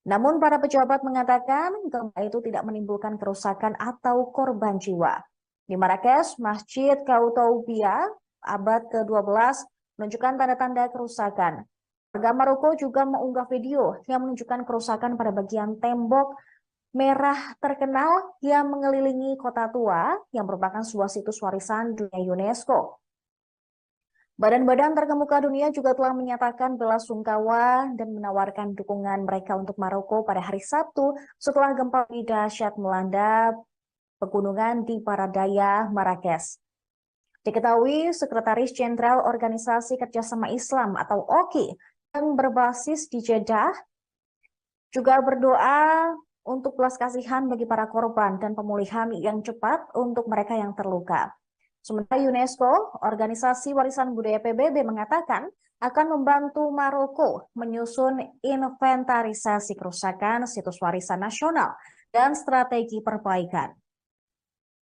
Namun para pejabat mengatakan gempa itu tidak menimbulkan kerusakan atau korban jiwa. Di Marrakesh, Masjid Koutoubia abad ke-12 menunjukkan tanda-tanda kerusakan. Warga Maroko juga mengunggah video yang menunjukkan kerusakan pada bagian tembok merah terkenal yang mengelilingi kota tua yang merupakan sebuah situs warisan dunia UNESCO. Badan-badan terkemuka dunia juga telah menyatakan bela sungkawa dan menawarkan dukungan mereka untuk Maroko pada hari Sabtu setelah gempa dahsyat melanda pegunungan di Paradaya, Marrakesh. Diketahui Sekretaris Jenderal Organisasi Kerjasama Islam atau OKI yang berbasis di Jeddah juga berdoa untuk belas kasihan bagi para korban dan pemulihan yang cepat untuk mereka yang terluka. Sementara UNESCO, Organisasi Warisan Budaya PBB mengatakan akan membantu Maroko menyusun inventarisasi kerusakan situs warisan nasional dan strategi perbaikan.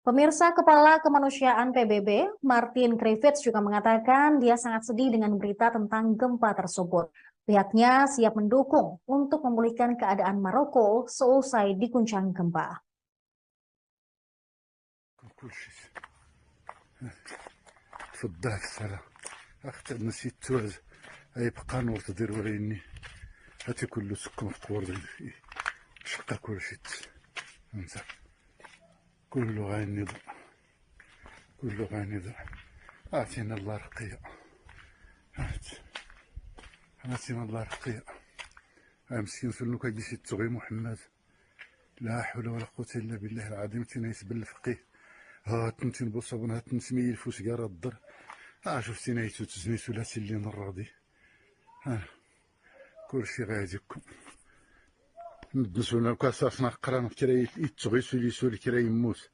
Pemirsa, Kepala Kemanusiaan PBB, Martin Griffiths juga mengatakan dia sangat sedih dengan berita tentang gempa tersebut. Pihaknya siap mendukung untuk memulihkan keadaan Maroko seusai diguncang gempa. تفضلك الصلاة أختي نسيت توز أي بقى نور تدير وريني هاتي كله سكن في قوردين شقة كلشي انت كله غينض كله غينض اعطينا الله رقية اعطينا الله رقية مسكين سلوك كيجي التغي محمد لا حول ولا قوة الا بالله العظيم تنيس بالفقيه ها تنتين بصبن ها تنسمي الفوس قال الضر شفتي نايتو تزني ثلاثي اللي نراضي كلشي غاديكم ندسونا كاساسنا قران كرا يتغي سولي سولي كرا يموت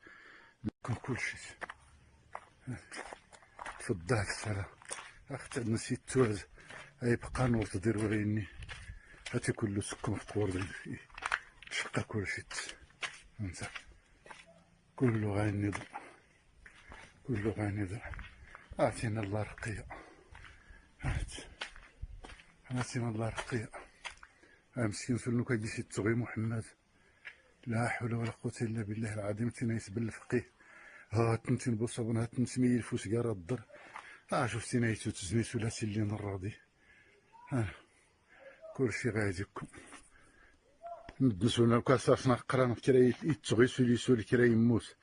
كلشي تفضل السلام اختي نسيت توز اي بقى نور تدير وريني هاتي كله سكن في قوردين شقة كلشي انت كله غينض كله غينض اعطينا الله رقية اعطينا الله رقية مسكين سلوك كيجي التغي محمد لا حول ولا قوة الا بالله العظيم تنيس بالفقيه ها تنتين بصبن ها تنسمي الفوس قال الضر شفتي نايتو تزني ثلاثي اللي نراضي كلشي غاديكم ندسونا كاساسنا قران كرا يتغي سولي سولي كرا يموت.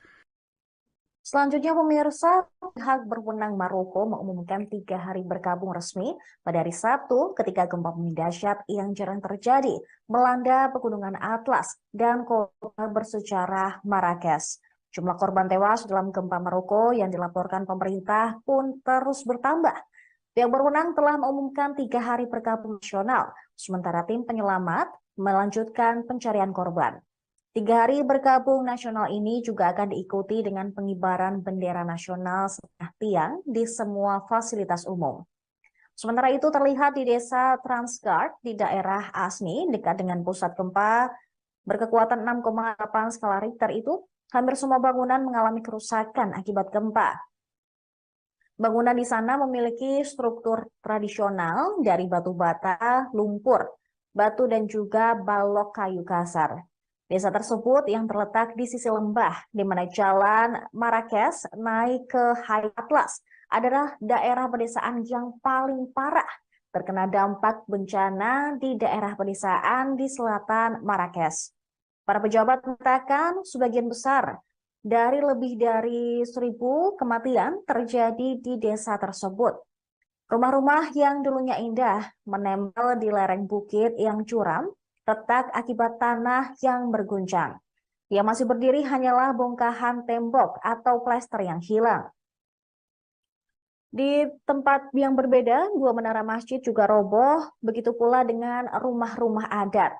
Selanjutnya pemirsa, pihak berwenang Maroko mengumumkan 3 hari berkabung resmi pada hari Sabtu ketika gempa bumi dahsyat yang jarang terjadi melanda pegunungan Atlas dan kota bersejarah Marrakesh. Jumlah korban tewas dalam gempa Maroko yang dilaporkan pemerintah pun terus bertambah. Pihak berwenang telah mengumumkan 3 hari berkabung nasional, sementara tim penyelamat melanjutkan pencarian korban. 3 hari berkabung nasional ini juga akan diikuti dengan pengibaran bendera nasional setengah tiang di semua fasilitas umum. Sementara itu terlihat di desa Transgard di daerah Asni dekat dengan pusat gempa berkekuatan 6,8 skala Richter itu, hampir semua bangunan mengalami kerusakan akibat gempa. Bangunan di sana memiliki struktur tradisional dari batu bata, lumpur, batu dan juga balok kayu kasar. Desa tersebut yang terletak di sisi lembah, di mana jalan Marrakesh naik ke High Atlas, adalah daerah pedesaan yang paling parah terkena dampak bencana di daerah pedesaan di selatan Marrakesh. Para pejabat mengatakan sebagian besar dari lebih dari 1.000 kematian terjadi di desa tersebut. Rumah-rumah yang dulunya indah menempel di lereng bukit yang curam, retak akibat tanah yang berguncang. Yang masih berdiri hanyalah bongkahan tembok atau plester yang hilang. Di tempat yang berbeda, 2 menara masjid juga roboh, begitu pula dengan rumah-rumah adat.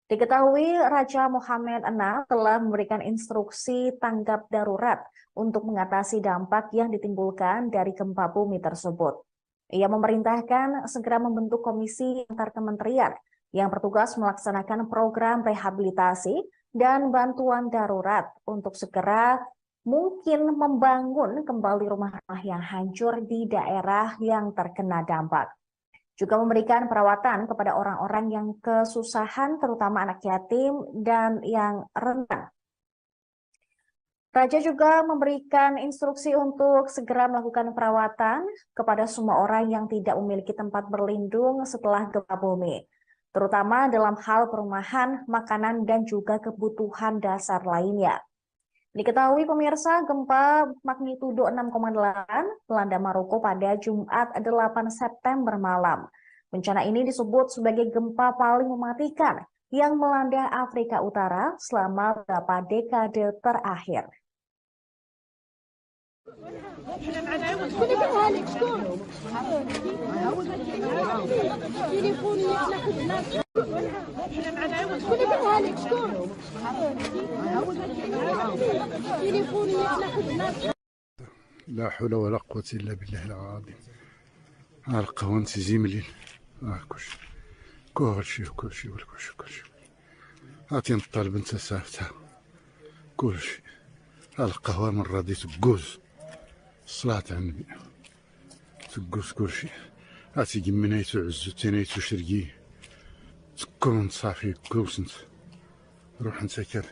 Diketahui Raja Mohammed VI telah memberikan instruksi tanggap darurat untuk mengatasi dampak yang ditimbulkan dari gempa bumi tersebut. Ia memerintahkan segera membentuk komisi antar kementerian yang bertugas melaksanakan program rehabilitasi dan bantuan darurat untuk segera mungkin membangun kembali rumah-rumah yang hancur di daerah yang terkena dampak. Juga memberikan perawatan kepada orang-orang yang kesusahan, terutama anak yatim dan yang rentan. Raja juga memberikan instruksi untuk segera melakukan perawatan kepada semua orang yang tidak memiliki tempat berlindung setelah gempa bumi, terutama dalam hal perumahan, makanan, dan juga kebutuhan dasar lainnya. Diketahui pemirsa, gempa magnitudo 6,8 melanda Maroko pada Jumat 8 September malam. Bencana ini disebut sebagai gempa paling mematikan yang melanda Afrika Utara selama beberapa dekade terakhir. لا حول ولا قوة إلا بالله العظيم. القهوة زيملين كلشي عطينا الطالب انت سافتها كلشي. القهوة من راضي تقوز الصلاة على النبي تقوز كلشي. عطي قمنايتو عزو تينايتو شرقي تكون صافي كوس انت روح انت كال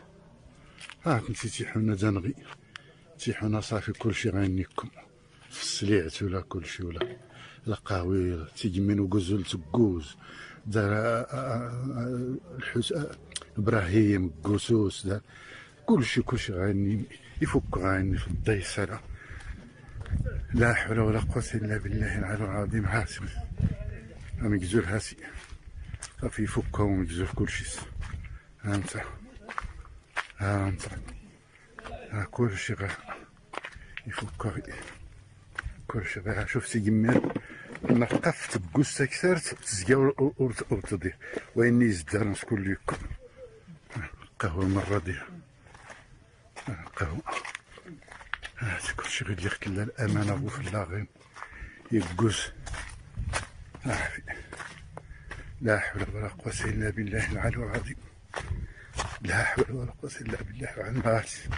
كنتي تيحونا دنغي تيحونا صافي كلشي غينيكم في السليعت ولا كلشي ولا القاوير تيجي من وقزل تقوز دار ابراهيم قوسوس دار كلشي غاني يفك غاني في الضيسرة. لا حول ولا قوة الا بالله العلي العظيم. هاسم مكزور هاسي صافي يفكها ومكزور كلشي. ها انت ها انت ها كلشي غا يفكها كلشي غا. شفتي جمال نقف تبقوس تكسرت تزكا ورتضي ويني يزدار نسكن ليكم قهوة مرة ديال قهوة. هاتي كلشي غير ديال كلا الأمانة غو في اللاغين يبقوس. لا حول ولا قوة إلا بالله العلي العظيم. لا حول ولا قوة إلا بالله العلي العظيم.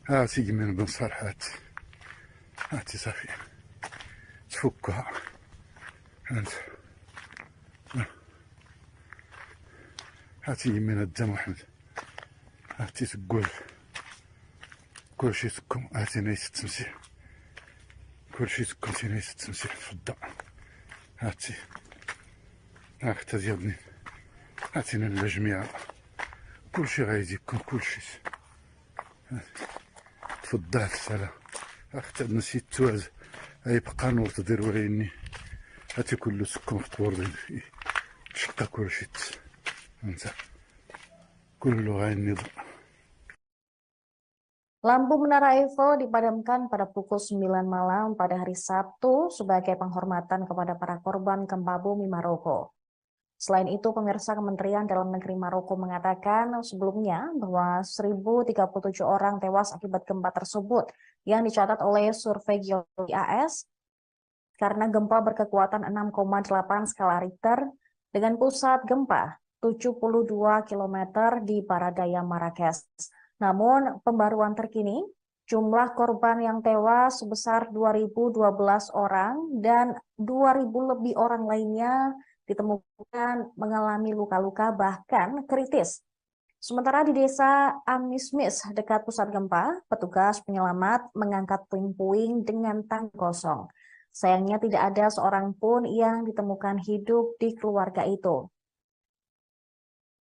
هاتي جمال بن صالحات هاتي صافي تفكها. هانت هاتي من الدم محمد هاتي تقول كلشي تكون هاتي نايس التمسيح كلشي تكون تي نايس التمسيح في الضوء. هاتي هاك ديالني هاتينا الجميع كلشي غايدي يكون كلشي تفضل السلام. اختي نسيت توز يبقى نور تدير وريني هاتي كله سكون في طور تشقى كلشي انت كله غايني. Lampu Menara Eiffel dipadamkan pada pukul 9 malam pada hari Sabtu sebagai penghormatan kepada para korban gempa bumi Maroko. Selain itu, pemirsa, Kementerian Dalam Negeri Maroko mengatakan sebelumnya bahwa 1.037 orang tewas akibat gempa tersebut yang dicatat oleh survei geologi AS karena gempa berkekuatan 6,8 skala Richter dengan pusat gempa 72 km di Baradaya Marrakesh. Namun, pembaruan terkini, jumlah korban yang tewas sebesar 2.012 orang dan 2.000 lebih orang lainnya ditemukan mengalami luka-luka bahkan kritis. Sementara di desa Amismis dekat pusat gempa, petugas penyelamat mengangkat puing-puing dengan tangki kosong. Sayangnya tidak ada seorang pun yang ditemukan hidup di keluarga itu.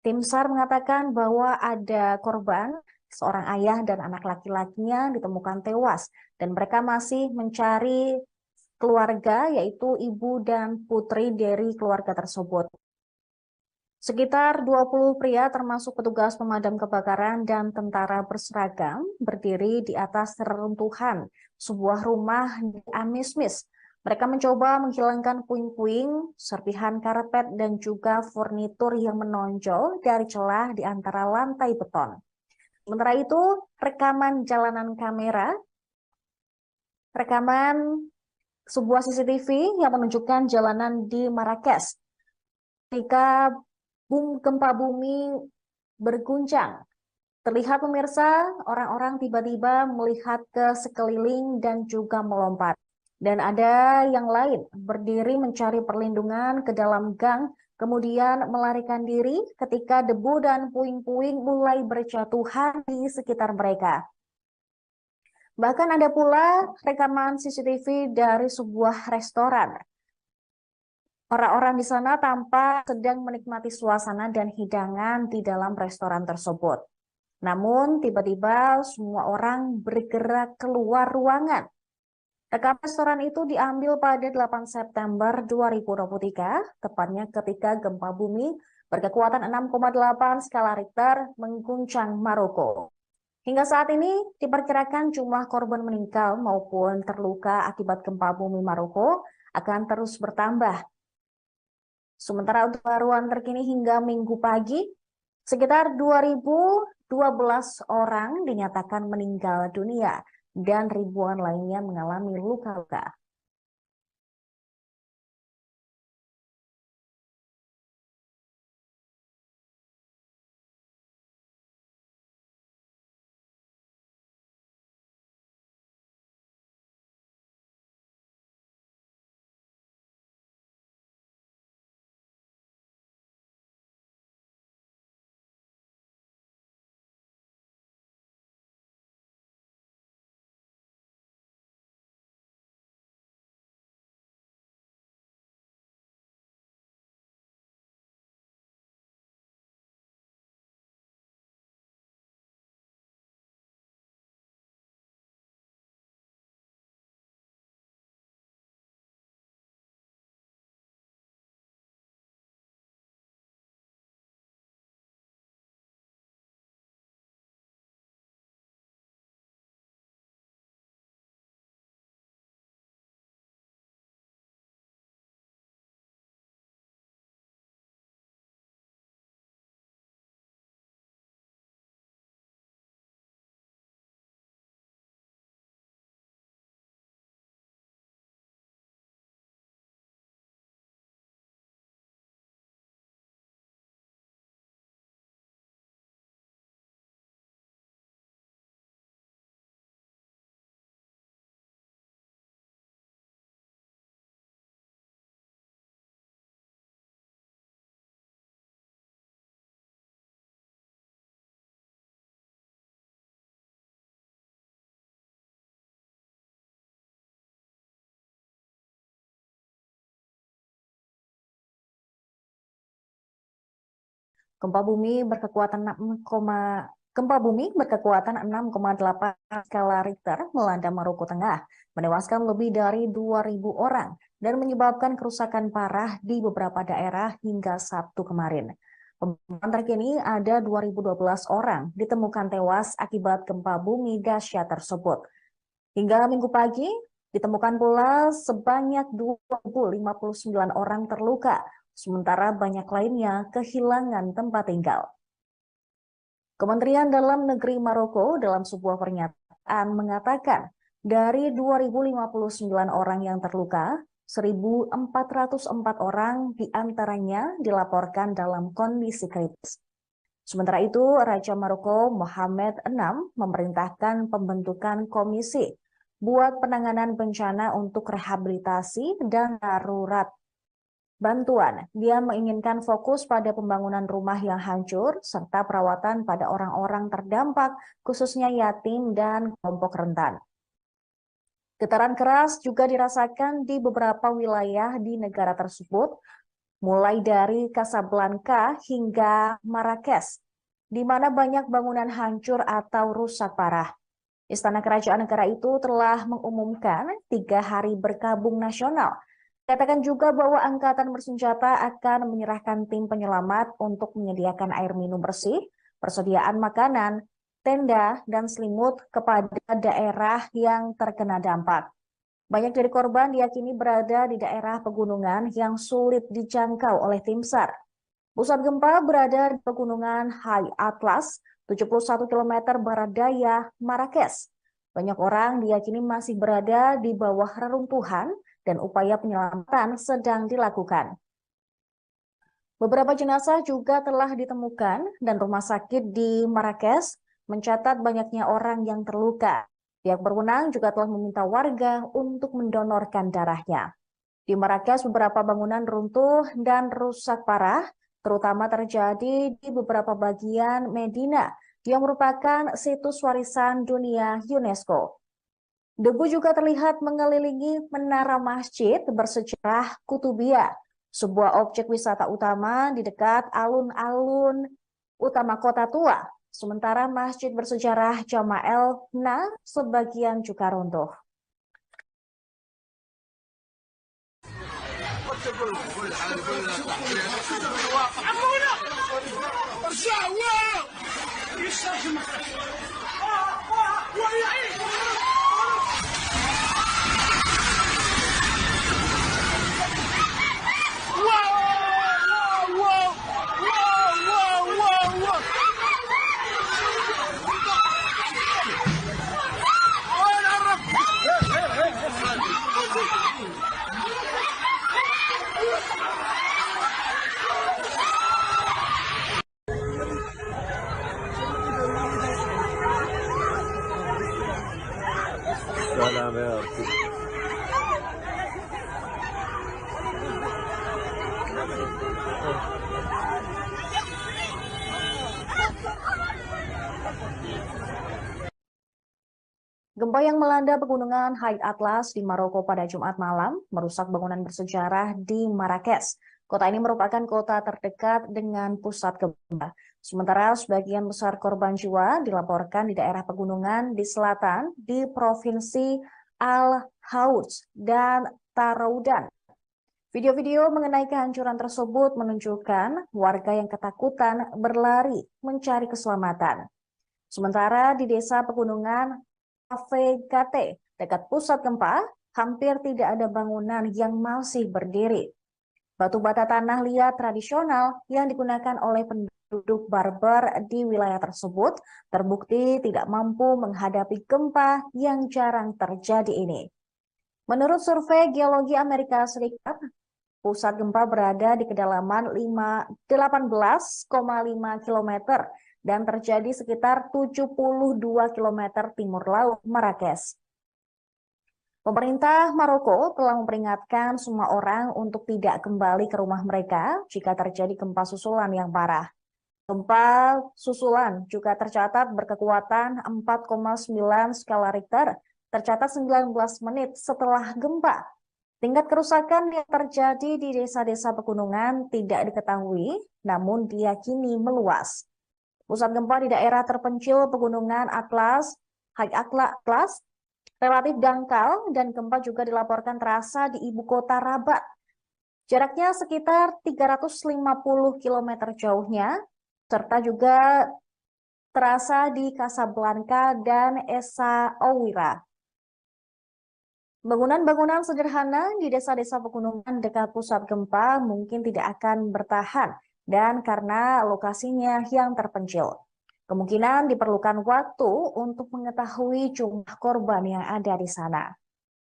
Tim SAR mengatakan bahwa ada korban, seorang ayah dan anak laki-lakinya ditemukan tewas dan mereka masih mencari keluarga, yaitu ibu dan putri dari keluarga tersebut. Sekitar 20 pria termasuk petugas pemadam kebakaran dan tentara berseragam berdiri di atas reruntuhan sebuah rumah di Amismis. Mereka mencoba menghilangkan puing-puing, serpihan karpet, dan juga furnitur yang menonjol dari celah di antara lantai beton. Sementara itu, rekaman sebuah CCTV yang menunjukkan jalanan di Marrakesh ketika gempa bumi berguncang. Terlihat, pemirsa, orang-orang tiba-tiba melihat ke sekeliling dan juga melompat. Dan ada yang lain berdiri mencari perlindungan ke dalam gang, kemudian melarikan diri ketika debu dan puing-puing mulai berjatuhan di sekitar mereka. Bahkan ada pula rekaman CCTV dari sebuah restoran. Orang-orang di sana tampak sedang menikmati suasana dan hidangan di dalam restoran tersebut. Namun tiba-tiba semua orang bergerak keluar ruangan. Rekaman restoran itu diambil pada 8 September 2023, tepatnya ketika gempa bumi berkekuatan 6,8 skala Richter mengguncang Maroko. Hingga saat ini diperkirakan jumlah korban meninggal maupun terluka akibat gempa bumi Maroko akan terus bertambah. Sementara untuk pembaruan terkini hingga Minggu pagi, sekitar 2.012 orang dinyatakan meninggal dunia dan ribuan lainnya mengalami luka-luka. Gempa bumi berkekuatan 6,8 skala Richter melanda Maroko Tengah, menewaskan lebih dari 2.000 orang dan menyebabkan kerusakan parah di beberapa daerah hingga Sabtu kemarin. Pemantauan terkini ada 2.012 orang ditemukan tewas akibat gempa bumi dahsyat tersebut. Hingga Minggu pagi, ditemukan pula sebanyak 2.059 orang terluka, sementara banyak lainnya kehilangan tempat tinggal. Kementerian Dalam Negeri Maroko dalam sebuah pernyataan mengatakan dari 2.059 orang yang terluka, 1.404 orang diantaranya dilaporkan dalam kondisi kritis. Sementara itu, Raja Maroko Mohammed VI memerintahkan pembentukan komisi buat penanganan bencana untuk rehabilitasi dan darurat bantuan. Dia menginginkan fokus pada pembangunan rumah yang hancur serta perawatan pada orang-orang terdampak, khususnya yatim dan kelompok rentan. Getaran keras juga dirasakan di beberapa wilayah di negara tersebut, mulai dari Casablanca hingga Marrakesh, di mana banyak bangunan hancur atau rusak parah. Istana Kerajaan negara itu telah mengumumkan 3 hari berkabung nasional. Katakan juga bahwa angkatan bersenjata akan menyerahkan tim penyelamat untuk menyediakan air minum bersih, persediaan makanan, tenda, dan selimut kepada daerah yang terkena dampak. Banyak dari korban diyakini berada di daerah pegunungan yang sulit dijangkau oleh tim SAR. Pusat gempa berada di pegunungan High Atlas, 71 km barat daya Marrakesh. Banyak orang diyakini masih berada di bawah reruntuhan dan upaya penyelamatan sedang dilakukan. Beberapa jenazah juga telah ditemukan dan rumah sakit di Marrakesh mencatat banyaknya orang yang terluka. Pihak berwenang juga telah meminta warga untuk mendonorkan darahnya. Di Marrakesh beberapa bangunan runtuh dan rusak parah, terutama terjadi di beberapa bagian Medina yang merupakan situs warisan dunia UNESCO. Debu juga terlihat mengelilingi menara masjid bersejarah Kutubiyah, sebuah objek wisata utama di dekat alun-alun utama kota tua. Sementara masjid bersejarah Jama'el Na sebagian juga runtuh. السلام يا ربي. Gempa yang melanda pegunungan High Atlas di Maroko pada Jumat malam merusak bangunan bersejarah di Marrakesh. Kota ini merupakan kota terdekat dengan pusat gempa. Sementara sebagian besar korban jiwa dilaporkan di daerah pegunungan di selatan di Provinsi Al-Houj dan Taroudan. Video-video mengenai kehancuran tersebut menunjukkan warga yang ketakutan berlari mencari keselamatan. Sementara di desa pegunungan Avegate, dekat pusat gempa, hampir tidak ada bangunan yang masih berdiri. Batu bata tanah liat tradisional yang digunakan oleh penduduk Berber di wilayah tersebut terbukti tidak mampu menghadapi gempa yang jarang terjadi ini. Menurut survei Geologi Amerika Serikat, pusat gempa berada di kedalaman 18,5 km dan terjadi sekitar 72 km timur laut Marrakesh. Pemerintah Maroko telah memperingatkan semua orang untuk tidak kembali ke rumah mereka jika terjadi gempa susulan yang parah. Gempa susulan juga tercatat berkekuatan 4,9 skala Richter, tercatat 19 menit setelah gempa. Tingkat kerusakan yang terjadi di desa-desa pegunungan tidak diketahui, namun diyakini meluas. Pusat gempa di daerah terpencil pegunungan High Atlas, relatif dangkal dan gempa juga dilaporkan terasa di ibu kota Rabat. Jaraknya sekitar 350 km jauhnya, serta juga terasa di Casablanca dan Esa Oira. Bangunan-bangunan sederhana di desa-desa pegunungan dekat pusat gempa mungkin tidak akan bertahan dan karena lokasinya yang terpencil. Kemungkinan diperlukan waktu untuk mengetahui jumlah korban yang ada di sana.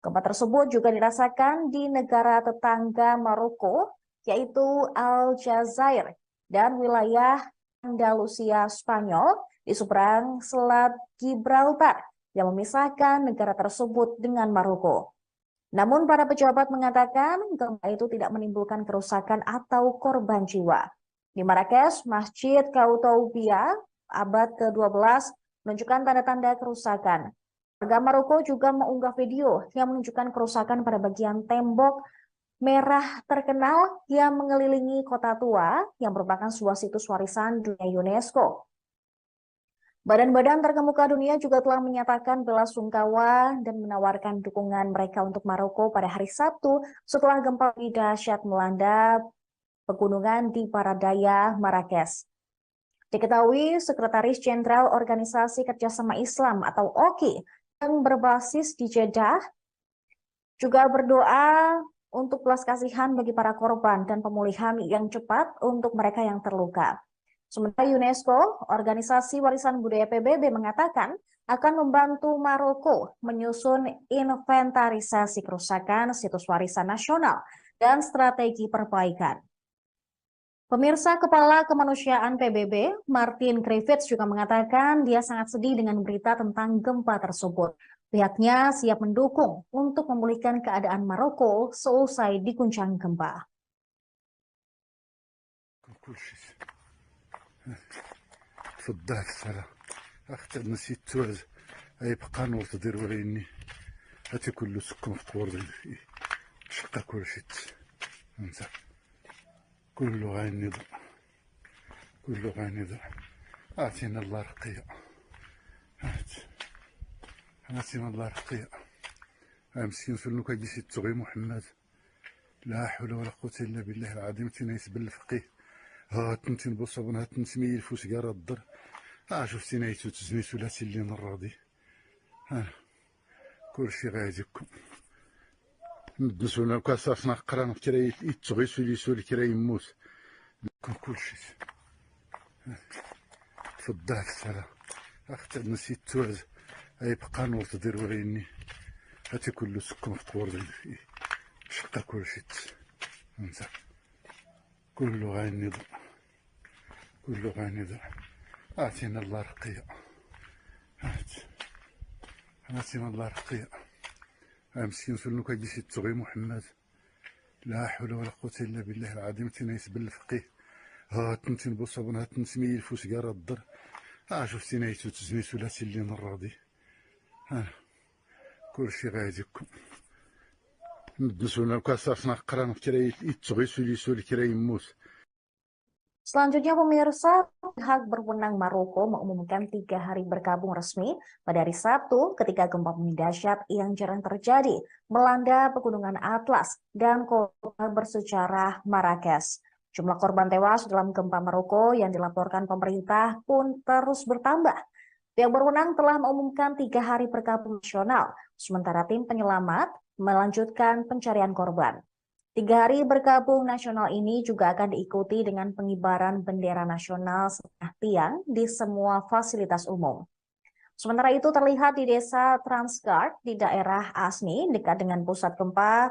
Gempa tersebut juga dirasakan di negara tetangga Maroko, yaitu Aljazair dan wilayah Andalusia Spanyol di seberang Selat Gibraltar yang memisahkan negara tersebut dengan Maroko. Namun para pejabat mengatakan gempa itu tidak menimbulkan kerusakan atau korban jiwa. Di Marrakesh, Masjid Koutoubia abad ke-12 menunjukkan tanda-tanda kerusakan. Warga Maroko juga mengunggah video yang menunjukkan kerusakan pada bagian tembok merah terkenal yang mengelilingi kota tua yang merupakan sebuah situs warisan dunia UNESCO. Badan-badan terkemuka dunia juga telah menyatakan bela sungkawa dan menawarkan dukungan mereka untuk Maroko pada hari Sabtu setelah gempa dahsyat melanda pegunungan di Paradaya, Marrakesh. Diketahui Sekretaris Jenderal Organisasi Kerjasama Islam atau OKI yang berbasis di Jeddah juga berdoa untuk belas kasihan bagi para korban dan pemulihan yang cepat untuk mereka yang terluka. Sementara UNESCO, Organisasi Warisan Budaya PBB, mengatakan akan membantu Maroko menyusun inventarisasi kerusakan situs warisan nasional dan strategi perbaikan. Pemirsa, Kepala Kemanusiaan PBB, Martin Griffiths, juga mengatakan dia sangat sedih dengan berita tentang gempa tersebut. Pihaknya siap mendukung untuk memulihkan keadaan Maroko seusai diguncang gempa. صدعت الصلاة أختر نسيت توز أي بقى نور تدير وريني هاتي كله سكن في قور شقة كل شيء انت كله غاين نضع كله غاين نضع أعطينا الله رقية أعطينا الله رقية مسكين في النوكا جيسي تغي محمد لا حول ولا قوة إلا بالله العظيم تنايس بالفقيه تنتين بصبنا تنسمي الفوس قارة الضر شفتي نايتو تزمي ثلاثي اللي نراضي كل شي غايدكم ندسونا كاساسنا قران كراي يتغي سولي كراي يموت لكم كل شي فضعت الصلاة أختر نسيت توز أي بقى نور تدير وريني هاتي كله سكن في قور شقة كل شي انت كله غاين نضع كله غاين نضع أعطينا الله رقية أعطينا الله رقية مسكين في النوكا جيسي تغي محمد لا حول ولا قوة إلا بالله العظيم تنايس بالفقيه تنتين بصبنا تنسمي الفوس قارة الضر شفتي نايتو تزمي ثلاثي اللي نراضي كل شي غايدكم ندسونا كاساسنا قران كراي يتغي سولي كراي يموت. Selanjutnya, pemirsa, pihak berwenang Maroko mengumumkan 3 hari berkabung resmi pada hari Sabtu ketika gempa bumi dahsyat yang jarang terjadi melanda pegunungan Atlas dan kota bersejarah Marrakesh. Jumlah korban tewas dalam gempa Maroko yang dilaporkan pemerintah pun terus bertambah. Pihak berwenang telah mengumumkan 3 hari berkabung nasional, sementara tim penyelamat melanjutkan pencarian korban. 3 hari berkabung nasional ini juga akan diikuti dengan pengibaran bendera nasional setengah tiang di semua fasilitas umum. Sementara itu terlihat di desa Transgard di daerah Asni dekat dengan pusat gempa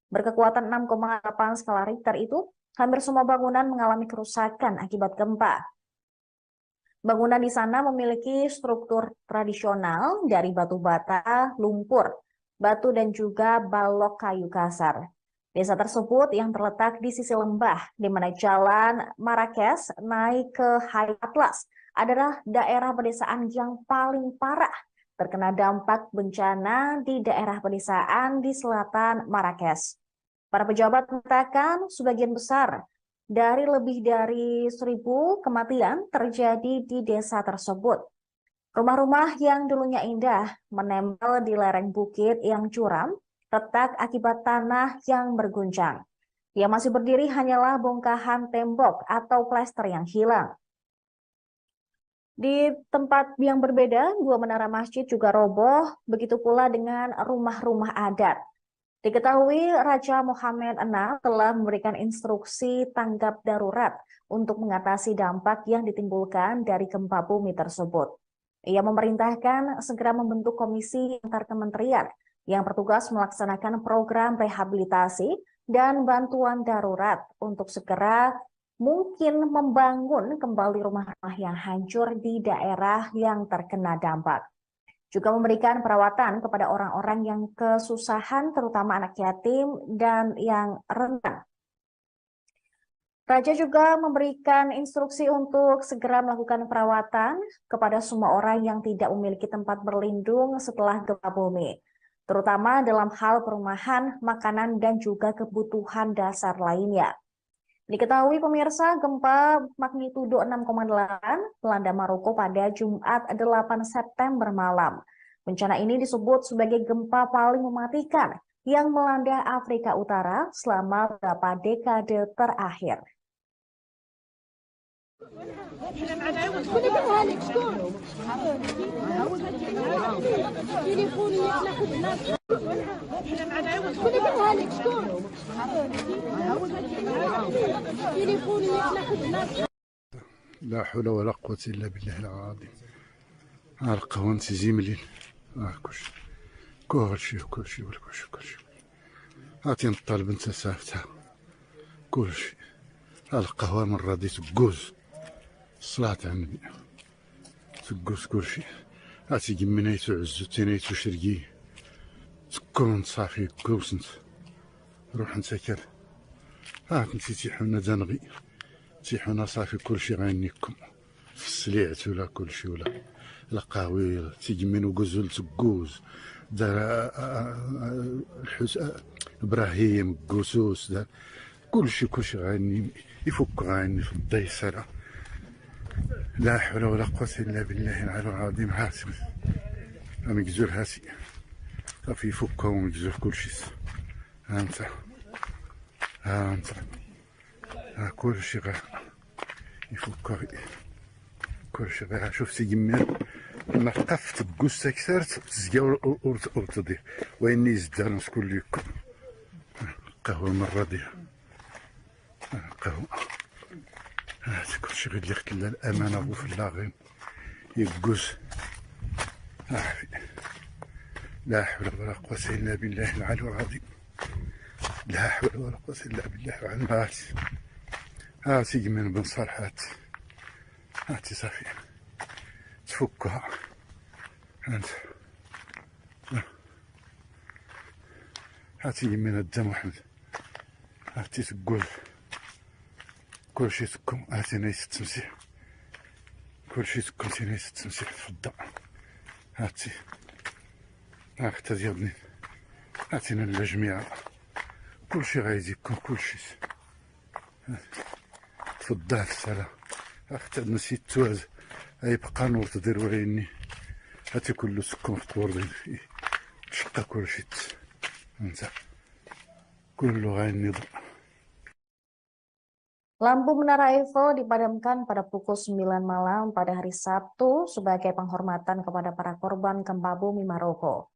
berkekuatan 6,8 skala Richter itu, hampir semua bangunan mengalami kerusakan akibat gempa. Bangunan di sana memiliki struktur tradisional dari batu bata, lumpur, batu dan juga balok kayu kasar. Desa tersebut yang terletak di sisi lembah, di mana jalan Marrakesh naik ke High Atlas, adalah daerah pedesaan yang paling parah terkena dampak bencana di daerah pedesaan di selatan Marrakesh. Para pejabat mengatakan sebagian besar dari lebih dari 1.000 kematian terjadi di desa tersebut. Rumah-rumah yang dulunya indah menempel di lereng bukit yang curam, retak akibat tanah yang berguncang. Yang masih berdiri hanyalah bongkahan tembok atau plester yang hilang. Di tempat yang berbeda, 2 menara masjid juga roboh, begitu pula dengan rumah-rumah adat. Diketahui Raja Mohammed VI telah memberikan instruksi tanggap darurat untuk mengatasi dampak yang ditimbulkan dari gempa bumi tersebut. Ia memerintahkan segera membentuk komisi antar kementerian yang bertugas melaksanakan program rehabilitasi dan bantuan darurat untuk segera mungkin membangun kembali rumah-rumah yang hancur di daerah yang terkena dampak. Juga memberikan perawatan kepada orang-orang yang kesusahan, terutama anak yatim dan yang rentan. Raja juga memberikan instruksi untuk segera melakukan perawatan kepada semua orang yang tidak memiliki tempat berlindung setelah gempa bumi, terutama dalam hal perumahan, makanan, dan juga kebutuhan dasar lainnya. Diketahui pemirsa, gempa magnitudo 6,8 melanda Maroko pada Jumat 8 September malam. Bencana ini disebut sebagai gempa paling mematikan yang melanda Afrika Utara selama beberapa dekade terakhir. لا حول ولا قوة إلا بالله العظيم. القهوة زيملين كلشي هاتي نطالب انت سافتها كلشي. القهوة من رادي تقوز الصلاة على النبي تقوز كلشي. هاتي قمنيتو عزو تينيتو شرقي تكون صافي كوس انت روح انت كال هاك انتي تيحونا دنغي تيحونا صافي كلشي غينيكم في السليعت ولا كلشي ولا القهوي تيجمين وقزول تقوز دار ابراهيم قوسوس دار كلشي غاني يفك غاني في الديسرة. لا حول ولا قوة إلا بالله العلي العظيم. هاتي مقزول هاتي صافي يفكها ومقزول كلشي. ها انت كلشي غا يفكها كلشي غا شوف تيجمين ما قفت قوس كثرت تزكا ورتضيع وإني زدان شكون ليكم قهوة مرة ديال قهوة. هاتي كلشي غير اللي كلا الأمانة وفي اللاغين يقوز. لا حول ولا قوة إلا بالله العلي العظيم. لا حول ولا قوة إلا بالله العلي العظيم. هاتي من بن صالحات هاتي صافي تفكها انت. هاتي من الدم محمد هاتي تقول كلشي تكون. هاتي نيس التمسيح كلشي تكون نيس التمسيح تفضل. هاتي هاك ديالني هاتينا الجميع كلشي غايزيكم كلشي تفضل السلام. حتى نسيت توز يبقى نور تدير وعيني هاتي كل سكون في طور تشقى كلشي انت كله غايني ضر. Lampu Menara Eiffel dipadamkan pada pukul 9 malam pada hari Sabtu sebagai penghormatan kepada para korban gempa bumi Maroko.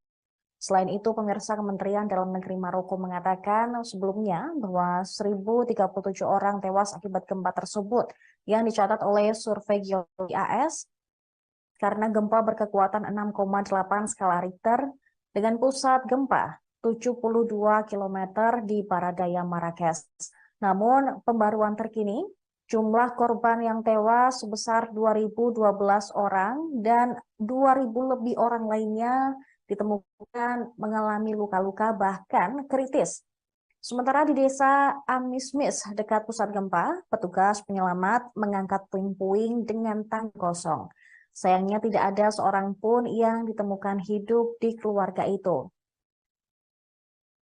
Selain itu, pemirsa, Kementerian Dalam Negeri Maroko mengatakan sebelumnya bahwa 1.037 orang tewas akibat gempa tersebut yang dicatat oleh survei geologi AS karena gempa berkekuatan 6,8 skala Richter dengan pusat gempa 72 km di barat daya Marrakesh. Namun, pembaruan terkini, jumlah korban yang tewas sebesar 2.012 orang dan 2.000 lebih orang lainnya ditemukan mengalami luka-luka bahkan kritis. Sementara di desa Amismis dekat pusat gempa, petugas penyelamat mengangkat puing-puing dengan tangki kosong. Sayangnya tidak ada seorang pun yang ditemukan hidup di keluarga itu.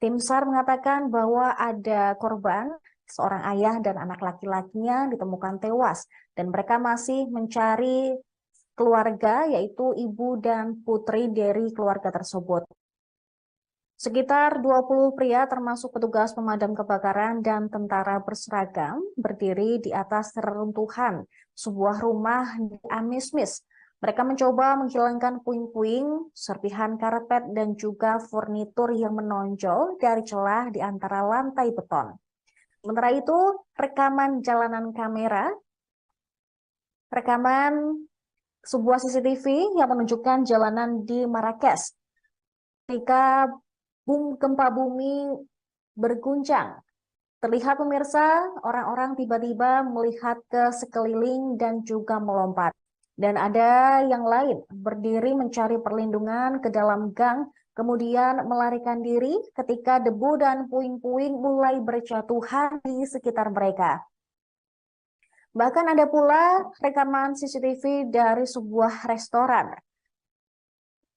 Tim SAR mengatakan bahwa ada korban, seorang ayah dan anak laki-lakinya ditemukan tewas, dan mereka masih mencari keluarga, yaitu ibu dan putri dari keluarga tersebut. Sekitar 20 pria termasuk petugas pemadam kebakaran dan tentara berseragam berdiri di atas reruntuhan sebuah rumah di Amismis. Mereka mencoba menghilangkan puing-puing, serpihan karpet, dan juga furnitur yang menonjol dari celah di antara lantai beton. Sementara itu, rekaman sebuah CCTV yang menunjukkan jalanan di Marrakesh ketika gempa bumi berguncang. Terlihat pemirsa, orang-orang tiba-tiba melihat ke sekeliling dan juga melompat. Dan ada yang lain berdiri mencari perlindungan ke dalam gang, kemudian melarikan diri ketika debu dan puing-puing mulai berjatuhan di sekitar mereka. Bahkan ada pula rekaman CCTV dari sebuah restoran.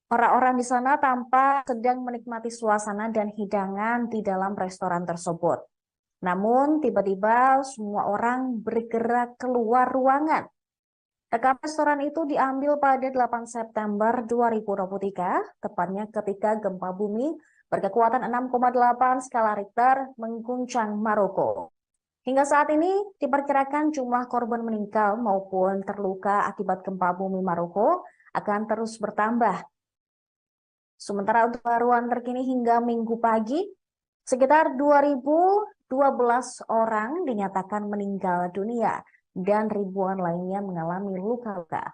Orang-orang di sana tampak sedang menikmati suasana dan hidangan di dalam restoran tersebut. Namun, tiba-tiba semua orang bergerak keluar ruangan. Rekaman restoran itu diambil pada 8 September 2023, tepatnya ketika gempa bumi berkekuatan 6,8 skala Richter mengguncang Maroko. Hingga saat ini, diperkirakan jumlah korban meninggal maupun terluka akibat gempa bumi Maroko akan terus bertambah. Sementara untuk pembaruan terkini hingga Minggu pagi, sekitar 2.012 orang dinyatakan meninggal dunia dan ribuan lainnya mengalami luka-luka.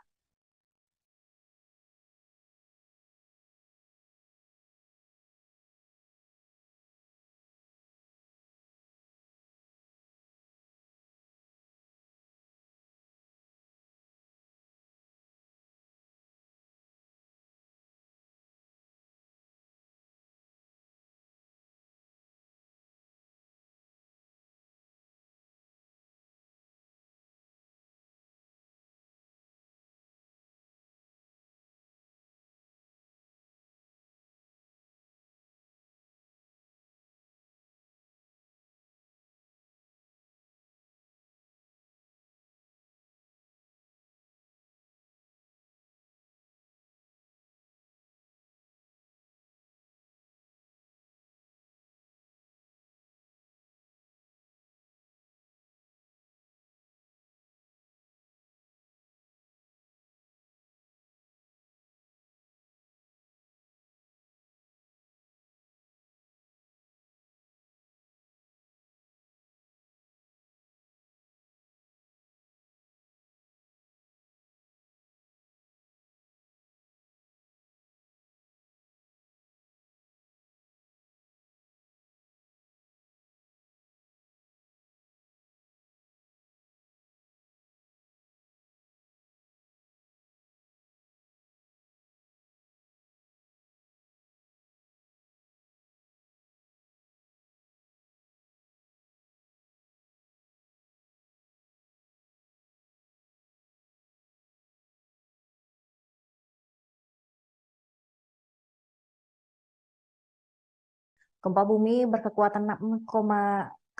Gempa bumi berkekuatan 6,8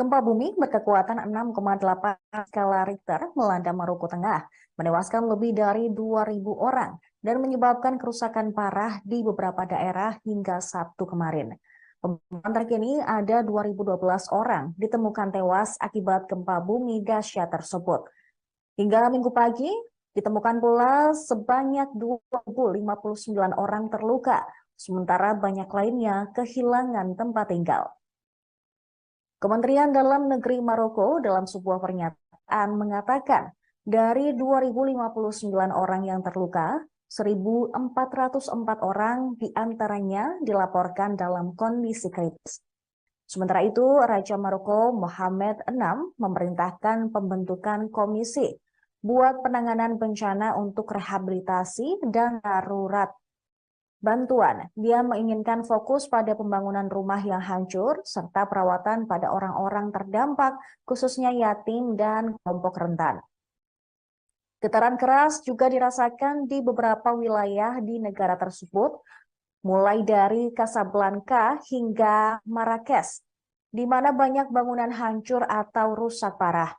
skala Richter melanda Maroko Tengah, menewaskan lebih dari 2.000 orang dan menyebabkan kerusakan parah di beberapa daerah hingga Sabtu kemarin. Pemantauan terkini ada 2.012 orang ditemukan tewas akibat gempa bumi dahsyat tersebut. Hingga Minggu pagi, ditemukan pula sebanyak 2.059 orang terluka, sementara banyak lainnya kehilangan tempat tinggal. Kementerian Dalam Negeri Maroko dalam sebuah pernyataan mengatakan dari 2.059 orang yang terluka, 1.404 orang diantaranya dilaporkan dalam kondisi kritis. Sementara itu, Raja Maroko Mohammed VI memerintahkan pembentukan komisi buat penanganan bencana untuk rehabilitasi dan darurat bantuan. Dia menginginkan fokus pada pembangunan rumah yang hancur serta perawatan pada orang-orang terdampak, khususnya yatim dan kelompok rentan. Getaran keras juga dirasakan di beberapa wilayah di negara tersebut. mulai dari Casablanca hingga Marrakesh, di mana banyak bangunan hancur atau rusak parah.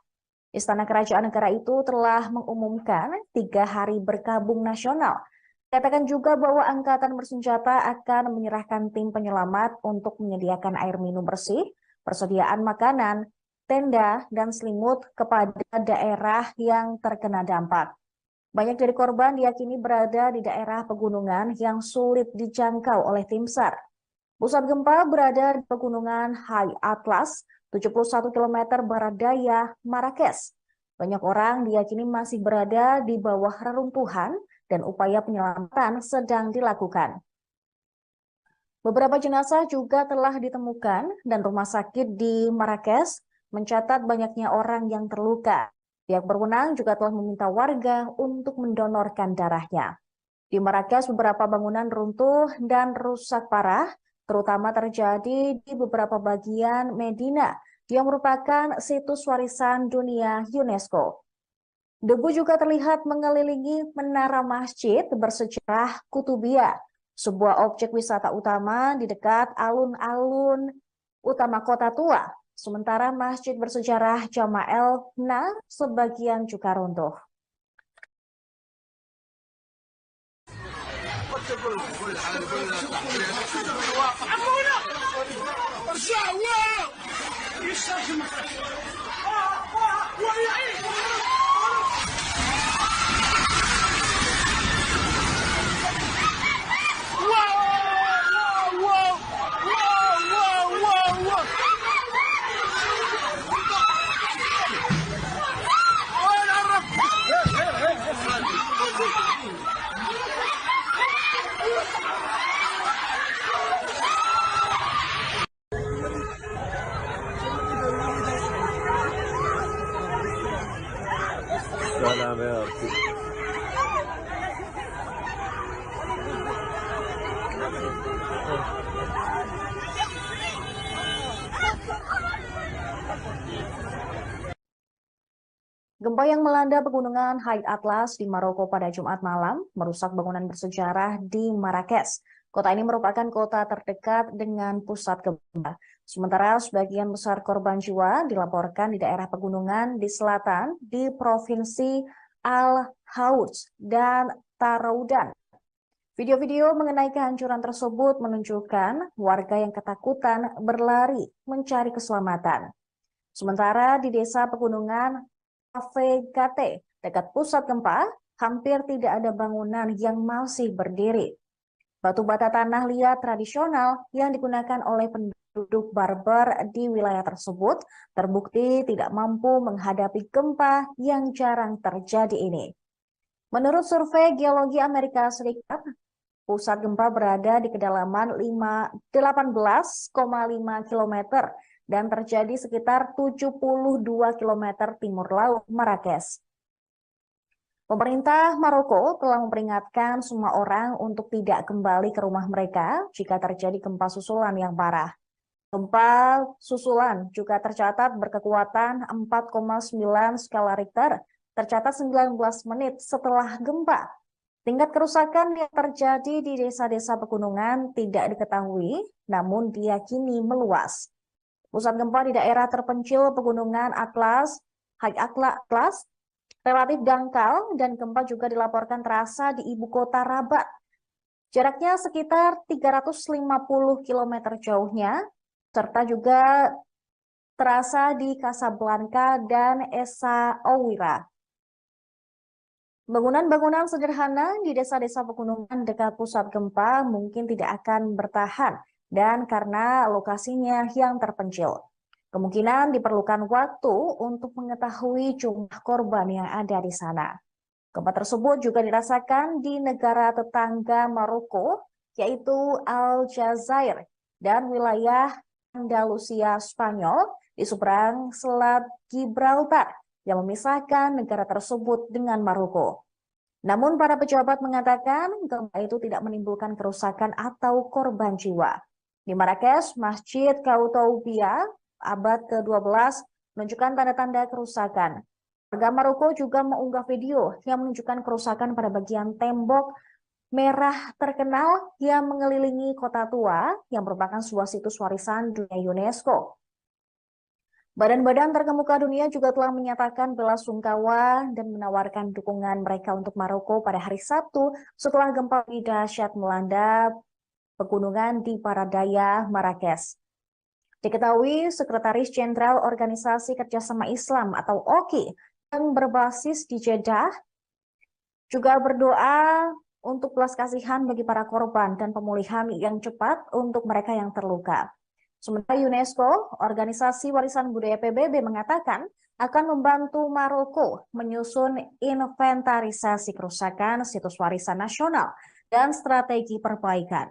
Istana Kerajaan Negara itu telah mengumumkan 3 hari berkabung nasional. Katakan juga bahwa angkatan bersenjata akan menyerahkan tim penyelamat untuk menyediakan air minum bersih, persediaan makanan, tenda, dan selimut kepada daerah yang terkena dampak. Banyak dari korban diyakini berada di daerah pegunungan yang sulit dijangkau oleh tim SAR. Pusat gempa berada di pegunungan High Atlas, 71 km barat daya Marrakesh. Banyak orang diyakini masih berada di bawah reruntuhan dan upaya penyelamatan sedang dilakukan. Beberapa jenazah juga telah ditemukan dan rumah sakit di Marrakesh mencatat banyaknya orang yang terluka. Pihak berwenang juga telah meminta warga untuk mendonorkan darahnya. Di Marrakesh, beberapa bangunan runtuh dan rusak parah, terutama terjadi di beberapa bagian Medina yang merupakan situs warisan dunia UNESCO. Debu juga terlihat mengelilingi menara masjid bersejarah Kutubiyah, sebuah objek wisata utama di dekat alun-alun utama kota tua. Sementara masjid bersejarah Jama'el Na sebagian juga runtuh. سلام يا ربي. Gempa yang melanda pegunungan High Atlas di Maroko pada Jumat malam merusak bangunan bersejarah di Marrakesh. Kota ini merupakan kota terdekat dengan pusat gempa. Sementara sebagian besar korban jiwa dilaporkan di daerah pegunungan di selatan di Provinsi Al-Houj dan Taroudan. Video-video mengenai kehancuran tersebut menunjukkan warga yang ketakutan berlari mencari keselamatan. Sementara di desa pegunungan Avegate, dekat pusat gempa, hampir tidak ada bangunan yang masih berdiri. Batu bata tanah liat tradisional yang digunakan oleh penduduk Berber di wilayah tersebut terbukti tidak mampu menghadapi gempa yang jarang terjadi ini. Menurut survei Geologi Amerika Serikat, pusat gempa berada di kedalaman 18,5 km dan terjadi sekitar 72 km timur laut Marrakesh. Pemerintah Maroko telah memperingatkan semua orang untuk tidak kembali ke rumah mereka jika terjadi gempa susulan yang parah. Gempa susulan juga tercatat berkekuatan 4,9 skala Richter, tercatat 19 menit setelah gempa. Tingkat kerusakan yang terjadi di desa-desa pegunungan tidak diketahui, namun diyakini meluas. Pusat gempa di daerah terpencil pegunungan Atlas, High Atlas, relatif dangkal dan gempa juga dilaporkan terasa di ibu kota Rabat. Jaraknya sekitar 350 km jauhnya, serta juga terasa di Casablanca dan Essaouira. Bangunan-bangunan sederhana di desa-desa pegunungan dekat pusat gempa mungkin tidak akan bertahan dan karena lokasinya yang terpencil. Kemungkinan diperlukan waktu untuk mengetahui jumlah korban yang ada di sana. Gempa tersebut juga dirasakan di negara tetangga Maroko, yaitu Aljazair dan wilayah Andalusia Spanyol di seberang Selat Gibraltar yang memisahkan negara tersebut dengan Maroko. Namun para pejabat mengatakan gempa itu tidak menimbulkan kerusakan atau korban jiwa. Di Marrakesh, Masjid Koutoubia abad ke-12 menunjukkan tanda-tanda kerusakan. Warga Maroko juga mengunggah video yang menunjukkan kerusakan pada bagian tembok merah terkenal yang mengelilingi kota tua yang merupakan sebuah situs warisan dunia UNESCO. Badan-badan terkemuka dunia juga telah menyatakan bela sungkawa dan menawarkan dukungan mereka untuk Maroko pada hari Sabtu setelah gempa dahsyat melanda pegunungan di Paradaya, Marrakesh. Diketahui Sekretaris Jenderal Organisasi Kerjasama Islam atau OKI yang berbasis di Jeddah juga berdoa untuk belas kasihan bagi para korban dan pemulihan yang cepat untuk mereka yang terluka. Sementara UNESCO, Organisasi Warisan Budaya PBB, mengatakan akan membantu Maroko menyusun inventarisasi kerusakan situs warisan nasional dan strategi perbaikan.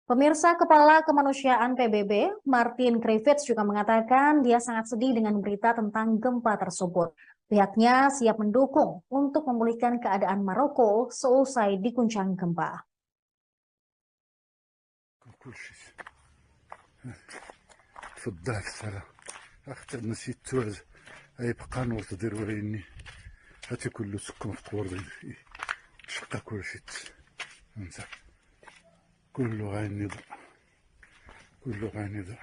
Pemirsa, Kepala Kemanusiaan PBB, Martin Griffiths, juga mengatakan dia sangat sedih dengan berita tentang gempa tersebut. Pihaknya siap mendukung untuk memulihkan keadaan Maroko seusai diguncang gempa. تفضلك السلام اختي نسيت توز اي بقى نور تدير وريني هاتي كله سكن في قوردي شقا كل شيء انت كله غاني ضع كله غاني ضع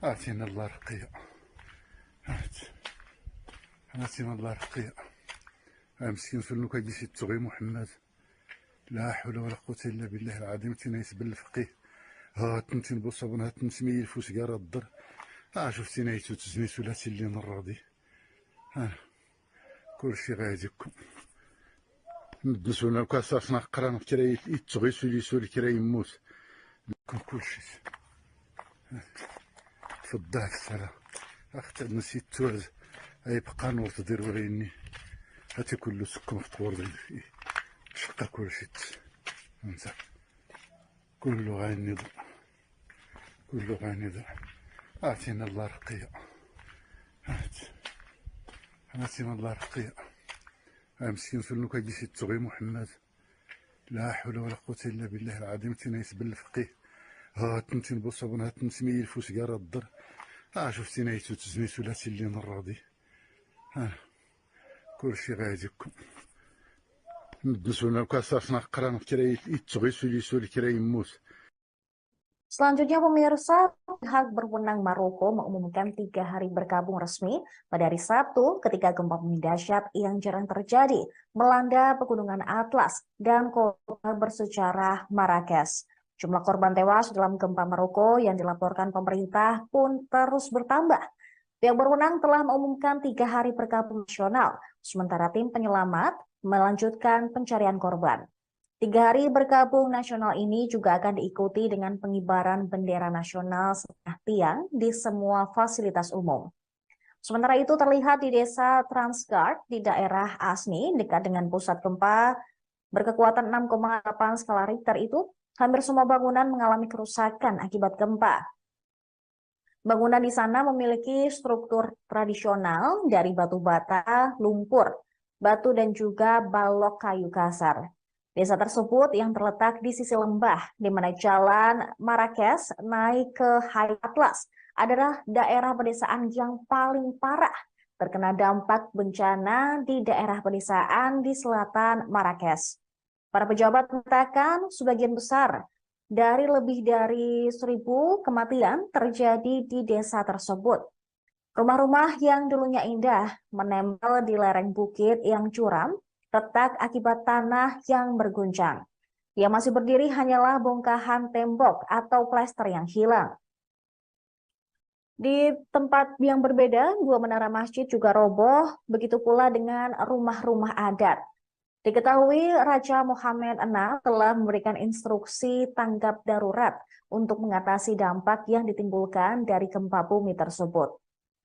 اعطينا الله رقية اعطينا الله رقية مسكين فلنو كيجي تغي محمد لا حول ولا قوة الا بالله العظيم تنايس بالفقيه ها تنتين بوصابون ها تنسمي الفوس قارا الضر شفتي نايتو تزني ثلاثي اللي نراضي كل شي غاديكم ندسونا كاساسنا قران كرا يتغي سولي سولي كرا يموت كل شي تفضلك السلام اختي نسيت توز اي بقى نور تدير وريني هاتي كله سكن في قوردي شقا كل شي انت كله غاني ضع كله غاني ضع اعطينا الله رقية اعطينا الله رقية مسكين فلنو كيجي تغي محمد لا حول ولا قوة الا بالله العظيم تنايس بالفقيه ها تنتين بوصابون ها تنسمي الفوس قارا الضر شفتي نايتو تزني ثلاثي اللي نراضي كل شي غاديكم ندسونا كاساسنا قران كرا يتغي سولي سولي كرا يموت. Selanjutnya, pemirsa, pihak berwenang Maroko mengumumkan 3 hari berkabung resmi pada hari Sabtu ketika gempa bumi dahsyat yang jarang terjadi melanda pegunungan Atlas dan kota bersejarah Marrakesh. Jumlah korban tewas dalam gempa Maroko yang dilaporkan pemerintah pun terus bertambah. Pihak berwenang telah mengumumkan 3 hari berkabung nasional, sementara tim penyelamat melanjutkan pencarian korban. 3 hari berkabung nasional ini juga akan diikuti dengan pengibaran bendera nasional setengah tiang di semua fasilitas umum. Sementara itu terlihat di desa Transgard di daerah Asni dekat dengan pusat gempa berkekuatan 6,8 skala Richter itu, hampir semua bangunan mengalami kerusakan akibat gempa. Bangunan di sana memiliki struktur tradisional dari batu bata, lumpur, batu dan juga balok kayu kasar. Desa tersebut yang terletak di sisi lembah, di mana jalan Marrakesh naik ke High Atlas, adalah daerah pedesaan yang paling parah terkena dampak bencana di daerah pedesaan di selatan Marrakesh. Para pejabat mengatakan sebagian besar dari lebih dari 1.000 kematian terjadi di desa tersebut. Rumah-rumah yang dulunya indah menempel di lereng bukit yang curam, retak akibat tanah yang berguncang. Yang masih berdiri hanyalah bongkahan tembok atau plester yang hilang. Di tempat yang berbeda, 2 menara masjid juga roboh, begitu pula dengan rumah-rumah adat. Diketahui Raja Mohammed VI telah memberikan instruksi tanggap darurat untuk mengatasi dampak yang ditimbulkan dari gempa bumi tersebut.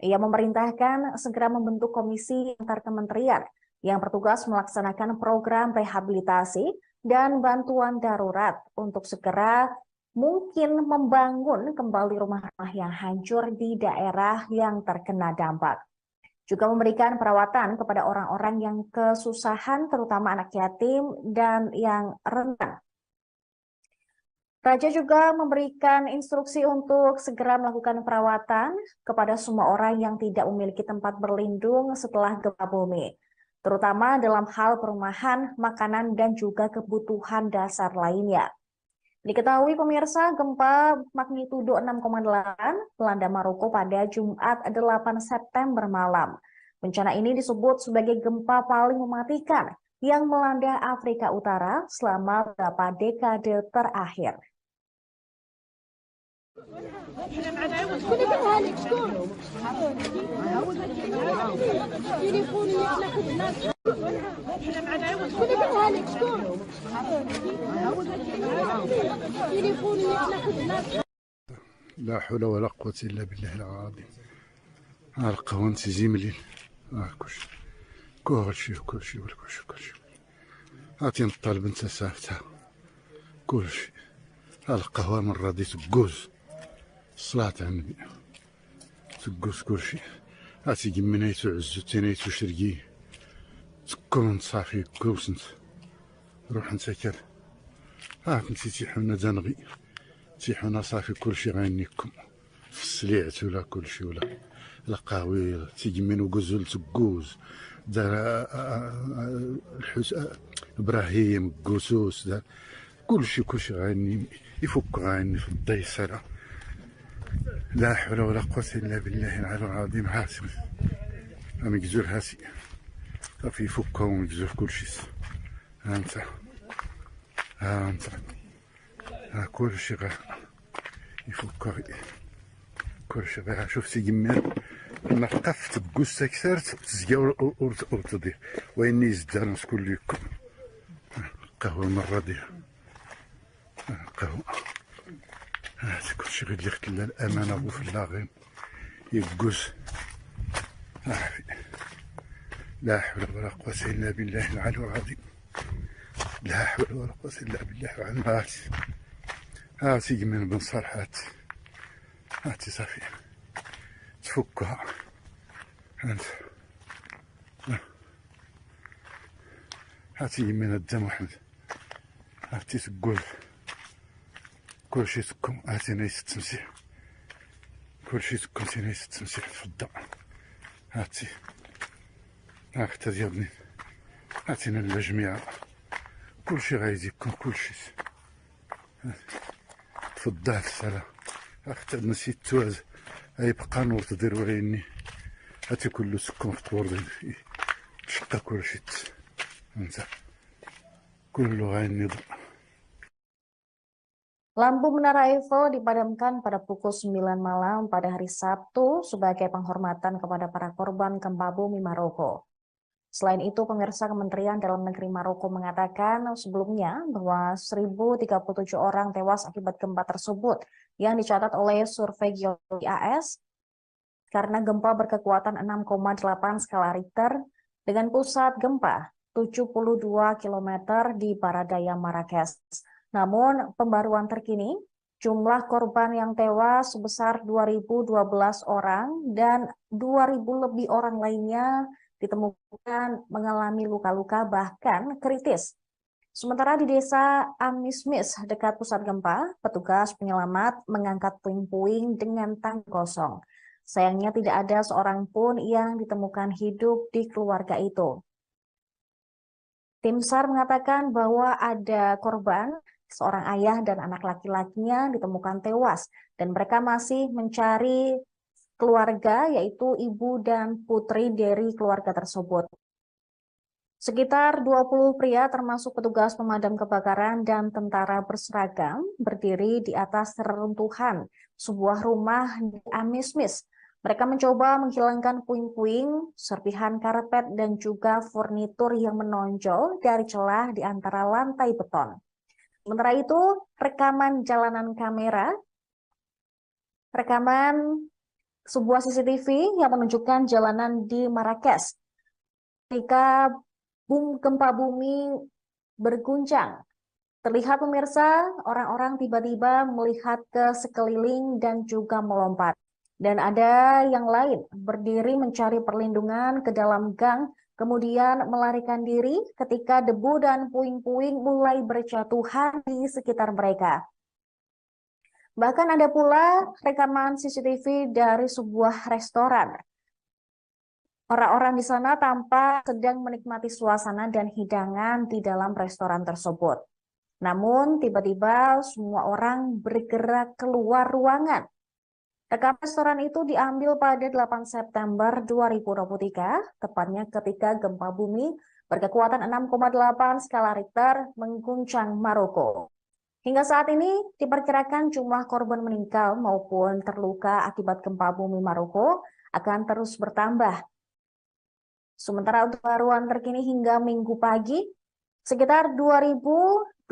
Ia memerintahkan segera membentuk komisi antar kementerian yang bertugas melaksanakan program rehabilitasi dan bantuan darurat untuk segera mungkin membangun kembali rumah-rumah yang hancur di daerah yang terkena dampak. Juga memberikan perawatan kepada orang-orang yang kesusahan, terutama anak yatim dan yang rentan. Raja juga memberikan instruksi untuk segera melakukan perawatan kepada semua orang yang tidak memiliki tempat berlindung setelah gempa bumi. terutama dalam hal perumahan, makanan, dan juga kebutuhan dasar lainnya. Diketahui pemirsa, gempa magnitudo 6,8 melanda Maroko pada Jumat 8 September malam. Bencana ini disebut sebagai gempa paling mematikan yang melanda Afrika Utara selama beberapa dekade terakhir. لا حول ولا قوة إلا بالله العظيم. القهوة زملين كلشي عطينا الطالب انت سافتها كلشي. القهوة من راضي تقوز الصلاة على النبي تقوز كلشي. هاتي قمنيتو عزو تينيتو شرقي تكون صافي كوسنت روح انت كر. كنتي تيحونا دنغي تيحونا صافي كلشي غينيكم في السليعت ولا كلشي ولا القهوي تيجمين وقزل تقوز دار ابراهيم قوسوس دار كلشي غاني يفك غاني في الضيسرة. لا حول ولا قوة إلا بالله العلي العظيم. هاسي مقزور هاسي في يفكها ومقزور كلشي. ها انت كلشي غا يفكها كلشي غا. شوف تيجمين نقفت بقوس كسرت تزقا ورتضي ويني يزدان كل يكم قهوة مرة ديها قهوة. هذا كلشي غير يخت الأمانة وفي اللاغين يقوس. لا حول ولا قوة إلا بالله العلي العظيم. لا حول ولا قوة إلا بالله العلي العظيم. هاتي من بن صالحات هاتي صافي تفكها انت. هاتي من الدم واحد هاتي تقول كلشي تكون هاتي نايس التمسيح كلشي تكون نايس التمسيح في الضع. هاتي هاك ديالني هاتينا الجميع كلشي غايزي يكون كلشي تفضل السلام. اختار نسيت تواز يبقى نور تدير وعيني هاتي كله سكون في طور تشقى كلشي انت كله غايني ضر. Lampu Menara Eiffel dipadamkan pada pukul 9 malam pada hari Sabtu sebagai penghormatan kepada para korban gempa bumi Maroko. Selain itu, pemirsa, Kementerian Dalam Negeri Maroko mengatakan sebelumnya bahwa 1.037 orang tewas akibat gempa tersebut yang dicatat oleh survei geologi AS karena gempa berkekuatan 6,8 skala Richter dengan pusat gempa 72 km di barat daya Marrakesh. Namun, pembaruan terkini, jumlah korban yang tewas sebesar 2.012 orang dan 2.000 lebih orang lainnya ditemukan mengalami luka-luka bahkan kritis. Sementara di desa Amismis dekat pusat gempa, petugas penyelamat mengangkat puing-puing dengan tangki kosong. Sayangnya tidak ada seorang pun yang ditemukan hidup di keluarga itu. Tim SAR mengatakan bahwa ada korban, seorang ayah dan anak laki-lakinya ditemukan tewas dan mereka masih mencari keluarga, yaitu ibu dan putri dari keluarga tersebut. Sekitar 20 pria termasuk petugas pemadam kebakaran dan tentara berseragam berdiri di atas reruntuhan sebuah rumah di Amismis. Mereka mencoba menghilangkan puing-puing, serpihan karpet, dan juga furnitur yang menonjol dari celah di antara lantai beton. Sementara itu, rekaman sebuah CCTV yang menunjukkan jalanan di Marrakesh ketika gempa bumi berguncang. Terlihat pemirsa, orang-orang tiba-tiba melihat ke sekeliling dan juga melompat. Dan ada yang lain berdiri mencari perlindungan ke dalam gang, kemudian melarikan diri ketika debu dan puing-puing mulai berjatuhan di sekitar mereka. Bahkan ada pula rekaman CCTV dari sebuah restoran Orang-orang di sana tampak sedang menikmati suasana dan hidangan di dalam restoran tersebut. Namun, tiba-tiba semua orang bergerak keluar ruangan. Rekaman restoran itu diambil pada 8 September 2023, tepatnya ketika gempa bumi berkekuatan 6,8 skala Richter mengguncang Maroko. Hingga saat ini, diperkirakan jumlah korban meninggal maupun terluka akibat gempa bumi Maroko akan terus bertambah. Sementara untuk pembaruan terkini hingga Minggu pagi, sekitar 2.012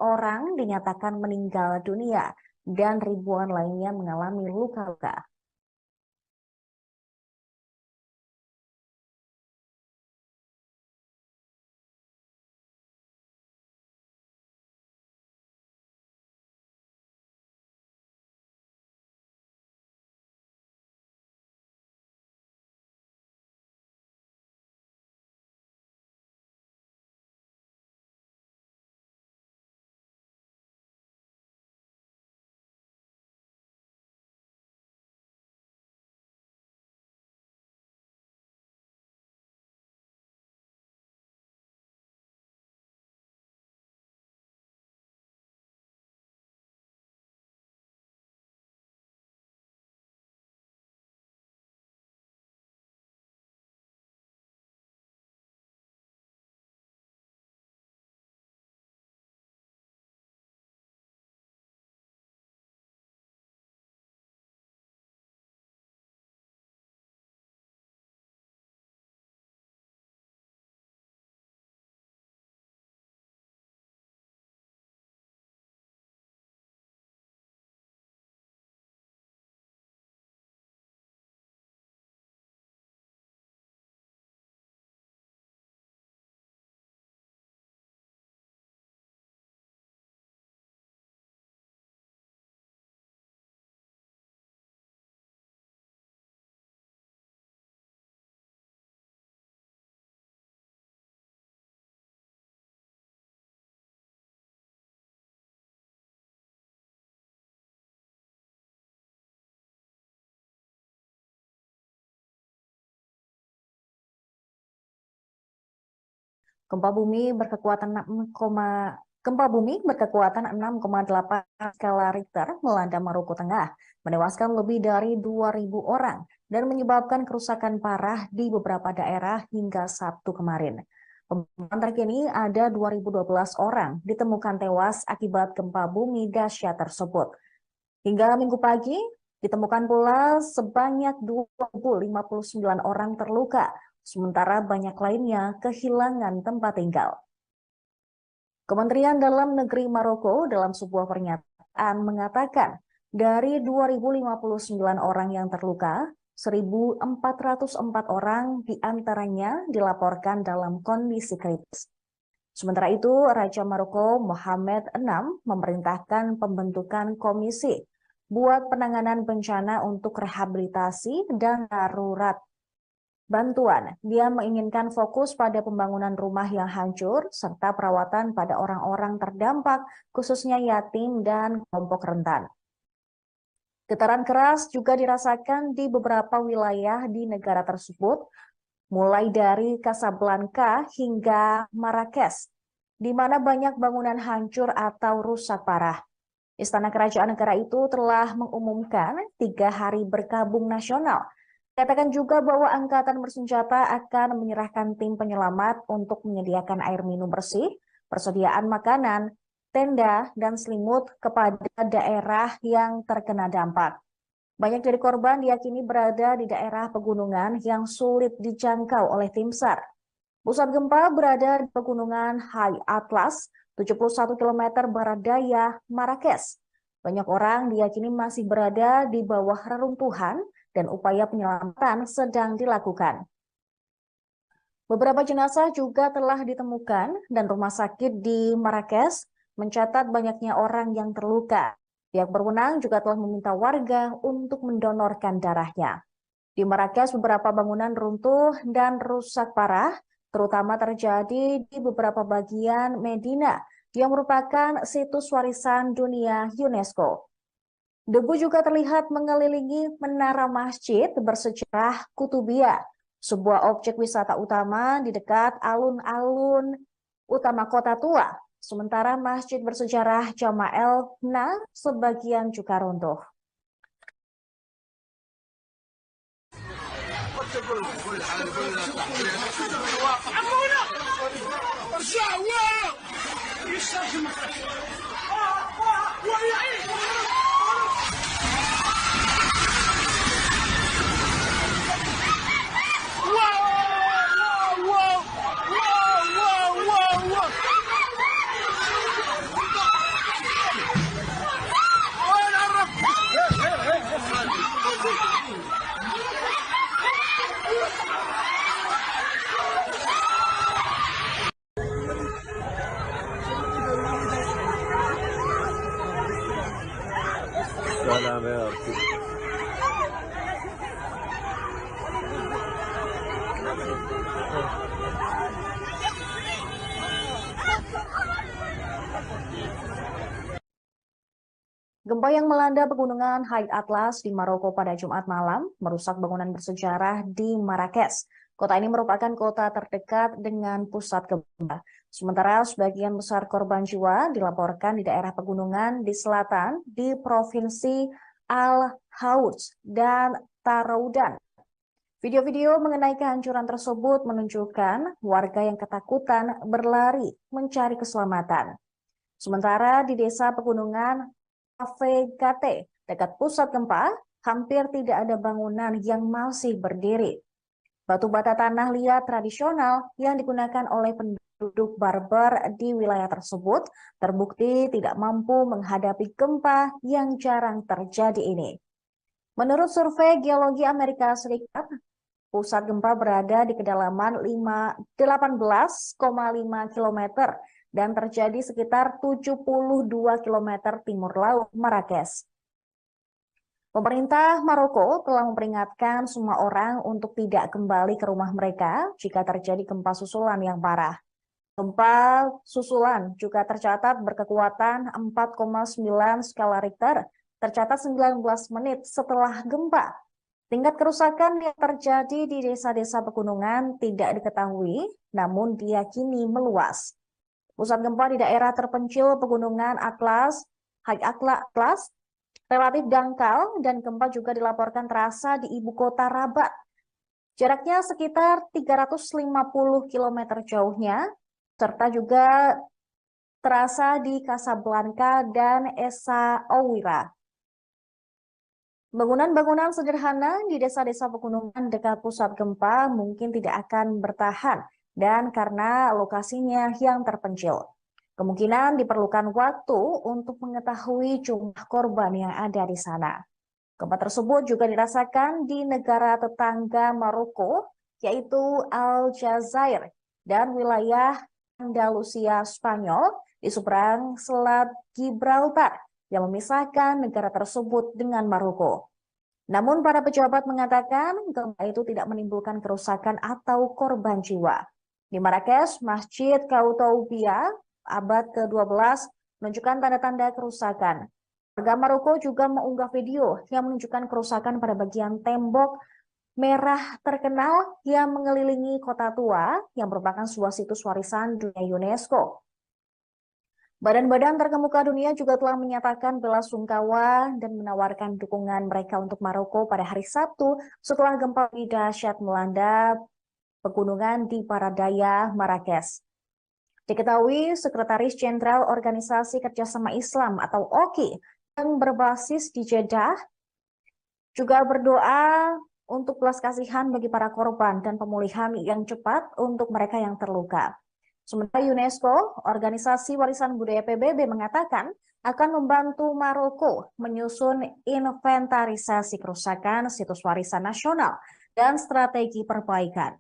orang dinyatakan meninggal dunia dan ribuan lainnya mengalami luka-luka. Gempa bumi berkekuatan 6,8 skala Richter melanda Maroko Tengah, menewaskan lebih dari 2.000 orang dan menyebabkan kerusakan parah di beberapa daerah hingga Sabtu kemarin. Pemantauan terkini ada 2.012 orang ditemukan tewas akibat gempa bumi dahsyat tersebut. Hingga Minggu pagi, ditemukan pula sebanyak 2.059 orang terluka, sementara banyak lainnya kehilangan tempat tinggal. Kementerian Dalam Negeri Maroko dalam sebuah pernyataan mengatakan dari 2.059 orang yang terluka, 1.404 orang diantaranya dilaporkan dalam kondisi kritis. Sementara itu, Raja Maroko Mohammed VI memerintahkan pembentukan komisi buat penanganan bencana untuk rehabilitasi dan darurat bantuan. Dia menginginkan fokus pada pembangunan rumah yang hancur serta perawatan pada orang-orang terdampak, khususnya yatim dan kelompok rentan. Getaran keras juga dirasakan di beberapa wilayah di negara tersebut, mulai dari Casablanca hingga Marrakesh, di mana banyak bangunan hancur atau rusak parah. Istana Kerajaan negara itu telah mengumumkan 3 hari berkabung nasional. Katakan juga bahwa angkatan bersenjata akan menyerahkan tim penyelamat untuk menyediakan air minum bersih, persediaan makanan, tenda, dan selimut kepada daerah yang terkena dampak. Banyak dari korban diyakini berada di daerah pegunungan yang sulit dijangkau oleh tim SAR. Pusat gempa berada di pegunungan High Atlas, 71 km barat daya Marrakesh. Banyak orang diyakini masih berada di bawah reruntuhan dan upaya penyelamatan sedang dilakukan. Beberapa jenazah juga telah ditemukan dan rumah sakit di Marrakesh mencatat banyaknya orang yang terluka. Pihak berwenang juga telah meminta warga untuk mendonorkan darahnya. Di Marrakesh, beberapa bangunan runtuh dan rusak parah, terutama terjadi di beberapa bagian Medina yang merupakan situs warisan dunia UNESCO. Debu juga terlihat mengelilingi menara masjid bersejarah Kutubiyah, sebuah objek wisata utama di dekat alun-alun utama kota tua. Sementara masjid bersejarah Jama'el Na sebagian juga runtuh. سلام يا رسول. Gempa yang melanda pegunungan High Atlas di Maroko pada Jumat malam merusak bangunan bersejarah di Marrakesh. Kota ini merupakan kota terdekat dengan pusat gempa. Sementara sebagian besar korban jiwa dilaporkan di daerah pegunungan di selatan di Provinsi Al-Houth dan Taroudan. Video-video mengenai kehancuran tersebut menunjukkan warga yang ketakutan berlari mencari keselamatan. Sementara di desa pegunungan Avegate, dekat pusat gempa, hampir tidak ada bangunan yang masih berdiri. Batu bata tanah liat tradisional yang digunakan oleh penduduk Berber di wilayah tersebut terbukti tidak mampu menghadapi gempa yang jarang terjadi ini. Menurut survei Geologi Amerika Serikat, pusat gempa berada di kedalaman 18,5 km dan terjadi sekitar 72 km timur laut Marrakesh. Pemerintah Maroko telah memperingatkan semua orang untuk tidak kembali ke rumah mereka jika terjadi gempa susulan yang parah. Gempa susulan juga tercatat berkekuatan 4,9 skala Richter, tercatat 19 menit setelah gempa. Tingkat kerusakan yang terjadi di desa-desa pegunungan tidak diketahui, namun diyakini meluas. Pusat gempa di daerah terpencil pegunungan Atlas, High Atlas, relatif dangkal dan gempa juga dilaporkan terasa di ibu kota Rabat. Jaraknya sekitar 350 km jauhnya, serta juga terasa di Casablanca dan Essaouira. Bangunan-bangunan sederhana di desa-desa pegunungan dekat pusat gempa mungkin tidak akan bertahan dan karena lokasinya yang terpencil. Kemungkinan diperlukan waktu untuk mengetahui jumlah korban yang ada di sana. Gempa tersebut juga dirasakan di negara tetangga Maroko, yaitu Aljazair dan wilayah Andalusia Spanyol di seberang Selat Gibraltar yang memisahkan negara tersebut dengan Maroko. Namun para pejabat mengatakan gempa itu tidak menimbulkan kerusakan atau korban jiwa. Di Marrakesh, Masjid Koutoubia abad ke-12 menunjukkan tanda-tanda kerusakan. Warga Maroko juga mengunggah video yang menunjukkan kerusakan pada bagian tembok merah terkenal yang mengelilingi kota tua yang merupakan sebuah situs warisan dunia UNESCO. Badan-badan terkemuka dunia juga telah menyatakan bela sungkawa dan menawarkan dukungan mereka untuk Maroko pada hari Sabtu setelah gempa dahsyat melanda pegunungan di Paradaya, Marrakesh. Diketahui Sekretaris Jenderal Organisasi Kerjasama Islam atau OKI yang berbasis di Jeddah juga berdoa untuk belas kasihan bagi para korban dan pemulihan yang cepat untuk mereka yang terluka. Sementara UNESCO, Organisasi Warisan Budaya PBB mengatakan akan membantu Maroko menyusun inventarisasi kerusakan situs warisan nasional dan strategi perbaikan.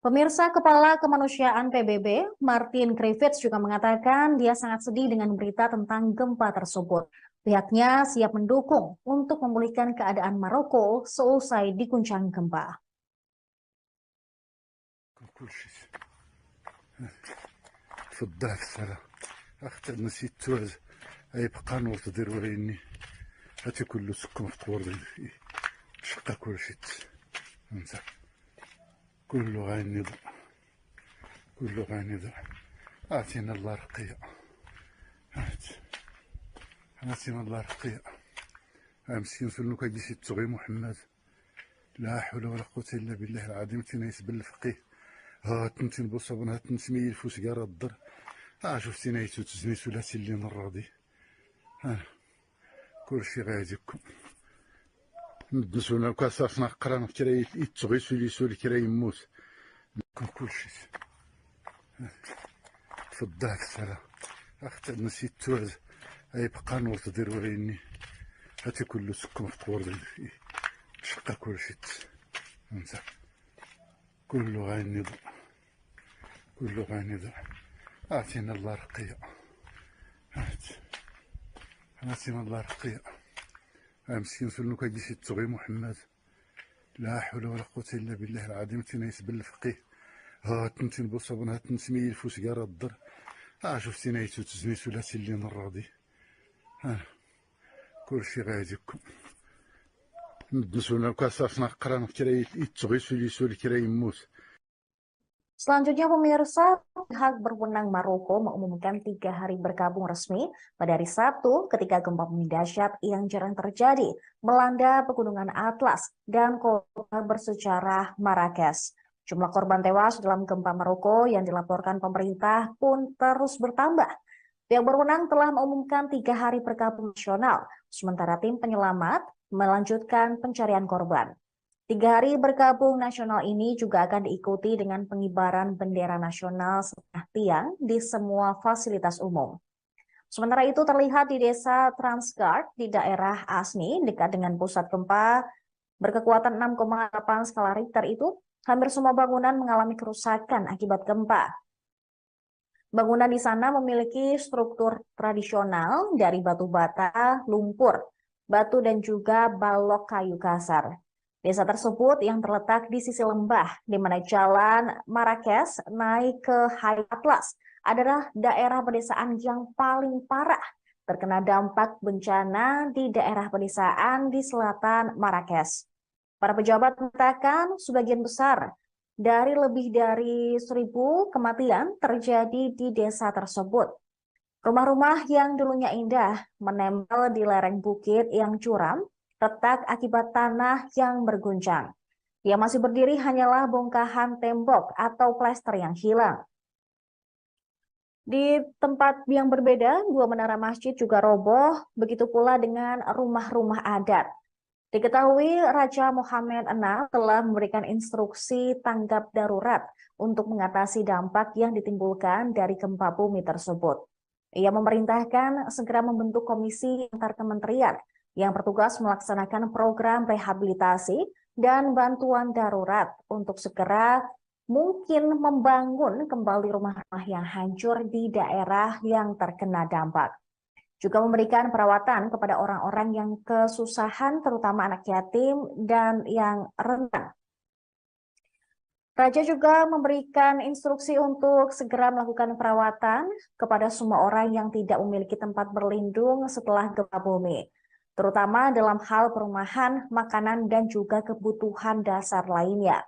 Pemirsa, Kepala Kemanusiaan PBB, Martin Griffiths juga mengatakan dia sangat sedih dengan berita tentang gempa tersebut. Pihaknya siap mendukung untuk memulihkan keadaan Maroko seusai diguncang gempa. كله غينض كله غينض. اعطينا الله رقية، اعطينا الله رقية. مسكين سلو كيجي التغي محمد، لا حول ولا قوة الا بالله العظيم. تينايس بالفقيه ها تنتين بوصابون ها تنتمي الفوس كارا الضر. شفتي نايتو تزنيتو لا سلين الراضي. كلشي غاديكم ندسونا كاسافنا قران كراي يتغي سولي كراي يموت لكم كلشي. تفضلك السلام اختي نسيت توز يبقى نور تدير وريني هاتي كله سكم في طور شقا كلشي انت كله غينض كله غينض. اعطينا الله رقية، اعطينا الله رقية. مسكين سلو كيجي التغي محمد، لا حول ولا قوة الا بالله العظيم. تينايس بالفقيه ها تنتين بوصابون ها تنتمي الفوس كارا الضر. شفتي نايتو تزنيتو لا سلين الراضي. كلشي غاديكم ندسونا كاسافنا قران كراي يتغي سولي كراي يموت. Selanjutnya pemirsa, pihak berwenang Maroko mengumumkan 3 hari berkabung resmi pada hari Sabtu ketika gempa bumi dahsyat yang jarang terjadi melanda pegunungan Atlas dan kota bersejarah Marrakesh. Jumlah korban tewas dalam gempa Maroko yang dilaporkan pemerintah pun terus bertambah. Pihak berwenang telah mengumumkan 3 hari berkabung nasional, sementara tim penyelamat melanjutkan pencarian korban. 3 hari berkabung nasional ini juga akan diikuti dengan pengibaran bendera nasional setengah tiang di semua fasilitas umum. Sementara itu terlihat di desa Transgard di daerah Asni dekat dengan pusat gempa berkekuatan 6,8 skala Richter itu, hampir semua bangunan mengalami kerusakan akibat gempa. Bangunan di sana memiliki struktur tradisional dari batu bata, lumpur, batu dan juga balok kayu kasar. Desa tersebut yang terletak di sisi lembah, di mana jalan Marrakesh naik ke High Atlas adalah daerah pedesaan yang paling parah terkena dampak bencana di daerah pedesaan di selatan Marrakesh. Para pejabat mengatakan sebagian besar dari lebih dari 1.000 kematian terjadi di desa tersebut. Rumah-rumah yang dulunya indah menempel di lereng bukit yang curam, retak akibat tanah yang berguncang. Yang masih berdiri hanyalah bongkahan tembok atau plester yang hilang. Di tempat yang berbeda, 2 menara masjid juga roboh, begitu pula dengan rumah-rumah adat. Diketahui Raja Mohammed VI telah memberikan instruksi tanggap darurat untuk mengatasi dampak yang ditimbulkan dari gempa bumi tersebut. Ia memerintahkan segera membentuk komisi antar kementerian yang bertugas melaksanakan program rehabilitasi dan bantuan darurat untuk segera mungkin membangun kembali rumah-rumah yang hancur di daerah yang terkena dampak. Juga memberikan perawatan kepada orang-orang yang kesusahan, terutama anak yatim dan yang rentan. Raja juga memberikan instruksi untuk segera melakukan perawatan kepada semua orang yang tidak memiliki tempat berlindung setelah gempa bumi, terutama dalam hal perumahan, makanan, dan juga kebutuhan dasar lainnya.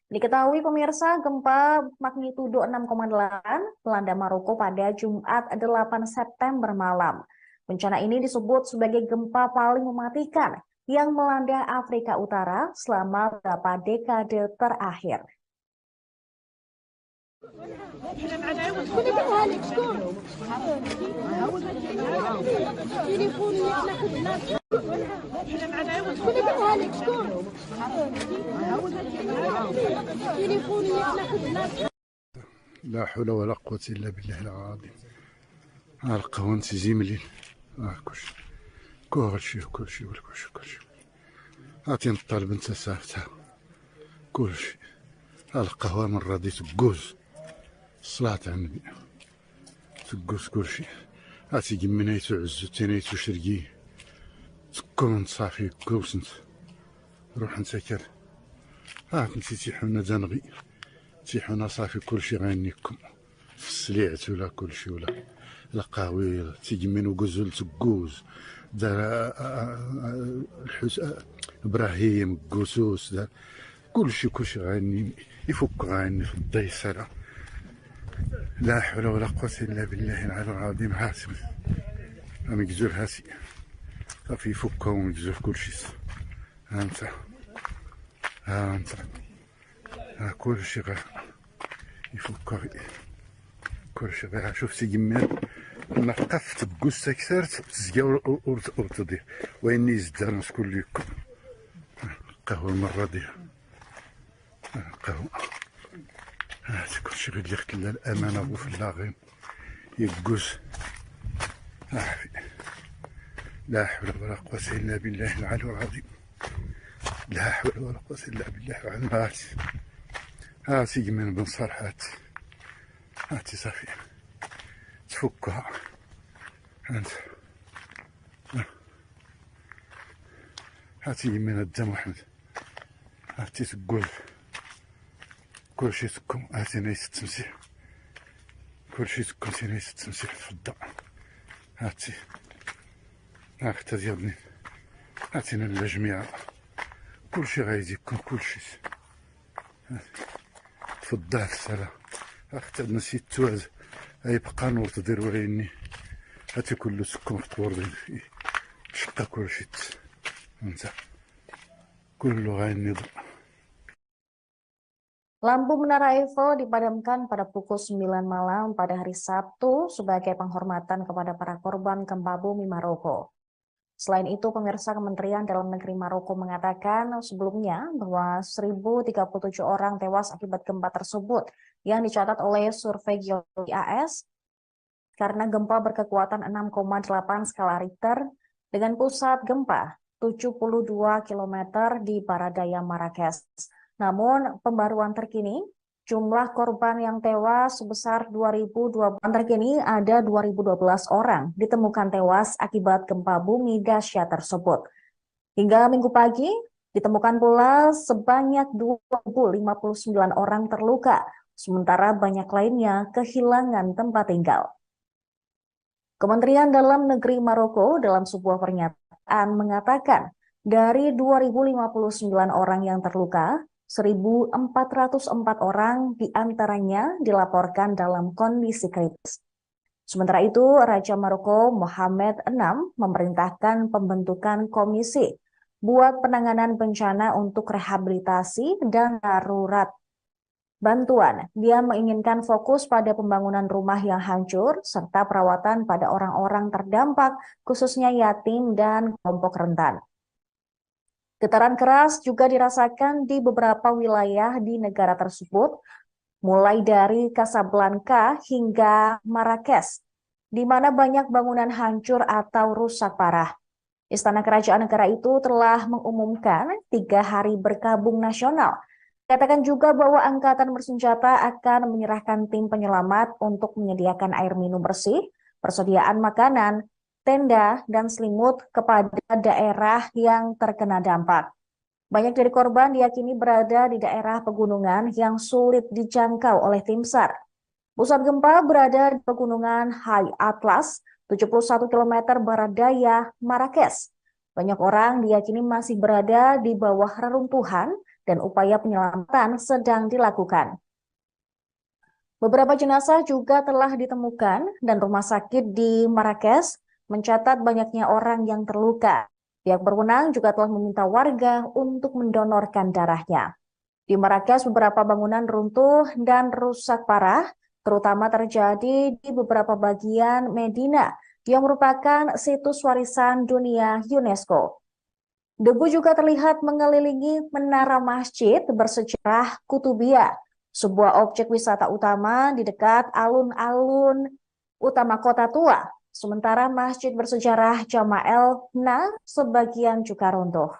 Diketahui pemirsa, gempa magnitudo 6,8 melanda Maroko pada Jumat 8 September malam. Bencana ini disebut sebagai gempa paling mematikan yang melanda Afrika Utara selama beberapa dekade terakhir. لا حول ولا قوة إلا بالله العظيم. القهوة زيملين كلشي عطينا الطالب انت سافتها كلشي. القهوة من راضي تقوز الصلاة على النبي تقوز كلشي. عطي قمنايتو عزو تينايتو شرقي تكون صافي كوس انت روح انت كال نسي تيحونا دنغي تيحونا صافي كلشي غينيكم في السليعت ولا كلشي ولا القهوي تيجمين وقزول تقوز دار ابراهيم قوسوس دار كلشي غيني يفك غاني في الضيسرة. لا حول ولا قوة إلا بالله العلي العظيم. هاسي مجزور هاسي صافي يفكها ومجزور كلشي. ها انت ها كلشي غير يفكها كلشي غير. شوف سي جمال ما قفت بقوس كثرت تزكا ورتضيع وإني يزدان نسكن ليكم قهوة المرة دي قهوة. هاتي كلشي غير اللي خدلا الأمانة بو في اللاغين يقوس. لا حول ولا قوة إلا بالله العلي العظيم. لا حول ولا قوة إلا بالله العلي العظيم. هاتي جمال بن صالح هاتي صافي تفكها. هاتي جمال الدم محمد هاتي تقول كلشي تكون. هاتي نايس التمسيح كلشي تكون تي نايس التمسيح في الضاء. هاتي هاكتا ديالني هاتينا الجميع كلشي غايدي يكون كلشي في الضعف سلا. اختي نسيت توعز يبقى نور تدير وعيني. هاتي كله سكون في طور شقا كلشي انت كله غايني ضوء. Lampu Menara Eiffel dipadamkan pada pukul 9 malam pada hari Sabtu sebagai penghormatan kepada para korban gempa bumi Maroko. Selain itu, pemirsa, Kementerian Dalam Negeri Maroko mengatakan sebelumnya bahwa 1.037 orang tewas akibat gempa tersebut yang dicatat oleh survei geologi AS karena gempa berkekuatan 6,8 skala Richter dengan pusat gempa 72 km di Baradaya Marrakesh. Namun, pembaruan terkini, jumlah korban yang tewas sebesar 2.012. Terkini ada 2.012 orang ditemukan tewas akibat gempa bumi dahsyat tersebut. Hingga Minggu pagi, ditemukan pula sebanyak 2.059 orang terluka, sementara banyak lainnya kehilangan tempat tinggal. Kementerian Dalam Negeri Maroko dalam sebuah pernyataan mengatakan, dari 2.059 orang yang terluka, 1.404 orang diantaranya dilaporkan dalam kondisi kritis. Sementara itu, Raja Maroko Mohammed VI memerintahkan pembentukan komisi buat penanganan bencana untuk rehabilitasi dan darurat bantuan. Dia menginginkan fokus pada pembangunan rumah yang hancur serta perawatan pada orang-orang terdampak, khususnya yatim dan kelompok rentan. Getaran keras juga dirasakan di beberapa wilayah di negara tersebut, mulai dari Casablanca hingga Marrakesh, di mana banyak bangunan hancur atau rusak parah. Istana Kerajaan negara itu telah mengumumkan 3 hari berkabung nasional. Katakan juga bahwa angkatan bersenjata akan menyerahkan tim penyelamat untuk menyediakan air minum bersih, persediaan makanan, tenda, dan selimut kepada daerah yang terkena dampak. Banyak dari korban diyakini berada di daerah pegunungan yang sulit dijangkau oleh tim SAR. Pusat gempa berada di pegunungan High Atlas, 71 km barat daya Marrakesh. Banyak orang diyakini masih berada di bawah reruntuhan dan upaya penyelamatan sedang dilakukan. Beberapa jenazah juga telah ditemukan dan rumah sakit di Marrakesh mencatat banyaknya orang yang terluka. Pihak berwenang juga telah meminta warga untuk mendonorkan darahnya. Di Marrakesh, beberapa bangunan runtuh dan rusak parah, terutama terjadi di beberapa bagian Medina yang merupakan situs warisan dunia UNESCO. Debu juga terlihat mengelilingi menara masjid bersejarah Kutubiyah, sebuah objek wisata utama di dekat alun-alun utama kota tua. Sementara masjid bersejarah Jama' sebagian juga runtuh.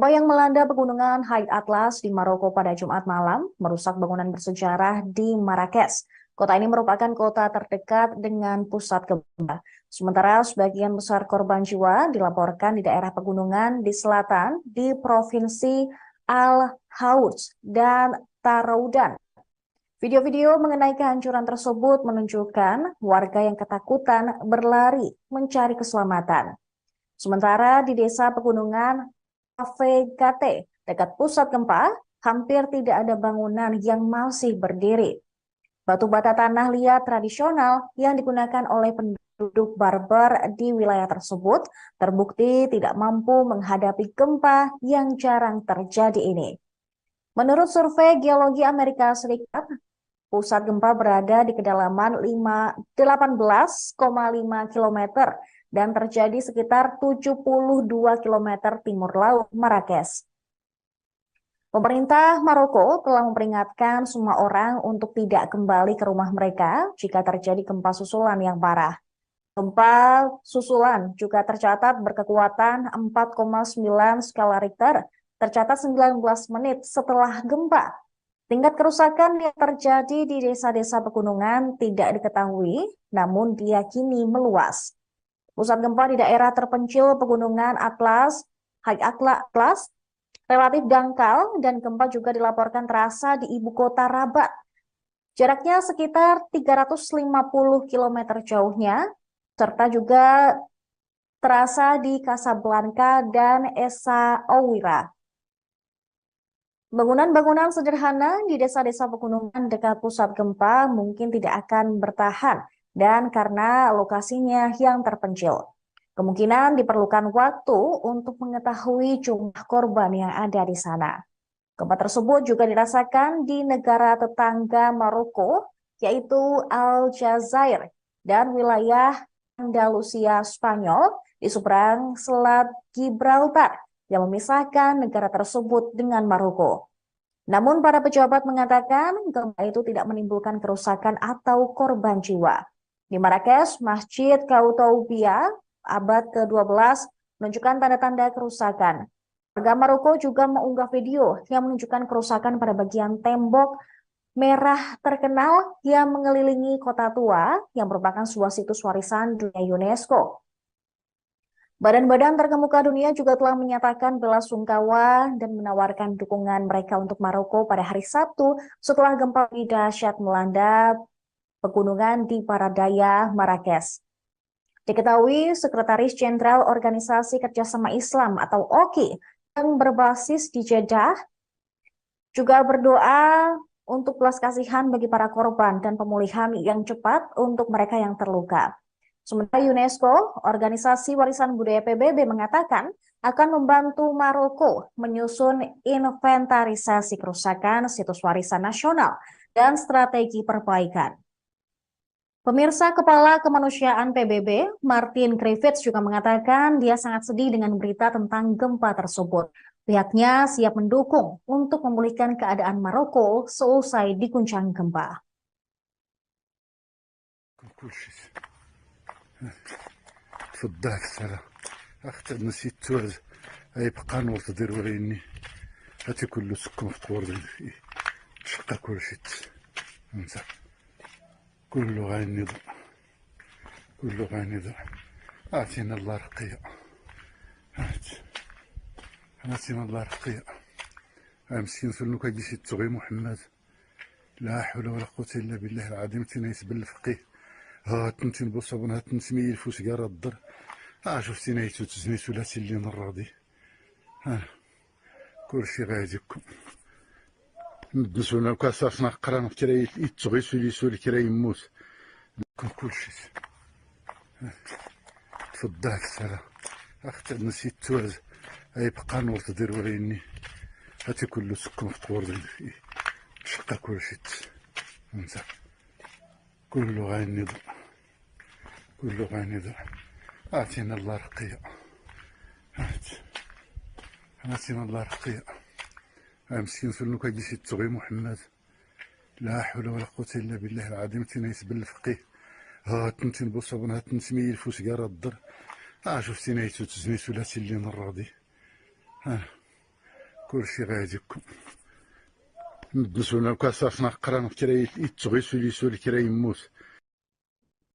Gempa yang melanda pegunungan High Atlas di Maroko pada Jumat malam merusak bangunan bersejarah di Marrakesh. Kota ini merupakan kota terdekat dengan pusat gempa. Sementara sebagian besar korban jiwa dilaporkan di daerah pegunungan di selatan di Provinsi Al-Houth dan Taroudan. Video-video mengenai kehancuran tersebut menunjukkan warga yang ketakutan berlari mencari keselamatan. Sementara di desa pegunungan AVKT dekat pusat gempa, hampir tidak ada bangunan yang masih berdiri. Batu bata tanah liat tradisional yang digunakan oleh penduduk Berber di wilayah tersebut terbukti tidak mampu menghadapi gempa yang jarang terjadi ini. Menurut survei Geologi Amerika Serikat, pusat gempa berada di kedalaman 18,5 km dan terjadi sekitar 72 km timur laut Marrakesh. Pemerintah Maroko telah memperingatkan semua orang untuk tidak kembali ke rumah mereka jika terjadi gempa susulan yang parah. Gempa susulan juga tercatat berkekuatan 4,9 skala Richter, tercatat 19 menit setelah gempa. Tingkat kerusakan yang terjadi di desa-desa pegunungan tidak diketahui, namun diyakini meluas. Pusat gempa di daerah terpencil pegunungan Atlas, High Atlas, relatif dangkal dan gempa juga dilaporkan terasa di ibu kota Rabat. Jaraknya sekitar 350 km jauhnya, serta juga terasa di Casablanca dan Essaouira. Bangunan-bangunan sederhana di desa-desa pegunungan dekat pusat gempa mungkin tidak akan bertahan dan karena lokasinya yang terpencil. Kemungkinan diperlukan waktu untuk mengetahui jumlah korban yang ada di sana. Gempa tersebut juga dirasakan di negara tetangga Maroko, yaitu Aljazair dan wilayah Andalusia Spanyol di seberang Selat Gibraltar yang memisahkan negara tersebut dengan Maroko. Namun para pejabat mengatakan gempa itu tidak menimbulkan kerusakan atau korban jiwa. Di Marrakesh, Masjid Koutoubia abad ke-12 menunjukkan tanda-tanda kerusakan. Warga Maroko juga mengunggah video yang menunjukkan kerusakan pada bagian tembok merah terkenal yang mengelilingi kota tua yang merupakan sebuah situs warisan dunia UNESCO. Badan-badan terkemuka dunia juga telah menyatakan belasungkawa dan menawarkan dukungan mereka untuk Maroko pada hari Sabtu setelah gempa dahsyat melanda pegunungan di Paradaya, Marrakesh. Diketahui Sekretaris Jenderal Organisasi Kerjasama Islam atau OKI yang berbasis di Jeddah juga berdoa untuk belas kasihan bagi para korban dan pemulihan yang cepat untuk mereka yang terluka. Sementara UNESCO, Organisasi Warisan Budaya PBB mengatakan akan membantu Maroko menyusun inventarisasi kerusakan situs warisan nasional dan strategi perbaikan. Pemirsa, Kepala Kemanusiaan PBB, Martin Griffiths juga mengatakan dia sangat sedih dengan berita tentang gempa tersebut. Pihaknya siap mendukung untuk memulihkan keadaan Maroko seusai diguncang gempa. تفضلك السلام اختي نسيت توز اي بقى نور تدير وريني هاتي كله سكن في قور شقا كل شيء انت كله غايني ضع كله غايني ضع اعطينا الله رقية اعطينا الله رقية مسكين سلوك هاجي تغي محمد لا حول ولا قوة الا بالله العظيم تنيس بالفقيه ها تنتين بصابون ها تنتمي الفوس قارا الضر شفتي نايتو تزني ثلاثي اللي نراضي كل شي غايدكم ندسونا كاساسنا قرانا في كرا يتغي سولي سولي كرا يموت كل شي تفضلك السلام اختي نسيت توز اي بقى نور تدير وريني هاتي كله سكن في قور شقا كل شي انت كله غايني ضع كله غايني ضع اعطينا الله رقية اعطينا الله رقية مسكين سلوك هاجي تغي محمد لا حول ولا قوة الا بالله العظيم تنيس بالفقيه ها تنتين بصابون ها تنتمي الفوس قارا الضر شفتي نايتو تزني ثلاثي اللي نراضي كل شيء غاديكم ندسونا كاسافنا قران كرا يتغيسو ليسو كرا يموت.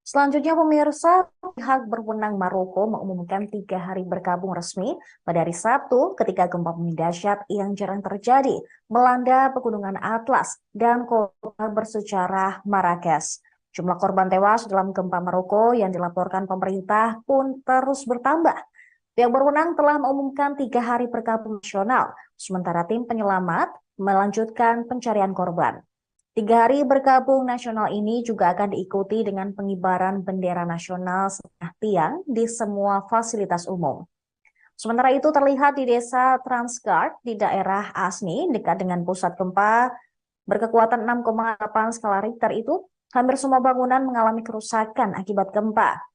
Selanjutnya pemirsa, pihak berwenang Maroko mengumumkan 3 hari berkabung resmi pada hari Sabtu ketika gempa bumi dahsyat yang jarang terjadi melanda pegunungan Atlas dan kota bersejarah Marrakesh. Jumlah korban tewas dalam gempa Maroko yang dilaporkan pemerintah pun terus bertambah. Pihak berwenang telah mengumumkan 3 hari berkabung nasional, sementara tim penyelamat melanjutkan pencarian korban. 3 hari berkabung nasional ini juga akan diikuti dengan pengibaran bendera nasional setengah tiang di semua fasilitas umum. Sementara itu terlihat di desa Transgard di daerah Asni dekat dengan pusat gempa berkekuatan 6,8 skala Richter itu, hampir semua bangunan mengalami kerusakan akibat gempa.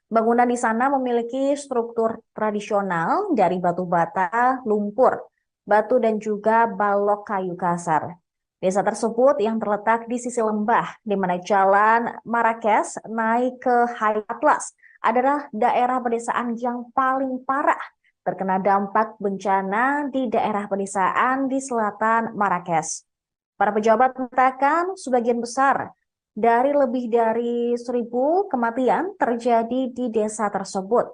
Bangunan di sana memiliki struktur tradisional dari batu bata, lumpur, batu dan juga balok kayu kasar. Desa tersebut yang terletak di sisi lembah, di mana jalan Marrakesh naik ke High Atlas, adalah daerah pedesaan yang paling parah terkena dampak bencana di daerah pedesaan di selatan Marrakesh. Para pejabat mengatakan sebagian besar dari lebih dari 1.000 kematian terjadi di desa tersebut.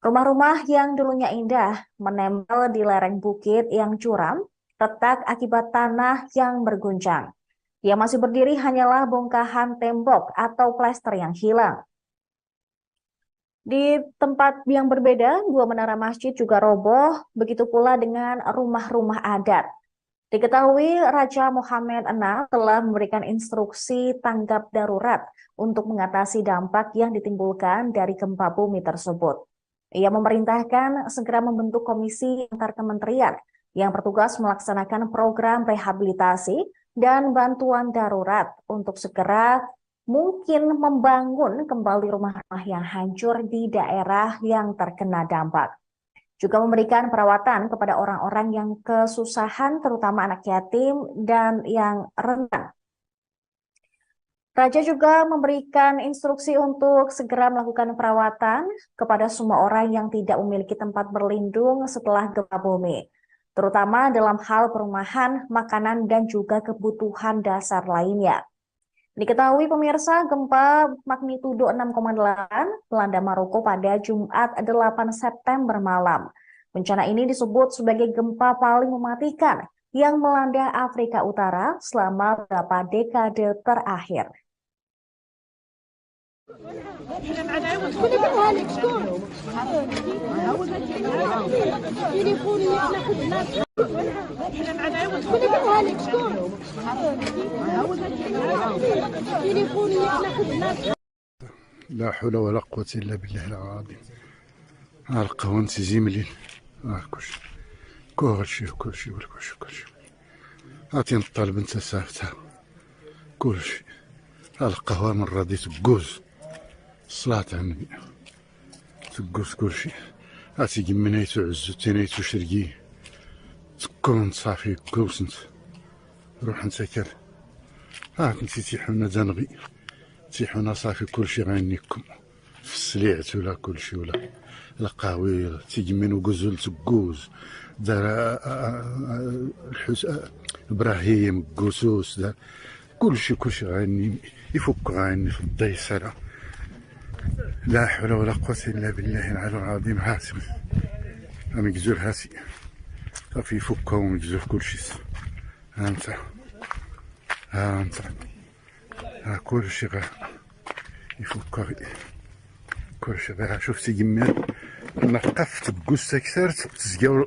Rumah-rumah yang dulunya indah menempel di lereng bukit yang curam, retak akibat tanah yang berguncang. Yang masih berdiri hanyalah bongkahan tembok atau plester yang hilang. Di tempat yang berbeda, 2 menara masjid juga roboh, begitu pula dengan rumah-rumah adat. Diketahui Raja Mohammed VI telah memberikan instruksi tanggap darurat untuk mengatasi dampak yang ditimbulkan dari gempa bumi tersebut. Ia memerintahkan segera membentuk komisi antar kementerian yang bertugas melaksanakan program rehabilitasi dan bantuan darurat untuk segera mungkin membangun kembali rumah-rumah yang hancur di daerah yang terkena dampak. Juga memberikan perawatan kepada orang-orang yang kesusahan, terutama anak yatim dan yang rentan. Raja juga memberikan instruksi untuk segera melakukan perawatan kepada semua orang yang tidak memiliki tempat berlindung setelah gempa bumi, terutama dalam hal perumahan, makanan, dan juga kebutuhan dasar lainnya. Diketahui pemirsa, gempa magnitudo 6,8 melanda Maroko pada Jumat 8 September malam. Bencana ini disebut sebagai gempa paling mematikan yang melanda Afrika Utara selama beberapa dekade terakhir. لا حول ولا قوة إلا بالله العظيم. القهوة نسيزي مليل كلشي عطي نطالب انت سافتها كلشي. القهوة من راضي تقوز الصلاة على النبي تقوز كلشي. عطي جمنيتو عزو تينيتو شرقي تكون صافي كوس انت روح نسكر. نسي تيحونا دنغي تيحونا صافي كلشي غينيكم في السليعت ولا كلشي ولا القهوي تيجمين وقزول تقوز دار ابراهيم قوسوس دار كلشي غاني يفك غاني في الضيسرة. لا حول ولا قوة الا بالله العلي العظيم. هاسي مقزور هاسي صافي يفكها ومقزور كلشي. ها انت كلشي غا يفكها كلشي غا. شفتي جميع نقف تقوس اكثر تزقى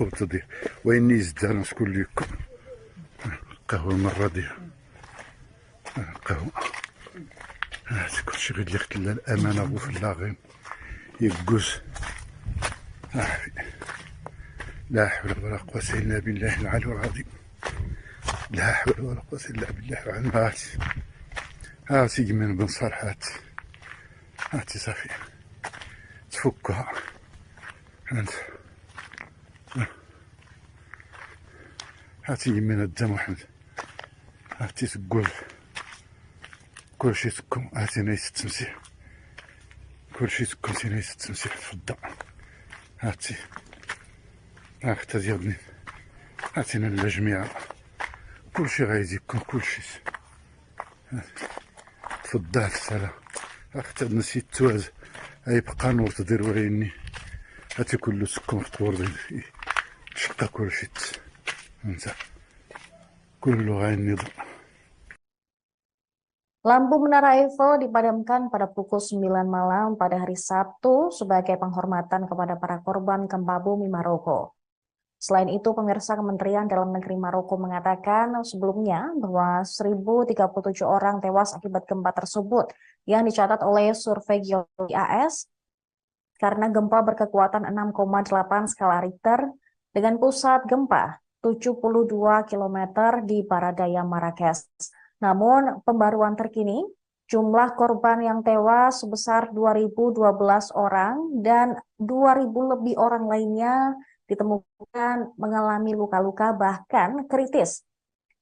وتضيع وين يزدها ناس كل يكون قهوة المرة دي قهوة. هاتي كلشي غير اللي قتل الأمانة بو في اللاغين يقوس. لا حول ولا قوة إلا بالله العلي العظيم. لا حول ولا قوة إلا بالله العلي العظيم. هاتي جميل بن صالح هاتي صافي تفكها انت. هاتي من الدم واحد هاتي تقول كلشي تكون. هاتي نايس التمسيح كلشي تكون نايس التمسيح في الضوء. هاتي اختي ديالني عطينا الجميع كلشي غيجيكم كلشي. تفضل سلا اختي نسيت توز غيبقى نور تدير ويني هاتي كله سكون في طور تشقى كلشي انت كله غينض. Lampu menara Eiffel dipadamkan pada pukul 9 malam pada hari Sabtu sebagai penghormatan kepada para korban gempa bumi Maroko. Selain itu, pemirsa, Kementerian Dalam Negeri Maroko mengatakan sebelumnya bahwa 1.037 orang tewas akibat gempa tersebut yang dicatat oleh survei geologi AS karena gempa berkekuatan 6,8 skala Richter dengan pusat gempa 72 km di barat daya Marrakesh. Namun, pembaruan terkini, jumlah korban yang tewas sebesar 2.012 orang dan 2.000 lebih orang lainnya ditemukan mengalami luka-luka bahkan kritis.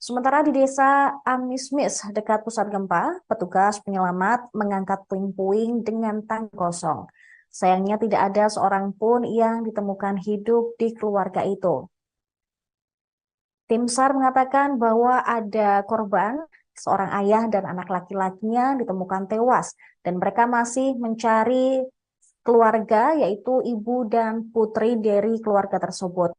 Sementara di desa Amismis dekat pusat gempa, petugas penyelamat mengangkat puing-puing dengan tangki kosong. Sayangnya tidak ada seorang pun yang ditemukan hidup di keluarga itu. Tim SAR mengatakan bahwa ada korban, seorang ayah dan anak laki-lakinya ditemukan tewas, dan mereka masih mencari keluarga, yaitu ibu dan putri dari keluarga tersebut.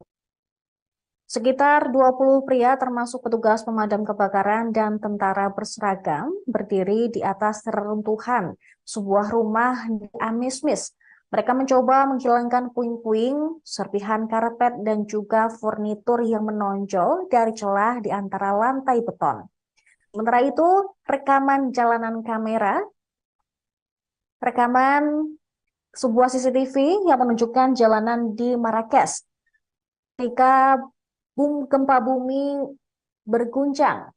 Sekitar 20 pria termasuk petugas pemadam kebakaran dan tentara berseragam berdiri di atas reruntuhan sebuah rumah di Amismis. Mereka mencoba menghilangkan puing-puing, serpihan karpet, dan juga furnitur yang menonjol dari celah di antara lantai beton. Sementara itu, rekaman sebuah CCTV yang menunjukkan jalanan di Marrakesh ketika gempa bumi berguncang.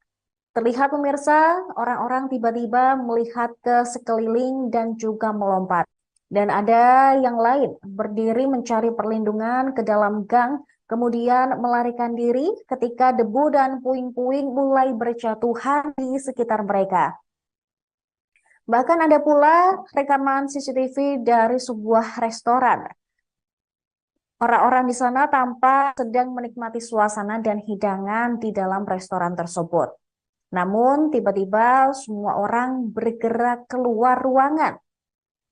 Terlihat pemirsa, orang-orang tiba-tiba melihat ke sekeliling dan juga melompat. Dan ada yang lain berdiri mencari perlindungan ke dalam gang, kemudian melarikan diri ketika debu dan puing-puing mulai berjatuhan di sekitar mereka. Bahkan ada pula rekaman CCTV dari sebuah restoran. Orang-orang di sana tampak sedang menikmati suasana dan hidangan di dalam restoran tersebut. Namun, tiba-tiba semua orang bergerak keluar ruangan.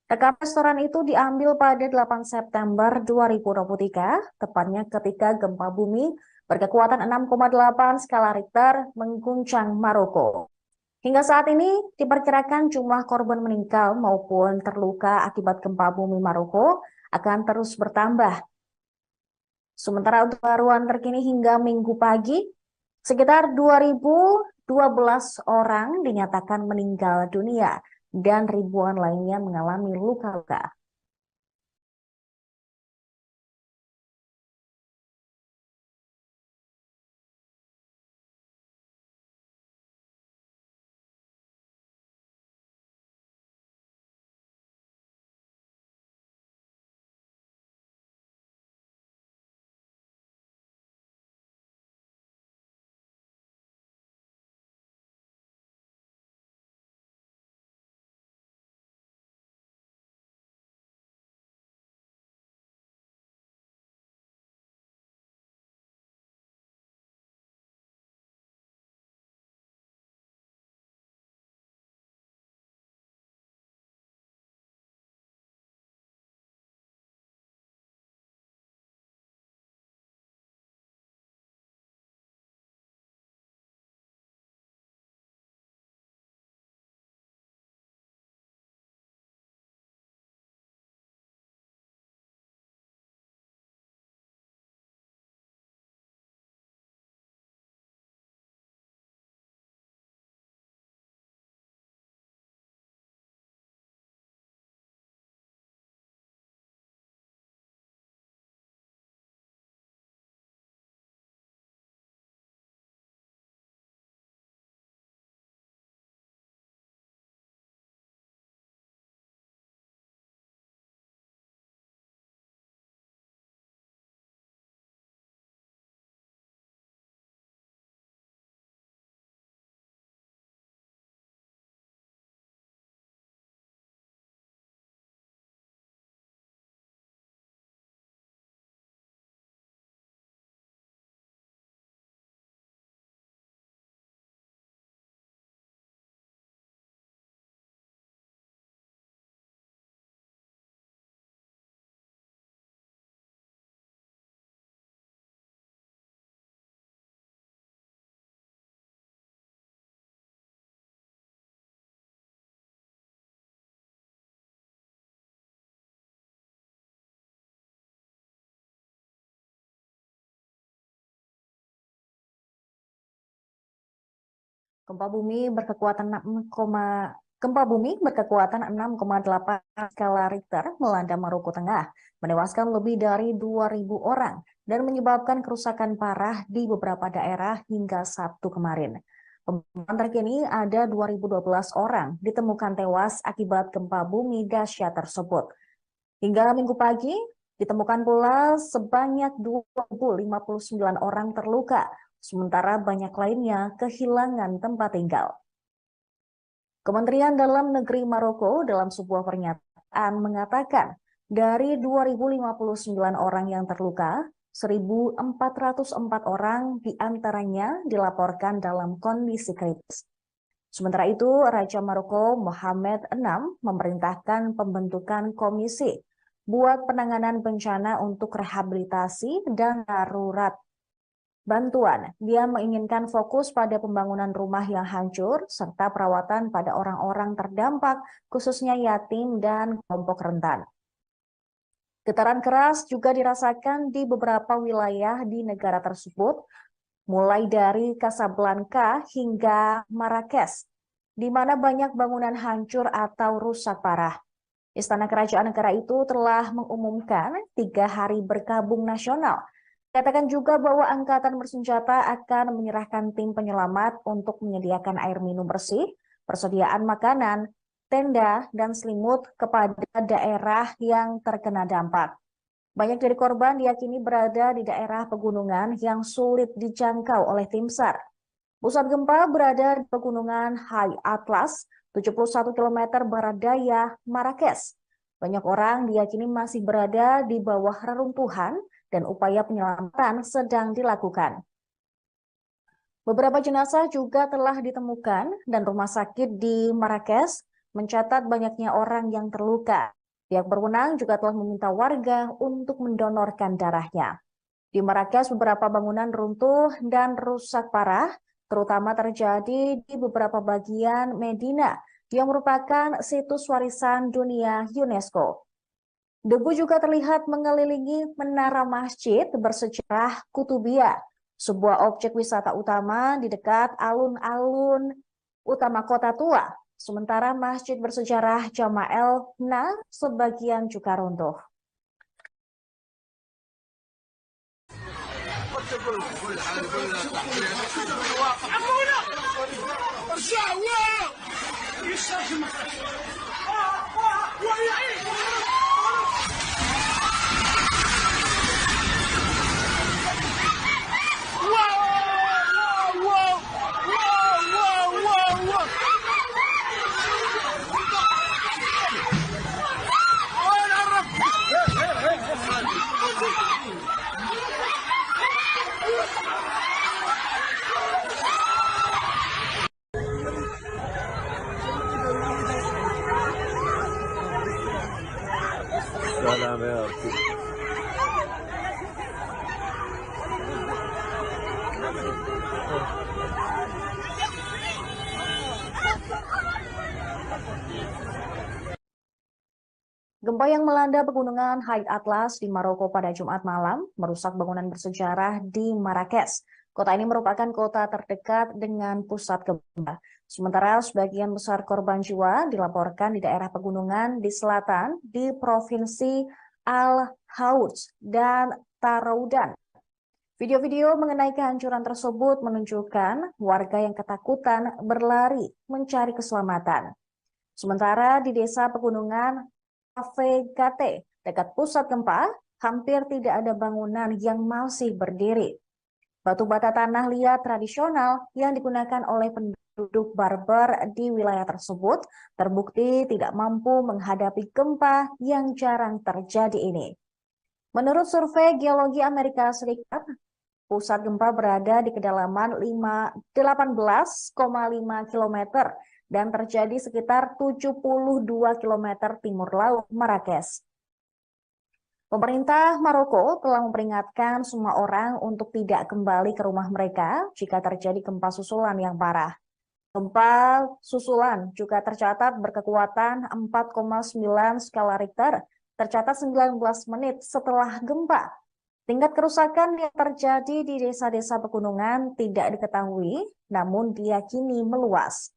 Rekaman restoran itu diambil pada 8 September 2023, tepatnya ketika gempa bumi berkekuatan 6,8 skala Richter mengguncang Maroko. Hingga saat ini, diperkirakan jumlah korban meninggal maupun terluka akibat gempa bumi Maroko akan terus bertambah. Sementara untuk pembaruan terkini hingga Minggu pagi, sekitar 2.012 orang dinyatakan meninggal dunia dan ribuan lainnya mengalami luka-luka. Gempa bumi berkekuatan 6,8 skala Richter melanda Maroko Tengah, menewaskan lebih dari 2.000 orang dan menyebabkan kerusakan parah di beberapa daerah hingga Sabtu kemarin. Pemantauan terkini ada 2.012 orang ditemukan tewas akibat gempa bumi dahsyat tersebut. Hingga Minggu pagi, ditemukan pula sebanyak 2.059 orang terluka, sementara banyak lainnya kehilangan tempat tinggal. Kementerian Dalam Negeri Maroko dalam sebuah pernyataan mengatakan dari 2.059 orang yang terluka, 1.404 orang diantaranya dilaporkan dalam kondisi kritis. Sementara itu, Raja Maroko Mohammed VI memerintahkan pembentukan komisi buat penanganan bencana untuk rehabilitasi dan darurat bantuan. Dia menginginkan fokus pada pembangunan rumah yang hancur serta perawatan pada orang-orang terdampak, khususnya yatim dan kelompok rentan. Getaran keras juga dirasakan di beberapa wilayah di negara tersebut, mulai dari Casablanca hingga Marrakesh, di mana banyak bangunan hancur atau rusak parah. Istana Kerajaan negara itu telah mengumumkan 3 hari berkabung nasional. Katakan juga bahwa angkatan bersenjata akan menyerahkan tim penyelamat untuk menyediakan air minum bersih, persediaan makanan, tenda, dan selimut kepada daerah yang terkena dampak. Banyak dari korban diyakini berada di daerah pegunungan yang sulit dijangkau oleh tim SAR. Pusat gempa berada di pegunungan High Atlas, 71 km barat daya Marrakesh. Banyak orang diyakini masih berada di bawah reruntuhan dan upaya penyelamatan sedang dilakukan. Beberapa jenazah juga telah ditemukan dan rumah sakit di Marrakesh mencatat banyaknya orang yang terluka. Pihak berwenang juga telah meminta warga untuk mendonorkan darahnya. Di Marrakesh beberapa bangunan runtuh dan rusak parah, terutama terjadi di beberapa bagian Medina yang merupakan situs warisan dunia UNESCO. Debu juga terlihat mengelilingi menara masjid bersejarah Kutubiyah, sebuah objek wisata utama di dekat alun-alun utama kota tua. Sementara masjid bersejarah Jama'el Na sebagian juga runtuh. سلام يا رب. Gempa yang melanda pegunungan High Atlas di Maroko pada Jumat malam merusak bangunan bersejarah di Marrakesh. Kota ini merupakan kota terdekat dengan pusat gempa. Sementara sebagian besar korban jiwa dilaporkan di daerah pegunungan di selatan di Provinsi Al-Houj dan Taroudan. Video-video mengenai kehancuran tersebut menunjukkan warga yang ketakutan berlari mencari keselamatan. Sementara di desa pegunungan Avegate, dekat pusat gempa, hampir tidak ada bangunan yang masih berdiri. Batu bata tanah liat tradisional yang digunakan oleh penduduk Berber di wilayah tersebut terbukti tidak mampu menghadapi gempa yang jarang terjadi ini. Menurut survei Geologi Amerika Serikat, pusat gempa berada di kedalaman 18,5 km dan terjadi sekitar 72 km timur laut Marrakesh. Pemerintah Maroko telah memperingatkan semua orang untuk tidak kembali ke rumah mereka jika terjadi gempa susulan yang parah. Gempa susulan juga tercatat berkekuatan 4,9 skala Richter, tercatat 19 menit setelah gempa. Tingkat kerusakan yang terjadi di desa-desa pegunungan tidak diketahui, namun diyakini meluas.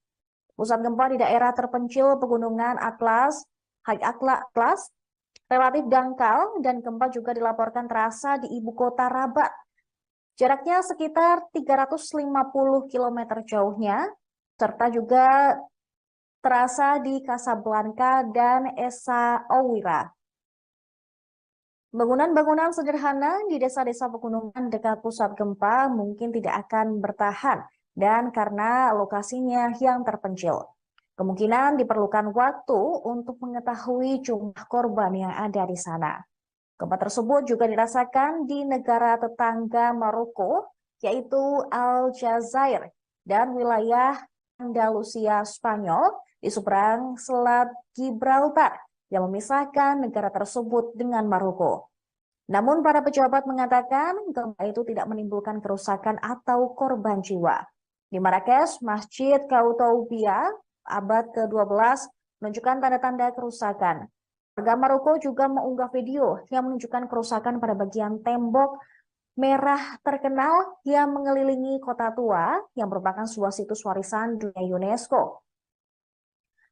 Pusat gempa di daerah terpencil pegunungan High Atlas, relatif dangkal dan gempa juga dilaporkan terasa di ibu kota Rabat. Jaraknya sekitar 350 km jauhnya, serta juga terasa di Casablanca dan Essa Ouyra. Bangunan-bangunan sederhana di desa-desa pegunungan dekat pusat gempa mungkin tidak akan bertahan dan karena lokasinya yang terpencil. Kemungkinan diperlukan waktu untuk mengetahui jumlah korban yang ada di sana. Gempa tersebut juga dirasakan di negara tetangga Maroko, yaitu Aljazair dan wilayah Andalusia Spanyol di seberang Selat Gibraltar yang memisahkan negara tersebut dengan Maroko. Namun para pejabat mengatakan gempa itu tidak menimbulkan kerusakan atau korban jiwa. Di Marrakesh, Masjid Koutoubia abad ke-12 menunjukkan tanda-tanda kerusakan. Warga Maroko juga mengunggah video yang menunjukkan kerusakan pada bagian tembok merah terkenal yang mengelilingi kota tua yang merupakan sebuah situs warisan dunia UNESCO.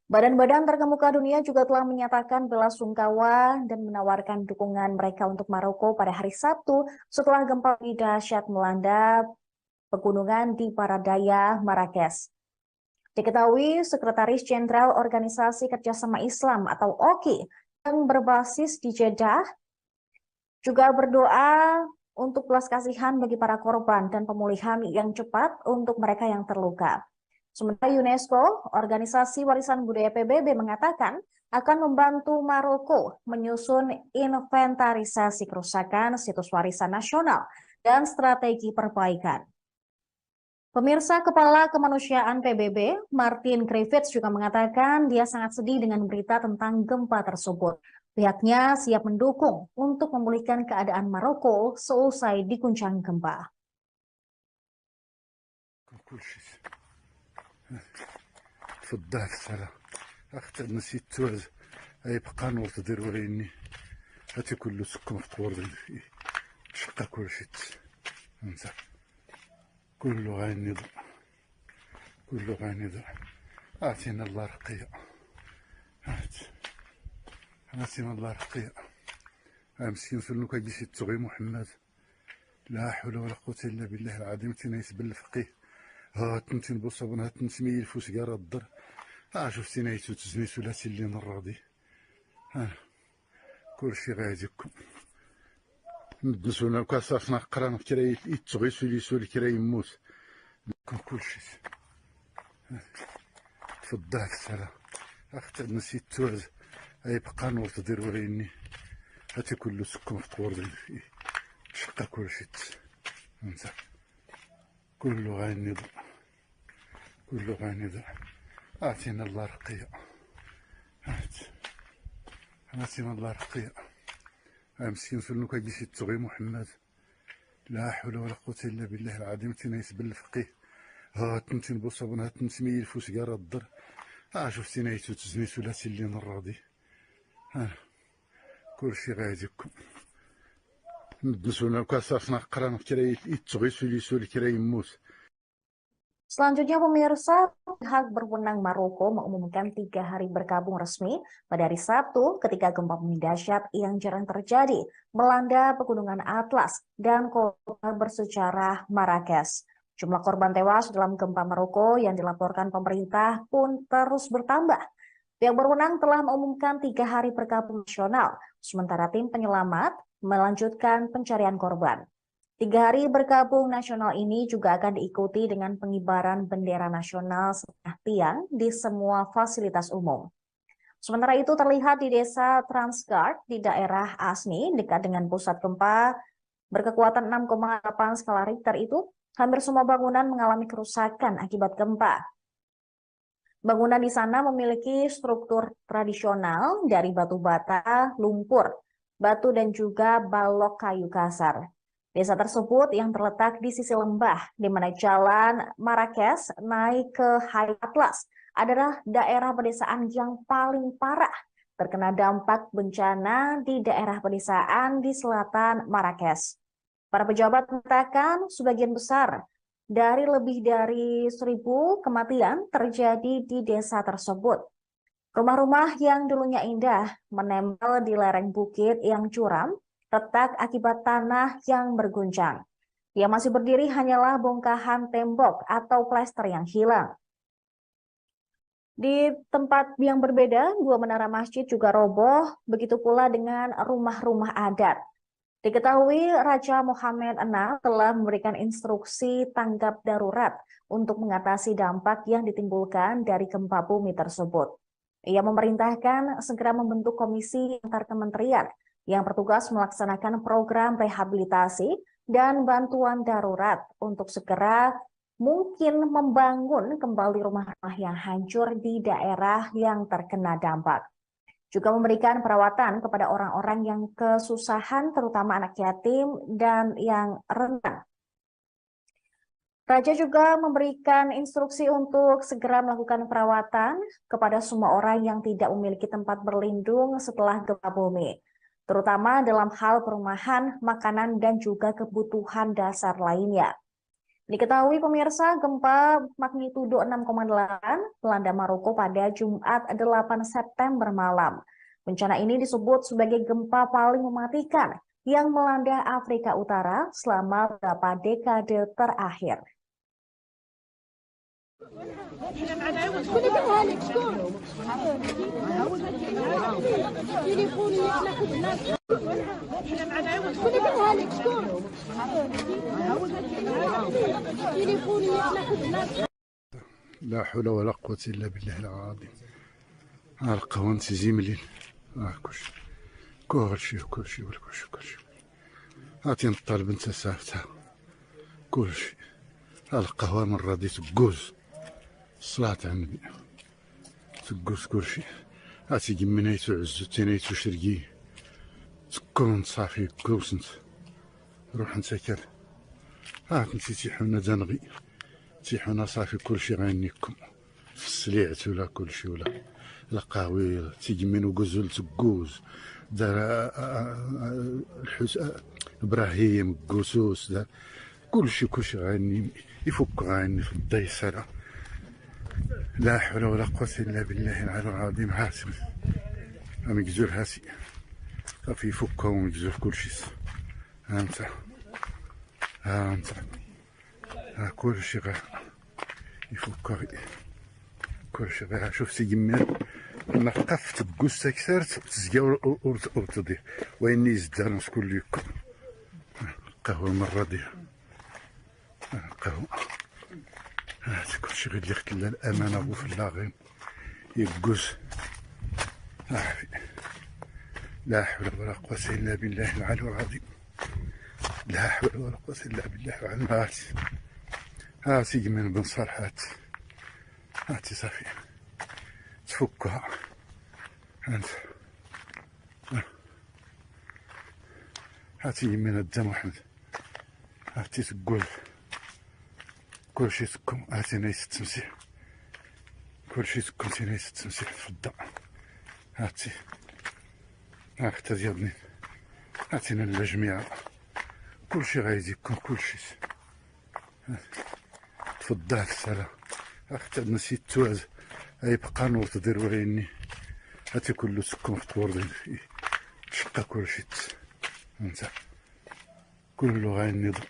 Badan-badan terkemuka dunia juga telah menyatakan bela sungkawa dan menawarkan dukungan mereka untuk Maroko pada hari Sabtu setelah gempa dahsyat melanda pegunungan di Paradaya, Marrakesh. Diketahui Sekretaris Jenderal Organisasi Kerjasama Islam atau OKI yang berbasis di Jeddah juga berdoa untuk belas kasihan bagi para korban dan pemulihan yang cepat untuk mereka yang terluka. Sementara UNESCO, Organisasi Warisan Budaya PBB mengatakan akan membantu Maroko menyusun inventarisasi kerusakan situs warisan nasional dan strategi perbaikan. Pemirsa, Kepala Kemanusiaan PBB, Martin Griffiths juga mengatakan dia sangat sedih dengan berita tentang gempa tersebut. Pihaknya siap mendukung untuk memulihkan keadaan Maroko seusai diguncang gempa. تفضل السلام اختي نسيت توز اي بقى نور تدير وريني هاتي كله سكن في قور شقه كل شيء انت كله غينض كله غينض اعطينا الله رقيه اعطينا الله رقيه مسكين سلوك يجي تغي محمد لا حول ولا قوه الا بالله العظيم تنيس بالفقيه ها تنتين بوصابون ها تنتمي الفوس قارا الضر شفتي نايتو تزني ثلاثي اللي نراضي كلشي غاديكم ندسونا كاسافنا قران كرا يتغي سولي سولي كرا يموت كلشي تفضل السلام اختي نسيت توز اي بقى نور تدير وريني هاتي كله سكن في قور شقه كلشي انت كله غينض كله غينض اعطينا الله رقيه اعطينا الله رقيه مسكين سلوك يجي تغي محمد لا حول ولا قوه الا بالله العظيم تنيس بالفقيه ها تنتين بوصابون ها تنتمي الفوس قارا الضر شفتي نايتو تزني ثلاثي اللي نراضي كلشي غاديكم ندسونا كاسافنا قران كرا يتغي سولي كرا يموت. Selanjutnya pemirsa, pihak berwenang Maroko mengumumkan 3 hari berkabung resmi pada hari Sabtu ketika gempa bumi dahsyat yang jarang terjadi melanda pegunungan Atlas dan kota bersejarah Marrakesh. Jumlah korban tewas dalam gempa Maroko yang dilaporkan pemerintah pun terus bertambah. Pihak berwenang telah mengumumkan 3 hari berkabung nasional, sementara tim penyelamat melanjutkan pencarian korban. 3 hari berkabung nasional ini juga akan diikuti dengan pengibaran bendera nasional setengah tiang di semua fasilitas umum. Sementara itu terlihat di desa Transgard di daerah Asni dekat dengan pusat gempa berkekuatan 6,8 skala Richter itu, hampir semua bangunan mengalami kerusakan akibat gempa. Bangunan di sana memiliki struktur tradisional dari batu bata, lumpur, batu dan juga balok kayu kasar. Desa tersebut yang terletak di sisi lembah, di mana jalan Marrakesh naik ke High Atlas, adalah daerah pedesaan yang paling parah terkena dampak bencana di daerah pedesaan di selatan Marrakesh. Para pejabat mengatakan sebagian besar dari lebih dari 1.000 kematian terjadi di desa tersebut. Rumah-rumah yang dulunya indah menempel di lereng bukit yang curam, retak akibat tanah yang berguncang. Yang masih berdiri hanyalah bongkahan tembok atau plester yang hilang. Di tempat yang berbeda, 2 menara masjid juga roboh, begitu pula dengan rumah-rumah adat. Diketahui Raja Mohammed VI telah memberikan instruksi tanggap darurat untuk mengatasi dampak yang ditimbulkan dari gempa bumi tersebut. Ia memerintahkan segera membentuk komisi antar kementerian yang bertugas melaksanakan program rehabilitasi dan bantuan darurat untuk segera mungkin membangun kembali rumah-rumah yang hancur di daerah yang terkena dampak. Juga memberikan perawatan kepada orang-orang yang kesusahan, terutama anak yatim dan yang rentan. Raja juga memberikan instruksi untuk segera melakukan perawatan kepada semua orang yang tidak memiliki tempat berlindung setelah gempa bumi, terutama dalam hal perumahan, makanan, dan juga kebutuhan dasar lainnya. Diketahui pemirsa, gempa magnitudo 6,8 melanda Maroko pada Jumat 8 September malam. Bencana ini disebut sebagai gempa paling mematikan yang melanda Afrika Utara selama beberapa dekade terakhir. لا حول ولا قوة إلا بالله العظيم. القهوة زيملين كلشي هاتي نطالب انت سافتها كلشي. القهوة من راضي تقوز الصلاة على النبي تقوز كلشي. هاتي قمنيتو عزو تينيتو شرقي تكون صافي كوسنت روح انت كر هاك نتي تيحونا دنغي تيحونا صافي كلشي غينيكم في السليعت ولا كلشي ولا القهوي تيجمين وقزول تقوز دار ابراهيم قوسوس دار كلشي غاني يفك غاني في الديسرة. لا حول ولا قوة إلا بالله العلي العظيم. هاسم مقزول هاسي صافي يفكها ومقزول كلشي. ها انت كلشي غا يفكها كلشي غا. شوف تيجمين نقف تقوس تكسرت تزقا ورتضي وين يزدان كل يكم قهوة مرة ديال قهوة. هاد كلشي غير يخت الأمانة وفي اللاغين يقوس. لا حول ولا قوة إلا بالله العلي العظيم. لا حول ولا قوة إلا بالله العلي العظيم. هاتي من بن صالحات هاتي صافي تفكها انت. هاتي من الدم واحد هاتي تقول كلشي تكون هاتي نايس التمسيح كلشي تكون نايس التمسيح في الضع. هاتي هاك ديالني هاتينا الجميع كلشي غايدي يكون كلشي تفضل السلام. اختي نسيت توز يبقى نور تدير وعيني هاتي كله تكون في طور تشقى كلشي انت كله غايني ضوء.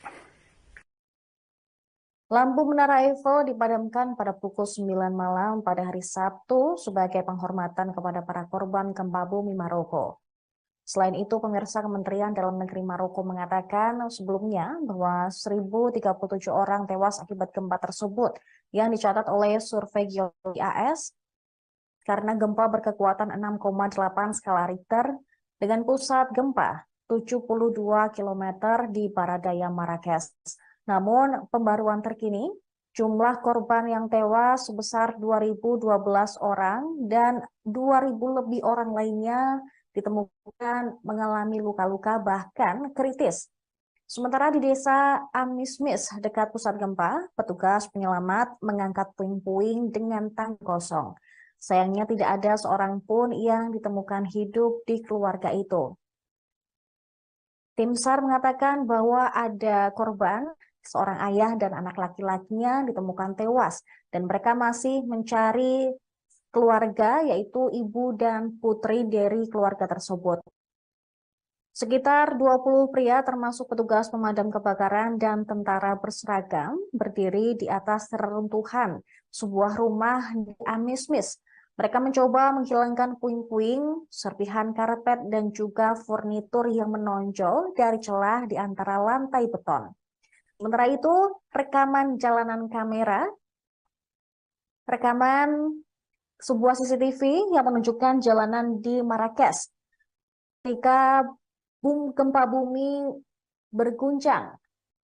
Lampu Menara Eiffel dipadamkan pada pukul 9 malam pada hari Sabtu sebagai penghormatan kepada para korban gempa bumi Maroko. Selain itu, pemirsa, Kementerian Dalam Negeri Maroko mengatakan sebelumnya bahwa 1.037 orang tewas akibat gempa tersebut yang dicatat oleh survei geologi AS karena gempa berkekuatan 6,8 skala Richter dengan pusat gempa 72 km di barat daya Marrakesh. Namun, pembaruan terkini, jumlah korban yang tewas sebesar 2.012 orang dan 2.000 lebih orang lainnya ditemukan mengalami luka-luka bahkan kritis. Sementara di desa Amismis dekat pusat gempa, petugas penyelamat mengangkat puing-puing dengan tangki kosong. Sayangnya tidak ada seorang pun yang ditemukan hidup di keluarga itu. Tim SAR mengatakan bahwa ada korban, seorang ayah dan anak laki-lakinya ditemukan tewas, dan mereka masih mencari keluarga, yaitu ibu dan putri dari keluarga tersebut. Sekitar 20 pria termasuk petugas pemadam kebakaran dan tentara berseragam berdiri di atas reruntuhan sebuah rumah di Amismis. Mereka mencoba menghilangkan puing-puing, serpihan karpet, dan juga furnitur yang menonjol dari celah di antara lantai beton. Sementara itu, rekaman sebuah CCTV yang menunjukkan jalanan di Marrakesh ketika gempa bumi berguncang.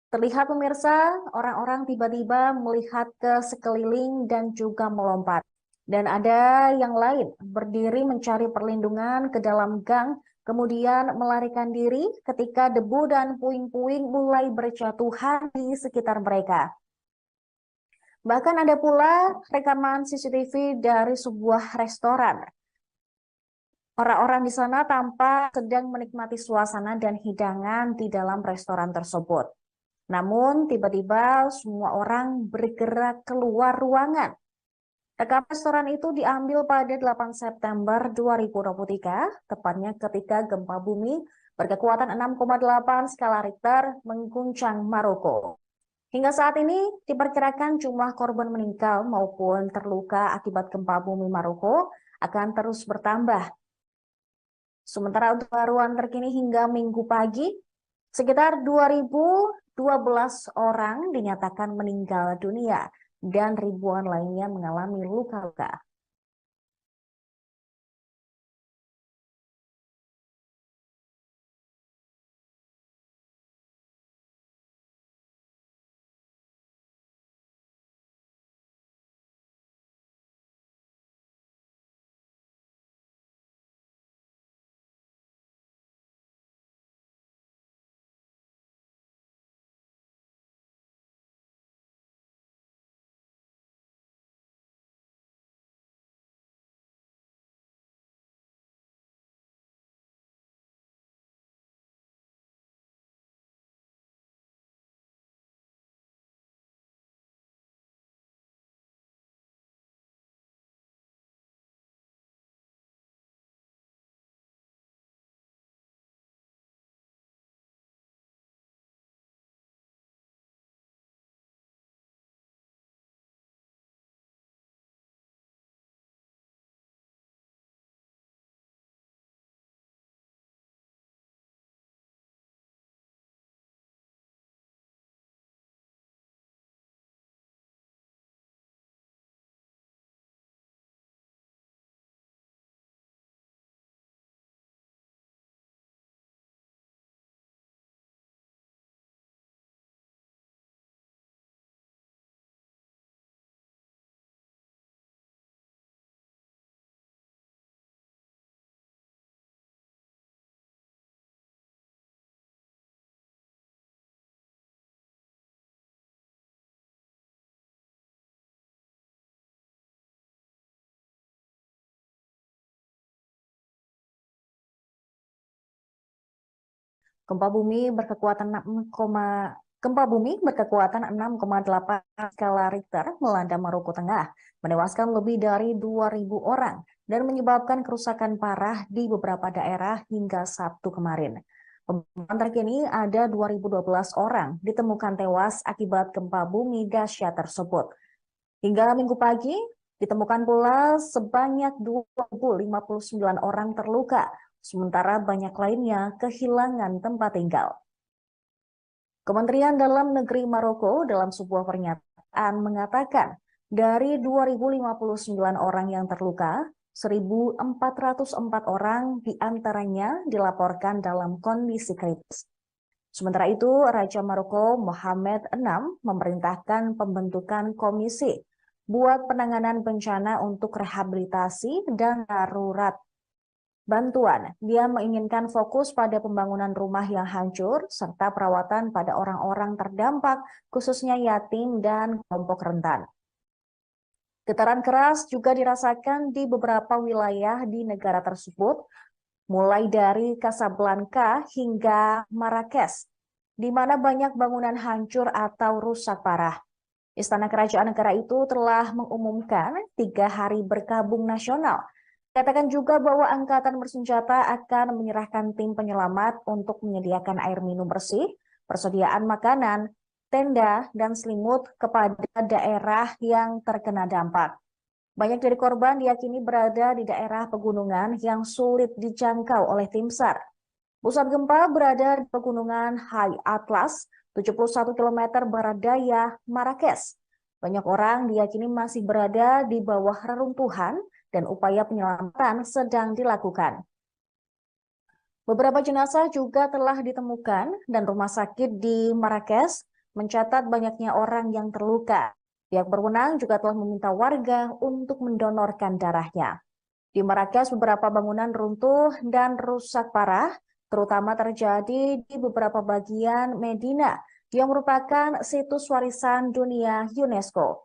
Terlihat pemirsa, orang-orang tiba-tiba melihat ke sekeliling dan juga melompat. Dan ada yang lain berdiri mencari perlindungan ke dalam gang, kemudian melarikan diri ketika debu dan puing-puing mulai berjatuhan di sekitar mereka. Bahkan ada pula rekaman CCTV dari sebuah restoran. Orang-orang di sana tampak sedang menikmati suasana dan hidangan di dalam restoran tersebut. Namun tiba-tiba semua orang bergerak keluar ruangan. Rekaman restoran itu diambil pada 8 September 2023, tepatnya ketika gempa bumi berkekuatan 6,8 skala Richter mengguncang Maroko. Hingga saat ini diperkirakan jumlah korban meninggal maupun terluka akibat gempa bumi Maroko akan terus bertambah. Sementara untuk pembaruan terkini hingga Minggu pagi, sekitar 2.012 orang dinyatakan meninggal dunia dan ribuan lainnya mengalami luka-luka. Gempa bumi berkekuatan 6,8 skala Richter melanda Maroko Tengah, menewaskan lebih dari 2.000 orang dan menyebabkan kerusakan parah di beberapa daerah hingga Sabtu kemarin. Pemantauan terkini ada 2.012 orang ditemukan tewas akibat gempa bumi dahsyat tersebut. Hingga Minggu pagi, ditemukan pula sebanyak 2.059 orang terluka, sementara banyak lainnya kehilangan tempat tinggal. Kementerian Dalam Negeri Maroko dalam sebuah pernyataan mengatakan dari 2.059 orang yang terluka, 1.404 orang diantaranya dilaporkan dalam kondisi kritis. Sementara itu, Raja Maroko Mohammed VI memerintahkan pembentukan komisi buat penanganan bencana untuk rehabilitasi dan darurat bantuan. Dia menginginkan fokus pada pembangunan rumah yang hancur serta perawatan pada orang-orang terdampak, khususnya yatim dan kelompok rentan. Getaran keras juga dirasakan di beberapa wilayah di negara tersebut, mulai dari Casablanca hingga Marrakesh, di mana banyak bangunan hancur atau rusak parah. Istana Kerajaan Negara itu telah mengumumkan 3 hari berkabung nasional. Katakan juga bahwa angkatan bersenjata akan menyerahkan tim penyelamat untuk menyediakan air minum bersih, persediaan makanan, tenda, dan selimut kepada daerah yang terkena dampak. Banyak dari korban diyakini berada di daerah pegunungan yang sulit dijangkau oleh tim SAR. Pusat gempa berada di pegunungan High Atlas, 71 km barat daya Marrakesh. Banyak orang diyakini masih berada di bawah reruntuhan dan upaya penyelamatan sedang dilakukan. Beberapa jenazah juga telah ditemukan dan rumah sakit di Marrakesh mencatat banyaknya orang yang terluka. Pihak berwenang juga telah meminta warga untuk mendonorkan darahnya. Di Marrakesh beberapa bangunan runtuh dan rusak parah, terutama terjadi di beberapa bagian Medina yang merupakan situs warisan dunia UNESCO.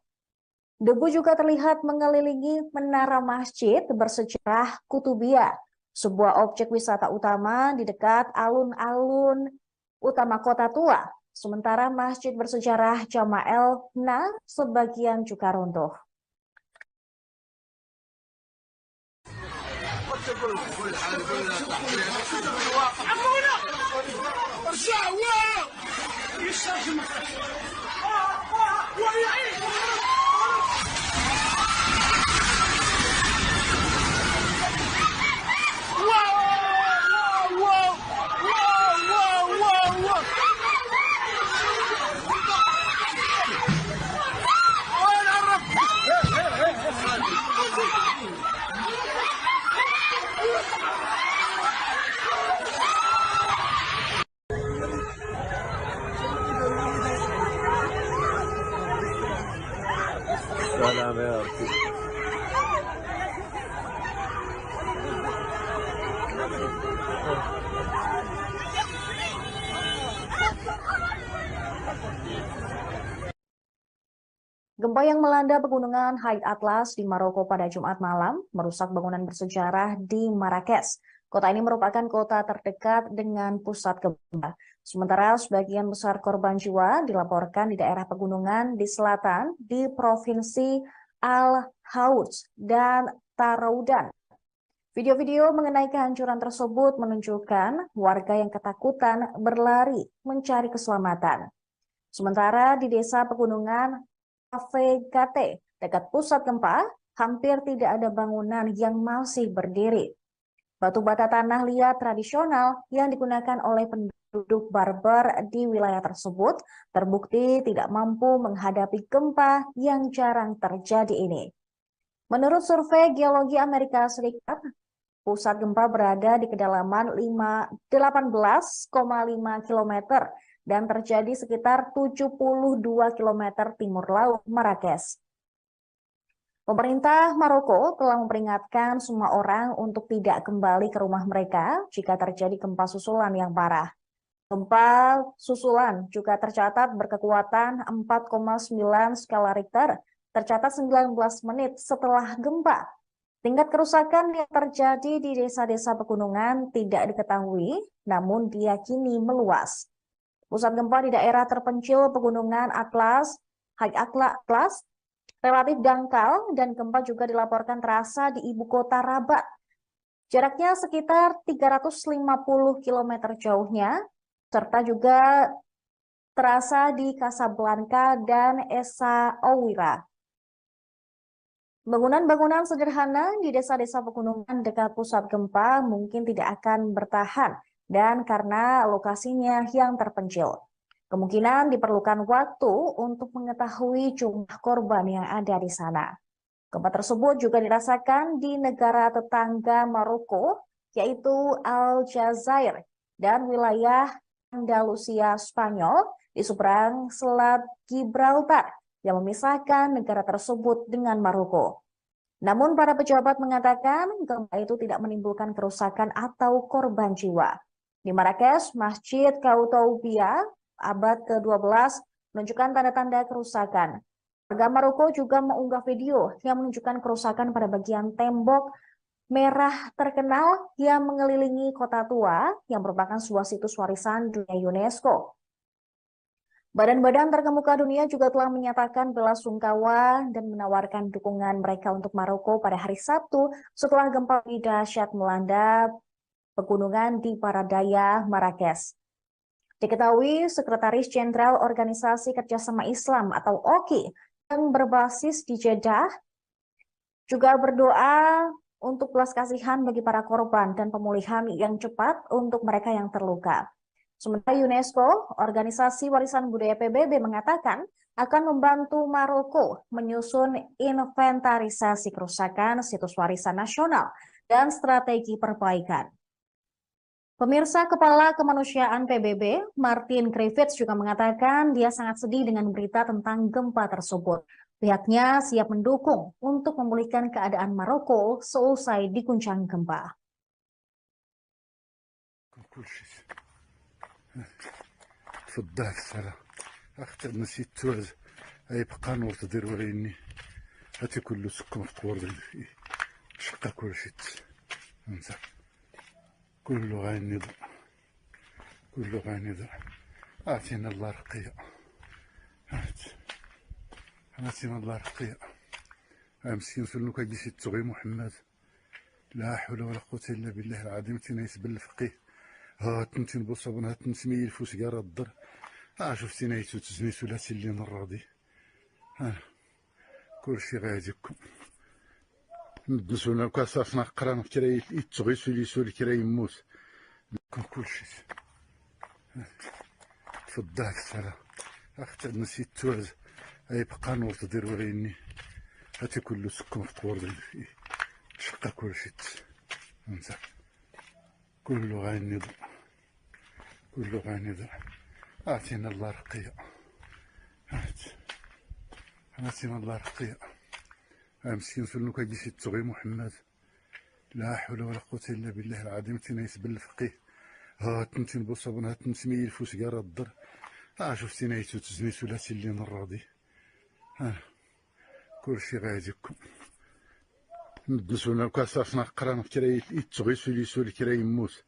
Debu juga terlihat mengelilingi menara masjid bersejarah Kutubiyah, sebuah objek wisata utama di dekat alun-alun utama kota tua. Sementara masjid bersejarah Jama'el Na sebagian juga runtuh. سلام يا ربي. Gempa yang melanda pegunungan High Atlas di Maroko pada Jumat malam merusak bangunan bersejarah di Marrakesh. Kota ini merupakan kota terdekat dengan pusat gempa. Sementara sebagian besar korban jiwa dilaporkan di daerah pegunungan di selatan di Provinsi Al-Houth dan Taroudan. Video-video mengenai kehancuran tersebut menunjukkan warga yang ketakutan berlari mencari keselamatan. Sementara di desa pegunungan Avegate, dekat pusat gempa, hampir tidak ada bangunan yang masih berdiri. Batu bata tanah liat tradisional yang digunakan oleh penduduk Berber di wilayah tersebut terbukti tidak mampu menghadapi gempa yang jarang terjadi ini. Menurut survei Geologi Amerika Serikat, pusat gempa berada di kedalaman 18,5 km dan terjadi sekitar 72 km timur laut Marrakesh. Pemerintah Maroko telah memperingatkan semua orang untuk tidak kembali ke rumah mereka jika terjadi gempa susulan yang parah. Gempa susulan juga tercatat berkekuatan 4,9 skala Richter, tercatat 19 menit setelah gempa. Tingkat kerusakan yang terjadi di desa-desa pegunungan tidak diketahui, namun diyakini meluas. Pusat gempa di daerah terpencil pegunungan Atlas, High Atlas, relatif dangkal dan gempa juga dilaporkan terasa di ibu kota Rabat. Jaraknya sekitar 350 km jauhnya, serta juga terasa di Casablanca dan Essaouira. Bangunan-bangunan sederhana di desa-desa pegunungan dekat pusat gempa mungkin tidak akan bertahan dan karena lokasinya yang terpencil. Kemungkinan diperlukan waktu untuk mengetahui jumlah korban yang ada di sana. Gempa tersebut juga dirasakan di negara tetangga Maroko, yaitu Aljazair dan wilayah Andalusia Spanyol di seberang Selat Gibraltar yang memisahkan negara tersebut dengan Maroko. Namun para pejabat mengatakan gempa itu tidak menimbulkan kerusakan atau korban jiwa. Di Marrakesh, Masjid Koutoubia abad ke-12 menunjukkan tanda-tanda kerusakan. Warga Maroko juga mengunggah video yang menunjukkan kerusakan pada bagian tembok merah terkenal yang mengelilingi kota tua yang merupakan sebuah situs warisan dunia UNESCO. Badan-badan terkemuka dunia juga telah menyatakan bela sungkawa dan menawarkan dukungan mereka untuk Maroko pada hari Sabtu setelah gempa dahsyat melanda pegunungan di Paradaya, Marrakesh. Diketahui Sekretaris Jenderal Organisasi Kerjasama Islam atau OKI yang berbasis di Jeddah juga berdoa untuk belas kasihan bagi para korban dan pemulihan yang cepat untuk mereka yang terluka. Sementara UNESCO, Organisasi Warisan Budaya PBB, mengatakan akan membantu Maroko menyusun inventarisasi kerusakan situs warisan nasional dan strategi perbaikan. Pemirsa, Kepala Kemanusiaan PBB, Martin Griffiths, juga mengatakan dia sangat sedih dengan berita tentang gempa tersebut. Pihaknya siap mendukung untuk memulihkan keadaan Maroko seusai diguncang gempa. تفضل السلام اختي نسيت توز اي بقى نور تدير وريني هاتي كل سكم في قور شقا كل شيء انسى كله غايني ضع كله غايني ضع اعطينا الله رقية اعطينا الله رقية مسكين سلوك هاجي تغي محمد لا حول ولا قوة الا بالله العظيم تنايس بالفقيه ها تنتين بصابون ها تنسمي الفوس قارا الضر شفتي نايتو تزني ثلاثي اللي نراضي كل شي غاديكم ندسونا كاساسنا قران في كراي يتغي سولي سولي كراي يموت كل شي تفضل السلام اختي نسيت توز اي بقى نور تدير وريني هاتي كل سكم في قور شقا كل شي انسى كله غايني ضع كله غايني ضع اعطينا الله رقية اعطينا الله رقية مسكين سلوك هاجي تغي محمد لا حول ولا قوة الا بالله العظيم تنايس بالفقيه ها تنتين بصابون ها تنسمي الفوس قارا الضر شفتي نايتو تزني ثلاثي اللي نراضي كل شي غاديكم ندسونا كاساسنا قران في كراي يتغي سولي سولي كراي يموت.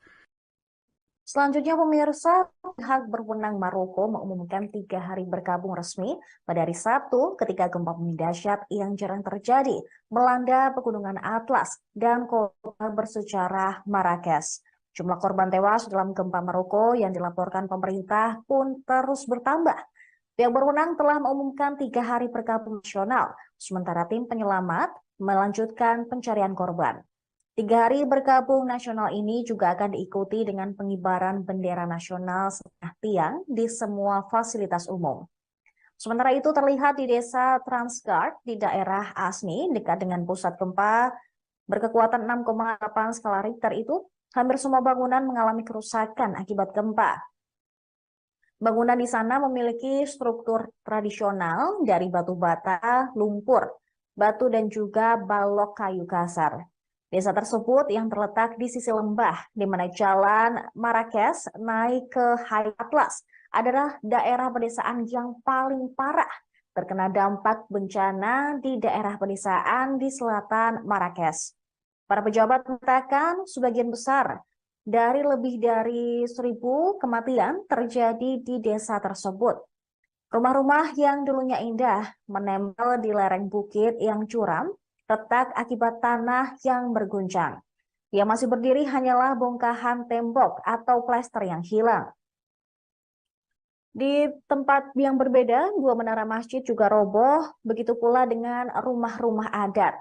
Selanjutnya, pemirsa, pihak berwenang Maroko mengumumkan 3 hari berkabung resmi pada hari Sabtu ketika gempa bumi dahsyat yang jarang terjadi melanda pegunungan Atlas dan kota bersejarah Marrakesh. Jumlah korban tewas dalam gempa Maroko yang dilaporkan pemerintah pun terus bertambah. Pihak berwenang telah mengumumkan 3 hari berkabung nasional, sementara tim penyelamat melanjutkan pencarian korban. 3 hari berkabung nasional ini juga akan diikuti dengan pengibaran bendera nasional setengah tiang di semua fasilitas umum. Sementara itu terlihat di desa Transgard di daerah Asni dekat dengan pusat gempa berkekuatan 6,8 skala Richter itu, hampir semua bangunan mengalami kerusakan akibat gempa. Bangunan di sana memiliki struktur tradisional dari batu bata, lumpur, batu dan juga balok kayu kasar. Desa tersebut yang terletak di sisi lembah, di mana jalan Marrakesh naik ke High Atlas, adalah daerah pedesaan yang paling parah terkena dampak bencana di daerah pedesaan di selatan Marrakesh. Para pejabat mengatakan sebagian besar dari lebih dari 1.000 kematian terjadi di desa tersebut. Rumah-rumah yang dulunya indah menempel di lereng bukit yang curam, retak akibat tanah yang berguncang. Yang masih berdiri hanyalah bongkahan tembok atau plester yang hilang. Di tempat yang berbeda, 2 menara masjid juga roboh, begitu pula dengan rumah-rumah adat.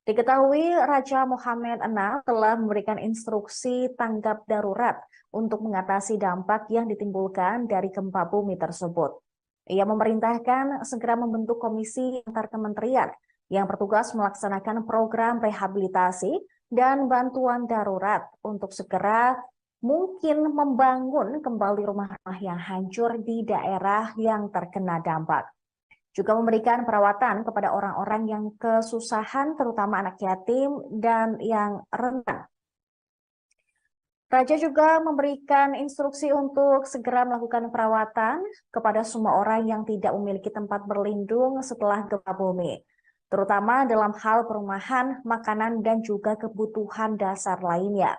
Diketahui Raja Mohammed VI telah memberikan instruksi tanggap darurat untuk mengatasi dampak yang ditimbulkan dari gempa bumi tersebut. Ia memerintahkan segera membentuk komisi antar kementerian yang bertugas melaksanakan program rehabilitasi dan bantuan darurat untuk segera mungkin membangun kembali rumah-rumah yang hancur di daerah yang terkena dampak. Juga memberikan perawatan kepada orang-orang yang kesusahan, terutama anak yatim dan yang rentan. Raja juga memberikan instruksi untuk segera melakukan perawatan kepada semua orang yang tidak memiliki tempat berlindung setelah gempa bumi. terutama dalam hal perumahan, makanan, dan juga kebutuhan dasar lainnya.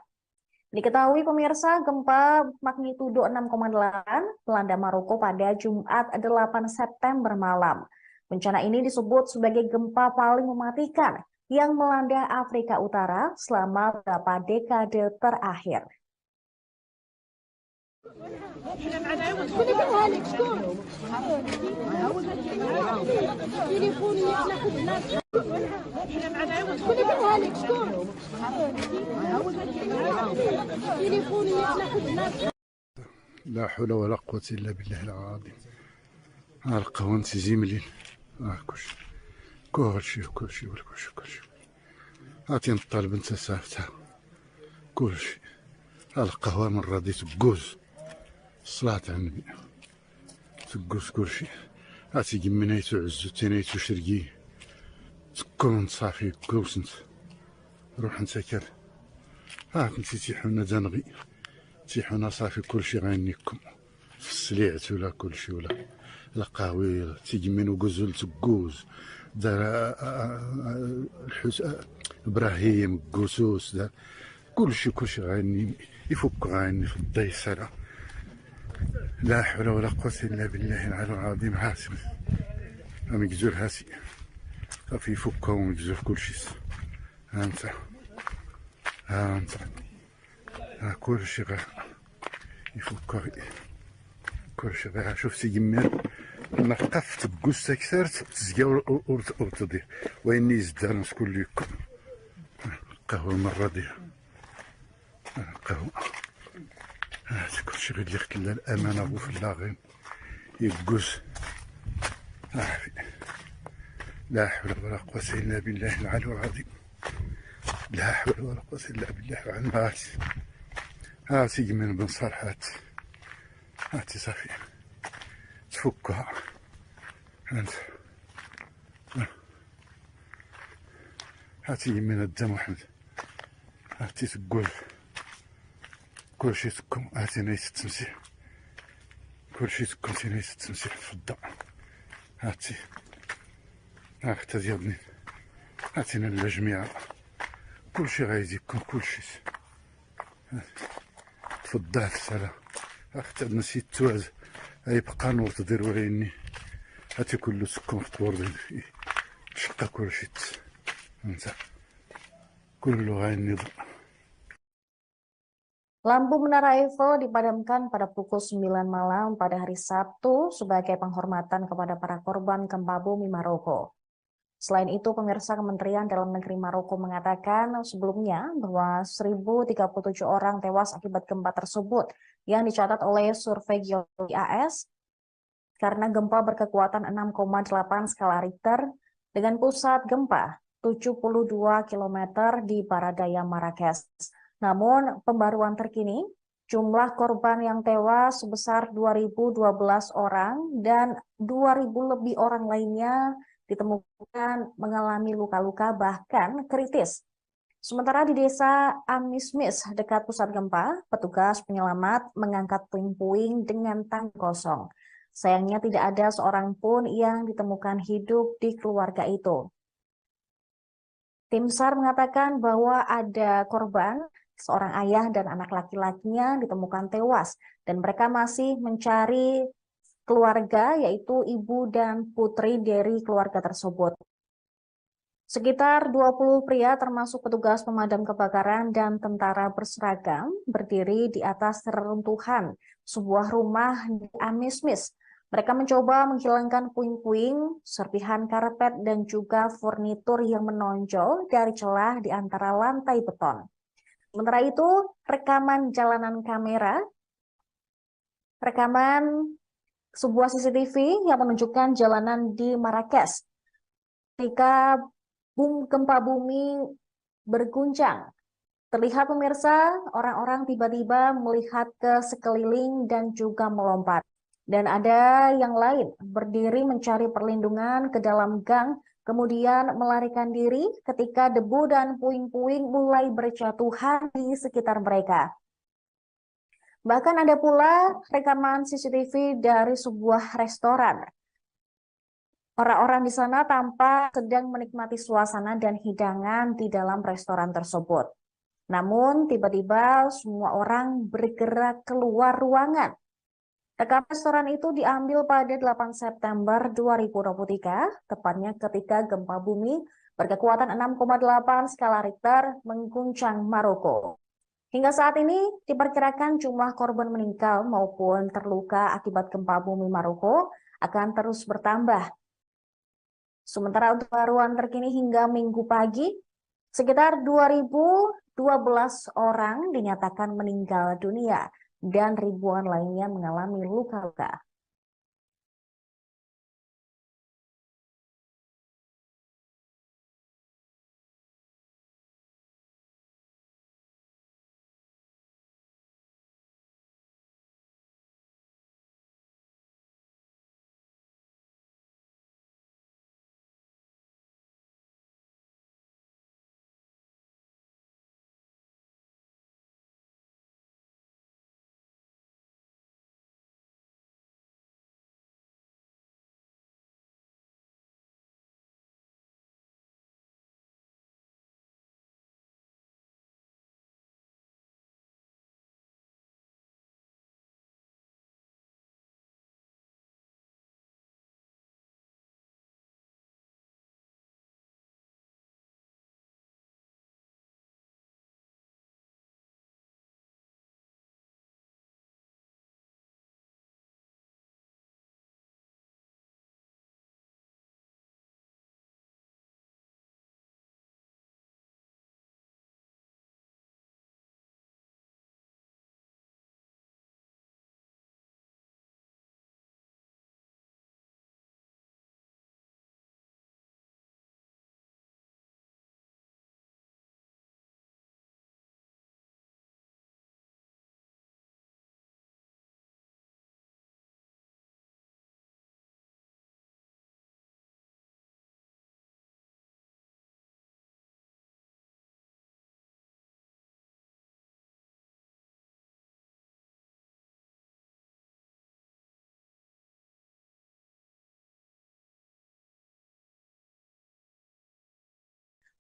Diketahui pemirsa, gempa magnitudo 6,8 melanda Maroko pada Jumat 8 September malam. Bencana ini disebut sebagai gempa paling mematikan yang melanda Afrika Utara selama beberapa dekade terakhir. لا حول ولا قوة إلا بالله العظيم. القهوة زيملين كلشي هاتي نطالب انت سافتها كلشي. القهوة من راضي تقوز الصلاة على النبي تقوز كلشي. هاتي قمنايتو عزو تينايتو شرقي تكون صافي كوسنت روح نسكر. كنتي تيحونا دنغي تيحونا صافي كلشي غينيكم في السليعت ولا كلشي ولا القهوي تيجمين وقزول تقوز دار ابراهيم قوسوس دار كلشي غيني يفك غيني في الديسرة. لا حول ولا قوة إلا بالله العلي العظيم. هاسي مقزور هاسي صافي يفكها ومقزور كلشي. ها انت كلشي غير يفكها كلشي غير. شوفتي جمير ما قفت بقوس كثرت تزكى وتضيع ويني يزدان شكون اللي يكون قهوة المرة دي قهوة. هذا كلشي غير اللي خلا الأمانة أبو في اللاغين يقوس. لا حول ولا قوة إلا بالله العلي العظيم. لا حول ولا قوة إلا بالله العلي. هاتي من بن صالحات هاتي صافي تفكها انت. هاتي من الدم واحد هاتي تقول كلشي تكون. هاتي نايس التمسيح كلشي تكون نايس التمسيح في الضوء. هاتي هاختا ديالني هاتينا الجميع كلشي غايزيكم كلشي. تفضل السلام اختي نسيت توعز يبقى نور تدير وعيني هاتي كله سكون في طور شقا كلشي انت كله غايني. Lampu Menara Eiffel dipadamkan pada pukul 9 malam pada hari Sabtu sebagai penghormatan kepada para korban gempa bumi Maroko. Selain itu, pemirsa, Kementerian Dalam Negeri Maroko mengatakan sebelumnya bahwa 1.037 orang tewas akibat gempa tersebut yang dicatat oleh survei geologi AS karena gempa berkekuatan 6,8 skala Richter dengan pusat gempa 72 km di barat daya Marrakesh. Namun, pembaruan terkini, jumlah korban yang tewas sebesar 2.012 orang dan 2.000 lebih orang lainnya ditemukan mengalami luka-luka bahkan kritis. Sementara di desa Amismis dekat pusat gempa, petugas penyelamat mengangkat puing-puing dengan tangki kosong. Sayangnya tidak ada seorang pun yang ditemukan hidup di keluarga itu. Tim SAR mengatakan bahwa ada korban, seorang ayah dan anak laki-lakinya ditemukan tewas dan mereka masih mencari keluarga, yaitu ibu dan putri dari keluarga tersebut. Sekitar 20 pria termasuk petugas pemadam kebakaran dan tentara berseragam berdiri di atas reruntuhan sebuah rumah di Amismis. Mereka mencoba menghilangkan puing-puing, serpihan karpet dan juga furnitur yang menonjol dari celah di antara lantai beton. Sementara itu, rekaman sebuah CCTV yang menunjukkan jalanan di Marrakesh ketika gempa bumi berguncang. Terlihat pemirsa, orang-orang tiba-tiba melihat ke sekeliling dan juga melompat. Dan ada yang lain berdiri mencari perlindungan ke dalam gang, kemudian melarikan diri ketika debu dan puing-puing mulai berjatuhan di sekitar mereka. Bahkan ada pula rekaman CCTV dari sebuah restoran Orang-orang di sana tampak sedang menikmati suasana dan hidangan di dalam restoran tersebut. Namun, tiba-tiba semua orang bergerak keluar ruangan. Rekaman restoran itu diambil pada 8 September 2023, tepatnya ketika gempa bumi berkekuatan 6,8 skala Richter mengguncang Maroko. Hingga saat ini, diperkirakan jumlah korban meninggal maupun terluka akibat gempa bumi Maroko akan terus bertambah. Sementara untuk pembaruan terkini hingga Minggu pagi, sekitar 2.012 orang dinyatakan meninggal dunia dan ribuan lainnya mengalami luka-luka.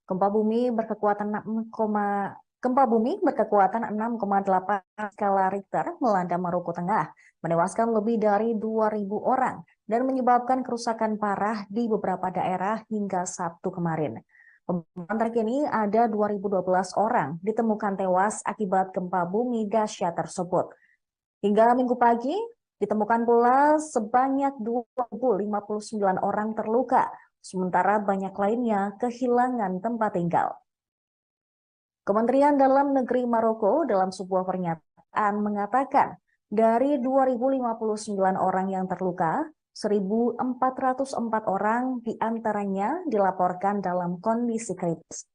Gempa bumi berkekuatan 6,8 skala Richter melanda Maroko Tengah, menewaskan lebih dari 2.000 orang dan menyebabkan kerusakan parah di beberapa daerah hingga Sabtu kemarin. Pemantauan terkini ada 2.012 orang ditemukan tewas akibat gempa bumi dahsyat tersebut. Hingga Minggu pagi, ditemukan pula sebanyak 2.059 orang terluka, sementara banyak lainnya kehilangan tempat tinggal. Kementerian Dalam Negeri Maroko dalam sebuah pernyataan mengatakan dari 2.059 orang yang terluka, 1.404 orang diantaranya dilaporkan dalam kondisi kritis.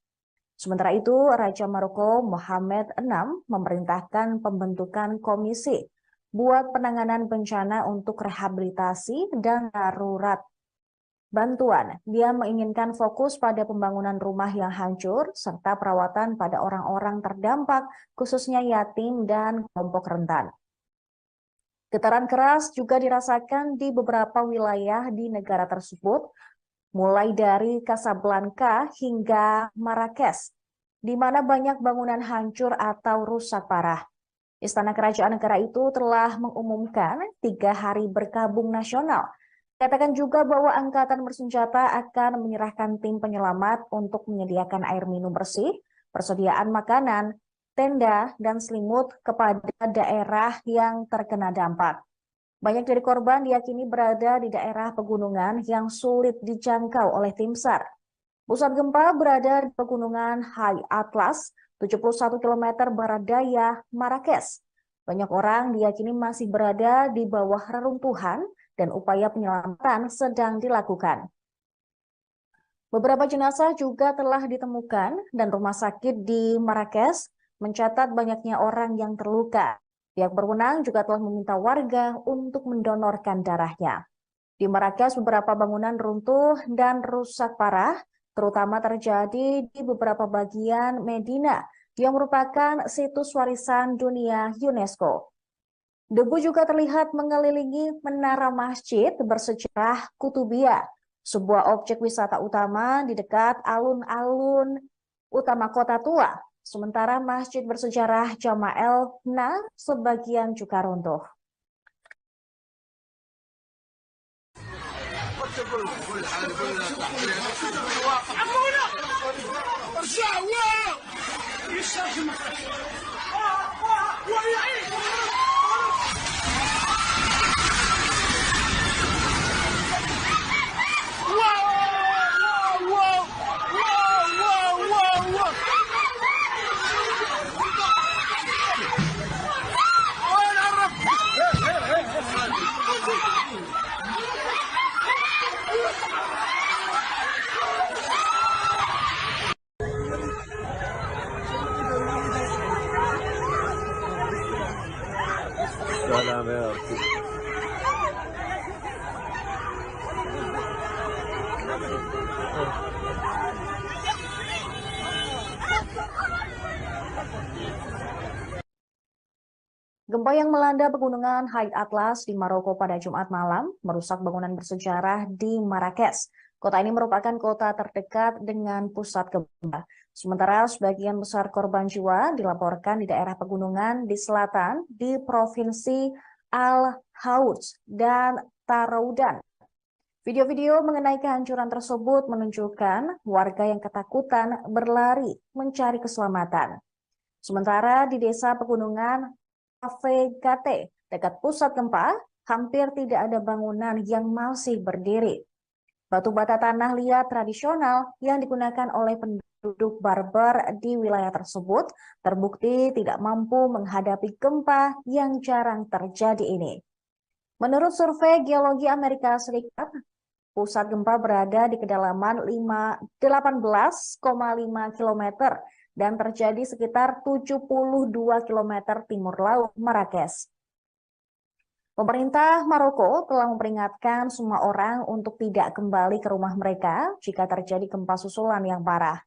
Sementara itu, Raja Maroko Mohammed VI memerintahkan pembentukan komisi buat penanganan bencana untuk rehabilitasi dan darurat bantuan. Dia menginginkan fokus pada pembangunan rumah yang hancur serta perawatan pada orang-orang terdampak, khususnya yatim dan kelompok rentan. Getaran keras juga dirasakan di beberapa wilayah di negara tersebut, mulai dari Casablanca hingga Marrakesh, di mana banyak bangunan hancur atau rusak parah. Istana Kerajaan negara itu telah mengumumkan 3 hari berkabung nasional. Katakan juga bahwa angkatan bersenjata akan menyerahkan tim penyelamat untuk menyediakan air minum bersih, persediaan makanan, tenda, dan selimut kepada daerah yang terkena dampak. Banyak dari korban diyakini berada di daerah pegunungan yang sulit dijangkau oleh tim SAR. Pusat gempa berada di pegunungan High Atlas, 71 km barat daya Marrakesh. Banyak orang diyakini masih berada di bawah reruntuhan dan upaya penyelamatan sedang dilakukan. Beberapa jenazah juga telah ditemukan dan rumah sakit di Marrakesh mencatat banyaknya orang yang terluka. Pihak berwenang juga telah meminta warga untuk mendonorkan darahnya. Di Marrakesh, beberapa bangunan runtuh dan rusak parah, terutama terjadi di beberapa bagian Medina yang merupakan situs warisan dunia UNESCO. Debu juga terlihat mengelilingi menara masjid bersejarah Kutubiyah, sebuah objek wisata utama di dekat alun-alun utama kota tua. Sementara masjid bersejarah Jama'el Na sebagian juga runtuh. Salam ya Rabbi. Gempa yang melanda pegunungan Haid Atlas di Maroko pada Jumat malam merusak bangunan bersejarah di Marrakesh. Kota ini merupakan kota terdekat dengan pusat gempa. Sementara sebagian besar korban jiwa dilaporkan di daerah pegunungan di selatan di Provinsi Al-Houth dan Taroudan. Video-video mengenai kehancuran tersebut menunjukkan warga yang ketakutan berlari mencari keselamatan. Sementara di desa pegunungan Avegate dekat pusat gempa, hampir tidak ada bangunan yang masih berdiri. Batu bata tanah liat tradisional yang digunakan oleh penduduk Berber di wilayah tersebut terbukti tidak mampu menghadapi gempa yang jarang terjadi ini. Menurut survei Geologi Amerika Serikat, pusat gempa berada di kedalaman 18,5 km dan terjadi sekitar 72 km timur laut Marrakesh. Pemerintah Maroko telah memperingatkan semua orang untuk tidak kembali ke rumah mereka jika terjadi gempa susulan yang parah.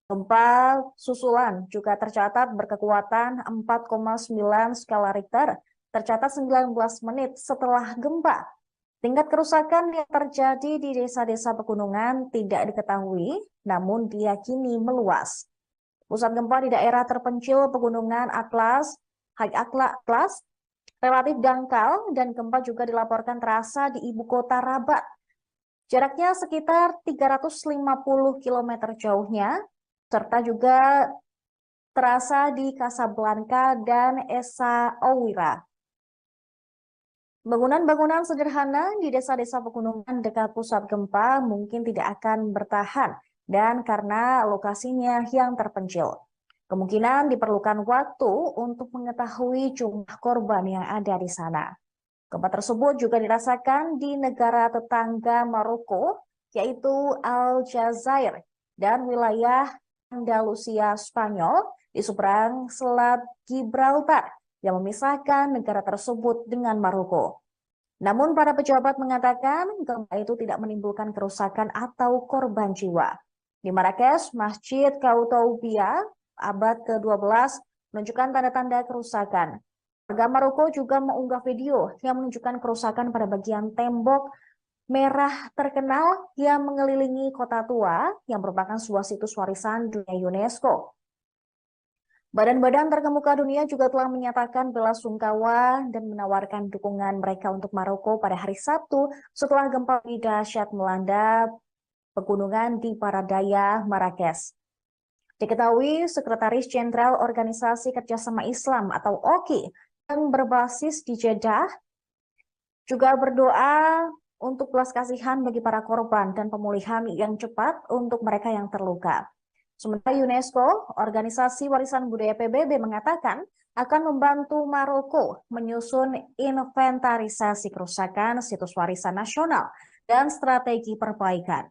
Gempa susulan juga tercatat berkekuatan 4,9 skala Richter, tercatat 19 menit setelah gempa. Tingkat kerusakan yang terjadi di desa-desa pegunungan tidak diketahui, namun diyakini meluas. Pusat gempa di daerah terpencil pegunungan Atlas, Haid Atlas, relatif dangkal dan gempa juga dilaporkan terasa di ibu kota Rabat. Jaraknya sekitar 350 km jauhnya, serta juga terasa di Casablanca dan Essaouira. Bangunan-bangunan sederhana di desa-desa pegunungan dekat pusat gempa mungkin tidak akan bertahan dan karena lokasinya yang terpencil. Kemungkinan diperlukan waktu untuk mengetahui jumlah korban yang ada di sana. Gempa tersebut juga dirasakan di negara tetangga Maroko, yaitu Aljazair dan wilayah Andalusia Spanyol di seberang Selat Gibraltar yang memisahkan negara tersebut dengan Maroko. Namun para pejabat mengatakan gempa itu tidak menimbulkan kerusakan atau korban jiwa. Di Marrakesh, Masjid Koutoubia abad ke-12 menunjukkan tanda-tanda kerusakan. Warga Maroko juga mengunggah video yang menunjukkan kerusakan pada bagian tembok merah terkenal yang mengelilingi kota tua yang merupakan sebuah situs warisan dunia UNESCO. Badan-badan terkemuka dunia juga telah menyatakan bela sungkawa dan menawarkan dukungan mereka untuk Maroko pada hari Sabtu setelah gempa dahsyat melanda pegunungan di Paradaya, Marrakesh. Diketahui Sekretaris Jenderal Organisasi Kerjasama Islam atau OKI yang berbasis di Jeddah juga berdoa untuk belas kasihan bagi para korban dan pemulihan yang cepat untuk mereka yang terluka. Sementara UNESCO, Organisasi Warisan Budaya PBB mengatakan akan membantu Maroko menyusun inventarisasi kerusakan situs warisan nasional dan strategi perbaikan.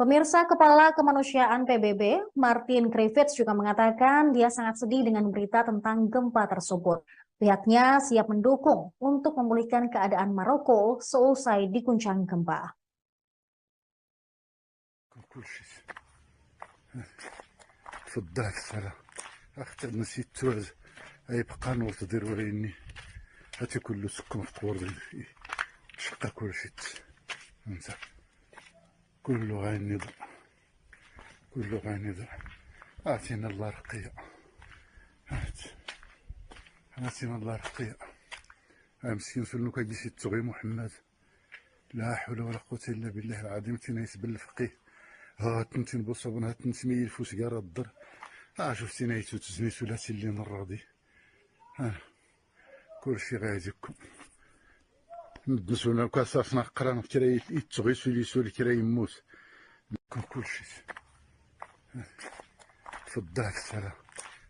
Pemirsa, Kepala Kemanusiaan PBB, Martin Griffiths juga mengatakan dia sangat sedih dengan berita tentang gempa tersebut. Pihaknya siap mendukung untuk memulihkan keadaan Maroko seusai diguncang gempa. تفضلك الصلاة أختي نسيت توز أي بقى نور تدير وريني هاتي كله سكن في قور شقة كل شيء انت كله غني ضع، كله غني ضع. اعطينا الله رقية، اعطينا الله رقية. مسكين فلنو كيجلس يتغي محمد، لا حول ولا قوة الا بالله العظيم. تينايس بالفقيه ها تنتين بصبن ها تنتمي الفوس كار الضر. شفتي نايتو تزنيتو لا اللي نراضي. كلشي غايزكم ندسونا كاسافنا قران كرا يتغي سوليسو كرا يموت كلشي تفضل السلام.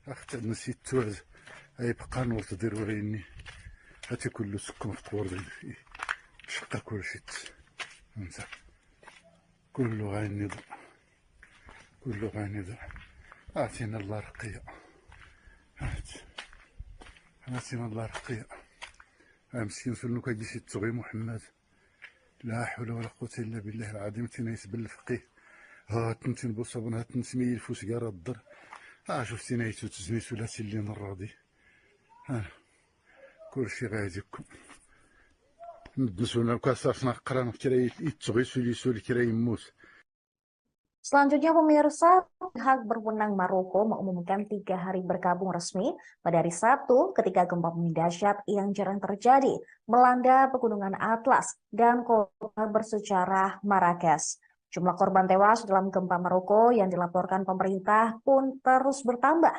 اختي نسيت توز اي بقى نور تدير وريني هاتي كله سكن في طور شقا كلشي انت كله غينض، كله غينض. اعطينا الله رقية، اعطينا الله رقية. مسكين فلنو كيجلس يتغي محمد، لا حول ولا قوة الا بالله العظيم. تينايس بالفقيه ها تنتين بصبن ها تنتمي الفوس كار الضر. شفتي نايتو تزنيتو لا اللي نراضي. كلشي غايزكم ندسونا كاسافنا قران كرا يتغي سوليسو كرا يموت. Selanjutnya pemirsa, pihak berwenang Maroko mengumumkan 3 hari berkabung resmi pada hari Sabtu ketika gempa bumi dahsyat yang jarang terjadi melanda pegunungan Atlas dan kota bersejarah Marrakesh. Jumlah korban tewas dalam gempa Maroko yang dilaporkan pemerintah pun terus bertambah.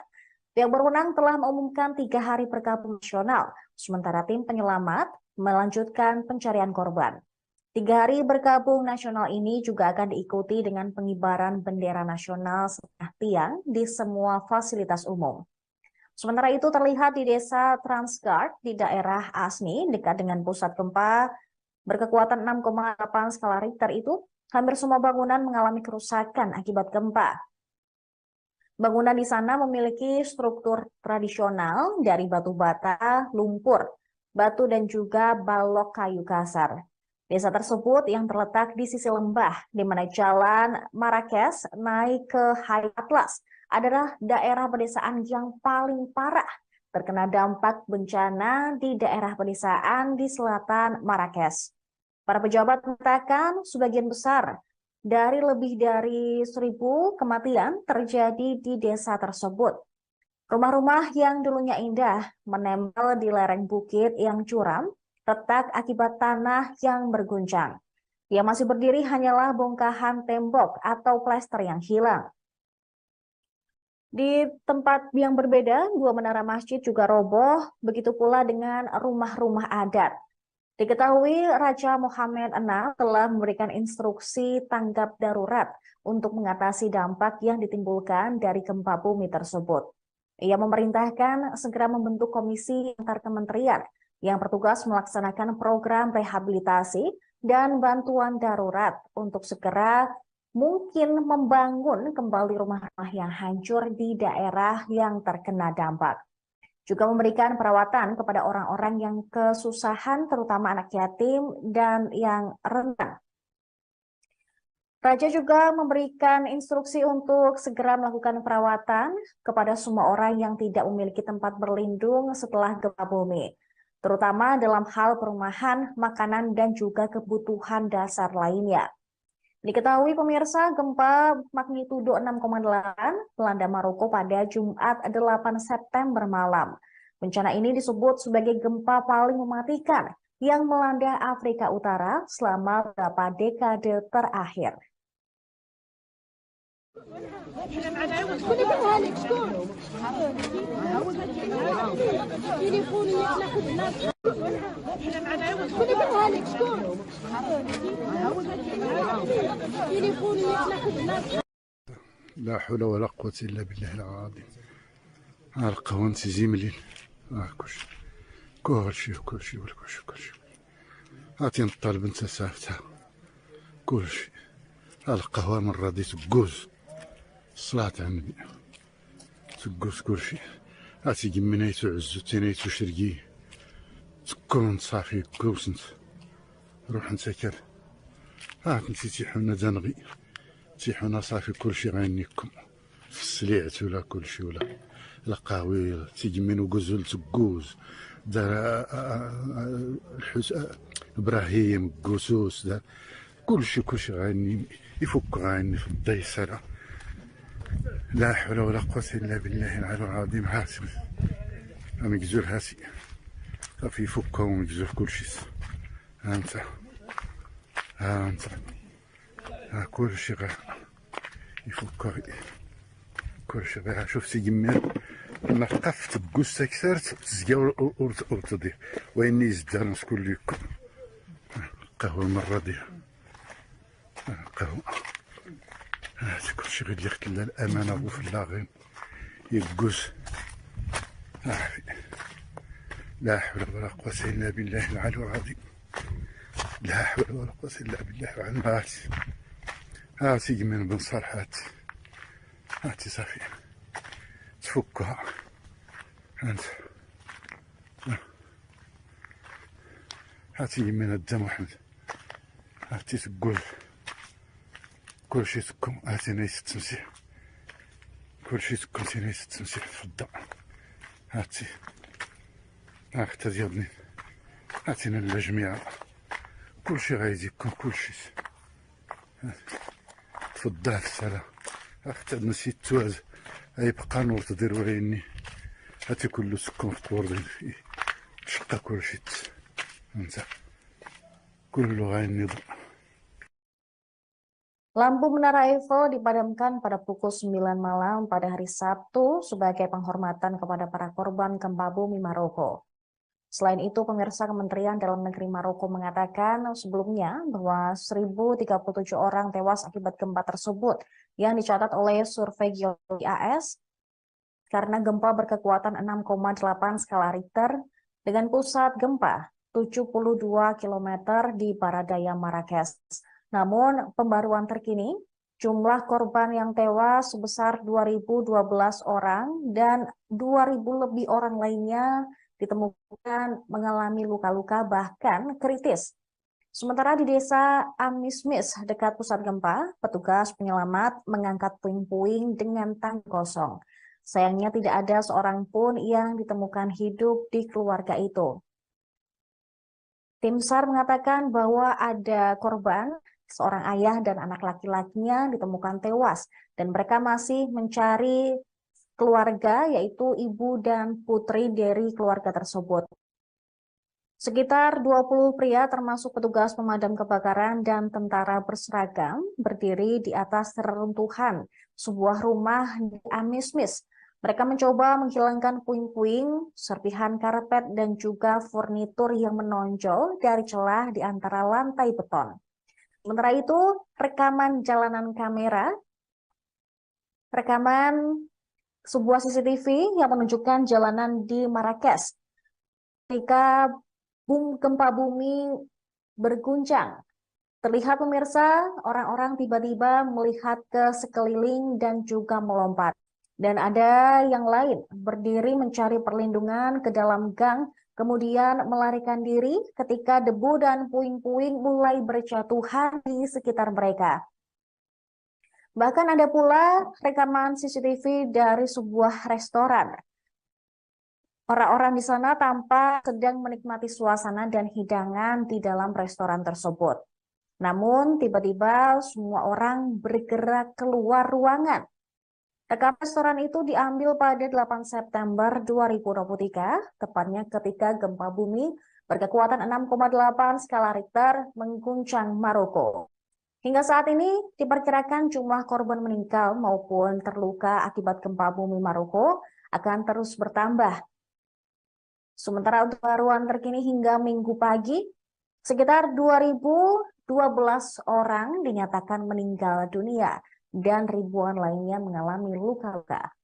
Pihak berwenang telah mengumumkan 3 hari berkabung nasional, sementara tim penyelamat melanjutkan pencarian korban. 3 hari berkabung nasional ini juga akan diikuti dengan pengibaran bendera nasional setengah tiang di semua fasilitas umum. Sementara itu terlihat di desa Transgard di daerah Asni dekat dengan pusat gempa berkekuatan 6,8 skala Richter itu, hampir semua bangunan mengalami kerusakan akibat gempa. Bangunan di sana memiliki struktur tradisional dari batu bata, lumpur, batu dan juga balok kayu kasar. Desa tersebut yang terletak di sisi lembah, di mana jalan Marrakesh naik ke High Atlas, adalah daerah pedesaan yang paling parah terkena dampak bencana di daerah pedesaan di selatan Marrakesh. Para pejabat mengatakan sebagian besar dari lebih dari 1.000 kematian terjadi di desa tersebut. Rumah-rumah yang dulunya indah menempel di lereng bukit yang curam, retak akibat tanah yang berguncang. Yang masih berdiri hanyalah bongkahan tembok atau plester yang hilang. Di tempat yang berbeda, 2 menara masjid juga roboh, begitu pula dengan rumah-rumah adat. Diketahui Raja Mohammed VI telah memberikan instruksi tanggap darurat untuk mengatasi dampak yang ditimbulkan dari gempa bumi tersebut. Ia memerintahkan segera membentuk komisi antar kementerian yang bertugas melaksanakan program rehabilitasi dan bantuan darurat untuk segera mungkin membangun kembali rumah-rumah yang hancur di daerah yang terkena dampak. Juga memberikan perawatan kepada orang-orang yang kesusahan, terutama anak yatim dan yang rentan. Raja juga memberikan instruksi untuk segera melakukan perawatan kepada semua orang yang tidak memiliki tempat berlindung setelah gempa bumi, terutama dalam hal perumahan, makanan, dan juga kebutuhan dasar lainnya. Diketahui pemirsa, gempa magnitudo 6,8 melanda Maroko pada Jumat 8 September malam. Bencana ini disebut sebagai gempa paling mematikan yang melanda Afrika Utara selama beberapa dekade terakhir. لا حول ولا قوة إلا بالله العظيم. القهوة زيملين كلشي عطينا الطالب انت سافتها كلشي. القهوة من راضي تقوز الصلاة على النبي تقوز كلشي. عطي قمنيتو عزو تينيتو شرقي تكون صافي كوس انت روح نسكر. نتي تيحونا دنغي تيحونا صافي كلشي غينيكم في السليعت ولا كلشي ولا القهوي تيجمينو قزول تقوز دار ابراهيم قوسوس دار كلشي غيني يفك غاني في الضيسرة. لا حول ولا قوة إلا بالله العلي العظيم. هاسي مجزور هاسي صافي يفك ومجزور كلشي. ها انت ها انت ها كلشي غير يفك كلشي غير. شوف سي جمال ما قفت بقوس كسرت تزكى ورتضي ويني يزدان نسكن لكم قهوة المرة دي قهوة. هاتي كلشي غير يختل الأمانة وفي اللاغين يقوس. لا حول ولا قوة إلا بالله العلي العظيم. لا حول ولا قوة إلا بالله العلي العظيم. هاتي جمال بن صالح هاتي صافي تفكها. هانت هاتي جمال الدم محمد. هاتي تقول كلشي تكون. هاتي نايس التمسيح كلشي تكون. هاتي نايس التمسيح تفضل. هاتي هاك ديالني. هاتينا الجميع كلشي غايزي يكون كلشي. تفضل في السلام. اختي نسيت توز يبقى نور تدير وعيني. هاتي كله سكون في قوردين تشقى كلشي. انت كله غايني ضوء. Lampu Menara Eiffel dipadamkan pada pukul 9 malam pada hari Sabtu sebagai penghormatan kepada para korban gempa bumi Maroko. Selain itu, pemirsa, Kementerian Dalam Negeri Maroko mengatakan sebelumnya bahwa 1.037 orang tewas akibat gempa tersebut yang dicatat oleh survei geologi AS karena gempa berkekuatan 6,8 skala Richter dengan pusat gempa 72 km di Baradaya Marrakesh. Namun, pembaruan terkini, jumlah korban yang tewas sebesar 2.012 orang dan 2.000 lebih orang lainnya ditemukan mengalami luka-luka bahkan kritis. Sementara di desa Amismis dekat pusat gempa, petugas penyelamat mengangkat puing-puing dengan tangki kosong. Sayangnya tidak ada seorang pun yang ditemukan hidup di keluarga itu. Tim SAR mengatakan bahwa ada korban, seorang ayah dan anak laki-lakinya ditemukan tewas dan mereka masih mencari keluarga, yaitu ibu dan putri dari keluarga tersebut. Sekitar 20 pria termasuk petugas pemadam kebakaran dan tentara berseragam berdiri di atas reruntuhan sebuah rumah di Amismis. Mereka mencoba menghilangkan puing-puing, serpihan karpet, dan juga furnitur yang menonjol dari celah di antara lantai beton. Sementara itu, rekaman sebuah CCTV yang menunjukkan jalanan di Marrakesh ketika gempa bumi berguncang. Terlihat, pemirsa, orang-orang tiba-tiba melihat ke sekeliling dan juga melompat. Dan ada yang lain berdiri mencari perlindungan ke dalam gang, kemudian melarikan diri ketika debu dan puing-puing mulai berjatuhan di sekitar mereka. Bahkan ada pula rekaman CCTV dari sebuah restoran. Orang-orang di sana tampak sedang menikmati suasana dan hidangan di dalam restoran tersebut. Namun tiba-tiba semua orang bergerak keluar ruangan. Rekaman restoran itu diambil pada 8 September 2023, tepatnya ketika gempa bumi berkekuatan 6,8 skala Richter mengguncang Maroko. Hingga saat ini diperkirakan jumlah korban meninggal maupun terluka akibat gempa bumi Maroko akan terus bertambah. Sementara untuk pembaruan terkini hingga Minggu pagi, sekitar 2.012 orang dinyatakan meninggal dunia dan ribuan lainnya mengalami luka-luka.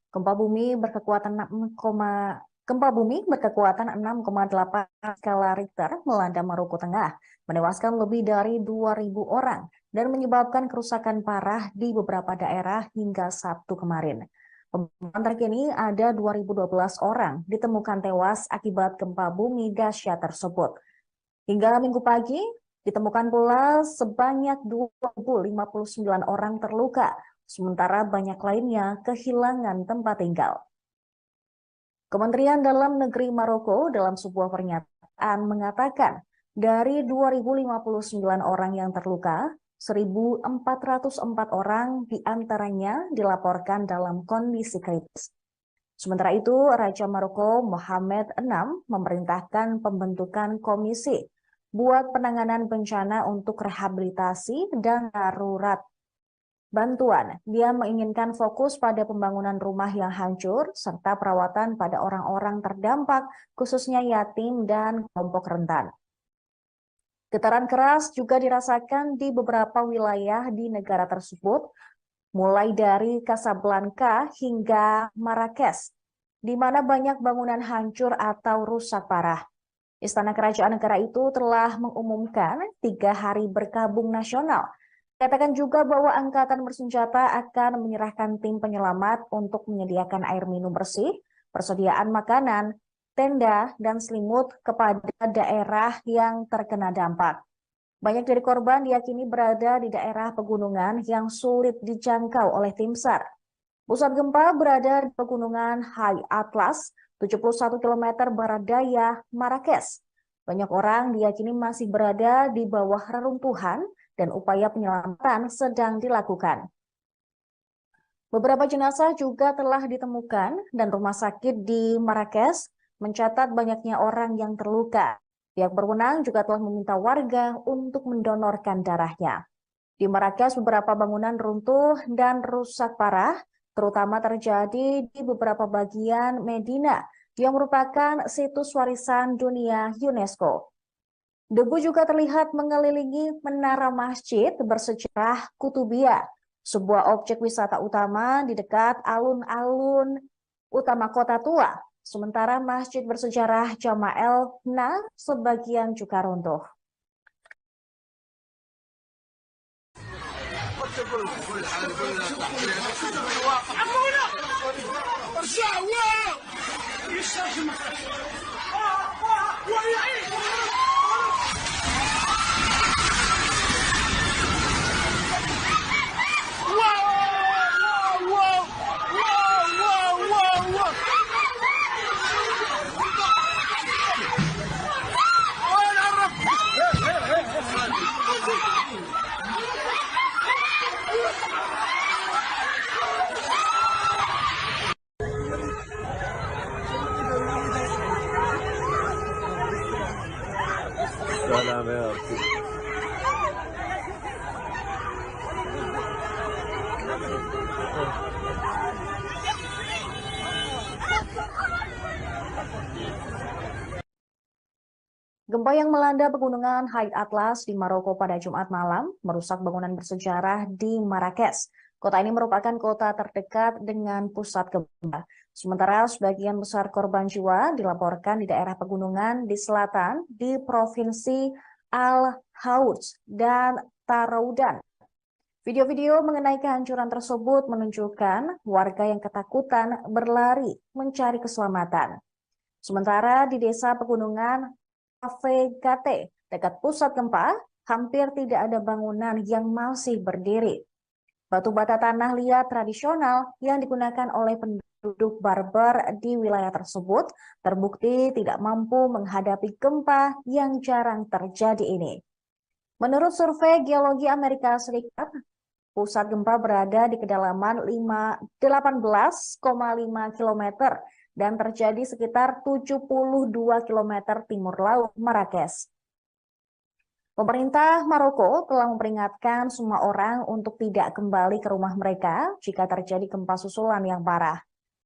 Gempa bumi berkekuatan 6,8 skala Richter melanda Maluku Tengah, menewaskan lebih dari 2.000 orang dan menyebabkan kerusakan parah di beberapa daerah hingga Sabtu kemarin. Pemantauan terkini ada 2.012 orang ditemukan tewas akibat gempa bumi dahsyat tersebut. Hingga Minggu pagi, ditemukan pula sebanyak 2.059 orang terluka, sementara banyak lainnya kehilangan tempat tinggal. Kementerian Dalam Negeri Maroko dalam sebuah pernyataan mengatakan dari 2.059 orang yang terluka, 1.404 orang diantaranya dilaporkan dalam kondisi kritis. Sementara itu, Raja Maroko Mohammed VI memerintahkan pembentukan komisi buat penanganan bencana untuk rehabilitasi dan darurat bantuan. Dia menginginkan fokus pada pembangunan rumah yang hancur serta perawatan pada orang-orang terdampak, khususnya yatim dan kelompok rentan. Getaran keras juga dirasakan di beberapa wilayah di negara tersebut, mulai dari Casablanca hingga Marrakesh, di mana banyak bangunan hancur atau rusak parah. Istana Kerajaan negara itu telah mengumumkan 3 hari berkabung nasional. Katakan juga bahwa angkatan bersenjata akan menyerahkan tim penyelamat untuk menyediakan air minum bersih, persediaan makanan, tenda, dan selimut kepada daerah yang terkena dampak. Banyak dari korban diyakini berada di daerah pegunungan yang sulit dijangkau oleh tim SAR. Pusat gempa berada di pegunungan High Atlas, 71 km barat daya Marrakesh. Banyak orang diyakini masih berada di bawah reruntuhan dan upaya penyelamatan sedang dilakukan. Beberapa jenazah juga telah ditemukan dan rumah sakit di Marrakesh mencatat banyaknya orang yang terluka. Pihak berwenang juga telah meminta warga untuk mendonorkan darahnya. Di Marrakesh beberapa bangunan runtuh dan rusak parah, terutama terjadi di beberapa bagian Medina yang merupakan situs warisan dunia UNESCO. Debu juga terlihat mengelilingi menara masjid bersejarah Kutubiyah, sebuah objek wisata utama di dekat alun-alun utama kota tua. Sementara masjid bersejarah Jama'el Na sebagian juga runtuh. Salam ya Rabbi. Gempa yang melanda pegunungan High Atlas di Maroko pada Jumat malam merusak bangunan bersejarah di Marrakesh. Kota ini merupakan kota terdekat dengan pusat gempa. Sementara sebagian besar korban jiwa dilaporkan di daerah pegunungan di selatan di Provinsi Al-Hauj dan Taroudan. Video-video mengenai kehancuran tersebut menunjukkan warga yang ketakutan berlari mencari keselamatan. Sementara di desa pegunungan Avegate, dekat pusat gempa, hampir tidak ada bangunan yang masih berdiri. Batu bata tanah liat tradisional yang digunakan oleh penduduk Barbar di wilayah tersebut terbukti tidak mampu menghadapi gempa yang jarang terjadi ini. Menurut survei Geologi Amerika Serikat, pusat gempa berada di kedalaman 18,5 km dan terjadi sekitar 72 km timur laut Marrakesh. Pemerintah Maroko telah memperingatkan semua orang untuk tidak kembali ke rumah mereka jika terjadi gempa susulan yang parah.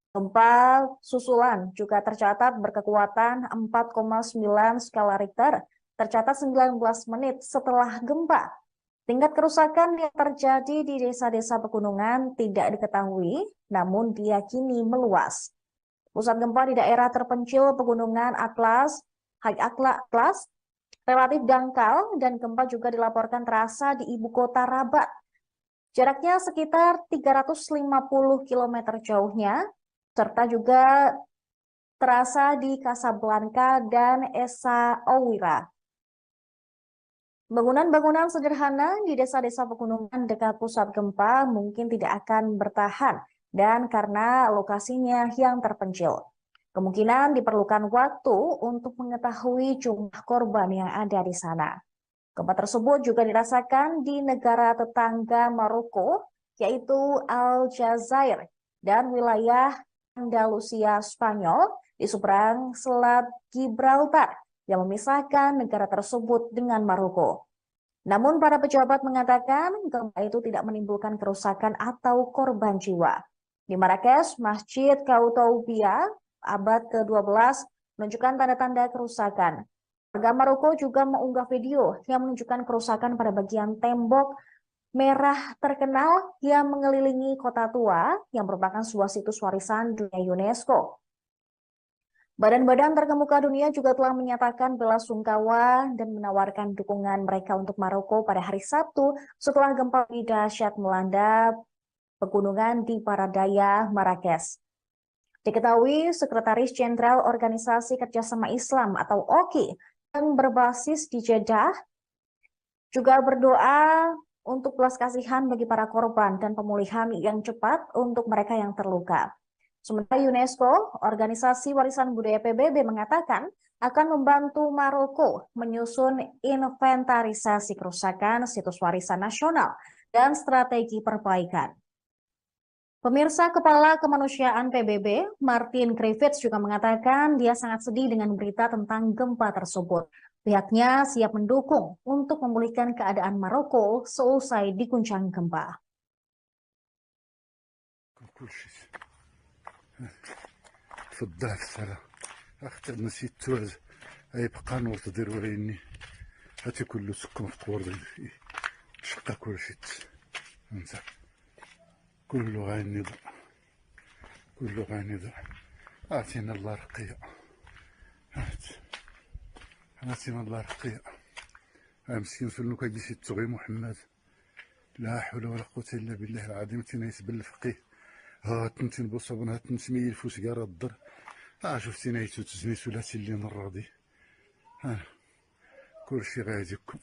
Gempa susulan juga tercatat berkekuatan 4,9 skala Richter, tercatat 19 menit setelah gempa. Tingkat kerusakan yang terjadi di desa-desa pegunungan tidak diketahui, namun diyakini meluas. Pusat gempa di daerah terpencil pegunungan High Atlas, relatif dangkal dan gempa juga dilaporkan terasa di ibu kota Rabat. Jaraknya sekitar 350 km jauhnya, serta juga terasa di Casablanca dan Esa Oira. Bangunan-bangunan sederhana di desa-desa pegunungan dekat pusat gempa mungkin tidak akan bertahan dan karena lokasinya yang terpencil. Kemungkinan diperlukan waktu untuk mengetahui jumlah korban yang ada di sana. Gempa tersebut juga dirasakan di negara tetangga Maroko, yaitu Aljazair dan wilayah Andalusia Spanyol di seberang Selat Gibraltar yang memisahkan negara tersebut dengan Maroko. Namun para pejabat mengatakan gempa itu tidak menimbulkan kerusakan atau korban jiwa. Di Marrakesh, Masjid Koutoubia abad ke-12 menunjukkan tanda-tanda kerusakan. Warga Maroko juga mengunggah video yang menunjukkan kerusakan pada bagian tembok merah terkenal yang mengelilingi kota tua yang merupakan sebuah situs warisan dunia UNESCO. Badan-badan terkemuka dunia juga telah menyatakan bela sungkawa dan menawarkan dukungan mereka untuk Maroko pada hari Sabtu setelah gempa dahsyat melanda pegunungan di Paradaya, Marrakesh. Diketahui Sekretaris Jenderal Organisasi Kerjasama Islam atau OKI yang berbasis di Jeddah juga berdoa untuk belas kasihan bagi para korban dan pemulihan yang cepat untuk mereka yang terluka. Sementara UNESCO, Organisasi Warisan Budaya PBB mengatakan akan membantu Maroko menyusun inventarisasi kerusakan situs warisan nasional dan strategi perbaikan. Pemirsa, Kepala Kemanusiaan PBB, Martin Griffiths juga mengatakan dia sangat sedih dengan berita tentang gempa tersebut. Pihaknya siap mendukung untuk memulihkan keadaan Maroko seusai diguncang gempa. تفضل السلام اختي نسيت توز اي بقى نور تدير وريني هاتي كله سكن في قور شقة كل شيء انت كله غاني اعطينا الله رقية اعطينا الله رقية مسكين فلنو كيجي سي تغي محمد لا حول ولا قوة الا بالله العظيم تينيس بالفقيه ها تنتين بوصبن ها تنسمي الفوس قارا الضر شفتي نايتو تزني ثلاثي اللي نراضي كل شي غاديكم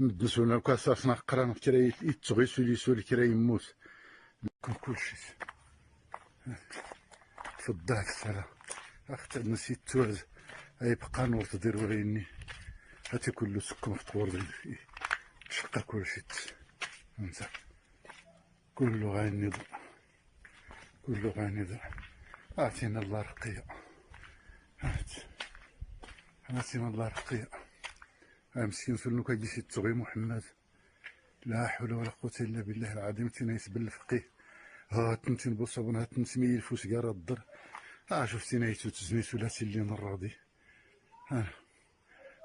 ندسونا كاساسنا قران كرا يتغي سولي كرا يموت كل شي تفضل السلام اختي نسيت توز اي بقى نور تدير وريني هاتي كله سكن في قور شقة كل شي انت كله غاني اعطينا الله رقية اعطينا الله رقية مسكين فلنو كيجي سي تغي محمد لا حول ولا قوة الا بالله العظيم تينيس بالفقيه ها تنتين بوصبن ها تنسمي الفوس قارا الضر شفتي نايتو تزني ثلاثي اللي نراضي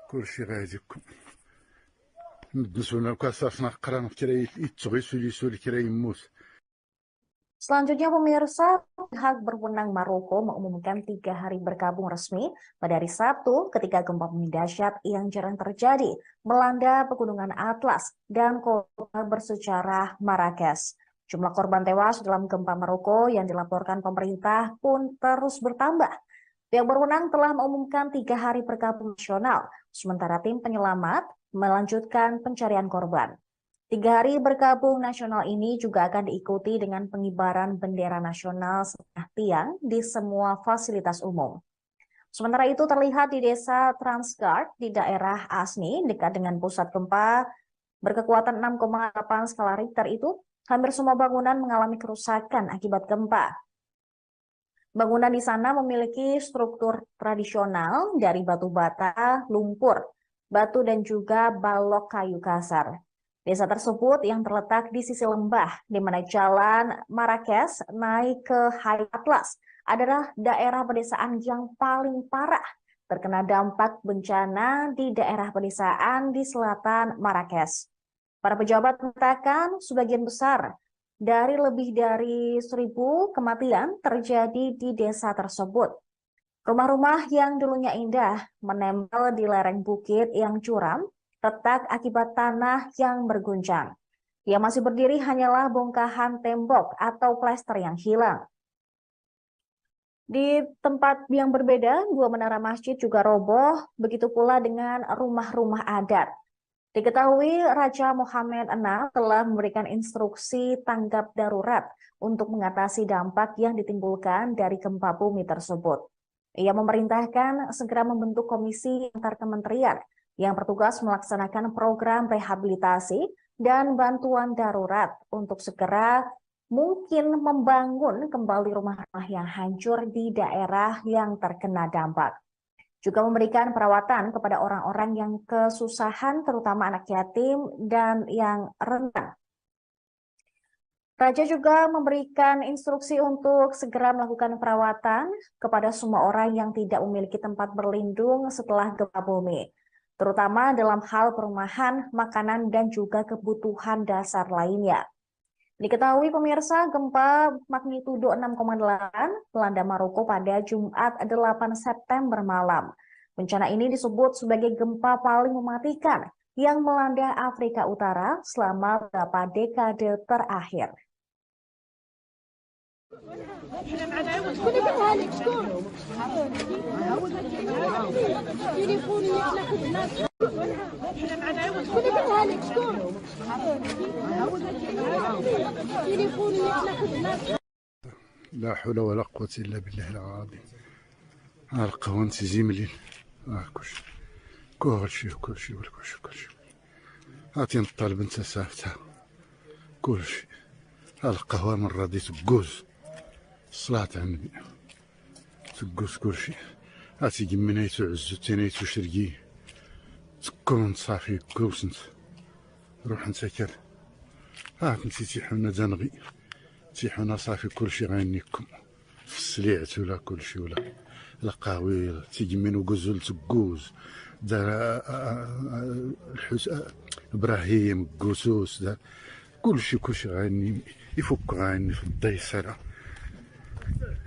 كل شي غاديكم ندسونا كاساسنا قران كرا يتغي سولي كرا يموت. Selanjutnya pemirsa, pihak berwenang Maroko mengumumkan 3 hari berkabung resmi pada hari Sabtu ketika gempa bumi dahsyat yang jarang terjadi melanda pegunungan Atlas dan kota bersejarah Marrakesh. Jumlah korban tewas dalam gempa Maroko yang dilaporkan pemerintah pun terus bertambah. Pihak berwenang telah mengumumkan 3 hari berkabung nasional, sementara tim penyelamat melanjutkan pencarian korban. 3 hari berkabung nasional ini juga akan diikuti dengan pengibaran bendera nasional setengah tiang di semua fasilitas umum. Sementara itu terlihat di desa Transgard di daerah Asni dekat dengan pusat gempa berkekuatan 6,8 skala Richter itu, hampir semua bangunan mengalami kerusakan akibat gempa. Bangunan di sana memiliki struktur tradisional dari batu bata, lumpur, batu dan juga balok kayu kasar. Desa tersebut yang terletak di sisi lembah, di mana jalan Marrakesh naik ke High Atlas, adalah daerah pedesaan yang paling parah terkena dampak bencana di daerah pedesaan di selatan Marrakesh. Para pejabat mengatakan sebagian besar dari lebih dari 1.000 kematian terjadi di desa tersebut. Rumah-rumah yang dulunya indah menempel di lereng bukit yang curam, retak akibat tanah yang berguncang. Yang masih berdiri hanyalah bongkahan tembok atau plester yang hilang. Di tempat yang berbeda, 2 menara masjid juga roboh, begitu pula dengan rumah-rumah adat. Diketahui Raja Mohammed VI telah memberikan instruksi tanggap darurat untuk mengatasi dampak yang ditimbulkan dari gempa bumi tersebut. Ia memerintahkan segera membentuk komisi antar kementerian yang bertugas melaksanakan program rehabilitasi dan bantuan darurat untuk segera mungkin membangun kembali rumah-rumah yang hancur di daerah yang terkena dampak. Juga memberikan perawatan kepada orang-orang yang kesusahan, terutama anak yatim dan yang rentan. Raja juga memberikan instruksi untuk segera melakukan perawatan kepada semua orang yang tidak memiliki tempat berlindung setelah gempa bumi, terutama dalam hal perumahan, makanan, dan juga kebutuhan dasar lainnya. Diketahui pemirsa, gempa magnitudo 6,8 melanda Maroko pada Jumat 8 September malam. Bencana ini disebut sebagai gempa paling mematikan yang melanda Afrika Utara selama beberapa dekade terakhir. لا حول ولا قوة إلا بالله العظيم. القهوة تجي مليل كلشي هاتي نطالب انت سافتها كلشي. القهوة من راضي تقوز الصلاة على النبي تقوز كلشي. هاتي قمنيتو عزو تينيتو شرقي تكون صافي كوسنت روح نسكر. هات نسي تيحونا دنغي تيحونا صافي كلشي غينيكم في السليعت ولا كلشي ولا القهوي تيجمين وقزول تقوز دار ابراهيم قوسوس دار كلشي غاني يفك غاني في الديسرة.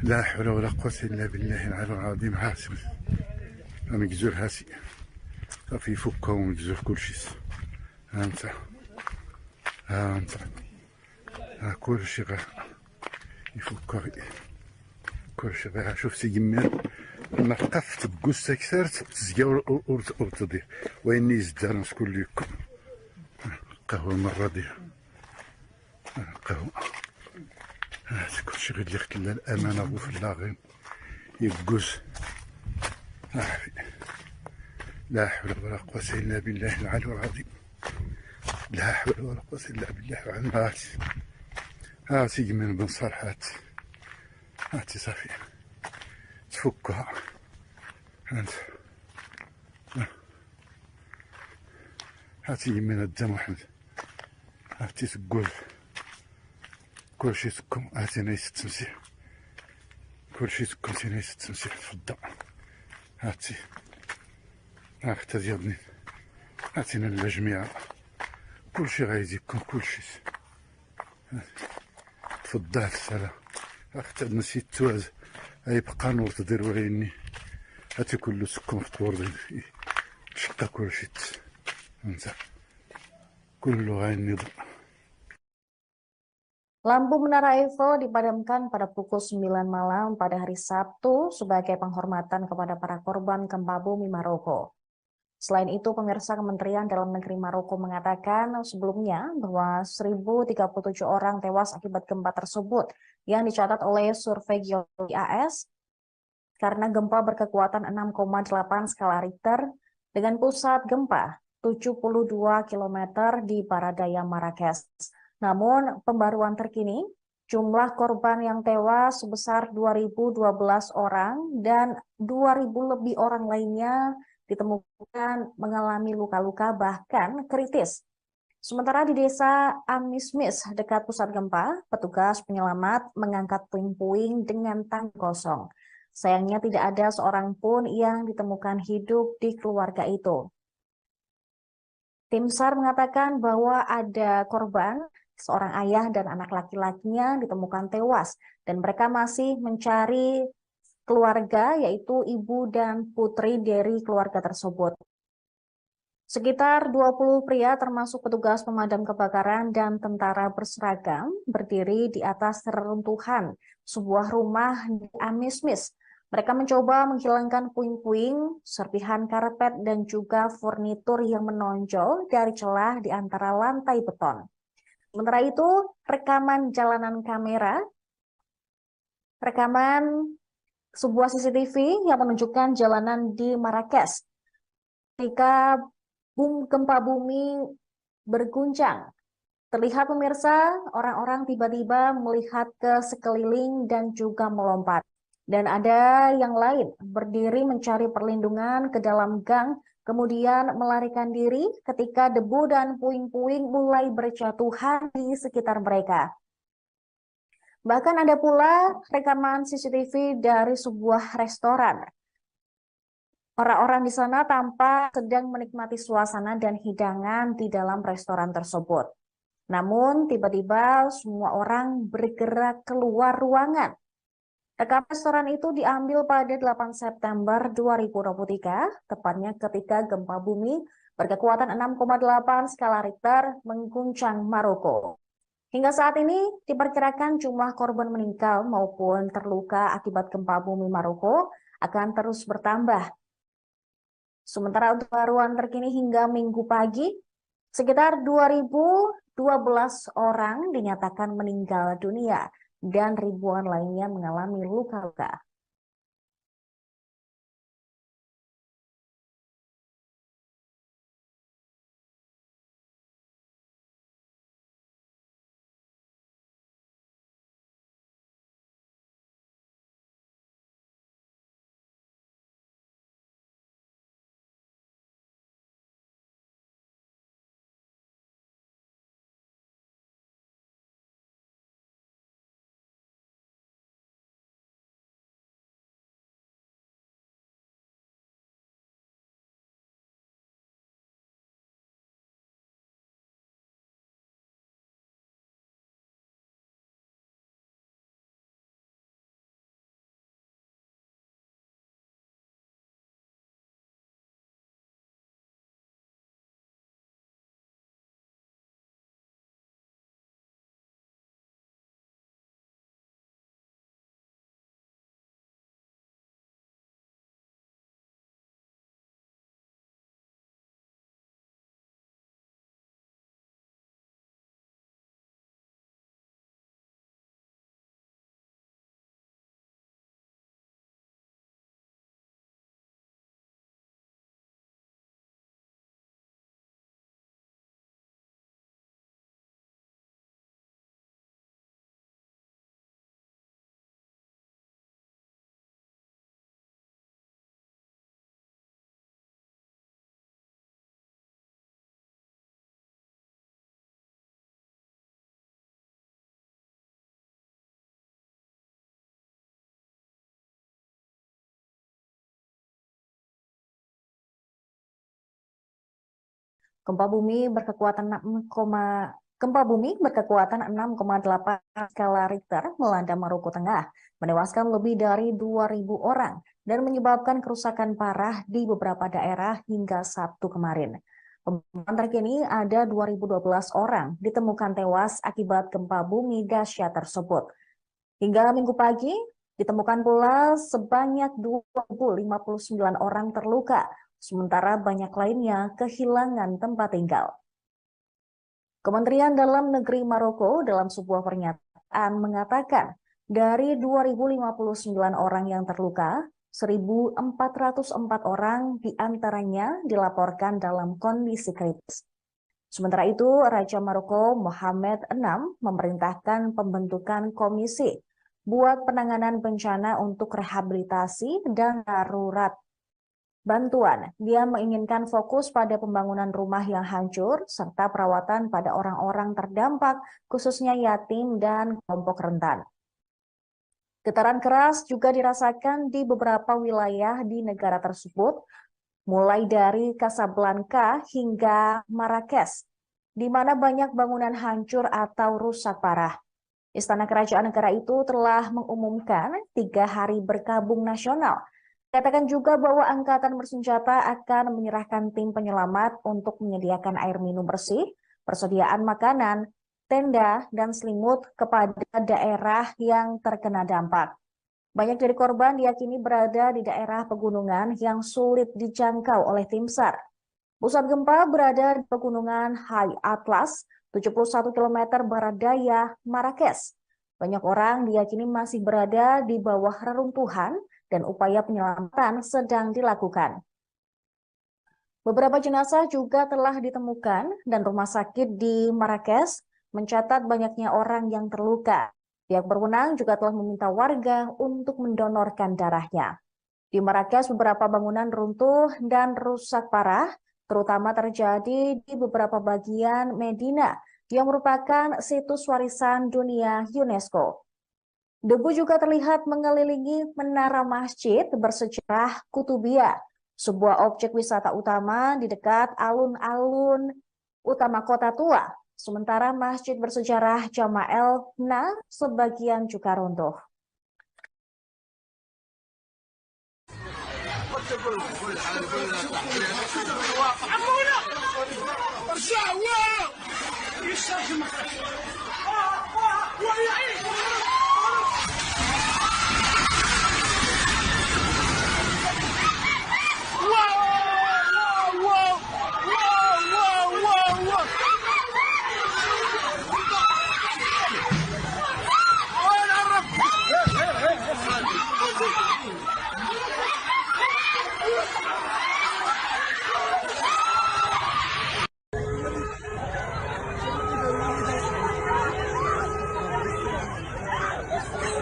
لا حول ولا قوة إلا بالله العلي العظيم. هاسم مقزور هاسي صافي يفكها ومقزور كلشي. ها انت كلشي غير يفكها كلشي غير. شفتي جميل ما قفت بقوس كثرت تزكى ورتضيع ويني يزدان نسكن لكم قهوة مرة ديال قهوة. هذا كلشي غير اللي خلى الأمانة أبو في اللاغين يقوس. لا حول ولا قوة إلا بالله العلي العظيم. لا حول ولا قوة إلا بالله العلي. هاتي من بن صالح هاتي صافي تفكها. هاتي من الدم واحد هاتي تقول كلشي تكون. هاتي نايس التمسيح كلشي تكون نايس التمسيح تفضل. هاتي هاكتا ديالني هاتينا الجميع كلشي غايجيكم كلشي تفضل السلام. اختي نسيت توز يبقى نور تدير وعيني هاتي كله سكون في طور شقا كلشي انت كله غايني. Lampu Menara Eiffel dipadamkan pada pukul 9 malam pada hari Sabtu sebagai penghormatan kepada para korban gempa bumi Maroko. Selain itu, pemirsa, Kementerian Dalam Negeri Maroko mengatakan sebelumnya bahwa 1.037 orang tewas akibat gempa tersebut yang dicatat oleh survei geologi AS karena gempa berkekuatan 6,8 skala Richter dengan pusat gempa 72 km di Baradaya Marrakesh. Namun, pembaruan terkini, jumlah korban yang tewas sebesar 2.012 orang dan 2.000 lebih orang lainnya ditemukan mengalami luka-luka bahkan kritis. Sementara di desa Amismis dekat pusat gempa, petugas penyelamat mengangkat puing-puing dengan tangki kosong. Sayangnya tidak ada seorang pun yang ditemukan hidup di keluarga itu. Tim SAR mengatakan bahwa ada korban, seorang ayah dan anak laki-lakinya ditemukan tewas, dan mereka masih mencari keluarga, yaitu ibu dan putri dari keluarga tersebut. Sekitar 20 pria termasuk petugas pemadam kebakaran dan tentara berseragam berdiri di atas reruntuhan sebuah rumah di Amismis. Mereka mencoba menghilangkan puing-puing, serpihan karpet, dan juga furnitur yang menonjol dari celah di antara lantai beton. Sementara itu, rekaman sebuah CCTV yang menunjukkan jalanan di Marrakesh ketika gempa bumi berguncang. Terlihat pemirsa, orang-orang tiba-tiba melihat ke sekeliling dan juga melompat. Dan ada yang lain berdiri mencari perlindungan ke dalam gang, kemudian melarikan diri ketika debu dan puing-puing mulai berjatuhan di sekitar mereka. Bahkan ada pula rekaman CCTV dari sebuah restoran. Orang-orang di sana tampak sedang menikmati suasana dan hidangan di dalam restoran tersebut. Namun, tiba-tiba semua orang bergerak keluar ruangan. Rekaman restoran itu diambil pada 8 September 2023, tepatnya ketika gempa bumi berkekuatan 6,8 skala Richter mengguncang Maroko. Hingga saat ini, diperkirakan jumlah korban meninggal maupun terluka akibat gempa bumi Maroko akan terus bertambah. Sementara untuk baruan terkini hingga Minggu pagi, sekitar 2.012 orang dinyatakan meninggal dunia dan ribuan lainnya mengalami luka-luka. Gempa bumi berkekuatan 6,8 skala Richter melanda Maroko Tengah, menewaskan lebih dari 2.000 orang dan menyebabkan kerusakan parah di beberapa daerah hingga Sabtu kemarin. Pemantauan terkini ada 2.012 orang ditemukan tewas akibat gempa bumi dahsyat tersebut. Hingga Minggu pagi, ditemukan pula sebanyak 2.059 orang terluka, sementara banyak lainnya kehilangan tempat tinggal. Kementerian Dalam Negeri Maroko dalam sebuah pernyataan mengatakan dari 2.059 orang yang terluka, 1.404 orang diantaranya dilaporkan dalam kondisi kritis. Sementara itu, Raja Maroko Mohammed VI memerintahkan pembentukan komisi buat penanganan bencana untuk rehabilitasi dan darurat bantuan. Dia menginginkan fokus pada pembangunan rumah yang hancur serta perawatan pada orang-orang terdampak, khususnya yatim dan kelompok rentan. Getaran keras juga dirasakan di beberapa wilayah di negara tersebut, mulai dari Casablanca hingga Marrakesh, di mana banyak bangunan hancur atau rusak parah. Istana Kerajaan Negara itu telah mengumumkan 3 hari berkabung nasional. Katakan juga bahwa angkatan bersenjata akan menyerahkan tim penyelamat untuk menyediakan air minum bersih, persediaan makanan, tenda, dan selimut kepada daerah yang terkena dampak. Banyak dari korban diyakini berada di daerah pegunungan yang sulit dijangkau oleh tim SAR. Pusat gempa berada di pegunungan High Atlas, 71 km barat daya Marrakesh. Banyak orang diyakini masih berada di bawah reruntuhan dan upaya penyelamatan sedang dilakukan. Beberapa jenazah juga telah ditemukan dan rumah sakit di Marrakesh mencatat banyaknya orang yang terluka. Pihak berwenang juga telah meminta warga untuk mendonorkan darahnya. Di Marrakesh beberapa bangunan runtuh dan rusak parah, terutama terjadi di beberapa bagian Medina yang merupakan situs warisan dunia UNESCO. Debu juga terlihat mengelilingi menara masjid bersejarah Kutubiyah, sebuah objek wisata utama di dekat alun-alun utama kota tua. Sementara masjid bersejarah Jama' sebagian juga runtuh.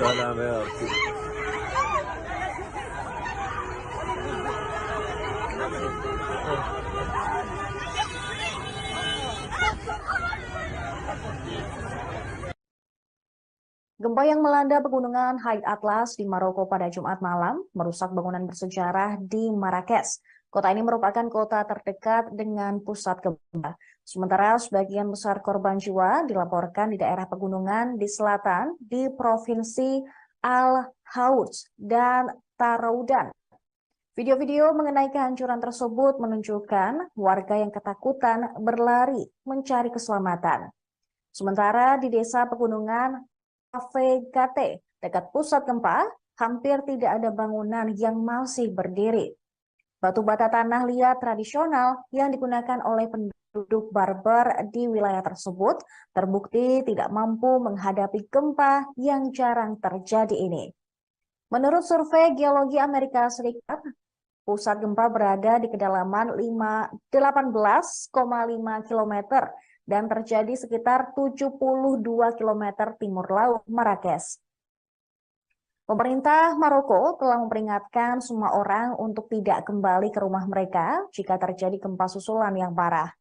السلام يا ربي. Gempa yang melanda pegunungan High Atlas di Maroko pada Jumat malam merusak bangunan bersejarah di Marrakesh. Kota ini merupakan kota terdekat dengan pusat gempa. Sementara sebagian besar korban jiwa dilaporkan di daerah pegunungan di selatan di Provinsi Al-Houth dan Taroudan. Video-video mengenai kehancuran tersebut menunjukkan warga yang ketakutan berlari mencari keselamatan. Sementara di desa pegunungan Gate, dekat pusat gempa, hampir tidak ada bangunan yang masih berdiri. Batu bata tanah liat tradisional yang digunakan oleh penduduk Berber di wilayah tersebut terbukti tidak mampu menghadapi gempa yang jarang terjadi ini. Menurut survei Geologi Amerika Serikat, pusat gempa berada di kedalaman 18,5 km dan terjadi sekitar 72 km timur laut Marrakesh. Pemerintah Maroko telah memperingatkan semua orang untuk tidak kembali ke rumah mereka jika terjadi gempa susulan yang parah.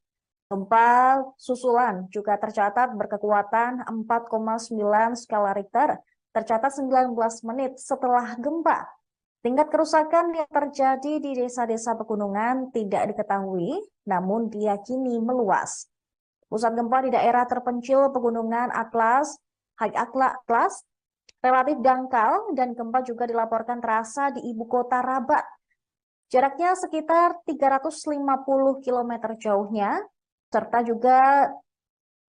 Gempa susulan juga tercatat berkekuatan 4,9 skala Richter, tercatat 19 menit setelah gempa. Tingkat kerusakan yang terjadi di desa-desa pegunungan tidak diketahui, namun diyakini meluas. Pusat gempa di daerah terpencil pegunungan High Atlas, relatif dangkal dan gempa juga dilaporkan terasa di ibu kota Rabat. Jaraknya sekitar 350 km jauhnya, serta juga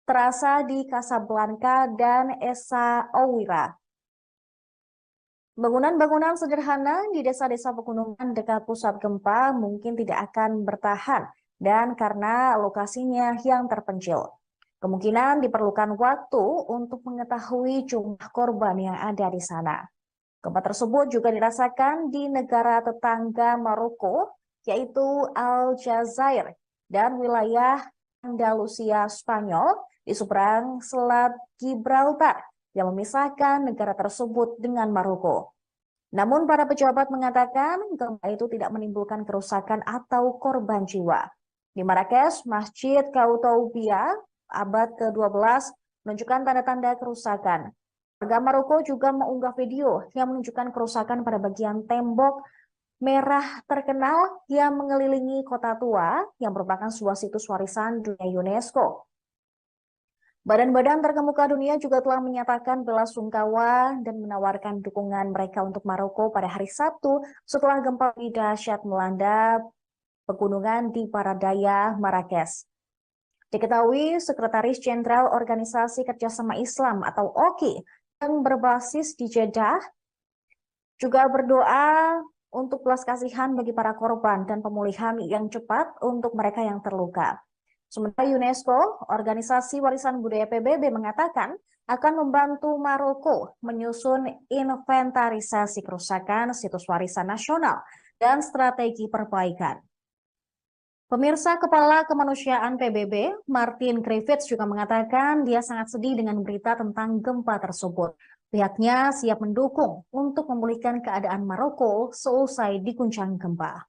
terasa di Casablanca dan Essaouira. Bangunan-bangunan sederhana di desa-desa pegunungan dekat pusat gempa mungkin tidak akan bertahan dan karena lokasinya yang terpencil. Kemungkinan diperlukan waktu untuk mengetahui jumlah korban yang ada di sana. Gempa tersebut juga dirasakan di negara tetangga Maroko, yaitu Aljazair dan wilayah Andalusia Spanyol di seberang Selat Gibraltar yang memisahkan negara tersebut dengan Maroko. Namun para pejabat mengatakan gempa itu tidak menimbulkan kerusakan atau korban jiwa. Di Marrakesh, Masjid Koutoubia abad ke-12 menunjukkan tanda-tanda kerusakan. Warga Maroko juga mengunggah video yang menunjukkan kerusakan pada bagian tembok merah terkenal yang mengelilingi Kota Tua yang merupakan sebuah situs warisan dunia UNESCO. Badan-badan terkemuka dunia juga telah menyatakan bela sungkawa dan menawarkan dukungan mereka untuk Maroko pada hari Sabtu setelah gempa dahsyat melanda pegunungan di Paradaya, Marrakesh. Diketahui Sekretaris Jenderal Organisasi Kerjasama Islam atau OKI yang berbasis di Jeddah juga berdoa untuk belas kasihan bagi para korban dan pemulihan yang cepat untuk mereka yang terluka. Sementara UNESCO, Organisasi Warisan Budaya PBB, mengatakan akan membantu Maroko menyusun inventarisasi kerusakan situs warisan nasional dan strategi perbaikan. Pemirsa, Kepala Kemanusiaan PBB, Martin Griffiths, juga mengatakan dia sangat sedih dengan berita tentang gempa tersebut. Pihaknya siap mendukung untuk memulihkan keadaan Maroko seusai diguncang gempa.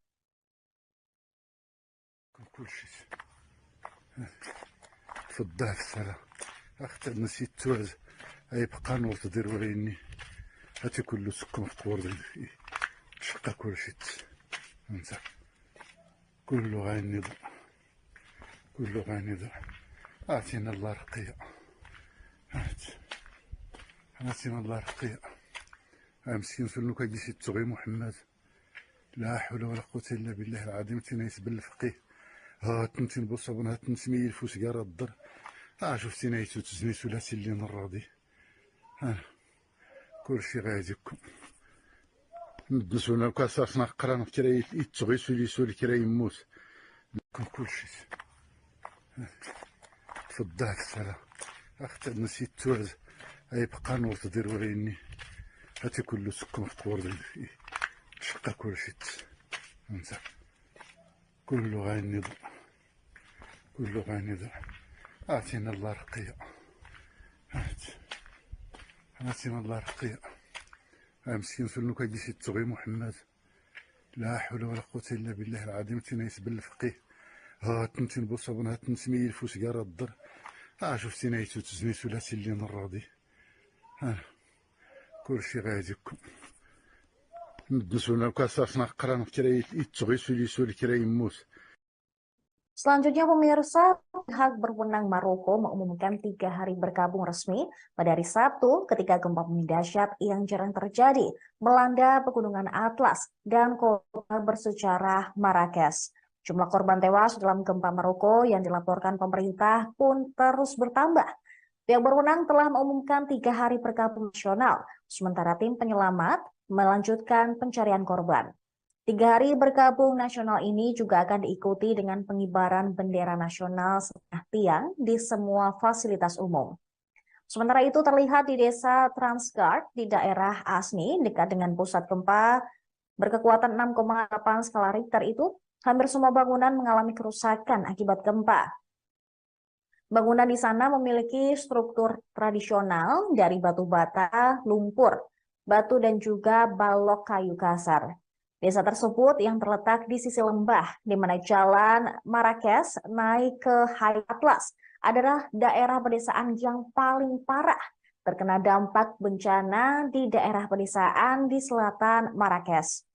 كله غاينض كله غاينض آتينا الله رقية آتينا الله رقية مسكين سلوك جيسي تغي محمد لا حول ولا قوة إلا بالله العظيم تنايس بالفقيه تنتين بصبنا تنسمي الفوس قارة الضر شفتي نايتو تزني سلاسي اللي نراضي كل شي غايزكم ندسونا كاساسنا قرانا كراي يتغي سولي كراي يموت لكم كل شيء فضاك السلام اختر نسيت توز اي بقى نور تدير وريني هاتي كل سكم في طور شقا كل شيء انت كله غاينض كله غاينض اعطينا الله رقية اعطينا الله رقية مسكين سلوك جيسي تغي محمد لا حول ولا قوة إلا بالله العظيم تنايس بالفقيه تنتين بصبنا تنسمي الفوس قارة الضر شفتي نايتو تزني سلاسي اللي نراضي كل شي غايزكم ندسونا كاساسنا قرانا كراي يتغي سولي كراي يموت. Selanjutnya, pemirsa, pihak berwenang Maroko mengumumkan 3 hari berkabung resmi pada hari Sabtu ketika gempa bumi dahsyat yang jarang terjadi melanda pegunungan Atlas dan kota bersejarah Marrakesh. Jumlah korban tewas dalam gempa Maroko yang dilaporkan pemerintah pun terus bertambah. Pihak berwenang telah mengumumkan 3 hari berkabung nasional, sementara tim penyelamat melanjutkan pencarian korban. 3 hari berkabung nasional ini juga akan diikuti dengan pengibaran bendera nasional setengah tiang di semua fasilitas umum. Sementara itu terlihat di desa Transgard di daerah Asni dekat dengan pusat gempa berkekuatan 6,8 skala Richter itu, hampir semua bangunan mengalami kerusakan akibat gempa. Bangunan di sana memiliki struktur tradisional dari batu bata, lumpur, batu dan juga balok kayu kasar. Desa tersebut yang terletak di sisi lembah, di mana jalan Marrakesh naik ke High Atlas, adalah daerah pedesaan yang paling parah terkena dampak bencana di daerah pedesaan di selatan Marrakesh.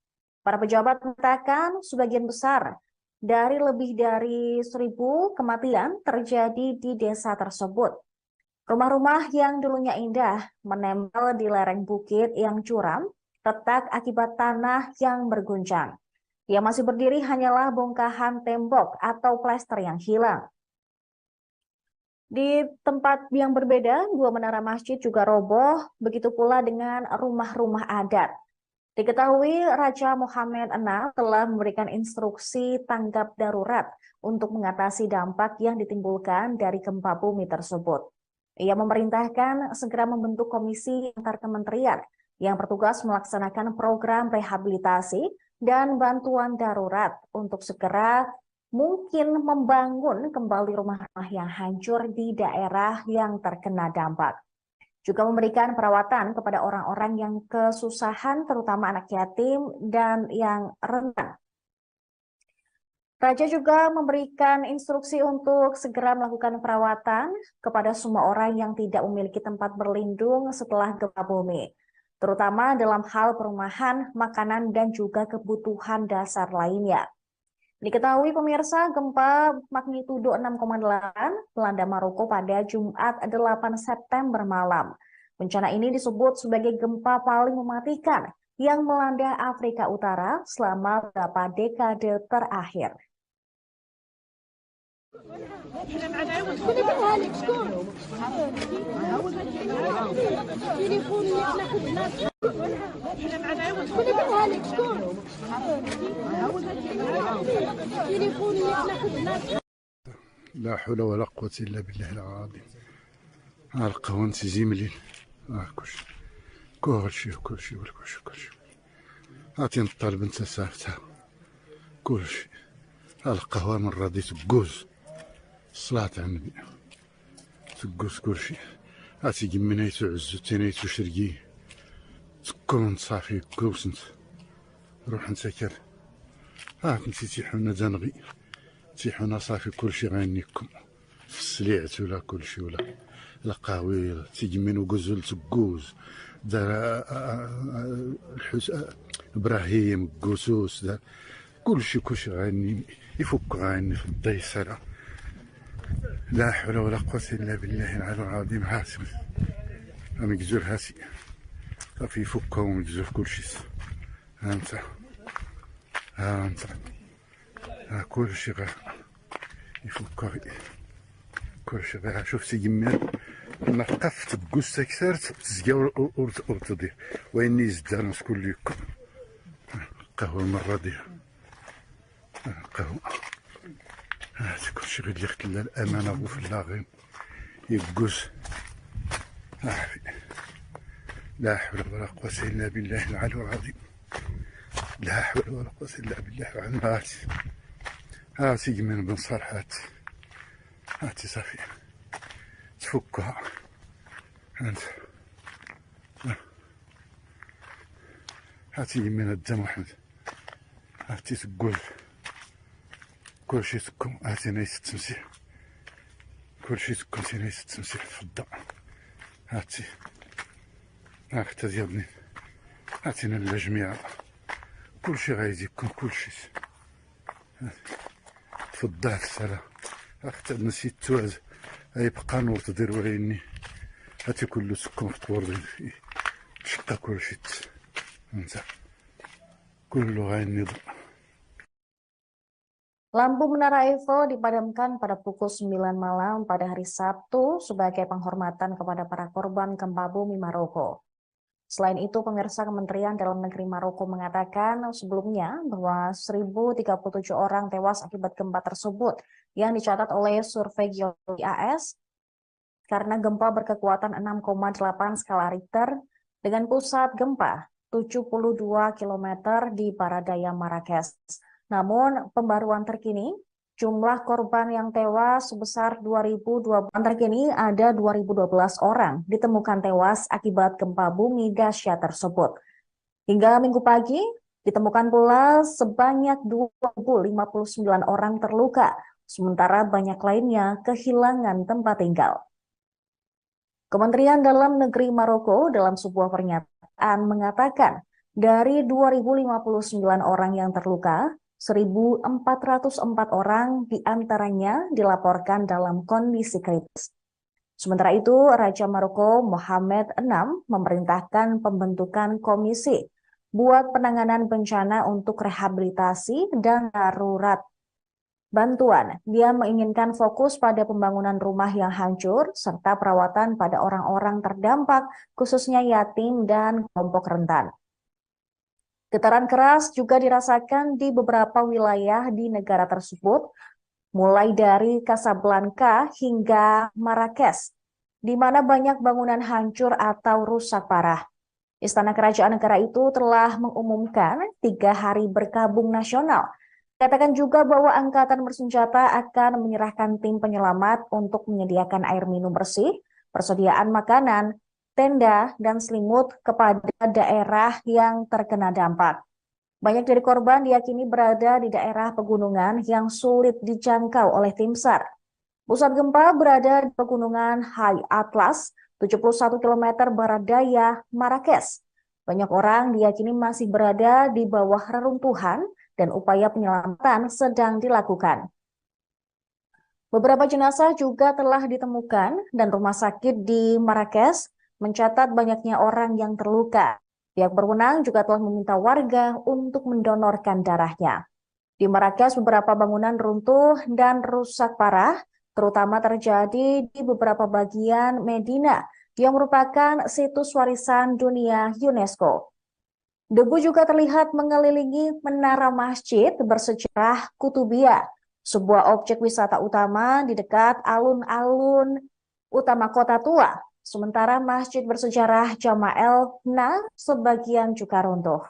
Para pejabat mengatakan sebagian besar dari lebih dari 1.000 kematian terjadi di desa tersebut. Rumah-rumah yang dulunya indah menempel di lereng bukit yang curam, retak akibat tanah yang berguncang. Yang masih berdiri hanyalah bongkahan tembok atau plester yang hilang. Di tempat yang berbeda, 2 menara masjid juga roboh, begitu pula dengan rumah-rumah adat. Diketahui Raja Mohammed VI telah memberikan instruksi tanggap darurat untuk mengatasi dampak yang ditimbulkan dari gempa bumi tersebut. Ia memerintahkan segera membentuk komisi antar kementerian yang bertugas melaksanakan program rehabilitasi dan bantuan darurat untuk segera mungkin membangun kembali rumah-rumah yang hancur di daerah yang terkena dampak. Juga memberikan perawatan kepada orang-orang yang kesusahan, terutama anak yatim dan yang rentan. Raja juga memberikan instruksi untuk segera melakukan perawatan kepada semua orang yang tidak memiliki tempat berlindung setelah gempa bumi. terutama dalam hal perumahan, makanan, dan juga kebutuhan dasar lainnya. Diketahui pemirsa, gempa magnitudo 6,8 melanda Maroko pada Jumat 8 September malam. Bencana ini disebut sebagai gempa paling mematikan yang melanda Afrika Utara selama beberapa dekade terakhir. لا حول ولا قوة إلا بالله العظيم. القهوة زملين كلشي عطينا الطالب انت سافتها كلشي. القهوة من راضي تقوز الصلاة على النبي تقوز كلشي. عطي قمنيتو عزو تينيتو شرقي تكون صافي كوس انت روح نسكر كنتي تيحونا دنغي تيحونا صافي كلشي غينيكم في السليعت ولا كلشي ولا القهوي تيجمين وقزول تقوز دار ابراهيم قوسوس دار كلشي غاني يفك غاني في الضيسرة. لا حول ولا قوة إلا بالله العلي العظيم. هاسي مقزور هاسي صافي يفكها ومقزور كلشي. ها انت كلشي غا يفكها كلشي غا. شوف تيجمين نقف تقوس تكسر تزقا ورتضيع ويني زدان كل يكون قهوة المرة دي قهوة كلشي غير يخت لا الأمانة وفي اللاغين يقوس. لا حول ولا قوة إلا بالله العلي العظيم. لا حول ولا قوة إلا بالله العلي. هاتي من بن صالحات هاتي صافي تفكها انت. هاتي من الدم واحد هاتي تقول كلشي تكون. هاتي نايس التمسيح كلشي تكون نايس التمسيح في الضوء. هاتي هاك ديالني هاتينا الجميع كلشي غايزي يكون كلشي في الضوء السلام. حتى نسيت توعز يبقى نور تدير وعيني هاتي كله سكون في طور تشقى كلشي انت كله غايني ضوء. Lampu Menara Eiffel dipadamkan pada pukul 9 malam pada hari Sabtu sebagai penghormatan kepada para korban gempa bumi Maroko. Selain itu, pemirsa, Kementerian Dalam Negeri Maroko mengatakan sebelumnya bahwa 1.037 orang tewas akibat gempa tersebut yang dicatat oleh survei geologi AS karena gempa berkekuatan 6,8 skala Richter dengan pusat gempa 72 km di Baradaya Marrakesh. Namun, pembaruan terkini, jumlah korban yang tewas sebesar 2.020 terkini ada 2.012 orang ditemukan tewas akibat gempa bumi dahsyat tersebut. Hingga Minggu pagi, ditemukan pula sebanyak 2.059 orang terluka, sementara banyak lainnya kehilangan tempat tinggal. Kementerian Dalam Negeri Maroko dalam sebuah pernyataan mengatakan dari 2.059 orang yang terluka, 1.404 orang diantaranya dilaporkan dalam kondisi kritis. Sementara itu, Raja Maroko Mohammed VI memerintahkan pembentukan komisi buat penanganan bencana untuk rehabilitasi dan darurat bantuan. Dia menginginkan fokus pada pembangunan rumah yang hancur serta perawatan pada orang-orang terdampak, khususnya yatim dan kelompok rentan. Getaran keras juga dirasakan di beberapa wilayah di negara tersebut, mulai dari Casablanca hingga Marrakesh, di mana banyak bangunan hancur atau rusak parah. Istana Kerajaan negara itu telah mengumumkan 3 hari berkabung nasional. Katakan juga bahwa angkatan bersenjata akan menyerahkan tim penyelamat untuk menyediakan air minum bersih, persediaan makanan, tenda, dan selimut kepada daerah yang terkena dampak. Banyak dari korban diyakini berada di daerah pegunungan yang sulit dijangkau oleh tim SAR. Pusat gempa berada di pegunungan High Atlas, 71 km barat daya Marrakesh. Banyak orang diyakini masih berada di bawah reruntuhan dan upaya penyelamatan sedang dilakukan. Beberapa jenazah juga telah ditemukan dan rumah sakit di Marrakesh mencatat banyaknya orang yang terluka. Pihak berwenang juga telah meminta warga untuk mendonorkan darahnya. Di Marrakesh, beberapa bangunan runtuh dan rusak parah, terutama terjadi di beberapa bagian Medina yang merupakan situs warisan dunia UNESCO. Debu juga terlihat mengelilingi menara masjid bersejarah Kutubiyah, sebuah objek wisata utama di dekat alun-alun utama kota tua. Sementara masjid bersejarah Jama'el Na sebagian juga runtuh.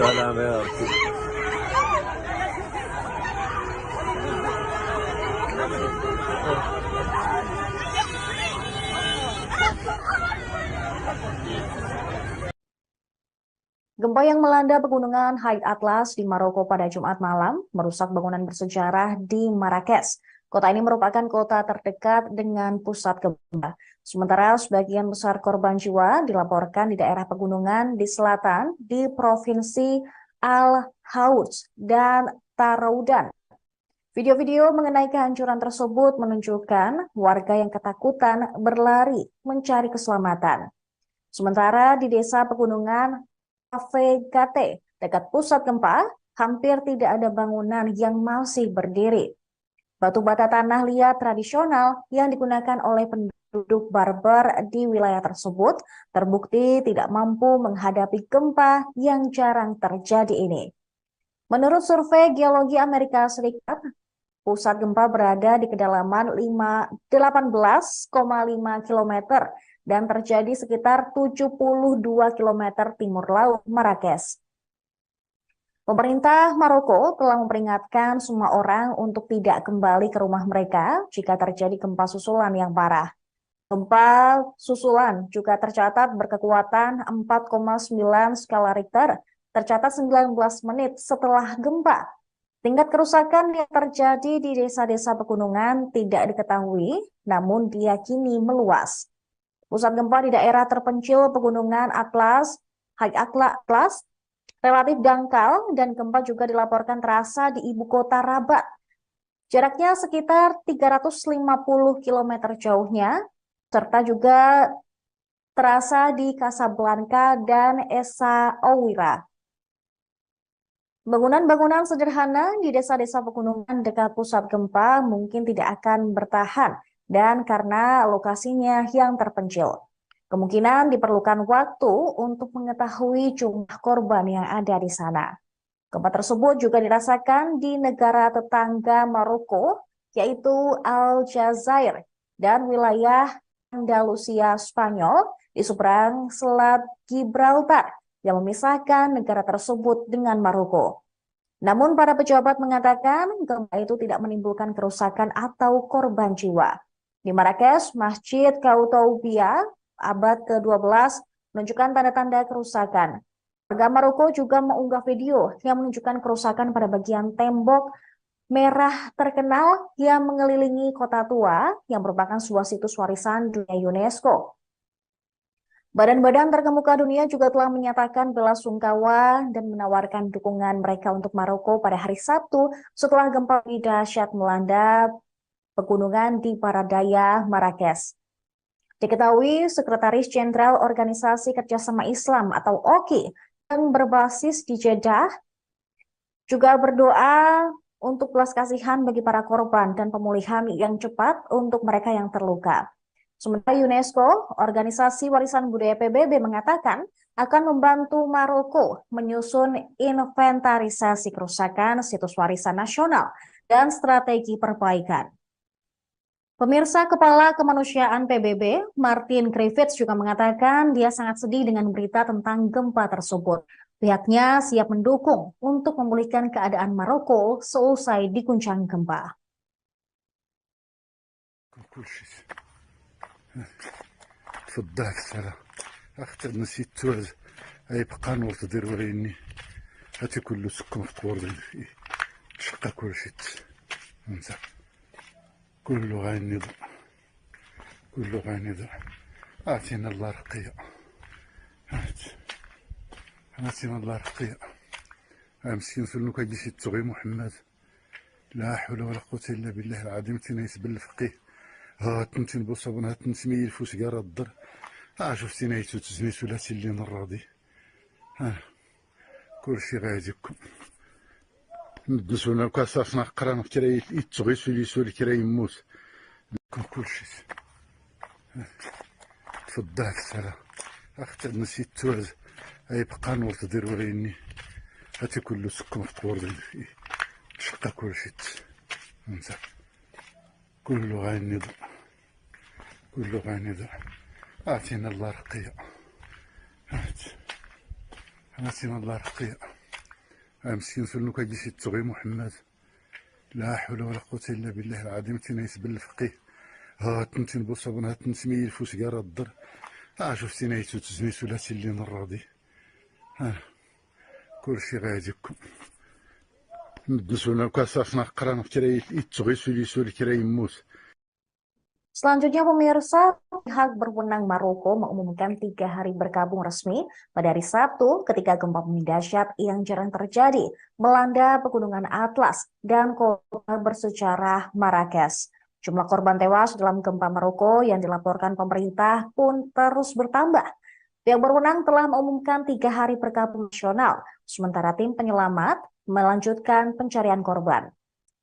سلام يا رسول. Gempa yang melanda pegunungan Haid Atlas di Maroko pada Jumat malam merusak bangunan bersejarah di Marrakesh. Kota ini merupakan kota terdekat dengan pusat gempa. Sementara sebagian besar korban jiwa dilaporkan di daerah pegunungan di selatan di Provinsi Al-Houth dan Taroudan. Video-video mengenai kehancuran tersebut menunjukkan warga yang ketakutan berlari mencari keselamatan. Sementara di desa pegunungan Avegate, dekat pusat gempa, hampir tidak ada bangunan yang masih berdiri. Batu bata tanah liat tradisional yang digunakan oleh penduduk Berber di wilayah tersebut terbukti tidak mampu menghadapi gempa yang jarang terjadi ini. Menurut survei Geologi Amerika Serikat, pusat gempa berada di kedalaman 18,5 km dan terjadi sekitar 72 km timur laut Marrakesh. Pemerintah Maroko telah memperingatkan semua orang untuk tidak kembali ke rumah mereka jika terjadi gempa susulan yang parah. Gempa susulan juga tercatat berkekuatan 4,9 skala Richter, tercatat 19 menit setelah gempa. Tingkat kerusakan yang terjadi di desa-desa pegunungan tidak diketahui, namun diyakini meluas. Pusat gempa di daerah terpencil pegunungan Atlas, Haid Atlas, relatif dangkal dan gempa juga dilaporkan terasa di ibu kota Rabat. Jaraknya sekitar 350 km jauhnya, serta juga terasa di Casablanca dan Essaouira. Bangunan-bangunan sederhana di desa-desa pegunungan dekat pusat gempa mungkin tidak akan bertahan dan karena lokasinya yang terpencil. Kemungkinan diperlukan waktu untuk mengetahui jumlah korban yang ada di sana. Gempa tersebut juga dirasakan di negara tetangga Maroko, yaitu Aljazair dan wilayah Andalusia Spanyol di seberang Selat Gibraltar yang memisahkan negara tersebut dengan Maroko. Namun para pejabat mengatakan gempa itu tidak menimbulkan kerusakan atau korban jiwa. Di Marrakesh, Masjid Koutoubia abad ke-12 menunjukkan tanda-tanda kerusakan. Warga Maroko juga mengunggah video yang menunjukkan kerusakan pada bagian tembok merah terkenal yang mengelilingi kota tua yang merupakan sebuah situs warisan dunia UNESCO. Badan-badan terkemuka dunia juga telah menyatakan bela sungkawa dan menawarkan dukungan mereka untuk Maroko pada hari Sabtu setelah gempa dahsyat melanda pegunungan di Paradaya, Marrakesh. Diketahui Sekretaris Jenderal Organisasi Kerjasama Islam atau OKI yang berbasis di Jeddah juga berdoa untuk belas kasihan bagi para korban dan pemulihan yang cepat untuk mereka yang terluka. Sementara UNESCO, Organisasi Warisan Budaya PBB mengatakan akan membantu Maroko menyusun inventarisasi kerusakan situs warisan nasional dan strategi perbaikan. Pemirsa, Kepala Kemanusiaan PBB, Martin Griffiths juga mengatakan dia sangat sedih dengan berita tentang gempa tersebut. Pihaknya siap mendukung untuk memulihkan keadaan Maroko seusai diguncang gempa. تفضلك السلام اختر نسيت توز اي بقى نور تدير وريني هاتي كله سكن في قور شقة كل شيء انت كله غاني ضع كله غاني ضع اعطينا الله رقية اعطينا الله رقية مسكين سلوك هاجي سي تغي محمد لا حول ولا قوة الا بالله العظيم تنيس بالفقيه ها تنتين بوصابون ها تنسمي الفوس قارا الضر شفتي نايتو تزني ثلاثي اللي نراضي كلشي غاديكم ندسونا كاساسنا قران كرا يتغي سولي سولي كرا يموت لكم كلشي تفضلك السلام اختر نسيت توز اي بقى نور تدير وريني هاتي كله سكن في قور شقة كلشي انت كله غاني ضع كله غاني ضع اعطينا الله رقية اعطينا الله رقية مسكين سلوك هاجي سي تغي محمد لا حول ولا قوة الا بالله العظيم تنيس بالفقيه ها تنتين بوصابون ها تنسمي الفوس قارا الضر شفتي نايتو تزني ثلاثي اللي نراضي كلشي غاديكم ندسونا كاساسنا قران كرا يتغي سولي سولي كرا يموت. Selanjutnya, pemirsa, pihak berwenang Maroko mengumumkan 3 hari berkabung resmi pada hari Sabtu ketika gempa bumi dahsyat yang jarang terjadi melanda pegunungan Atlas dan kota bersejarah Marrakesh. Jumlah korban tewas dalam gempa Maroko yang dilaporkan pemerintah pun terus bertambah. Pihak berwenang telah mengumumkan 3 hari berkabung nasional, sementara tim penyelamat melanjutkan pencarian korban.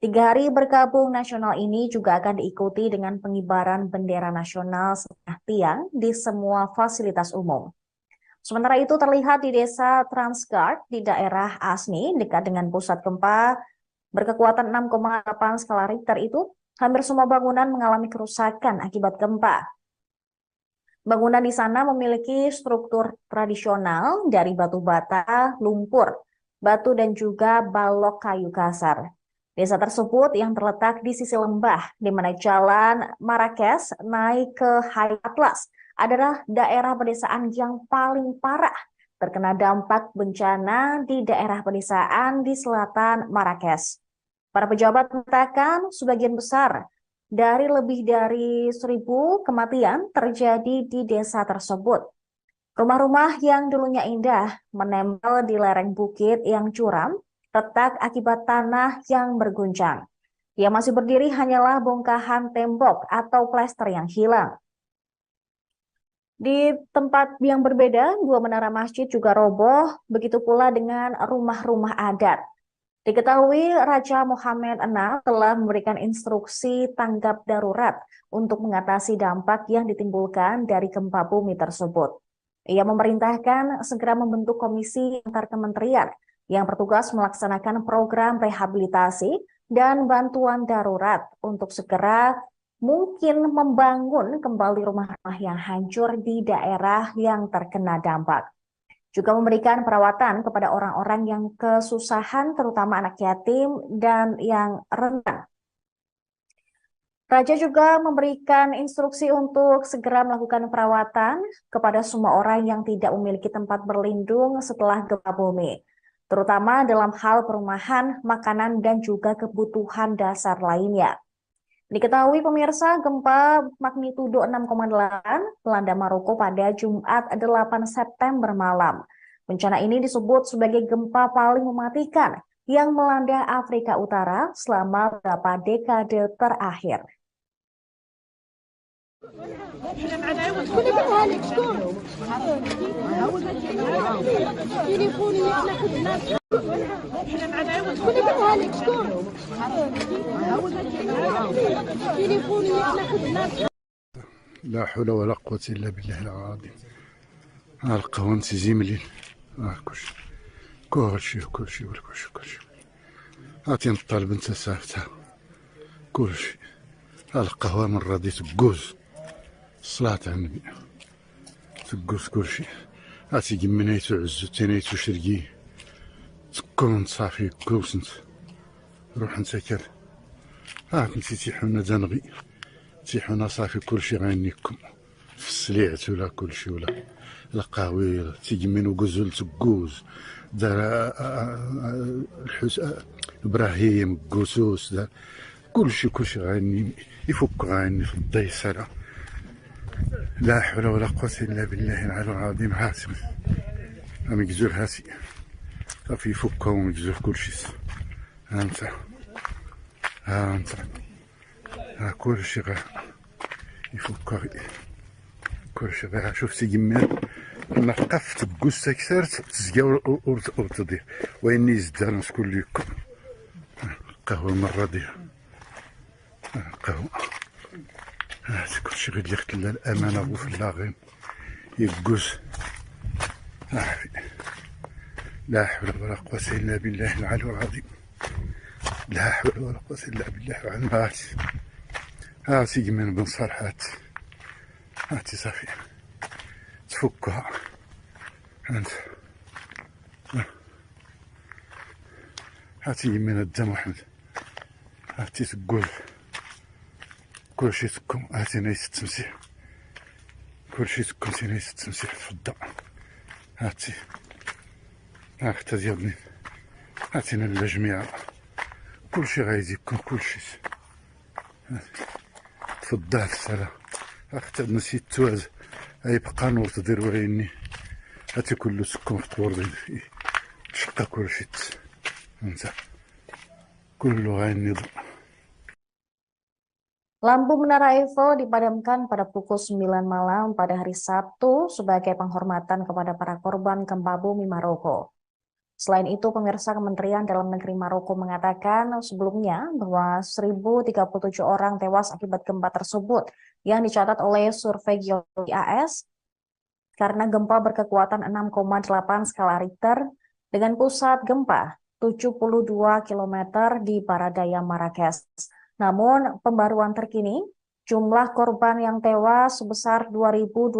3 hari berkabung nasional ini juga akan diikuti dengan pengibaran bendera nasional setengah tiang di semua fasilitas umum. Sementara itu terlihat di desa Transgard di daerah Asni dekat dengan pusat gempa berkekuatan 6,8 skala Richter itu, hampir semua bangunan mengalami kerusakan akibat gempa. Bangunan di sana memiliki struktur tradisional dari batu bata, lumpur, batu dan juga balok kayu kasar. Desa tersebut yang terletak di sisi lembah di mana jalan Marrakesh naik ke High Atlas adalah daerah pedesaan yang paling parah terkena dampak bencana di daerah pedesaan di selatan Marrakesh. Para pejabat mengatakan sebagian besar dari lebih dari 1.000 kematian terjadi di desa tersebut. Rumah-rumah yang dulunya indah menempel di lereng bukit yang curam retak akibat tanah yang berguncang. Yang masih berdiri hanyalah bongkahan tembok atau plester yang hilang. Di tempat yang berbeda, 2 menara masjid juga roboh, begitu pula dengan rumah-rumah adat. Diketahui Raja Mohammed VI telah memberikan instruksi tanggap darurat untuk mengatasi dampak yang ditimbulkan dari gempa bumi tersebut. Ia memerintahkan segera membentuk komisi antar kementerian yang bertugas melaksanakan program rehabilitasi dan bantuan darurat untuk segera mungkin membangun kembali rumah-rumah yang hancur di daerah yang terkena dampak. Juga memberikan perawatan kepada orang-orang yang kesusahan, terutama anak yatim dan yang rentan. Raja juga memberikan instruksi untuk segera melakukan perawatan kepada semua orang yang tidak memiliki tempat berlindung setelah gempa bumi, terutama dalam hal perumahan, makanan, dan juga kebutuhan dasar lainnya. Diketahui pemirsa, gempa magnitudo 6,8 melanda Maroko pada Jumat 8 September malam. Bencana ini disebut sebagai gempa paling mematikan yang melanda Afrika Utara selama beberapa dekade terakhir. لا حول ولا قوة إلا بالله العظيم القهوة نسيزي مليل كلشي كلشي كلشي كلشي كلشي عطينا الطالب انت سافتها كلشي القهوة من راضي تقوز الصلاة على النبي تقوز كلشي عطي قمنيتو عزو تينيتو شرقي تكون صافي كوسنت روح نسكر كنتي تيحونا دنغي تيحونا صافي كلشي غينيكم في السليعت ولا كلشي ولا القهوي تيجمينو قزول تقوز دار الحس ابراهيم قوسوس دار كلشي غاني يفك غاني في الضيسرة. لا حول ولا قوة الا بالله العلي العظيم. هاتي مكزول هاتي صافي يفكها ومكزول كلشي. ها انت كلشي غا يفكها كلشي غا شفتي جمال نقف تقوس تكسرت تزقا ورتضيع ويني يزدان نسكن ليكم قهوة مرة ديال قهوة هاتي كلشي غير يخت لا الأمانة وفي اللاغين يقوس لا حول ولا قوة إلا بالله العلي العظيم. لا حول ولا قوة إلا بالله العلي العظيم. هاتي جمال بن صالح هاتي صافي تفكها انت هاتي من الدم واحد هاتي تقول كلشي تكون هاتي نايس التمسيح كلشي تكون نايس التمسيح تفضل هاتي اختي ديالني هاتينا الجميع كلشي غايزي يكون كلشي تفضل السلام اختي نسيت تواز يبقى نور تدير وعيني هاتي كله سكون في طور تشقى كلشي انت كله غايني ضوء. Lampu Menara Eiffel dipadamkan pada pukul 9 malam pada hari Sabtu sebagai penghormatan kepada para korban gempa bumi Maroko. Selain itu, pemirsa, Kementerian Dalam Negeri Maroko mengatakan sebelumnya bahwa 1.037 orang tewas akibat gempa tersebut yang dicatat oleh survei geologi AS karena gempa berkekuatan 6,8 skala Richter dengan pusat gempa 72 km di Baradaya Marrakesh. Namun, pembaruan terkini, jumlah korban yang tewas sebesar 2.012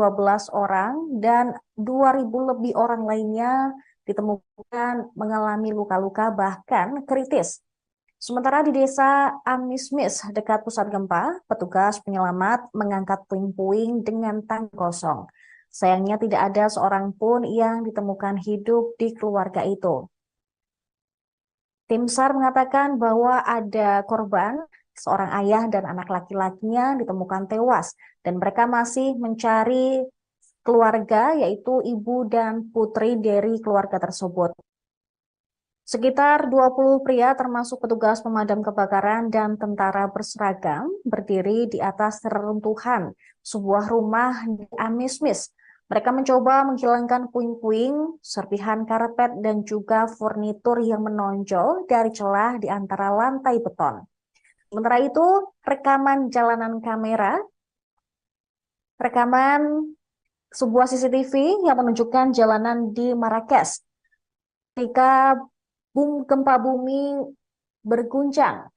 orang dan 2.000 lebih orang lainnya ditemukan mengalami luka-luka bahkan kritis. Sementara di desa Amismis dekat pusat gempa, petugas penyelamat mengangkat puing-puing dengan tangki kosong. Sayangnya tidak ada seorang pun yang ditemukan hidup di keluarga itu. Tim SAR mengatakan bahwa ada korban, seorang ayah dan anak laki-lakinya ditemukan tewas dan mereka masih mencari keluarga, yaitu ibu dan putri dari keluarga tersebut. Sekitar 20 pria termasuk petugas pemadam kebakaran dan tentara berseragam berdiri di atas reruntuhan sebuah rumah di Amismis. Mereka mencoba menghilangkan puing-puing, serpihan karpet, dan juga furnitur yang menonjol dari celah di antara lantai beton. Sementara itu, rekaman sebuah CCTV yang menunjukkan jalanan di Marrakesh ketika gempa bumi berguncang.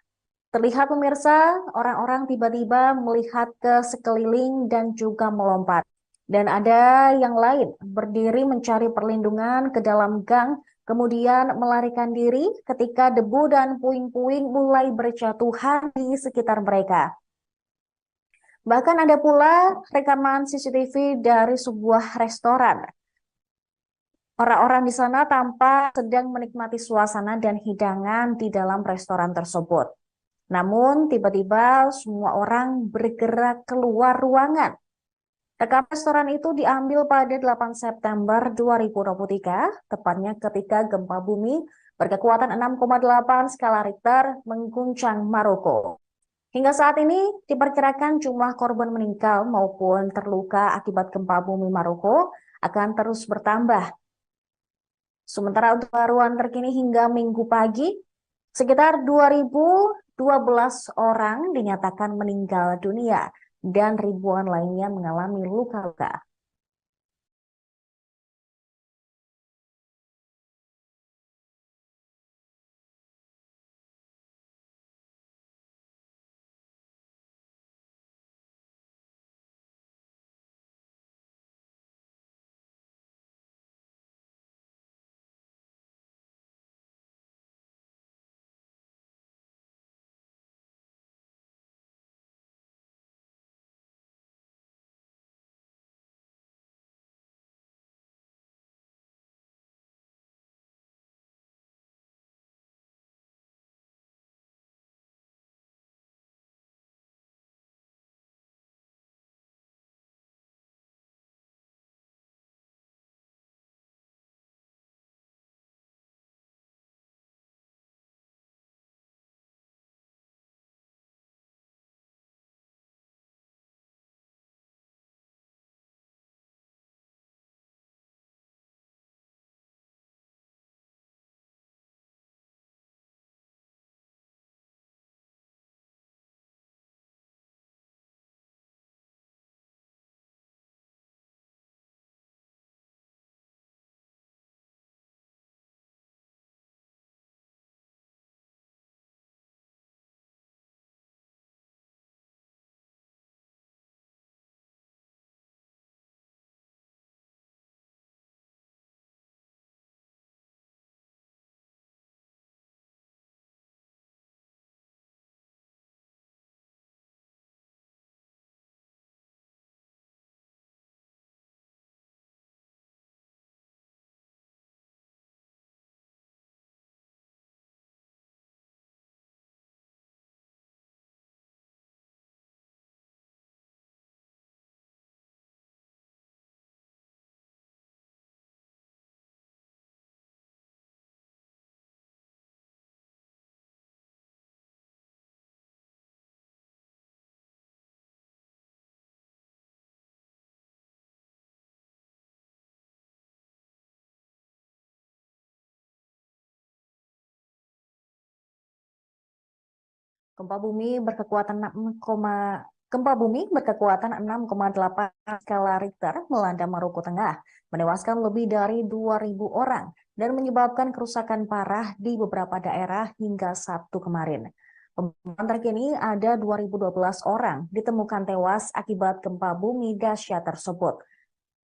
Terlihat, pemirsa, orang-orang tiba-tiba melihat ke sekeliling dan juga melompat. Dan ada yang lain berdiri mencari perlindungan ke dalam gang, kemudian melarikan diri ketika debu dan puing-puing mulai berjatuhan di sekitar mereka. Bahkan ada pula rekaman CCTV dari sebuah restoran. Orang-orang di sana tampak sedang menikmati suasana dan hidangan di dalam restoran tersebut. Namun tiba-tiba semua orang bergerak keluar ruangan. Rekaman restoran itu diambil pada 8 September 2023, tepatnya ketika gempa bumi berkekuatan 6,8 skala Richter mengguncang Maroko. Hingga saat ini diperkirakan jumlah korban meninggal maupun terluka akibat gempa bumi Maroko akan terus bertambah. Sementara untuk pembaruan terkini hingga Minggu pagi, sekitar 2.012 orang dinyatakan meninggal dunia dan ribuan lainnya mengalami luka-luka. Gempa bumi berkekuatan 6,8 skala Richter melanda Maluku Tengah, menewaskan lebih dari 2.000 orang dan menyebabkan kerusakan parah di beberapa daerah hingga Sabtu kemarin. Pemantauan terkini ada 2.012 orang ditemukan tewas akibat gempa bumi dahsyat tersebut.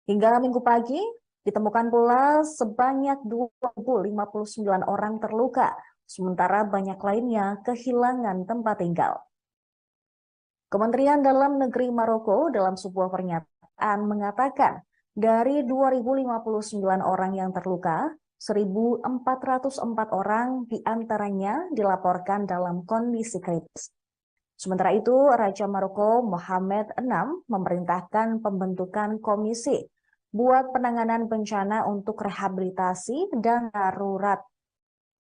Hingga Minggu pagi, ditemukan pula sebanyak 2.059 orang terluka, sementara banyak lainnya kehilangan tempat tinggal. Kementerian Dalam Negeri Maroko dalam sebuah pernyataan mengatakan dari 2.059 orang yang terluka, 1.404 orang diantaranya dilaporkan dalam kondisi kritis. Sementara itu, Raja Maroko Mohammed VI memerintahkan pembentukan komisi buat penanganan bencana untuk rehabilitasi dan darurat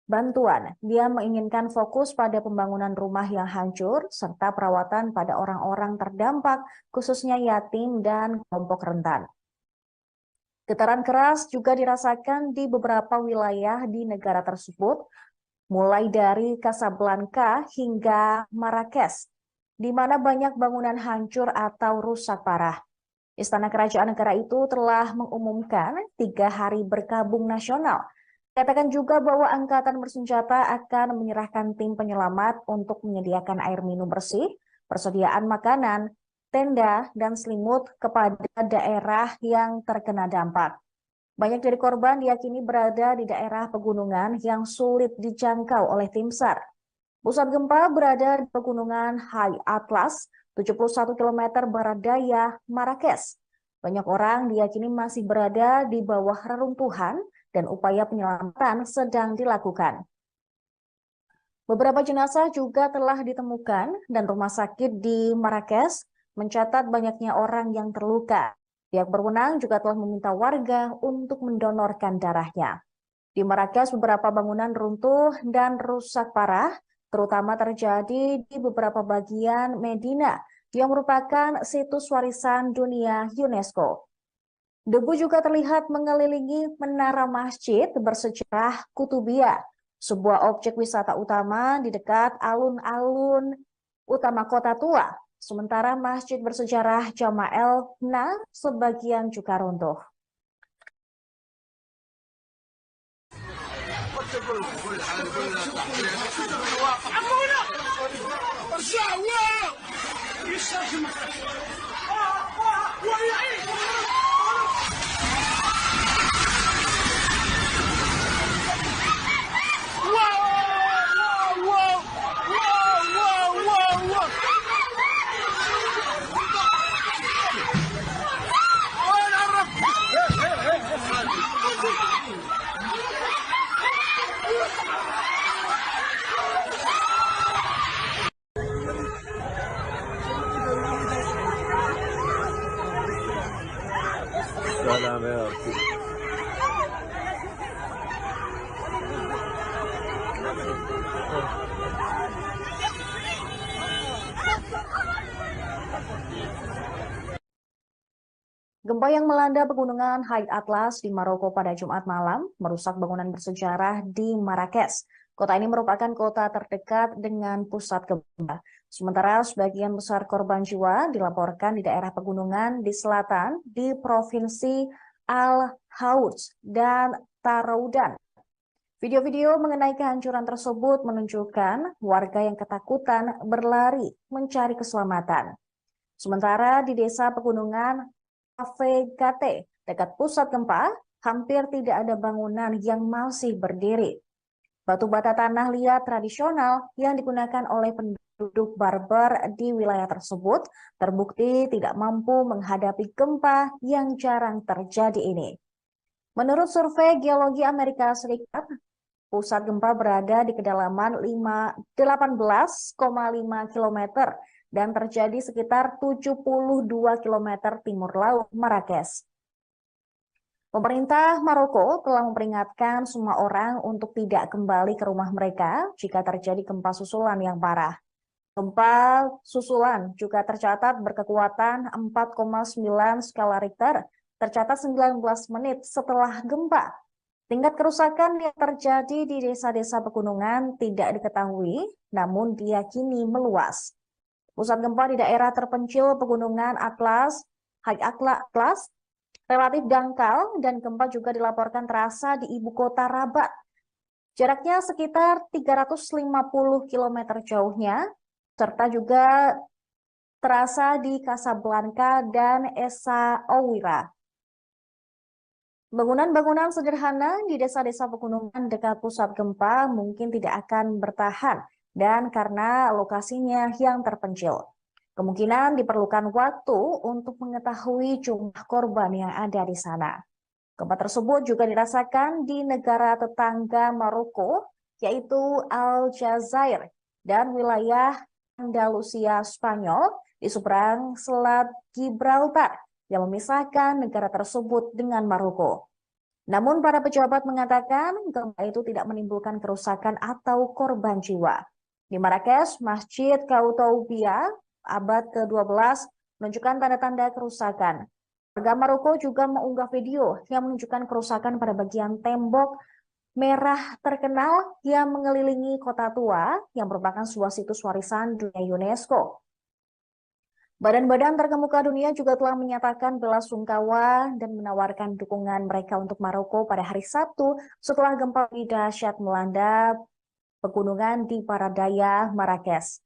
bantuan. Dia menginginkan fokus pada pembangunan rumah yang hancur serta perawatan pada orang-orang terdampak, khususnya yatim dan kelompok rentan. Getaran keras juga dirasakan di beberapa wilayah di negara tersebut, mulai dari Casablanca hingga Marrakesh, di mana banyak bangunan hancur atau rusak parah. Istana Kerajaan negara itu telah mengumumkan 3 hari berkabung nasional. Katakan juga bahwa angkatan bersenjata akan menyerahkan tim penyelamat untuk menyediakan air minum bersih, persediaan makanan, tenda, dan selimut kepada daerah yang terkena dampak. Banyak dari korban diyakini berada di daerah pegunungan yang sulit dijangkau oleh tim SAR. Pusat gempa berada di pegunungan High Atlas, 71 km barat daya Marrakesh. Banyak orang diyakini masih berada di bawah reruntuhan dan upaya penyelamatan sedang dilakukan. Beberapa jenazah juga telah ditemukan dan rumah sakit di Marrakesh mencatat banyaknya orang yang terluka. Pihak berwenang juga telah meminta warga untuk mendonorkan darahnya. Di Marrakesh beberapa bangunan runtuh dan rusak parah, terutama terjadi di beberapa bagian Medina yang merupakan situs warisan dunia UNESCO. Debu juga terlihat mengelilingi menara masjid bersejarah Kutubiyah, sebuah objek wisata utama di dekat alun-alun utama kota tua. Sementara masjid bersejarah Jama'el Na sebagian juga runtuh. سلام يا أخي. Gempa yang melanda pegunungan High Atlas di Maroko pada Jumat malam merusak bangunan bersejarah di Marrakesh. Kota ini merupakan kota terdekat dengan pusat gempa. Sementara sebagian besar korban jiwa dilaporkan di daerah pegunungan di selatan di Provinsi Al-Hauj dan Taroudan. Video-video mengenai kehancuran tersebut menunjukkan warga yang ketakutan berlari mencari keselamatan. Sementara di desa pegunungan Avegate, dekat pusat gempa, hampir tidak ada bangunan yang masih berdiri. Batu bata tanah liat tradisional yang digunakan oleh penduduk Barbar di wilayah tersebut terbukti tidak mampu menghadapi gempa yang jarang terjadi ini. Menurut survei Geologi Amerika Serikat, pusat gempa berada di kedalaman 18,5 km dan terjadi sekitar 72 km timur laut Marrakesh. Pemerintah Maroko telah memperingatkan semua orang untuk tidak kembali ke rumah mereka jika terjadi gempa susulan yang parah. Gempa susulan juga tercatat berkekuatan 4,9 skala Richter, tercatat 19 menit setelah gempa. Tingkat kerusakan yang terjadi di desa-desa pegunungan tidak diketahui, namun diyakini meluas. Pusat gempa di daerah terpencil pegunungan High Atlas, relatif dangkal dan gempa juga dilaporkan terasa di ibu kota Rabat. Jaraknya sekitar 350 km jauhnya, serta juga terasa di Casablanca dan Esa Oira. Bangunan-bangunan sederhana di desa-desa pegunungan dekat pusat gempa mungkin tidak akan bertahan dan karena lokasinya yang terpencil. Kemungkinan diperlukan waktu untuk mengetahui jumlah korban yang ada di sana. Gempa tersebut juga dirasakan di negara tetangga Maroko, yaitu Aljazair dan wilayah Andalusia Spanyol di seberang Selat Gibraltar yang memisahkan negara tersebut dengan Maroko. Namun para pejabat mengatakan gempa itu tidak menimbulkan kerusakan atau korban jiwa. Di Marrakesh, Masjid Koutoubia abad ke-12 menunjukkan tanda-tanda kerusakan. Warga Maroko juga mengunggah video yang menunjukkan kerusakan pada bagian tembok merah terkenal yang mengelilingi kota tua yang merupakan sebuah situs warisan dunia UNESCO. Badan-badan terkemuka dunia juga telah menyatakan bela sungkawa dan menawarkan dukungan mereka untuk Maroko pada hari Sabtu setelah gempa dahsyat melanda pegunungan di Paradaya, Marrakesh.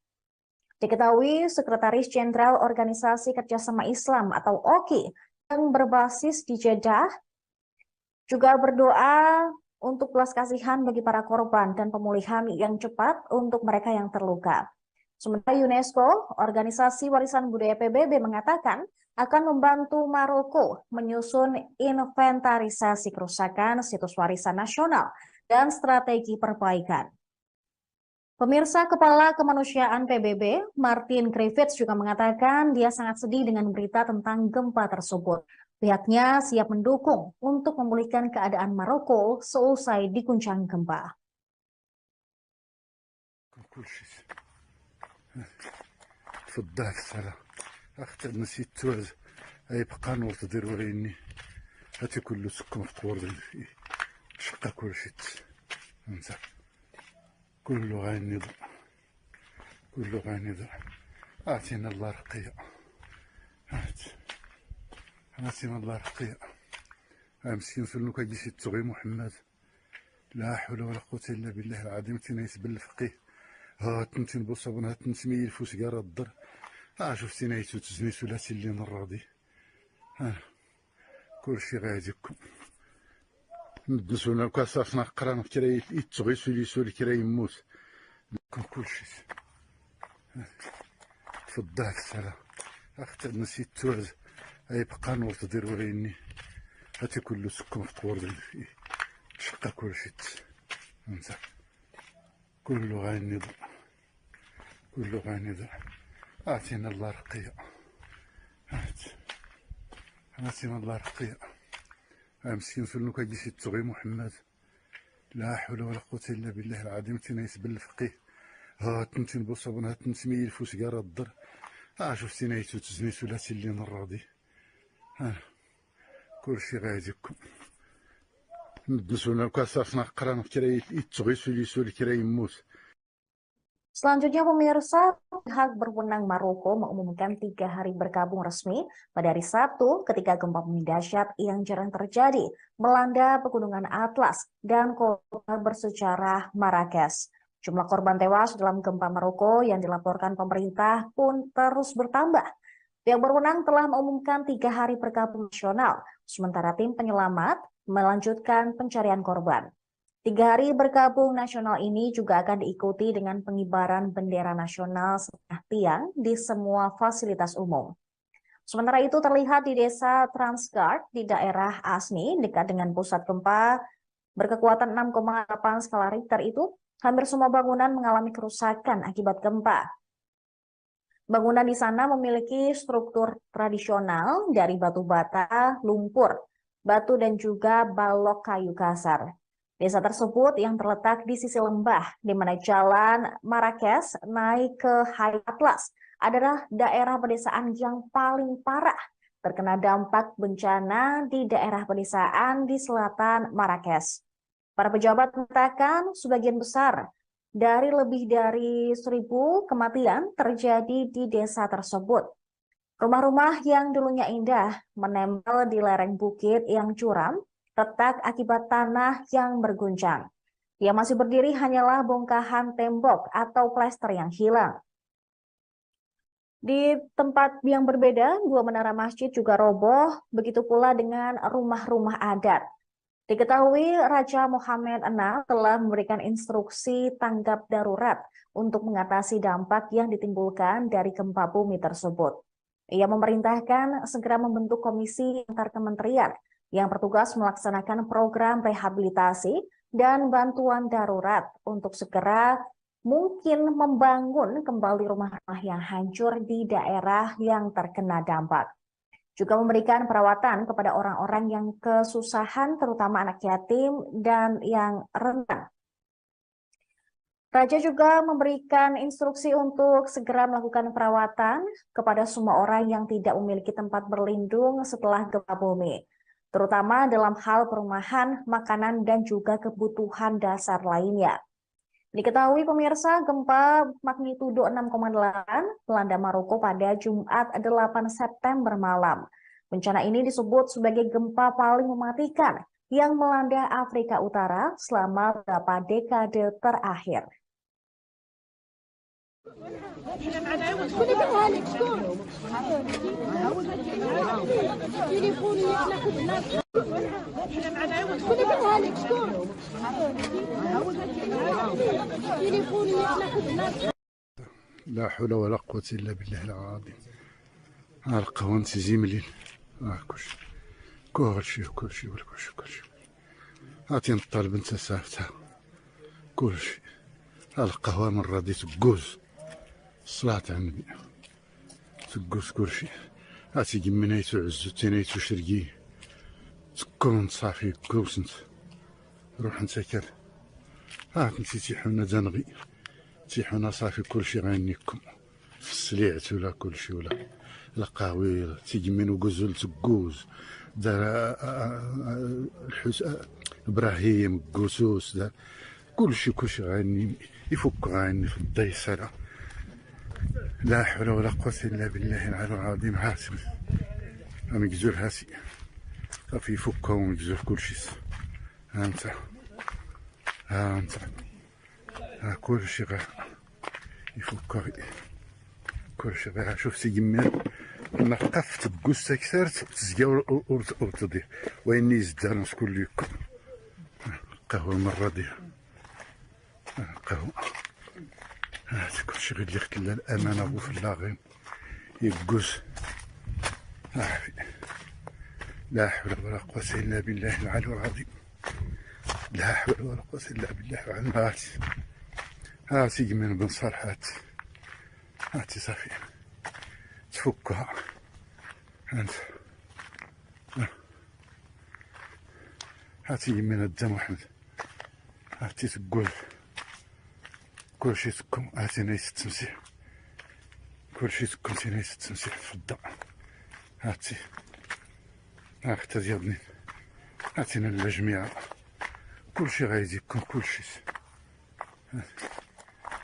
Diketahui Sekretaris Jenderal Organisasi Kerjasama Islam atau OKI yang berbasis di Jeddah juga berdoa untuk belas kasihan bagi para korban dan pemulihan yang cepat untuk mereka yang terluka. Sementara UNESCO, Organisasi Warisan Budaya PBB mengatakan akan membantu Maroko menyusun inventarisasi kerusakan situs warisan nasional dan strategi perbaikan. Pemirsa, Kepala Kemanusiaan PBB, Martin Griffiths juga mengatakan dia sangat sedih dengan berita tentang gempa tersebut. Pihaknya siap mendukung untuk memulihkan keadaan Maroko seusai diguncang gempa. تفضلك السلام اختي نسيت توز اي بقى نور تدير وريني هاتي كله سكن في قور شقة كل شيء انت كله غينض كله غينض اعطينا الله رقية اعطينا الله رقية مسكين سلوك يجي تغي محمد لا حول ولا قوة الا بالله العظيم تنايس بالفقيه ها تنتين بوصابون ها تنتمي الفوس قارة الضر شفتي نايتو تزني ثلاثي اللي نراضي كل شي غاديكم ندسونا كاسافنا قران كرا يتغي سولي كرا يموت كل شي تفضلك السلام اختي نسيت توز اي بقى نور تدير وريني هاتي كله سكن في قور شقة كل شي انت كله غينض كله غينض اعطينا الله رقية اعطينا الله رقية مسكين سلوك يجي تغي محمد لا حول ولا قوة الا بالله العظيم تنايس بالفقيه ها تنتين بوصابون ها تنتمي الفوس قارة الضر شفتي نايتو تزني ثلاثي اللي نراضي كل شي غاديكم ندسونا كاسافنا قران كرا يتغي سولي كرا يموت. Selanjutnya pemirsa, pihak berwenang Maroko mengumumkan 3 hari berkabung resmi pada hari Sabtu ketika gempa bumi dahsyat yang jarang terjadi melanda pegunungan Atlas dan kota bersejarah Marrakesh. Jumlah korban tewas dalam gempa Maroko yang dilaporkan pemerintah pun terus bertambah. Pihak berwenang telah mengumumkan 3 hari berkabung nasional, sementara tim penyelamat melanjutkan pencarian korban. 3 hari berkabung nasional ini juga akan diikuti dengan pengibaran bendera nasional setengah tiang di semua fasilitas umum. Sementara itu terlihat di desa Transgard di daerah Asni dekat dengan pusat gempa berkekuatan 6,8 skala Richter itu, hampir semua bangunan mengalami kerusakan akibat gempa. Bangunan di sana memiliki struktur tradisional dari batu bata, lumpur, batu dan juga balok kayu kasar. Desa tersebut yang terletak di sisi lembah, di mana jalan Marrakesh naik ke High Atlas, adalah daerah pedesaan yang paling parah terkena dampak bencana di daerah pedesaan di selatan Marrakesh. Para pejabat mengatakan sebagian besar dari lebih dari 1.000 kematian terjadi di desa tersebut. Rumah-rumah yang dulunya indah menempel di lereng bukit yang curam, retak akibat tanah yang berguncang. Yang masih berdiri hanyalah bongkahan tembok atau plester yang hilang. Di tempat yang berbeda, 2 menara masjid juga roboh, begitu pula dengan rumah-rumah adat. Diketahui Raja Mohammed VI telah memberikan instruksi tanggap darurat untuk mengatasi dampak yang ditimbulkan dari gempa bumi tersebut. Ia memerintahkan segera membentuk komisi antar kementerian yang bertugas melaksanakan program rehabilitasi dan bantuan darurat untuk segera mungkin membangun kembali rumah-rumah yang hancur di daerah yang terkena dampak. Juga memberikan perawatan kepada orang-orang yang kesusahan, terutama anak yatim dan yang rentan. Raja juga memberikan instruksi untuk segera melakukan perawatan kepada semua orang yang tidak memiliki tempat berlindung setelah gempa bumi, terutama dalam hal perumahan, makanan, dan juga kebutuhan dasar lainnya. Diketahui pemirsa, gempa magnitudo 6,8 melanda Maroko pada Jumat 8 September malam. Bencana ini disebut sebagai gempa paling mematikan yang melanda Afrika Utara selama beberapa dekade terakhir. لا حول ولا قوة إلا بالله العظيم. القهوة تجي مليل كلشي هاتي نطالب انت سافتها كلشي. القهوة من راضي تقوز الصلاة على النبي تقوز كلشي. هاتي قمنيتو عزو تينيتو شرقي تكون صافي كوس انت روح انت كال هات انت تيحونا دنغي تيحونا صافي كلشي غينيكم في السليعت ولا كلشي ولا القهوي تيجمين وقزول تقوز دار ابراهيم قوسوس دار كلشي غاني يفك غاني في الديسرة. لا حول ولا قوة إلا بالله العلي العظيم. هاسم مقزول هاسي صافي يفكها ومقزول كلشي. ها انت ها كلشي غا يفكها كلشي غا شوف تيجمين نقف تقوس تكسر تزقا ورتضيع ويني يزدان كل يكون قهوة مرة ديال قهوة. كلشي غير اللي خلى الأمانة هو في اللاغين يقوس. لا حول ولا قوة إلا بالله العلي العظيم. لا حول ولا قوة إلا بالله العلي العظيم. هاتي من بن صالح هاتي صافي تفكها انت. هاتي من الدم احمد هاتي تقول كلشي تكون هاتي نايس التمسيح كلشي تكون نايس التمسيح في الدار. هاتي اختي ديالني هاتينا الجميع كلشي غايدي يكون كلشي.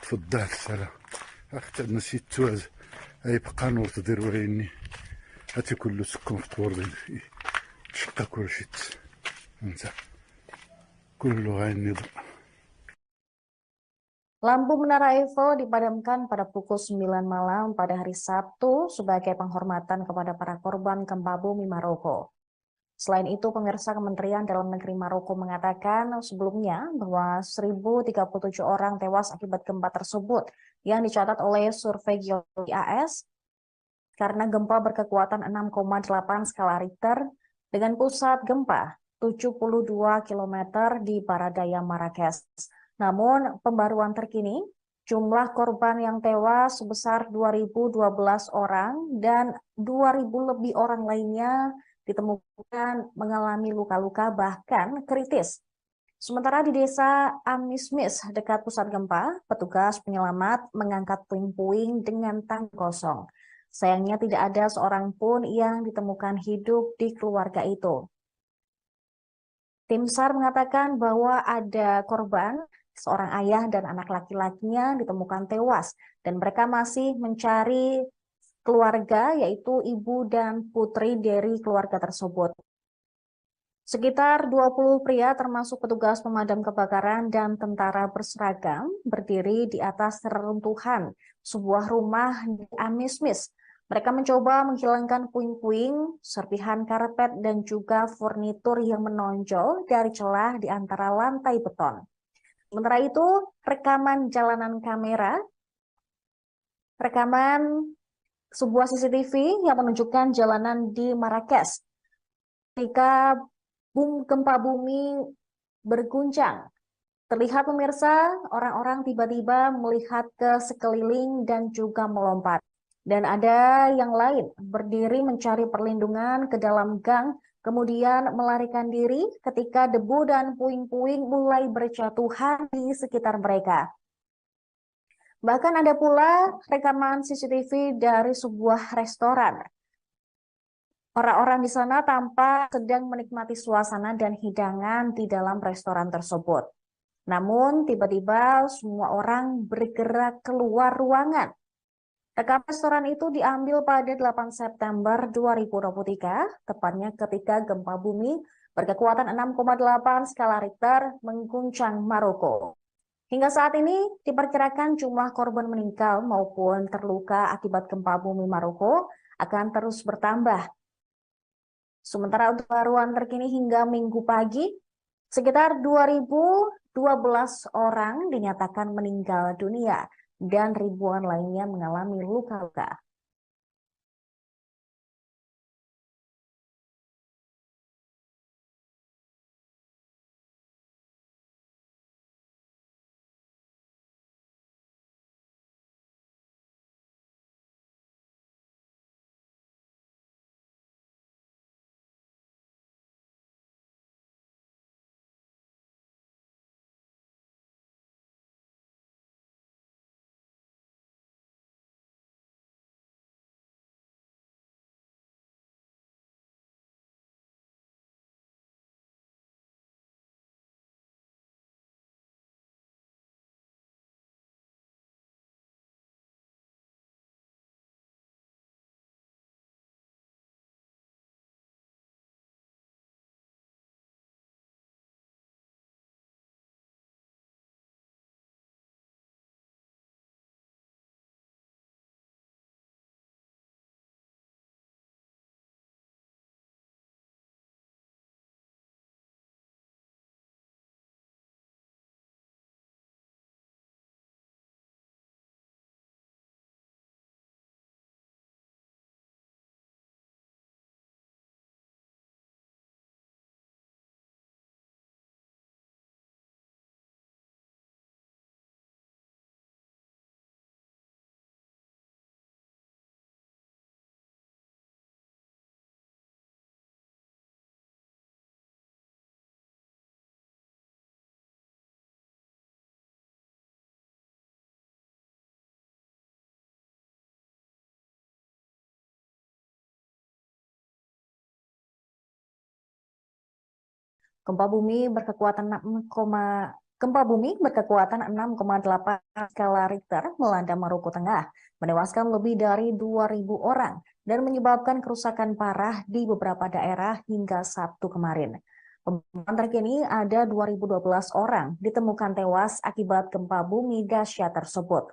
تفضل السلام اختي نسيت توز يبقى نور تدير وريني هاتي كله تكون في طور تشقى كلشي انت كله غايني. Lampu Menara Eiffel dipadamkan pada pukul 9 malam pada hari Sabtu sebagai penghormatan kepada para korban gempa bumi Maroko. Selain itu, pemirsa, Kementerian Dalam Negeri Maroko mengatakan sebelumnya bahwa 1.037 orang tewas akibat gempa tersebut yang dicatat oleh survei geologi AS karena gempa berkekuatan 6,8 skala Richter dengan pusat gempa 72 km di barat daya Marrakesh. Namun, pembaruan terkini, jumlah korban yang tewas sebesar 2.012 orang dan 2.000 lebih orang lainnya ditemukan mengalami luka-luka bahkan kritis. Sementara di desa Amismis dekat pusat gempa, petugas penyelamat mengangkat puing-puing dengan tangki kosong. Sayangnya tidak ada seorang pun yang ditemukan hidup di keluarga itu. Tim SAR mengatakan bahwa ada korban, seorang ayah dan anak laki-lakinya ditemukan tewas, dan mereka masih mencari keluarga, yaitu ibu dan putri dari keluarga tersebut. Sekitar 20 pria termasuk petugas pemadam kebakaran dan tentara berseragam berdiri di atas reruntuhan sebuah rumah di Amismis. Mereka mencoba menghilangkan puing-puing, serpihan karpet, dan juga furnitur yang menonjol dari celah di antara lantai beton. Sementara itu, rekaman sebuah CCTV yang menunjukkan jalanan di Marrakesh ketika gempa bumi berguncang. Terlihat pemirsa, orang-orang tiba-tiba melihat ke sekeliling dan juga melompat. Dan ada yang lain berdiri mencari perlindungan ke dalam gang, kemudian melarikan diri ketika debu dan puing-puing mulai berjatuhan di sekitar mereka. Bahkan ada pula rekaman CCTV dari sebuah restoran. Orang-orang di sana tampak sedang menikmati suasana dan hidangan di dalam restoran tersebut. Namun, tiba-tiba semua orang bergerak keluar ruangan. Rekaman restoran itu diambil pada 8 September 2023, tepatnya ketika gempa bumi berkekuatan 6,8 skala Richter mengguncang Maroko. Hingga saat ini, diperkirakan jumlah korban meninggal maupun terluka akibat gempa bumi Maroko akan terus bertambah. Sementara untuk pembaruan terkini hingga Minggu pagi, sekitar 2.012 orang dinyatakan meninggal dunia dan ribuan lainnya mengalami luka-luka. Gempa bumi berkekuatan 6,8 skala Richter melanda Maroko Tengah, menewaskan lebih dari 2.000 orang dan menyebabkan kerusakan parah di beberapa daerah hingga Sabtu kemarin. Pemantauan terkini ada 2.012 orang ditemukan tewas akibat gempa bumi dahsyat tersebut.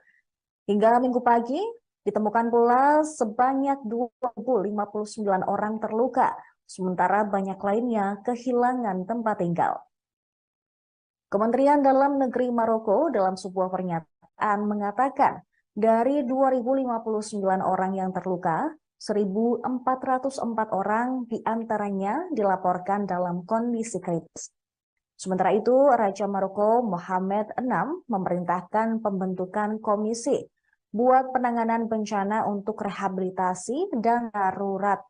Hingga Minggu pagi, ditemukan pula sebanyak 2.059 orang terluka, sementara banyak lainnya kehilangan tempat tinggal. Kementerian Dalam Negeri Maroko dalam sebuah pernyataan mengatakan dari 2.059 orang yang terluka, 1.404 orang diantaranya dilaporkan dalam kondisi kritis. Sementara itu, Raja Maroko Mohammed VI memerintahkan pembentukan komisi buat penanganan bencana untuk rehabilitasi dan darurat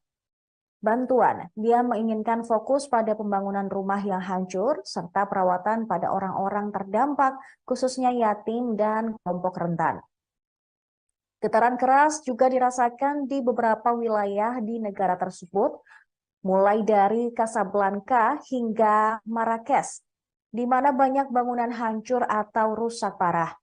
bantuan. Dia menginginkan fokus pada pembangunan rumah yang hancur serta perawatan pada orang-orang terdampak, khususnya yatim dan kelompok rentan. Getaran keras juga dirasakan di beberapa wilayah di negara tersebut, mulai dari Casablanca hingga Marrakesh, di mana banyak bangunan hancur atau rusak parah.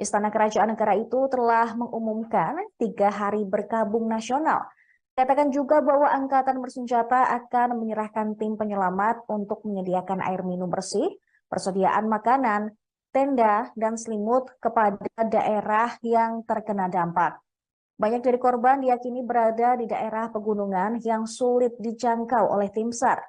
Istana Kerajaan Negara itu telah mengumumkan 3 hari berkabung nasional. Katakan juga bahwa angkatan bersenjata akan menyerahkan tim penyelamat untuk menyediakan air minum bersih, persediaan makanan, tenda, dan selimut kepada daerah yang terkena dampak. Banyak dari korban diyakini berada di daerah pegunungan yang sulit dijangkau oleh tim SAR.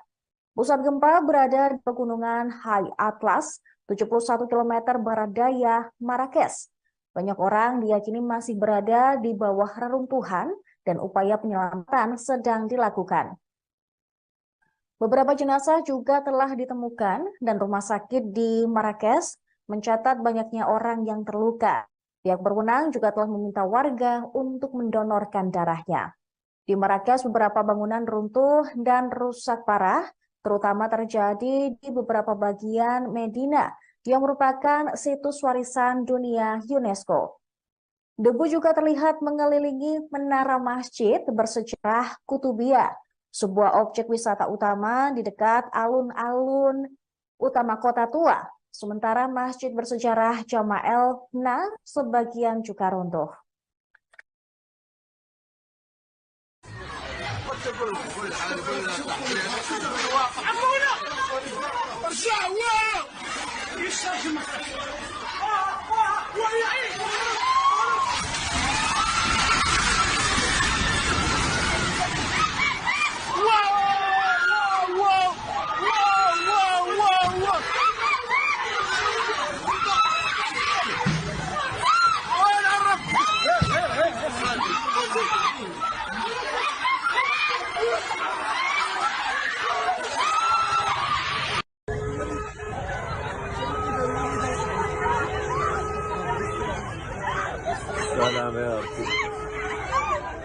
Pusat gempa berada di pegunungan High Atlas, 71 km barat daya Marrakesh. Banyak orang diyakini masih berada di bawah reruntuhan dan upaya penyelamatan sedang dilakukan. Beberapa jenazah juga telah ditemukan dan rumah sakit di Marrakesh mencatat banyaknya orang yang terluka. Pihak berwenang juga telah meminta warga untuk mendonorkan darahnya. Di Marrakesh beberapa bangunan runtuh dan rusak parah, terutama terjadi di beberapa bagian Medina yang merupakan situs warisan dunia UNESCO. Debu juga terlihat mengelilingi menara masjid bersejarah Kutubiyah, sebuah objek wisata utama di dekat alun-alun utama kota tua. Sementara masjid bersejarah Jama' Na sebagian juga runtuh. سلام يا رسول